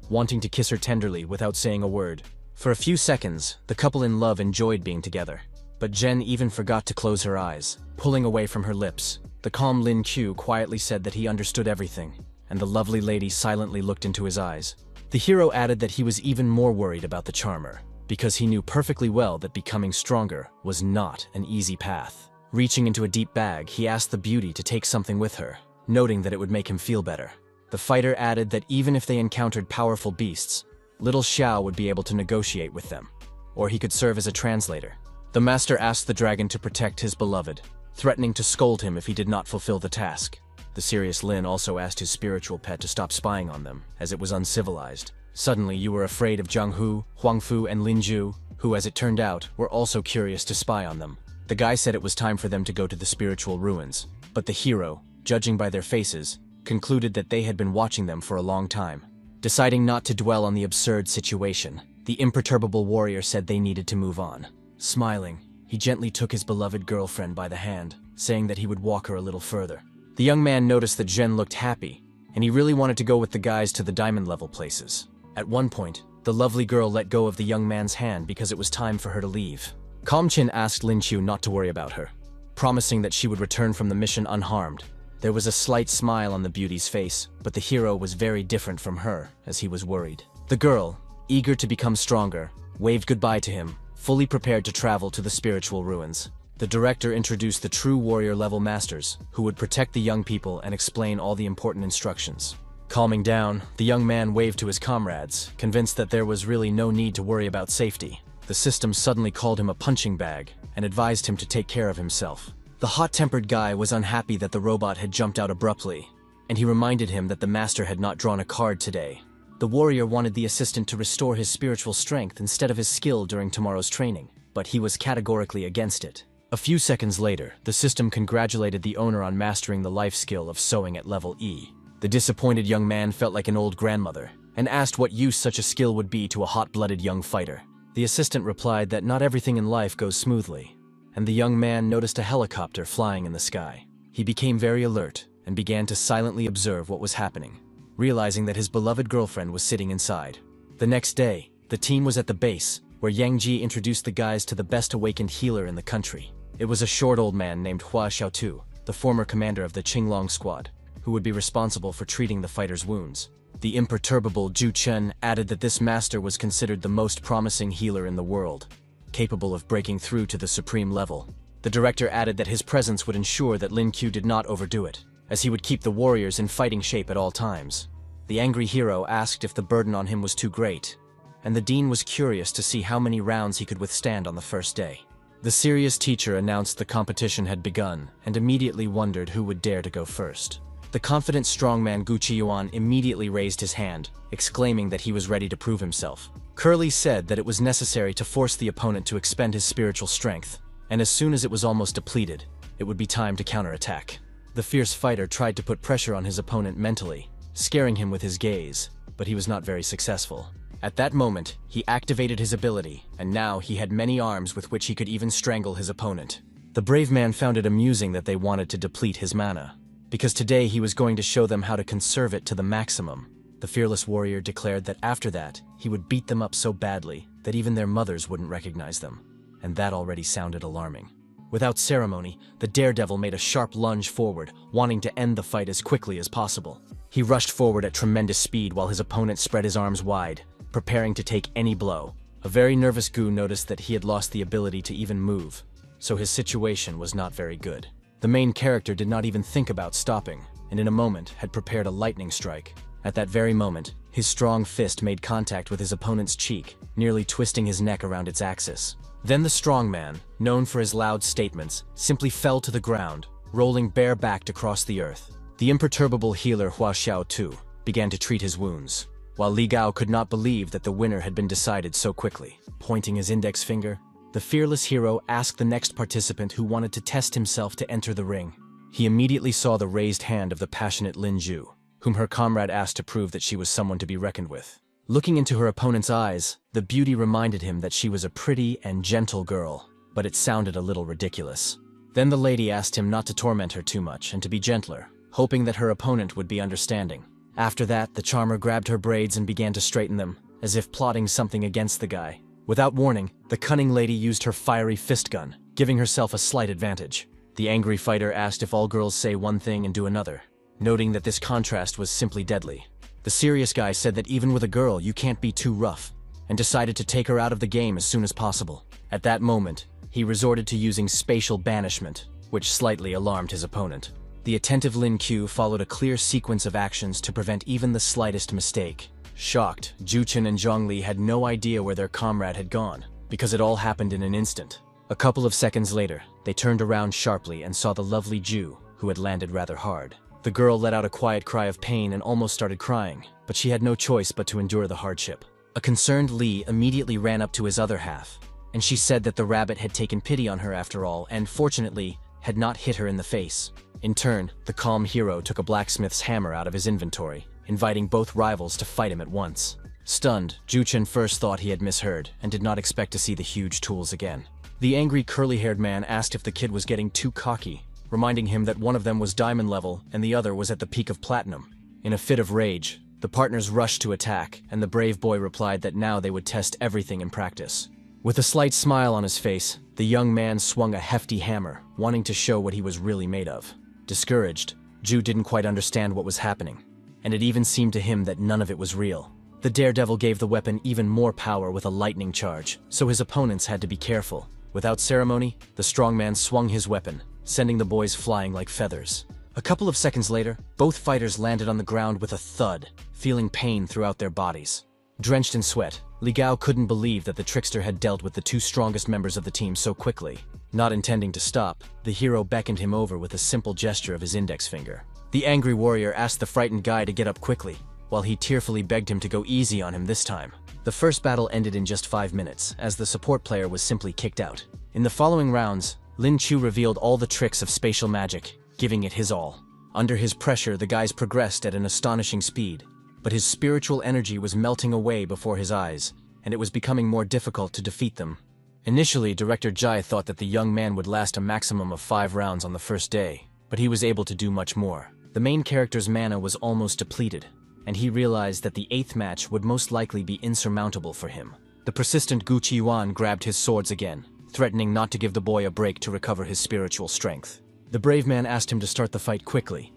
wanting to kiss her tenderly without saying a word. For a few seconds, the couple in love enjoyed being together. But Jen even forgot to close her eyes, pulling away from her lips. The calm Lin Q quietly said that he understood everything, and the lovely lady silently looked into his eyes. The hero added that he was even more worried about the charmer, because he knew perfectly well that becoming stronger was not an easy path. Reaching into a deep bag, he asked the beauty to take something with her, noting that it would make him feel better. The fighter added that even if they encountered powerful beasts, little Xiao would be able to negotiate with them, or he could serve as a translator. The master asked the dragon to protect his beloved, threatening to scold him if he did not fulfill the task. The serious Lin also asked his spiritual pet to stop spying on them, as it was uncivilized. Suddenly, you were afraid of Jiang Hu, Huangfu, and Lin Ju, who, as it turned out, were also curious to spy on them. The guy said it was time for them to go to the spiritual ruins, but the hero, judging by their faces, concluded that they had been watching them for a long time. Deciding not to dwell on the absurd situation, the imperturbable warrior said they needed to move on. Smiling, he gently took his beloved girlfriend by the hand, saying that he would walk her a little further. The young man noticed that Zhen looked happy, and he really wanted to go with the guys to the diamond-level places. At one point, the lovely girl let go of the young man's hand because it was time for her to leave. Calm Qin asked Lin Qiu not to worry about her, promising that she would return from the mission unharmed. There was a slight smile on the beauty's face, but the hero was very different from her, as he was worried. The girl, eager to become stronger, waved goodbye to him, fully prepared to travel to the spiritual ruins. The director introduced the true warrior-level masters, who would protect the young people and explain all the important instructions. Calming down, the young man waved to his comrades, convinced that there was really no need to worry about safety. The system suddenly called him a punching bag and advised him to take care of himself. The hot-tempered guy was unhappy that the robot had jumped out abruptly, and he reminded him that the master had not drawn a card today. The warrior wanted the assistant to restore his spiritual strength instead of his skill during tomorrow's training, but he was categorically against it. A few seconds later, the system congratulated the owner on mastering the life skill of sewing at level E. The disappointed young man felt like an old grandmother, and asked what use such a skill would be to a hot-blooded young fighter. The assistant replied that not everything in life goes smoothly, and the young man noticed a helicopter flying in the sky. He became very alert, and began to silently observe what was happening, realizing that his beloved girlfriend was sitting inside. The next day, the team was at the base, where Yang Ji introduced the guys to the best awakened healer in the country. It was a short old man named Hua Xiaotu, the former commander of the Qinglong squad, who would be responsible for treating the fighters' wounds. The imperturbable Zhu Chen added that this master was considered the most promising healer in the world, capable of breaking through to the supreme level. The director added that his presence would ensure that Lin Qiu did not overdo it, as he would keep the warriors in fighting shape at all times. The angry hero asked if the burden on him was too great, and the dean was curious to see how many rounds he could withstand on the first day. The serious teacher announced the competition had begun and immediately wondered who would dare to go first. The confident strongman Gu Qiyuan immediately raised his hand, exclaiming that he was ready to prove himself. Curly said that it was necessary to force the opponent to expend his spiritual strength, and as soon as it was almost depleted, it would be time to counterattack. The fierce fighter tried to put pressure on his opponent mentally, scaring him with his gaze, but he was not very successful. At that moment, he activated his ability, and now he had many arms with which he could even strangle his opponent. The brave man found it amusing that they wanted to deplete his mana, because today he was going to show them how to conserve it to the maximum. The fearless warrior declared that after that, he would beat them up so badly that even their mothers wouldn't recognize them, and that already sounded alarming. Without ceremony, the daredevil made a sharp lunge forward, wanting to end the fight as quickly as possible. He rushed forward at tremendous speed while his opponent spread his arms wide, preparing to take any blow. A very nervous Gu noticed that he had lost the ability to even move, so his situation was not very good. The main character did not even think about stopping, and in a moment had prepared a lightning strike. At that very moment, his strong fist made contact with his opponent's cheek, nearly twisting his neck around its axis. Then the strongman, known for his loud statements, simply fell to the ground, rolling bare-backed across the earth. The imperturbable healer Hua Xiaotu began to treat his wounds, while Li Gao could not believe that the winner had been decided so quickly. Pointing his index finger, the fearless hero asked the next participant who wanted to test himself to enter the ring. He immediately saw the raised hand of the passionate Lin Zhu, whom her comrade asked to prove that she was someone to be reckoned with. Looking into her opponent's eyes, the beauty reminded him that she was a pretty and gentle girl, but it sounded a little ridiculous. Then the lady asked him not to torment her too much and to be gentler, hoping that her opponent would be understanding. After that, the charmer grabbed her braids and began to straighten them, as if plotting something against the guy. Without warning, the cunning lady used her fiery fist gun, giving herself a slight advantage. The angry fighter asked if all girls say one thing and do another, noting that this contrast was simply deadly. The serious guy said that even with a girl, you can't be too rough, and decided to take her out of the game as soon as possible. At that moment, he resorted to using spatial banishment, which slightly alarmed his opponent. The attentive Lin Qiu followed a clear sequence of actions to prevent even the slightest mistake. Shocked, Zhu Chen and Zhongli had no idea where their comrade had gone, because it all happened in an instant. A couple of seconds later, they turned around sharply and saw the lovely Zhu, who had landed rather hard. The girl let out a quiet cry of pain and almost started crying, but she had no choice but to endure the hardship. A concerned Li immediately ran up to his other half, and she said that the rabbit had taken pity on her after all and, fortunately, had not hit her in the face. In turn, the calm hero took a blacksmith's hammer out of his inventory, inviting both rivals to fight him at once. Stunned, Zhu Chen first thought he had misheard and did not expect to see the huge tools again. The angry curly-haired man asked if the kid was getting too cocky, reminding him that one of them was diamond level and the other was at the peak of platinum. In a fit of rage, the partners rushed to attack, and the brave boy replied that now they would test everything in practice. With a slight smile on his face, the young man swung a hefty hammer, wanting to show what he was really made of. Discouraged, Zhu didn't quite understand what was happening, and it even seemed to him that none of it was real. The daredevil gave the weapon even more power with a lightning charge, so his opponents had to be careful. Without ceremony, the strongman swung his weapon, sending the boys flying like feathers. A couple of seconds later, both fighters landed on the ground with a thud, feeling pain throughout their bodies. Drenched in sweat, Li Gao couldn't believe that the trickster had dealt with the two strongest members of the team so quickly. Not intending to stop, the hero beckoned him over with a simple gesture of his index finger. The angry warrior asked the frightened guy to get up quickly, while he tearfully begged him to go easy on him this time. The first battle ended in just 5 minutes, as the support player was simply kicked out. In the following rounds, Lin Qiu revealed all the tricks of spatial magic, giving it his all. Under his pressure, the guys progressed at an astonishing speed, but his spiritual energy was melting away before his eyes, and it was becoming more difficult to defeat them. Initially, Director Jai thought that the young man would last a maximum of 5 rounds on the first day, but he was able to do much more. The main character's mana was almost depleted, and he realized that the 8th match would most likely be insurmountable for him. The persistent Gu Qiyuan grabbed his swords again, threatening not to give the boy a break to recover his spiritual strength. The brave man asked him to start the fight quickly,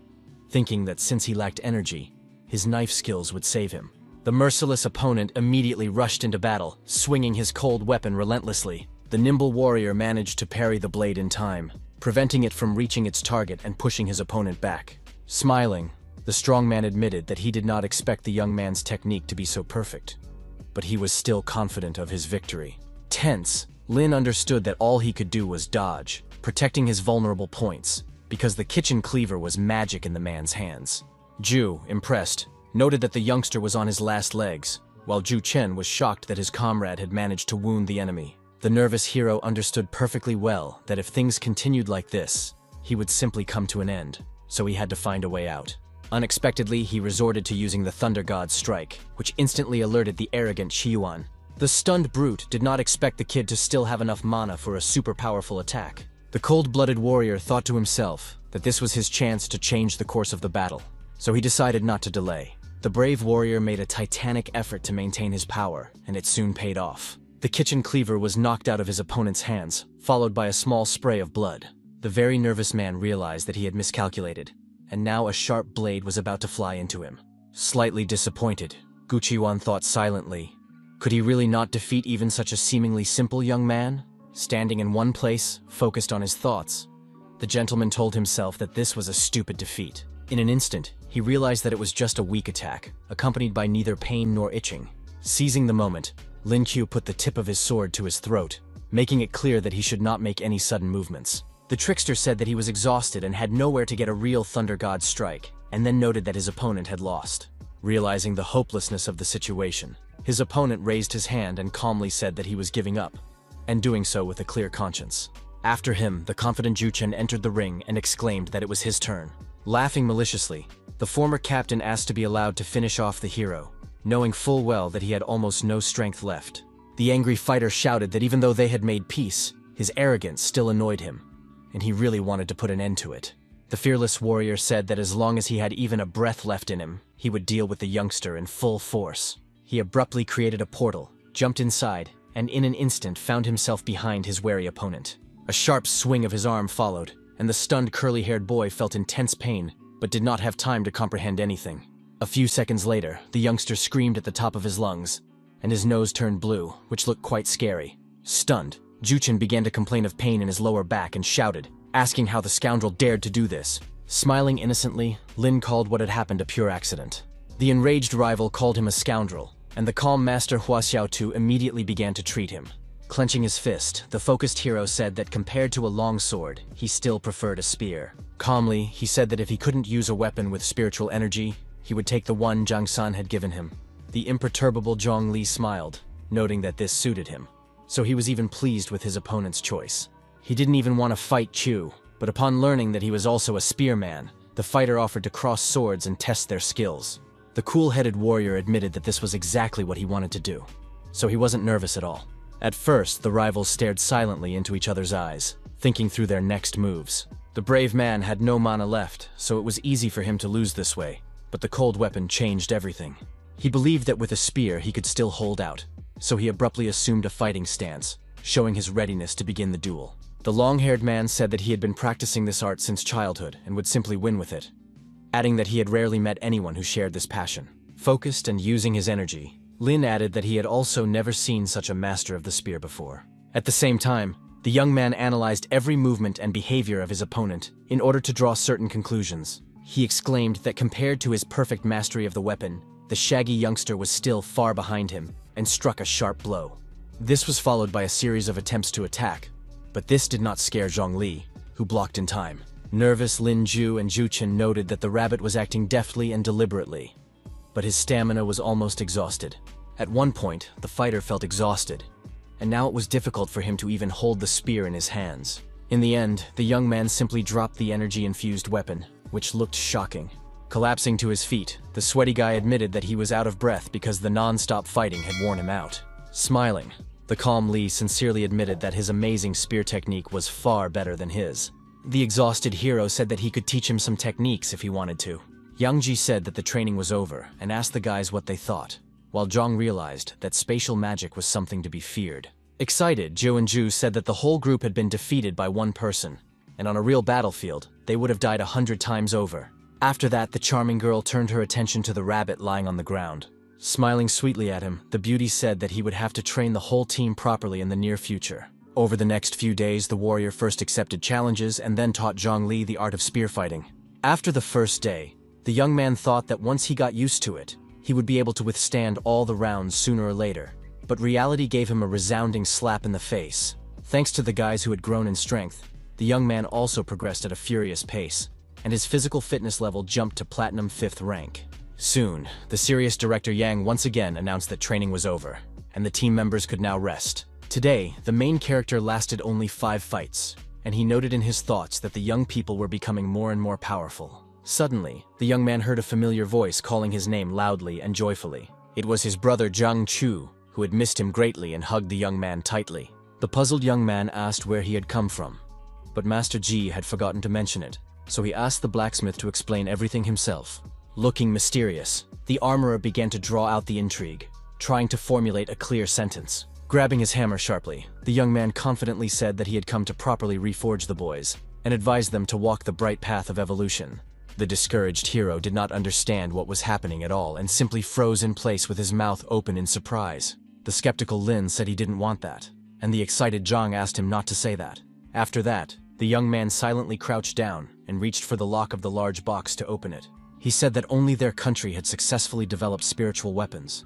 thinking that since he lacked energy, his knife skills would save him. The merciless opponent immediately rushed into battle, swinging his cold weapon relentlessly. The nimble warrior managed to parry the blade in time, preventing it from reaching its target and pushing his opponent back. Smiling, the strong man admitted that he did not expect the young man's technique to be so perfect, but he was still confident of his victory. Tense, Lin understood that all he could do was dodge, protecting his vulnerable points, because the kitchen cleaver was magic in the man's hands. Ju, impressed, noted that the youngster was on his last legs, while Ju Chen was shocked that his comrade had managed to wound the enemy. The nervous hero understood perfectly well that if things continued like this, he would simply come to an end, so he had to find a way out. Unexpectedly, he resorted to using the Thunder God's strike, which instantly alerted the arrogant Qiyuan. The stunned brute did not expect the kid to still have enough mana for a super powerful attack. The cold-blooded warrior thought to himself that this was his chance to change the course of the battle, so he decided not to delay. The brave warrior made a titanic effort to maintain his power, and it soon paid off. The kitchen cleaver was knocked out of his opponent's hands, followed by a small spray of blood. The very nervous man realized that he had miscalculated, and now a sharp blade was about to fly into him. Slightly disappointed, Gu Qiyuan thought silently, could he really not defeat even such a seemingly simple young man? Standing in one place, focused on his thoughts, the gentleman told himself that this was a stupid defeat. In an instant, he realized that it was just a weak attack, accompanied by neither pain nor itching. Seizing the moment, Lin Qiu put the tip of his sword to his throat, making it clear that he should not make any sudden movements. The trickster said that he was exhausted and had nowhere to get a real Thunder God strike, and then noted that his opponent had lost. Realizing the hopelessness of the situation, his opponent raised his hand and calmly said that he was giving up, and doing so with a clear conscience. After him, the confident Ju Chen entered the ring and exclaimed that it was his turn. Laughing maliciously, the former captain asked to be allowed to finish off the hero, knowing full well that he had almost no strength left. The angry fighter shouted that even though they had made peace, his arrogance still annoyed him, and he really wanted to put an end to it. The fearless warrior said that as long as he had even a breath left in him, he would deal with the youngster in full force. He abruptly created a portal, jumped inside, and in an instant found himself behind his wary opponent. A sharp swing of his arm followed, and the stunned curly-haired boy felt intense pain, but did not have time to comprehend anything. A few seconds later, the youngster screamed at the top of his lungs, and his nose turned blue, which looked quite scary. Stunned, Ju Chen began to complain of pain in his lower back and shouted, asking how the scoundrel dared to do this. Smiling innocently, Lin called what had happened a pure accident. The enraged rival called him a scoundrel, and the calm master Hua Xiaotu immediately began to treat him. Clenching his fist, the focused hero said that compared to a long sword, he still preferred a spear. Calmly, he said that if he couldn't use a weapon with spiritual energy, he would take the one Zhang San had given him. The imperturbable Zhong Li smiled, noting that this suited him, so he was even pleased with his opponent's choice. He didn't even want to fight Chu, but upon learning that he was also a spearman, the fighter offered to cross swords and test their skills. The cool-headed warrior admitted that this was exactly what he wanted to do, so he wasn't nervous at all. At first, the rivals stared silently into each other's eyes, thinking through their next moves. The brave man had no mana left, so it was easy for him to lose this way, but the cold weapon changed everything. He believed that with a spear he could still hold out, so he abruptly assumed a fighting stance, showing his readiness to begin the duel. The long-haired man said that he had been practicing this art since childhood and would simply win with it, adding that he had rarely met anyone who shared this passion. Focused and using his energy, Lin added that he had also never seen such a master of the spear before. At the same time, the young man analyzed every movement and behavior of his opponent in order to draw certain conclusions. He exclaimed that compared to his perfect mastery of the weapon, the shaggy youngster was still far behind him and struck a sharp blow. This was followed by a series of attempts to attack, but this did not scare Zhong Li, who blocked in time. Nervous Lin Ju and Ju Chen noted that the rabbit was acting deftly and deliberately, but his stamina was almost exhausted. At one point, the fighter felt exhausted, and now it was difficult for him to even hold the spear in his hands. In the end, the young man simply dropped the energy-infused weapon, which looked shocking. Collapsing to his feet, the sweaty guy admitted that he was out of breath because the non-stop fighting had worn him out. Smiling, the calm Li sincerely admitted that his amazing spear technique was far better than his. The exhausted hero said that he could teach him some techniques if he wanted to. Yang Ji said that the training was over and asked the guys what they thought, while Zhang realized that spatial magic was something to be feared. Excited, Zhou and Zhu said that the whole group had been defeated by one person, and on a real battlefield, they would have died 100 times over. After that, the charming girl turned her attention to the rabbit lying on the ground. Smiling sweetly at him, the beauty said that he would have to train the whole team properly in the near future. Over the next few days, the warrior first accepted challenges and then taught Zhang Li the art of spear fighting. After the first day, the young man thought that once he got used to it, he would be able to withstand all the rounds sooner or later. But reality gave him a resounding slap in the face. Thanks to the guys who had grown in strength, the young man also progressed at a furious pace, and his physical fitness level jumped to Platinum 5th rank. Soon, the serious director Yang once again announced that training was over, and the team members could now rest. Today, the main character lasted only 5 fights, and he noted in his thoughts that the young people were becoming more and more powerful. Suddenly, the young man heard a familiar voice calling his name loudly and joyfully. It was his brother Zhang Chu, who had missed him greatly and hugged the young man tightly. The puzzled young man asked where he had come from, but Master Ji had forgotten to mention it, so he asked the blacksmith to explain everything himself. Looking mysterious, the armorer began to draw out the intrigue, trying to formulate a clear sentence. Grabbing his hammer sharply, the young man confidently said that he had come to properly reforge the boys, and advised them to walk the bright path of evolution. The discouraged hero did not understand what was happening at all and simply froze in place with his mouth open in surprise. The skeptical Lin said he didn't want that, and the excited Zhang asked him not to say that. After that, the young man silently crouched down and reached for the lock of the large box to open it. He said that only their country had successfully developed spiritual weapons,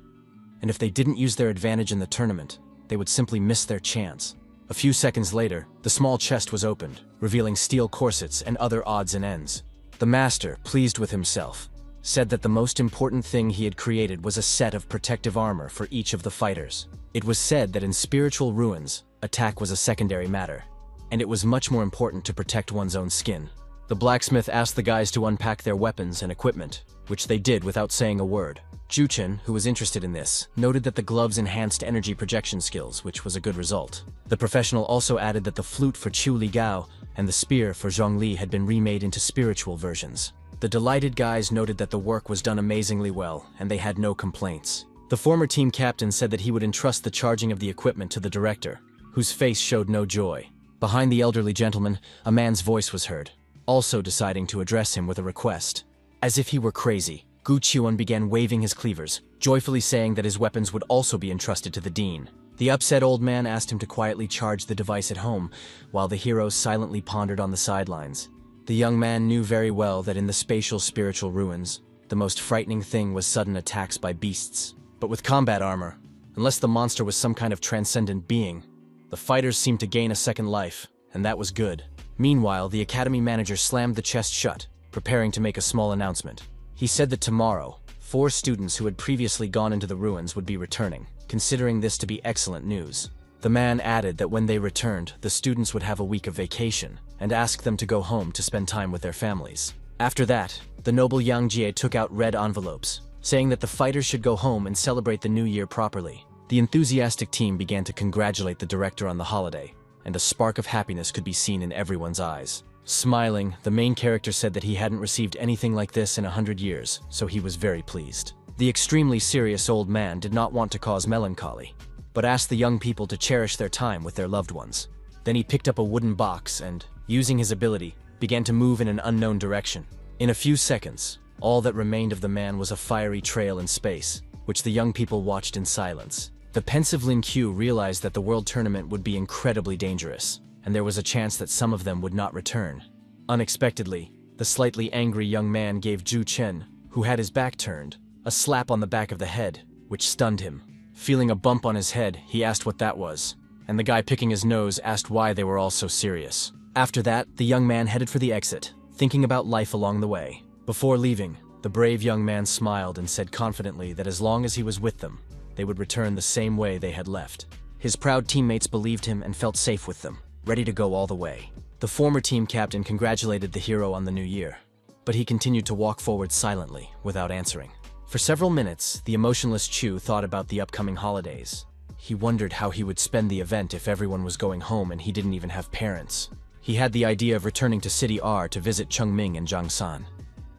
and if they didn't use their advantage in the tournament, they would simply miss their chance. A few seconds later, the small chest was opened, revealing steel corsets and other odds and ends. The master, pleased with himself, said that the most important thing he had created was a set of protective armor for each of the fighters. It was said that in spiritual ruins, attack was a secondary matter, and it was much more important to protect one's own skin. The blacksmith asked the guys to unpack their weapons and equipment, which they did without saying a word. Ju Chen, who was interested in this, noted that the gloves enhanced energy projection skills, which was a good result. The professional also added that the flute for Chu Li Gao and the spear for Zhang Li had been remade into spiritual versions. The delighted guys noted that the work was done amazingly well, and they had no complaints. The former team captain said that he would entrust the charging of the equipment to the director, whose face showed no joy. Behind the elderly gentleman, a man's voice was heard, also deciding to address him with a request. As if he were crazy, Gu Qiuan began waving his cleavers, joyfully saying that his weapons would also be entrusted to the dean. The upset old man asked him to quietly charge the device at home, while the hero silently pondered on the sidelines. The young man knew very well that in the spatial spiritual ruins, the most frightening thing was sudden attacks by beasts. But with combat armor, unless the monster was some kind of transcendent being, the fighters seemed to gain a second life, and that was good. Meanwhile, the academy manager slammed the chest shut, preparing to make a small announcement. He said that tomorrow, 4 students who had previously gone into the ruins would be returning, considering this to be excellent news. The man added that when they returned, the students would have a week of vacation, and asked them to go home to spend time with their families. After that, the noble Yang Jie took out red envelopes, saying that the fighters should go home and celebrate the new year properly. The enthusiastic team began to congratulate the director on the holiday, and a spark of happiness could be seen in everyone's eyes. Smiling, the main character said that he hadn't received anything like this in 100 years, so he was very pleased. The extremely serious old man did not want to cause melancholy, but asked the young people to cherish their time with their loved ones. Then he picked up a wooden box and, using his ability, began to move in an unknown direction. In a few seconds, all that remained of the man was a fiery trail in space, which the young people watched in silence. The pensive Lin Qiu realized that the world tournament would be incredibly dangerous, and there was a chance that some of them would not return. Unexpectedly, the slightly angry young man gave Ju Chen, who had his back turned, a slap on the back of the head, which stunned him. Feeling a bump on his head, he asked what that was, and the guy picking his nose asked why they were all so serious. After that, the young man headed for the exit, thinking about life along the way. Before leaving, the brave young man smiled and said confidently that as long as he was with them, they would return the same way they had left. His proud teammates believed him and felt safe with them, ready to go all the way. The former team captain congratulated the hero on the new year, but he continued to walk forward silently, without answering. For several minutes, the emotionless Chu thought about the upcoming holidays. He wondered how he would spend the event if everyone was going home and he didn't even have parents. He had the idea of returning to City R to visit Chungming and Jangsan,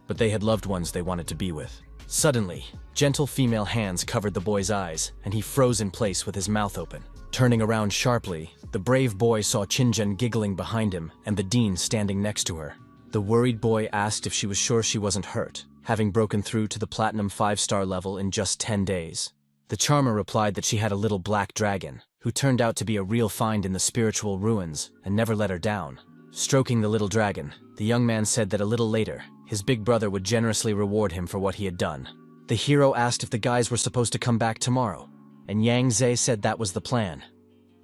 but they had loved ones they wanted to be with. Suddenly, gentle female hands covered the boy's eyes, and he froze in place with his mouth open. Turning around sharply, the brave boy saw Chinjen giggling behind him and the dean standing next to her. The worried boy asked if she was sure she wasn't hurt, having broken through to the Platinum 5-star level in just 10 days. The charmer replied that she had a little black dragon, who turned out to be a real find in the spiritual ruins and never let her down. Stroking the little dragon, the young man said that a little later, his big brother would generously reward him for what he had done. The hero asked if the guys were supposed to come back tomorrow, and Yang Zhe said that was the plan,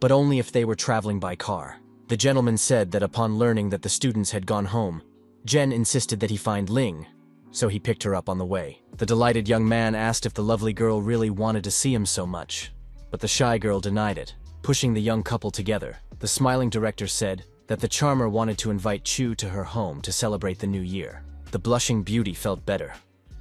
but only if they were traveling by car. The gentleman said that upon learning that the students had gone home, Jen insisted that he find Ling, so he picked her up on the way. The delighted young man asked if the lovely girl really wanted to see him so much, but the shy girl denied it. Pushing the young couple together, the smiling director said that the charmer wanted to invite Chu to her home to celebrate the new year. The blushing beauty felt better,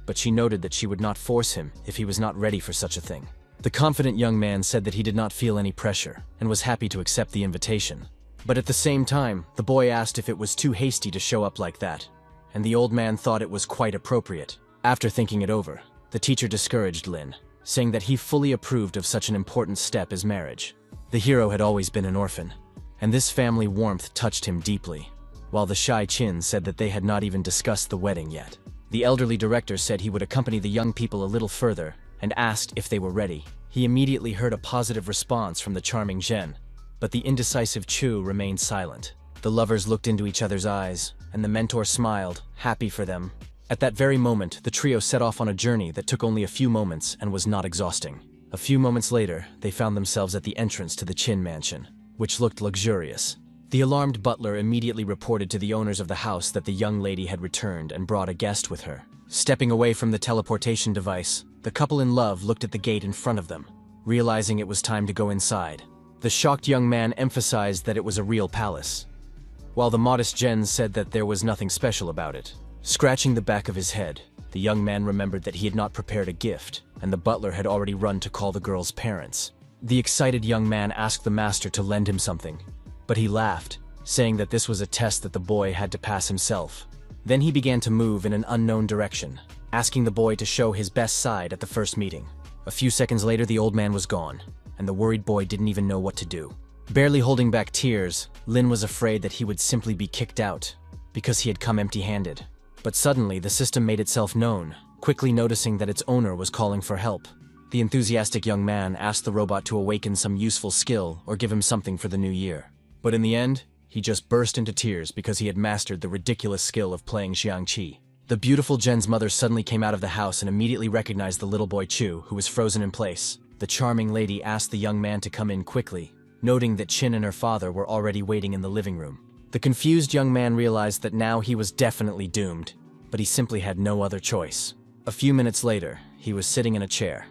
but she noted that she would not force him if he was not ready for such a thing. The confident young man said that he did not feel any pressure and was happy to accept the invitation. But at the same time, the boy asked if it was too hasty to show up like that, and the old man thought it was quite appropriate. After thinking it over, the teacher discouraged Lin, saying that he fully approved of such an important step as marriage. The hero had always been an orphan, and this family warmth touched him deeply, while the shy Chin said that they had not even discussed the wedding yet. The elderly director said he would accompany the young people a little further and asked if they were ready. He immediately heard a positive response from the charming Zhen, but the indecisive Chu remained silent. The lovers looked into each other's eyes, and the mentor smiled, happy for them. At that very moment, the trio set off on a journey that took only a few moments and was not exhausting. A few moments later, they found themselves at the entrance to the Chin mansion, which looked luxurious. The alarmed butler immediately reported to the owners of the house that the young lady had returned and brought a guest with her. Stepping away from the teleportation device, the couple in love looked at the gate in front of them, realizing it was time to go inside. The shocked young man emphasized that it was a real palace, while the modest Jen said that there was nothing special about it. Scratching the back of his head, the young man remembered that he had not prepared a gift, and the butler had already run to call the girl's parents. The excited young man asked the master to lend him something, but he laughed, saying that this was a test that the boy had to pass himself. Then he began to move in an unknown direction, asking the boy to show his best side at the first meeting. A few seconds later, the old man was gone, and the worried boy didn't even know what to do. Barely holding back tears, Lin was afraid that he would simply be kicked out, because he had come empty-handed. But suddenly, the system made itself known, quickly noticing that its owner was calling for help. The enthusiastic young man asked the robot to awaken some useful skill or give him something for the new year. But in the end, he just burst into tears because he had mastered the ridiculous skill of playing Xiangqi. The beautiful Jen's mother suddenly came out of the house and immediately recognized the little boy Chu, who was frozen in place. The charming lady asked the young man to come in quickly, noting that Chin and her father were already waiting in the living room. The confused young man realized that now he was definitely doomed, but he simply had no other choice. A few minutes later, he was sitting in a chair,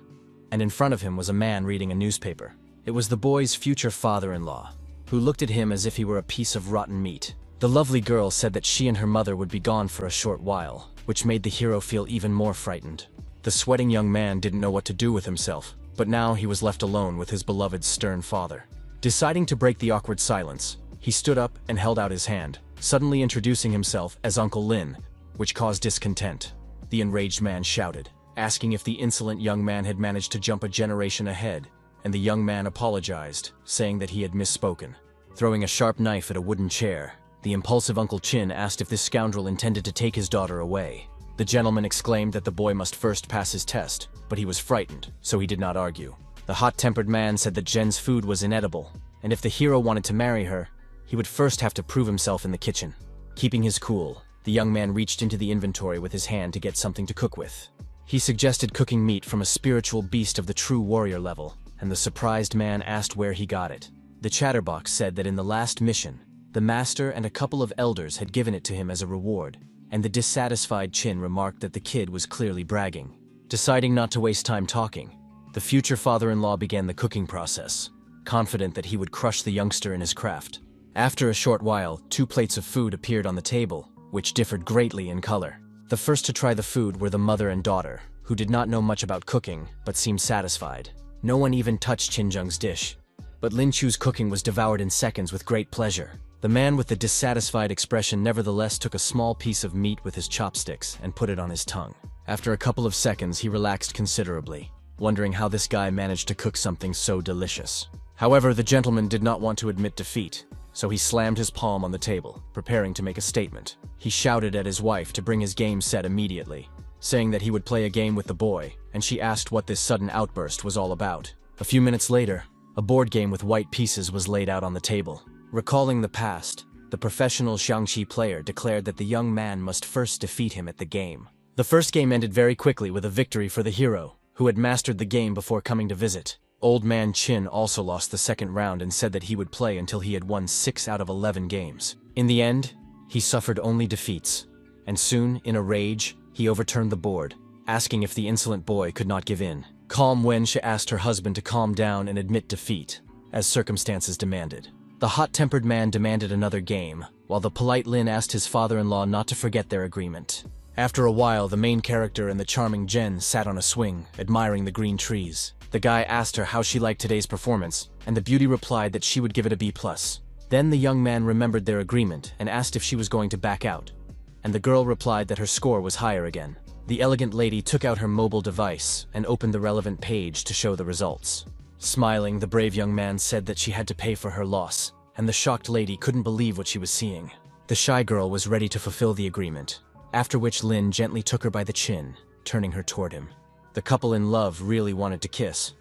and in front of him was a man reading a newspaper. It was the boy's future father-in-law, who looked at him as if he were a piece of rotten meat. The lovely girl said that she and her mother would be gone for a short while, which made the hero feel even more frightened. The sweating young man didn't know what to do with himself, but now he was left alone with his beloved stern father. Deciding to break the awkward silence, he stood up and held out his hand, suddenly introducing himself as Uncle Lin, which caused discontent. The enraged man shouted, asking if the insolent young man had managed to jump a generation ahead, and the young man apologized, saying that he had misspoken. Throwing a sharp knife at a wooden chair, the impulsive Uncle Chin asked if this scoundrel intended to take his daughter away. The gentleman exclaimed that the boy must first pass his test, but he was frightened, so he did not argue. The hot-tempered man said that Jen's food was inedible, and if the hero wanted to marry her, he would first have to prove himself in the kitchen. Keeping his cool, the young man reached into the inventory with his hand to get something to cook with. He suggested cooking meat from a spiritual beast of the true warrior level, and the surprised man asked where he got it. The chatterbox said that in the last mission, the master and a couple of elders had given it to him as a reward, and the dissatisfied Chin remarked that the kid was clearly bragging. Deciding not to waste time talking, the future father-in-law began the cooking process, confident that he would crush the youngster in his craft. After a short while, 2 plates of food appeared on the table, which differed greatly in color. The first to try the food were the mother and daughter, who did not know much about cooking, but seemed satisfied. No one even touched Qinzheng's dish, but Lin Chu's cooking was devoured in seconds with great pleasure. The man with the dissatisfied expression nevertheless took a small piece of meat with his chopsticks and put it on his tongue. After a couple of seconds, he relaxed considerably, wondering how this guy managed to cook something so delicious. However, the gentleman did not want to admit defeat, so he slammed his palm on the table, preparing to make a statement. He shouted at his wife to bring his game set immediately, saying that he would play a game with the boy, and she asked what this sudden outburst was all about. A few minutes later, a board game with white pieces was laid out on the table. Recalling the past, the professional Xiangqi player declared that the young man must first defeat him at the game. The first game ended very quickly with a victory for the hero, who had mastered the game before coming to visit. Old man Qin also lost the second round and said that he would play until he had won 6 out of 11 games. In the end, he suffered only defeats, and soon, in a rage, he overturned the board, asking if the insolent boy could not give in. Calm Wenxia asked her husband to calm down and admit defeat, as circumstances demanded. The hot-tempered man demanded another game, while the polite Lin asked his father-in-law not to forget their agreement. After a while, the main character and the charming Jen sat on a swing, admiring the green trees. The guy asked her how she liked today's performance, and the beauty replied that she would give it a B+. Then the young man remembered their agreement and asked if she was going to back out, and the girl replied that her score was higher again. The elegant lady took out her mobile device and opened the relevant page to show the results. Smiling, the brave young man said that she had to pay for her loss, and the shocked lady couldn't believe what she was seeing. The shy girl was ready to fulfill the agreement, after which Lin gently took her by the chin, turning her toward him. The couple in love really wanted to kiss,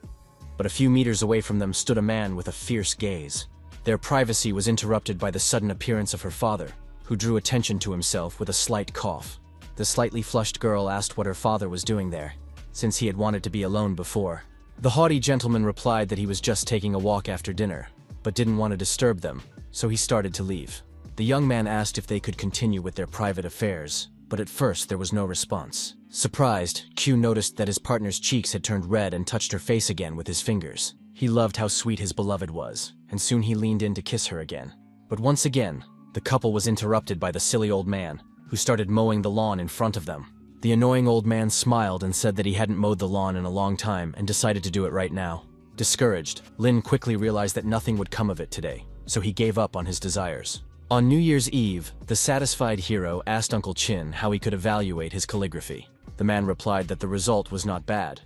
but a few meters away from them stood a man with a fierce gaze. Their privacy was interrupted by the sudden appearance of her father, who drew attention to himself with a slight cough. The slightly flushed girl asked what her father was doing there, since he had wanted to be alone before. The haughty gentleman replied that he was just taking a walk after dinner, but didn't want to disturb them, so he started to leave. The young man asked if they could continue with their private affairs, but at first there was no response. Surprised, Q noticed that his partner's cheeks had turned red and touched her face again with his fingers. He loved how sweet his beloved was, and soon he leaned in to kiss her again. But once again, the couple was interrupted by the silly old man, who started mowing the lawn in front of them. The annoying old man smiled and said that he hadn't mowed the lawn in a long time and decided to do it right now. Discouraged, Lin quickly realized that nothing would come of it today, so he gave up on his desires. On New Year's Eve, the satisfied hero asked Uncle Qin how he could evaluate his calligraphy. The man replied that the result was not bad,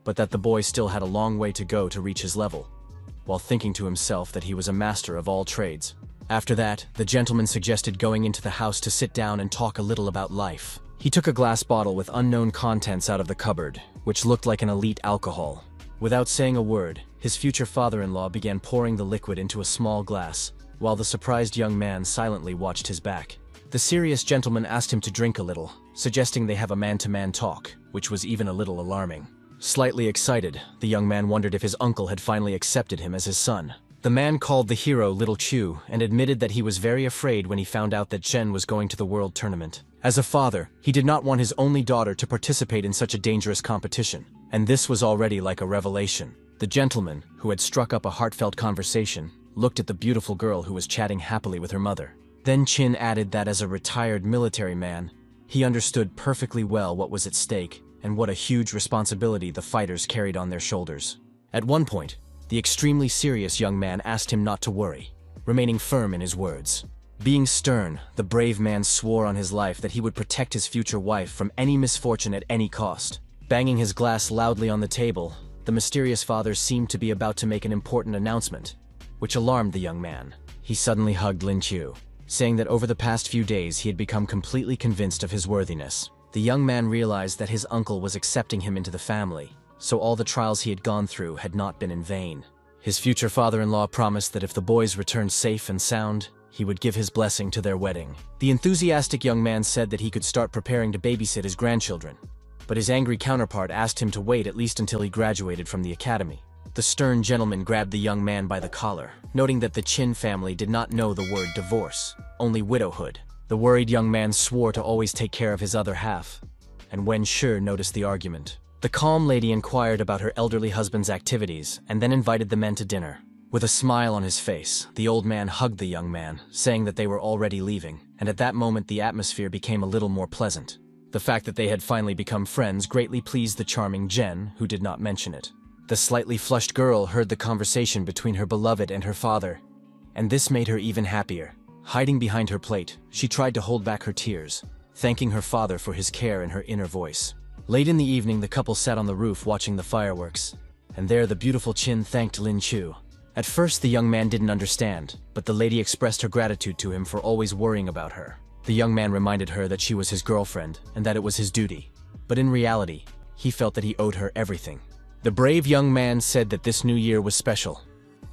but that the boy still had a long way to go to reach his level, while thinking to himself that he was a master of all trades. After that, the gentleman suggested going into the house to sit down and talk a little about life. He took a glass bottle with unknown contents out of the cupboard, which looked like an elite alcohol. Without saying a word, his future father-in-law began pouring the liquid into a small glass, while the surprised young man silently watched his back. The serious gentleman asked him to drink a little, suggesting they have a man-to-man talk, which was even a little alarming. Slightly excited, the young man wondered if his uncle had finally accepted him as his son. The man called the hero Little Chu and admitted that he was very afraid when he found out that Chen was going to the world tournament. As a father, he did not want his only daughter to participate in such a dangerous competition, and this was already like a revelation. The gentleman, who had struck up a heartfelt conversation, looked at the beautiful girl who was chatting happily with her mother. Then Qin added that as a retired military man, he understood perfectly well what was at stake and what a huge responsibility the fighters carried on their shoulders. At one point, the extremely serious young man asked him not to worry, remaining firm in his words. Being stern, the brave man swore on his life that he would protect his future wife from any misfortune at any cost. Banging his glass loudly on the table, the mysterious father seemed to be about to make an important announcement, which alarmed the young man. He suddenly hugged Lin Qiu, saying that over the past few days he had become completely convinced of his worthiness. The young man realized that his uncle was accepting him into the family, so all the trials he had gone through had not been in vain. His future father-in-law promised that if the boys returned safe and sound, he would give his blessing to their wedding. The enthusiastic young man said that he could start preparing to babysit his grandchildren, but his angry counterpart asked him to wait at least until he graduated from the academy. The stern gentleman grabbed the young man by the collar, noting that the Qin family did not know the word divorce, only widowhood. The worried young man swore to always take care of his other half, and Wen Shi noticed the argument. The calm lady inquired about her elderly husband's activities and then invited the men to dinner. With a smile on his face, the old man hugged the young man, saying that they were already leaving, and at that moment the atmosphere became a little more pleasant. The fact that they had finally become friends greatly pleased the charming Jen, who did not mention it. The slightly flushed girl heard the conversation between her beloved and her father, and this made her even happier. Hiding behind her plate, she tried to hold back her tears, thanking her father for his care in her inner voice. Late in the evening, the couple sat on the roof watching the fireworks, and there the beautiful Chin thanked Lin Chu. At first, the young man didn't understand, but the lady expressed her gratitude to him for always worrying about her. The young man reminded her that she was his girlfriend and that it was his duty. But in reality, he felt that he owed her everything. The brave young man said that this new year was special,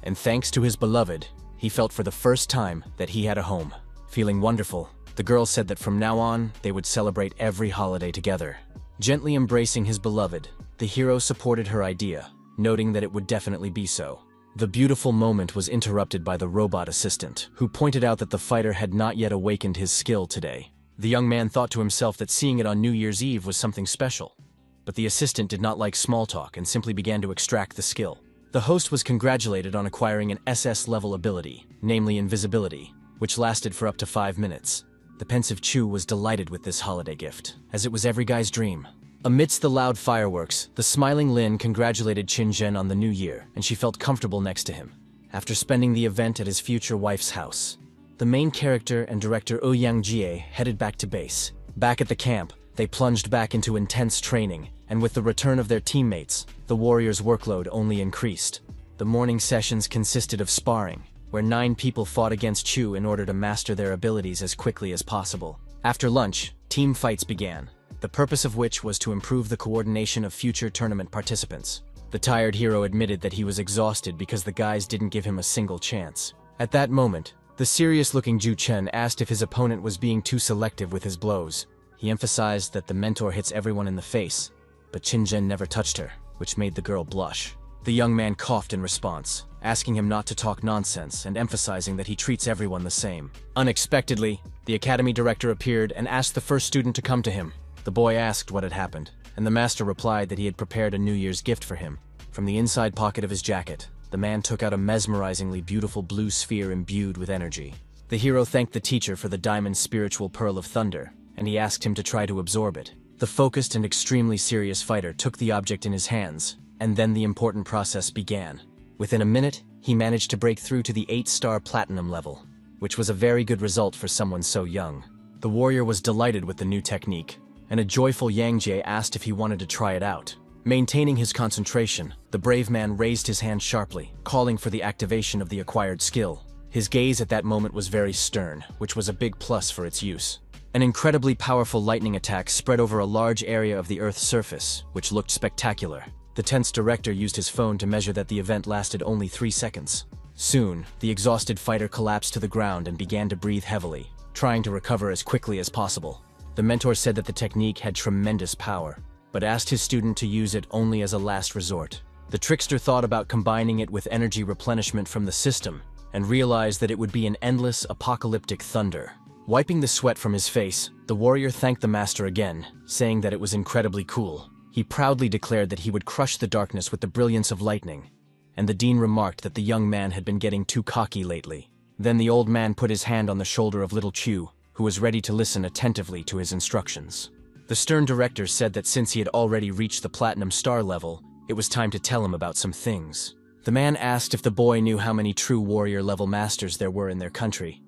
and thanks to his beloved, he felt for the first time that he had a home. Feeling wonderful, the girl said that from now on, they would celebrate every holiday together. Gently embracing his beloved, the hero supported her idea, noting that it would definitely be so. The beautiful moment was interrupted by the robot assistant, who pointed out that the fighter had not yet awakened his skill today. The young man thought to himself that seeing it on New Year's Eve was something special. But the assistant did not like small talk and simply began to extract the skill. The host was congratulated on acquiring an SS-level ability, namely invisibility, which lasted for up to 5 minutes. The pensive Chu was delighted with this holiday gift, as it was every guy's dream. Amidst the loud fireworks, the smiling Lin congratulated Qin Zhen on the new year, and she felt comfortable next to him. After spending the event at his future wife's house, the main character and director Ouyang Jie headed back to base. Back at the camp, they plunged back into intense training, and with the return of their teammates, the warriors' workload only increased. The morning sessions consisted of sparring, where 9 people fought against Chu in order to master their abilities as quickly as possible. After lunch, team fights began, the purpose of which was to improve the coordination of future tournament participants. The tired hero admitted that he was exhausted because the guys didn't give him a single chance. At that moment, the serious-looking Zhu Chen asked if his opponent was being too selective with his blows. He emphasized that the mentor hits everyone in the face, but Qin Zhen never touched her, which made the girl blush. The young man coughed in response, asking him not to talk nonsense and emphasizing that he treats everyone the same. Unexpectedly, the academy director appeared and asked the first student to come to him. The boy asked what had happened, and the master replied that he had prepared a New Year's gift for him. From the inside pocket of his jacket, the man took out a mesmerizingly beautiful blue sphere imbued with energy. The hero thanked the teacher for the diamond spiritual pearl of thunder, and he asked him to try to absorb it. The focused and extremely serious fighter took the object in his hands, and then the important process began. Within a minute, he managed to break through to the 8-star platinum level, which was a very good result for someone so young. The warrior was delighted with the new technique, and a joyful Yang Jie asked if he wanted to try it out. Maintaining his concentration, the brave man raised his hand sharply, calling for the activation of the acquired skill. His gaze at that moment was very stern, which was a big plus for its use. An incredibly powerful lightning attack spread over a large area of the Earth's surface, which looked spectacular. The tense director used his phone to measure that the event lasted only 3 seconds. Soon, the exhausted fighter collapsed to the ground and began to breathe heavily, trying to recover as quickly as possible. The mentor said that the technique had tremendous power, but asked his student to use it only as a last resort. The trickster thought about combining it with energy replenishment from the system, and realized that it would be an endless, apocalyptic thunder. Wiping the sweat from his face, the warrior thanked the master again, saying that it was incredibly cool. He proudly declared that he would crush the darkness with the brilliance of lightning, and the dean remarked that the young man had been getting too cocky lately. Then the old man put his hand on the shoulder of little Chu, who was ready to listen attentively to his instructions. The stern director said that since he had already reached the platinum star level, it was time to tell him about some things. The man asked if the boy knew how many true warrior-level masters there were in their country,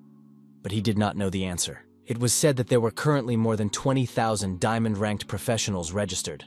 but he did not know the answer. It was said that there were currently more than 20,000 diamond-ranked professionals registered,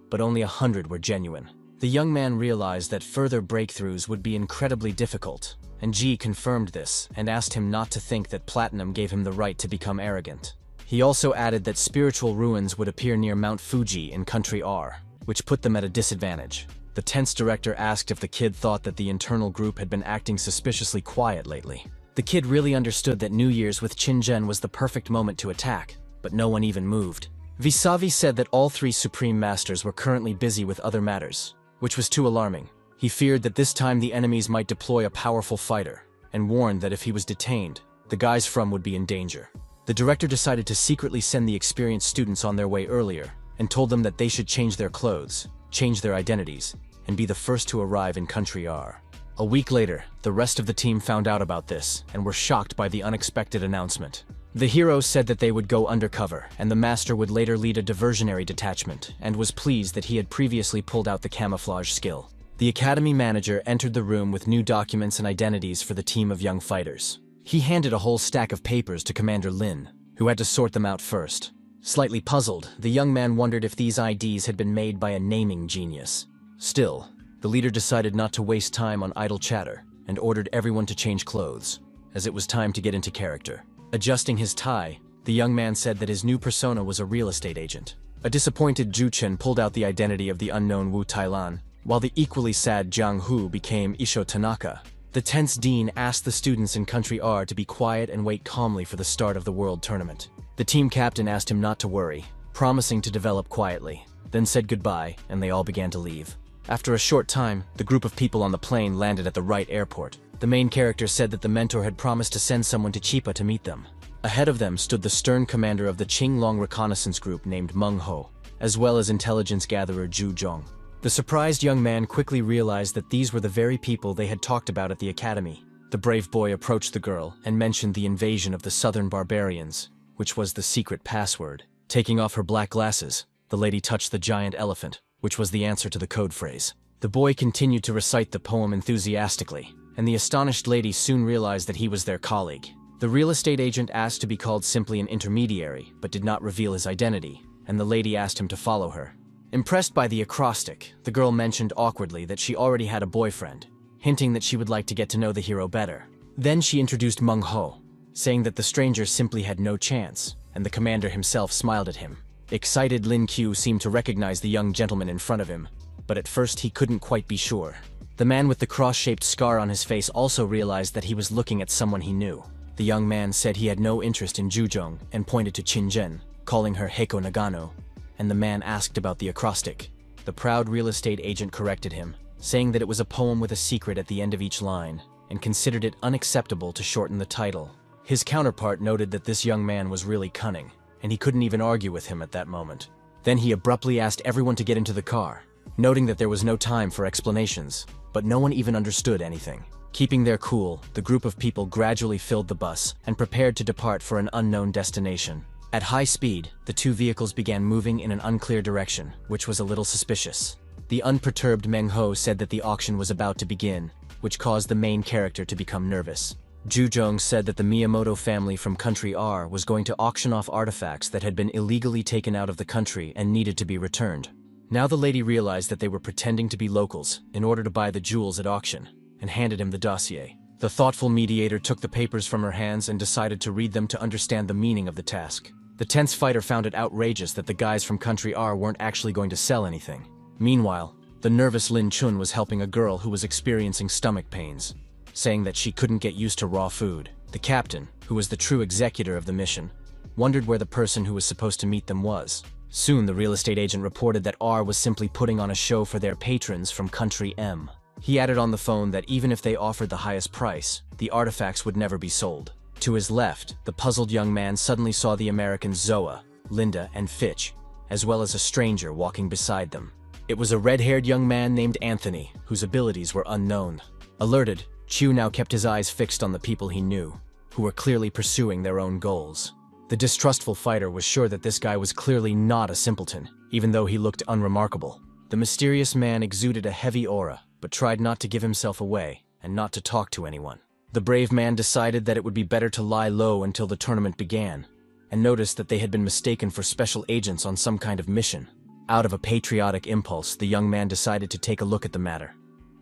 but only 100 were genuine. The young man realized that further breakthroughs would be incredibly difficult, and Ji confirmed this and asked him not to think that platinum gave him the right to become arrogant. He also added that spiritual ruins would appear near Mount Fuji in Country R, which put them at a disadvantage. The tense director asked if the kid thought that the internal group had been acting suspiciously quiet lately. The kid really understood that New Year's with Qin Zhen was the perfect moment to attack, but no one even moved. Visavi said that all 3 Supreme Masters were currently busy with other matters, which was too alarming. He feared that this time the enemies might deploy a powerful fighter, and warned that if he was detained, the guys from would be in danger. The director decided to secretly send the experienced students on their way earlier, and told them that they should change their clothes, change their identities, and be the first to arrive in Country R. A week later, the rest of the team found out about this, and were shocked by the unexpected announcement. The hero said that they would go undercover, and the master would later lead a diversionary detachment, and was pleased that he had previously pulled out the camouflage skill. The academy manager entered the room with new documents and identities for the team of young fighters. He handed a whole stack of papers to Commander Lin, who had to sort them out first. Slightly puzzled, the young man wondered if these IDs had been made by a naming genius. Still, the leader decided not to waste time on idle chatter and ordered everyone to change clothes, as it was time to get into character. Adjusting his tie, the young man said that his new persona was a real estate agent. A disappointed Zhu Chen pulled out the identity of the unknown Wu Tailan, while the equally sad Jiang Hu became Isho Tanaka. The tense dean asked the students in Country R to be quiet and wait calmly for the start of the World Tournament. The team captain asked him not to worry, promising to develop quietly, then said goodbye, and they all began to leave. After a short time, the group of people on the plane landed at the right airport. The main character said that the mentor had promised to send someone to Chipa to meet them. Ahead of them stood the stern commander of the Qinglong reconnaissance group named Meng Ho, as well as intelligence gatherer Zhu Zhong. The surprised young man quickly realized that these were the very people they had talked about at the academy. The brave boy approached the girl and mentioned the invasion of the southern barbarians, which was the secret password. Taking off her black glasses, the lady touched the giant elephant, which was the answer to the code phrase. The boy continued to recite the poem enthusiastically, and the astonished lady soon realized that he was their colleague. The real estate agent asked to be called simply an intermediary, but did not reveal his identity, and the lady asked him to follow her. Impressed by the acrostic, the girl mentioned awkwardly that she already had a boyfriend, hinting that she would like to get to know the hero better. Then she introduced Meng Ho, saying that the stranger simply had no chance, and the commander himself smiled at him. Excited Lin Qiu seemed to recognize the young gentleman in front of him, but at first he couldn't quite be sure. The man with the cross-shaped scar on his face also realized that he was looking at someone he knew. The young man said he had no interest in Zhuzhong and pointed to Qin Zhen, calling her Heiko Nagano, and the man asked about the acrostic. The proud real estate agent corrected him, saying that it was a poem with a secret at the end of each line, and considered it unacceptable to shorten the title. His counterpart noted that this young man was really cunning, and he couldn't even argue with him at that moment. Then he abruptly asked everyone to get into the car, noting that there was no time for explanations, but no one even understood anything. Keeping their cool, the group of people gradually filled the bus and prepared to depart for an unknown destination. At high speed, the two vehicles began moving in an unclear direction, which was a little suspicious. The unperturbed Meng Ho said that the auction was about to begin, which caused the main character to become nervous. Zhu Zhong said that the Miyamoto family from Country R was going to auction off artifacts that had been illegally taken out of the country and needed to be returned. Now the lady realized that they were pretending to be locals in order to buy the jewels at auction, and handed him the dossier. The thoughtful mediator took the papers from her hands and decided to read them to understand the meaning of the task. The tense fighter found it outrageous that the guys from Country R weren't actually going to sell anything. Meanwhile, the nervous Lin Chun was helping a girl who was experiencing stomach pains, saying that she couldn't get used to raw food. The captain, who was the true executor of the mission, wondered where the person who was supposed to meet them was. Soon the real estate agent reported that R was simply putting on a show for their patrons from Country M. He added on the phone that even if they offered the highest price, the artifacts would never be sold. To his left, the puzzled young man suddenly saw the Americans Zoa, Linda, and Fitch, as well as a stranger walking beside them. It was a red-haired young man named Anthony, whose abilities were unknown. Alerted, Chu now kept his eyes fixed on the people he knew, who were clearly pursuing their own goals. The distrustful fighter was sure that this guy was clearly not a simpleton, even though he looked unremarkable. The mysterious man exuded a heavy aura, but tried not to give himself away, and not to talk to anyone. The brave man decided that it would be better to lie low until the tournament began, and noticed that they had been mistaken for special agents on some kind of mission. Out of a patriotic impulse, the young man decided to take a look at the matter.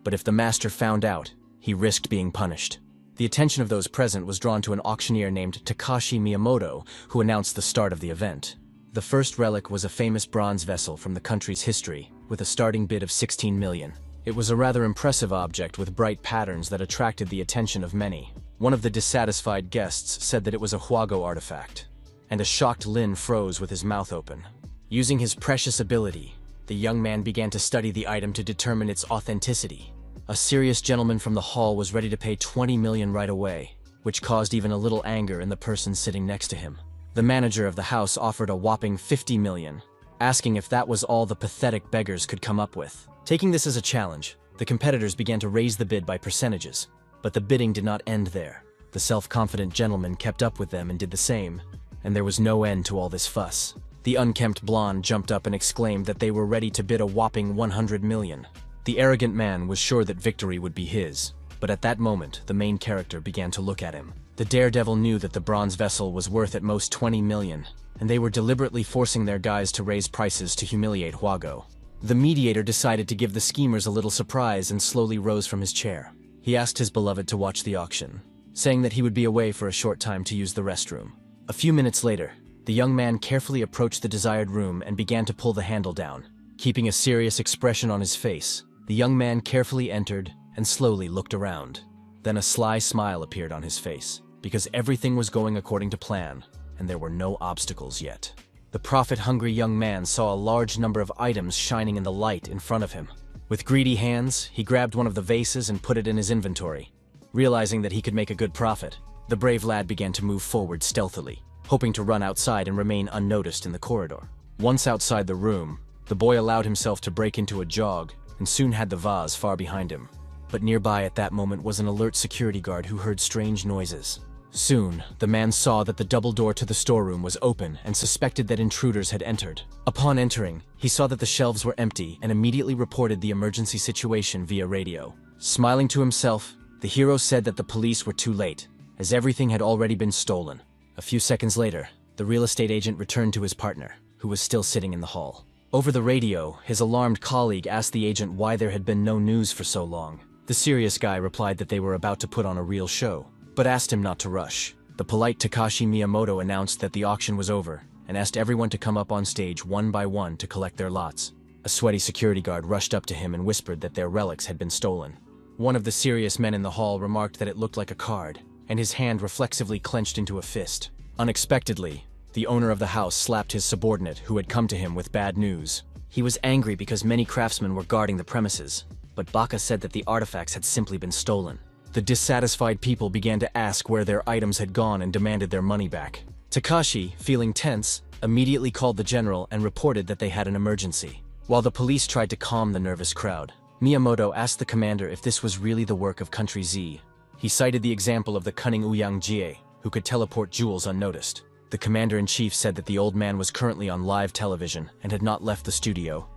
But if the master found out, he risked being punished. The attention of those present was drawn to an auctioneer named Takashi Miyamoto, who announced the start of the event. The first relic was a famous bronze vessel from the country's history, with a starting bid of 16 million. It was a rather impressive object with bright patterns that attracted the attention of many. One of the dissatisfied guests said that it was a Huago artifact, and a shocked Lin froze with his mouth open. Using his precious ability, the young man began to study the item to determine its authenticity. A serious gentleman from the hall was ready to pay 20 million right away, which caused even a little anger in the person sitting next to him. The manager of the house offered a whopping 50 million, asking if that was all the pathetic beggars could come up with. Taking this as a challenge, the competitors began to raise the bid by percentages, but the bidding did not end there. The self-confident gentleman kept up with them and did the same, and there was no end to all this fuss. The unkempt blonde jumped up and exclaimed that they were ready to bid a whopping 100 million. The arrogant man was sure that victory would be his, but at that moment, the main character began to look at him. The daredevil knew that the bronze vessel was worth at most 20 million, and they were deliberately forcing their guys to raise prices to humiliate Huago. The mediator decided to give the schemers a little surprise and slowly rose from his chair. He asked his beloved to watch the auction, saying that he would be away for a short time to use the restroom. A few minutes later, the young man carefully approached the desired room and began to pull the handle down. Keeping a serious expression on his face, the young man carefully entered and slowly looked around. Then a sly smile appeared on his face, because everything was going according to plan, and there were no obstacles yet. The profit-hungry young man saw a large number of items shining in the light in front of him. With greedy hands, he grabbed one of the vases and put it in his inventory. Realizing that he could make a good profit, the brave lad began to move forward stealthily, hoping to run outside and remain unnoticed in the corridor. Once outside the room, the boy allowed himself to break into a jog and soon had the vase far behind him. But nearby at that moment was an alert security guard who heard strange noises. Soon, the man saw that the double door to the storeroom was open and suspected that intruders had entered. Upon entering, he saw that the shelves were empty and immediately reported the emergency situation via radio. Smiling to himself, the hero said that the police were too late, as everything had already been stolen. A few seconds later, the real estate agent returned to his partner, who was still sitting in the hall. Over the radio, his alarmed colleague asked the agent why there had been no news for so long. The serious guy replied that they were about to put on a real show, but asked him not to rush. The polite Takashi Miyamoto announced that the auction was over and asked everyone to come up on stage one by one to collect their lots. A sweaty security guard rushed up to him and whispered that their relics had been stolen. One of the serious men in the hall remarked that it looked like a card, and his hand reflexively clenched into a fist. Unexpectedly, the owner of the house slapped his subordinate who had come to him with bad news. He was angry because many craftsmen were guarding the premises, but Baka said that the artifacts had simply been stolen. The dissatisfied people began to ask where their items had gone and demanded their money back. Takashi, feeling tense, immediately called the general and reported that they had an emergency. While the police tried to calm the nervous crowd, Miyamoto asked the commander if this was really the work of Country Z. He cited the example of the cunning Ouyang Jie, who could teleport jewels unnoticed. The commander-in-chief said that the old man was currently on live television and had not left the studio,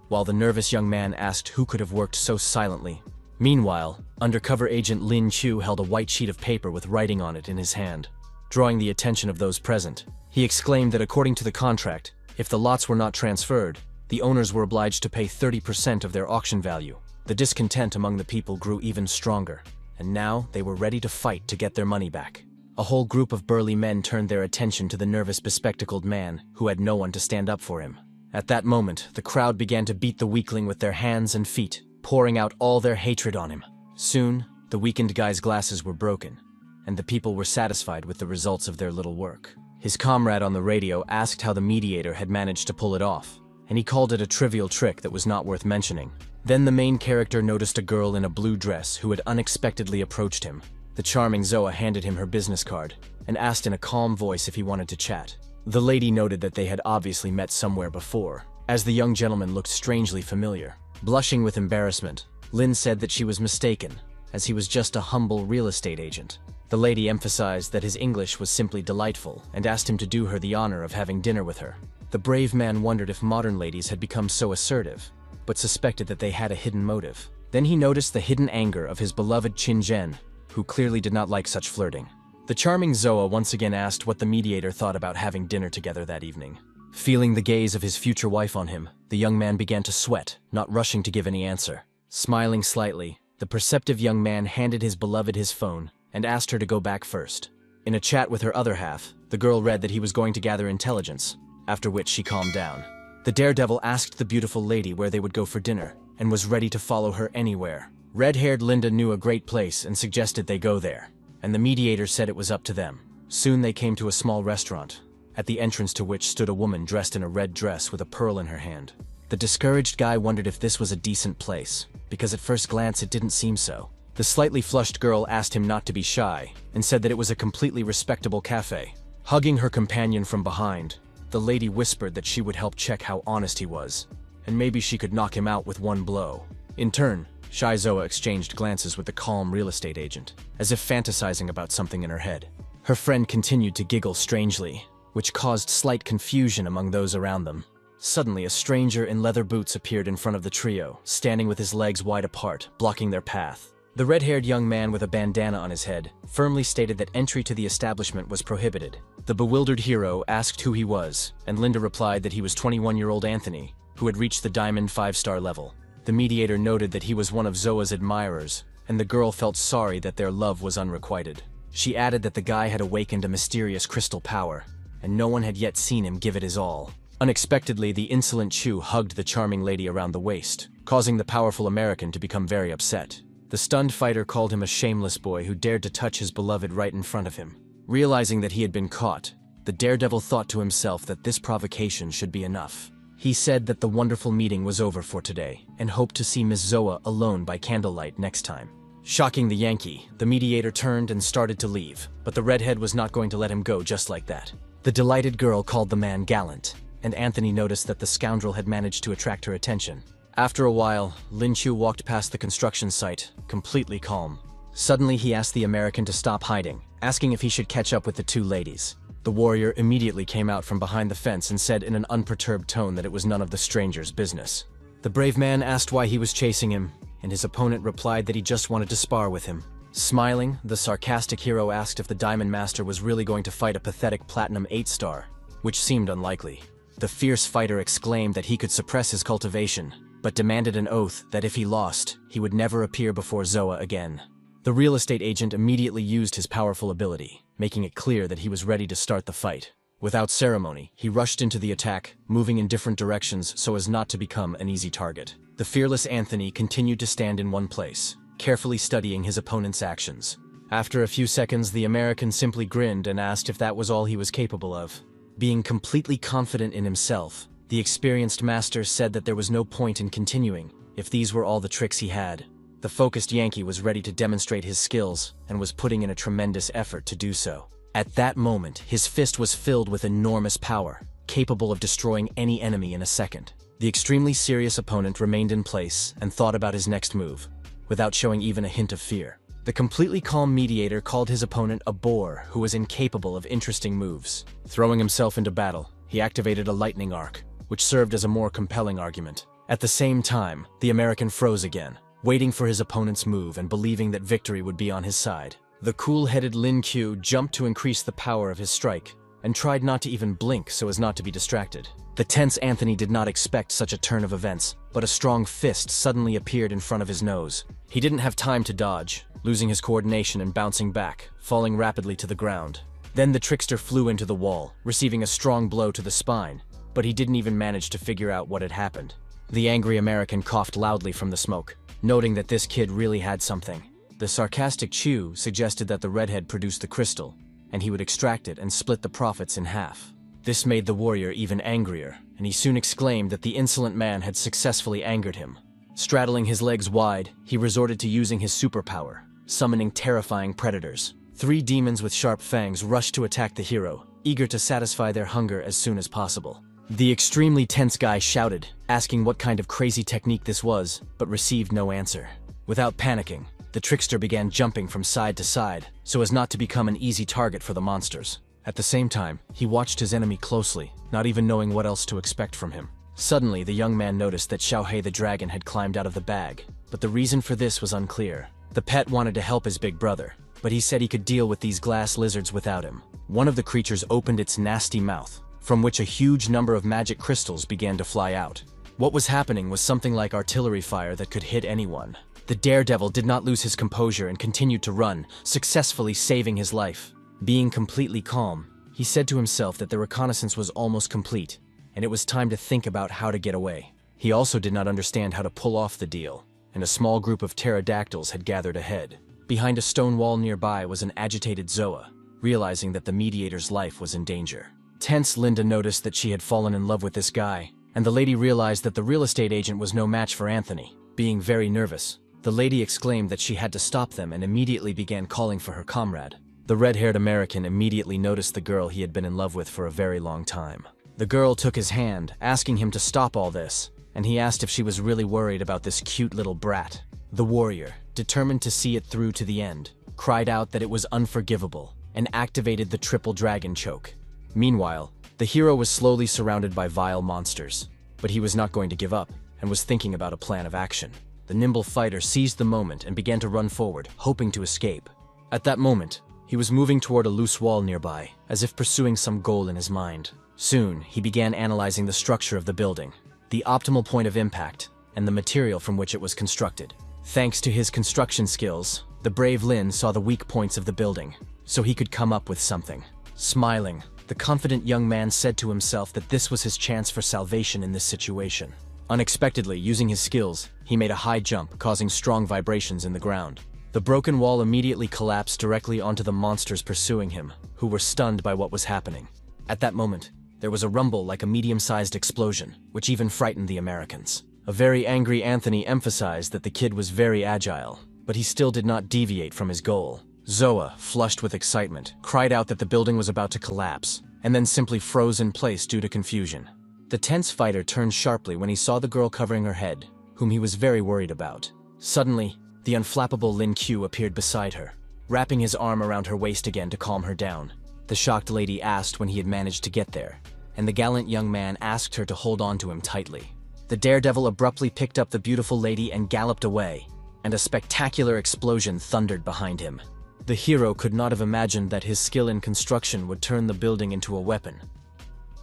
while the nervous young man asked who could have worked so silently. Meanwhile, undercover agent Lin Chu held a white sheet of paper with writing on it in his hand. Drawing the attention of those present, he exclaimed that according to the contract, if the lots were not transferred, the owners were obliged to pay 30% of their auction value. The discontent among the people grew even stronger, and now they were ready to fight to get their money back. A whole group of burly men turned their attention to the nervous bespectacled man who had no one to stand up for him. At that moment, the crowd began to beat the weakling with their hands and feet, pouring out all their hatred on him. Soon, the weakened guy's glasses were broken, and the people were satisfied with the results of their little work. His comrade on the radio asked how the mediator had managed to pull it off, and he called it a trivial trick that was not worth mentioning. Then the main character noticed a girl in a blue dress who had unexpectedly approached him. The charming Zoa handed him her business card and asked in a calm voice if he wanted to chat. The lady noted that they had obviously met somewhere before, as the young gentleman looked strangely familiar. Blushing with embarrassment, Lin said that she was mistaken, as he was just a humble real estate agent. The lady emphasized that his English was simply delightful and asked him to do her the honor of having dinner with her. The brave man wondered if modern ladies had become so assertive, but suspected that they had a hidden motive. Then he noticed the hidden anger of his beloved Qin Zhen, who clearly did not like such flirting. The charming Zoa once again asked what the mediator thought about having dinner together that evening. Feeling the gaze of his future wife on him, the young man began to sweat, not rushing to give any answer. Smiling slightly, the perceptive young man handed his beloved his phone and asked her to go back first. In a chat with her other half, the girl read that he was going to gather intelligence, after which she calmed down. The daredevil asked the beautiful lady where they would go for dinner, and was ready to follow her anywhere. Red-haired Linda knew a great place and suggested they go there, and the mediator said it was up to them. Soon they came to a small restaurant, at the entrance to which stood a woman dressed in a red dress with a pearl in her hand. The discouraged guy wondered if this was a decent place, because at first glance it didn't seem so. The slightly flushed girl asked him not to be shy, and said that it was a completely respectable cafe. Hugging her companion from behind, the lady whispered that she would help check how honest he was, and maybe she could knock him out with one blow. In turn, Shy Zoa exchanged glances with the calm real estate agent, as if fantasizing about something in her head. Her friend continued to giggle strangely, which caused slight confusion among those around them. Suddenly, a stranger in leather boots appeared in front of the trio, standing with his legs wide apart, blocking their path. The red-haired young man with a bandana on his head firmly stated that entry to the establishment was prohibited. The bewildered hero asked who he was, and Linda replied that he was 21-year-old Anthony, who had reached the Diamond 5-star level. The mediator noted that he was one of Zoa's admirers, and the girl felt sorry that their love was unrequited. She added that the guy had awakened a mysterious crystal power, and no one had yet seen him give it his all. Unexpectedly, the insolent Chu hugged the charming lady around the waist, causing the powerful American to become very upset. The stunned fighter called him a shameless boy who dared to touch his beloved right in front of him. Realizing that he had been caught, the daredevil thought to himself that this provocation should be enough. He said that the wonderful meeting was over for today, and hoped to see Miss Zoa alone by candlelight next time. Shocking the Yankee, the mediator turned and started to leave, but the redhead was not going to let him go just like that. The delighted girl called the man gallant, and Anthony noticed that the scoundrel had managed to attract her attention. After a while, Lin Chu walked past the construction site, completely calm. Suddenly he asked the American to stop hiding, asking if he should catch up with the two ladies. The warrior immediately came out from behind the fence and said in an unperturbed tone that it was none of the stranger's business. The brave man asked why he was chasing him, and his opponent replied that he just wanted to spar with him. Smiling, the sarcastic hero asked if the Diamond Master was really going to fight a pathetic Platinum 8-star, which seemed unlikely. The fierce fighter exclaimed that he could suppress his cultivation, but demanded an oath that if he lost, he would never appear before Zoa again. The real estate agent immediately used his powerful ability, making it clear that he was ready to start the fight. Without ceremony, he rushed into the attack, moving in different directions so as not to become an easy target. The fearless Anthony continued to stand in one place, carefully studying his opponent's actions. After a few seconds, the American simply grinned and asked if that was all he was capable of. Being completely confident in himself, the experienced master said that there was no point in continuing if these were all the tricks he had. The focused Yankee was ready to demonstrate his skills and was putting in a tremendous effort to do so. At that moment, his fist was filled with enormous power, capable of destroying any enemy in a second. The extremely serious opponent remained in place and thought about his next move, without showing even a hint of fear. The completely calm mediator called his opponent a boor who was incapable of interesting moves. Throwing himself into battle, he activated a lightning arc, which served as a more compelling argument. At the same time, the American froze again, waiting for his opponent's move and believing that victory would be on his side. The cool-headed Lin Q jumped to increase the power of his strike, and tried not to even blink so as not to be distracted. The tense Anthony did not expect such a turn of events, but a strong fist suddenly appeared in front of his nose. He didn't have time to dodge, losing his coordination and bouncing back, falling rapidly to the ground. Then the trickster flew into the wall, receiving a strong blow to the spine, but he didn't even manage to figure out what had happened. The angry American coughed loudly from the smoke, noting that this kid really had something. The sarcastic Chu suggested that the redhead produced the crystal, and he would extract it and split the profits in half. This made the warrior even angrier, and he soon exclaimed that the insolent man had successfully angered him. Straddling his legs wide, he resorted to using his superpower, summoning terrifying predators. 3 demons with sharp fangs rushed to attack the hero, eager to satisfy their hunger as soon as possible. The extremely tense guy shouted, asking what kind of crazy technique this was, but received no answer. Without panicking, the trickster began jumping from side to side, so as not to become an easy target for the monsters. At the same time, he watched his enemy closely, not even knowing what else to expect from him. Suddenly, the young man noticed that Xiaohei the dragon had climbed out of the bag, but the reason for this was unclear. The pet wanted to help his big brother, but he said he could deal with these glass lizards without him. One of the creatures opened its nasty mouth, from which a huge number of magic crystals began to fly out. What was happening was something like artillery fire that could hit anyone. The daredevil did not lose his composure and continued to run, successfully saving his life. Being completely calm, he said to himself that the reconnaissance was almost complete, and it was time to think about how to get away. He also did not understand how to pull off the deal, and a small group of pterodactyls had gathered ahead. Behind a stone wall nearby was an agitated Zoa, realizing that the mediator's life was in danger. Tense Linda noticed that she had fallen in love with this guy, and the lady realized that the real estate agent was no match for Anthony. Being very nervous, the lady exclaimed that she had to stop them and immediately began calling for her comrade. The red-haired American immediately noticed the girl he had been in love with for a very long time. The girl took his hand, asking him to stop all this, and he asked if she was really worried about this cute little brat. The warrior, determined to see it through to the end, cried out that it was unforgivable and activated the triple dragon choke. Meanwhile, the hero was slowly surrounded by vile monsters, but he was not going to give up and was thinking about a plan of action. The nimble fighter seized the moment and began to run forward, hoping to escape. At that moment, he was moving toward a loose wall nearby, as if pursuing some goal in his mind. Soon, he began analyzing the structure of the building, the optimal point of impact, and the material from which it was constructed. Thanks to his construction skills, the brave Lin saw the weak points of the building, so he could come up with something. Smiling, the confident young man said to himself that this was his chance for salvation in this situation. Unexpectedly, using his skills, he made a high jump, causing strong vibrations in the ground. The broken wall immediately collapsed directly onto the monsters pursuing him, who were stunned by what was happening. At that moment, there was a rumble like a medium-sized explosion, which even frightened the Americans. A very angry Anthony emphasized that the kid was very agile, but he still did not deviate from his goal. Zoa, flushed with excitement, cried out that the building was about to collapse, and then simply froze in place due to confusion. The tense fighter turned sharply when he saw the girl covering her head, whom he was very worried about. Suddenly, the unflappable Lin Q appeared beside her, wrapping his arm around her waist again to calm her down. The shocked lady asked when he had managed to get there, and the gallant young man asked her to hold on to him tightly. The daredevil abruptly picked up the beautiful lady and galloped away, and a spectacular explosion thundered behind him. The hero could not have imagined that his skill in construction would turn the building into a weapon,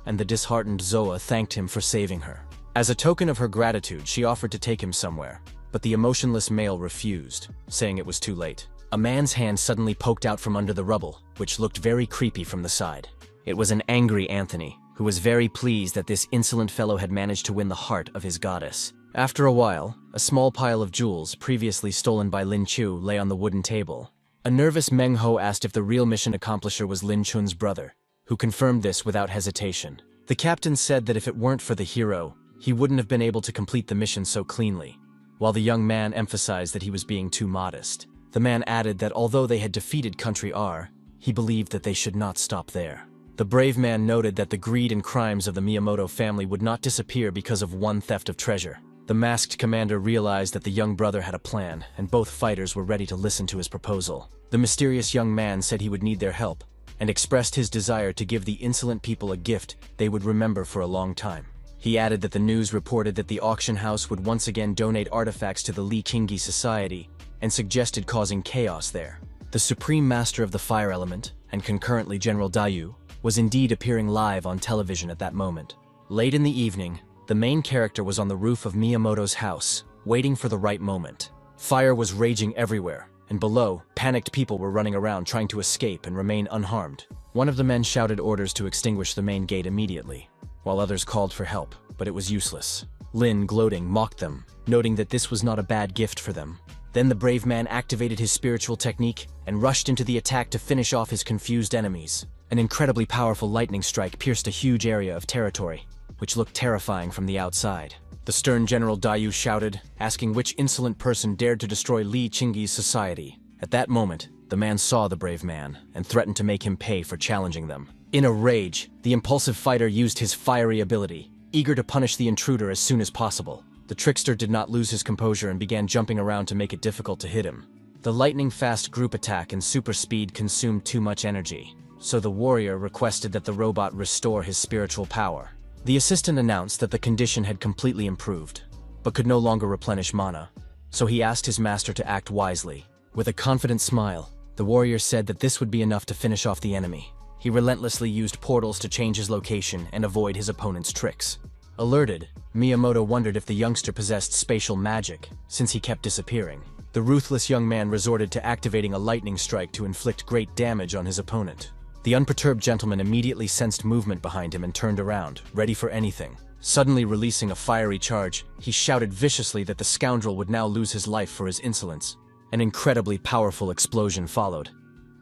and the disheartened Zoa thanked him for saving her. As a token of her gratitude, she offered to take him somewhere, but the emotionless male refused, saying it was too late. A man's hand suddenly poked out from under the rubble, which looked very creepy from the side. It was an angry Anthony, who was very pleased that this insolent fellow had managed to win the heart of his goddess. After a while, a small pile of jewels, previously stolen by Lin Chu, lay on the wooden table. A nervous Meng Ho asked if the real mission accomplisher was Lin Chun's brother, who confirmed this without hesitation. The captain said that if it weren't for the hero, he wouldn't have been able to complete the mission so cleanly, while the young man emphasized that he was being too modest. The man added that although they had defeated Country R, he believed that they should not stop there. The brave man noted that the greed and crimes of the Miyamoto family would not disappear because of one theft of treasure. The masked commander realized that the young brother had a plan, and both fighters were ready to listen to his proposal. The mysterious young man said he would need their help, and expressed his desire to give the insolent people a gift they would remember for a long time. He added that the news reported that the auction house would once again donate artifacts to the Li Qingyi Society, and suggested causing chaos there. The Supreme Master of the Fire Element, and concurrently General Dayu, was indeed appearing live on television at that moment. Late in the evening, the main character was on the roof of Miyamoto's house, waiting for the right moment. Fire was raging everywhere, and below, panicked people were running around trying to escape and remain unharmed. One of the men shouted orders to extinguish the main gate immediately, while others called for help, but it was useless. Lin, gloating, mocked them, noting that this was not a bad gift for them. Then the brave man activated his spiritual technique and rushed into the attack to finish off his confused enemies. An incredibly powerful lightning strike pierced a huge area of territory, which looked terrifying from the outside. The stern General Dayu shouted, asking which insolent person dared to destroy Li Qingyi's society. At that moment, the man saw the brave man and threatened to make him pay for challenging them. In a rage, the impulsive fighter used his fiery ability, eager to punish the intruder as soon as possible. The trickster did not lose his composure and began jumping around to make it difficult to hit him. The lightning-fast group attack and super speed consumed too much energy, so the warrior requested that the robot restore his spiritual power. The assistant announced that the condition had completely improved, but could no longer replenish mana, so he asked his master to act wisely. With a confident smile, the warrior said that this would be enough to finish off the enemy. He relentlessly used portals to change his location and avoid his opponent's tricks. Alerted, Miyamoto wondered if the youngster possessed spatial magic, since he kept disappearing. The ruthless young man resorted to activating a lightning strike to inflict great damage on his opponent. The unperturbed gentleman immediately sensed movement behind him and turned around, ready for anything. Suddenly releasing a fiery charge, he shouted viciously that the scoundrel would now lose his life for his insolence. An incredibly powerful explosion followed,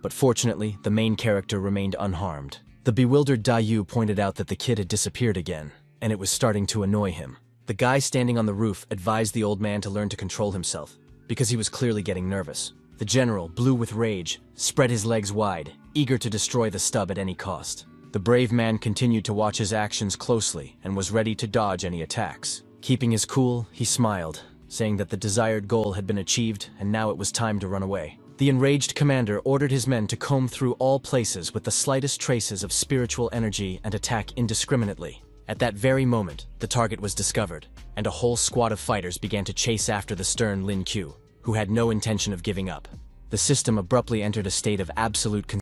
but fortunately, the main character remained unharmed. The bewildered Dayu pointed out that the kid had disappeared again, and it was starting to annoy him. The guy standing on the roof advised the old man to learn to control himself, because he was clearly getting nervous. The general, blue with rage, spread his legs wide, eager to destroy the stub at any cost. The brave man continued to watch his actions closely and was ready to dodge any attacks. Keeping his cool, he smiled, saying that the desired goal had been achieved and now it was time to run away. The enraged commander ordered his men to comb through all places with the slightest traces of spiritual energy and attack indiscriminately. At that very moment, the target was discovered, and a whole squad of fighters began to chase after the stern Lin Q, who had no intention of giving up. The system abruptly entered a state of absolute